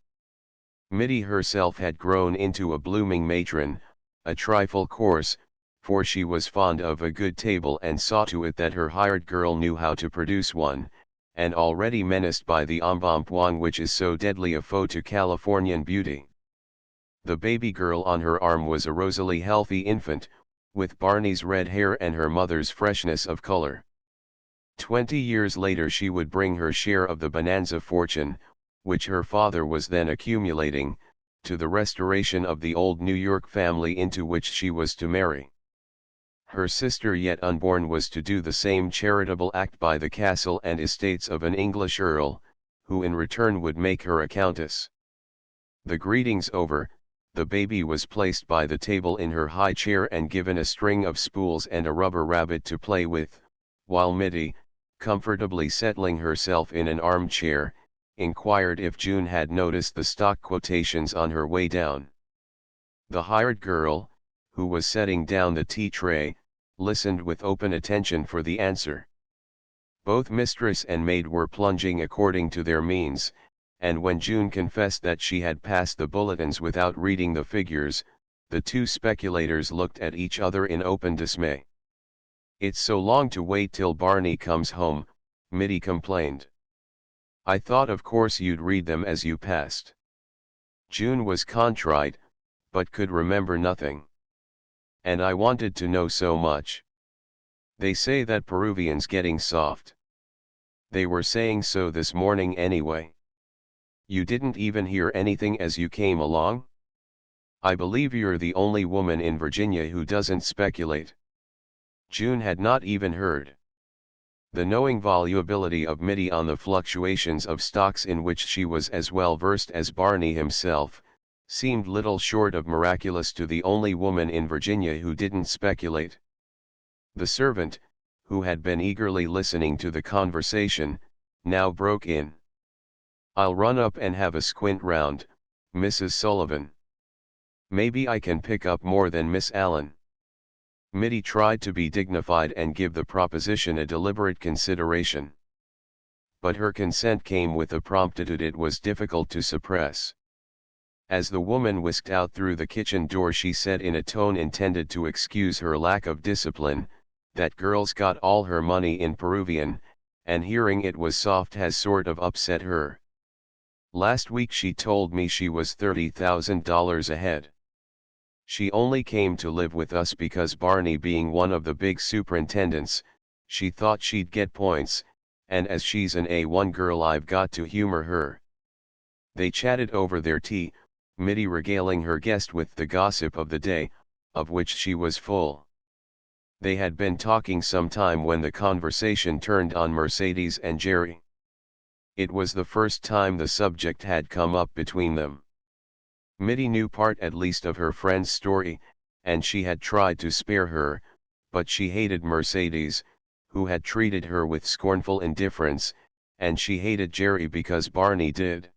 Mitty herself had grown into a blooming matron, a trifle coarse, for she was fond of a good table and saw to it that her hired girl knew how to produce one, and already menaced by the embonpoint which is so deadly a foe to Californian beauty. The baby girl on her arm was a rosily healthy infant, with Barney's red hair and her mother's freshness of color. 20 years later she would bring her share of the bonanza fortune, which her father was then accumulating, to the restoration of the old New York family into which she was to marry. Her sister yet unborn was to do the same charitable act by the castle and estates of an English earl, who in return would make her a countess. The greetings over, the baby was placed by the table in her high chair and given a string of spools and a rubber rabbit to play with, while Mitty, comfortably settling herself in an armchair, inquired if June had noticed the stock quotations on her way down. The hired girl, who was setting down the tea tray, listened with open attention for the answer. Both mistress and maid were plunging according to their means, and when June confessed that she had passed the bulletins without reading the figures, the two speculators looked at each other in open dismay. "It's so long to wait till Barney comes home," Mitty complained. "I thought of course you'd read them as you passed." June was contrite, but could remember nothing. "And I wanted to know so much. They say that Peruvian's getting soft. They were saying so this morning anyway. You didn't even hear anything as you came along? I believe you're the only woman in Virginia who doesn't speculate." June had not even heard. The knowing volubility of Mitty on the fluctuations of stocks, in which she was as well versed as Barney himself, seemed little short of miraculous to the only woman in Virginia who didn't speculate. The servant, who had been eagerly listening to the conversation, now broke in. "I'll run up and have a squint round, Mrs. Sullivan. Maybe I can pick up more than Miss Allen." Mitty tried to be dignified and give the proposition a deliberate consideration. But her consent came with a promptitude it was difficult to suppress. As the woman whisked out through the kitchen door she said in a tone intended to excuse her lack of discipline, "That girl's got all her money in Peruvian, and hearing it was soft has sort of upset her. Last week she told me she was $30,000 ahead. She only came to live with us because Barney being one of the big superintendents, she thought she'd get points, and as she's an A1 girl I've got to humor her." They chatted over their tea, Mitty regaling her guest with the gossip of the day, of which she was full. They had been talking some time when the conversation turned on Mercedes and Jerry. It was the first time the subject had come up between them. Mitty knew part at least of her friend's story, and she had tried to spare her, but she hated Mercedes, who had treated her with scornful indifference, and she hated Jerry because Barney did.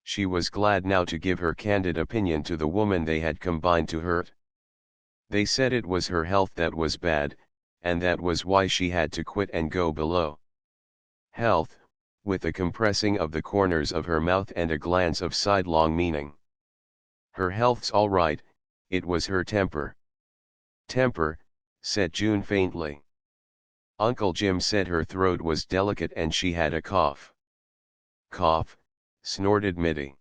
She was glad now to give her candid opinion to the woman they had combined to hurt. They said it was her health that was bad, and that was why she had to quit and go below. Health, with a compressing of the corners of her mouth and a glance of sidelong meaning. "Her health's all right, it was her temper." "Temper," said June faintly. "Uncle Jim said her throat was delicate and she had a cough." "Cough," snorted Mitty.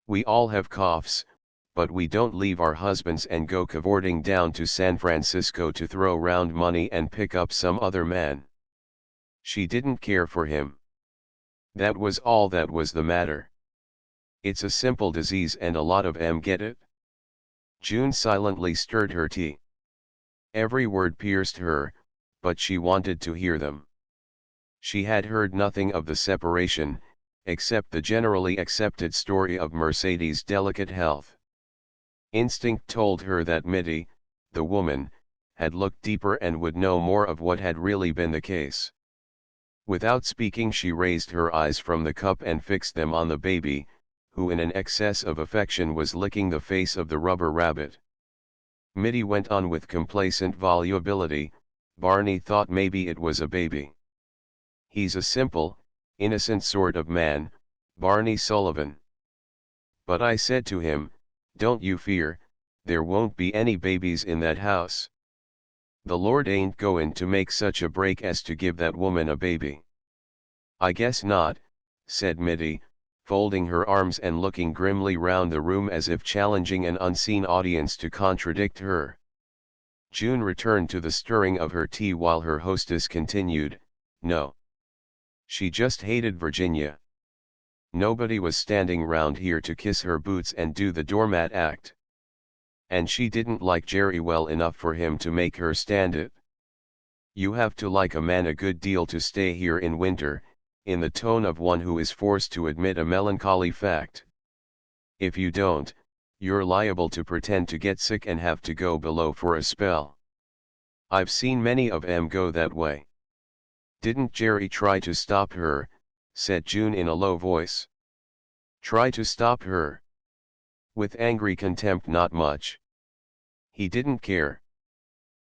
"We all have coughs, but we don't leave our husbands and go cavorting down to San Francisco to throw round money and pick up some other man. She didn't care for him. That was all that was the matter. It's a simple disease and a lot of 'em get it. June silently stirred her tea. Every word pierced her, but she wanted to hear them. She had heard nothing of the separation, except the generally accepted story of Mercedes' delicate health. Instinct told her that Mitty, the woman, had looked deeper and would know more of what had really been the case. Without speaking, she raised her eyes from the cup and fixed them on the baby, who in an excess of affection was licking the face of the rubber rabbit. Mitty went on with complacent volubility, "Barney thought maybe it was a baby. He's a simple, innocent sort of man, Barney Sullivan. But I said to him, 'Don't you fear, there won't be any babies in that house. The Lord ain't goin' to make such a break as to give that woman a baby.'" "I guess not," said Mitty, folding her arms and looking grimly round the room as if challenging an unseen audience to contradict her. June returned to the stirring of her tea while her hostess continued, "No. She just hated Virginia. Nobody was standing round here to kiss her boots and do the doormat act. And she didn't like Jerry well enough for him to make her stand it. You have to like a man a good deal to stay here in winter," in the tone of one who is forced to admit a melancholy fact. "If you don't, you're liable to pretend to get sick and have to go below for a spell. I've seen many of 'em go that way." "Didn't Jerry try to stop her?" said June in a low voice. "Try to stop her?" With angry contempt. "Not much. He didn't care.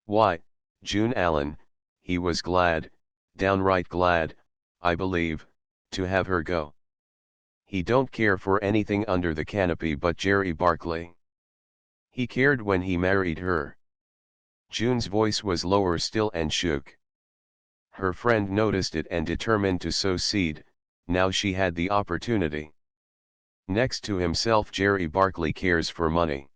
Why, June Allen, he was glad, downright glad, I believe, to have her go. He don't care for anything under the canopy but Jerry Barkley. He cared when he married her." June's voice was lower still and shook. Her friend noticed it and determined to sow seed, now she had the opportunity. "Next to himself, Jerry Barkley cares for money.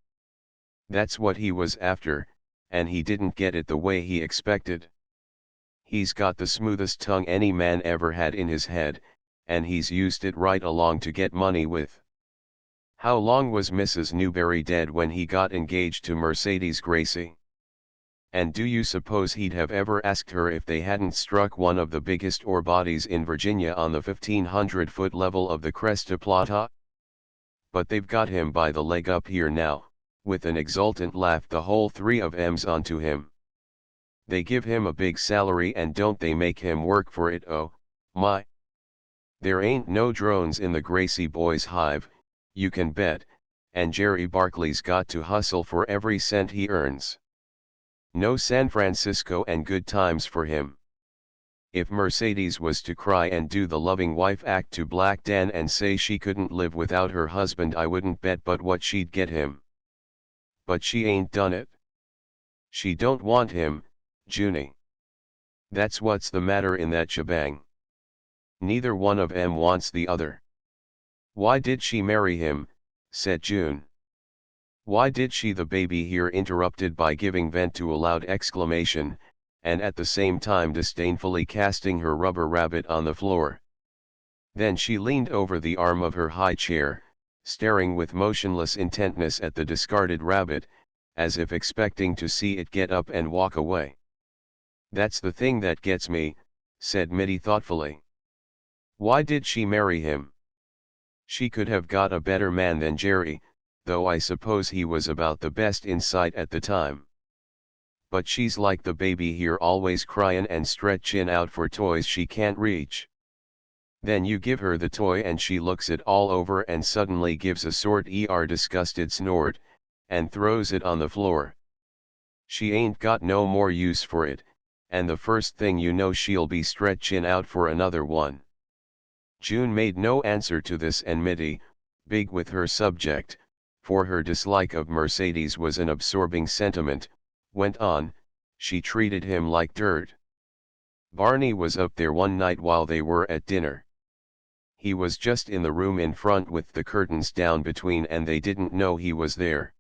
That's what he was after, and he didn't get it the way he expected. He's got the smoothest tongue any man ever had in his head, and he's used it right along to get money with. How long was Mrs. Newberry dead when he got engaged to Mercedes Gracie? And do you suppose he'd have ever asked her if they hadn't struck one of the biggest ore bodies in Virginia on the 1,500-foot level of the Cresta Plata? But they've got him by the leg up here now," with an exultant laugh, "the whole three of 'em's onto him. They give him a big salary and don't they make him work for it, oh, my. There ain't no drones in the Gracie boys' hive, you can bet, and Jerry Barkley's got to hustle for every cent he earns. No San Francisco and good times for him. If Mercedes was to cry and do the loving wife act to Black Dan and say she couldn't live without her husband, I wouldn't bet but what she'd get him. But she ain't done it. She don't want him, Junie. That's what's the matter in that shebang. Neither one of 'em wants the other." "Why did she marry him?" said June. "Why did she?" The baby here interrupted by giving vent to a loud exclamation, and at the same time disdainfully casting her rubber rabbit on the floor. Then she leaned over the arm of her high chair, staring with motionless intentness at the discarded rabbit, as if expecting to see it get up and walk away. "That's the thing that gets me," said Mitty thoughtfully. "Why did she marry him? She could have got a better man than Jerry, though I suppose he was about the best in sight at the time. But she's like the baby here, always cryin' and stretchin' out for toys she can't reach. Then you give her the toy and she looks it all over and suddenly gives a sort disgusted snort, and throws it on the floor. She ain't got no more use for it, and the first thing you know she'll be stretchin' out for another one." June made no answer to this, and Mitty, big with her subject, for her dislike of Mercedes was an absorbing sentiment, went on, "She treated him like dirt. Barney was up there one night while they were at dinner. He was just in the room in front with the curtains down between and they didn't know he was there.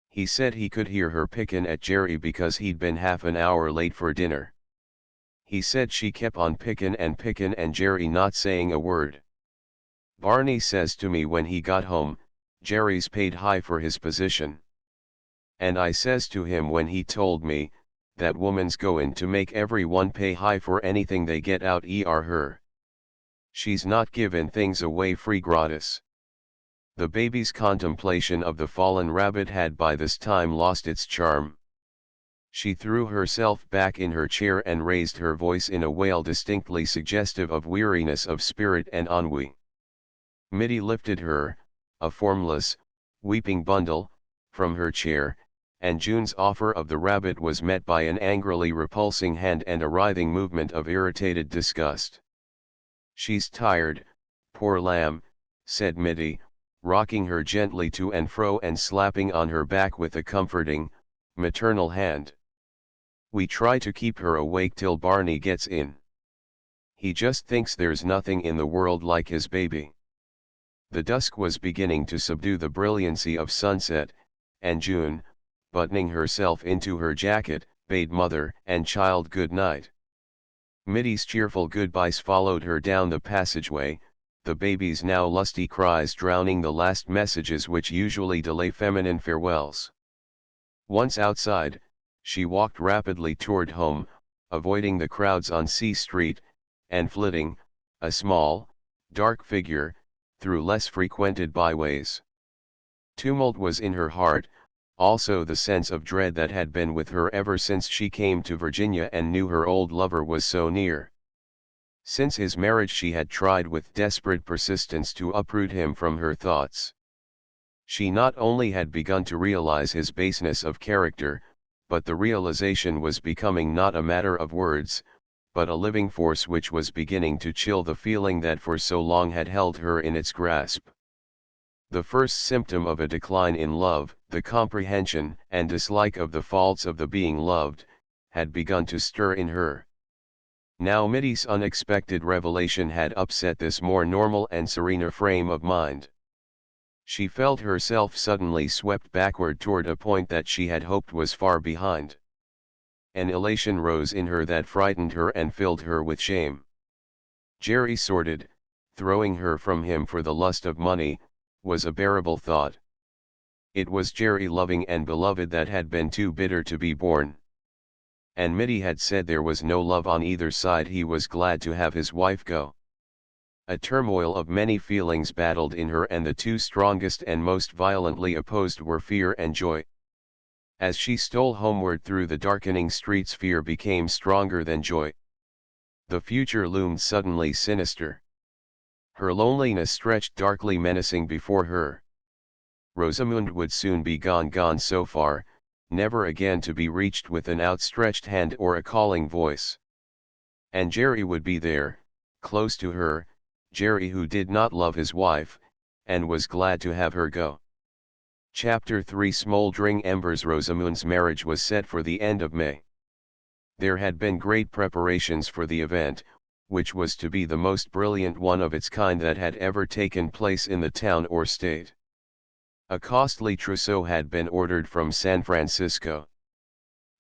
He said he could hear her pickin' at Jerry because he'd been half an hour late for dinner. He said she kept on pickin' and Jerry not saying a word. Barney says to me when he got home, Jerry's paid high for his position. And I says to him when he told me, that woman's goin' to make everyone pay high for anything they get out her. She's not givin' things away free gratis. The baby's contemplation of the fallen rabbit had by this time lost its charm. She threw herself back in her chair and raised her voice in a wail distinctly suggestive of weariness of spirit and ennui. Mitty lifted her, a formless, weeping bundle, from her chair, and June's offer of the rabbit was met by an angrily repulsing hand and a writhing movement of irritated disgust. "She's tired, poor lamb," said Mitty, rocking her gently to and fro and slapping on her back with a comforting, maternal hand. "We try to keep her awake till Barney gets in. He just thinks there's nothing in the world like his baby." The dusk was beginning to subdue the brilliancy of sunset, and June, buttoning herself into her jacket, bade mother and child good night. Mitty's cheerful goodbyes followed her down the passageway, the baby's now lusty cries drowning the last messages which usually delay feminine farewells. Once outside, she walked rapidly toward home, avoiding the crowds on C Street, and flitting, a small, dark figure, through less frequented byways. Tumult was in her heart, also the sense of dread that had been with her ever since she came to Virginia and knew her old lover was so near. Since his marriage she had tried with desperate persistence to uproot him from her thoughts. She not only had begun to realize his baseness of character, but the realization was becoming not a matter of words, but a living force which was beginning to chill the feeling that for so long had held her in its grasp. The first symptom of a decline in love, the comprehension and dislike of the faults of the being loved, had begun to stir in her. Now Mitty's unexpected revelation had upset this more normal and serener frame of mind. She felt herself suddenly swept backward toward a point that she had hoped was far behind. An elation rose in her that frightened her and filled her with shame. Jerry sordid, throwing her from him for the lust of money, was a bearable thought. It was Jerry loving and beloved that had been too bitter to be borne. And Mitty had said there was no love on either side. He was glad to have his wife go. A turmoil of many feelings battled in her, and the two strongest and most violently opposed were fear and joy. As she stole homeward through the darkening streets, fear became stronger than joy. The future loomed suddenly sinister. Her loneliness stretched darkly menacing before her. Rosamund would soon be gone so far, never again to be reached with an outstretched hand or a calling voice. And Jerry would be there, close to her, Jerry who did not love his wife, and was glad to have her go. Chapter 3 Smoldering Embers. Rosamund's marriage was set for the end of May. There had been great preparations for the event, which was to be the most brilliant one of its kind that had ever taken place in the town or state. A costly trousseau had been ordered from San Francisco.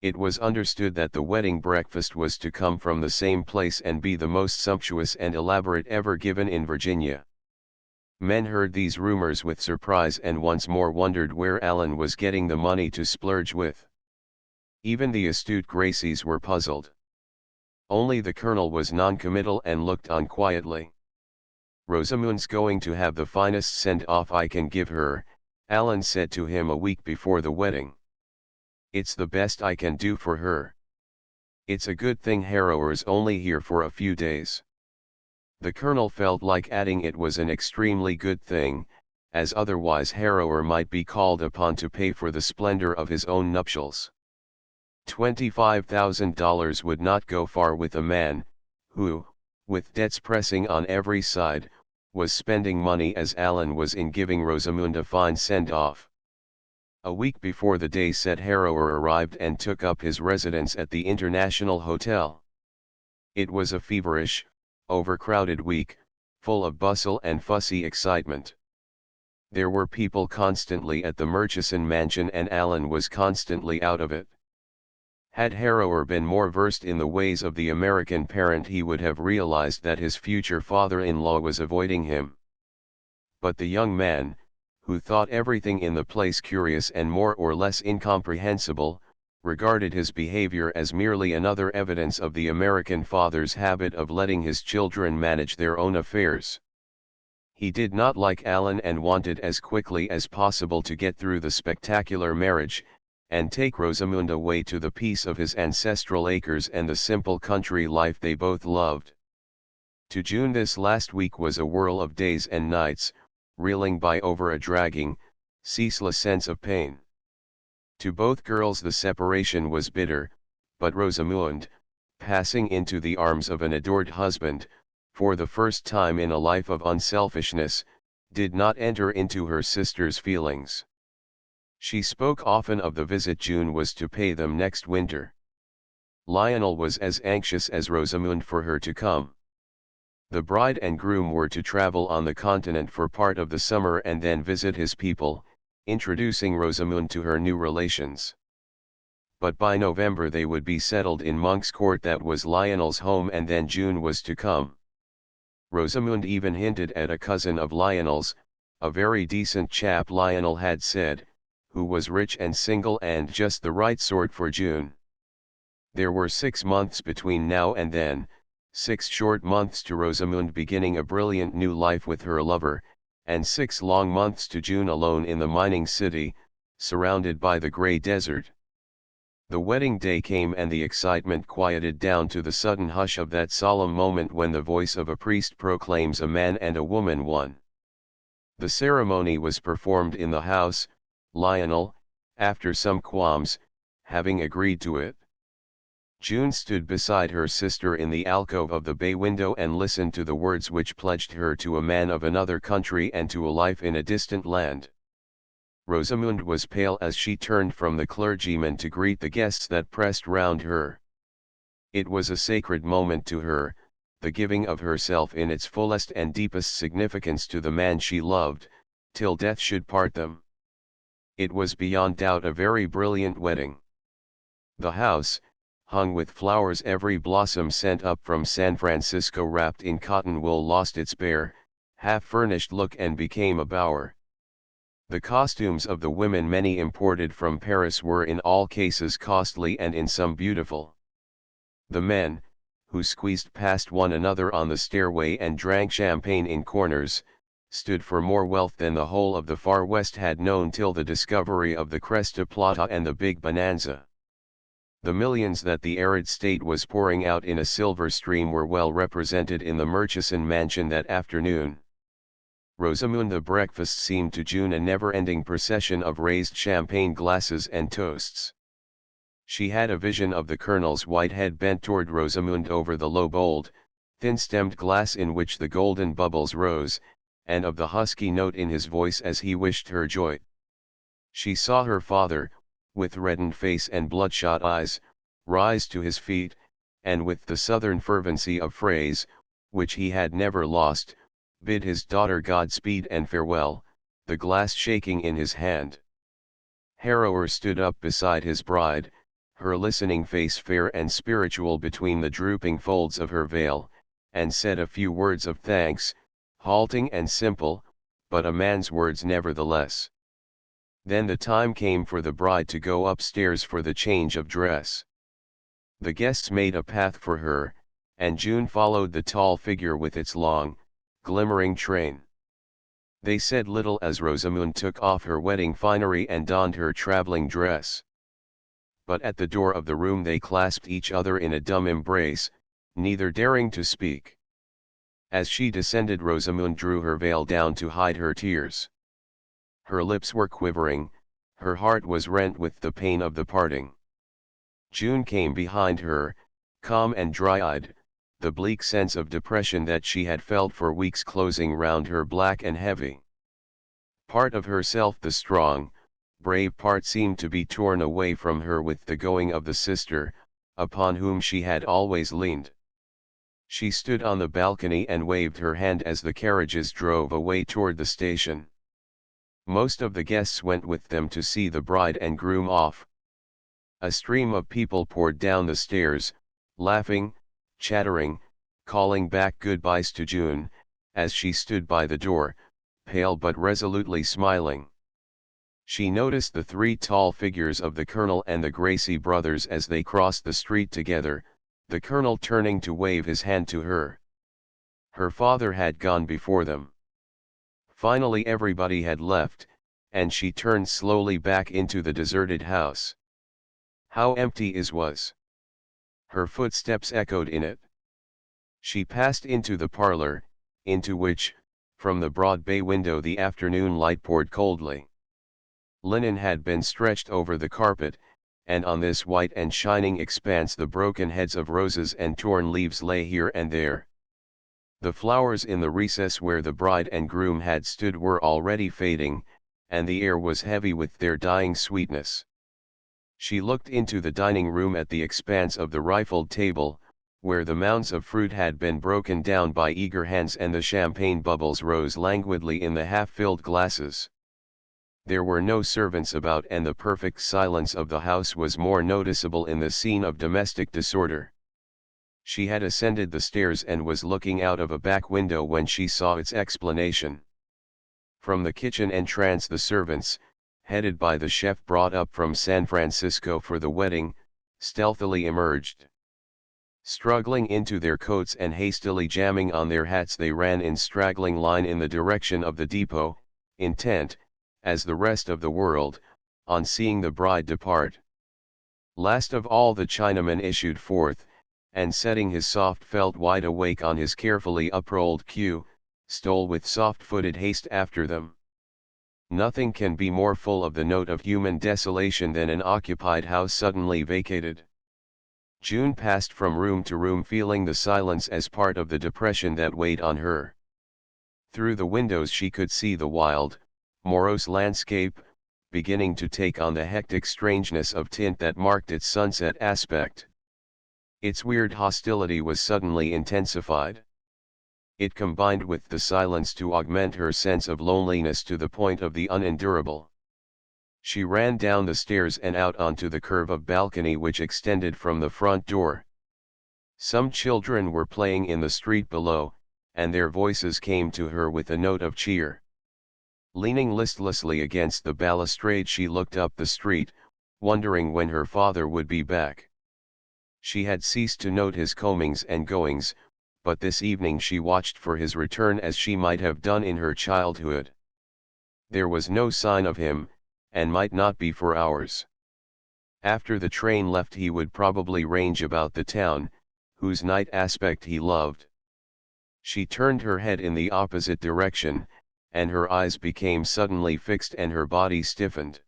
It was understood that the wedding breakfast was to come from the same place and be the most sumptuous and elaborate ever given in Virginia. Men heard these rumors with surprise and once more wondered where Allen was getting the money to splurge with. Even the astute Gracies were puzzled. Only the colonel was noncommittal and looked on quietly. "Rosamund's going to have the finest send-off I can give her," Allen said to him a week before the wedding. "It's the best I can do for her. It's a good thing Harrower's only here for a few days." The colonel felt like adding it was an extremely good thing, as otherwise Harrower might be called upon to pay for the splendor of his own nuptials. $25,000 would not go far with a man, who, with debts pressing on every side, was spending money as Allen was in giving Rosamund a fine send-off. A week before the day set, Harrower arrived and took up his residence at the International Hotel. It was a feverish, overcrowded week, full of bustle and fussy excitement. There were people constantly at the Murchison mansion and Alan was constantly out of it. Had Harrower been more versed in the ways of the American parent, he would have realized that his future father-in-law was avoiding him. But the young man, who thought everything in the place curious and more or less incomprehensible, regarded his behavior as merely another evidence of the American father's habit of letting his children manage their own affairs. He did not like Alan and wanted as quickly as possible to get through the spectacular marriage, and take Rosamund away to the peace of his ancestral acres and the simple country life they both loved. To June this last week was a whirl of days and nights, reeling by over a dragging, ceaseless sense of pain. To both girls the separation was bitter, but Rosamund, passing into the arms of an adored husband, for the first time in a life of unselfishness, did not enter into her sister's feelings. She spoke often of the visit June was to pay them next winter. Lionel was as anxious as Rosamund for her to come. The bride and groom were to travel on the continent for part of the summer and then visit his people, introducing Rosamund to her new relations. But by November they would be settled in Monk's Court, that was Lionel's home, and then June was to come. Rosamund even hinted at a cousin of Lionel's, a very decent chap Lionel had said, who was rich and single and just the right sort for June. There were 6 months between now and then, 6 short months to Rosamund beginning a brilliant new life with her lover, and 6 long months to June alone in the mining city, surrounded by the grey desert. The wedding day came and the excitement quieted down to the sudden hush of that solemn moment when the voice of a priest proclaims a man and a woman one. The ceremony was performed in the house, Lionel, after some qualms, having agreed to it. June stood beside her sister in the alcove of the bay window and listened to the words which pledged her to a man of another country and to a life in a distant land. Rosamund was pale as she turned from the clergyman to greet the guests that pressed round her. It was a sacred moment to her, the giving of herself in its fullest and deepest significance to the man she loved, till death should part them. It was beyond doubt a very brilliant wedding. The house, hung with flowers, every blossom sent up from San Francisco wrapped in cotton wool, lost its bare, half-furnished look and became a bower. The costumes of the women, many imported from Paris, were in all cases costly and in some beautiful. The men, who squeezed past one another on the stairway and drank champagne in corners, stood for more wealth than the whole of the Far West had known till the discovery of the Cresta Plata and the Big Bonanza. The millions that the arid state was pouring out in a silver stream were well represented in the Murchison mansion that afternoon. Rosamund, the breakfast seemed to June a never-ending procession of raised champagne glasses and toasts. She had a vision of the colonel's white head bent toward Rosamund over the low bowled, thin-stemmed glass in which the golden bubbles rose, and of the husky note in his voice as he wished her joy. She saw her father, with reddened face and bloodshot eyes, rise to his feet, and with the southern fervency of phrase, which he had never lost, bid his daughter Godspeed and farewell, the glass shaking in his hand. Harrower stood up beside his bride, her listening face fair and spiritual between the drooping folds of her veil, and said a few words of thanks, halting and simple, but a man's words nevertheless. Then the time came for the bride to go upstairs for the change of dress. The guests made a path for her, and June followed the tall figure with its long, glimmering train. They said little as Rosamund took off her wedding finery and donned her traveling dress. But at the door of the room they clasped each other in a dumb embrace, neither daring to speak. As she descended, Rosamund drew her veil down to hide her tears. Her lips were quivering, her heart was rent with the pain of the parting. June came behind her, calm and dry-eyed, the bleak sense of depression that she had felt for weeks closing round her black and heavy. Part of herself, the strong, brave part, seemed to be torn away from her with the going of the sister, upon whom she had always leaned. She stood on the balcony and waved her hand as the carriages drove away toward the station. Most of the guests went with them to see the bride and groom off. A stream of people poured down the stairs, laughing, chattering, calling back goodbyes to June, as she stood by the door, pale but resolutely smiling. She noticed the three tall figures of the colonel and the Gracie brothers as they crossed the street together, the colonel turning to wave his hand to her. Her father had gone before them. Finally everybody had left, and she turned slowly back into the deserted house. How empty it was! Her footsteps echoed in it. She passed into the parlor, into which, from the broad bay window the afternoon light poured coldly. Linen had been stretched over the carpet, and on this white and shining expanse the broken heads of roses and torn leaves lay here and there. The flowers in the recess where the bride and groom had stood were already fading, and the air was heavy with their dying sweetness. She looked into the dining room at the expanse of the rifled table, where the mounds of fruit had been broken down by eager hands and the champagne bubbles rose languidly in the half-filled glasses. There were no servants about, and the perfect silence of the house was more noticeable in the scene of domestic disorder. She had ascended the stairs and was looking out of a back window when she saw its explanation. From the kitchen entrance the servants, headed by the chef brought up from San Francisco for the wedding, stealthily emerged. Struggling into their coats and hastily jamming on their hats they ran in straggling line in the direction of the depot, intent, as the rest of the world, on seeing the bride depart. Last of all the Chinaman issued forth, and setting his soft felt wide awake on his carefully uprolled queue, stole with soft-footed haste after them. Nothing can be more full of the note of human desolation than an occupied house suddenly vacated. June passed from room to room feeling the silence as part of the depression that weighed on her. Through the windows she could see the wild, morose landscape, beginning to take on the hectic strangeness of tint that marked its sunset aspect. Its weird hostility was suddenly intensified. It combined with the silence to augment her sense of loneliness to the point of the unendurable. She ran down the stairs and out onto the curve of balcony which extended from the front door. Some children were playing in the street below, and their voices came to her with a note of cheer. Leaning listlessly against the balustrade she looked up the street, wondering when her father would be back. She had ceased to note his comings and goings, but this evening she watched for his return as she might have done in her childhood. There was no sign of him, and might not be for hours. After the train left he would probably range about the town, whose night aspect he loved. She turned her head in the opposite direction, and her eyes became suddenly fixed and her body stiffened.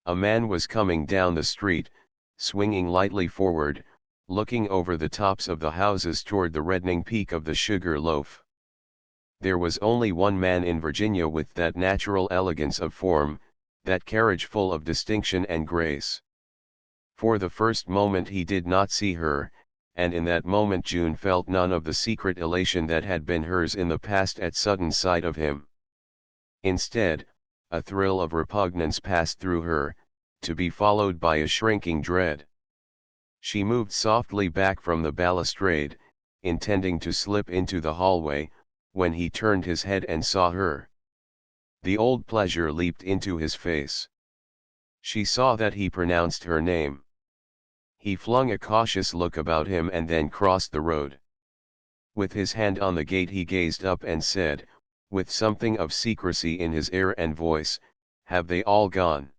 A man was coming down the street, swinging lightly forward, looking over the tops of the houses toward the reddening peak of the Sugar Loaf. There was only one man in Virginia with that natural elegance of form, that carriage full of distinction and grace. For the first moment he did not see her, and in that moment June felt none of the secret elation that had been hers in the past at sudden sight of him. Instead, a thrill of repugnance passed through her, to be followed by a shrinking dread. She moved softly back from the balustrade, intending to slip into the hallway, when he turned his head and saw her. The old pleasure leaped into his face. She saw that he pronounced her name. He flung a cautious look about him and then crossed the road. With his hand on the gate he gazed up and said, with something of secrecy in his air and voice, "Have they all gone?"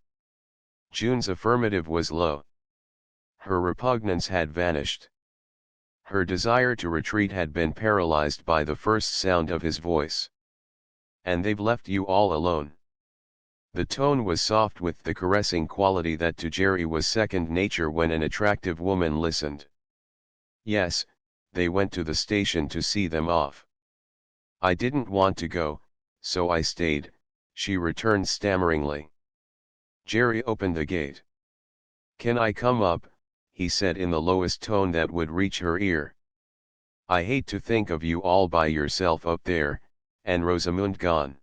June's affirmative was low. Her repugnance had vanished. Her desire to retreat had been paralyzed by the first sound of his voice. "And they've left you all alone." The tone was soft with the caressing quality that to Jerry was second nature when an attractive woman listened. "Yes, they went to the station to see them off. I didn't want to go, so I stayed," she returned stammeringly. Jerry opened the gate. "Can I come up?" he said in the lowest tone that would reach her ear. I hate to think of you all by yourself up there, and Rosamund gone.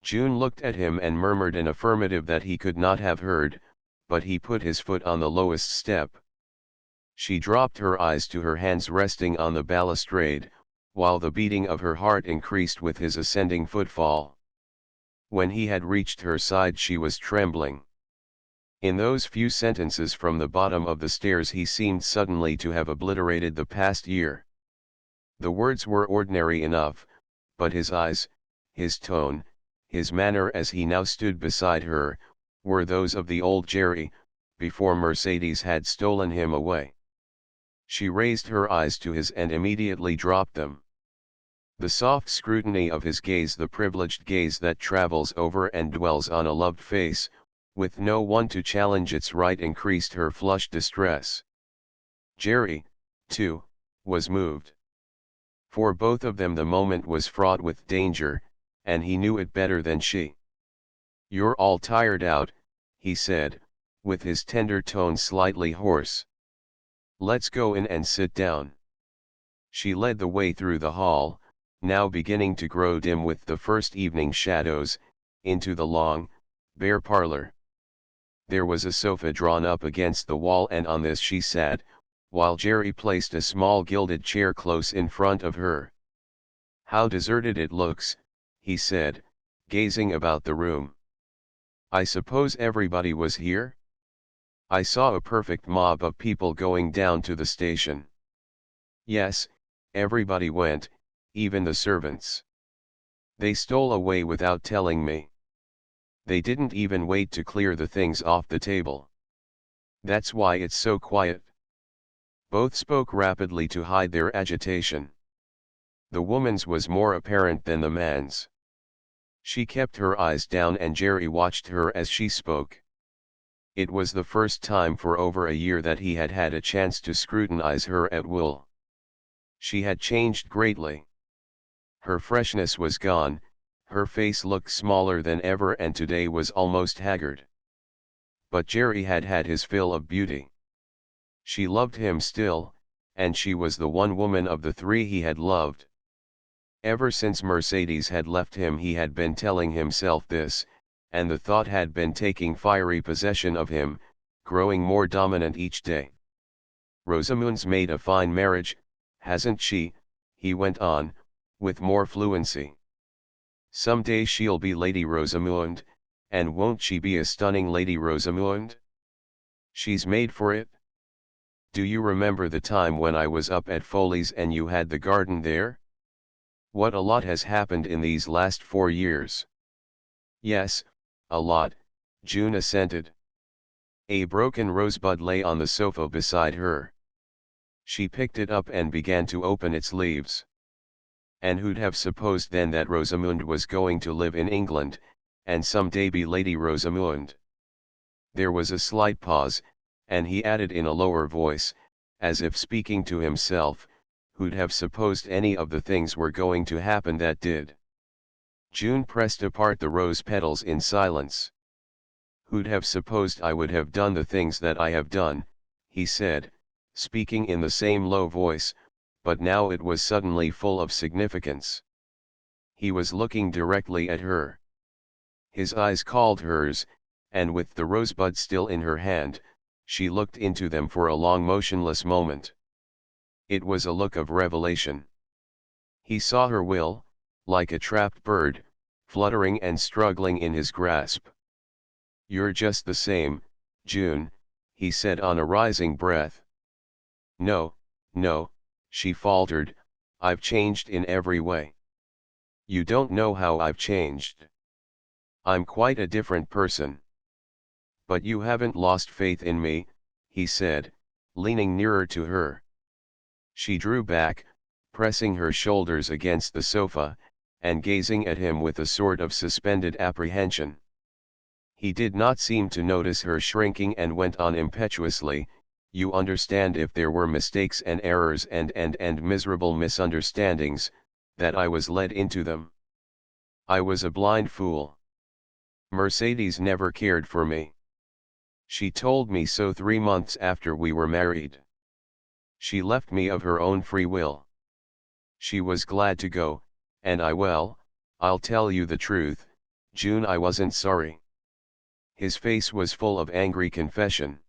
June looked at him and murmured an affirmative that he could not have heard, but he put his foot on the lowest step. She dropped her eyes to her hands resting on the balustrade, while the beating of her heart increased with his ascending footfall. When he had reached her side she was trembling. In those few sentences from the bottom of the stairs he seemed suddenly to have obliterated the past year. The words were ordinary enough, but his eyes, his tone, his manner as he now stood beside her, were those of the old Jerry, before Mercedes had stolen him away. She raised her eyes to his and immediately dropped them. The soft scrutiny of his gaze, the privileged gaze that travels over and dwells on a loved face, with no one to challenge its right, increased her flushed distress. Jerry, too, was moved. For both of them the moment was fraught with danger, and he knew it better than she. "You're all tired out," he said, with his tender tone slightly hoarse. "Let's go in and sit down." She led the way through the hall, now beginning to grow dim with the first evening shadows, into the long, bare parlor. There was a sofa drawn up against the wall and on this she sat, while Jerry placed a small gilded chair close in front of her. "How deserted it looks," he said, gazing about the room. "I suppose everybody was here? I saw a perfect mob of people going down to the station." "Yes, everybody went, even the servants. They stole away without telling me. They didn't even wait to clear the things off the table. That's why it's so quiet." Both spoke rapidly to hide their agitation. The woman's was more apparent than the man's. She kept her eyes down and Jerry watched her as she spoke. It was the first time for over a year that he had had a chance to scrutinize her at will. She had changed greatly. Her freshness was gone, her face looked smaller than ever and today was almost haggard. But Jerry had had his fill of beauty. She loved him still, and she was the one woman of the three he had loved. Ever since Mercedes had left him he had been telling himself this, and the thought had been taking fiery possession of him, growing more dominant each day. "Rosamund's made a fine marriage, hasn't she?" he went on, with more fluency. "Some day she'll be Lady Rosamund, and won't she be a stunning Lady Rosamund? She's made for it. Do you remember the time when I was up at Foley's and you had the garden there? What a lot has happened in these last 4 years." "Yes, a lot," June assented. A broken rosebud lay on the sofa beside her. She picked it up and began to open its leaves. And who'd have supposed then that Rosamund was going to live in England, and some day be Lady Rosamund? There was a slight pause, and he added in a lower voice, as if speaking to himself, "Who'd have supposed any of the things were going to happen that did?" June pressed apart the rose petals in silence. "Who'd have supposed I would have done the things that I have done," he said, speaking in the same low voice, but now it was suddenly full of significance. He was looking directly at her. His eyes called hers, and with the rosebud still in her hand, she looked into them for a long motionless moment. It was a look of revelation. He saw her will, like a trapped bird, fluttering and struggling in his grasp. "You're just the same, June," he said on a rising breath. "No, no," she faltered, "I've changed in every way. You don't know how I've changed. I'm quite a different person." "But you haven't lost faith in me," he said, leaning nearer to her. She drew back, pressing her shoulders against the sofa, and gazing at him with a sort of suspended apprehension. He did not seem to notice her shrinking and went on impetuously, "You understand if there were mistakes and errors and miserable misunderstandings, that I was led into them. I was a blind fool. Mercedes never cared for me. She told me so 3 months after we were married. She left me of her own free will. She was glad to go, and I'll tell you the truth, June, I wasn't sorry. His face was full of angry confession.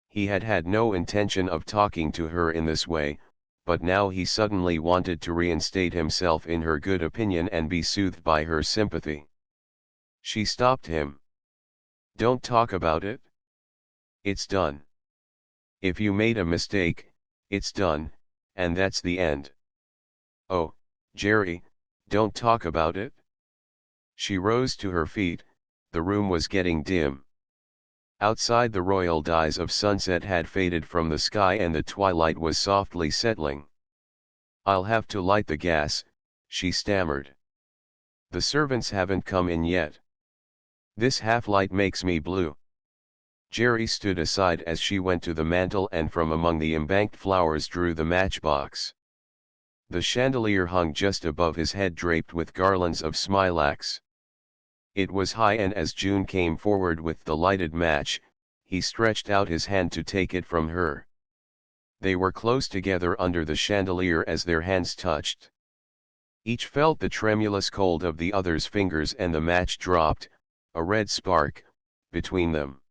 He had had no intention of talking to her in this way, but now he suddenly wanted to reinstate himself in her good opinion and be soothed by her sympathy. She stopped him. Don't talk about it. It's done. If you made a mistake, it's done, and that's the end. Oh, Jerry, don't talk about it. She rose to her feet. The room was getting dim. Outside, the royal dyes of sunset had faded from the sky and the twilight was softly settling. I'll have to light the gas, she stammered. The servants haven't come in yet. This half-light makes me blue. Jerry stood aside as she went to the mantel and from among the embanked flowers drew the matchbox. The chandelier hung just above his head, draped with garlands of smilax. It was high, and as June came forward with the lighted match, he stretched out his hand to take it from her. They were close together under the chandelier as their hands touched. Each felt the tremulous cold of the other's fingers, and the match dropped, a red spark, between them.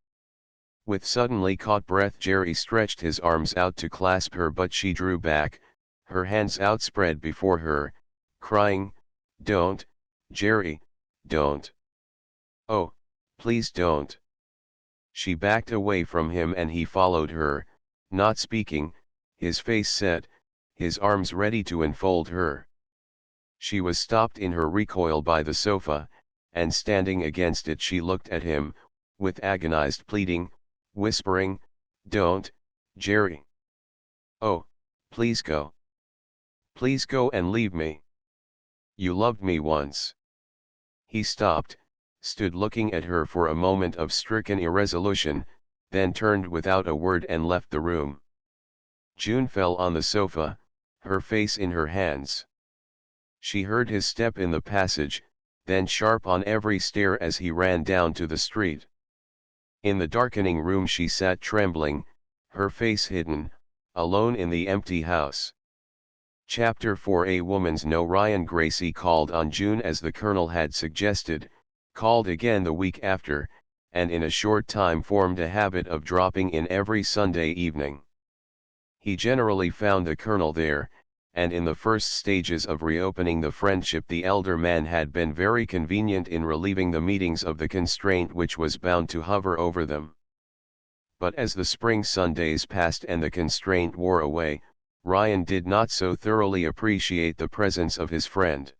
With suddenly caught breath, Jerry stretched his arms out to clasp her, but she drew back, her hands outspread before her, crying, "Don't, Jerry, don't. Oh, please don't." She backed away from him and he followed her, not speaking, his face set, his arms ready to enfold her. She was stopped in her recoil by the sofa, and standing against it she looked at him, with agonized pleading, whispering, "Don't, Jerry. Oh, please go. Please go and leave me. You loved me once." He stopped, stood looking at her for a moment of stricken irresolution, then turned without a word and left the room. June fell on the sofa, her face in her hands. She heard his step in the passage, then sharp on every stair as he ran down to the street. In the darkening room she sat trembling, her face hidden, alone in the empty house. Chapter 4. A Woman's No. Ryan Gracie called on June as the Colonel had suggested, called again the week after, and in a short time formed a habit of dropping in every Sunday evening. He generally found the Colonel there, and in the first stages of reopening the friendship the elder man had been very convenient in relieving the meetings of the constraint which was bound to hover over them. But as the spring Sundays passed and the constraint wore away, Ryan did not so thoroughly appreciate the presence of his friend.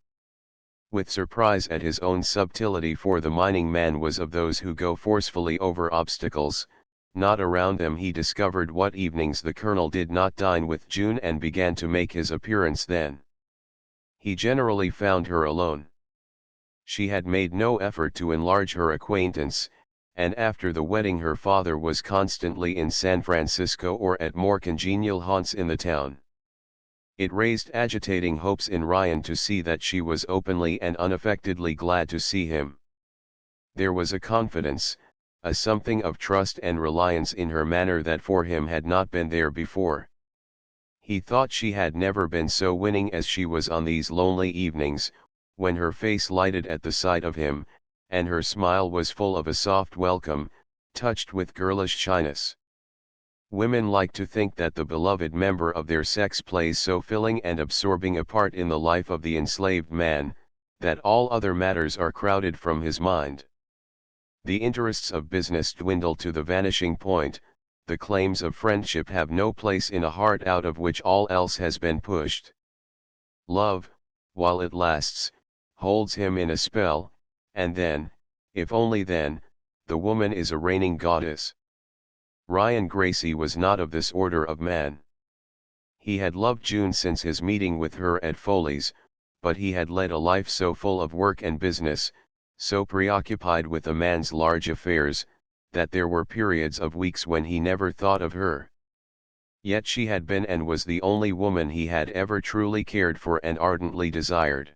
With surprise at his own subtlety, for the mining man was of those who go forcefully over obstacles, not around them, he discovered what evenings the Colonel did not dine with June and began to make his appearance then. He generally found her alone. She had made no effort to enlarge her acquaintance, and after the wedding her father was constantly in San Francisco or at more congenial haunts in the town. It raised agitating hopes in Ryan to see that she was openly and unaffectedly glad to see him. There was a confidence, a something of trust and reliance in her manner that for him had not been there before. He thought she had never been so winning as she was on these lonely evenings, when her face lighted at the sight of him, and her smile was full of a soft welcome, touched with girlish shyness. Women like to think that the beloved member of their sex plays so filling and absorbing a part in the life of the enslaved man, that all other matters are crowded from his mind. The interests of business dwindle to the vanishing point, the claims of friendship have no place in a heart out of which all else has been pushed. Love, while it lasts, holds him in a spell, and then, if only then, the woman is a reigning goddess. Ryan Gracie was not of this order of man. He had loved June since his meeting with her at Foley's, but he had led a life so full of work and business, so preoccupied with a man's large affairs, that there were periods of weeks when he never thought of her. Yet she had been and was the only woman he had ever truly cared for and ardently desired.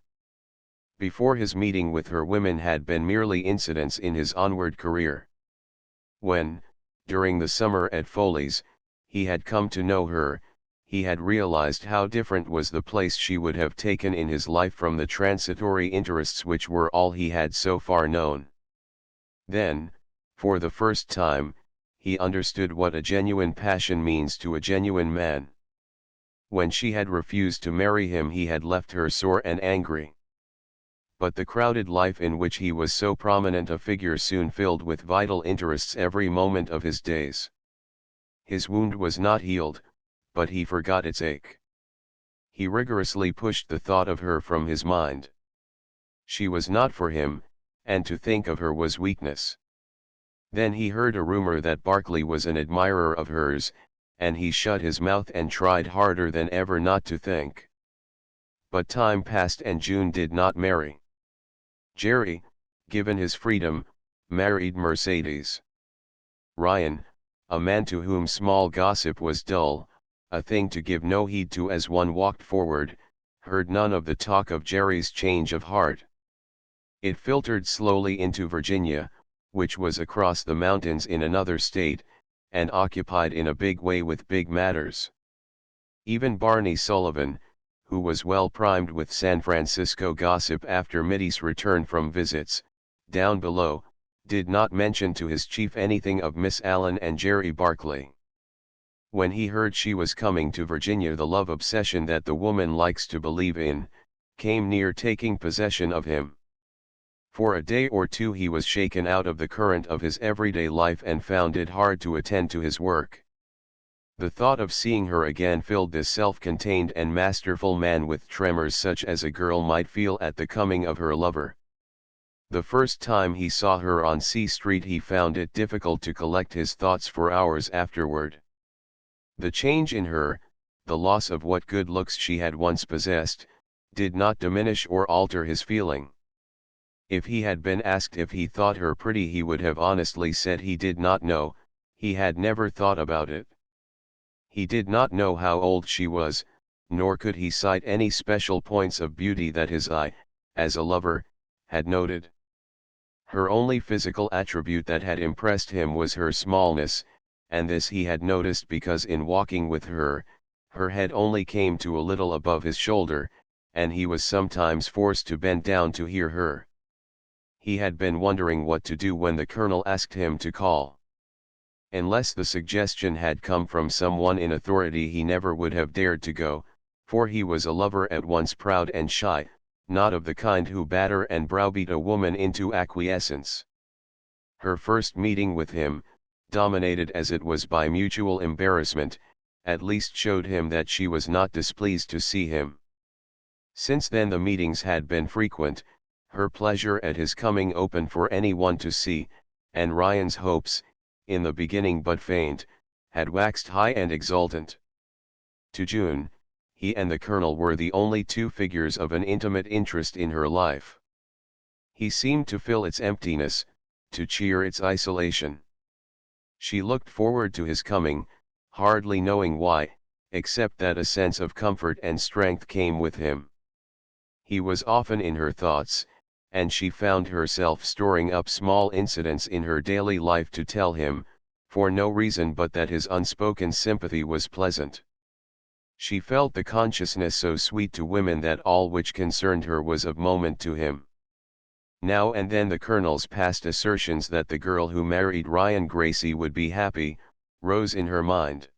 Before his meeting with her, women had been merely incidents in his onward career. When, during the summer at Foley's, he had come to know her, he had realized how different was the place she would have taken in his life from the transitory interests which were all he had so far known. Then, for the first time, he understood what a genuine passion means to a genuine man. When she had refused to marry him, he had left her sore and angry. But the crowded life in which he was so prominent a figure soon filled with vital interests every moment of his days. His wound was not healed, but he forgot its ache. He rigorously pushed the thought of her from his mind. She was not for him, and to think of her was weakness. Then he heard a rumor that Barclay was an admirer of hers, and he shut his mouth and tried harder than ever not to think. But time passed and June did not marry. Jerry, given his freedom, married Mercedes. Ryan, a man to whom small gossip was dull, a thing to give no heed to as one walked forward, heard none of the talk of Jerry's change of heart. It filtered slowly into Virginia, which was across the mountains in another state, and occupied in a big way with big matters. Even Barney Sullivan, who was well primed with San Francisco gossip after Mitty's return from visits, down below, did not mention to his chief anything of Miss Allen and Jerry Barclay. When he heard she was coming to Virginia, the love obsession that the woman likes to believe in, came near taking possession of him. For a day or two he was shaken out of the current of his everyday life and found it hard to attend to his work. The thought of seeing her again filled this self-contained and masterful man with tremors such as a girl might feel at the coming of her lover. The first time he saw her on C Street he found it difficult to collect his thoughts for hours afterward. The change in her, the loss of what good looks she had once possessed, did not diminish or alter his feeling. If he had been asked if he thought her pretty, he would have honestly said he did not know, he had never thought about it. He did not know how old she was, nor could he cite any special points of beauty that his eye, as a lover, had noted. Her only physical attribute that had impressed him was her smallness, and this he had noticed because in walking with her, her head only came to a little above his shoulder, and he was sometimes forced to bend down to hear her. He had been wondering what to do when the colonel asked him to call. Unless the suggestion had come from someone in authority, he never would have dared to go, for he was a lover at once proud and shy, not of the kind who batter and browbeat a woman into acquiescence. Her first meeting with him, dominated as it was by mutual embarrassment, at least showed him that she was not displeased to see him. Since then the meetings had been frequent, her pleasure at his coming open for anyone to see, and Ryan's hopes, in the beginning but faint, had waxed high and exultant. To June, he and the colonel were the only two figures of an intimate interest in her life. He seemed to fill its emptiness, to cheer its isolation. She looked forward to his coming, hardly knowing why, except that a sense of comfort and strength came with him. He was often in her thoughts, and she found herself storing up small incidents in her daily life to tell him, for no reason but that his unspoken sympathy was pleasant. She felt the consciousness so sweet to women that all which concerned her was of moment to him. Now and then the colonel's past assertions that the girl who married Ryan Gracie would be happy, rose in her mind.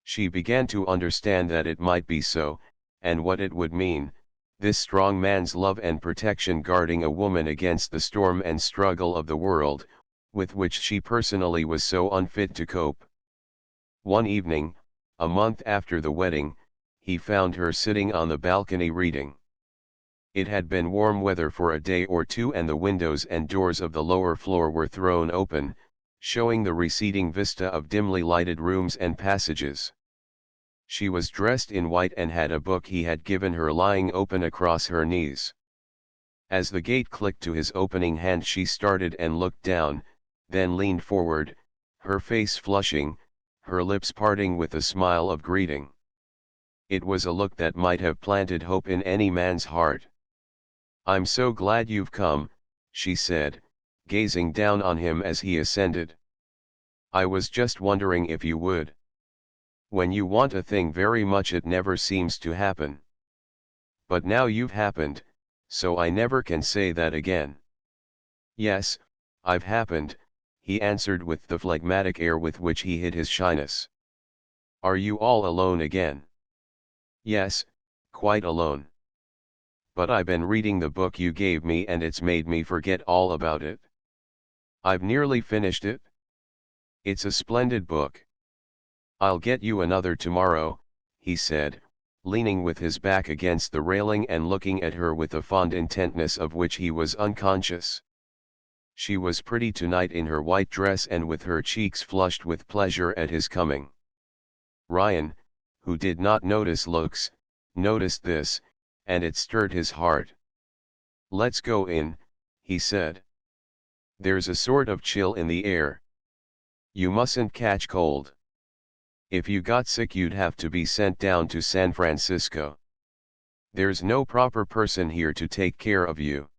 She began to understand that it might be so, and what it would mean, this strong man's love and protection guarding a woman against the storm and struggle of the world, with which she personally was so unfit to cope. One evening, a month after the wedding, he found her sitting on the balcony reading. It had been warm weather for a day or two and the windows and doors of the lower floor were thrown open, showing the receding vista of dimly lighted rooms and passages. She was dressed in white and had a book he had given her lying open across her knees. As the gate clicked to his opening hand she started and looked down, then leaned forward, her face flushing, her lips parting with a smile of greeting. It was a look that might have planted hope in any man's heart. "I'm so glad you've come," she said, gazing down on him as he ascended. "I was just wondering if you would." When you want a thing very much it never seems to happen. But now you've happened, so I never can say that again. Yes, I've happened, he answered with the phlegmatic air with which he hid his shyness. Are you all alone again? Yes, quite alone. But I've been reading the book you gave me and it's made me forget all about it. I've nearly finished it. It's a splendid book. I'll get you another tomorrow, he said, leaning with his back against the railing and looking at her with a fond intentness of which he was unconscious. She was pretty tonight in her white dress and with her cheeks flushed with pleasure at his coming. Ryan, who did not notice looks, noticed this, and it stirred his heart. Let's go in, he said. There's a sort of chill in the air. You mustn't catch cold. If you got sick you'd have to be sent down to San Francisco. There's no proper person here to take care of you.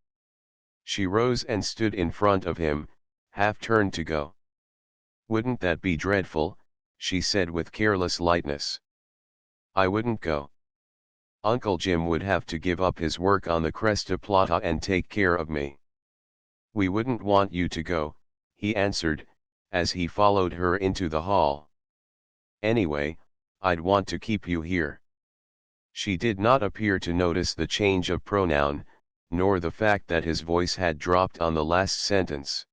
She rose and stood in front of him, half turned to go. Wouldn't that be dreadful, she said with careless lightness. I wouldn't go. Uncle Jim would have to give up his work on the Cresta Plata and take care of me. We wouldn't want you to go, he answered, as he followed her into the hall. Anyway, I'd want to keep you here. She did not appear to notice the change of pronoun, nor the fact that his voice had dropped on the last sentence.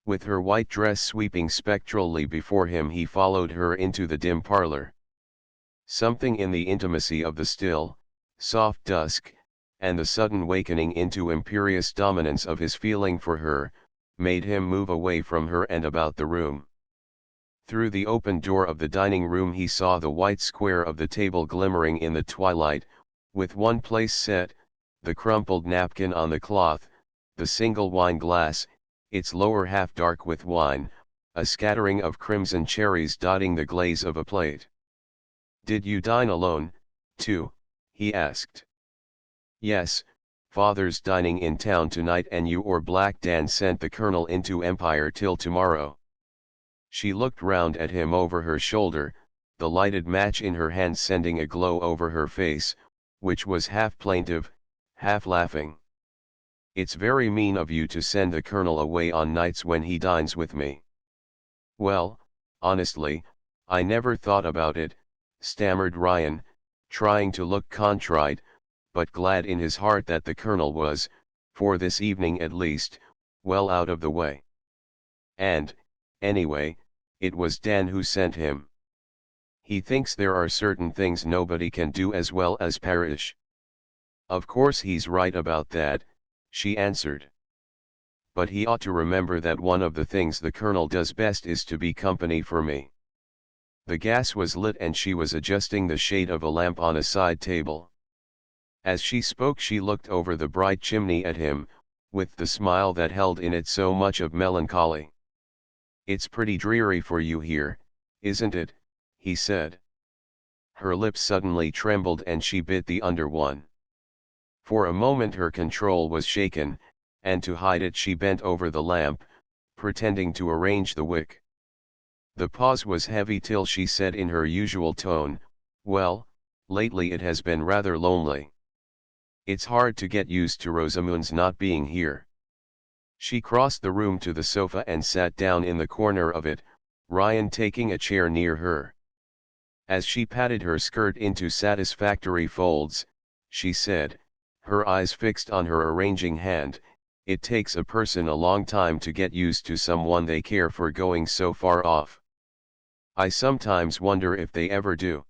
With her white dress sweeping spectrally before him he followed her into the dim parlor. Something in the intimacy of the still, soft dusk, and the sudden wakening into imperious dominance of his feeling for her, made him move away from her and about the room. Through the open door of the dining room he saw the white square of the table glimmering in the twilight, with one place set, the crumpled napkin on the cloth, the single wine glass, its lower half dark with wine, a scattering of crimson cherries dotting the glaze of a plate. Did you dine alone, too? He asked. Yes, father's dining in town tonight and you or Black Dan sent the colonel into Empire till tomorrow. She looked round at him over her shoulder, the lighted match in her hand sending a glow over her face, which was half plaintive, half laughing. It's very mean of you to send the colonel away on nights when he dines with me. Well, honestly, I never thought about it, stammered Ryan, trying to look contrite, but glad in his heart that the colonel was, for this evening at least, well out of the way. And, anyway, it was Dan who sent him. He thinks there are certain things nobody can do as well as Parrish. Of course he's right about that, she answered. But he ought to remember that one of the things the colonel does best is to be company for me. The gas was lit and she was adjusting the shade of a lamp on a side table. As she spoke she looked over the bright chimney at him, with the smile that held in it so much of melancholy. It's pretty dreary for you here, isn't it? He said. Her lips suddenly trembled and she bit the under one. For a moment her control was shaken, and to hide it she bent over the lamp, pretending to arrange the wick. The pause was heavy till she said in her usual tone, well, lately it has been rather lonely. It's hard to get used to Rosamund's not being here. She crossed the room to the sofa and sat down in the corner of it, Ryan taking a chair near her. As she patted her skirt into satisfactory folds, she said, her eyes fixed on her arranging hand, it takes a person a long time to get used to someone they care for going so far off. I sometimes wonder if they ever do.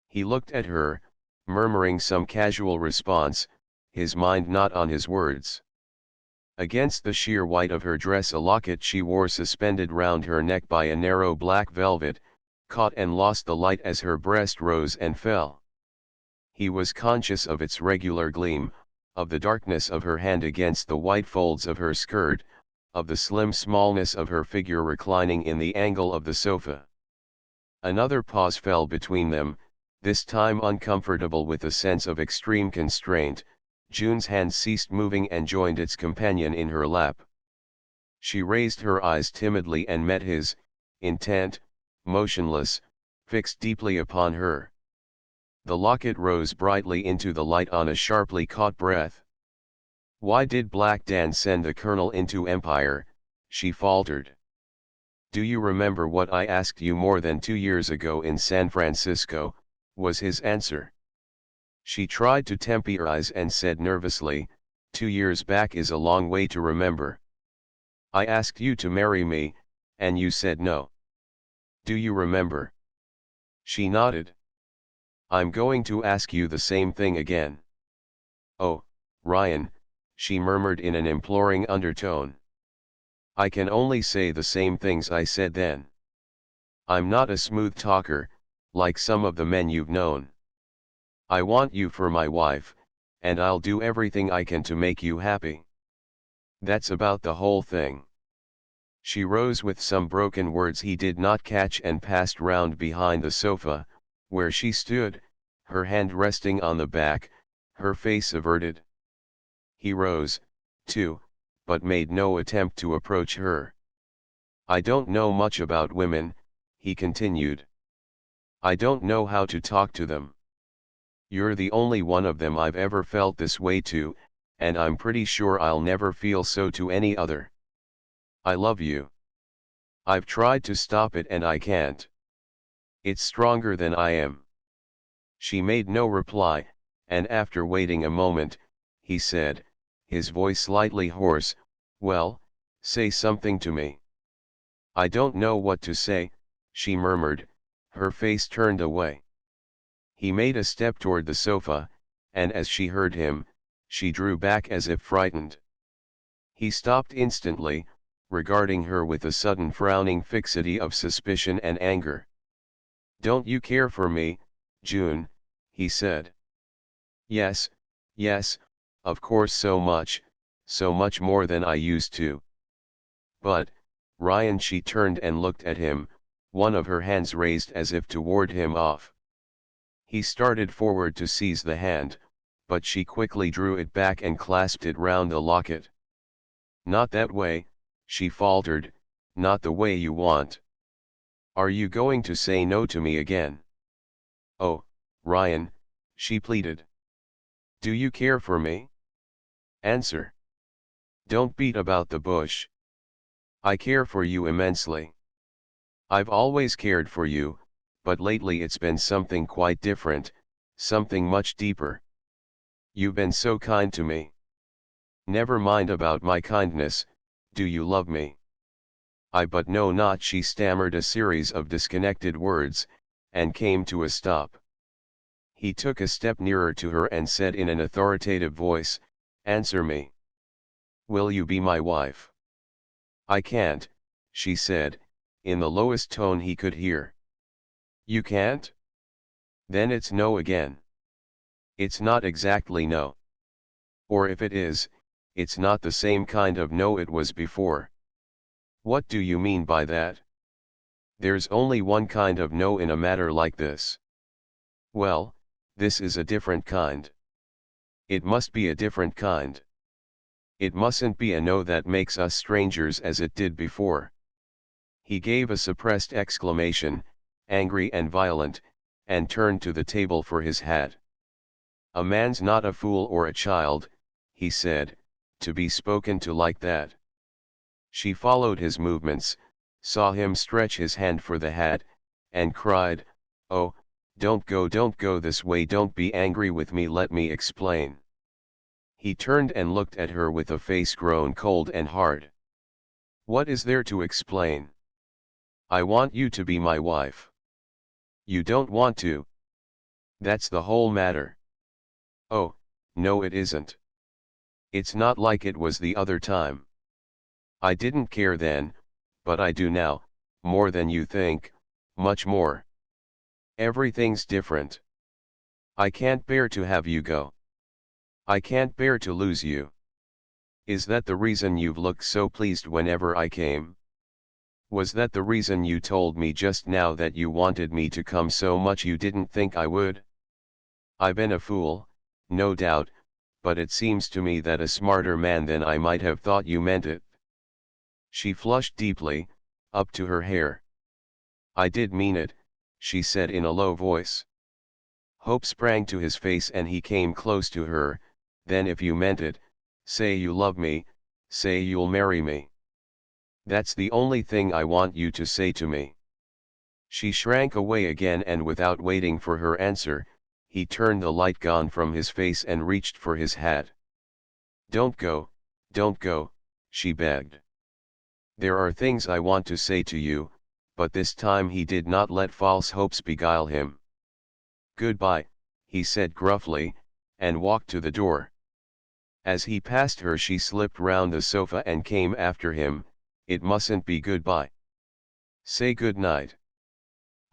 He looked at her, murmuring some casual response, his mind not on his words. Against the sheer white of her dress a locket she wore suspended round her neck by a narrow black velvet, caught and lost the light as her breast rose and fell. He was conscious of its regular gleam, of the darkness of her hand against the white folds of her skirt, of the slim smallness of her figure reclining in the angle of the sofa. Another pause fell between them, this time uncomfortable with a sense of extreme constraint. June's hand ceased moving and joined its companion in her lap. She raised her eyes timidly and met his, intent, motionless, fixed deeply upon her. The locket rose brightly into the light on a sharply caught breath. "Why did Black Dan send the colonel into Empire?" she faltered. "Do you remember what I asked you more than 2 years ago in San Francisco?" was his answer. She tried to temporize and said nervously, "2 years back is a long way to remember. I asked you to marry me, and you said no. Do you remember?" She nodded. "I'm going to ask you the same thing again." "Oh, Ryan," she murmured in an imploring undertone. "I can only say the same things I said then. I'm not a smooth talker, like some of the men you've known. I want you for my wife, and I'll do everything I can to make you happy. That's about the whole thing." She rose with some broken words he did not catch and passed round behind the sofa, where she stood, her hand resting on the back, her face averted. He rose, too, but made no attempt to approach her. "I don't know much about women," he continued. "I don't know how to talk to them. You're the only one of them I've ever felt this way to, and I'm pretty sure I'll never feel so to any other. I love you. I've tried to stop it and I can't. It's stronger than I am." She made no reply, and after waiting a moment, he said, his voice slightly hoarse, "Well, say something to me." "I don't know what to say," she murmured, her face turned away. He made a step toward the sofa, and as she heard him, she drew back as if frightened. He stopped instantly, regarding her with a sudden frowning fixity of suspicion and anger. "Don't you care for me, June?" he said. "Yes, yes, of course so much more than I used to. But, Ryan," she turned and looked at him, one of her hands raised as if to ward him off. He started forward to seize the hand, but she quickly drew it back and clasped it round the locket. "Not that way," she faltered, "not the way you want. Are you going to say no to me again?" "Oh, Ryan," she pleaded. "Do you care for me? Answer. Don't beat about the bush. I care for you immensely. I've always cared for you, but lately it's been something quite different, something much deeper. You've been so kind to me. Never mind about my kindness, do you love me?" "I but know not," she stammered a series of disconnected words, and came to a stop. He took a step nearer to her and said in an authoritative voice, "Answer me. Will you be my wife?" "I can't," she said, in the lowest tone he could hear. "You can't? Then it's no again." "It's not exactly no. Or if it is, it's not the same kind of no it was before." "What do you mean by that?" "There's only one kind of no in a matter like this." "Well, this is a different kind." "It must be a different kind. It mustn't be a no that makes us strangers as it did before." He gave a suppressed exclamation, angry and violent, and turned to the table for his hat. "A man's not a fool or a child," he said, "to be spoken to like that." She followed his movements, saw him stretch his hand for the hat, and cried, "Oh, don't go this way, don't be angry with me, let me explain." He turned and looked at her with a face grown cold and hard. "What is there to explain? I want you to be my wife. You don't want to. That's the whole matter." "Oh, no it isn't. It's not like it was the other time. I didn't care then, but I do now, more than you think, much more. Everything's different. I can't bear to have you go. I can't bear to lose you. Is that the reason you've looked so pleased whenever I came? Was that the reason you told me just now that you wanted me to come so much you didn't think I would? I've been a fool, no doubt, but it seems to me that a smarter man than I might have thought you meant it." She flushed deeply, up to her hair. "I did mean it," she said in a low voice. Hope sprang to his face and he came close to her. Then if you meant it, say you love me, say you'll marry me. That's the only thing I want you to say to me. She shrank away again, and without waiting for her answer, he turned the light gone from his face and reached for his hat. Don't go, she begged. There are things I want to say to you, but this time he did not let false hopes beguile him. Goodbye, he said gruffly, and walked to the door. As he passed her she slipped round the sofa and came after him. It mustn't be goodbye. Say good night.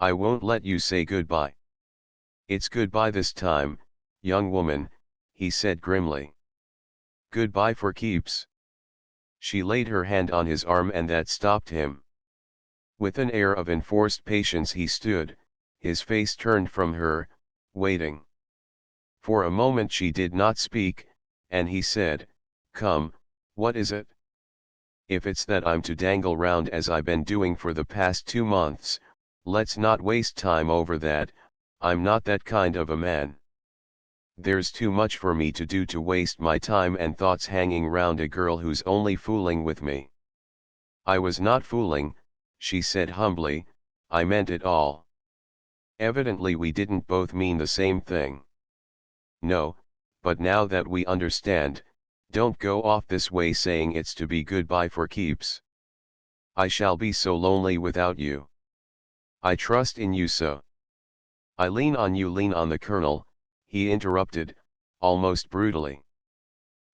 I won't let you say goodbye. It's goodbye this time, young woman, he said grimly. Goodbye for keeps. She laid her hand on his arm and that stopped him. With an air of enforced patience he stood, his face turned from her, waiting. For a moment she did not speak, and he said, Come, what is it? If it's that I'm to dangle round as I've been doing for the past 2 months, let's not waste time over that. I'm not that kind of a man. There's too much for me to do to waste my time and thoughts hanging round a girl who's only fooling with me. I was not fooling, she said humbly, I meant it all. Evidently we didn't both mean the same thing. No, but now that we understand, don't go off this way saying it's to be goodbye for keeps. I shall be so lonely without you. I trust in you so. I lean on you. Lean on the colonel, he interrupted, almost brutally.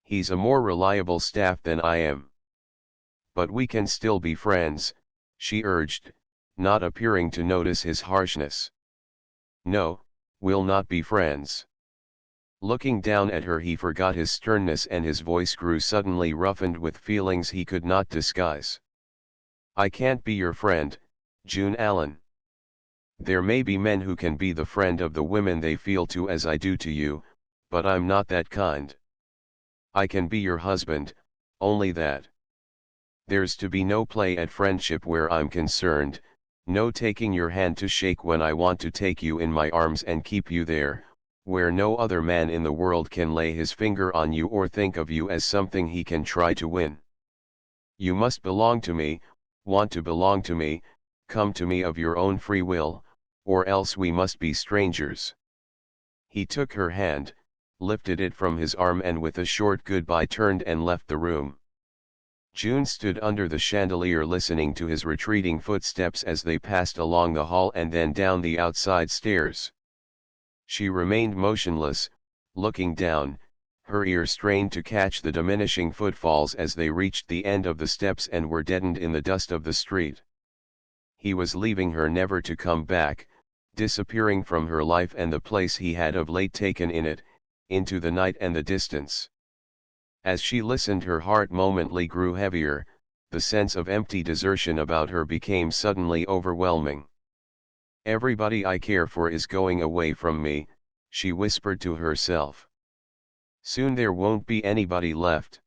He's a more reliable staff than I am. But we can still be friends, she urged, not appearing to notice his harshness. No, we'll not be friends. Looking down at her he forgot his sternness and his voice grew suddenly roughened with feelings he could not disguise. I can't be your friend, June Allen. There may be men who can be the friend of the women they feel to as I do to you, but I'm not that kind. I can be your husband, only that. There's to be no play at friendship where I'm concerned, no taking your hand to shake when I want to take you in my arms and keep you there, where no other man in the world can lay his finger on you or think of you as something he can try to win. You must belong to me, want to belong to me, come to me of your own free will, or else we must be strangers. He took her hand, lifted it from his arm and with a short goodbye turned and left the room. June stood under the chandelier listening to his retreating footsteps as they passed along the hall and then down the outside stairs. She remained motionless, looking down, her ear strained to catch the diminishing footfalls as they reached the end of the steps and were deadened in the dust of the street. He was leaving her never to come back, disappearing from her life and the place he had of late taken in it, into the night and the distance. As she listened her heart momently grew heavier, the sense of empty desertion about her became suddenly overwhelming. Everybody I care for is going away from me, she whispered to herself. Soon there won't be anybody left.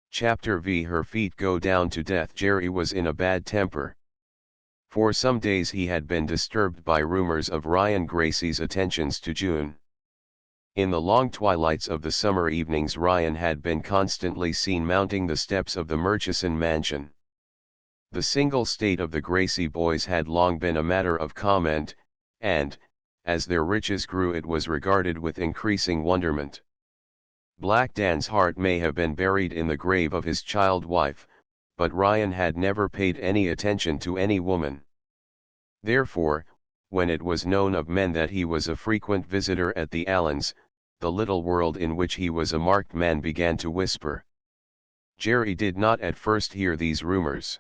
Chapter V. Her feet go down to death. Jerry was in a bad temper. For some days he had been disturbed by rumors of Ryan Gracie's attentions to June. In the long twilights of the summer evenings Ryan had been constantly seen mounting the steps of the Murchison mansion. The single state of the Gracie boys had long been a matter of comment, and, as their riches grew it was regarded with increasing wonderment. Black Dan's heart may have been buried in the grave of his child wife, but Ryan had never paid any attention to any woman. Therefore, when it was known of men that he was a frequent visitor at the Allens, the little world in which he was a marked man began to whisper. Jerry did not at first hear these rumors.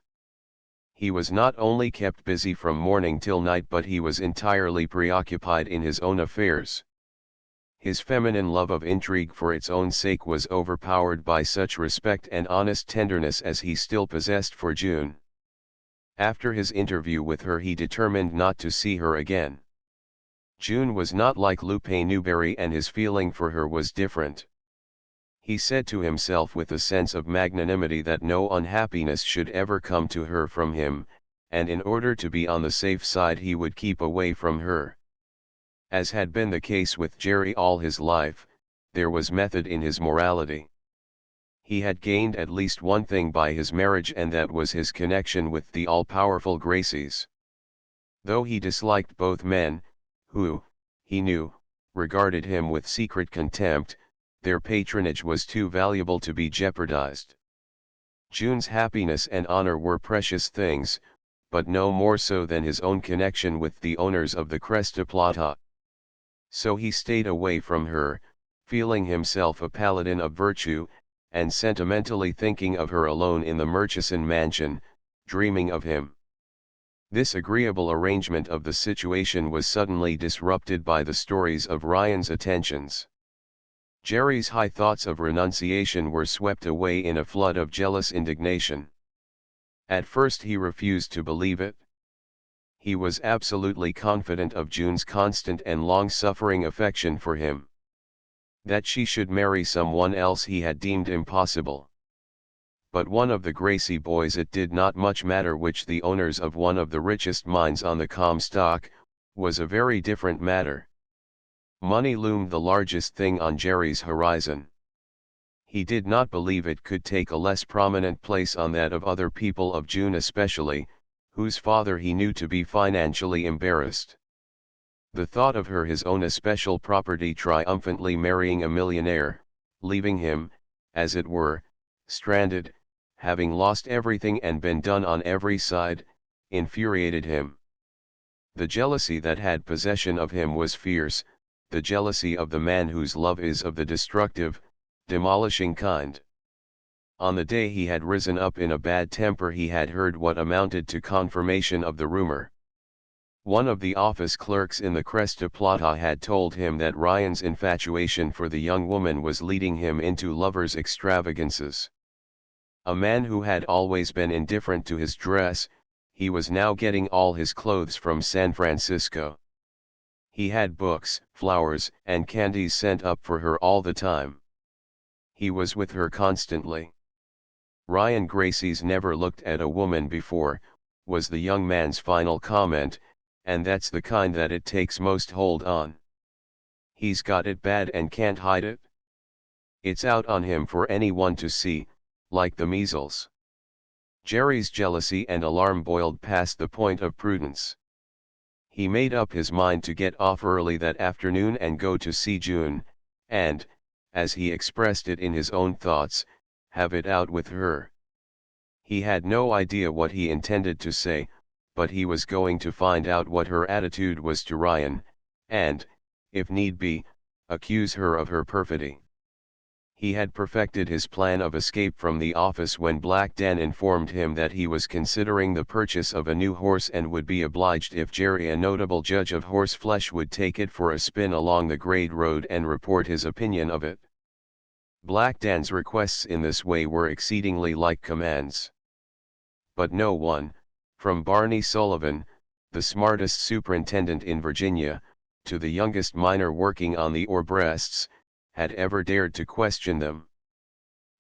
He was not only kept busy from morning till night but he was entirely preoccupied in his own affairs. His feminine love of intrigue for its own sake was overpowered by such respect and honest tenderness as he still possessed for June. After his interview with her he determined not to see her again. June was not like Lupe Newberry and his feeling for her was different. He said to himself with a sense of magnanimity that no unhappiness should ever come to her from him, and in order to be on the safe side he would keep away from her. As had been the case with Jerry all his life, there was method in his morality. He had gained at least one thing by his marriage, and that was his connection with the all-powerful Gracies. Though he disliked both men, who, he knew, regarded him with secret contempt, their patronage was too valuable to be jeopardized. June's happiness and honor were precious things, but no more so than his own connection with the owners of the Cresta Plata. So he stayed away from her, feeling himself a paladin of virtue, and sentimentally thinking of her alone in the Murchison mansion, dreaming of him. This agreeable arrangement of the situation was suddenly disrupted by the stories of Ryan's attentions. Jerry's high thoughts of renunciation were swept away in a flood of jealous indignation. At first he refused to believe it. He was absolutely confident of June's constant and long-suffering affection for him. That she should marry someone else he had deemed impossible. But one of the Gracie boys, it did not much matter which, the owners of one of the richest mines on the Comstock, was a very different matter. Money loomed the largest thing on Jerry's horizon. He did not believe it could take a less prominent place on that of other people, of June especially, whose father he knew to be financially embarrassed. The thought of her, his own especial property, triumphantly marrying a millionaire, leaving him, as it were, stranded, having lost everything and been done on every side, infuriated him. The jealousy that had possession of him was fierce, the jealousy of the man whose love is of the destructive, demolishing kind. On the day he had risen up in a bad temper, he had heard what amounted to confirmation of the rumor. One of the office clerks in the Cresta Plata had told him that Ryan's infatuation for the young woman was leading him into lovers' extravagances. A man who had always been indifferent to his dress, he was now getting all his clothes from San Francisco. He had books, flowers, and candies sent up for her all the time. He was with her constantly. Ryan Gracie's never looked at a woman before, was the young man's final comment, and that's the kind that it takes most hold on. He's got it bad and can't hide it. It's out on him for anyone to see, like the measles. Jerry's jealousy and alarm boiled past the point of prudence. He made up his mind to get off early that afternoon and go to see June, and, as he expressed it in his own thoughts, have it out with her. He had no idea what he intended to say, but he was going to find out what her attitude was to Ryan, and, if need be, accuse her of her perfidy. He had perfected his plan of escape from the office when Black Dan informed him that he was considering the purchase of a new horse and would be obliged if Jerry, a notable judge of horseflesh, would take it for a spin along the grade road and report his opinion of it. Black Dan's requests in this way were exceedingly like commands. But no one, from Barney Sullivan, the smartest superintendent in Virginia, to the youngest miner working on the ore breasts, had ever dared to question them.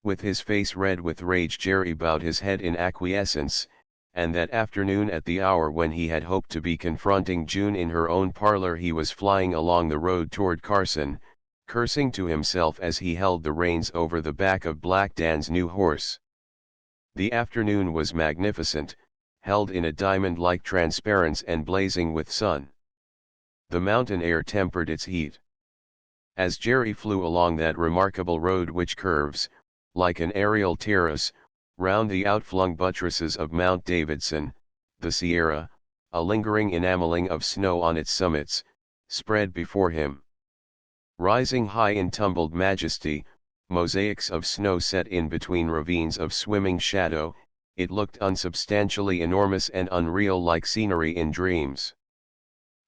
With his face red with rage, Jerry bowed his head in acquiescence, and that afternoon, at the hour when he had hoped to be confronting June in her own parlor, he was flying along the road toward Carson, cursing to himself as he held the reins over the back of Black Dan's new horse. The afternoon was magnificent, held in a diamond-like transparence and blazing with sun. The mountain air tempered its heat. As Jerry flew along that remarkable road which curves, like an aerial terrace, round the outflung buttresses of Mount Davidson, the Sierra, a lingering enameling of snow on its summits, spread before him. Rising high in tumbled majesty, mosaics of snow set in between ravines of swimming shadow, it looked unsubstantially enormous and unreal, like scenery in dreams.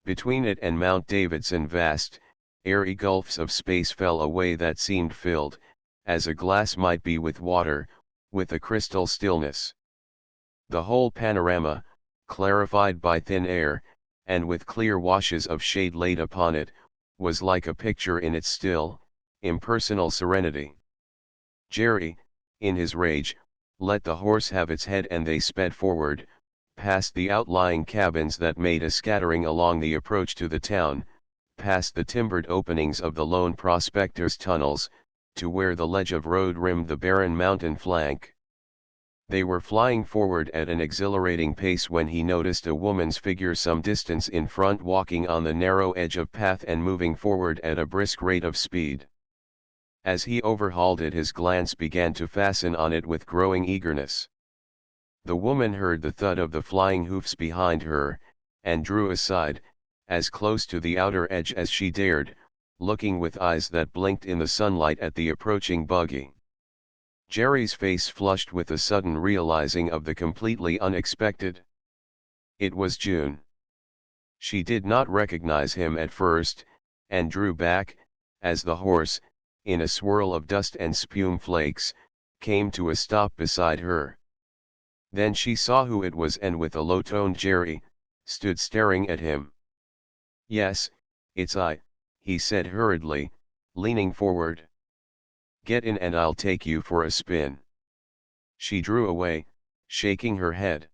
Between it and Mount Davidson vast, airy gulfs of space fell away that seemed filled, as a glass might be with water, with a crystal stillness. The whole panorama, clarified by thin air, and with clear washes of shade laid upon it, was like a picture in its still, impersonal serenity. Jerry, in his rage, let the horse have its head, and they sped forward, past the outlying cabins that made a scattering along the approach to the town, past the timbered openings of the lone prospector's tunnels, to where the ledge of road rimmed the barren mountain flank. They were flying forward at an exhilarating pace when he noticed a woman's figure some distance in front, walking on the narrow edge of path and moving forward at a brisk rate of speed. As he overhauled it, his glance began to fasten on it with growing eagerness. The woman heard the thud of the flying hoofs behind her, and drew aside, as close to the outer edge as she dared, looking with eyes that blinked in the sunlight at the approaching buggy. Jerry's face flushed with a sudden realizing of the completely unexpected. It was June. She did not recognize him at first, and drew back, as the horse, in a swirl of dust and spume flakes, came to a stop beside her. Then she saw who it was, and with a low-toned Jerry, stood staring at him. "Yes, it's I," he said hurriedly, leaning forward. "Get in and I'll take you for a spin." She drew away, shaking her head.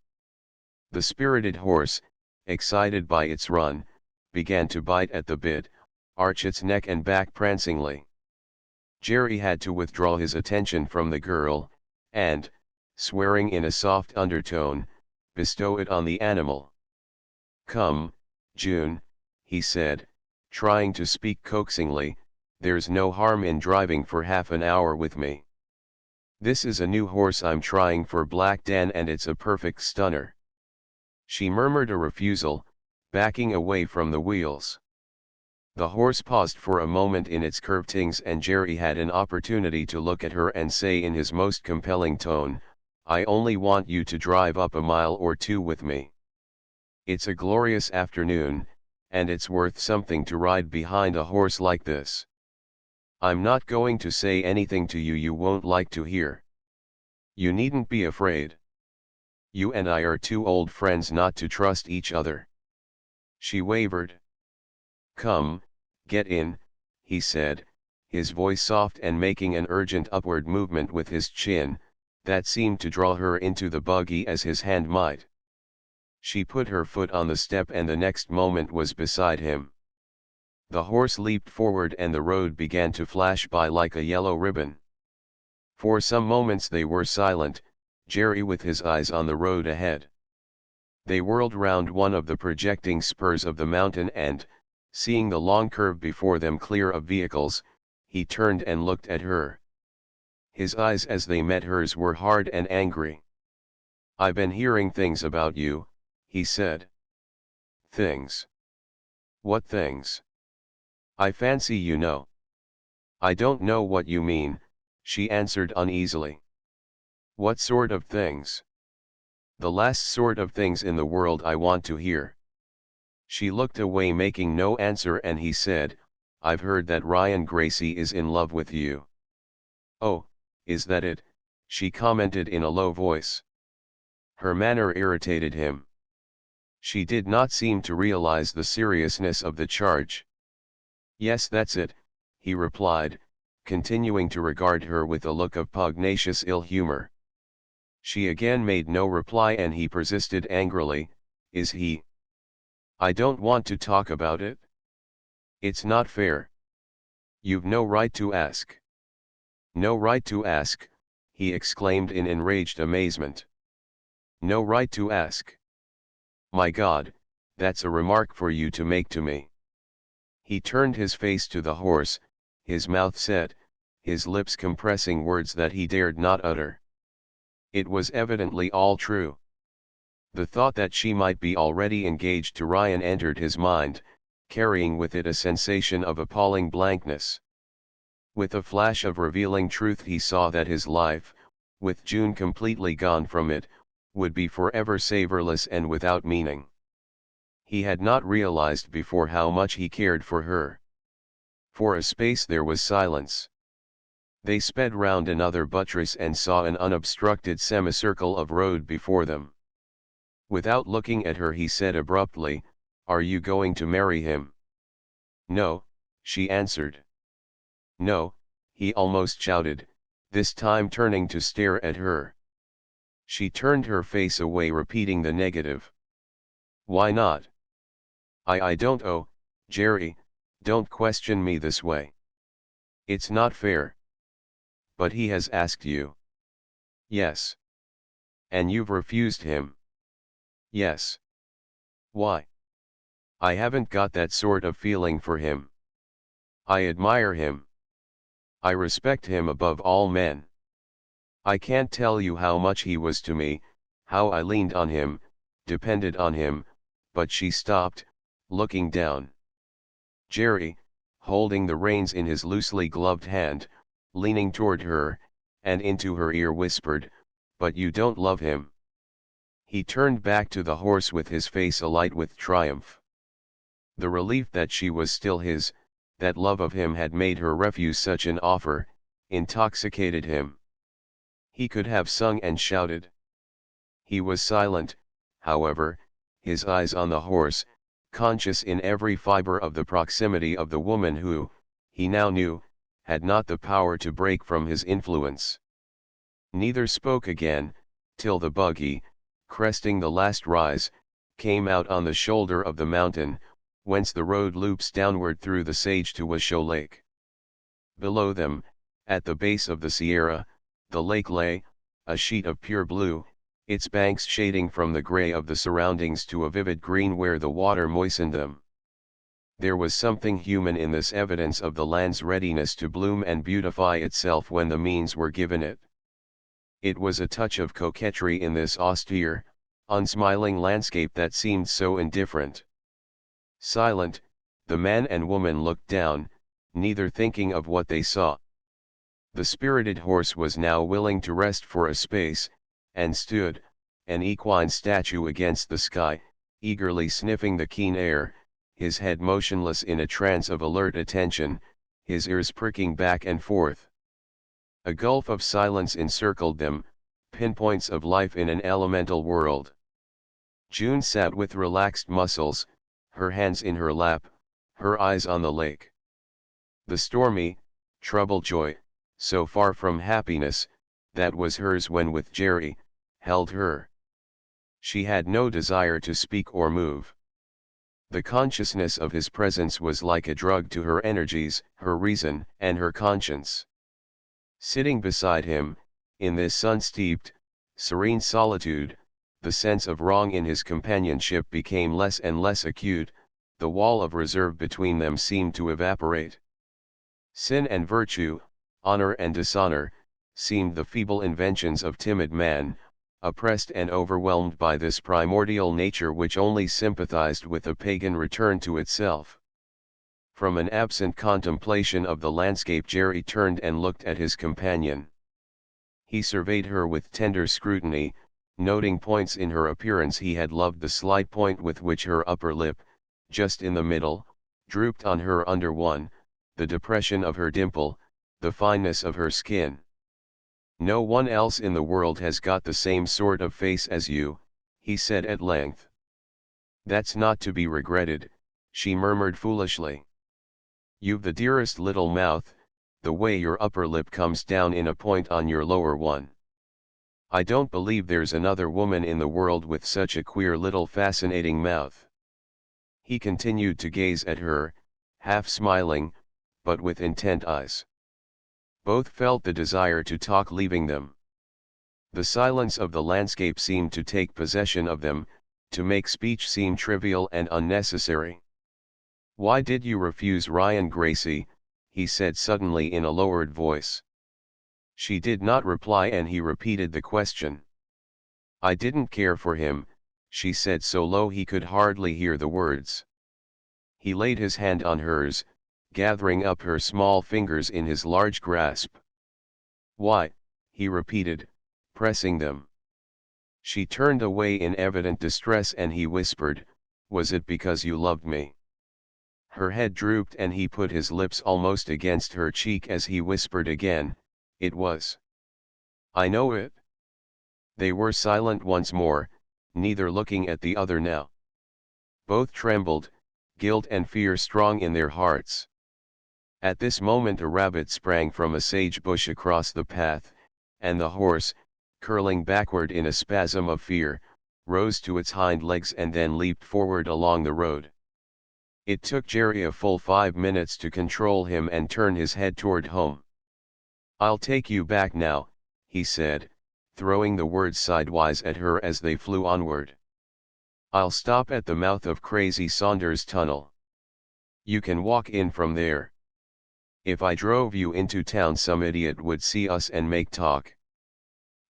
The spirited horse, excited by its run, began to bite at the bit, arch its neck and back prancingly. Jerry had to withdraw his attention from the girl, and, swearing in a soft undertone, bestow it on the animal. "Come, June," he said, trying to speak coaxingly, "there's no harm in driving for half an hour with me. This is a new horse I'm trying for Black Dan and it's a perfect stunner." She murmured a refusal, backing away from the wheels. The horse paused for a moment in its curvetings, and Jerry had an opportunity to look at her and say in his most compelling tone, "I only want you to drive up a mile or two with me. It's a glorious afternoon, and it's worth something to ride behind a horse like this. I'm not going to say anything to you you won't like to hear. You needn't be afraid. You and I are too old friends not to trust each other." She wavered. "Come, get in," he said, his voice soft and making an urgent upward movement with his chin, that seemed to draw her into the buggy as his hand might. She put her foot on the step and the next moment was beside him. The horse leaped forward and the road began to flash by like a yellow ribbon. For some moments they were silent, Jerry with his eyes on the road ahead. They whirled round one of the projecting spurs of the mountain and, seeing the long curve before them clear of vehicles, he turned and looked at her. His eyes as they met hers were hard and angry. "I've been hearing things about you," he said. "Things? What things?" "I fancy you know." "I don't know what you mean," she answered uneasily. "What sort of things?" "The last sort of things in the world I want to hear." She looked away, making no answer, and he said, "I've heard that Ryan Gracie is in love with you." "Oh, is that it?" she commented in a low voice. Her manner irritated him. She did not seem to realize the seriousness of the charge. "Yes, that's it," he replied, continuing to regard her with a look of pugnacious ill humor. She again made no reply and he persisted angrily, "Is he?" "I don't want to talk about it." "It's not fair." "You've no right to ask." "No right to ask," he exclaimed in enraged amazement. "No right to ask. My God, that's a remark for you to make to me." He turned his face to the horse, his mouth set, his lips compressing words that he dared not utter. It was evidently all true. The thought that she might be already engaged to Ryan entered his mind, carrying with it a sensation of appalling blankness. With a flash of revealing truth he saw that his life, with June completely gone from it, would be forever savorless and without meaning. He had not realized before how much he cared for her. For a space there was silence. They sped round another buttress and saw an unobstructed semicircle of road before them. Without looking at her he said abruptly, "Are you going to marry him?" "No," she answered. "No," he almost shouted, this time turning to stare at her. She turned her face away, repeating the negative. Why not? I don't. Oh, Jerry, don't question me this way. It's not fair. But he has asked you. Yes. And you've refused him. Yes. Why? I haven't got that sort of feeling for him. I admire him. I respect him above all men. I can't tell you how much he was to me, how I leaned on him, depended on him, but she stopped, looking down. Jerry, holding the reins in his loosely gloved hand, leaning toward her, and into her ear whispered, "But you don't love him." He turned back to the horse with his face alight with triumph. The relief that she was still his, that love of him had made her refuse such an offer, intoxicated him. He could have sung and shouted. He was silent, however, his eyes on the horse, conscious in every fiber of the proximity of the woman who, he now knew, had not the power to break from his influence. Neither spoke again, till the buggy, cresting the last rise, came out on the shoulder of the mountain, whence the road loops downward through the sage to Washoe Lake. Below them, at the base of the Sierra, the lake lay, a sheet of pure blue, its banks shading from the gray of the surroundings to a vivid green where the water moistened them. There was something human in this evidence of the land's readiness to bloom and beautify itself when the means were given it. It was a touch of coquetry in this austere, unsmiling landscape that seemed so indifferent. Silent, the man and woman looked down, neither thinking of what they saw. The spirited horse was now willing to rest for a space, and stood, an equine statue against the sky, eagerly sniffing the keen air, his head motionless in a trance of alert attention, his ears pricking back and forth. A gulf of silence encircled them, pinpoints of life in an elemental world. June sat with relaxed muscles, her hands in her lap, her eyes on the lake. The stormy, troubled joy, so far from happiness, that was hers when with Jerry, held her. She had no desire to speak or move. The consciousness of his presence was like a drug to her energies, her reason, and her conscience. Sitting beside him, in this sun-steeped, serene solitude, the sense of wrong in his companionship became less and less acute, the wall of reserve between them seemed to evaporate. Sin and virtue, honor and dishonor, seemed the feeble inventions of timid man, oppressed and overwhelmed by this primordial nature which only sympathized with a pagan return to itself. From an absent contemplation of the landscape Jerry turned and looked at his companion. He surveyed her with tender scrutiny, noting points in her appearance. He had loved the slight point with which her upper lip, just in the middle, drooped on her under one, the depression of her dimple, the fineness of her skin. "No one else in the world has got the same sort of face as you," he said at length. "That's not to be regretted," she murmured foolishly. "You've the dearest little mouth, the way your upper lip comes down in a point on your lower one. I don't believe there's another woman in the world with such a queer little fascinating mouth." He continued to gaze at her, half smiling, but with intent eyes. Both felt the desire to talk leaving them. The silence of the landscape seemed to take possession of them, to make speech seem trivial and unnecessary. "Why did you refuse Ryan Gracie?" he said suddenly in a lowered voice. She did not reply and he repeated the question. "I didn't care for him," she said so low he could hardly hear the words. He laid his hand on hers, gathering up her small fingers in his large grasp. "Why?" he repeated, pressing them. She turned away in evident distress and he whispered, "Was it because you loved me?" Her head drooped and he put his lips almost against her cheek as he whispered again, "It was. I know it." They were silent once more, neither looking at the other now. Both trembled, guilt and fear strong in their hearts. At this moment a rabbit sprang from a sage bush across the path, and the horse, curling backward in a spasm of fear, rose to its hind legs and then leaped forward along the road. It took Jerry a full 5 minutes to control him and turn his head toward home. "I'll take you back now," he said, throwing the words sidewise at her as they flew onward. "I'll stop at the mouth of Crazy Saunders Tunnel. You can walk in from there. If I drove you into town, some idiot would see us and make talk.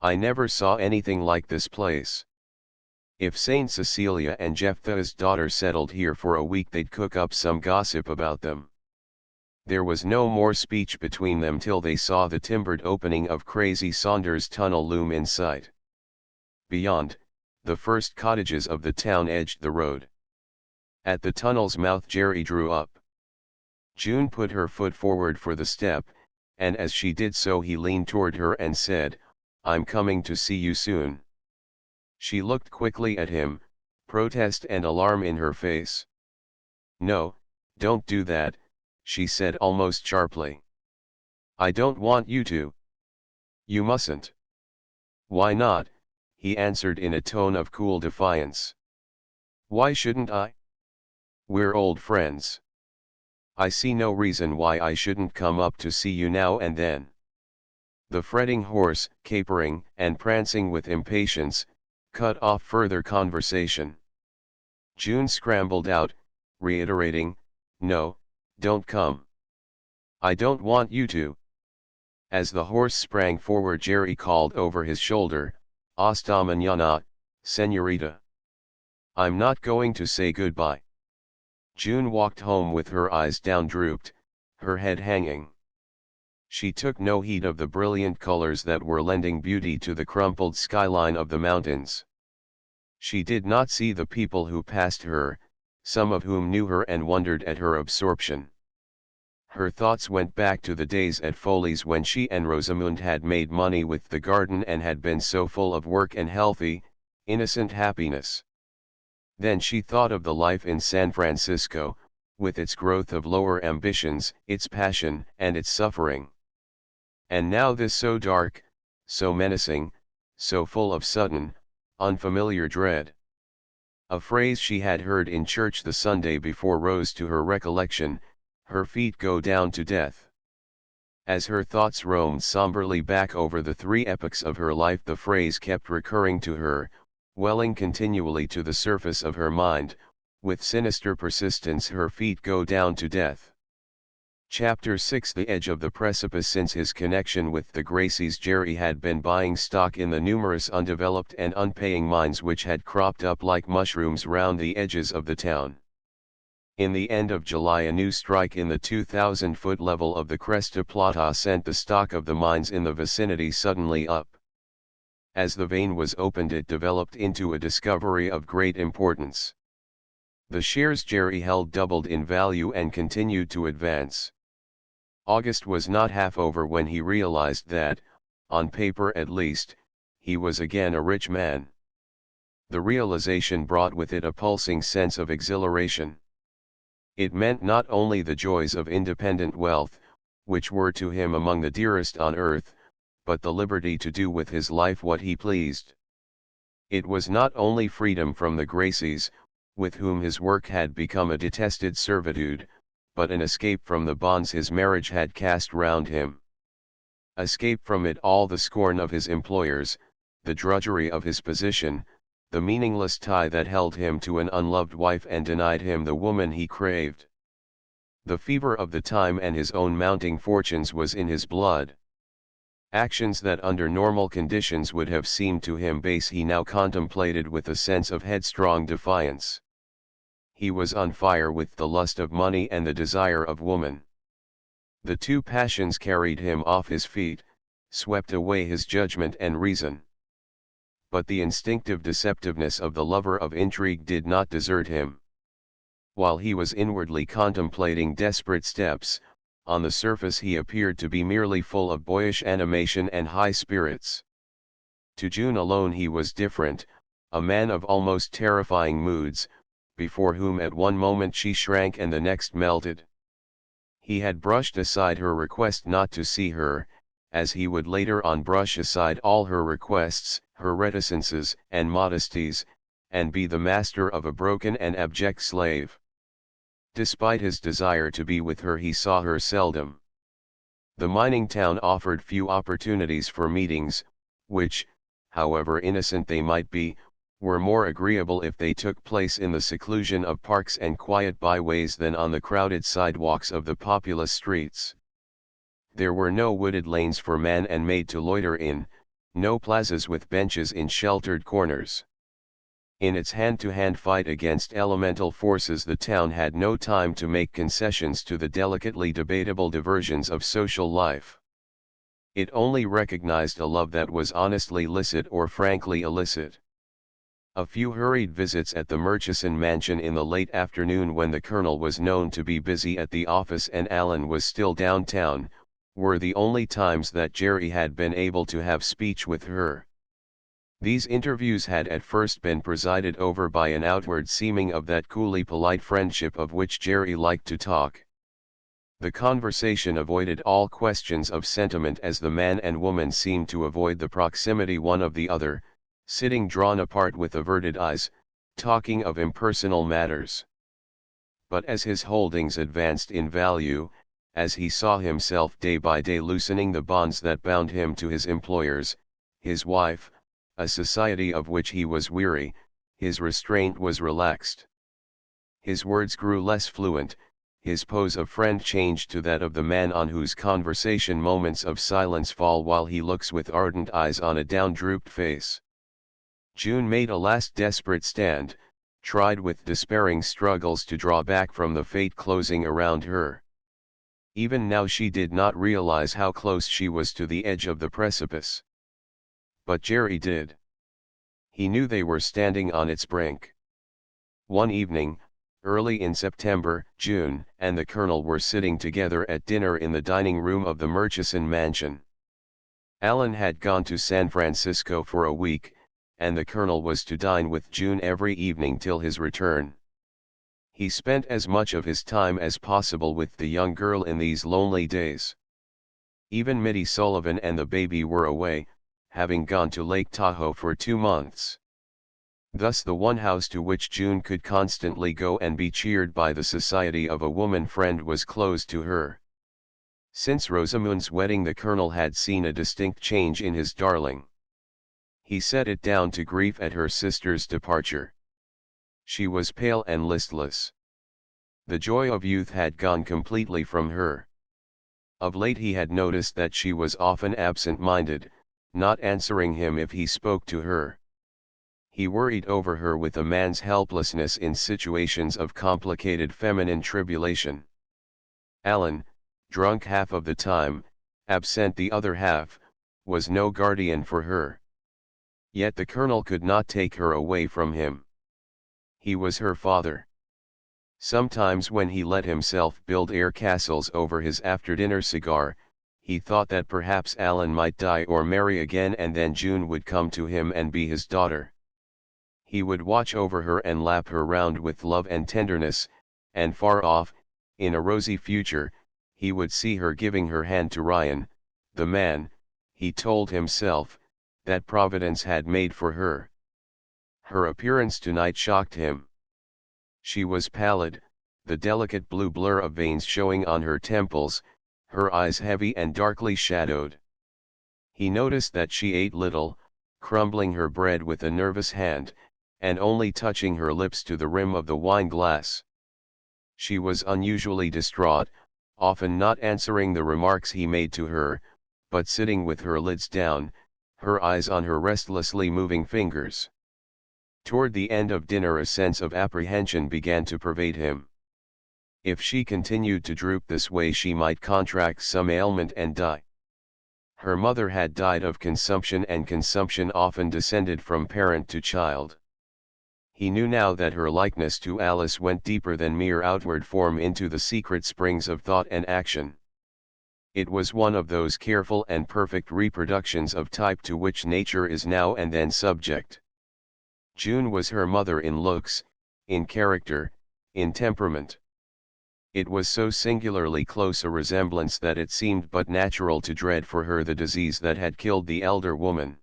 I never saw anything like this place. If Saint Cecilia and Jephthah's daughter settled here for a week, they'd cook up some gossip about them." There was no more speech between them till they saw the timbered opening of Crazy Saunders Tunnel loom in sight. Beyond, the first cottages of the town edged the road. At the tunnel's mouth Jerry drew up. June put her foot forward for the step, and as she did so he leaned toward her and said, "I'm coming to see you soon." She looked quickly at him, protest and alarm in her face. "No, don't do that," she said almost sharply. "I don't want you to." "You mustn't." "Why not?" he answered in a tone of cool defiance. "Why shouldn't I? We're old friends. I see no reason why I shouldn't come up to see you now and then." The fretting horse, capering and prancing with impatience, cut off further conversation. June scrambled out, reiterating, "No, don't come. I don't want you to." As the horse sprang forward, Jerry called over his shoulder, "Hasta mañana, señorita. I'm not going to say goodbye." June walked home with her eyes down drooped, her head hanging. She took no heed of the brilliant colors that were lending beauty to the crumpled skyline of the mountains. She did not see the people who passed her, some of whom knew her and wondered at her absorption. Her thoughts went back to the days at Foley's when she and Rosamund had made money with the garden and had been so full of work and healthy, innocent happiness. Then she thought of the life in San Francisco, with its growth of lower ambitions, its passion and its suffering. And now this so dark, so menacing, so full of sudden, unfamiliar dread. A phrase she had heard in church the Sunday before rose to her recollection, "Her feet go down to death." As her thoughts roamed somberly back over the 3 epochs of her life, the phrase kept recurring to her, welling continually to the surface of her mind, with sinister persistence. Her feet go down to death. Chapter 6. The edge of the precipice. Since his connection with the Gracies, Jerry had been buying stock in the numerous undeveloped and unpaying mines which had cropped up like mushrooms round the edges of the town. In the end of July, a new strike in the 2,000-foot level of the Cresta Plata sent the stock of the mines in the vicinity suddenly up. As the vein was opened, it developed into a discovery of great importance. The shares Jerry held doubled in value and continued to advance. August was not half over when he realized that, on paper at least, he was again a rich man. The realization brought with it a pulsing sense of exhilaration. It meant not only the joys of independent wealth, which were to him among the dearest on earth, but the liberty to do with his life what he pleased. It was not only freedom from the Gracies, with whom his work had become a detested servitude, but an escape from the bonds his marriage had cast round him. Escape from it all: the scorn of his employers, the drudgery of his position, the meaningless tie that held him to an unloved wife and denied him the woman he craved. The fever of the time and his own mounting fortunes was in his blood. Actions that under normal conditions would have seemed to him base he now contemplated with a sense of headstrong defiance. He was on fire with the lust of money and the desire of woman. The two passions carried him off his feet, swept away his judgment and reason. But the instinctive deceptiveness of the lover of intrigue did not desert him. While he was inwardly contemplating desperate steps, on the surface he appeared to be merely full of boyish animation and high spirits. To June alone he was different, a man of almost terrifying moods, before whom at one moment she shrank and the next melted. He had brushed aside her request not to see her, as he would later on brush aside all her requests, her reticences and modesties, and be the master of a broken and abject slave. Despite his desire to be with her, he saw her seldom. The mining town offered few opportunities for meetings, which, however innocent they might be, were more agreeable if they took place in the seclusion of parks and quiet byways than on the crowded sidewalks of the populous streets. There were no wooded lanes for man and maid to loiter in, no plazas with benches in sheltered corners. In its hand-to-hand fight against elemental forces, the town had no time to make concessions to the delicately debatable diversions of social life. It only recognized a love that was honestly licit or frankly illicit. A few hurried visits at the Murchison mansion in the late afternoon, when the Colonel was known to be busy at the office and Alan was still downtown, were the only times that Jerry had been able to have speech with her. These interviews had at first been presided over by an outward seeming of that coolly polite friendship of which Jerry liked to talk. The conversation avoided all questions of sentiment, as the man and woman seemed to avoid the proximity one of the other, sitting drawn apart with averted eyes, talking of impersonal matters. But as his holdings advanced in value, as he saw himself day by day loosening the bonds that bound him to his employers, his wife, a society of which he was weary, his restraint was relaxed. His words grew less fluent, his pose of friend changed to that of the man on whose conversation moments of silence fall while he looks with ardent eyes on a down-drooped face. June made a last desperate stand, tried with despairing struggles to draw back from the fate closing around her. Even now she did not realize how close she was to the edge of the precipice. But Jerry did. He knew they were standing on its brink. One evening, early in September, June and the Colonel were sitting together at dinner in the dining room of the Murchison mansion. Alan had gone to San Francisco for a week, and the Colonel was to dine with June every evening till his return. He spent as much of his time as possible with the young girl in these lonely days. Even Mitty Sullivan and the baby were away, having gone to Lake Tahoe for 2 months. Thus the one house to which June could constantly go and be cheered by the society of a woman friend was closed to her. Since Rosamund's wedding, the Colonel had seen a distinct change in his darling. He set it down to grief at her sister's departure. She was pale and listless. The joy of youth had gone completely from her. Of late he had noticed that she was often absent-minded, not answering him if he spoke to her. He worried over her with a man's helplessness in situations of complicated feminine tribulation. Alan, drunk half of the time, absent the other half, was no guardian for her. Yet the Colonel could not take her away from him. He was her father. Sometimes when he let himself build air castles over his after-dinner cigar, he thought that perhaps Alan might die or marry again, and then June would come to him and be his daughter. He would watch over her and lap her round with love and tenderness, and far off, in a rosy future, he would see her giving her hand to Ryan, the man, he told himself, that Providence had made for her. Her appearance tonight shocked him. She was pallid, the delicate blue blur of veins showing on her temples, her eyes heavy and darkly shadowed. He noticed that she ate little, crumbling her bread with a nervous hand, and only touching her lips to the rim of the wine glass. She was unusually distraught, often not answering the remarks he made to her, but sitting with her lids down, her eyes on her restlessly moving fingers. Toward the end of dinner a sense of apprehension began to pervade him. If she continued to droop this way, she might contract some ailment and die. Her mother had died of consumption, and consumption often descended from parent to child. He knew now that her likeness to Alice went deeper than mere outward form into the secret springs of thought and action. It was one of those careful and perfect reproductions of type to which nature is now and then subject. June was her mother in looks, in character, in temperament. It was so singularly close a resemblance that it seemed but natural to dread for her the disease that had killed the elder woman.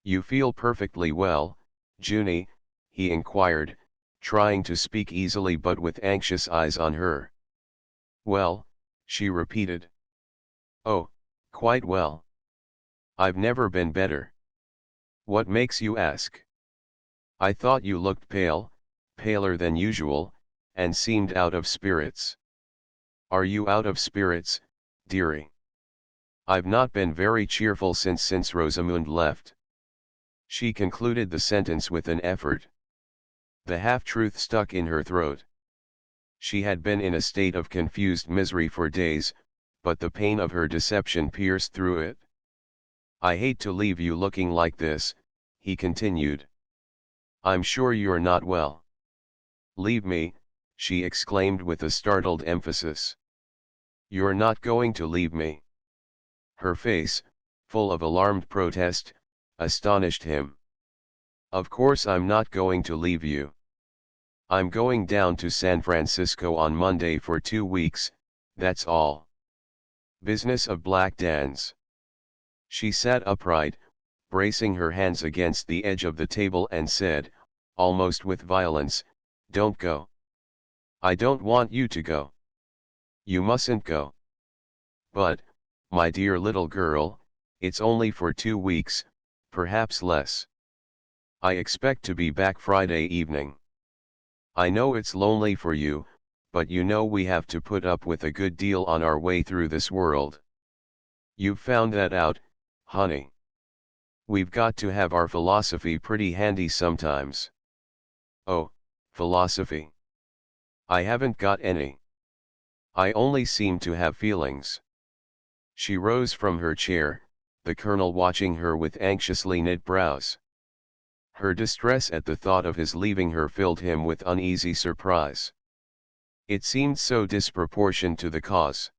"You feel perfectly well, Junie?" he inquired, trying to speak easily but with anxious eyes on her. "Well," she repeated. "Oh, quite well. I've never been better." "What makes you ask?" "I thought you looked pale, paler than usual, and seemed out of spirits." "Are you out of spirits, dearie?" "I've not been very cheerful since Rosamund left." She concluded the sentence with an effort. The half-truth stuck in her throat. She had been in a state of confused misery for days, but the pain of her deception pierced through it. "I hate to leave you looking like this," he continued. "I'm sure you're not well." "Leave me," she exclaimed with a startled emphasis. "You're not going to leave me?" Her face, full of alarmed protest, astonished him. "Of course I'm not going to leave you. I'm going down to San Francisco on Monday for 2 weeks, that's all. Business of Black Dan's." She sat upright, bracing her hands against the edge of the table and said, almost with violence, "Don't go. I don't want you to go. You mustn't go." "But, my dear little girl, it's only for 2 weeks, perhaps less. I expect to be back Friday evening. I know it's lonely for you, but you know we have to put up with a good deal on our way through this world. You've found that out, honey. We've got to have our philosophy pretty handy sometimes." "Oh, philosophy. I haven't got any. I only seem to have feelings." She rose from her chair, the colonel watching her with anxiously knit brows. Her distress at the thought of his leaving her filled him with uneasy surprise. It seemed so disproportioned to the cause.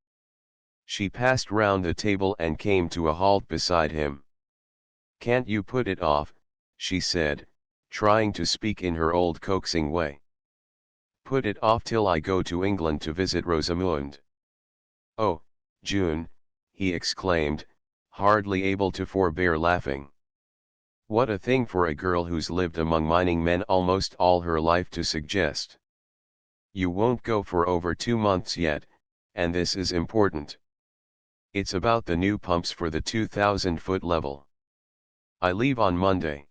She passed round the table and came to a halt beside him. "Can't you put it off?" she said, trying to speak in her old coaxing way. "Put it off till I go to England to visit Rosamund." "Oh, June," he exclaimed, hardly able to forbear laughing. "What a thing for a girl who's lived among mining men almost all her life to suggest. You won't go for over 2 months yet, and this is important. It's about the new pumps for the 2,000-foot level. I leave on Monday."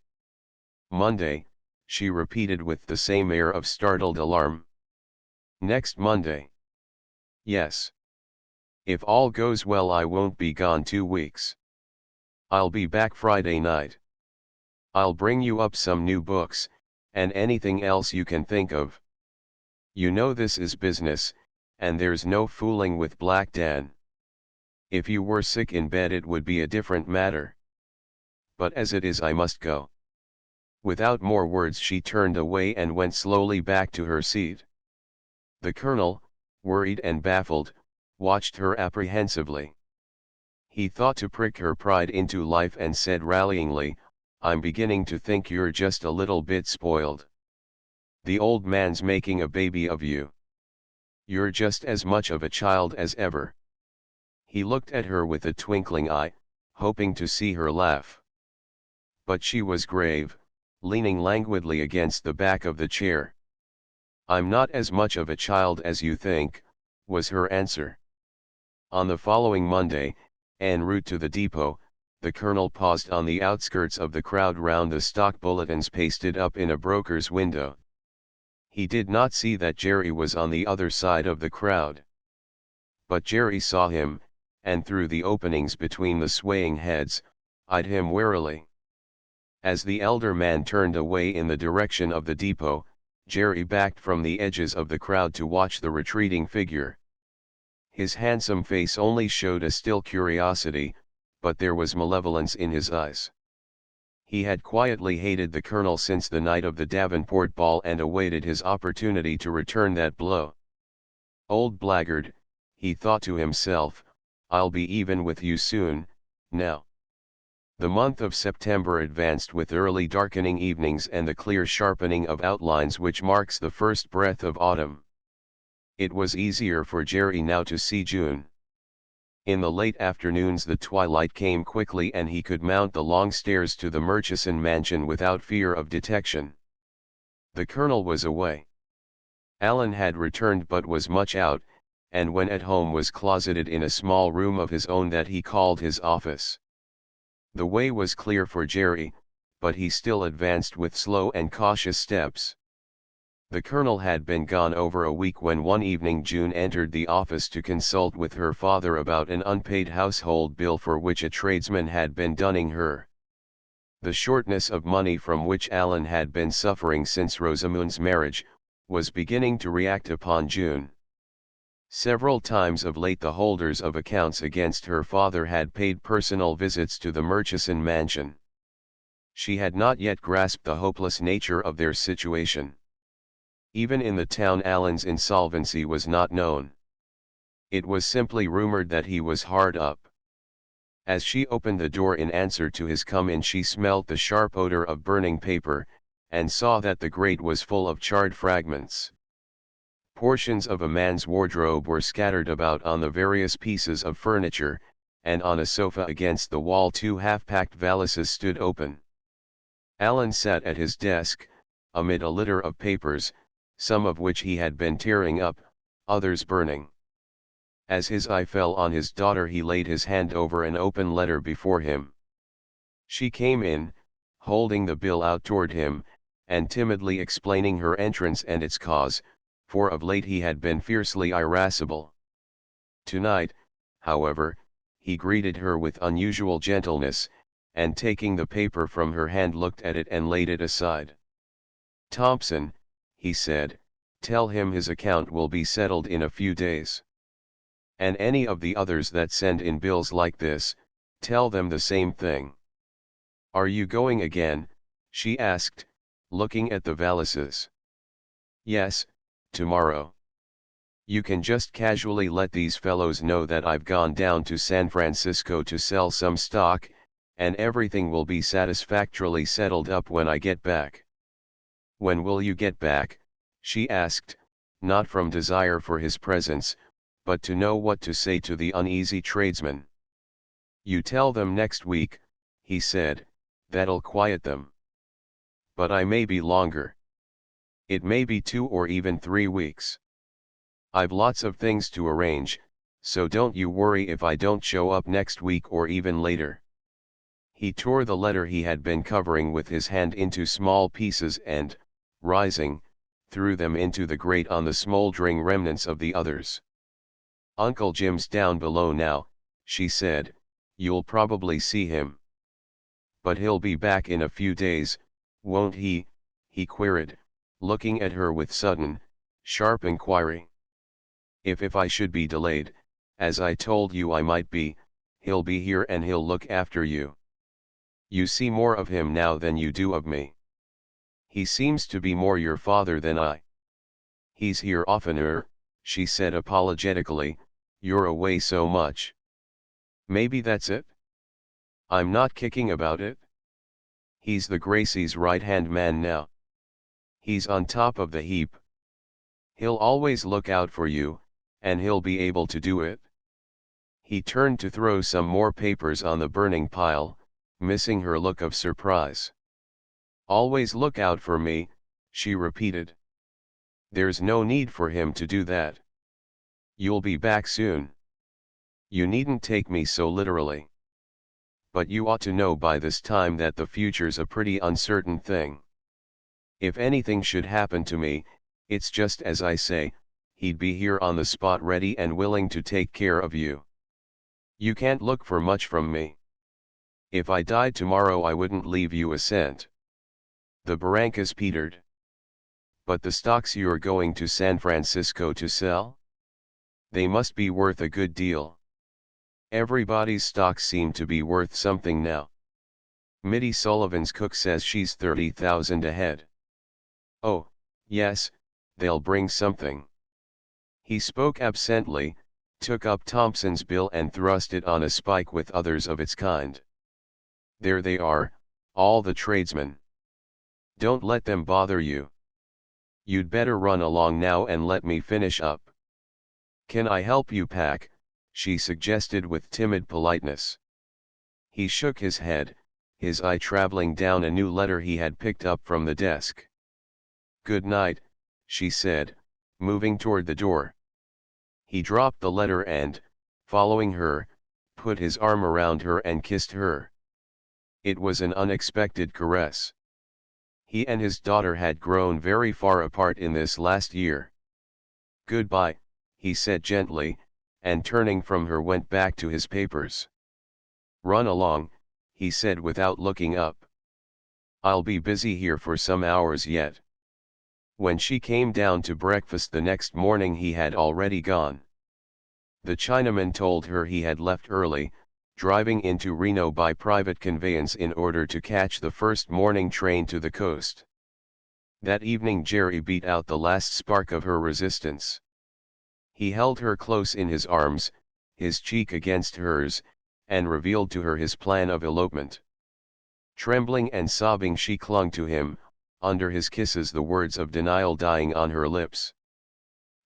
"Monday," she repeated with the same air of startled alarm. "Next Monday?" "Yes. If all goes well I won't be gone 2 weeks. I'll be back Friday night. I'll bring you up some new books, and anything else you can think of. You know this is business, and there's no fooling with Black Dan. If you were sick in bed it would be a different matter. But as it is I must go." Without more words she turned away and went slowly back to her seat. The colonel, worried and baffled, watched her apprehensively. He thought to prick her pride into life and said rallyingly, "I'm beginning to think you're just a little bit spoiled. The old man's making a baby of you. You're just as much of a child as ever." He looked at her with a twinkling eye, hoping to see her laugh. But she was grave, leaning languidly against the back of the chair. "I'm not as much of a child as you think," was her answer. On the following Monday, en route to the depot, the colonel paused on the outskirts of the crowd round the stock bulletins pasted up in a broker's window. He did not see that Jerry was on the other side of the crowd. But Jerry saw him, and through the openings between the swaying heads, eyed him warily. As the elder man turned away in the direction of the depot, Jerry backed from the edges of the crowd to watch the retreating figure. His handsome face only showed a still curiosity, but there was malevolence in his eyes. He had quietly hated the colonel since the night of the Davenport ball and awaited his opportunity to return that blow. "Old blackguard," he thought to himself, "I'll be even with you soon, now." The month of September advanced with early darkening evenings and the clear sharpening of outlines which marks the first breath of autumn. It was easier for Jerry now to see June. In the late afternoons the twilight came quickly and he could mount the long stairs to the Murchison mansion without fear of detection. The Colonel was away. Alan had returned but was much out, and when at home was closeted in a small room of his own that he called his office. The way was clear for Jerry, but he still advanced with slow and cautious steps. The Colonel had been gone over a week when one evening June entered the office to consult with her father about an unpaid household bill for which a tradesman had been dunning her. The shortness of money from which Alan had been suffering since Rosamund's marriage, was beginning to react upon June. Several times of late the holders of accounts against her father had paid personal visits to the Murchison mansion. She had not yet grasped the hopeless nature of their situation. Even in the town Alan's insolvency was not known. It was simply rumored that he was hard up. As she opened the door in answer to his come-in she smelt the sharp odor of burning paper, and saw that the grate was full of charred fragments. Portions of a man's wardrobe were scattered about on the various pieces of furniture, and on a sofa against the wall two half-packed valises stood open. Alan sat at his desk, amid a litter of papers, some of which he had been tearing up, others burning. As his eye fell on his daughter he laid his hand over an open letter before him. She came in, holding the bill out toward him, and timidly explaining her entrance and its cause, for of late he had been fiercely irascible. Tonight, however, he greeted her with unusual gentleness, and taking the paper from her hand looked at it and laid it aside. "Thompson," he said, "tell him his account will be settled in a few days. And any of the others that send in bills like this, tell them the same thing." "Are you going again?" she asked, looking at the valises. "Yes, tomorrow. You can just casually let these fellows know that I've gone down to San Francisco to sell some stock, and everything will be satisfactorily settled up when I get back." "When will you get back?" she asked, not from desire for his presence, but to know what to say to the uneasy tradesman. "You tell them next week," he said, "that'll quiet them. But I may be longer. It may be 2 or even 3 weeks. I've lots of things to arrange, so don't you worry if I don't show up next week or even later." He tore the letter he had been covering with his hand into small pieces and, rising, threw them into the grate on the smoldering remnants of the others. "Uncle Jim's down below now," she said, "you'll probably see him." "But he'll be back in a few days, won't he?" he queried, looking at her with sudden, sharp inquiry. If I should be delayed, as I told you I might be, he'll be here and he'll look after you. You see more of him now than you do of me. He seems to be more your father than I." "He's here oftener," she said apologetically, "you're away so much." "Maybe that's it. I'm not kicking about it. He's the Gracie's right-hand man now. He's on top of the heap. He'll always look out for you, and he'll be able to do it." He turned to throw some more papers on the burning pile, missing her look of surprise. "Always look out for me," she repeated. "There's no need for him to do that. You'll be back soon. You needn't take me so literally. But you ought to know by this time that the future's a pretty uncertain thing. If anything should happen to me, it's just as I say, he'd be here on the spot ready and willing to take care of you. You can't look for much from me. If I died tomorrow I wouldn't leave you a cent." The Barrancas petered. "But the stocks you're going to San Francisco to sell? They must be worth a good deal. Everybody's stocks seem to be worth something now. Mitty Sullivan's cook says she's 30,000 ahead." "Oh, yes, they'll bring something." He spoke absently, took up Thompson's bill and thrust it on a spike with others of its kind. "There they are, all the tradesmen. Don't let them bother you. You'd better run along now and let me finish up." "Can I help you pack?" she suggested with timid politeness. He shook his head, his eye traveling down a new letter he had picked up from the desk. "Good night," she said, moving toward the door. He dropped the letter and, following her, put his arm around her and kissed her. It was an unexpected caress. He and his daughter had grown very far apart in this last year. "Goodbye," he said gently, and turning from her went back to his papers. "Run along," he said without looking up. "I'll be busy here for some hours yet." When she came down to breakfast the next morning he had already gone. The Chinaman told her he had left early, driving into Reno by private conveyance in order to catch the first morning train to the coast. That evening Jerry beat out the last spark of her resistance. He held her close in his arms, his cheek against hers, and revealed to her his plan of elopement. Trembling and sobbing she clung to him, under his kisses the words of denial dying on her lips.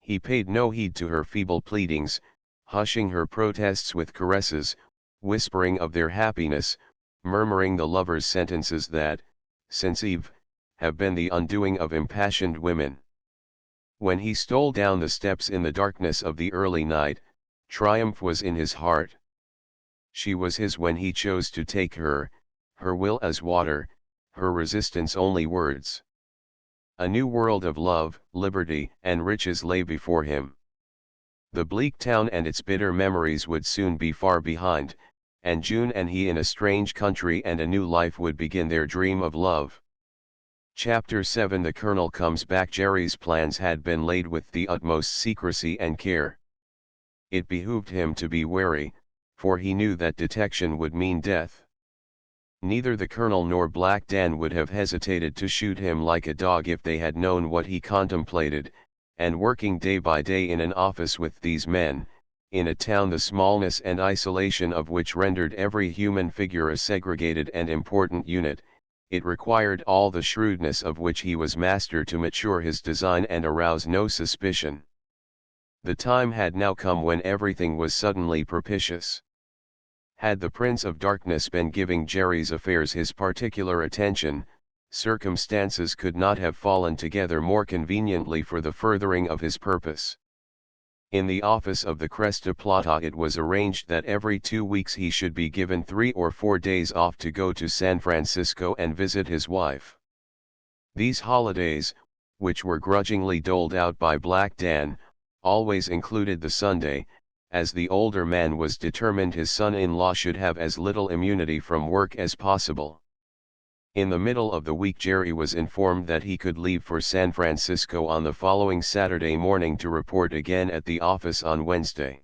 He paid no heed to her feeble pleadings, hushing her protests with caresses, whispering of their happiness, murmuring the lover's sentences that, since Eve, have been the undoing of impassioned women. When he stole down the steps in the darkness of the early night, triumph was in his heart. She was his when he chose to take her, her will as water, her resistance only words. A new world of love, liberty, and riches lay before him. The bleak town and its bitter memories would soon be far behind, and June and he in a strange country and a new life would begin their dream of love. Chapter 7 The Colonel comes back. Jerry's plans had been laid with the utmost secrecy and care. It behooved him to be wary, for he knew that detection would mean death. Neither the Colonel nor Black Dan would have hesitated to shoot him like a dog if they had known what he contemplated, and working day by day in an office with these men, in a town the smallness and isolation of which rendered every human figure a segregated and important unit, it required all the shrewdness of which he was master to mature his design and arouse no suspicion. The time had now come when everything was suddenly propitious. Had the Prince of Darkness been giving Jerry's affairs his particular attention, circumstances could not have fallen together more conveniently for the furthering of his purpose. In the office of the Cresta Plata it was arranged that every 2 weeks he should be given 3 or 4 days off to go to San Francisco and visit his wife. These holidays, which were grudgingly doled out by Black Dan, always included the Sunday, as the older man was determined his son-in-law should have as little immunity from work as possible. In the middle of the week Jerry was informed that he could leave for San Francisco on the following Saturday morning to report again at the office on Wednesday.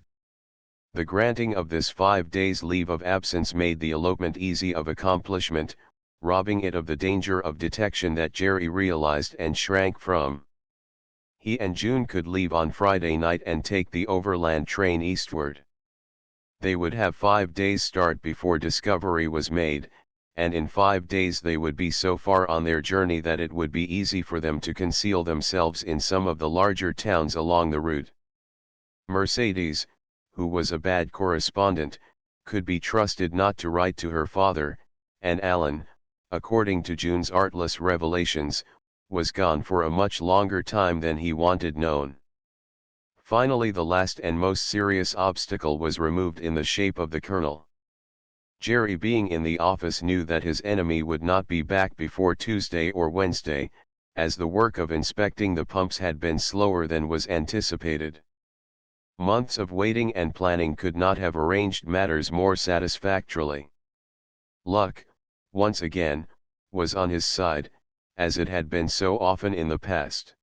The granting of this 5 days' leave of absence made the elopement easy of accomplishment, robbing it of the danger of detection that Jerry realized and shrank from. He and June could leave on Friday night and take the overland train eastward. They would have 5 days' start before discovery was made, and in 5 days they would be so far on their journey that it would be easy for them to conceal themselves in some of the larger towns along the route. Mercedes, who was a bad correspondent, could be trusted not to write to her father, and Alan, according to June's artless revelations, was gone for a much longer time than he wanted known. Finally the last and most serious obstacle was removed in the shape of the Colonel. Jerry, being in the office, knew that his enemy would not be back before Tuesday or Wednesday, as the work of inspecting the pumps had been slower than was anticipated. Months of waiting and planning could not have arranged matters more satisfactorily. Luck, once again, was on his side, as it had been so often in the past.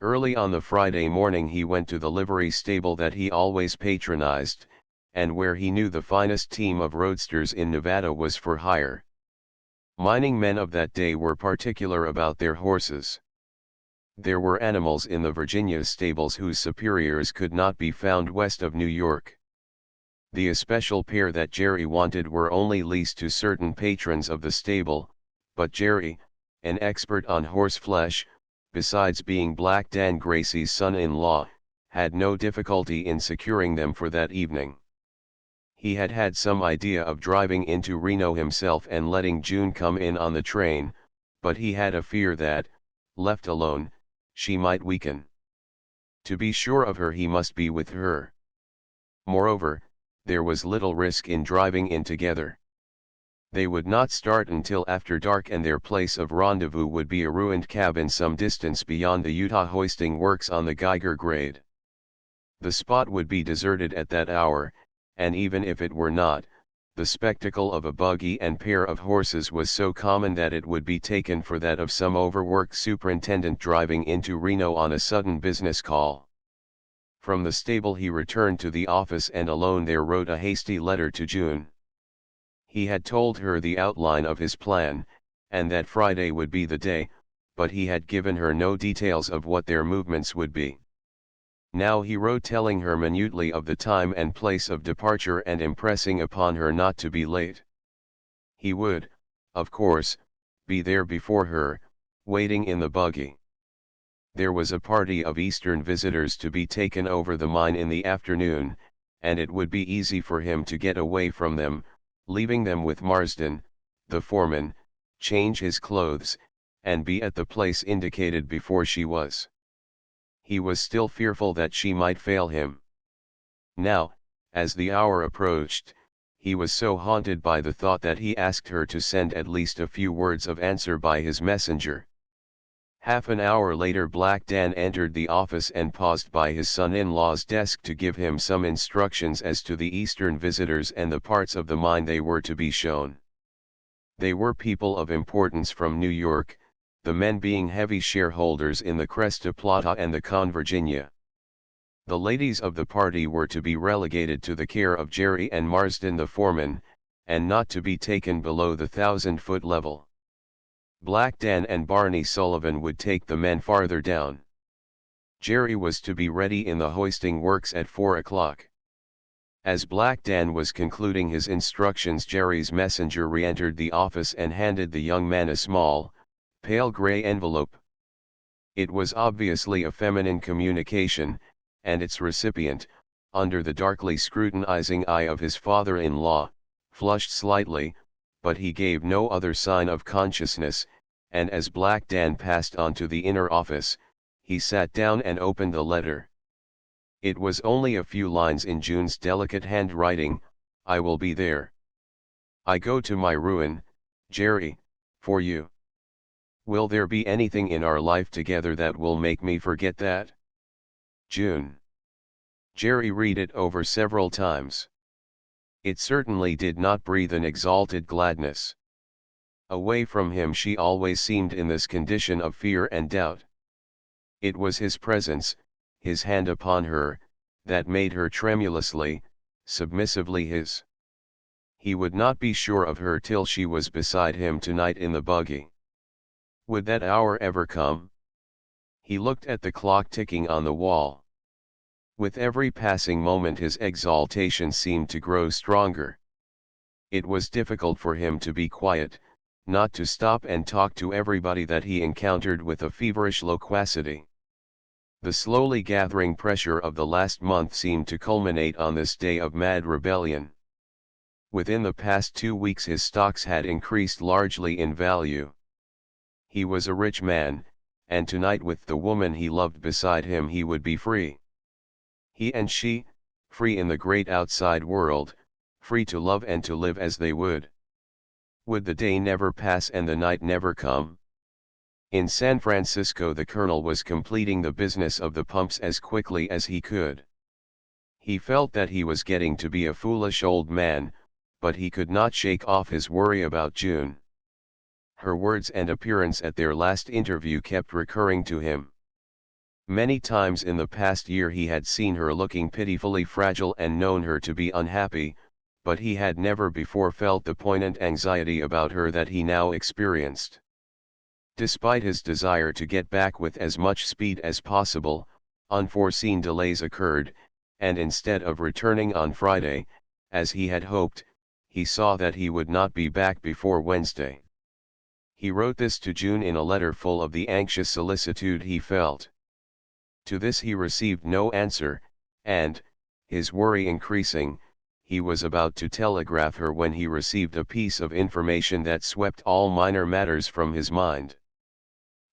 Early on the Friday morning he went to the livery stable that he always patronized, and where he knew the finest team of roadsters in Nevada was for hire. Mining men of that day were particular about their horses. There were animals in the Virginia stables whose superiors could not be found west of New York. The especial pair that Jerry wanted were only leased to certain patrons of the stable, but Jerry, an expert on horseflesh, besides being Black Dan Gracie's son-in-law, had no difficulty in securing them for that evening. He had had some idea of driving into Reno himself and letting June come in on the train, but he had a fear that, left alone, she might weaken. To be sure of her he must be with her. Moreover, there was little risk in driving in together. They would not start until after dark, and their place of rendezvous would be a ruined cabin some distance beyond the Utah hoisting works on the Geiger grade. The spot would be deserted at that hour, and even if it were not, the spectacle of a buggy and pair of horses was so common that it would be taken for that of some overworked superintendent driving into Reno on a sudden business call. From the stable he returned to the office and alone there wrote a hasty letter to June. He had told her the outline of his plan, and that Friday would be the day, but he had given her no details of what their movements would be. Now he wrote telling her minutely of the time and place of departure and impressing upon her not to be late. He would, of course, be there before her, waiting in the buggy. There was a party of Eastern visitors to be taken over the mine in the afternoon, and it would be easy for him to get away from them, leaving them with Marsden, the foreman, change his clothes, and be at the place indicated before she was. He was still fearful that she might fail him. Now, as the hour approached, he was so haunted by the thought that he asked her to send at least a few words of answer by his messenger. Half an hour later Black Dan entered the office and paused by his son-in-law's desk to give him some instructions as to the Eastern visitors and the parts of the mine they were to be shown. They were people of importance from New York, the men being heavy shareholders in the Cresta Plata and the Con Virginia. The ladies of the party were to be relegated to the care of Jerry and Marsden the foreman, and not to be taken below the 1,000-foot level. Black Dan and Barney Sullivan would take the men farther down. Jerry was to be ready in the hoisting works at 4 o'clock. As Black Dan was concluding his instructions, Jerry's messenger re-entered the office and handed the young man a small, pale gray envelope. It was obviously a feminine communication, and its recipient, under the darkly scrutinizing eye of his father-in-law, flushed slightly, but he gave no other sign of consciousness, and as Black Dan passed on to the inner office, he sat down and opened the letter. It was only a few lines in June's delicate handwriting. I will be there. I go to my ruin, Jerry, for you. Will there be anything in our life together that will make me forget that? June. Jerry read it over several times. It certainly did not breathe an exalted gladness. Away from him she always seemed in this condition of fear and doubt. It was his presence, his hand upon her, that made her tremulously, submissively his. He would not be sure of her till she was beside him tonight in the buggy. Would that hour ever come? He looked at the clock ticking on the wall. With every passing moment his exaltation seemed to grow stronger. It was difficult for him to be quiet, not to stop and talk to everybody that he encountered with a feverish loquacity. The slowly gathering pressure of the last month seemed to culminate on this day of mad rebellion. Within the past 2 weeks his stocks had increased largely in value. He was a rich man, and tonight with the woman he loved beside him he would be free. He and she, free in the great outside world, free to love and to live as they would. Would the day never pass and the night never come? In San Francisco the colonel was completing the business of the pumps as quickly as he could. He felt that he was getting to be a foolish old man, but he could not shake off his worry about June. Her words and appearance at their last interview kept recurring to him. Many times in the past year he had seen her looking pitifully fragile and known her to be unhappy, but he had never before felt the poignant anxiety about her that he now experienced. Despite his desire to get back with as much speed as possible, unforeseen delays occurred, and instead of returning on Friday, as he had hoped, he saw that he would not be back before Wednesday. He wrote this to June in a letter full of the anxious solicitude he felt. To this he received no answer, and, his worry increasing, he was about to telegraph her when he received a piece of information that swept all minor matters from his mind.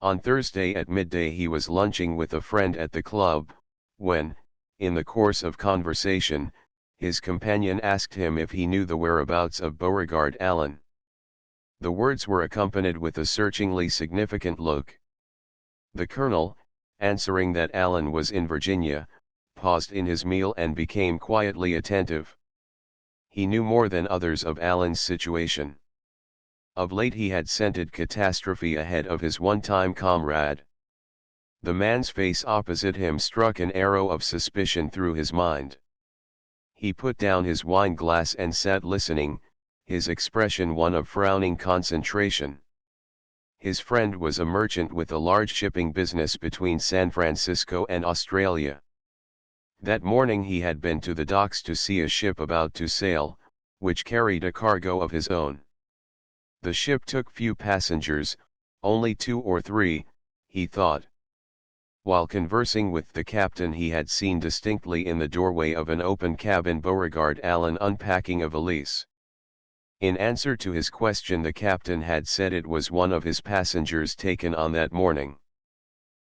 On Thursday at midday he was lunching with a friend at the club, when, in the course of conversation, his companion asked him if he knew the whereabouts of Beauregard Allen. The words were accompanied with a searchingly significant look. The colonel, answering that Allen was in Virginia, paused in his meal and became quietly attentive. He knew more than others of Allen's situation. Of late he had scented catastrophe ahead of his one-time comrade. The man's face opposite him struck an arrow of suspicion through his mind. He put down his wine glass and sat listening, his expression one of frowning concentration. His friend was a merchant with a large shipping business between San Francisco and Australia. That morning he had been to the docks to see a ship about to sail, which carried a cargo of his own. The ship took few passengers, only 2 or 3, he thought. While conversing with the captain he had seen distinctly in the doorway of an open cabin Beauregard Allen unpacking a valise. In answer to his question the captain had said it was one of his passengers taken on that morning.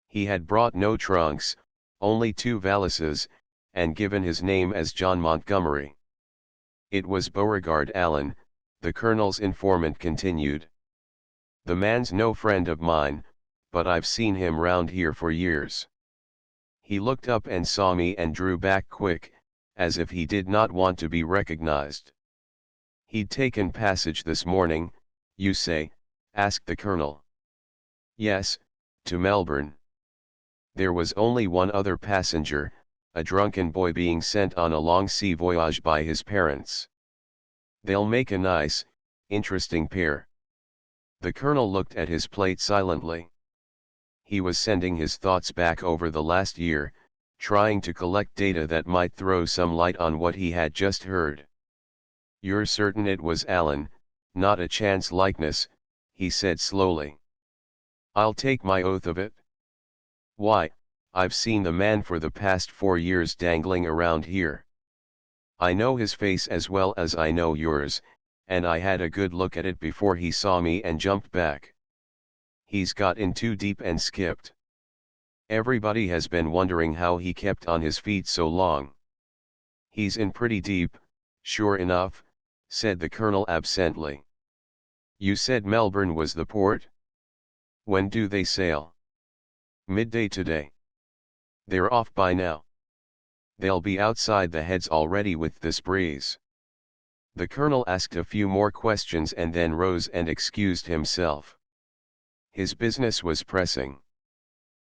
He had brought no trunks, only 2 valises, and given his name as John Montgomery. It was Beauregard Allen, the colonel's informant continued. The man's no friend of mine, but I've seen him round here for years. He looked up and saw me and drew back quick, as if he did not want to be recognized. He'd taken passage this morning, you say? Asked the colonel. Yes, to Melbourne. There was only one other passenger, a drunken boy being sent on a long sea voyage by his parents. They'll make a nice, interesting pair. The colonel looked at his plate silently. He was sending his thoughts back over the last year, trying to collect data that might throw some light on what he had just heard. You're certain it was Allen, not a chance likeness, he said slowly. I'll take my oath of it. Why, I've seen the man for the past 4 years dangling around here. I know his face as well as I know yours, and I had a good look at it before he saw me and jumped back. He's got in too deep and skipped. Everybody has been wondering how he kept on his feet so long. He's in pretty deep, sure enough, said the colonel absently. You said Melbourne was the port? When do they sail? Midday today. They're off by now. They'll be outside the Heads already with this breeze. The colonel asked a few more questions and then rose and excused himself. His business was pressing.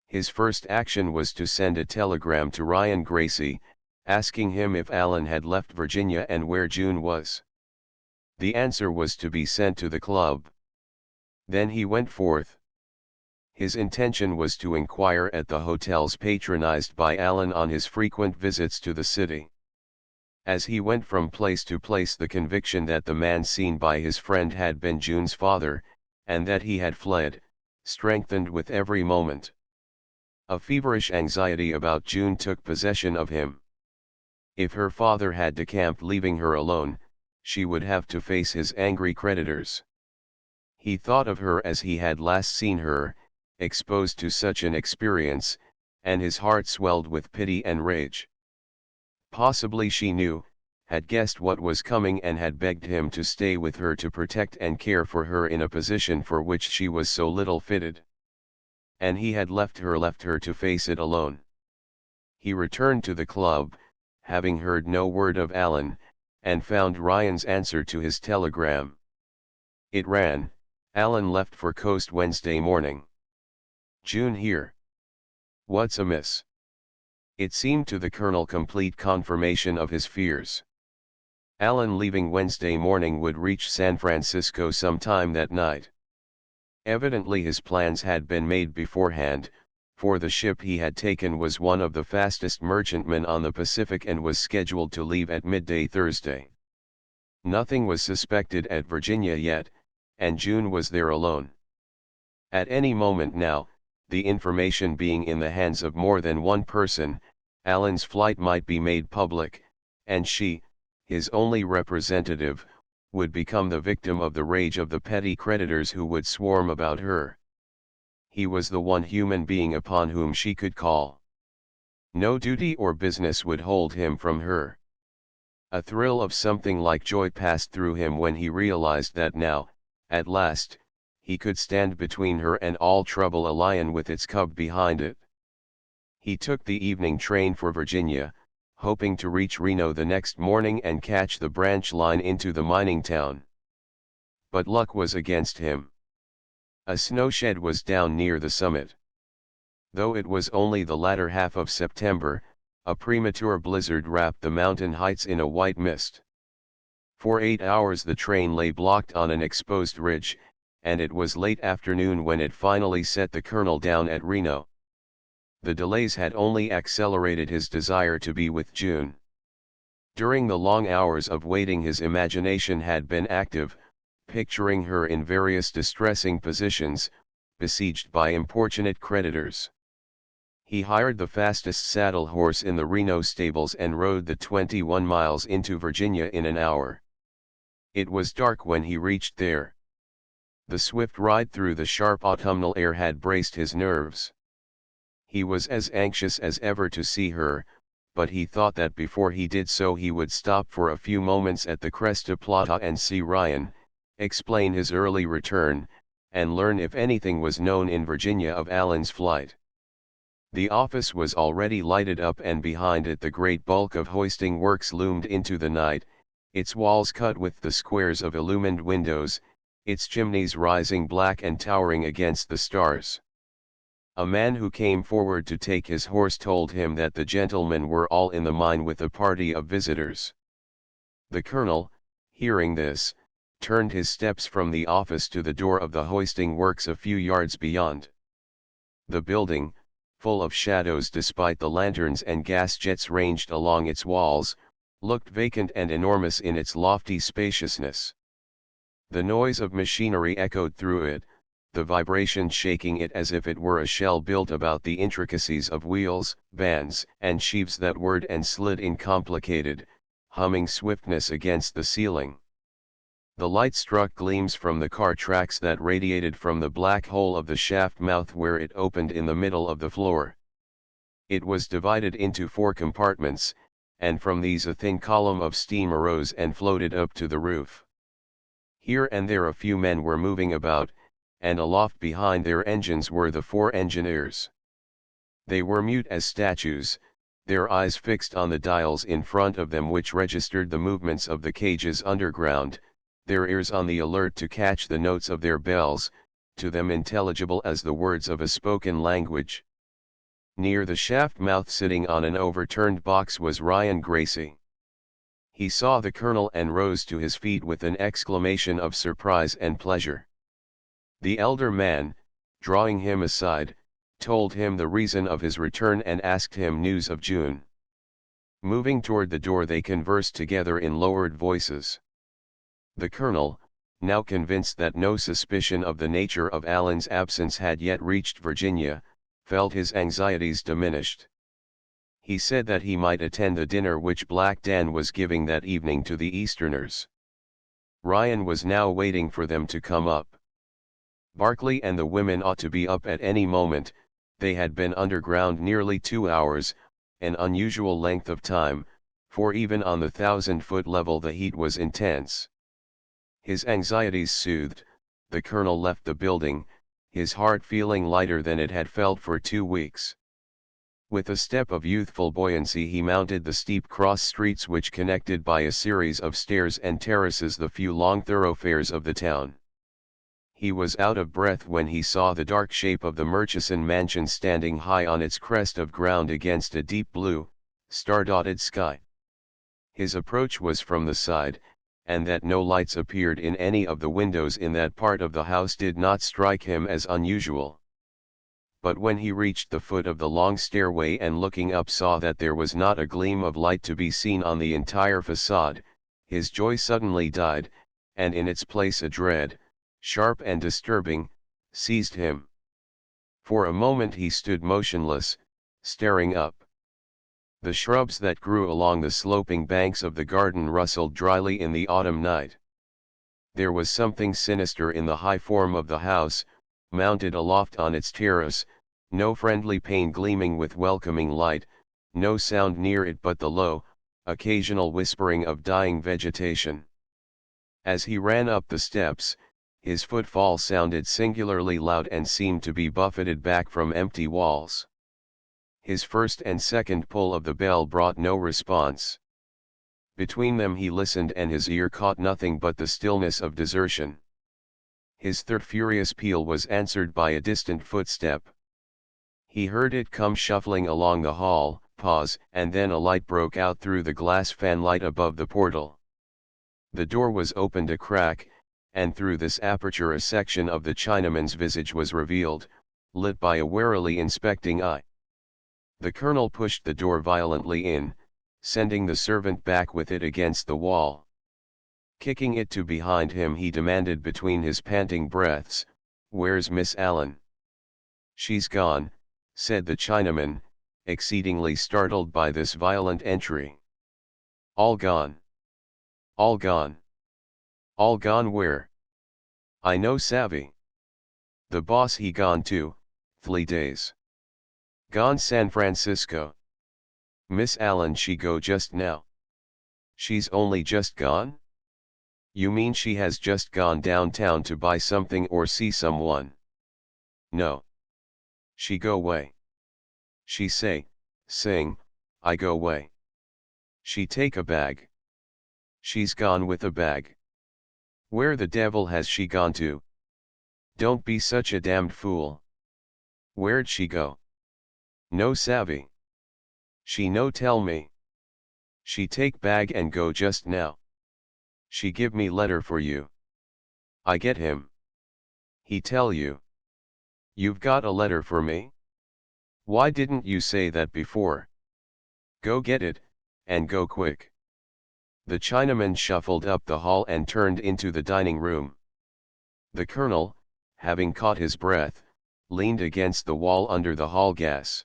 His first action was to send a telegram to Ryan Gracie, asking him if Allen had left Virginia and where June was. The answer was to be sent to the club. Then he went forth. His intention was to inquire at the hotels patronized by Allen on his frequent visits to the city. As he went from place to place the conviction that the man seen by his friend had been June's father, and that he had fled, strengthened with every moment. A feverish anxiety about June took possession of him. If her father had decamped leaving her alone, she would have to face his angry creditors. He thought of her as he had last seen her, exposed to such an experience, and his heart swelled with pity and rage. Possibly she knew, had guessed what was coming and had begged him to stay with her to protect and care for her in a position for which she was so little fitted. And he had left her to face it alone. He returned to the club, having heard no word of Allen, and found Ryan's answer to his telegram. It ran, Allen left for coast Wednesday morning. June here. What's amiss? It seemed to the colonel complete confirmation of his fears. Allen leaving Wednesday morning would reach San Francisco sometime that night. Evidently his plans had been made beforehand, for the ship he had taken was one of the fastest merchantmen on the Pacific and was scheduled to leave at midday Thursday. Nothing was suspected at Virginia yet, and June was there alone. At any moment now, the information being in the hands of more than one person, Alan's flight might be made public, and she, his only representative, would become the victim of the rage of the petty creditors who would swarm about her. He was the one human being upon whom she could call. No duty or business would hold him from her. A thrill of something like joy passed through him when he realized that now, at last, he could stand between her and all trouble, a lion with its cub behind it. He took the evening train for Virginia, hoping to reach Reno the next morning and catch the branch line into the mining town. But luck was against him. A snowshed was down near the summit. Though it was only the latter half of September, a premature blizzard wrapped the mountain heights in a white mist. For 8 hours the train lay blocked on an exposed ridge, and it was late afternoon when it finally set the colonel down at Reno. The delays had only accelerated his desire to be with June. During the long hours of waiting his imagination had been active, picturing her in various distressing positions, besieged by importunate creditors. He hired the fastest saddle horse in the Reno stables and rode the 21 miles into Virginia in an hour. It was dark when he reached there. The swift ride through the sharp autumnal air had braced his nerves. He was as anxious as ever to see her, but he thought that before he did so he would stop for a few moments at the Cresta Plata and see Ryan, explain his early return, and learn if anything was known in Virginia of Alan's flight. The office was already lighted up, and behind it the great bulk of hoisting works loomed into the night, its walls cut with the squares of illumined windows, its chimneys rising black and towering against the stars. A man who came forward to take his horse told him that the gentlemen were all in the mine with a party of visitors. The colonel, hearing this, turned his steps from the office to the door of the hoisting works a few yards beyond. The building, full of shadows despite the lanterns and gas jets ranged along its walls, looked vacant and enormous in its lofty spaciousness. The noise of machinery echoed through it, the vibration shaking it as if it were a shell built about the intricacies of wheels, bands, and sheaves that whirred and slid in complicated, humming swiftness against the ceiling. The light struck gleams from the car tracks that radiated from the black hole of the shaft mouth where it opened in the middle of the floor. It was divided into 4 compartments, and from these a thin column of steam arose and floated up to the roof. Here and there a few men were moving about, and aloft behind their engines were the 4 engineers. They were mute as statues, their eyes fixed on the dials in front of them which registered the movements of the cages underground, their ears on the alert to catch the notes of their bells, to them intelligible as the words of a spoken language. Near the shaft mouth, sitting on an overturned box, was Ryan Gracie. He saw the colonel and rose to his feet with an exclamation of surprise and pleasure. The elder man, drawing him aside, told him the reason of his return and asked him news of June. Moving toward the door they conversed together in lowered voices. The colonel, now convinced that no suspicion of the nature of Alan's absence had yet reached Virginia, felt his anxieties diminished. He said that he might attend the dinner which Black Dan was giving that evening to the Easterners. Ryan was now waiting for them to come up. Barclay and the women ought to be up at any moment. They had been underground nearly 2 hours, an unusual length of time, for even on the 1,000-foot level the heat was intense. His anxieties soothed, the colonel left the building, his heart feeling lighter than it had felt for 2 weeks. With a step of youthful buoyancy he mounted the steep cross streets which connected by a series of stairs and terraces the few long thoroughfares of the town. He was out of breath when he saw the dark shape of the Murchison mansion standing high on its crest of ground against a deep blue, star-dotted sky. His approach was from the side, and that no lights appeared in any of the windows in that part of the house did not strike him as unusual. But when he reached the foot of the long stairway and looking up saw that there was not a gleam of light to be seen on the entire facade, his joy suddenly died, and in its place a dread, sharp and disturbing, seized him. For a moment he stood motionless, staring up. The shrubs that grew along the sloping banks of the garden rustled dryly in the autumn night. There was something sinister in the high form of the house, mounted aloft on its terrace, no friendly pane gleaming with welcoming light, no sound near it but the low, occasional whispering of dying vegetation. As he ran up the steps, his footfall sounded singularly loud and seemed to be buffeted back from empty walls. His first and second pull of the bell brought no response. Between them he listened and his ear caught nothing but the stillness of desertion. His third furious peal was answered by a distant footstep. He heard it come shuffling along the hall, pause, and then a light broke out through the glass fanlight above the portal. The door was opened a crack, and through this aperture a section of the Chinaman's visage was revealed, lit by a warily inspecting eye. The colonel pushed the door violently in, sending the servant back with it against the wall. Kicking it to behind him he demanded between his panting breaths, "Where's Miss Allen?" "She's gone," said the Chinaman, exceedingly startled by this violent entry. "All gone. All gone. All gone where?" "I no savvy. The boss he gone to, 3 days. Gone San Francisco. Miss Allen she go just now." "She's only just gone? You mean she has just gone downtown to buy something or see someone?" "No. She go way. She say, sing, I go way. She take a bag. She's gone with a bag. Where the devil has she gone to?" "Don't be such a damned fool. Where'd she go?" "No savvy. She no tell me. She take bag and go just now. She give me letter for you." "I get him." "He tell you. You've got a letter for me? Why didn't you say that before? Go get it, and go quick." The Chinaman shuffled up the hall and turned into the dining room. The colonel, having caught his breath, leaned against the wall under the hall gas.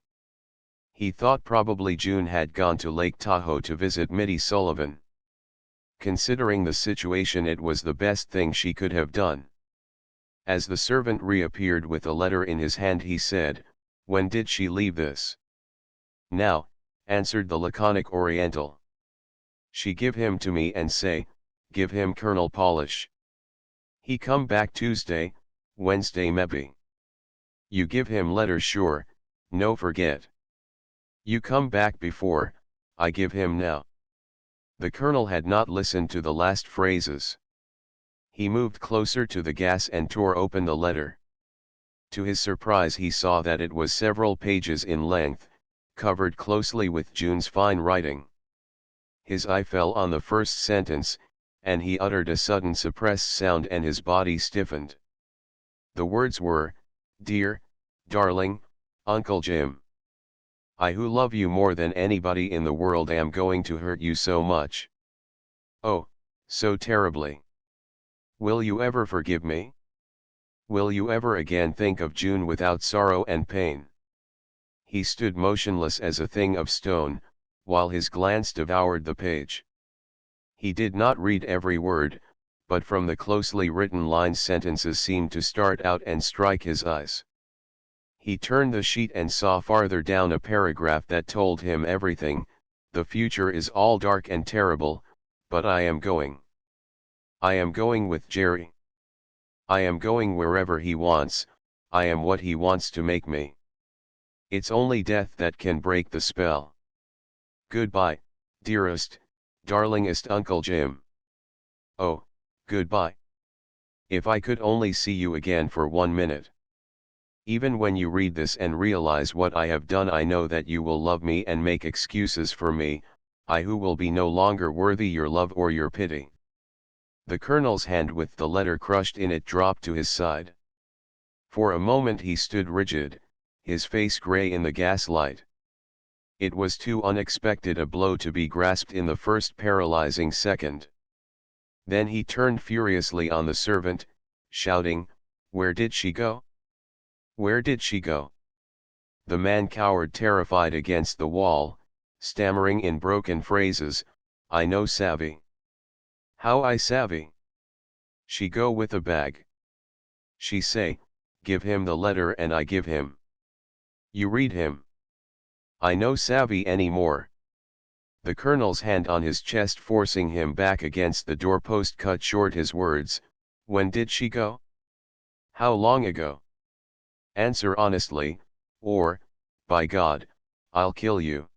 He thought probably June had gone to Lake Tahoe to visit Mitty Sullivan. Considering the situation, it was the best thing she could have done. As the servant reappeared with a letter in his hand he said, "When did she leave this?" "Now," answered the laconic Oriental. "She give him to me and say, give him Colonel Polish. He come back Tuesday, Wednesday maybe. You give him letter sure, no forget. You come back before, I give him now." The colonel had not listened to the last phrases. He moved closer to the gas and tore open the letter. To his surprise he saw that it was several pages in length, covered closely with June's fine writing. His eye fell on the first sentence, and he uttered a sudden suppressed sound and his body stiffened. The words were, "Dear, darling, Uncle Jim. I who love you more than anybody in the world am going to hurt you so much. Oh, so terribly. Will you ever forgive me? Will you ever again think of June without sorrow and pain?" He stood motionless as a thing of stone, while his glance devoured the page. He did not read every word, but from the closely written lines sentences seemed to start out and strike his eyes. He turned the sheet and saw farther down a paragraph that told him everything. "The future is all dark and terrible, but I am going. I am going with Jerry. I am going wherever he wants, I am what he wants to make me. It's only death that can break the spell. Goodbye, dearest, darlingest Uncle Jim. Oh, goodbye. If I could only see you again for 1 minute. Even when you read this and realize what I have done, I know that you will love me and make excuses for me, I who will be no longer worthy your love or your pity." The colonel's hand with the letter crushed in it dropped to his side. For a moment he stood rigid, his face gray in the gaslight. It was too unexpected a blow to be grasped in the first paralyzing second. Then he turned furiously on the servant, shouting, "Where did she go? Where did she go? The man cowered terrified against the wall, stammering in broken phrases, I no savvy. How I savvy? She go with a bag. She say, give him the letter and I give him. You read him. I no savvy any more. The colonel's hand on his chest forcing him back against the doorpost cut short his words. When did she go? How long ago? Answer honestly, or, by God, I'll kill you.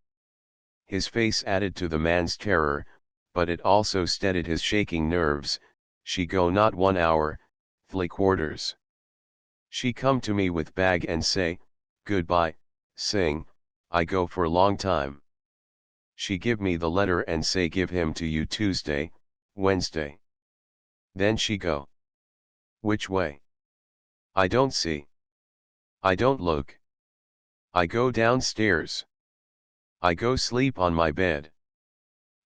His face added to the man's terror, but it also steadied his shaking nerves. She go not 1 hour, 3/4. She come to me with bag and say, goodbye, sing, I go for long time. She give me the letter and say give him to you Tuesday, Wednesday. Then she go. Which way? I don't see. I don't look. I go downstairs. I go sleep on my bed.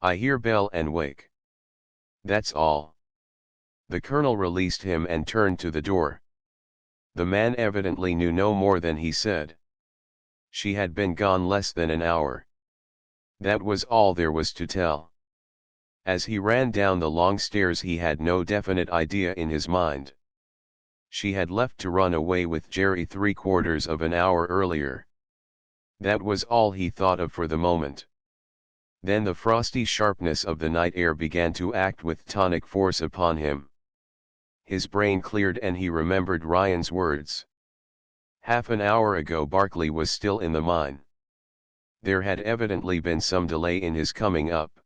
I hear bell and wake. That's all. The colonel released him and turned to the door. The man evidently knew no more than he said. She had been gone less than an hour. That was all there was to tell. As he ran down the long stairs he had no definite idea in his mind. She had left to run away with Jerry 3/4 of an hour earlier. That was all he thought of for the moment. Then the frosty sharpness of the night air began to act with tonic force upon him. His brain cleared and he remembered Ryan's words. Half an hour ago Barkley was still in the mine. There had evidently been some delay in his coming up.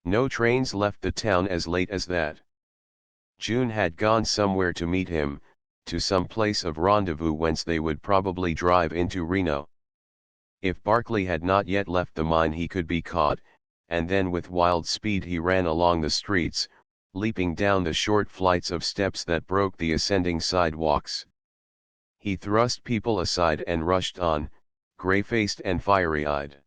No trains left the town as late as that. June had gone somewhere to meet him, to some place of rendezvous whence they would probably drive into Reno. If Barkley had not yet left the mine he could be caught, and then with wild speed he ran along the streets, leaping down the short flights of steps that broke the ascending sidewalks. He thrust people aside and rushed on, gray-faced and fiery-eyed.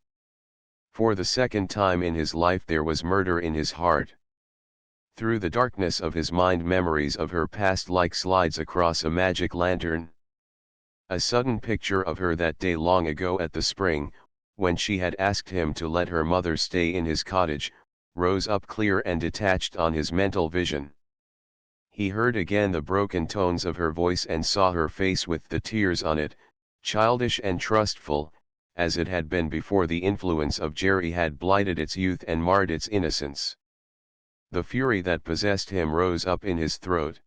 For the second time in his life there was murder in his heart. Through the darkness of his mind memories of her past like slides across a magic lantern. A sudden picture of her that day long ago at the spring, when she had asked him to let her mother stay in his cottage, rose up clear and detached on his mental vision. He heard again the broken tones of her voice and saw her face with the tears on it, childish and trustful, as it had been before the influence of Jerry had blighted its youth and marred its innocence. The fury that possessed him rose up in his throat.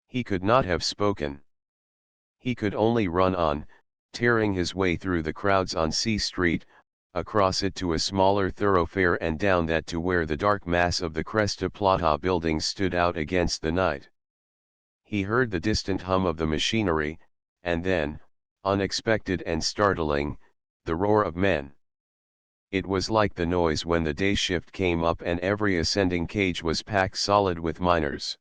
He could not have spoken. He could only run on, tearing his way through the crowds on C Street, across it to a smaller thoroughfare and down that to where the dark mass of the Cresta Plata buildings stood out against the night. He heard the distant hum of the machinery, and then, unexpected and startling, the roar of men. It was like the noise when the day shift came up and every ascending cage was packed solid with miners.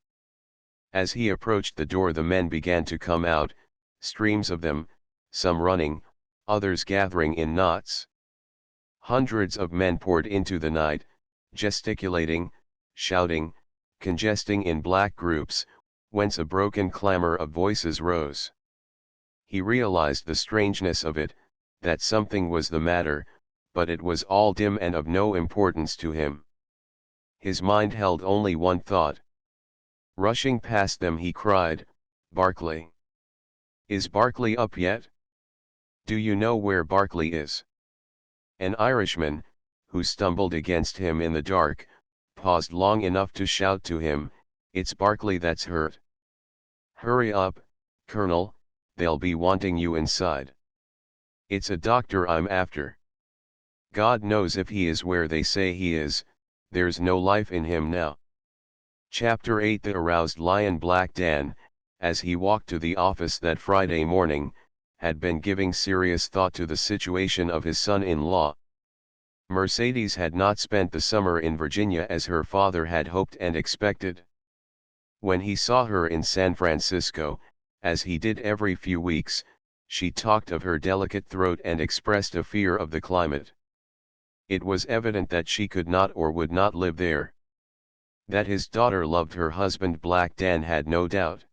As he approached the door the men began to come out, streams of them, some running, others gathering in knots. Hundreds of men poured into the night, gesticulating, shouting, congesting in black groups, whence a broken clamor of voices rose. He realized the strangeness of it, that something was the matter, but it was all dim and of no importance to him. His mind held only one thought. Rushing past them he cried, Barkley. Is Barkley up yet? Do you know where Barkley is? An Irishman, who stumbled against him in the dark, paused long enough to shout to him, It's Barkley that's hurt. Hurry up, Colonel, they'll be wanting you inside. It's a doctor I'm after. God knows if he is where they say he is, there's no life in him now. Chapter 8 The aroused lion Black Dan, as he walked to the office that Friday morning, had been giving serious thought to the situation of his son-in-law. Mercedes had not spent the summer in Virginia as her father had hoped and expected. When he saw her in San Francisco, as he did every few weeks, she talked of her delicate throat and expressed a fear of the climate. It was evident that she could not or would not live there. That his daughter loved her husband Black Dan had no doubt.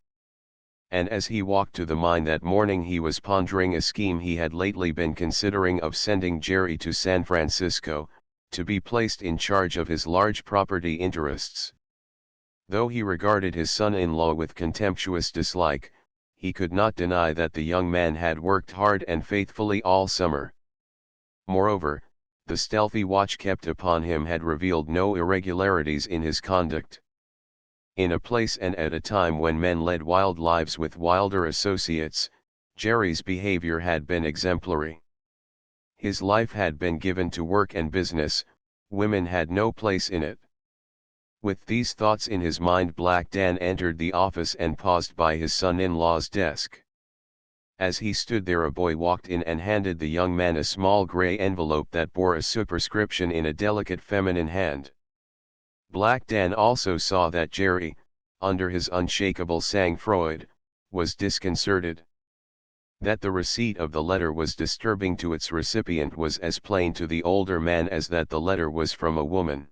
and as he walked to the mine that morning he was pondering a scheme he had lately been considering of sending Jerry to San Francisco, to be placed in charge of his large property interests. Though he regarded his son-in-law with contemptuous dislike, he could not deny that the young man had worked hard and faithfully all summer. Moreover, the stealthy watch kept upon him had revealed no irregularities in his conduct. In a place and at a time when men led wild lives with wilder associates, Jerry's behavior had been exemplary. His life had been given to work and business, women had no place in it. With these thoughts in his mind, Black Dan entered the office and paused by his son-in-law's desk. As he stood there, a boy walked in and handed the young man a small gray envelope that bore a superscription in a delicate feminine hand. Black Dan also saw that Jerry, under his unshakable sang-froid, was disconcerted. That the receipt of the letter was disturbing to its recipient was as plain to the older man as that the letter was from a woman.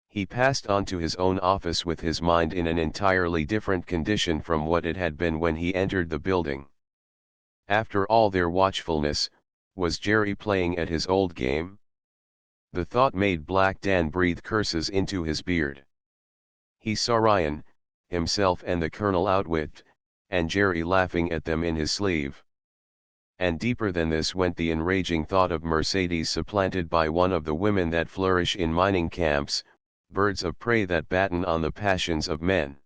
He passed on to his own office with his mind in an entirely different condition from what it had been when he entered the building. After all their watchfulness, was Jerry playing at his old game? The thought made Black Dan breathe curses into his beard. He saw Ryan, himself and the colonel outwitted, and Jerry laughing at them in his sleeve. And deeper than this went the enraging thought of Mercedes supplanted by one of the women that flourish in mining camps, birds of prey that batten on the passions of men.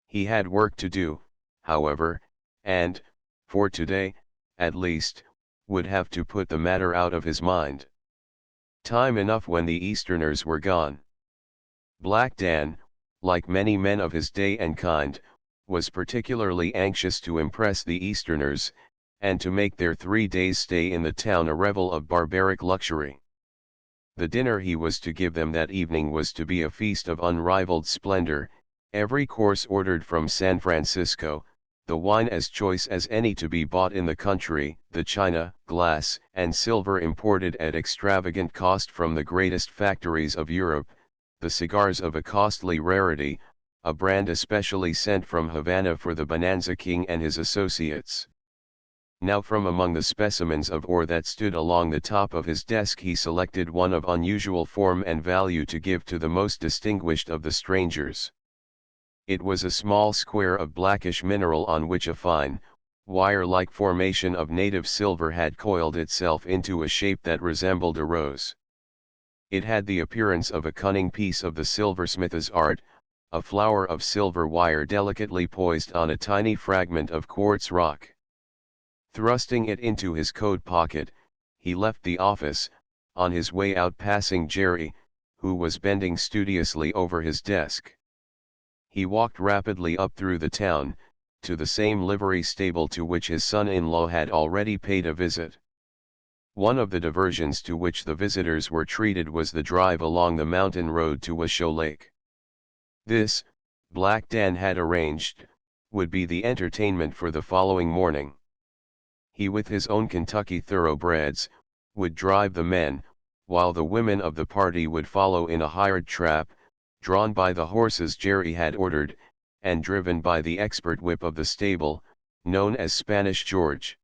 He had work to do, however, and, for today, at least, would have to put the matter out of his mind. Time enough when the Easterners were gone. Black Dan, like many men of his day and kind, was particularly anxious to impress the Easterners, and to make their 3 days' stay in the town a revel of barbaric luxury. The dinner he was to give them that evening was to be a feast of unrivaled splendor, every course ordered from San Francisco, the wine as choice as any to be bought in the country, the china, glass, and silver imported at extravagant cost from the greatest factories of Europe, the cigars of a costly rarity, a brand especially sent from Havana for the Bonanza King and his associates. Now from among the specimens of ore that stood along the top of his desk he selected one of unusual form and value to give to the most distinguished of the strangers. It was a small square of blackish mineral on which a fine, wire-like formation of native silver had coiled itself into a shape that resembled a rose. It had the appearance of a cunning piece of the silversmith's art, a flower of silver wire delicately poised on a tiny fragment of quartz rock. Thrusting it into his coat pocket, he left the office, on his way out passing Jerry, who was bending studiously over his desk. He walked rapidly up through the town, to the same livery stable to which his son-in-law had already paid a visit. One of the diversions to which the visitors were treated was the drive along the mountain road to Washoe Lake. This, Black Dan had arranged, would be the entertainment for the following morning. He with his own Kentucky thoroughbreds, would drive the men, while the women of the party would follow in a hired trap, drawn by the horses Jerry had ordered, and driven by the expert whip of the stable, known as Spanish George.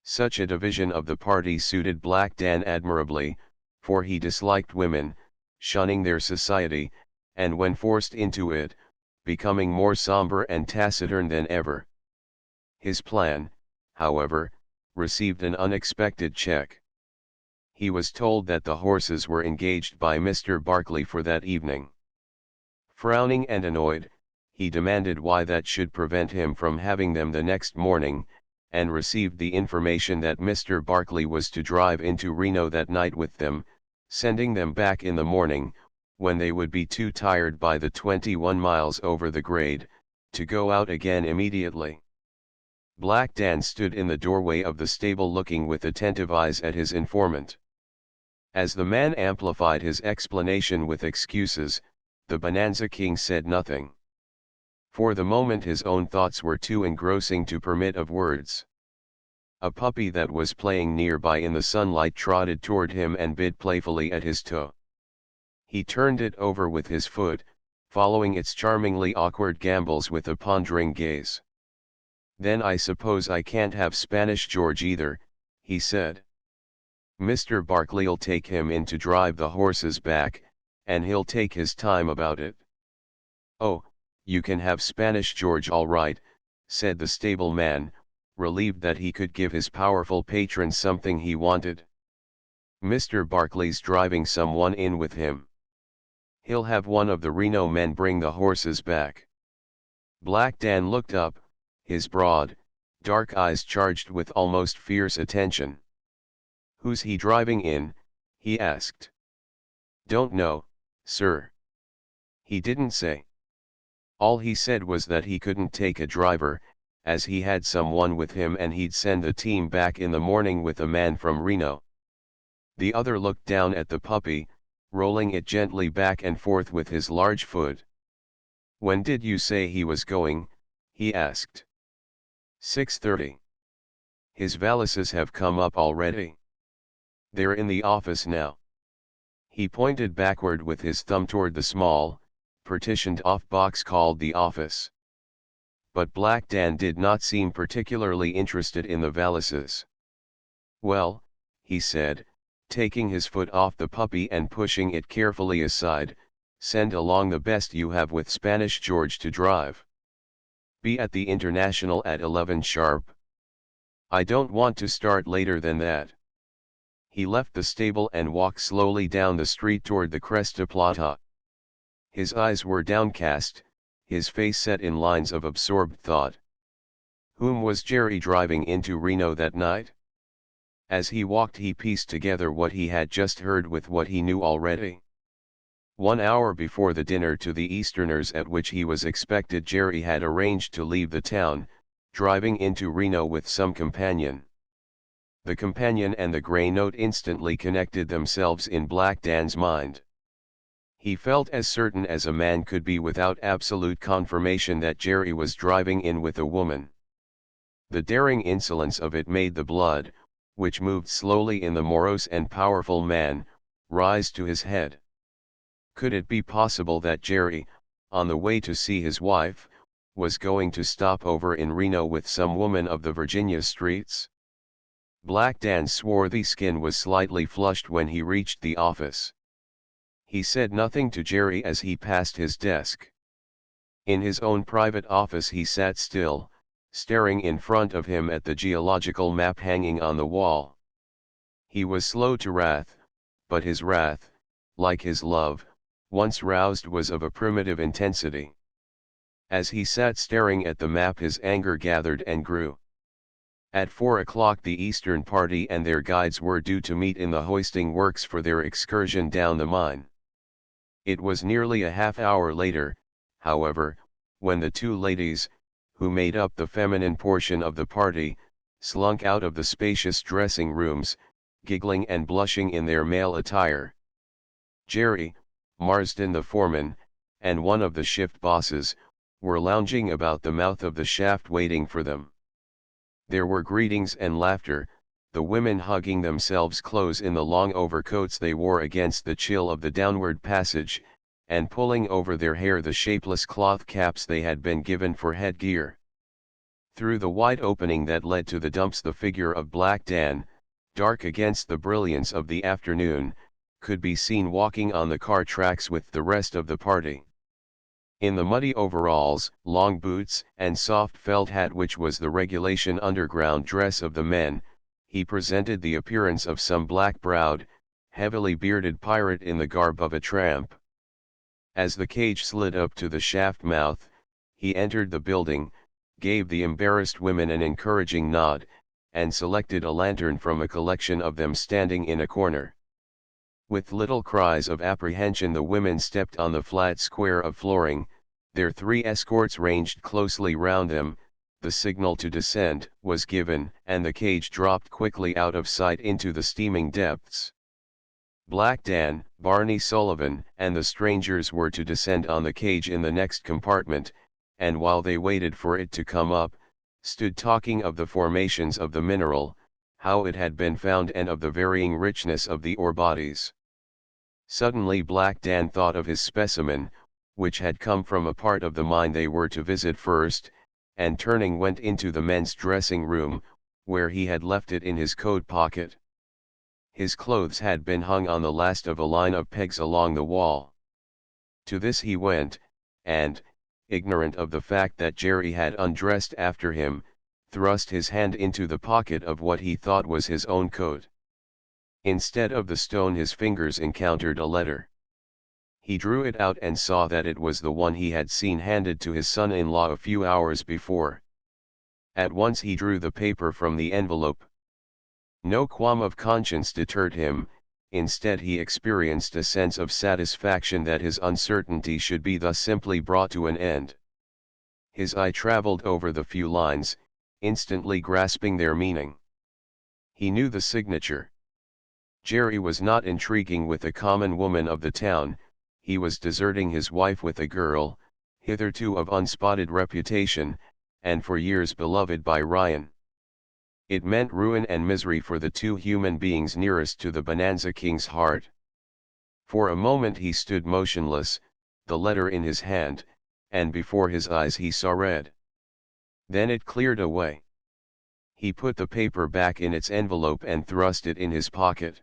Such a division of the party suited Black Dan admirably, for he disliked women, shunning their society, and when forced into it, becoming more somber and taciturn than ever. His plan, however, received an unexpected check. He was told that the horses were engaged by Mr. Barkley for that evening. Frowning and annoyed, he demanded why that should prevent him from having them the next morning, and received the information that Mr. Barkley was to drive into Reno that night with them, sending them back in the morning, when they would be too tired by the 21 miles over the grade, to go out again immediately. Black Dan stood in the doorway of the stable looking with attentive eyes at his informant. As the man amplified his explanation with excuses, the Bonanza King said nothing. For the moment his own thoughts were too engrossing to permit of words. A puppy that was playing nearby in the sunlight trotted toward him and bit playfully at his toe. He turned it over with his foot, following its charmingly awkward gambols with a pondering gaze. "Then I suppose I can't have Spanish George either," he said. "Mr. Barkley'll take him in to drive the horses back, and he'll take his time about it." "Oh, you can have Spanish George all right," said the stableman, relieved that he could give his powerful patron something he wanted. "Mr. Barkley's driving someone in with him. He'll have one of the Reno men bring the horses back." Black Dan looked up, his broad, dark eyes charged with almost fierce attention. "Who's he driving in?" he asked. "Don't know, sir. He didn't say. All he said was that he couldn't take a driver, as he had someone with him and he'd send the team back in the morning with a man from Reno." The other looked down at the puppy, rolling it gently back and forth with his large foot. "When did you say he was going?" he asked. 6:30. "His valises have come up already. They're in the office now." He pointed backward with his thumb toward the small, partitioned-off box called the office. But Black Dan did not seem particularly interested in the valises. "Well," he said, taking his foot off the puppy and pushing it carefully aside, "send along the best you have with Spanish George to drive. Be at the International at 11 sharp. I don't want to start later than that." He left the stable and walked slowly down the street toward the Cresta Plata. His eyes were downcast, his face set in lines of absorbed thought. Whom was Jerry driving into Reno that night? As he walked he pieced together what he had just heard with what he knew already. 1 hour before the dinner to the Easterners at which he was expected, Jerry had arranged to leave the town, driving into Reno with some companion. The companion and the gray note instantly connected themselves in Black Dan's mind. He felt as certain as a man could be without absolute confirmation that Jerry was driving in with a woman. The daring insolence of it made the blood, which moved slowly in the morose and powerful man, rise to his head. Could it be possible that Jerry, on the way to see his wife, was going to stop over in Reno with some woman of the Virginia streets? Black Dan's swarthy skin was slightly flushed when he reached the office. He said nothing to Jerry as he passed his desk. In his own private office he sat still, staring in front of him at the geological map hanging on the wall. He was slow to wrath, but his wrath, like his love, once roused, was of a primitive intensity. As he sat staring at the map his anger gathered and grew. At 4 o'clock the Eastern Party and their guides were due to meet in the hoisting works for their excursion down the mine. It was nearly a half-hour later, however, when the two ladies, who made up the feminine portion of the party, slunk out of the spacious dressing rooms, giggling and blushing in their male attire. Jerry, Marsden the foreman, and one of the shift bosses, were lounging about the mouth of the shaft waiting for them. There were greetings and laughter, the women hugging themselves close in the long overcoats they wore against the chill of the downward passage, and pulling over their hair the shapeless cloth caps they had been given for headgear. Through the wide opening that led to the dumps the figure of Black Dan, dark against the brilliance of the afternoon, could be seen walking on the car tracks with the rest of the party. In the muddy overalls, long boots, and soft felt hat which was the regulation underground dress of the men, he presented the appearance of some black-browed, heavily bearded pirate in the garb of a tramp. As the cage slid up to the shaft mouth, he entered the building, gave the embarrassed women an encouraging nod, and selected a lantern from a collection of them standing in a corner. With little cries of apprehension the women stepped on the flat square of flooring, their 3 escorts ranged closely round them, the signal to descend was given, and the cage dropped quickly out of sight into the steaming depths. Black Dan, Barney Sullivan, and the strangers were to descend on the cage in the next compartment, and while they waited for it to come up, stood talking of the formations of the mineral, how it had been found, and of the varying richness of the ore bodies. Suddenly Black Dan thought of his specimen, which had come from a part of the mine they were to visit first, and turning went into the men's dressing room, where he had left it in his coat pocket. His clothes had been hung on the last of a line of pegs along the wall. To this he went, and, ignorant of the fact that Jerry had undressed after him, thrust his hand into the pocket of what he thought was his own coat. Instead of the stone his fingers encountered a letter. He drew it out and saw that it was the one he had seen handed to his son-in-law a few hours before. At once he drew the paper from the envelope. No qualm of conscience deterred him, instead he experienced a sense of satisfaction that his uncertainty should be thus simply brought to an end. His eye traveled over the few lines, instantly grasping their meaning. He knew the signature. Jerry was not intriguing with a common woman of the town, he was deserting his wife with a girl, hitherto of unspotted reputation, and for years beloved by Ryan. It meant ruin and misery for the two human beings nearest to the Bonanza King's heart. For a moment he stood motionless, the letter in his hand, and before his eyes he saw red. Then it cleared away. He put the paper back in its envelope and thrust it in his pocket.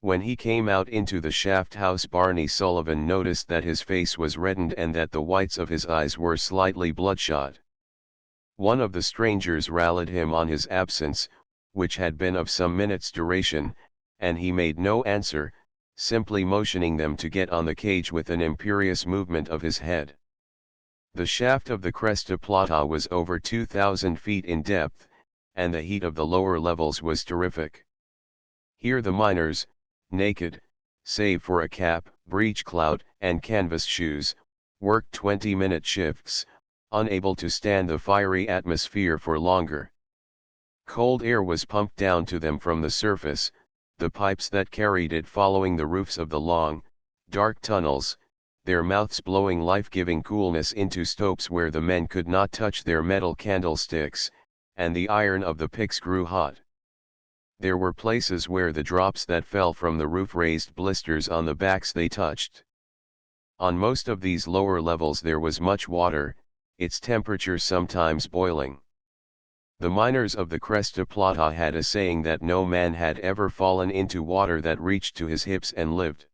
When he came out into the shaft house, Barney Sullivan noticed that his face was reddened and that the whites of his eyes were slightly bloodshot. One of the strangers rallied him on his absence, which had been of some minutes' duration, and he made no answer, simply motioning them to get on the cage with an imperious movement of his head. The shaft of the Cresta Plata was over 2,000 feet in depth, and the heat of the lower levels was terrific. Here the miners, naked, save for a cap, breechclout, and canvas shoes, worked 20-minute shifts, unable to stand the fiery atmosphere for longer. Cold air was pumped down to them from the surface, the pipes that carried it following the roofs of the long, dark tunnels, their mouths blowing life-giving coolness into stopes where the men could not touch their metal candlesticks, and the iron of the picks grew hot. There were places where the drops that fell from the roof raised blisters on the backs they touched. On most of these lower levels there was much water, its temperature sometimes boiling. The miners of the Cresta Plata had a saying that no man had ever fallen into water that reached to his hips and lived.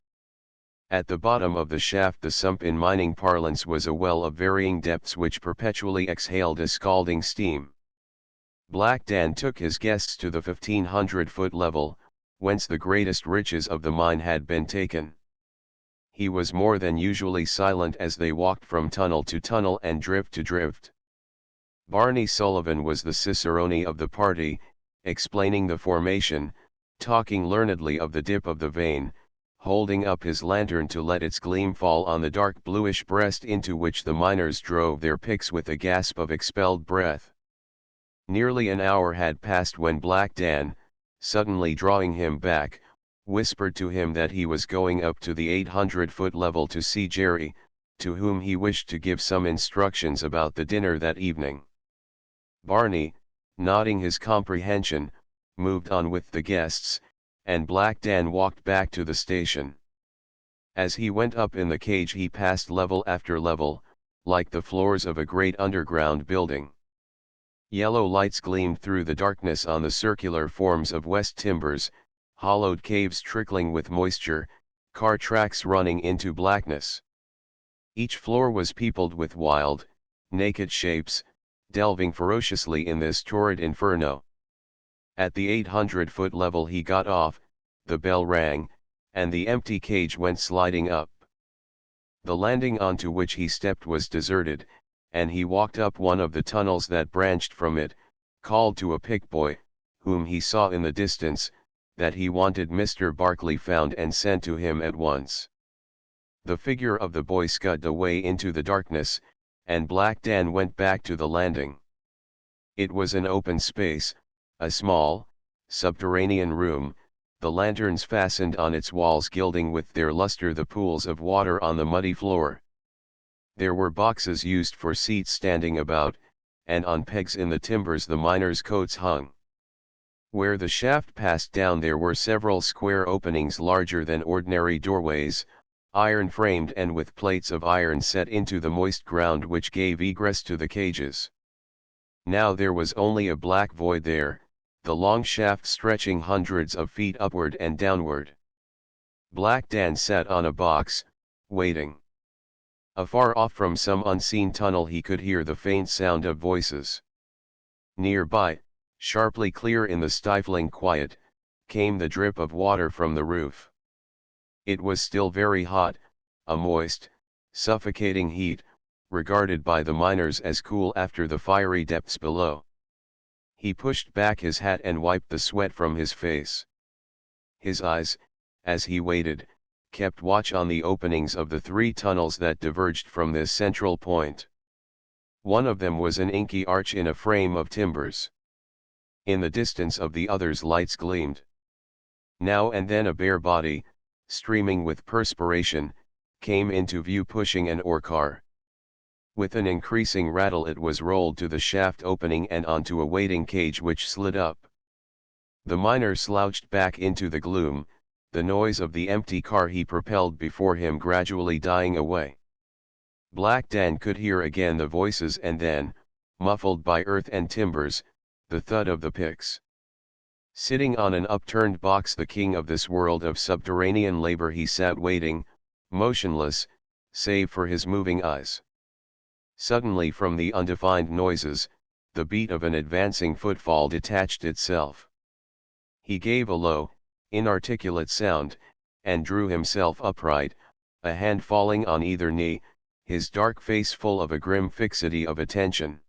At the bottom of the shaft the sump in mining parlance was a well of varying depths which perpetually exhaled a scalding steam. Black Dan took his guests to the 1,500-foot level, whence the greatest riches of the mine had been taken. He was more than usually silent as they walked from tunnel to tunnel and drift to drift. Barney Sullivan was the cicerone of the party, explaining the formation, talking learnedly of the dip of the vein, holding up his lantern to let its gleam fall on the dark bluish breast into which the miners drove their picks with a gasp of expelled breath. Nearly an hour had passed when Black Dan, suddenly drawing him back, whispered to him that he was going up to the 800-foot level to see Jerry, to whom he wished to give some instructions about the dinner that evening. Barney, nodding his comprehension, moved on with the guests, and Black Dan walked back to the station. As he went up in the cage he passed level after level, like the floors of a great underground building. Yellow lights gleamed through the darkness on the circular forms of west timbers, hollowed caves trickling with moisture, car tracks running into blackness. Each floor was peopled with wild, naked shapes, delving ferociously in this torrid inferno. At the 800-foot level he got off, the bell rang, and the empty cage went sliding up. The landing onto which he stepped was deserted, and he walked up one of the tunnels that branched from it, called to a pickboy, whom he saw in the distance, that he wanted Mr. Barkley found and sent to him at once. The figure of the boy scudded away into the darkness, and Black Dan went back to the landing. It was an open space, a small, subterranean room, the lanterns fastened on its walls gilding with their luster the pools of water on the muddy floor. There were boxes used for seats standing about, and on pegs in the timbers the miners' coats hung. Where the shaft passed down there were several square openings larger than ordinary doorways, iron-framed and with plates of iron set into the moist ground which gave egress to the cages. Now there was only a black void there, the long shaft stretching hundreds of feet upward and downward. Black Dan sat on a box, waiting. Afar off from some unseen tunnel he could hear the faint sound of voices. Nearby, sharply clear in the stifling quiet, came the drip of water from the roof. It was still very hot, a moist, suffocating heat, regarded by the miners as cool after the fiery depths below. He pushed back his hat and wiped the sweat from his face. His eyes, as he waited, kept watch on the openings of the three tunnels that diverged from this central point. One of them was an inky arch in a frame of timbers. In the distance of the others lights gleamed. Now and then a bare body, streaming with perspiration, came into view pushing an ore car. With an increasing rattle it was rolled to the shaft opening and onto a waiting cage which slid up. The miner slouched back into the gloom, the noise of the empty car he propelled before him gradually dying away. Black Dan could hear again the voices and then, muffled by earth and timbers, the thud of the picks. Sitting on an upturned box, the king of this world of subterranean labor, he sat waiting, motionless, save for his moving eyes. Suddenly from the undefined noises, the beat of an advancing footfall detached itself. He gave a low, inarticulate sound, and drew himself upright, a hand falling on either knee, his dark face full of a grim fixity of attention.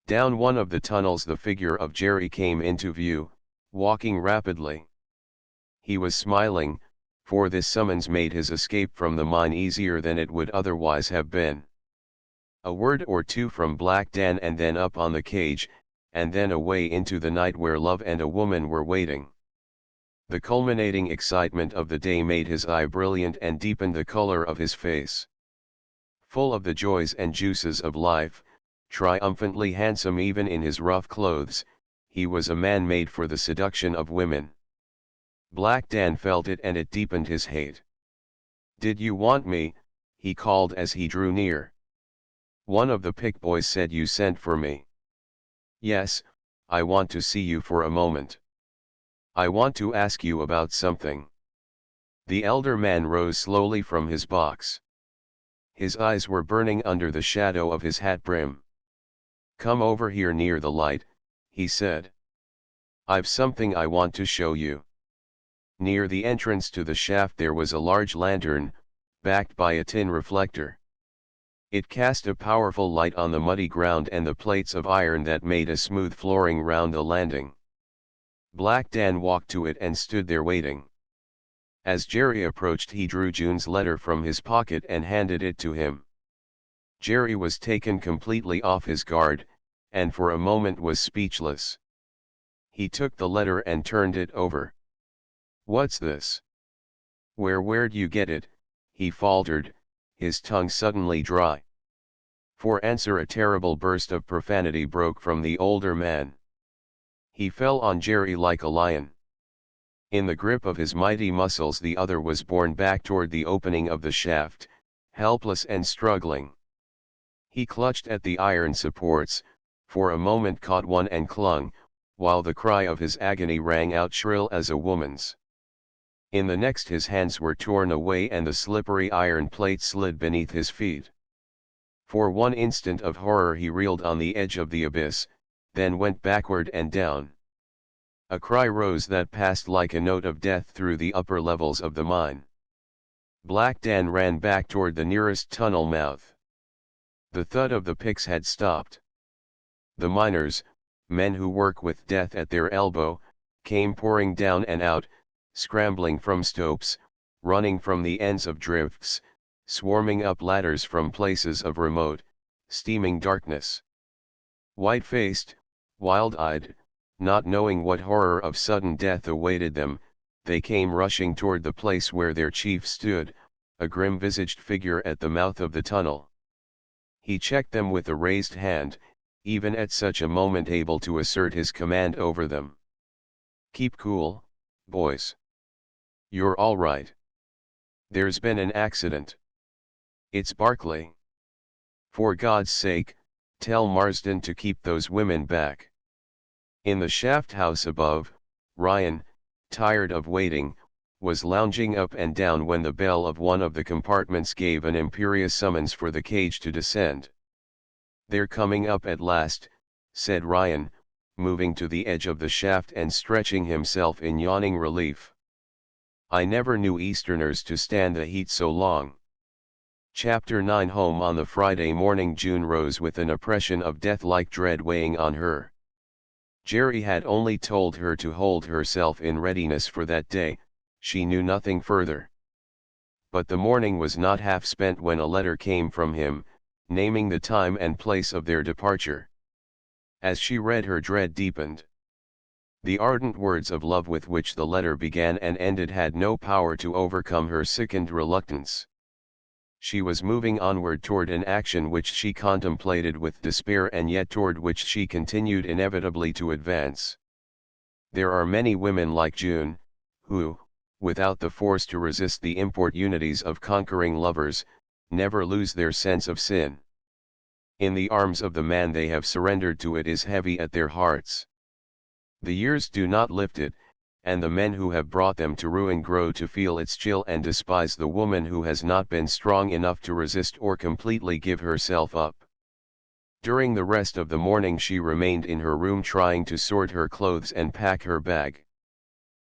Down one of the tunnels the figure of Jerry came into view, walking rapidly. He was smiling, for this summons made his escape from the mine easier than it would otherwise have been. A word or two from Black Dan and then up on the cage, and then away into the night where love and a woman were waiting. The culminating excitement of the day made his eye brilliant and deepened the color of his face. Full of the joys and juices of life, triumphantly handsome even in his rough clothes, he was a man made for the seduction of women. Black Dan felt it and it deepened his hate. "Did you want me?" he called as he drew near. "One of the pick boys said you sent for me." "Yes, I want to see you for a moment. I want to ask you about something." The elder man rose slowly from his box. His eyes were burning under the shadow of his hat brim. "Come over here near the light," he said. "I've something I want to show you." Near the entrance to the shaft there was a large lantern, backed by a tin reflector. It cast a powerful light on the muddy ground and the plates of iron that made a smooth flooring round the landing. Black Dan walked to it and stood there waiting. As Jerry approached he drew June's letter from his pocket and handed it to him. Jerry was taken completely off his guard, and for a moment was speechless. He took the letter and turned it over. "What's this? Where'd you get it?" he faltered, his tongue suddenly dry. For answer a terrible burst of profanity broke from the older man. He fell on Jerry like a lion. In the grip of his mighty muscles the other was borne back toward the opening of the shaft, helpless and struggling. He clutched at the iron supports, for a moment caught one and clung, while the cry of his agony rang out shrill as a woman's. In the next his hands were torn away and the slippery iron plate slid beneath his feet. For one instant of horror he reeled on the edge of the abyss, then went backward and down. A cry rose that passed like a note of death through the upper levels of the mine. Black Dan ran back toward the nearest tunnel mouth. The thud of the picks had stopped. The miners, men who work with death at their elbow, came pouring down and out, scrambling from stopes, running from the ends of drifts, swarming up ladders from places of remote, steaming darkness. White-faced, wild-eyed, not knowing what horror of sudden death awaited them, they came rushing toward the place where their chief stood, a grim-visaged figure at the mouth of the tunnel. He checked them with a raised hand, even at such a moment able to assert his command over them. "Keep cool, boys. You're all right. There's been an accident. It's Barclay. For God's sake, Tell Marsden to keep those women back. In the shaft house above, Ryan, tired of waiting, was lounging up and down when the bell of one of the compartments gave an imperious summons for the cage to descend. "They're coming up at last," said Ryan, moving to the edge of the shaft and stretching himself in yawning relief. "I never knew Easterners to stand the heat so long." Chapter 9. Home on the Friday morning. June rose with an oppression of death-like dread weighing on her. Jerry had only told her to hold herself in readiness for that day, she knew nothing further. But the morning was not half spent when a letter came from him, naming the time and place of their departure. As she read, her dread deepened. The ardent words of love with which the letter began and ended had no power to overcome her sickened reluctance. She was moving onward toward an action which she contemplated with despair and yet toward which she continued inevitably to advance. There are many women like June, who, without the force to resist the importunities of conquering lovers, never lose their sense of sin. In the arms of the man they have surrendered to it is heavy at their hearts. The years do not lift it, and the men who have brought them to ruin grow to feel its chill and despise the woman who has not been strong enough to resist or completely give herself up. During the rest of the morning she remained in her room trying to sort her clothes and pack her bag.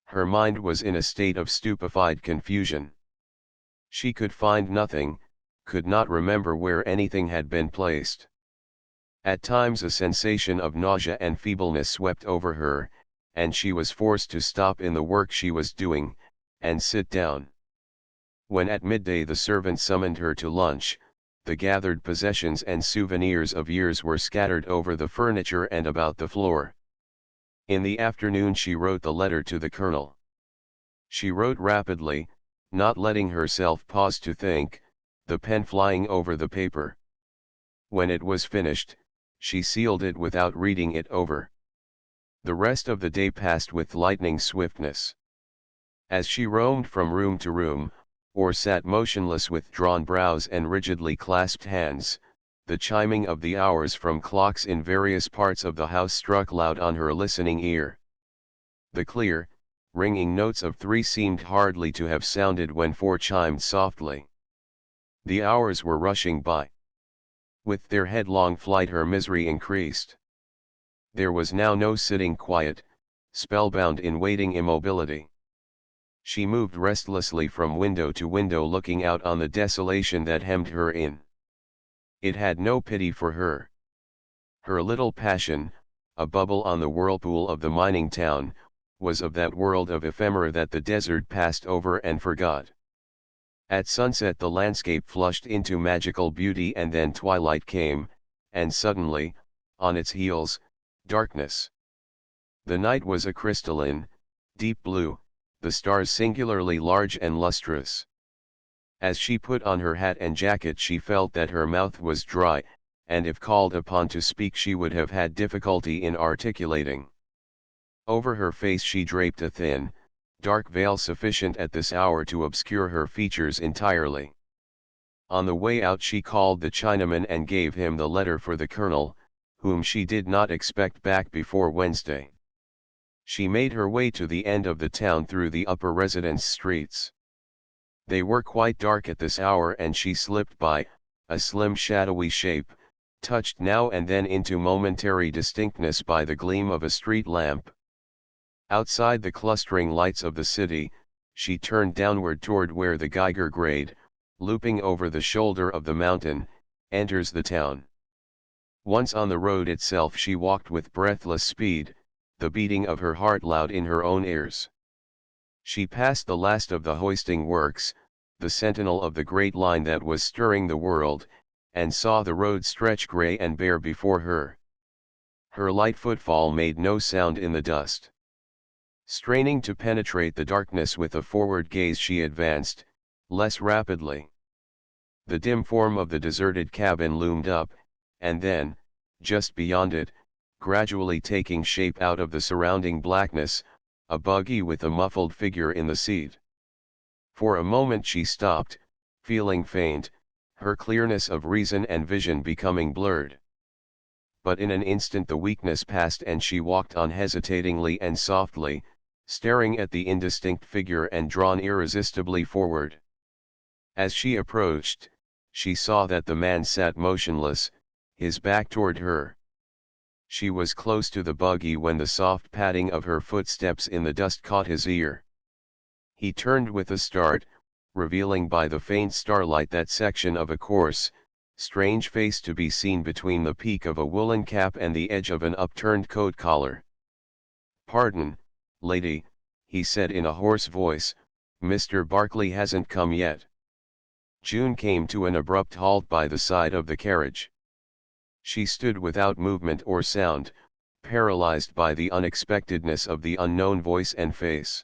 Her mind was in a state of stupefied confusion. She could find nothing, could not remember where anything had been placed. At times a sensation of nausea and feebleness swept over her, and she was forced to stop in the work she was doing, and sit down. When at midday the servant summoned her to lunch, the gathered possessions and souvenirs of years were scattered over the furniture and about the floor. In the afternoon she wrote the letter to the Colonel. She wrote rapidly, not letting herself pause to think, the pen flying over the paper. When it was finished, she sealed it without reading it over. The rest of the day passed with lightning swiftness. As she roamed from room to room, or sat motionless with drawn brows and rigidly clasped hands, the chiming of the hours from clocks in various parts of the house struck loud on her listening ear. The clear, ringing notes of 3 seemed hardly to have sounded when 4 chimed softly. The hours were rushing by. With their headlong flight her misery increased. There was now no sitting quiet, spellbound in waiting immobility. She moved restlessly from window to window looking out on the desolation that hemmed her in. It had no pity for her. Her little passion, a bubble on the whirlpool of the mining town, was of that world of ephemera that the desert passed over and forgot. At sunset the landscape flushed into magical beauty and then twilight came, and suddenly, on its heels, darkness. The night was a crystalline, deep blue, the stars singularly large and lustrous. As she put on her hat and jacket she felt that her mouth was dry, and if called upon to speak she would have had difficulty in articulating. Over her face she draped a thin, dark veil sufficient at this hour to obscure her features entirely. On the way out she called the Chinaman and gave him the letter for the Colonel, whom she did not expect back before Wednesday. She made her way to the end of the town through the upper residence streets. They were quite dark at this hour and she slipped by, a slim shadowy shape, touched now and then into momentary distinctness by the gleam of a street lamp. Outside the clustering lights of the city, she turned downward toward where the Geiger grade, looping over the shoulder of the mountain, enters the town. Once on the road itself she walked with breathless speed, the beating of her heart loud in her own ears. She passed the last of the hoisting works, the sentinel of the great line that was stirring the world, and saw the road stretch grey and bare before her. Her light footfall made no sound in the dust. Straining to penetrate the darkness with a forward gaze she advanced, less rapidly. The dim form of the deserted cabin loomed up, and then, just beyond it, gradually taking shape out of the surrounding blackness, a buggy with a muffled figure in the seat. For a moment she stopped, feeling faint, her clearness of reason and vision becoming blurred. but in an instant the weakness passed and she walked on hesitatingly and softly, staring at the indistinct figure and drawn irresistibly forward. As she approached, she saw that the man sat motionless, his back toward her. She was close to the buggy when the soft padding of her footsteps in the dust caught his ear. He turned with a start, revealing by the faint starlight that section of a coarse, strange face to be seen between the peak of a woolen cap and the edge of an upturned coat collar. "Pardon, lady," he said in a hoarse voice, "Mr. Barkley hasn't come yet." June came to an abrupt halt by the side of the carriage. She stood without movement or sound, paralyzed by the unexpectedness of the unknown voice and face.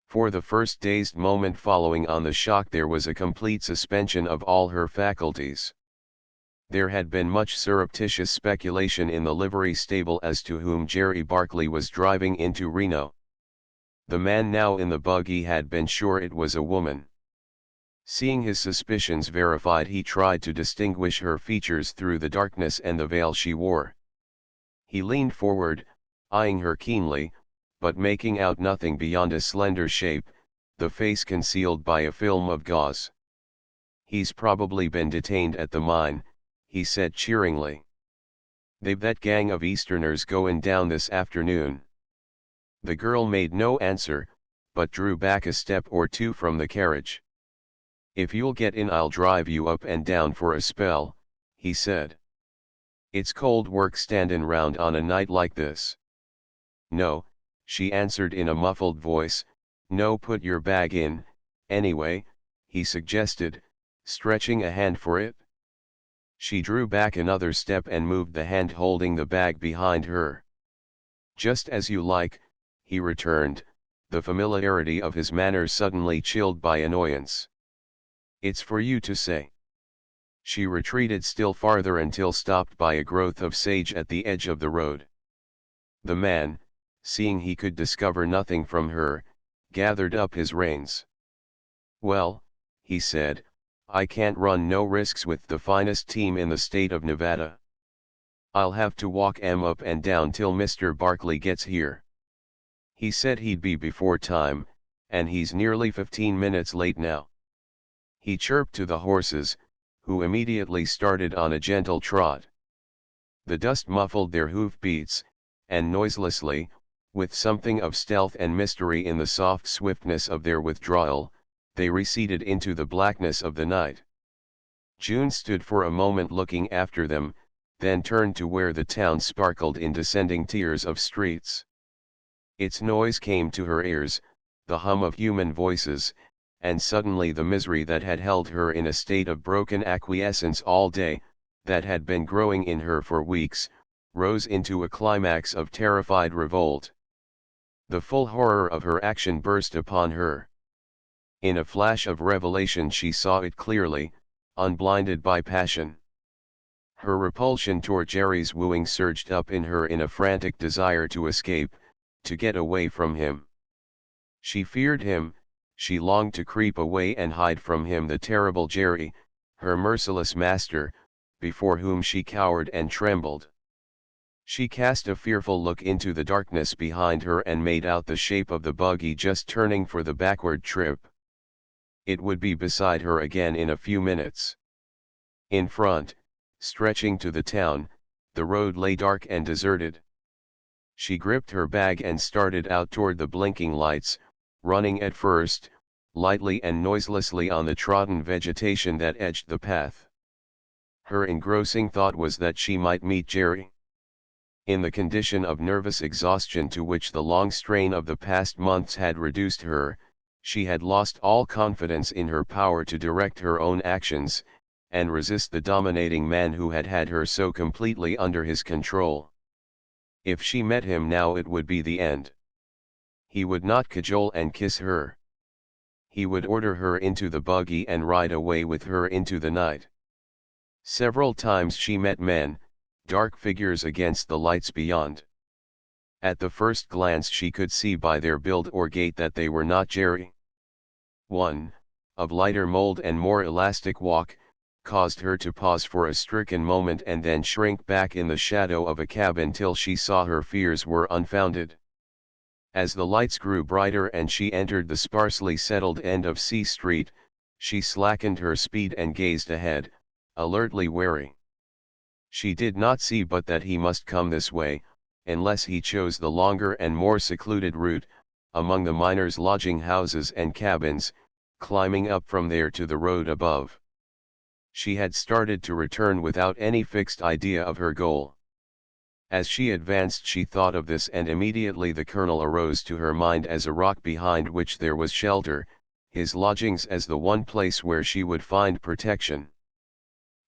For the first dazed moment following on the shock there was a complete suspension of all her faculties. There had been much surreptitious speculation in the livery stable as to whom Jerry Barkley was driving into Reno. The man now in the buggy had been sure it was a woman. Seeing his suspicions verified, he tried to distinguish her features through the darkness and the veil she wore. He leaned forward, eyeing her keenly, but making out nothing beyond a slender shape, the face concealed by a film of gauze. "He's probably been detained at the mine," he said cheeringly. "They've that gang of Easterners going down this afternoon." The girl made no answer, but drew back a step or two from the carriage. "If you'll get in I'll drive you up and down for a spell," he said. "It's cold work standin' round on a night like this." "No," she answered in a muffled voice. "No, put your bag in, anyway," he suggested, stretching a hand for it. She drew back another step and moved the hand holding the bag behind her. "Just as you like," he returned, the familiarity of his manner suddenly chilled by annoyance. "It's for you to say." She retreated still farther until stopped by a growth of sage at the edge of the road. The man, seeing he could discover nothing from her, gathered up his reins. "Well," he said, "I can't run no risks with the finest team in the state of Nevada. I'll have to walk 'em up and down till Mr. Barkley gets here. He said he'd be before time, and he's nearly 15 minutes late now." He chirped to the horses, who immediately started on a gentle trot. The dust muffled their hoof-beats, and noiselessly, with something of stealth and mystery in the soft swiftness of their withdrawal, they receded into the blackness of the night. June stood for a moment looking after them, then turned to where the town sparkled in descending tiers of streets. Its noise came to her ears, the hum of human voices, and suddenly the misery that had held her in a state of broken acquiescence all day, that had been growing in her for weeks, rose into a climax of terrified revolt. The full horror of her action burst upon her. In a flash of revelation she saw it clearly, unblinded by passion. Her repulsion toward Jerry's wooing surged up in her in a frantic desire to escape, to get away from him. She feared him, she longed to creep away and hide from him the terrible Jerry, her merciless master, before whom she cowered and trembled. She cast a fearful look into the darkness behind her and made out the shape of the buggy just turning for the backward trip. It would be beside her again in a few minutes. In front, stretching to the town, the road lay dark and deserted. She gripped her bag and started out toward the blinking lights, running at first, lightly and noiselessly on the trodden vegetation that edged the path. Her engrossing thought was that she might meet Jerry. In the condition of nervous exhaustion to which the long strain of the past months had reduced her, she had lost all confidence in her power to direct her own actions, and resist the dominating man who had had her so completely under his control. If she met him now it would be the end. He would not cajole and kiss her. He would order her into the buggy and ride away with her into the night. Several times she met men, dark figures against the lights beyond. At the first glance she could see by their build or gait that they were not Jerry. One, of lighter mold and more elastic walk, caused her to pause for a stricken moment and then shrink back in the shadow of a cabin till she saw her fears were unfounded. As the lights grew brighter and she entered the sparsely settled end of C Street, she slackened her speed and gazed ahead, alertly wary. She did not see but that he must come this way, unless he chose the longer and more secluded route, among the miners' lodging houses and cabins, climbing up from there to the road above. She had started to return without any fixed idea of her goal. As she advanced she thought of this and immediately the colonel arose to her mind as a rock behind which there was shelter, his lodgings as the one place where she would find protection.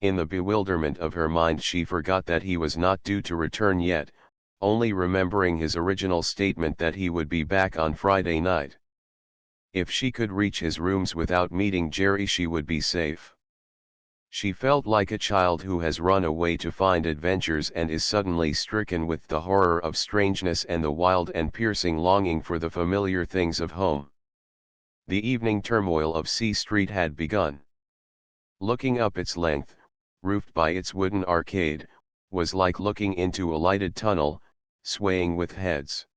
In the bewilderment of her mind she forgot that he was not due to return yet, only remembering his original statement that he would be back on Friday night. If she could reach his rooms without meeting Jerry she would be safe. She felt like a child who has run away to find adventures and is suddenly stricken with the horror of strangeness and the wild and piercing longing for the familiar things of home. The evening turmoil of C Street had begun. Looking up its length, roofed by its wooden arcade, was like looking into a lighted tunnel, swaying with heads.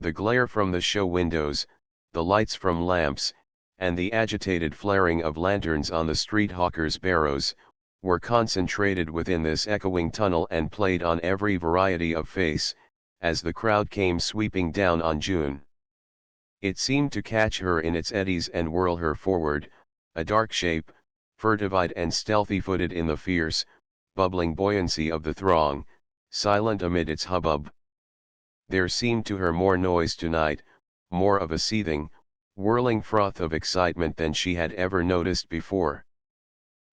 The glare from the show windows, the lights from lamps, and the agitated flaring of lanterns on the street hawkers' barrows, were concentrated within this echoing tunnel and played on every variety of face, as the crowd came sweeping down on June. It seemed to catch her in its eddies and whirl her forward, a dark shape, furtive-eyed and stealthy-footed in the fierce, bubbling buoyancy of the throng, silent amid its hubbub. There seemed to her more noise tonight, more of a seething, whirling froth of excitement than she had ever noticed before.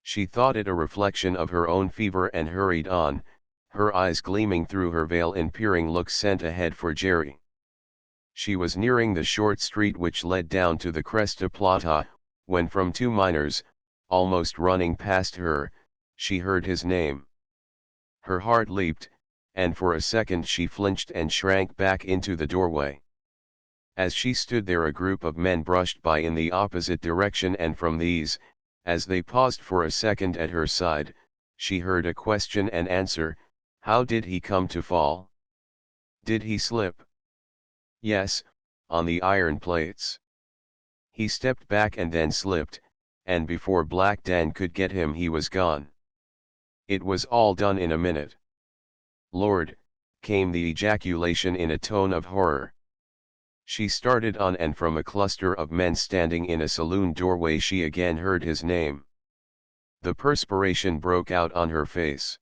She thought it a reflection of her own fever and hurried on, her eyes gleaming through her veil in peering looks sent ahead for Jerry. She was nearing the short street which led down to the Cresta Plata, when from two miners, almost running past her, she heard his name. Her heart leaped, and for a second she flinched and shrank back into the doorway. As she stood there a group of men brushed by in the opposite direction and from these, as they paused for a second at her side, she heard a question and answer, "How did he come to fall? Did he slip?" "Yes, on the iron plates. He stepped back and then slipped, and before Black Dan could get him he was gone. It was all done in a minute." "Lord," came the ejaculation in a tone of horror. She started on and from a cluster of men standing in a saloon doorway she again heard his name. The perspiration broke out on her face.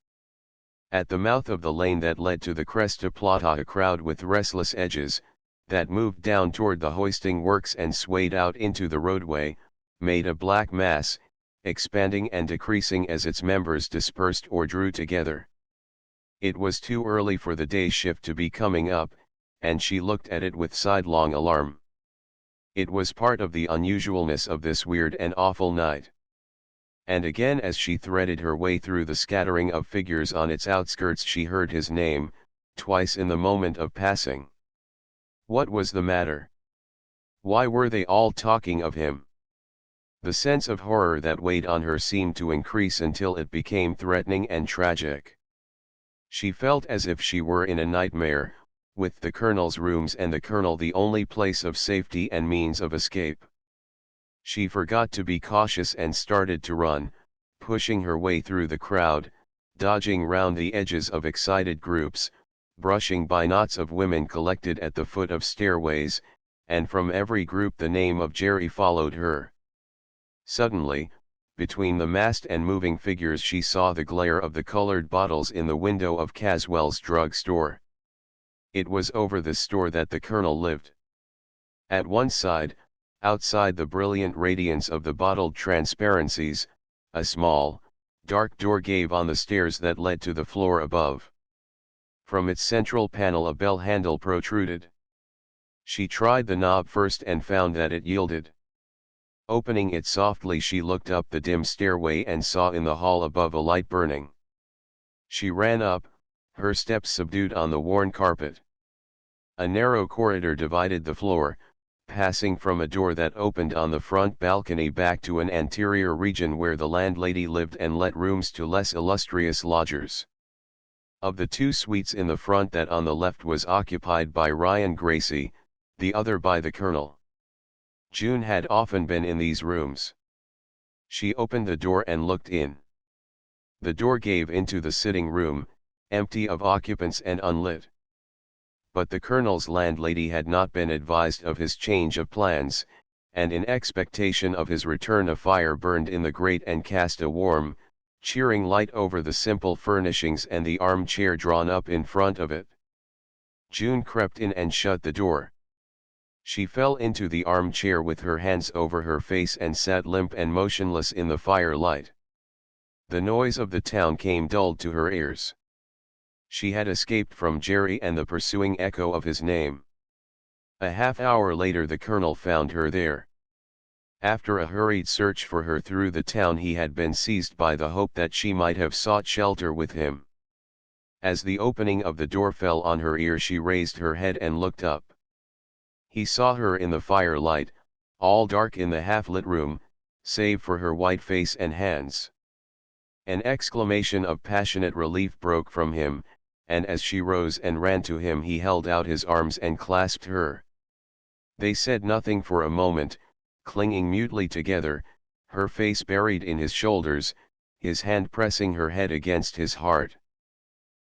At the mouth of the lane that led to the Cresta Plata a crowd with restless edges, that moved down toward the hoisting works and swayed out into the roadway, made a black mass, expanding and decreasing as its members dispersed or drew together. It was too early for the day shift to be coming up, and she looked at it with sidelong alarm. It was part of the unusualness of this weird and awful night. And again as she threaded her way through the scattering of figures on its outskirts she heard his name, twice in the moment of passing. What was the matter? Why were they all talking of him? The sense of horror that weighed on her seemed to increase until it became threatening and tragic. She felt as if she were in a nightmare, with the colonel's rooms and the colonel the only place of safety and means of escape. She forgot to be cautious and started to run, pushing her way through the crowd, dodging round the edges of excited groups, brushing by knots of women collected at the foot of stairways, and from every group the name of Jerry followed her. Suddenly, between the massed and moving figures she saw the glare of the colored bottles in the window of Caswell's drug store. It was over the store that the colonel lived. At one side, outside the brilliant radiance of the bottled transparencies, a small, dark door gave on the stairs that led to the floor above. From its central panel a bell handle protruded. She tried the knob first and found that it yielded. Opening it softly she looked up the dim stairway and saw in the hall above a light burning. She ran up, her steps subdued on the worn carpet. A narrow corridor divided the floor, passing from a door that opened on the front balcony back to an anterior region where the landlady lived and let rooms to less illustrious lodgers. Of the two suites in the front, that on the left was occupied by Ryan Gracie, the other by the Colonel. June had often been in these rooms. She opened the door and looked in. The door gave into the sitting room, empty of occupants and unlit. But the Colonel's landlady had not been advised of his change of plans, and in expectation of his return a fire burned in the grate and cast a warm, cheering light over the simple furnishings and the armchair drawn up in front of it. June crept in and shut the door. She fell into the armchair with her hands over her face and sat limp and motionless in the firelight. The noise of the town came dulled to her ears. She had escaped from Jerry and the pursuing echo of his name. A half-hour later the Colonel found her there. After a hurried search for her through the town, he had been seized by the hope that she might have sought shelter with him. As the opening of the door fell on her ear, she raised her head and looked up. He saw her in the firelight, all dark in the half-lit room, save for her white face and hands. An exclamation of passionate relief broke from him, and as she rose and ran to him he held out his arms and clasped her. They said nothing for a moment, clinging mutely together, her face buried in his shoulders, his hand pressing her head against his heart.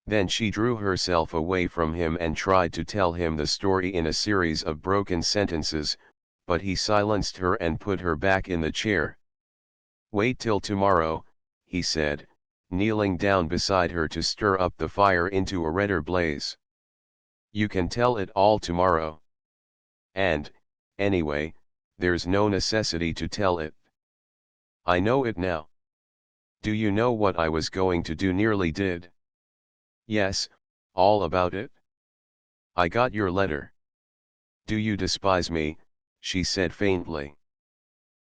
Then she drew herself away from him and tried to tell him the story in a series of broken sentences, but he silenced her and put her back in the chair. "Wait till tomorrow," he said, kneeling down beside her to stir up the fire into a redder blaze. "You can tell it all tomorrow. And, anyway, there's no necessity to tell it. I know it now. Do you know what I was going to do nearly did?" "Yes, all about it. I got your letter." "Do you despise me?" she said faintly.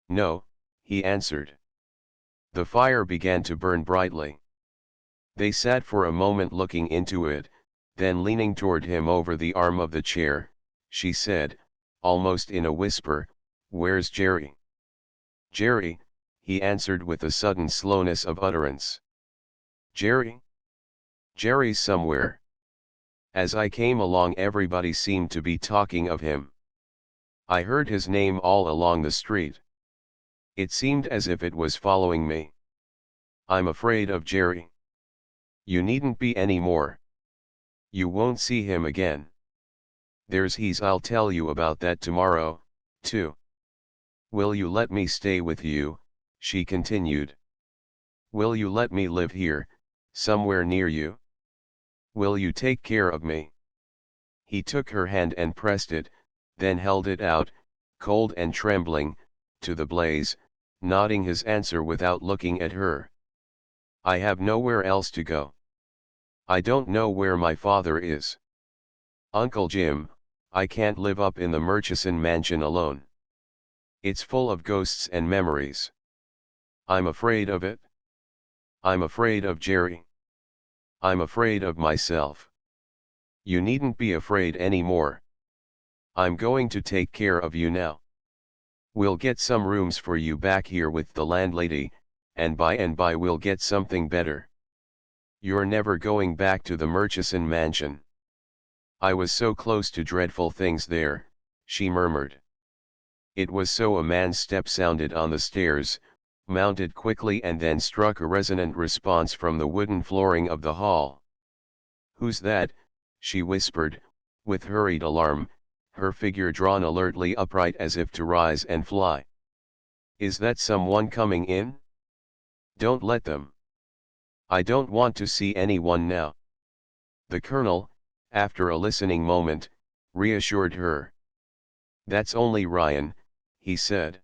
"No," he answered. The fire began to burn brightly. They sat for a moment looking into it, then leaning toward him over the arm of the chair, she said, almost in a whisper, "Where's Jerry?" "Jerry," he answered with a sudden slowness of utterance. "Jerry? Jerry's somewhere. As I came along everybody seemed to be talking of him. I heard his name all along the street. It seemed as if it was following me. I'm afraid of Jerry." "You needn't be any more. You won't see him again. I'll tell you about that tomorrow, too. Will you let me stay with you?" she continued. "Will you let me live here, somewhere near you? Will you take care of me?" He took her hand and pressed it, then held it out, cold and trembling, to the blaze, nodding his answer without looking at her. "I have nowhere else to go. I don't know where my father is. Uncle Jim, I can't live up in the Murchison mansion alone. It's full of ghosts and memories. I'm afraid of it. I'm afraid of Jerry. I'm afraid of myself. You needn't be afraid any more. I'm going to take care of you now. We'll get some rooms for you back here with the landlady, and by we'll get something better. You're never going back to the Murchison mansion. I was so close to dreadful things there," she murmured. It was so. A man's step sounded on the stairs, mounted quickly and then struck a resonant response from the wooden flooring of the hall. "Who's that?" she whispered, with hurried alarm, her figure drawn alertly upright as if to rise and fly. "Is that someone coming in? Don't let them. I don't want to see anyone now." The Colonel, after a listening moment, reassured her. "That's only Ryan," he said.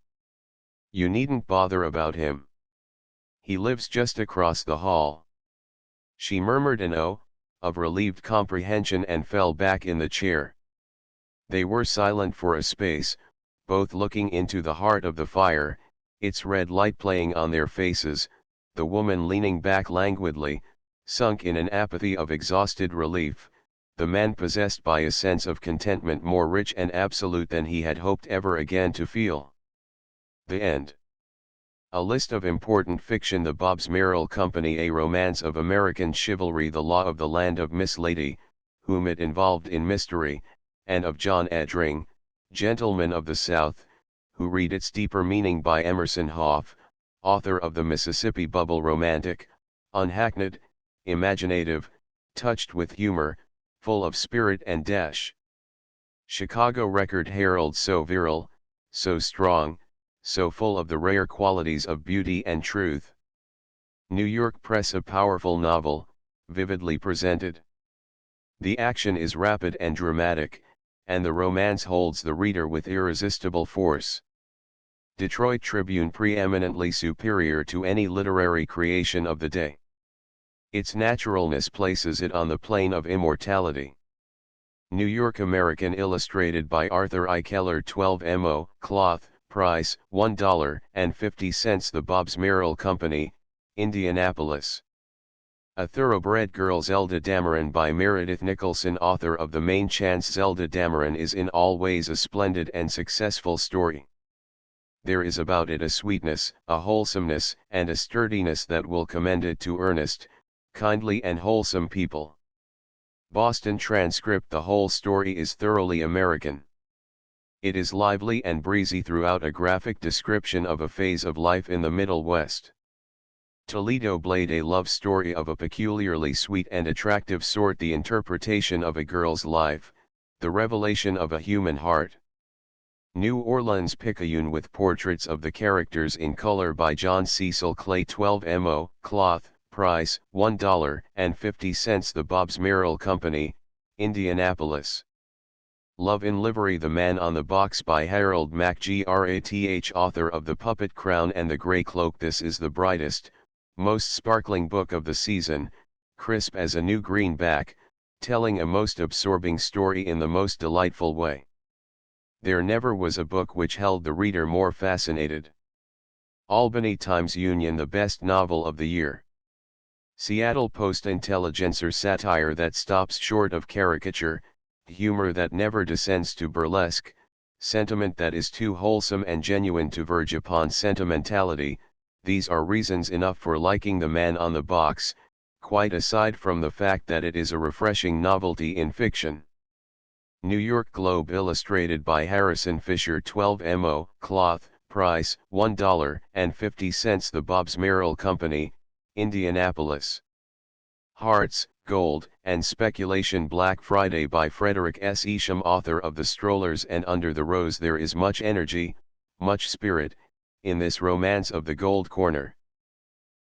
"You needn't bother about him. He lives just across the hall." She murmured an "oh" of relieved comprehension and fell back in the chair. They were silent for a space, both looking into the heart of the fire, its red light playing on their faces, the woman leaning back languidly, sunk in an apathy of exhausted relief, the man possessed by a sense of contentment more rich and absolute than he had hoped ever again to feel. The end. A list of important fiction: The Bobbs-Merrill Company, a romance of American chivalry, the law of the land of Miss Lady, whom it involved in mystery, and of John Edring, Gentleman of the South, who read its deeper meaning, by Emerson Hough, author of the Mississippi Bubble, romantic, unhackneyed, imaginative, touched with humor, full of spirit and dash. Chicago Record Herald, so virile, so strong, so full of the rare qualities of beauty and truth. New York Press, a powerful novel, vividly presented. The action is rapid and dramatic, and the romance holds the reader with irresistible force. Detroit Tribune, preeminently superior to any literary creation of the day. Its naturalness places it on the plane of immortality. New York American, illustrated by Arthur I. Keller, 12 mo, cloth, price, $1.50. The Bobbs-Merrill Company, Indianapolis. A Thoroughbred Girl, Zelda Dameron, by Meredith Nicholson, author of The Main Chance. Zelda Dameron is in all ways a splendid and successful story. There is about it a sweetness, a wholesomeness, and a sturdiness that will commend it to earnest, kindly and wholesome people. Boston Transcript. The whole story is thoroughly American. It is lively and breezy throughout, a graphic description of a phase of life in the Middle West. Toledo Blade, a love story of a peculiarly sweet and attractive sort, the interpretation of a girl's life, the revelation of a human heart. New Orleans Picayune, with portraits of the characters in color, by John Cecil Clay, 12 mo, cloth, price, $1.50. The Bobbs-Merrill Company, Indianapolis. Love in Livery, The Man on the Box, by Harold McGrath, author of The Puppet Crown and The Gray Cloak. This is the brightest, most sparkling book of the season, crisp as a new greenback, telling a most absorbing story in the most delightful way. There never was a book which held the reader more fascinated. Albany Times-Union, the best novel of the year. Seattle Post-Intelligencer, satire that stops short of caricature, humor that never descends to burlesque, sentiment that is too wholesome and genuine to verge upon sentimentality. These are reasons enough for liking The Man on the Box, quite aside from the fact that it is a refreshing novelty in fiction. New York Globe, illustrated by Harrison Fisher, 12 mo, cloth, price, $1.50. The Bobbs-Merrill Company, Indianapolis. Hearts, Gold, and Speculation, Black Friday, by Frederick S. Isham, author of The Strollers and Under the Rose. There is much energy, much spirit, in this romance of the Gold Corner.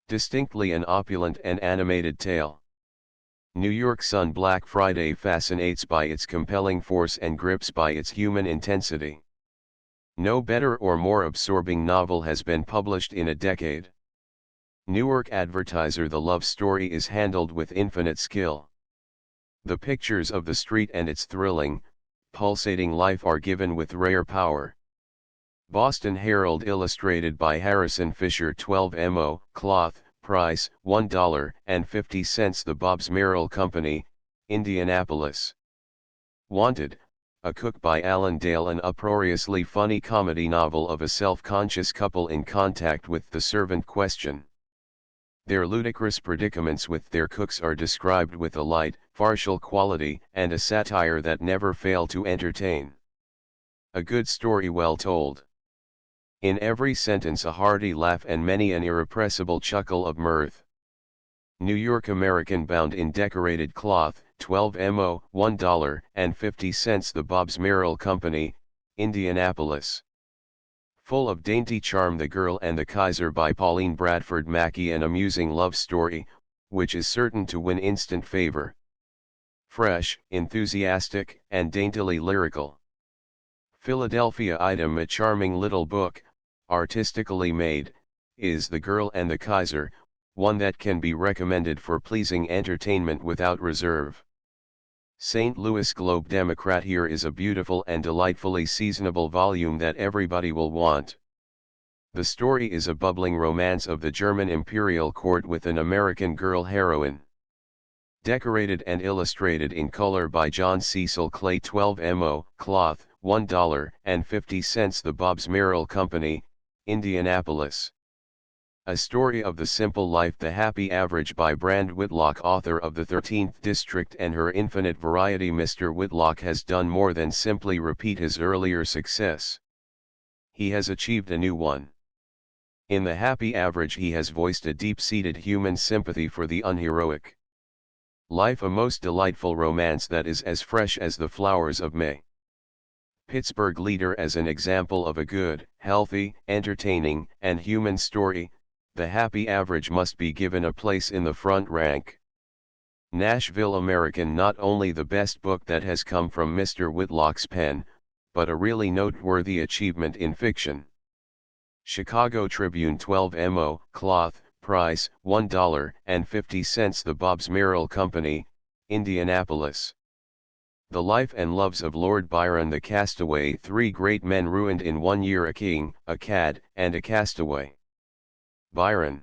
Distinctly an opulent and animated tale. New York Sun, Black Friday fascinates by its compelling force and grips by its human intensity. No better or more absorbing novel has been published in a decade. Newark Advertiser, the love story is handled with infinite skill. The pictures of the street and its thrilling, pulsating life are given with rare power. Boston Herald, illustrated by Harrison Fisher, 12 mo, cloth, price, $1.50. The Bobbs-Merrill Company, Indianapolis. Wanted, a Cook, by Alan Dale, an uproariously funny comedy novel of a self-conscious couple in contact with the servant question. Their ludicrous predicaments with their cooks are described with a light, farcical quality and a satire that never fail to entertain. A good story well told. In every sentence a hearty laugh and many an irrepressible chuckle of mirth. New York American, bound in decorated cloth, 12 mo, $1.50. The Bobbs-Merrill Company, Indianapolis. Full of dainty charm, The Girl and the Kaiser, by Pauline Bradford Mackey, an amusing love story, which is certain to win instant favor. Fresh, enthusiastic, and daintily lyrical. Philadelphia Item, a charming little book, artistically made, is The Girl and the Kaiser, one that can be recommended for pleasing entertainment without reserve. St. Louis Globe Democrat, here is a beautiful and delightfully seasonable volume that everybody will want. The story is a bubbling romance of the German imperial court with an American girl heroine. Decorated and illustrated in color by John Cecil Clay. 12mo, cloth, $1.50. The Bobbs Merrill Company, Indianapolis. A Story of the Simple Life. The Happy Average by Brand Whitlock, author of the 13th District and Her Infinite Variety. Mr. Whitlock has done more than simply repeat his earlier success. He has achieved a new one. In The Happy Average he has voiced a deep-seated human sympathy for the unheroic. Life, a most delightful romance that is as fresh as the flowers of May. Pittsburgh Leader. As an example of a good, healthy, entertaining, and human story, The Happy Average must be given a place in the front rank. Nashville American. Not only the best book that has come from Mr. Whitlock's pen, but a really noteworthy achievement in fiction. Chicago Tribune. 12mo, cloth, price, $1.50. The Bobbs Merrill Company, Indianapolis. The Life and Loves of Lord Byron the Castaway. 3 great men ruined in 1 year: a king, a cad, and a castaway. Byron.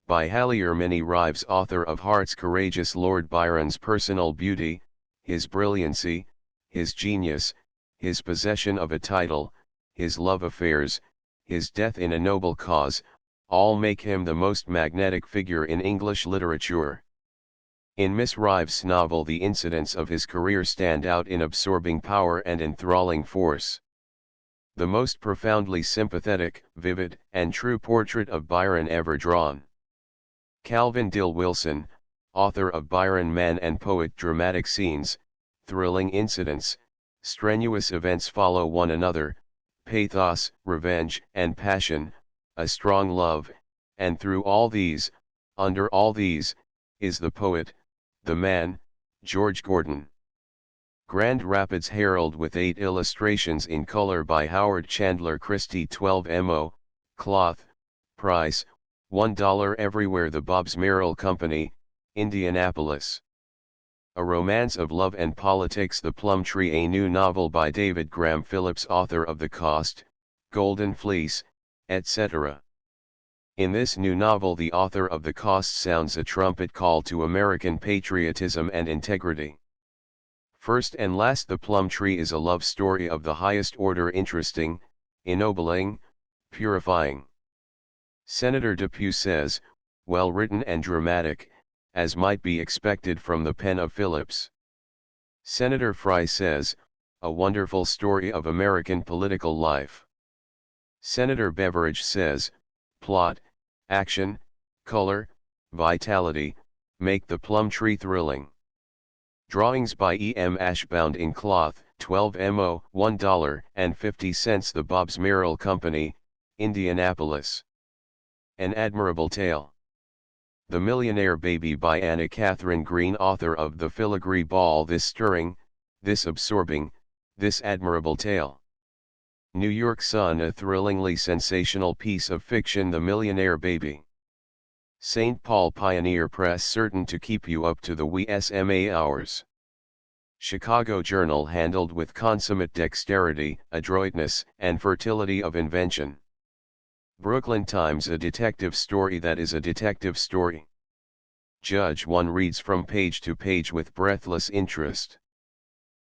By Hallier. Minnie Rives, author of Heart's Courageous. Lord Byron's personal beauty, his brilliancy, his genius, his possession of a title, his love affairs, his death in a noble cause, all make him the most magnetic figure in English literature. In Miss Rives' novel, the incidents of his career stand out in absorbing power and enthralling force. The most profoundly sympathetic, vivid, and true portrait of Byron ever drawn. Calvin Dill Wilson, author of Byron Man and Poet. Dramatic scenes, thrilling incidents, strenuous events follow one another, pathos, revenge, and passion, a strong love, and through all these, under all these, is the poet, the man, George Gordon. Grand Rapids Herald, with 8 illustrations in color by Howard Chandler Christie. 12mo, cloth, price, $1 everywhere. The Bobbs Merrill Company, Indianapolis. A Romance of Love and Politics. The Plum Tree. A new novel by David Graham Phillips, author of The Cost, Golden Fleece, etc. In this new novel, the author of The Cost sounds a trumpet call to American patriotism and integrity. First and Last. The Plum Tree is a love story of the highest order, interesting, ennobling, purifying. Senator Depew says, well written and dramatic, as might be expected from the pen of Phillips. Senator Fry says, a wonderful story of American political life. Senator Beveridge says, plot, action, color, vitality, make The Plum Tree thrilling. Drawings by E. M. Ashbound in cloth. 12mo, $1.50. The Bobbs Merrill Company, Indianapolis. An Admirable Tale. The Millionaire Baby by Anna Catherine Green, author of The Filigree Ball. This stirring, this absorbing, this admirable tale. New York Sun. A thrillingly sensational piece of fiction, The Millionaire Baby. St. Paul Pioneer Press, certain to keep you up to the wee SMA hours. Chicago Journal, handled with consummate dexterity, adroitness, and fertility of invention. Brooklyn Times. A detective story that is a detective story. Judge. One reads from page to page with breathless interest.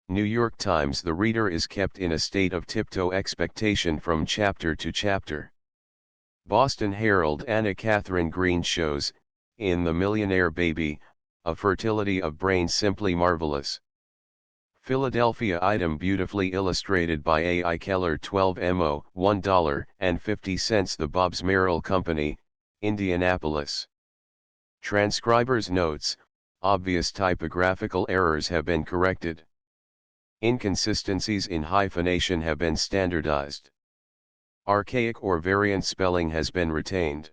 New York Times. The reader is kept in a state of tiptoe expectation from chapter to chapter. Boston Herald. Anna Catherine Green shows, in The Millionaire Baby, a fertility of brain simply marvelous. Philadelphia item, beautifully illustrated by A. I. Keller. 12mo, $1.50. The Bobbs Merrill Company, Indianapolis. Transcriber's notes: obvious typographical errors have been corrected. Inconsistencies in hyphenation have been standardized. Archaic or variant spelling has been retained.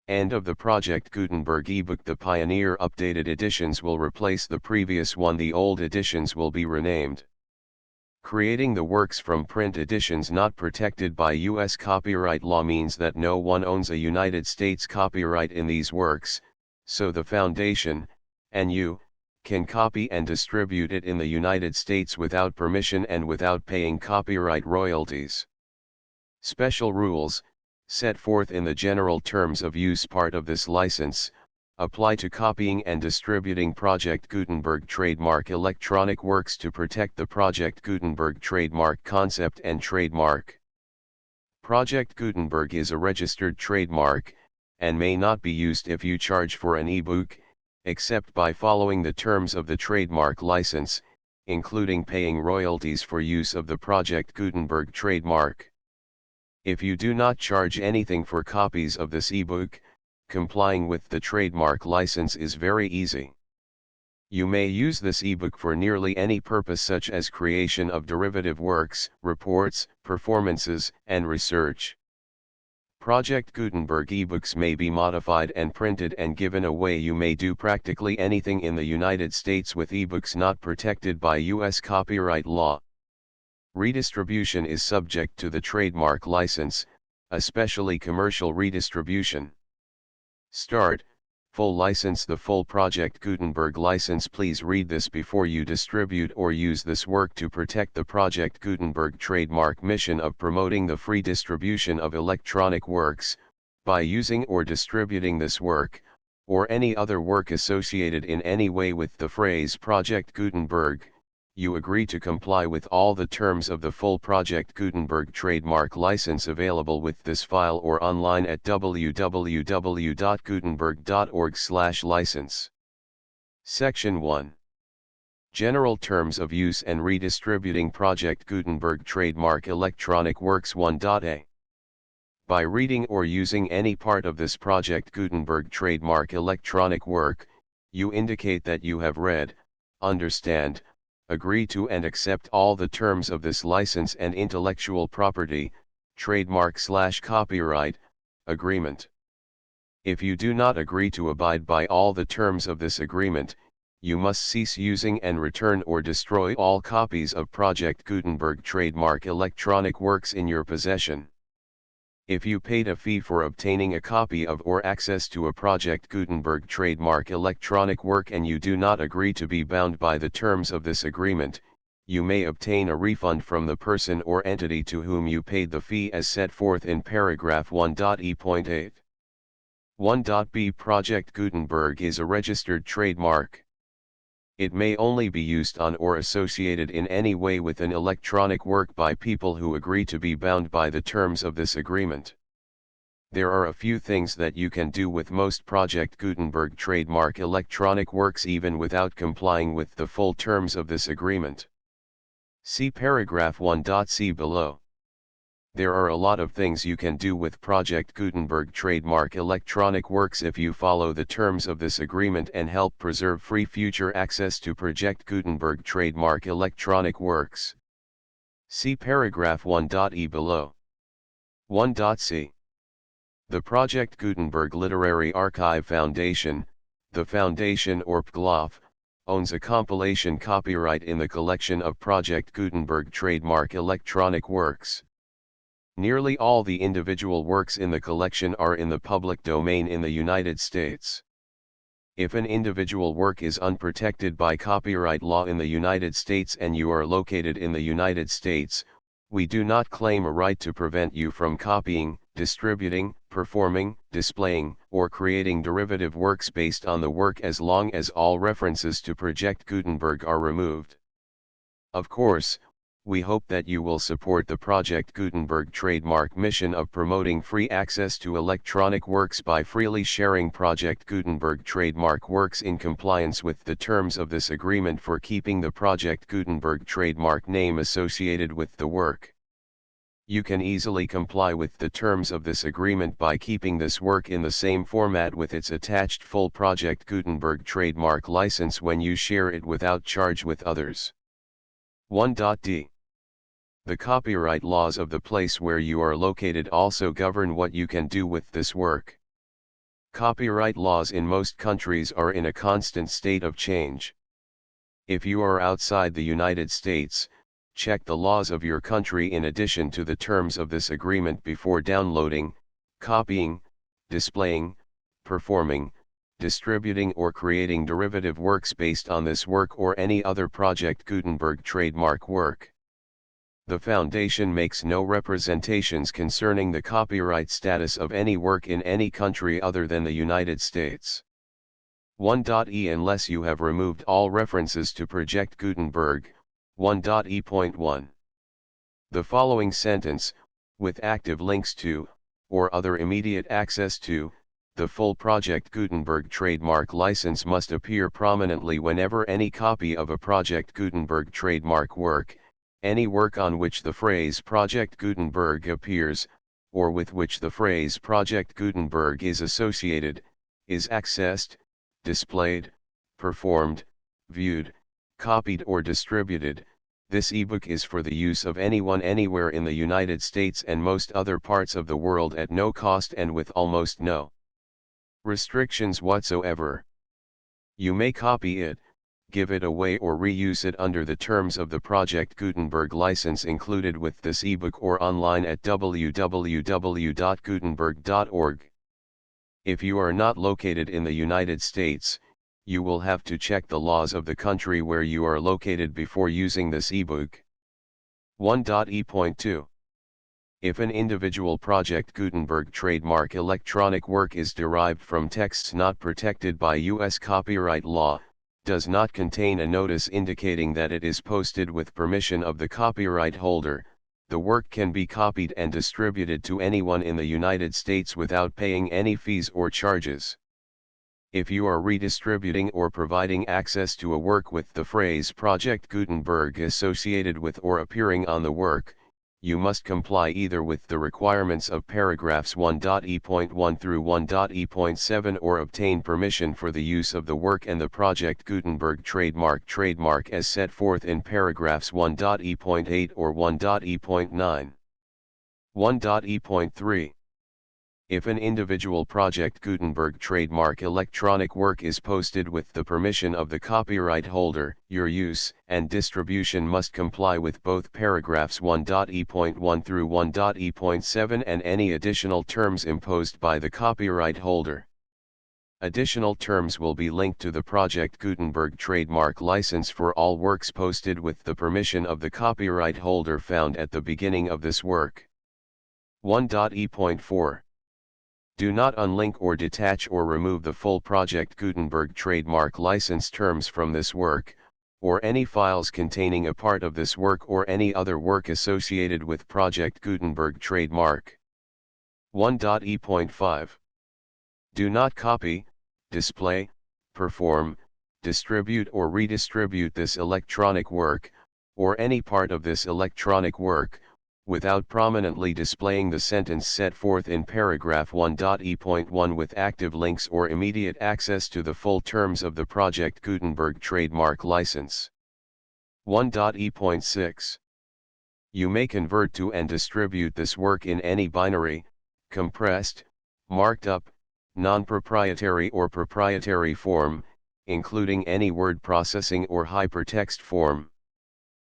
End of the Project Gutenberg ebook. The Pioneer updated editions will replace the previous one. The old editions will be renamed. Creating the works from print editions not protected by U.S. copyright law means that no one owns a United States copyright in these works, so the Foundation, and you, can copy and distribute it in the United States without permission and without paying copyright royalties. Special rules, set forth in the general terms of use part of this license, Apply to copying and distributing Project Gutenberg trademark electronic works to protect the Project Gutenberg trademark concept and trademark. Project Gutenberg is a registered trademark, and may not be used if you charge for an ebook, except by following the terms of the trademark license, including paying royalties for use of the Project Gutenberg trademark. If you do not charge anything for copies of this ebook, complying with the trademark license is very easy. You may use this ebook for nearly any purpose such as creation of derivative works, reports, performances, and research. Project Gutenberg ebooks may be modified and printed and given away. You may do practically anything in the United States with ebooks not protected by U.S. copyright law. Redistribution is subject to the trademark license, especially commercial redistribution. Start. Full license. The full Project Gutenberg license. Please read this before you distribute or use this work to protect the Project Gutenberg trademark mission of promoting the free distribution of electronic works. By using or distributing this work, or any other work associated in any way with the phrase Project Gutenberg, you agree to comply with all the terms of the full Project Gutenberg trademark license available with this file or online at www.gutenberg.org/license. Section 1. General Terms of Use and Redistributing Project Gutenberg Trademark Electronic Works 1.a. By reading or using any part of this Project Gutenberg trademark electronic work, you indicate that you have read, understand, agree to and accept all the terms of this license and intellectual property, trademark/copyright, agreement. If you do not agree to abide by all the terms of this agreement, you must cease using and return or destroy all copies of Project Gutenberg trademark electronic works in your possession. If you paid a fee for obtaining a copy of or access to a Project Gutenberg trademark electronic work and you do not agree to be bound by the terms of this agreement, you may obtain a refund from the person or entity to whom you paid the fee as set forth in paragraph 1.e.8. 1.b. Project Gutenberg is a registered trademark. It may only be used on or associated in any way with an electronic work by people who agree to be bound by the terms of this agreement. There are a few things that you can do with most Project Gutenberg trademark electronic works even without complying with the full terms of this agreement. See paragraph 1.c below. There are a lot of things you can do with Project Gutenberg trademark electronic works if you follow the terms of this agreement and help preserve free future access to Project Gutenberg trademark electronic works. See paragraph 1.e below. 1.c. The Project Gutenberg Literary Archive Foundation, the Foundation or PGLOF, owns a compilation copyright in the collection of Project Gutenberg trademark electronic works. Nearly all the individual works in the collection are in the public domain in the United States. If an individual work is unprotected by copyright law in the United States and you are located in the United States, we do not claim a right to prevent you from copying, distributing, performing, displaying, or creating derivative works based on the work as long as all references to Project Gutenberg are removed. Of course, we hope that you will support the Project Gutenberg trademark mission of promoting free access to electronic works by freely sharing Project Gutenberg trademark works in compliance with the terms of this agreement for keeping the Project Gutenberg trademark name associated with the work. You can easily comply with the terms of this agreement by keeping this work in the same format with its attached full Project Gutenberg trademark license when you share it without charge with others. 1.d. The copyright laws of the place where you are located also govern what you can do with this work. Copyright laws in most countries are in a constant state of change. If you are outside the United States, check the laws of your country in addition to the terms of this agreement before downloading, copying, displaying, performing, distributing or creating derivative works based on this work or any other Project Gutenberg trademark work. The Foundation makes no representations concerning the copyright status of any work in any country other than the United States. 1.e unless you have removed all references to Project Gutenberg, 1.e.1. The following sentence, with active links to, or other immediate access to, the full Project Gutenberg trademark license must appear prominently whenever any copy of a Project Gutenberg trademark work, any work on which the phrase Project Gutenberg appears, or with which the phrase Project Gutenberg is associated, is accessed, displayed, performed, viewed, copied or distributed. This ebook is for the use of anyone anywhere in the United States and most other parts of the world at no cost and with almost no restrictions whatsoever. You may copy it, give it away or reuse it under the terms of the Project Gutenberg license included with this ebook or online at www.gutenberg.org. If you are not located in the United States, you will have to check the laws of the country where you are located before using this ebook. 1.e.2. If an individual Project Gutenberg trademark electronic work is derived from texts not protected by U.S. copyright law, does not contain a notice indicating that it is posted with permission of the copyright holder, the work can be copied and distributed to anyone in the United States without paying any fees or charges. If you are redistributing or providing access to a work with the phrase Project Gutenberg associated with or appearing on the work, you must comply either with the requirements of paragraphs 1.e.1 through 1.e.7 or obtain permission for the use of the work and the Project Gutenberg trademark as set forth in paragraphs 1.e.8 or 1.e.9. 1.e.3. If an individual Project Gutenberg trademark electronic work is posted with the permission of the copyright holder, your use and distribution must comply with both paragraphs 1.e.1 through 1.e.7 and any additional terms imposed by the copyright holder. Additional terms will be linked to the Project Gutenberg trademark license for all works posted with the permission of the copyright holder found at the beginning of this work. 1.e.4. Do not unlink or detach or remove the full Project Gutenberg trademark license terms from this work, or any files containing a part of this work or any other work associated with Project Gutenberg trademark. 1.e.5. Do not copy, display, perform, distribute or redistribute this electronic work, or any part of this electronic work, without prominently displaying the sentence set forth in paragraph 1.e.1 with active links or immediate access to the full terms of the Project Gutenberg trademark license. 1.e.6. You may convert to and distribute this work in any binary, compressed, marked up, non-proprietary or proprietary form, including any word processing or hypertext form.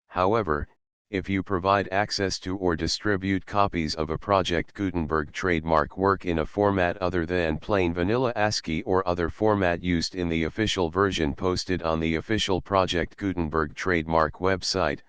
However, if you provide access to or distribute copies of a Project Gutenberg trademark work in a format other than plain vanilla ASCII or other format used in the official version posted on the official Project Gutenberg trademark website,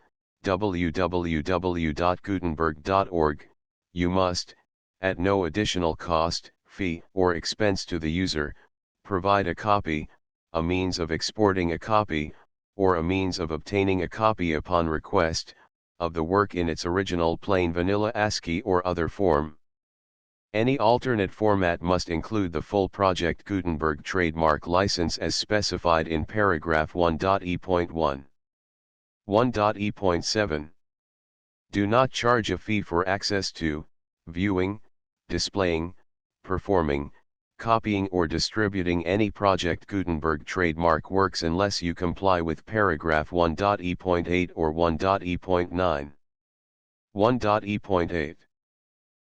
www.gutenberg.org, you must, at no additional cost, fee, or expense to the user, provide a copy, a means of exporting a copy, or a means of obtaining a copy upon request, of the work in its original plain vanilla ASCII or other form. Any alternate format must include the full Project Gutenberg trademark license as specified in paragraph 1.e.1. 1.e.7. Do not charge a fee for access to, viewing, displaying, performing, copying or distributing any Project Gutenberg trademark works unless you comply with paragraph 1.e.8 or 1.e.9. 1.e.8.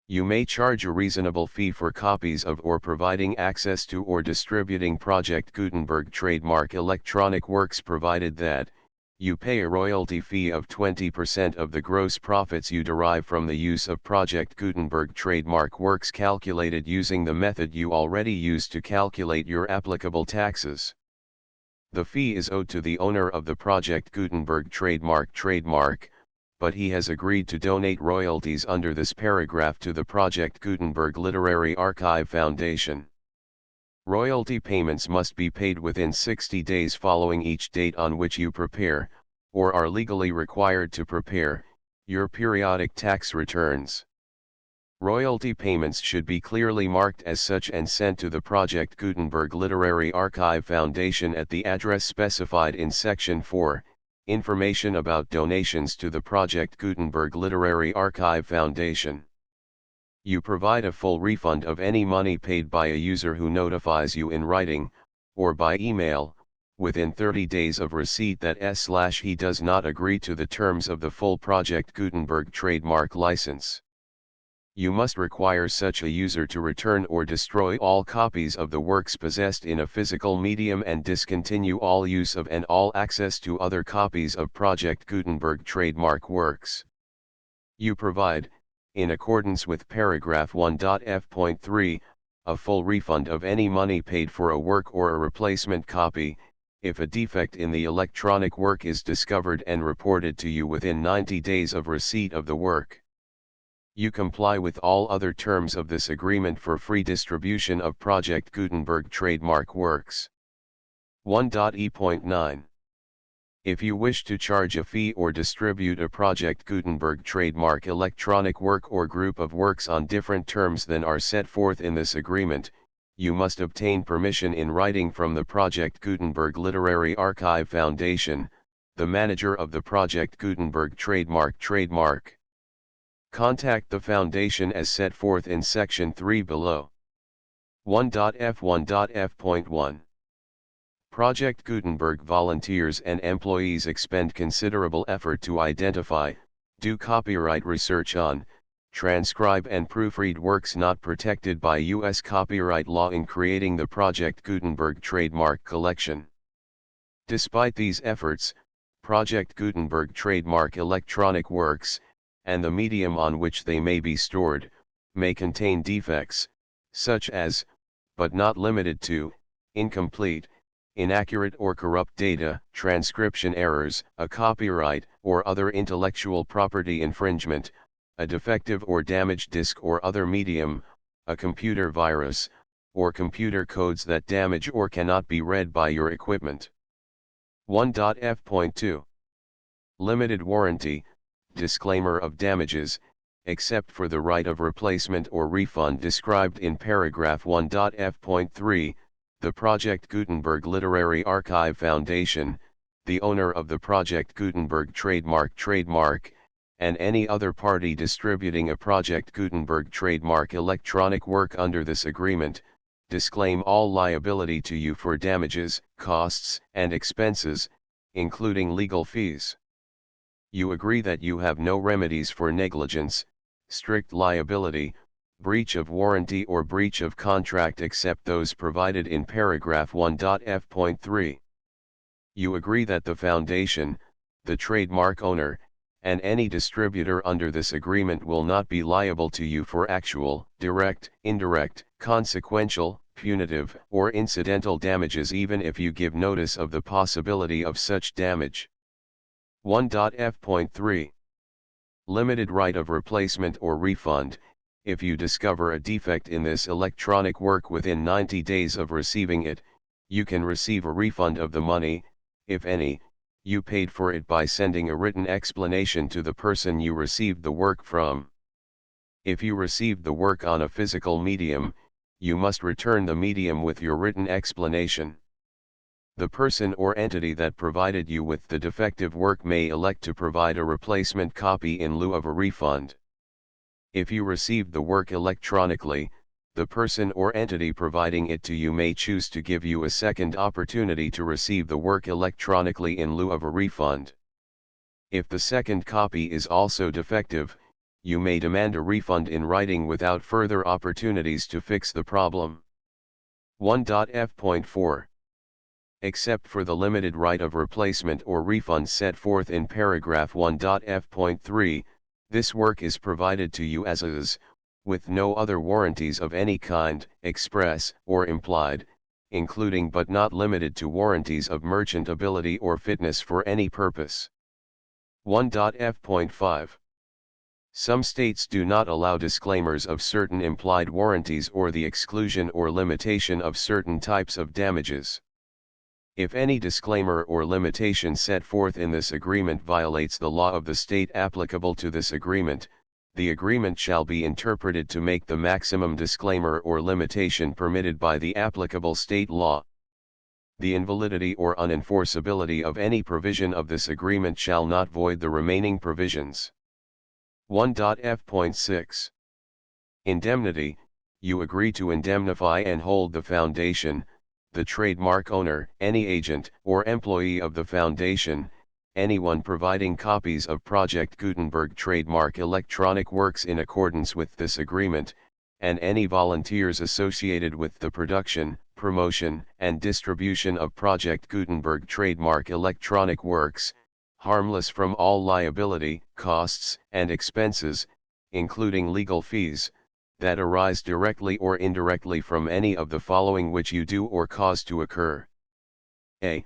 You may charge a reasonable fee for copies of or providing access to or distributing Project Gutenberg trademark electronic works provided that, you pay a royalty fee of 20% of the gross profits you derive from the use of Project Gutenberg trademark works calculated using the method you already use to calculate your applicable taxes. The fee is owed to the owner of the Project Gutenberg trademark, but he has agreed to donate royalties under this paragraph to the Project Gutenberg Literary Archive Foundation. Royalty payments must be paid within 60 days following each date on which you prepare, or are legally required to prepare, your periodic tax returns. Royalty payments should be clearly marked as such and sent to the Project Gutenberg Literary Archive Foundation at the address specified in Section 4, Information about donations to the Project Gutenberg Literary Archive Foundation. You provide a full refund of any money paid by a user who notifies you in writing, or by email, within 30 days of receipt that he does not agree to the terms of the full Project Gutenberg trademark license. You must require such a user to return or destroy all copies of the works possessed in a physical medium and discontinue all use of and all access to other copies of Project Gutenberg trademark works. You provide, in accordance with paragraph 1.f.3, a full refund of any money paid for a work or a replacement copy, if a defect in the electronic work is discovered and reported to you within 90 days of receipt of the work. You comply with all other terms of this agreement for free distribution of Project Gutenberg trademark works. 1.e.9. If you wish to charge a fee or distribute a Project Gutenberg trademark electronic work or group of works on different terms than are set forth in this agreement, you must obtain permission in writing from the Project Gutenberg Literary Archive Foundation, the manager of the Project Gutenberg trademark. Contact the Foundation as set forth in Section 3 below. 1.f1.f.1. Project Gutenberg volunteers and employees expend considerable effort to identify, do copyright research on, transcribe and proofread works not protected by U.S. copyright law in creating the Project Gutenberg trademark collection. Despite these efforts, Project Gutenberg trademark electronic works, and the medium on which they may be stored, may contain defects, such as, but not limited to, incomplete, inaccurate or corrupt data, transcription errors, a copyright or other intellectual property infringement, a defective or damaged disk or other medium, a computer virus, or computer codes that damage or cannot be read by your equipment. 1.f.2. Limited warranty, disclaimer of damages, except for the right of replacement or refund described in paragraph 1.f.3, the Project Gutenberg Literary Archive Foundation, the owner of the Project Gutenberg trademark, and any other party distributing a Project Gutenberg trademark electronic work under this agreement, disclaim all liability to you for damages, costs, and expenses, including legal fees. You agree that you have no remedies for negligence, strict liability, breach of warranty or breach of contract except those provided in paragraph 1.f.3. You agree that the Foundation, the trademark owner, and any distributor under this agreement will not be liable to you for actual, direct, indirect, consequential, punitive, or incidental damages even if you give notice of the possibility of such damage. 1.f.3. Limited right of replacement or refund. If you discover a defect in this electronic work within 90 days of receiving it, you can receive a refund of the money, if any, you paid for it by sending a written explanation to the person you received the work from. If you received the work on a physical medium, you must return the medium with your written explanation. The person or entity that provided you with the defective work may elect to provide a replacement copy in lieu of a refund. If you received the work electronically, the person or entity providing it to you may choose to give you a second opportunity to receive the work electronically in lieu of a refund. If the second copy is also defective, you may demand a refund in writing without further opportunities to fix the problem. 1.f.4. Except for the limited right of replacement or refund set forth in paragraph 1.f.3, this work is provided to you as is, with no other warranties of any kind, express or implied, including but not limited to warranties of merchantability or fitness for any purpose. 1.f.5. Some states do not allow disclaimers of certain implied warranties or the exclusion or limitation of certain types of damages. If any disclaimer or limitation set forth in this agreement violates the law of the state applicable to this agreement, the agreement shall be interpreted to make the maximum disclaimer or limitation permitted by the applicable state law. The invalidity or unenforceability of any provision of this agreement shall not void the remaining provisions. 1.f.6 Indemnity. You agree to indemnify and hold the foundation, the trademark owner, any agent or employee of the foundation, anyone providing copies of Project Gutenberg trademark electronic works in accordance with this agreement, and any volunteers associated with the production, promotion, and distribution of Project Gutenberg trademark electronic works, harmless from all liability, costs, and expenses, including legal fees, that arise directly or indirectly from any of the following which you do or cause to occur. A.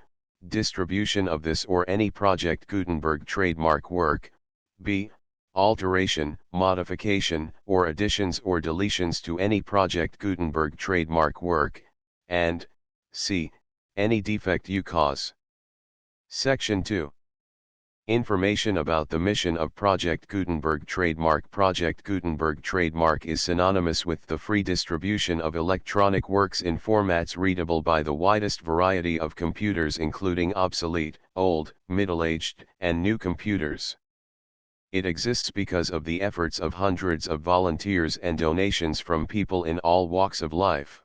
Distribution of this or any Project Gutenberg trademark work. B. Alteration, modification, or additions or deletions to any Project Gutenberg trademark work, and C. Any defect you cause. Section 2. Information about the mission of Project Gutenberg trademark. Project Gutenberg trademark is synonymous with the free distribution of electronic works in formats readable by the widest variety of computers, including obsolete, old, middle-aged, and new computers. It exists because of the efforts of hundreds of volunteers and donations from people in all walks of life.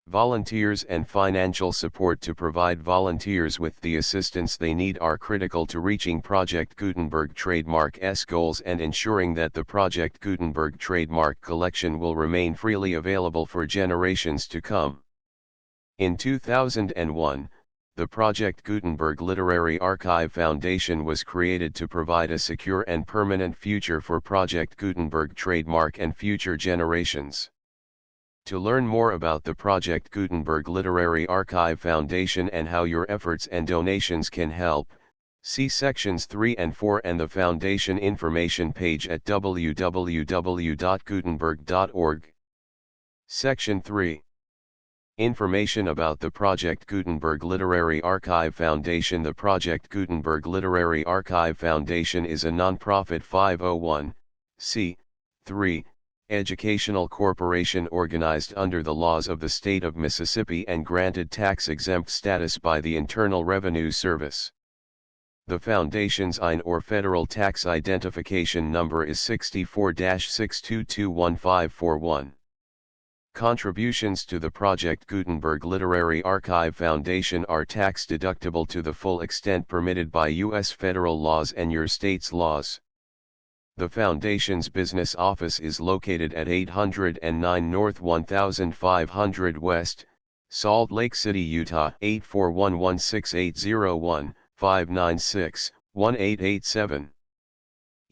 Volunteers and financial support to provide volunteers with the assistance they need are critical to reaching Project Gutenberg trademark's goals and ensuring that the Project Gutenberg trademark collection will remain freely available for generations to come. In 2001, the Project Gutenberg Literary Archive Foundation was created to provide a secure and permanent future for Project Gutenberg trademark and future generations. To learn more about the Project Gutenberg Literary Archive Foundation and how your efforts and donations can help, see sections 3 and 4 and the Foundation information page at www.gutenberg.org. Section 3. Information about the Project Gutenberg Literary Archive Foundation. The Project Gutenberg Literary Archive Foundation is a non-profit 501(c)(3) educational corporation organized under the laws of the state of Mississippi and granted tax-exempt status by the Internal Revenue Service. The Foundation's IN or Federal Tax Identification Number is 64-6221541. Contributions to the Project Gutenberg Literary Archive Foundation are tax-deductible to the full extent permitted by U.S. federal laws and your state's laws. The Foundation's business office is located at 809 North 1500 West, Salt Lake City, Utah 841-16801-596-1887.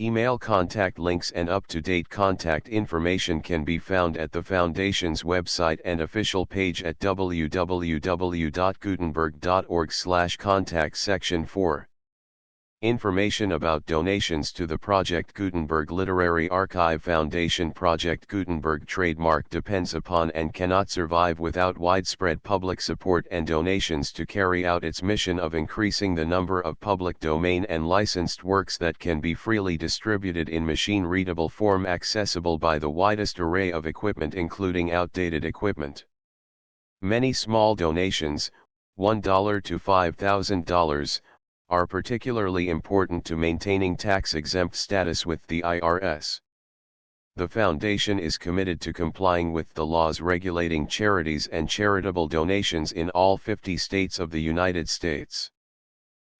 Email contact links and up-to-date contact information can be found at the Foundation's website and official page at www.gutenberg.org/contact. Section 4. Information about donations to the Project Gutenberg Literary Archive Foundation. Project Gutenberg trademark depends upon and cannot survive without widespread public support and donations to carry out its mission of increasing the number of public domain and licensed works that can be freely distributed in machine-readable form accessible by the widest array of equipment, including outdated equipment. Many small donations, $1 to $5,000, are particularly important to maintaining tax-exempt status with the IRS. The Foundation is committed to complying with the laws regulating charities and charitable donations in all 50 states of the United States.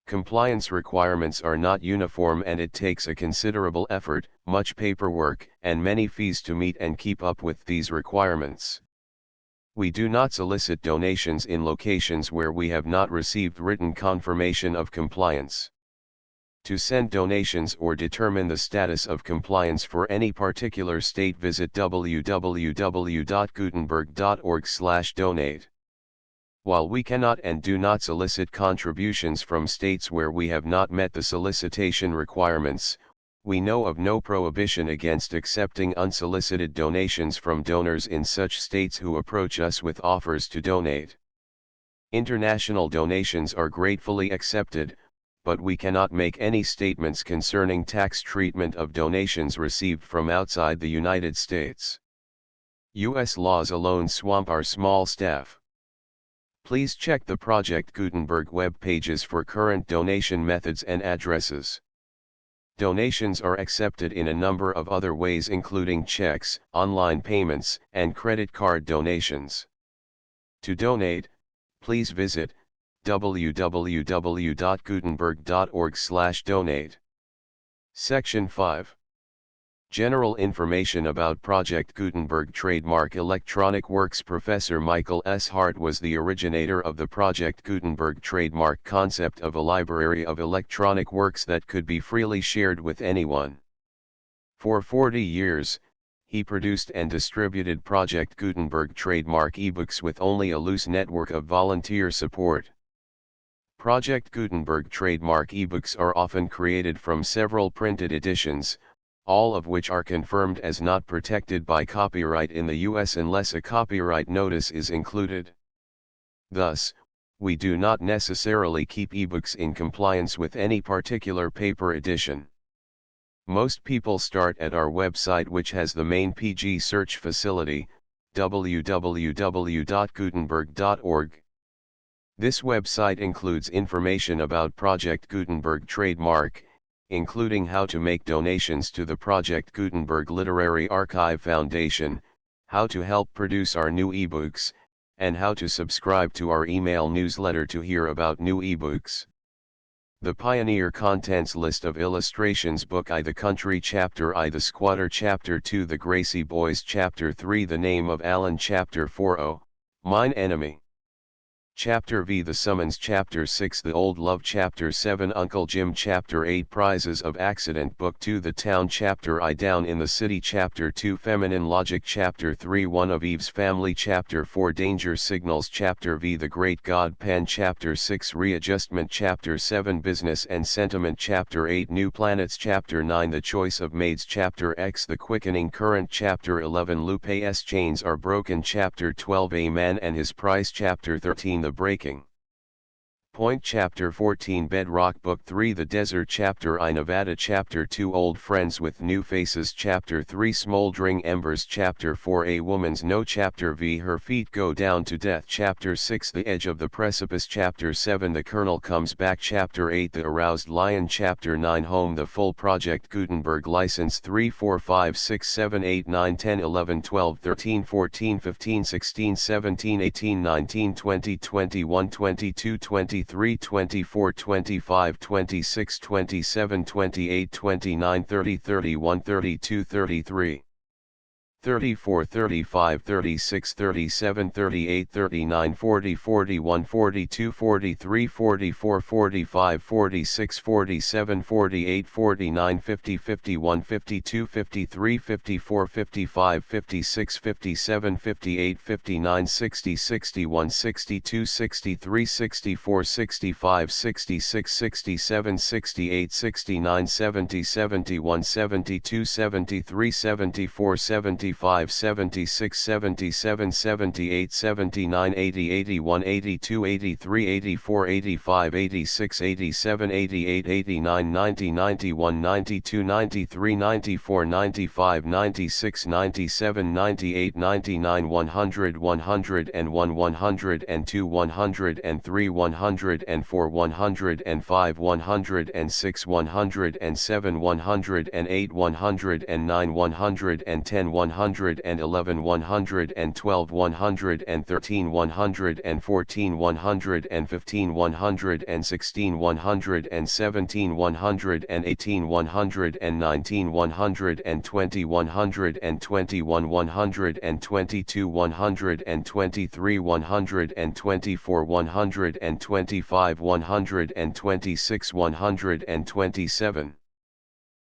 Compliance requirements are not uniform and it takes a considerable effort, much paperwork, and many fees to meet and keep up with these requirements. We do not solicit donations in locations where we have not received written confirmation of compliance. To send donations or determine the status of compliance for any particular state, visit www.gutenberg.org/donate. While we cannot and do not solicit contributions from states where we have not met the solicitation requirements, We know of no prohibition against accepting unsolicited donations from donors in such states who approach us with offers to donate. International donations are gratefully accepted, but we cannot make any statements concerning tax treatment of donations received from outside the United States. U.S. laws alone swamp our small staff. Please check the Project Gutenberg web pages for current donation methods and addresses. Donations are accepted in a number of other ways, including checks, online payments, and credit card donations. To donate, please visit www.gutenberg.org/donate. Section 5. General information about Project Gutenberg trademark electronic works. Professor Michael S. Hart was the originator of the Project Gutenberg trademark concept of a library of electronic works that could be freely shared with anyone. For 40 years, he produced and distributed Project Gutenberg trademark ebooks with only a loose network of volunteer support. Project Gutenberg trademark ebooks are often created from several printed editions, all of which are confirmed as not protected by copyright in the U.S. unless a copyright notice is included. Thus, we do not necessarily keep ebooks in compliance with any particular paper edition. Most people start at our website, which has the main PG search facility, www.gutenberg.org. This website includes information about Project Gutenberg trademark, including how to make donations to the Project Gutenberg Literary Archive Foundation, how to help produce our new ebooks, and how to subscribe to our email newsletter to hear about new ebooks. The Pioneer Contents List of Illustrations Book I, The Country Chapter I, The Squatter Chapter 2, The Gracie Boys Chapter 3, The Name of Alan Chapter 4, Oh, Mine Enemy Chapter V, The Summons Chapter 6, The Old Love Chapter 7, Uncle Jim Chapter 8, Prizes of Accident Book 2, The Town Chapter I, Down in the City Chapter 2, Feminine Logic Chapter 3, One of Eve's Family Chapter 4, Danger Signals Chapter V, The Great God Pan Chapter 6, Readjustment Chapter 7, Business and Sentiment Chapter 8, New Planets Chapter 9, The Choice of Maids Chapter X, The Quickening Current Chapter 11, Lupe's Chains Are Broken Chapter 12, A Man and His Price Chapter 13, The Breaking Point Chapter 14, Bedrock Book 3, The Desert Chapter I, Nevada Chapter 2, Old Friends with New Faces Chapter 3, Smoldering Embers Chapter 4, A Woman's No Chapter V, Her Feet Go Down to Death Chapter 6, The Edge of the Precipice Chapter 7, The Colonel Comes Back Chapter 8, The Aroused Lion Chapter 9, Home, The Full Project Gutenberg License 3, 4, 5, 6, 7, 8, 9, 10, 11, 12, 13, 14, 15, 16, 17, 18, 19, 20, 21, 22, 23, 24, 25, 26, 27, 28, 29, 30, 31, 32, 33, 34, 35, 36, 37, 38, 39, 40, 41, 42, 43, 44, 45, 46, 47, 48, 49, 50, 51, 52, 53, 54, 55, 56, 57, 58, 59, 60, 61, 62, 63, 64, 65, 66, 67, 68, 69, 70, 71, 72, 73, 74, 75, 76, 77, 78, 79, 80, 81, 82, 83, 84, 85, 86, 87, 88, 89, 90, 91, 92, 93, 94, 95, 96, 97, 98, 99, 100, 101, 102, 103, 104, 105, 106, 107, 108, 109, 110, 111, 112, 113, 114, 115, 116, 117, 118, 119, 120, 121, 122, 123, 124, 125, 126, 127.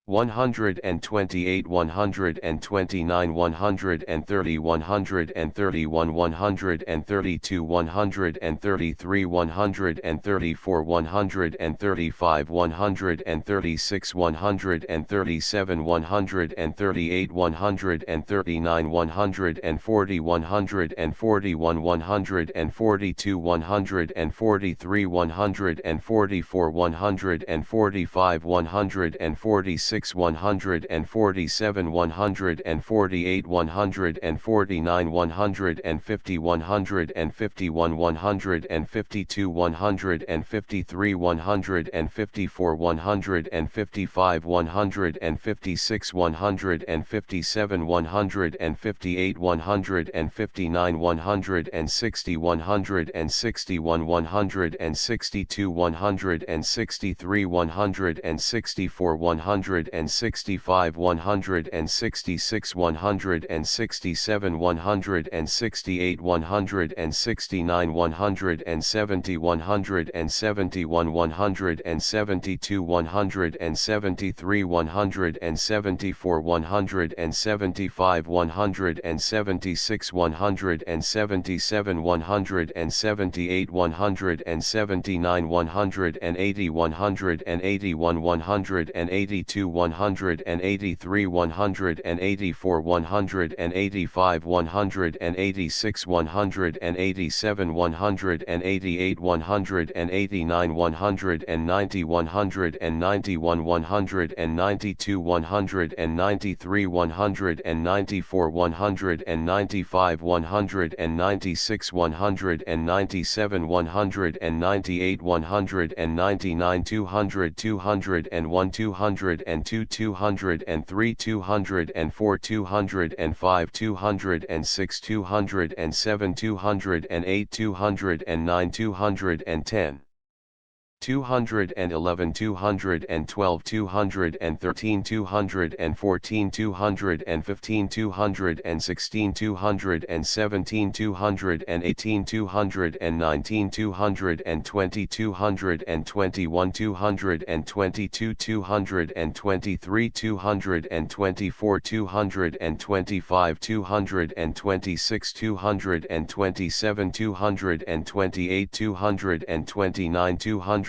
128, 129, 130, 131, 132, 133, 134, 135, 136, 137, 138, 139, 140, 141, 142, 143, 144, 145, 146, 147, 148, 149, 150, 151, 152, 153, 154, 155, 156, 157, 158, 159, 160, 161, 162, 163, 164, 165, 166, 167, 168, 169, 170, 171, 172, 173, 174, 175, 176, 177, 178, 179, 180, 181, 182, 183, 184, 185, 186, 187, 188, 189, 190, 191, 192, 193, 194, 195, 196, 197, 198, 199, 200, 201, 202, 203, 204, 205, 206, 207, 208, 209, 210. 211, 212, 213, 214, 215, 216, 217, 218, 219, 220, 221, 222, 223, 224, 225, 226, 227, 228, 229, 230,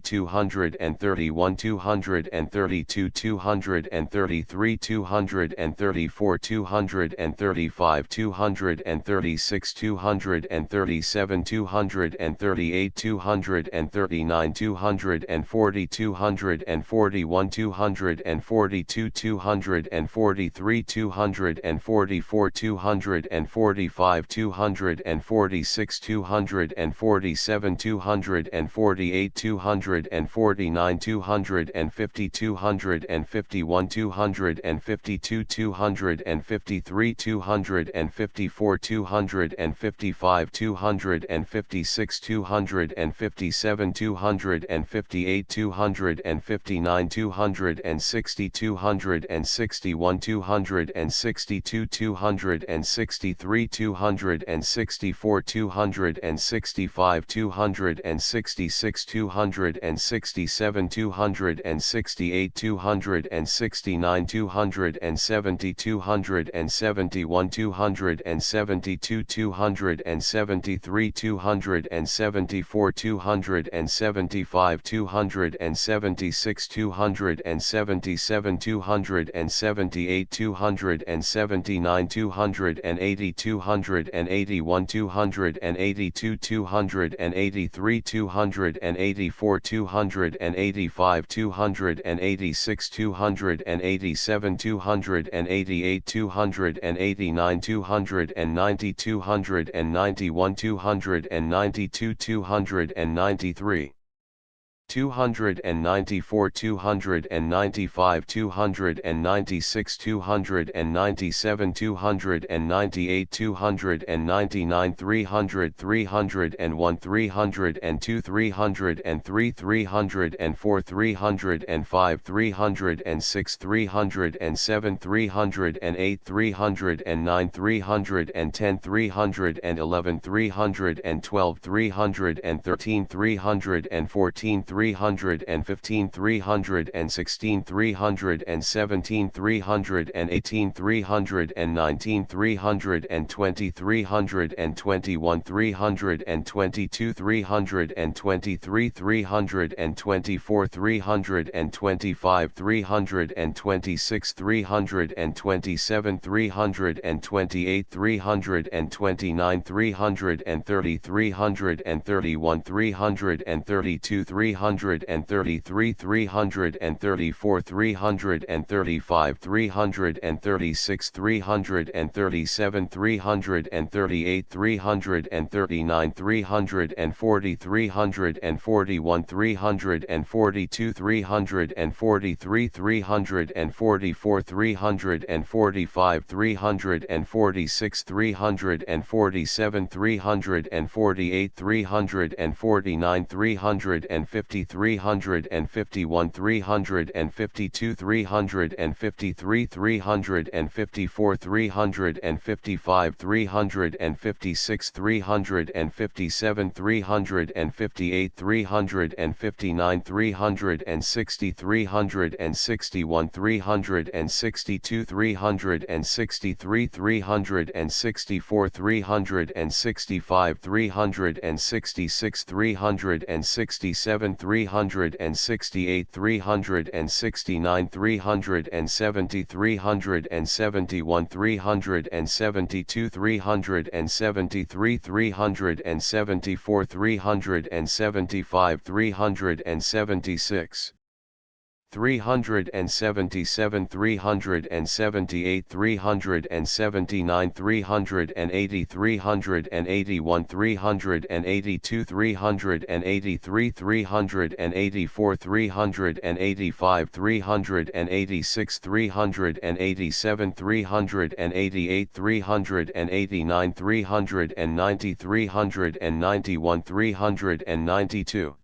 231, 232, 233, 234, 235, 236, 237, 238, 239, 240, 241, 242, 243, 244, 245, 246, 247, 248, 249, 250, 251, 252, 253, 254, 255, 256, 257, 258, 259, 260, 261, 262, 263, 264, 265, 266, 267, 268, 269, 270, 271, 272, 273, 274, 275, 276, 277, 278, 279, 280, 281, 282, 283, 284, 285, 286, 287, 288, 289, 290, 291, 292, 293. 294, 295, 296, 297, 298, 299, 300, 301, 302, 303, 304, 305, 306, 307, 308, 309, 310, 311, 312, 313, 314, 315, 316, 317, 318, 319, 320, 321, 322, 323, 324, 325, 326, 327, 328, 329, 330, 331, 332, 333, 334, 335, 336, 337, 338, 339, 340, 341, 342, 343, 344, 345, 346, 347, 348, 349, 350, 351, 352, 353, 354, 355, 356, 357, 358, 359, 360, 361, 362, 363, 364, 365, 366, 367, 368, 369, 370, 371, 372, 373, 374, 375, 376. 377, 378, 379, 380, 381, 382, 383, 384, 385, 386, 387, 388, 389, 390, 391, 392.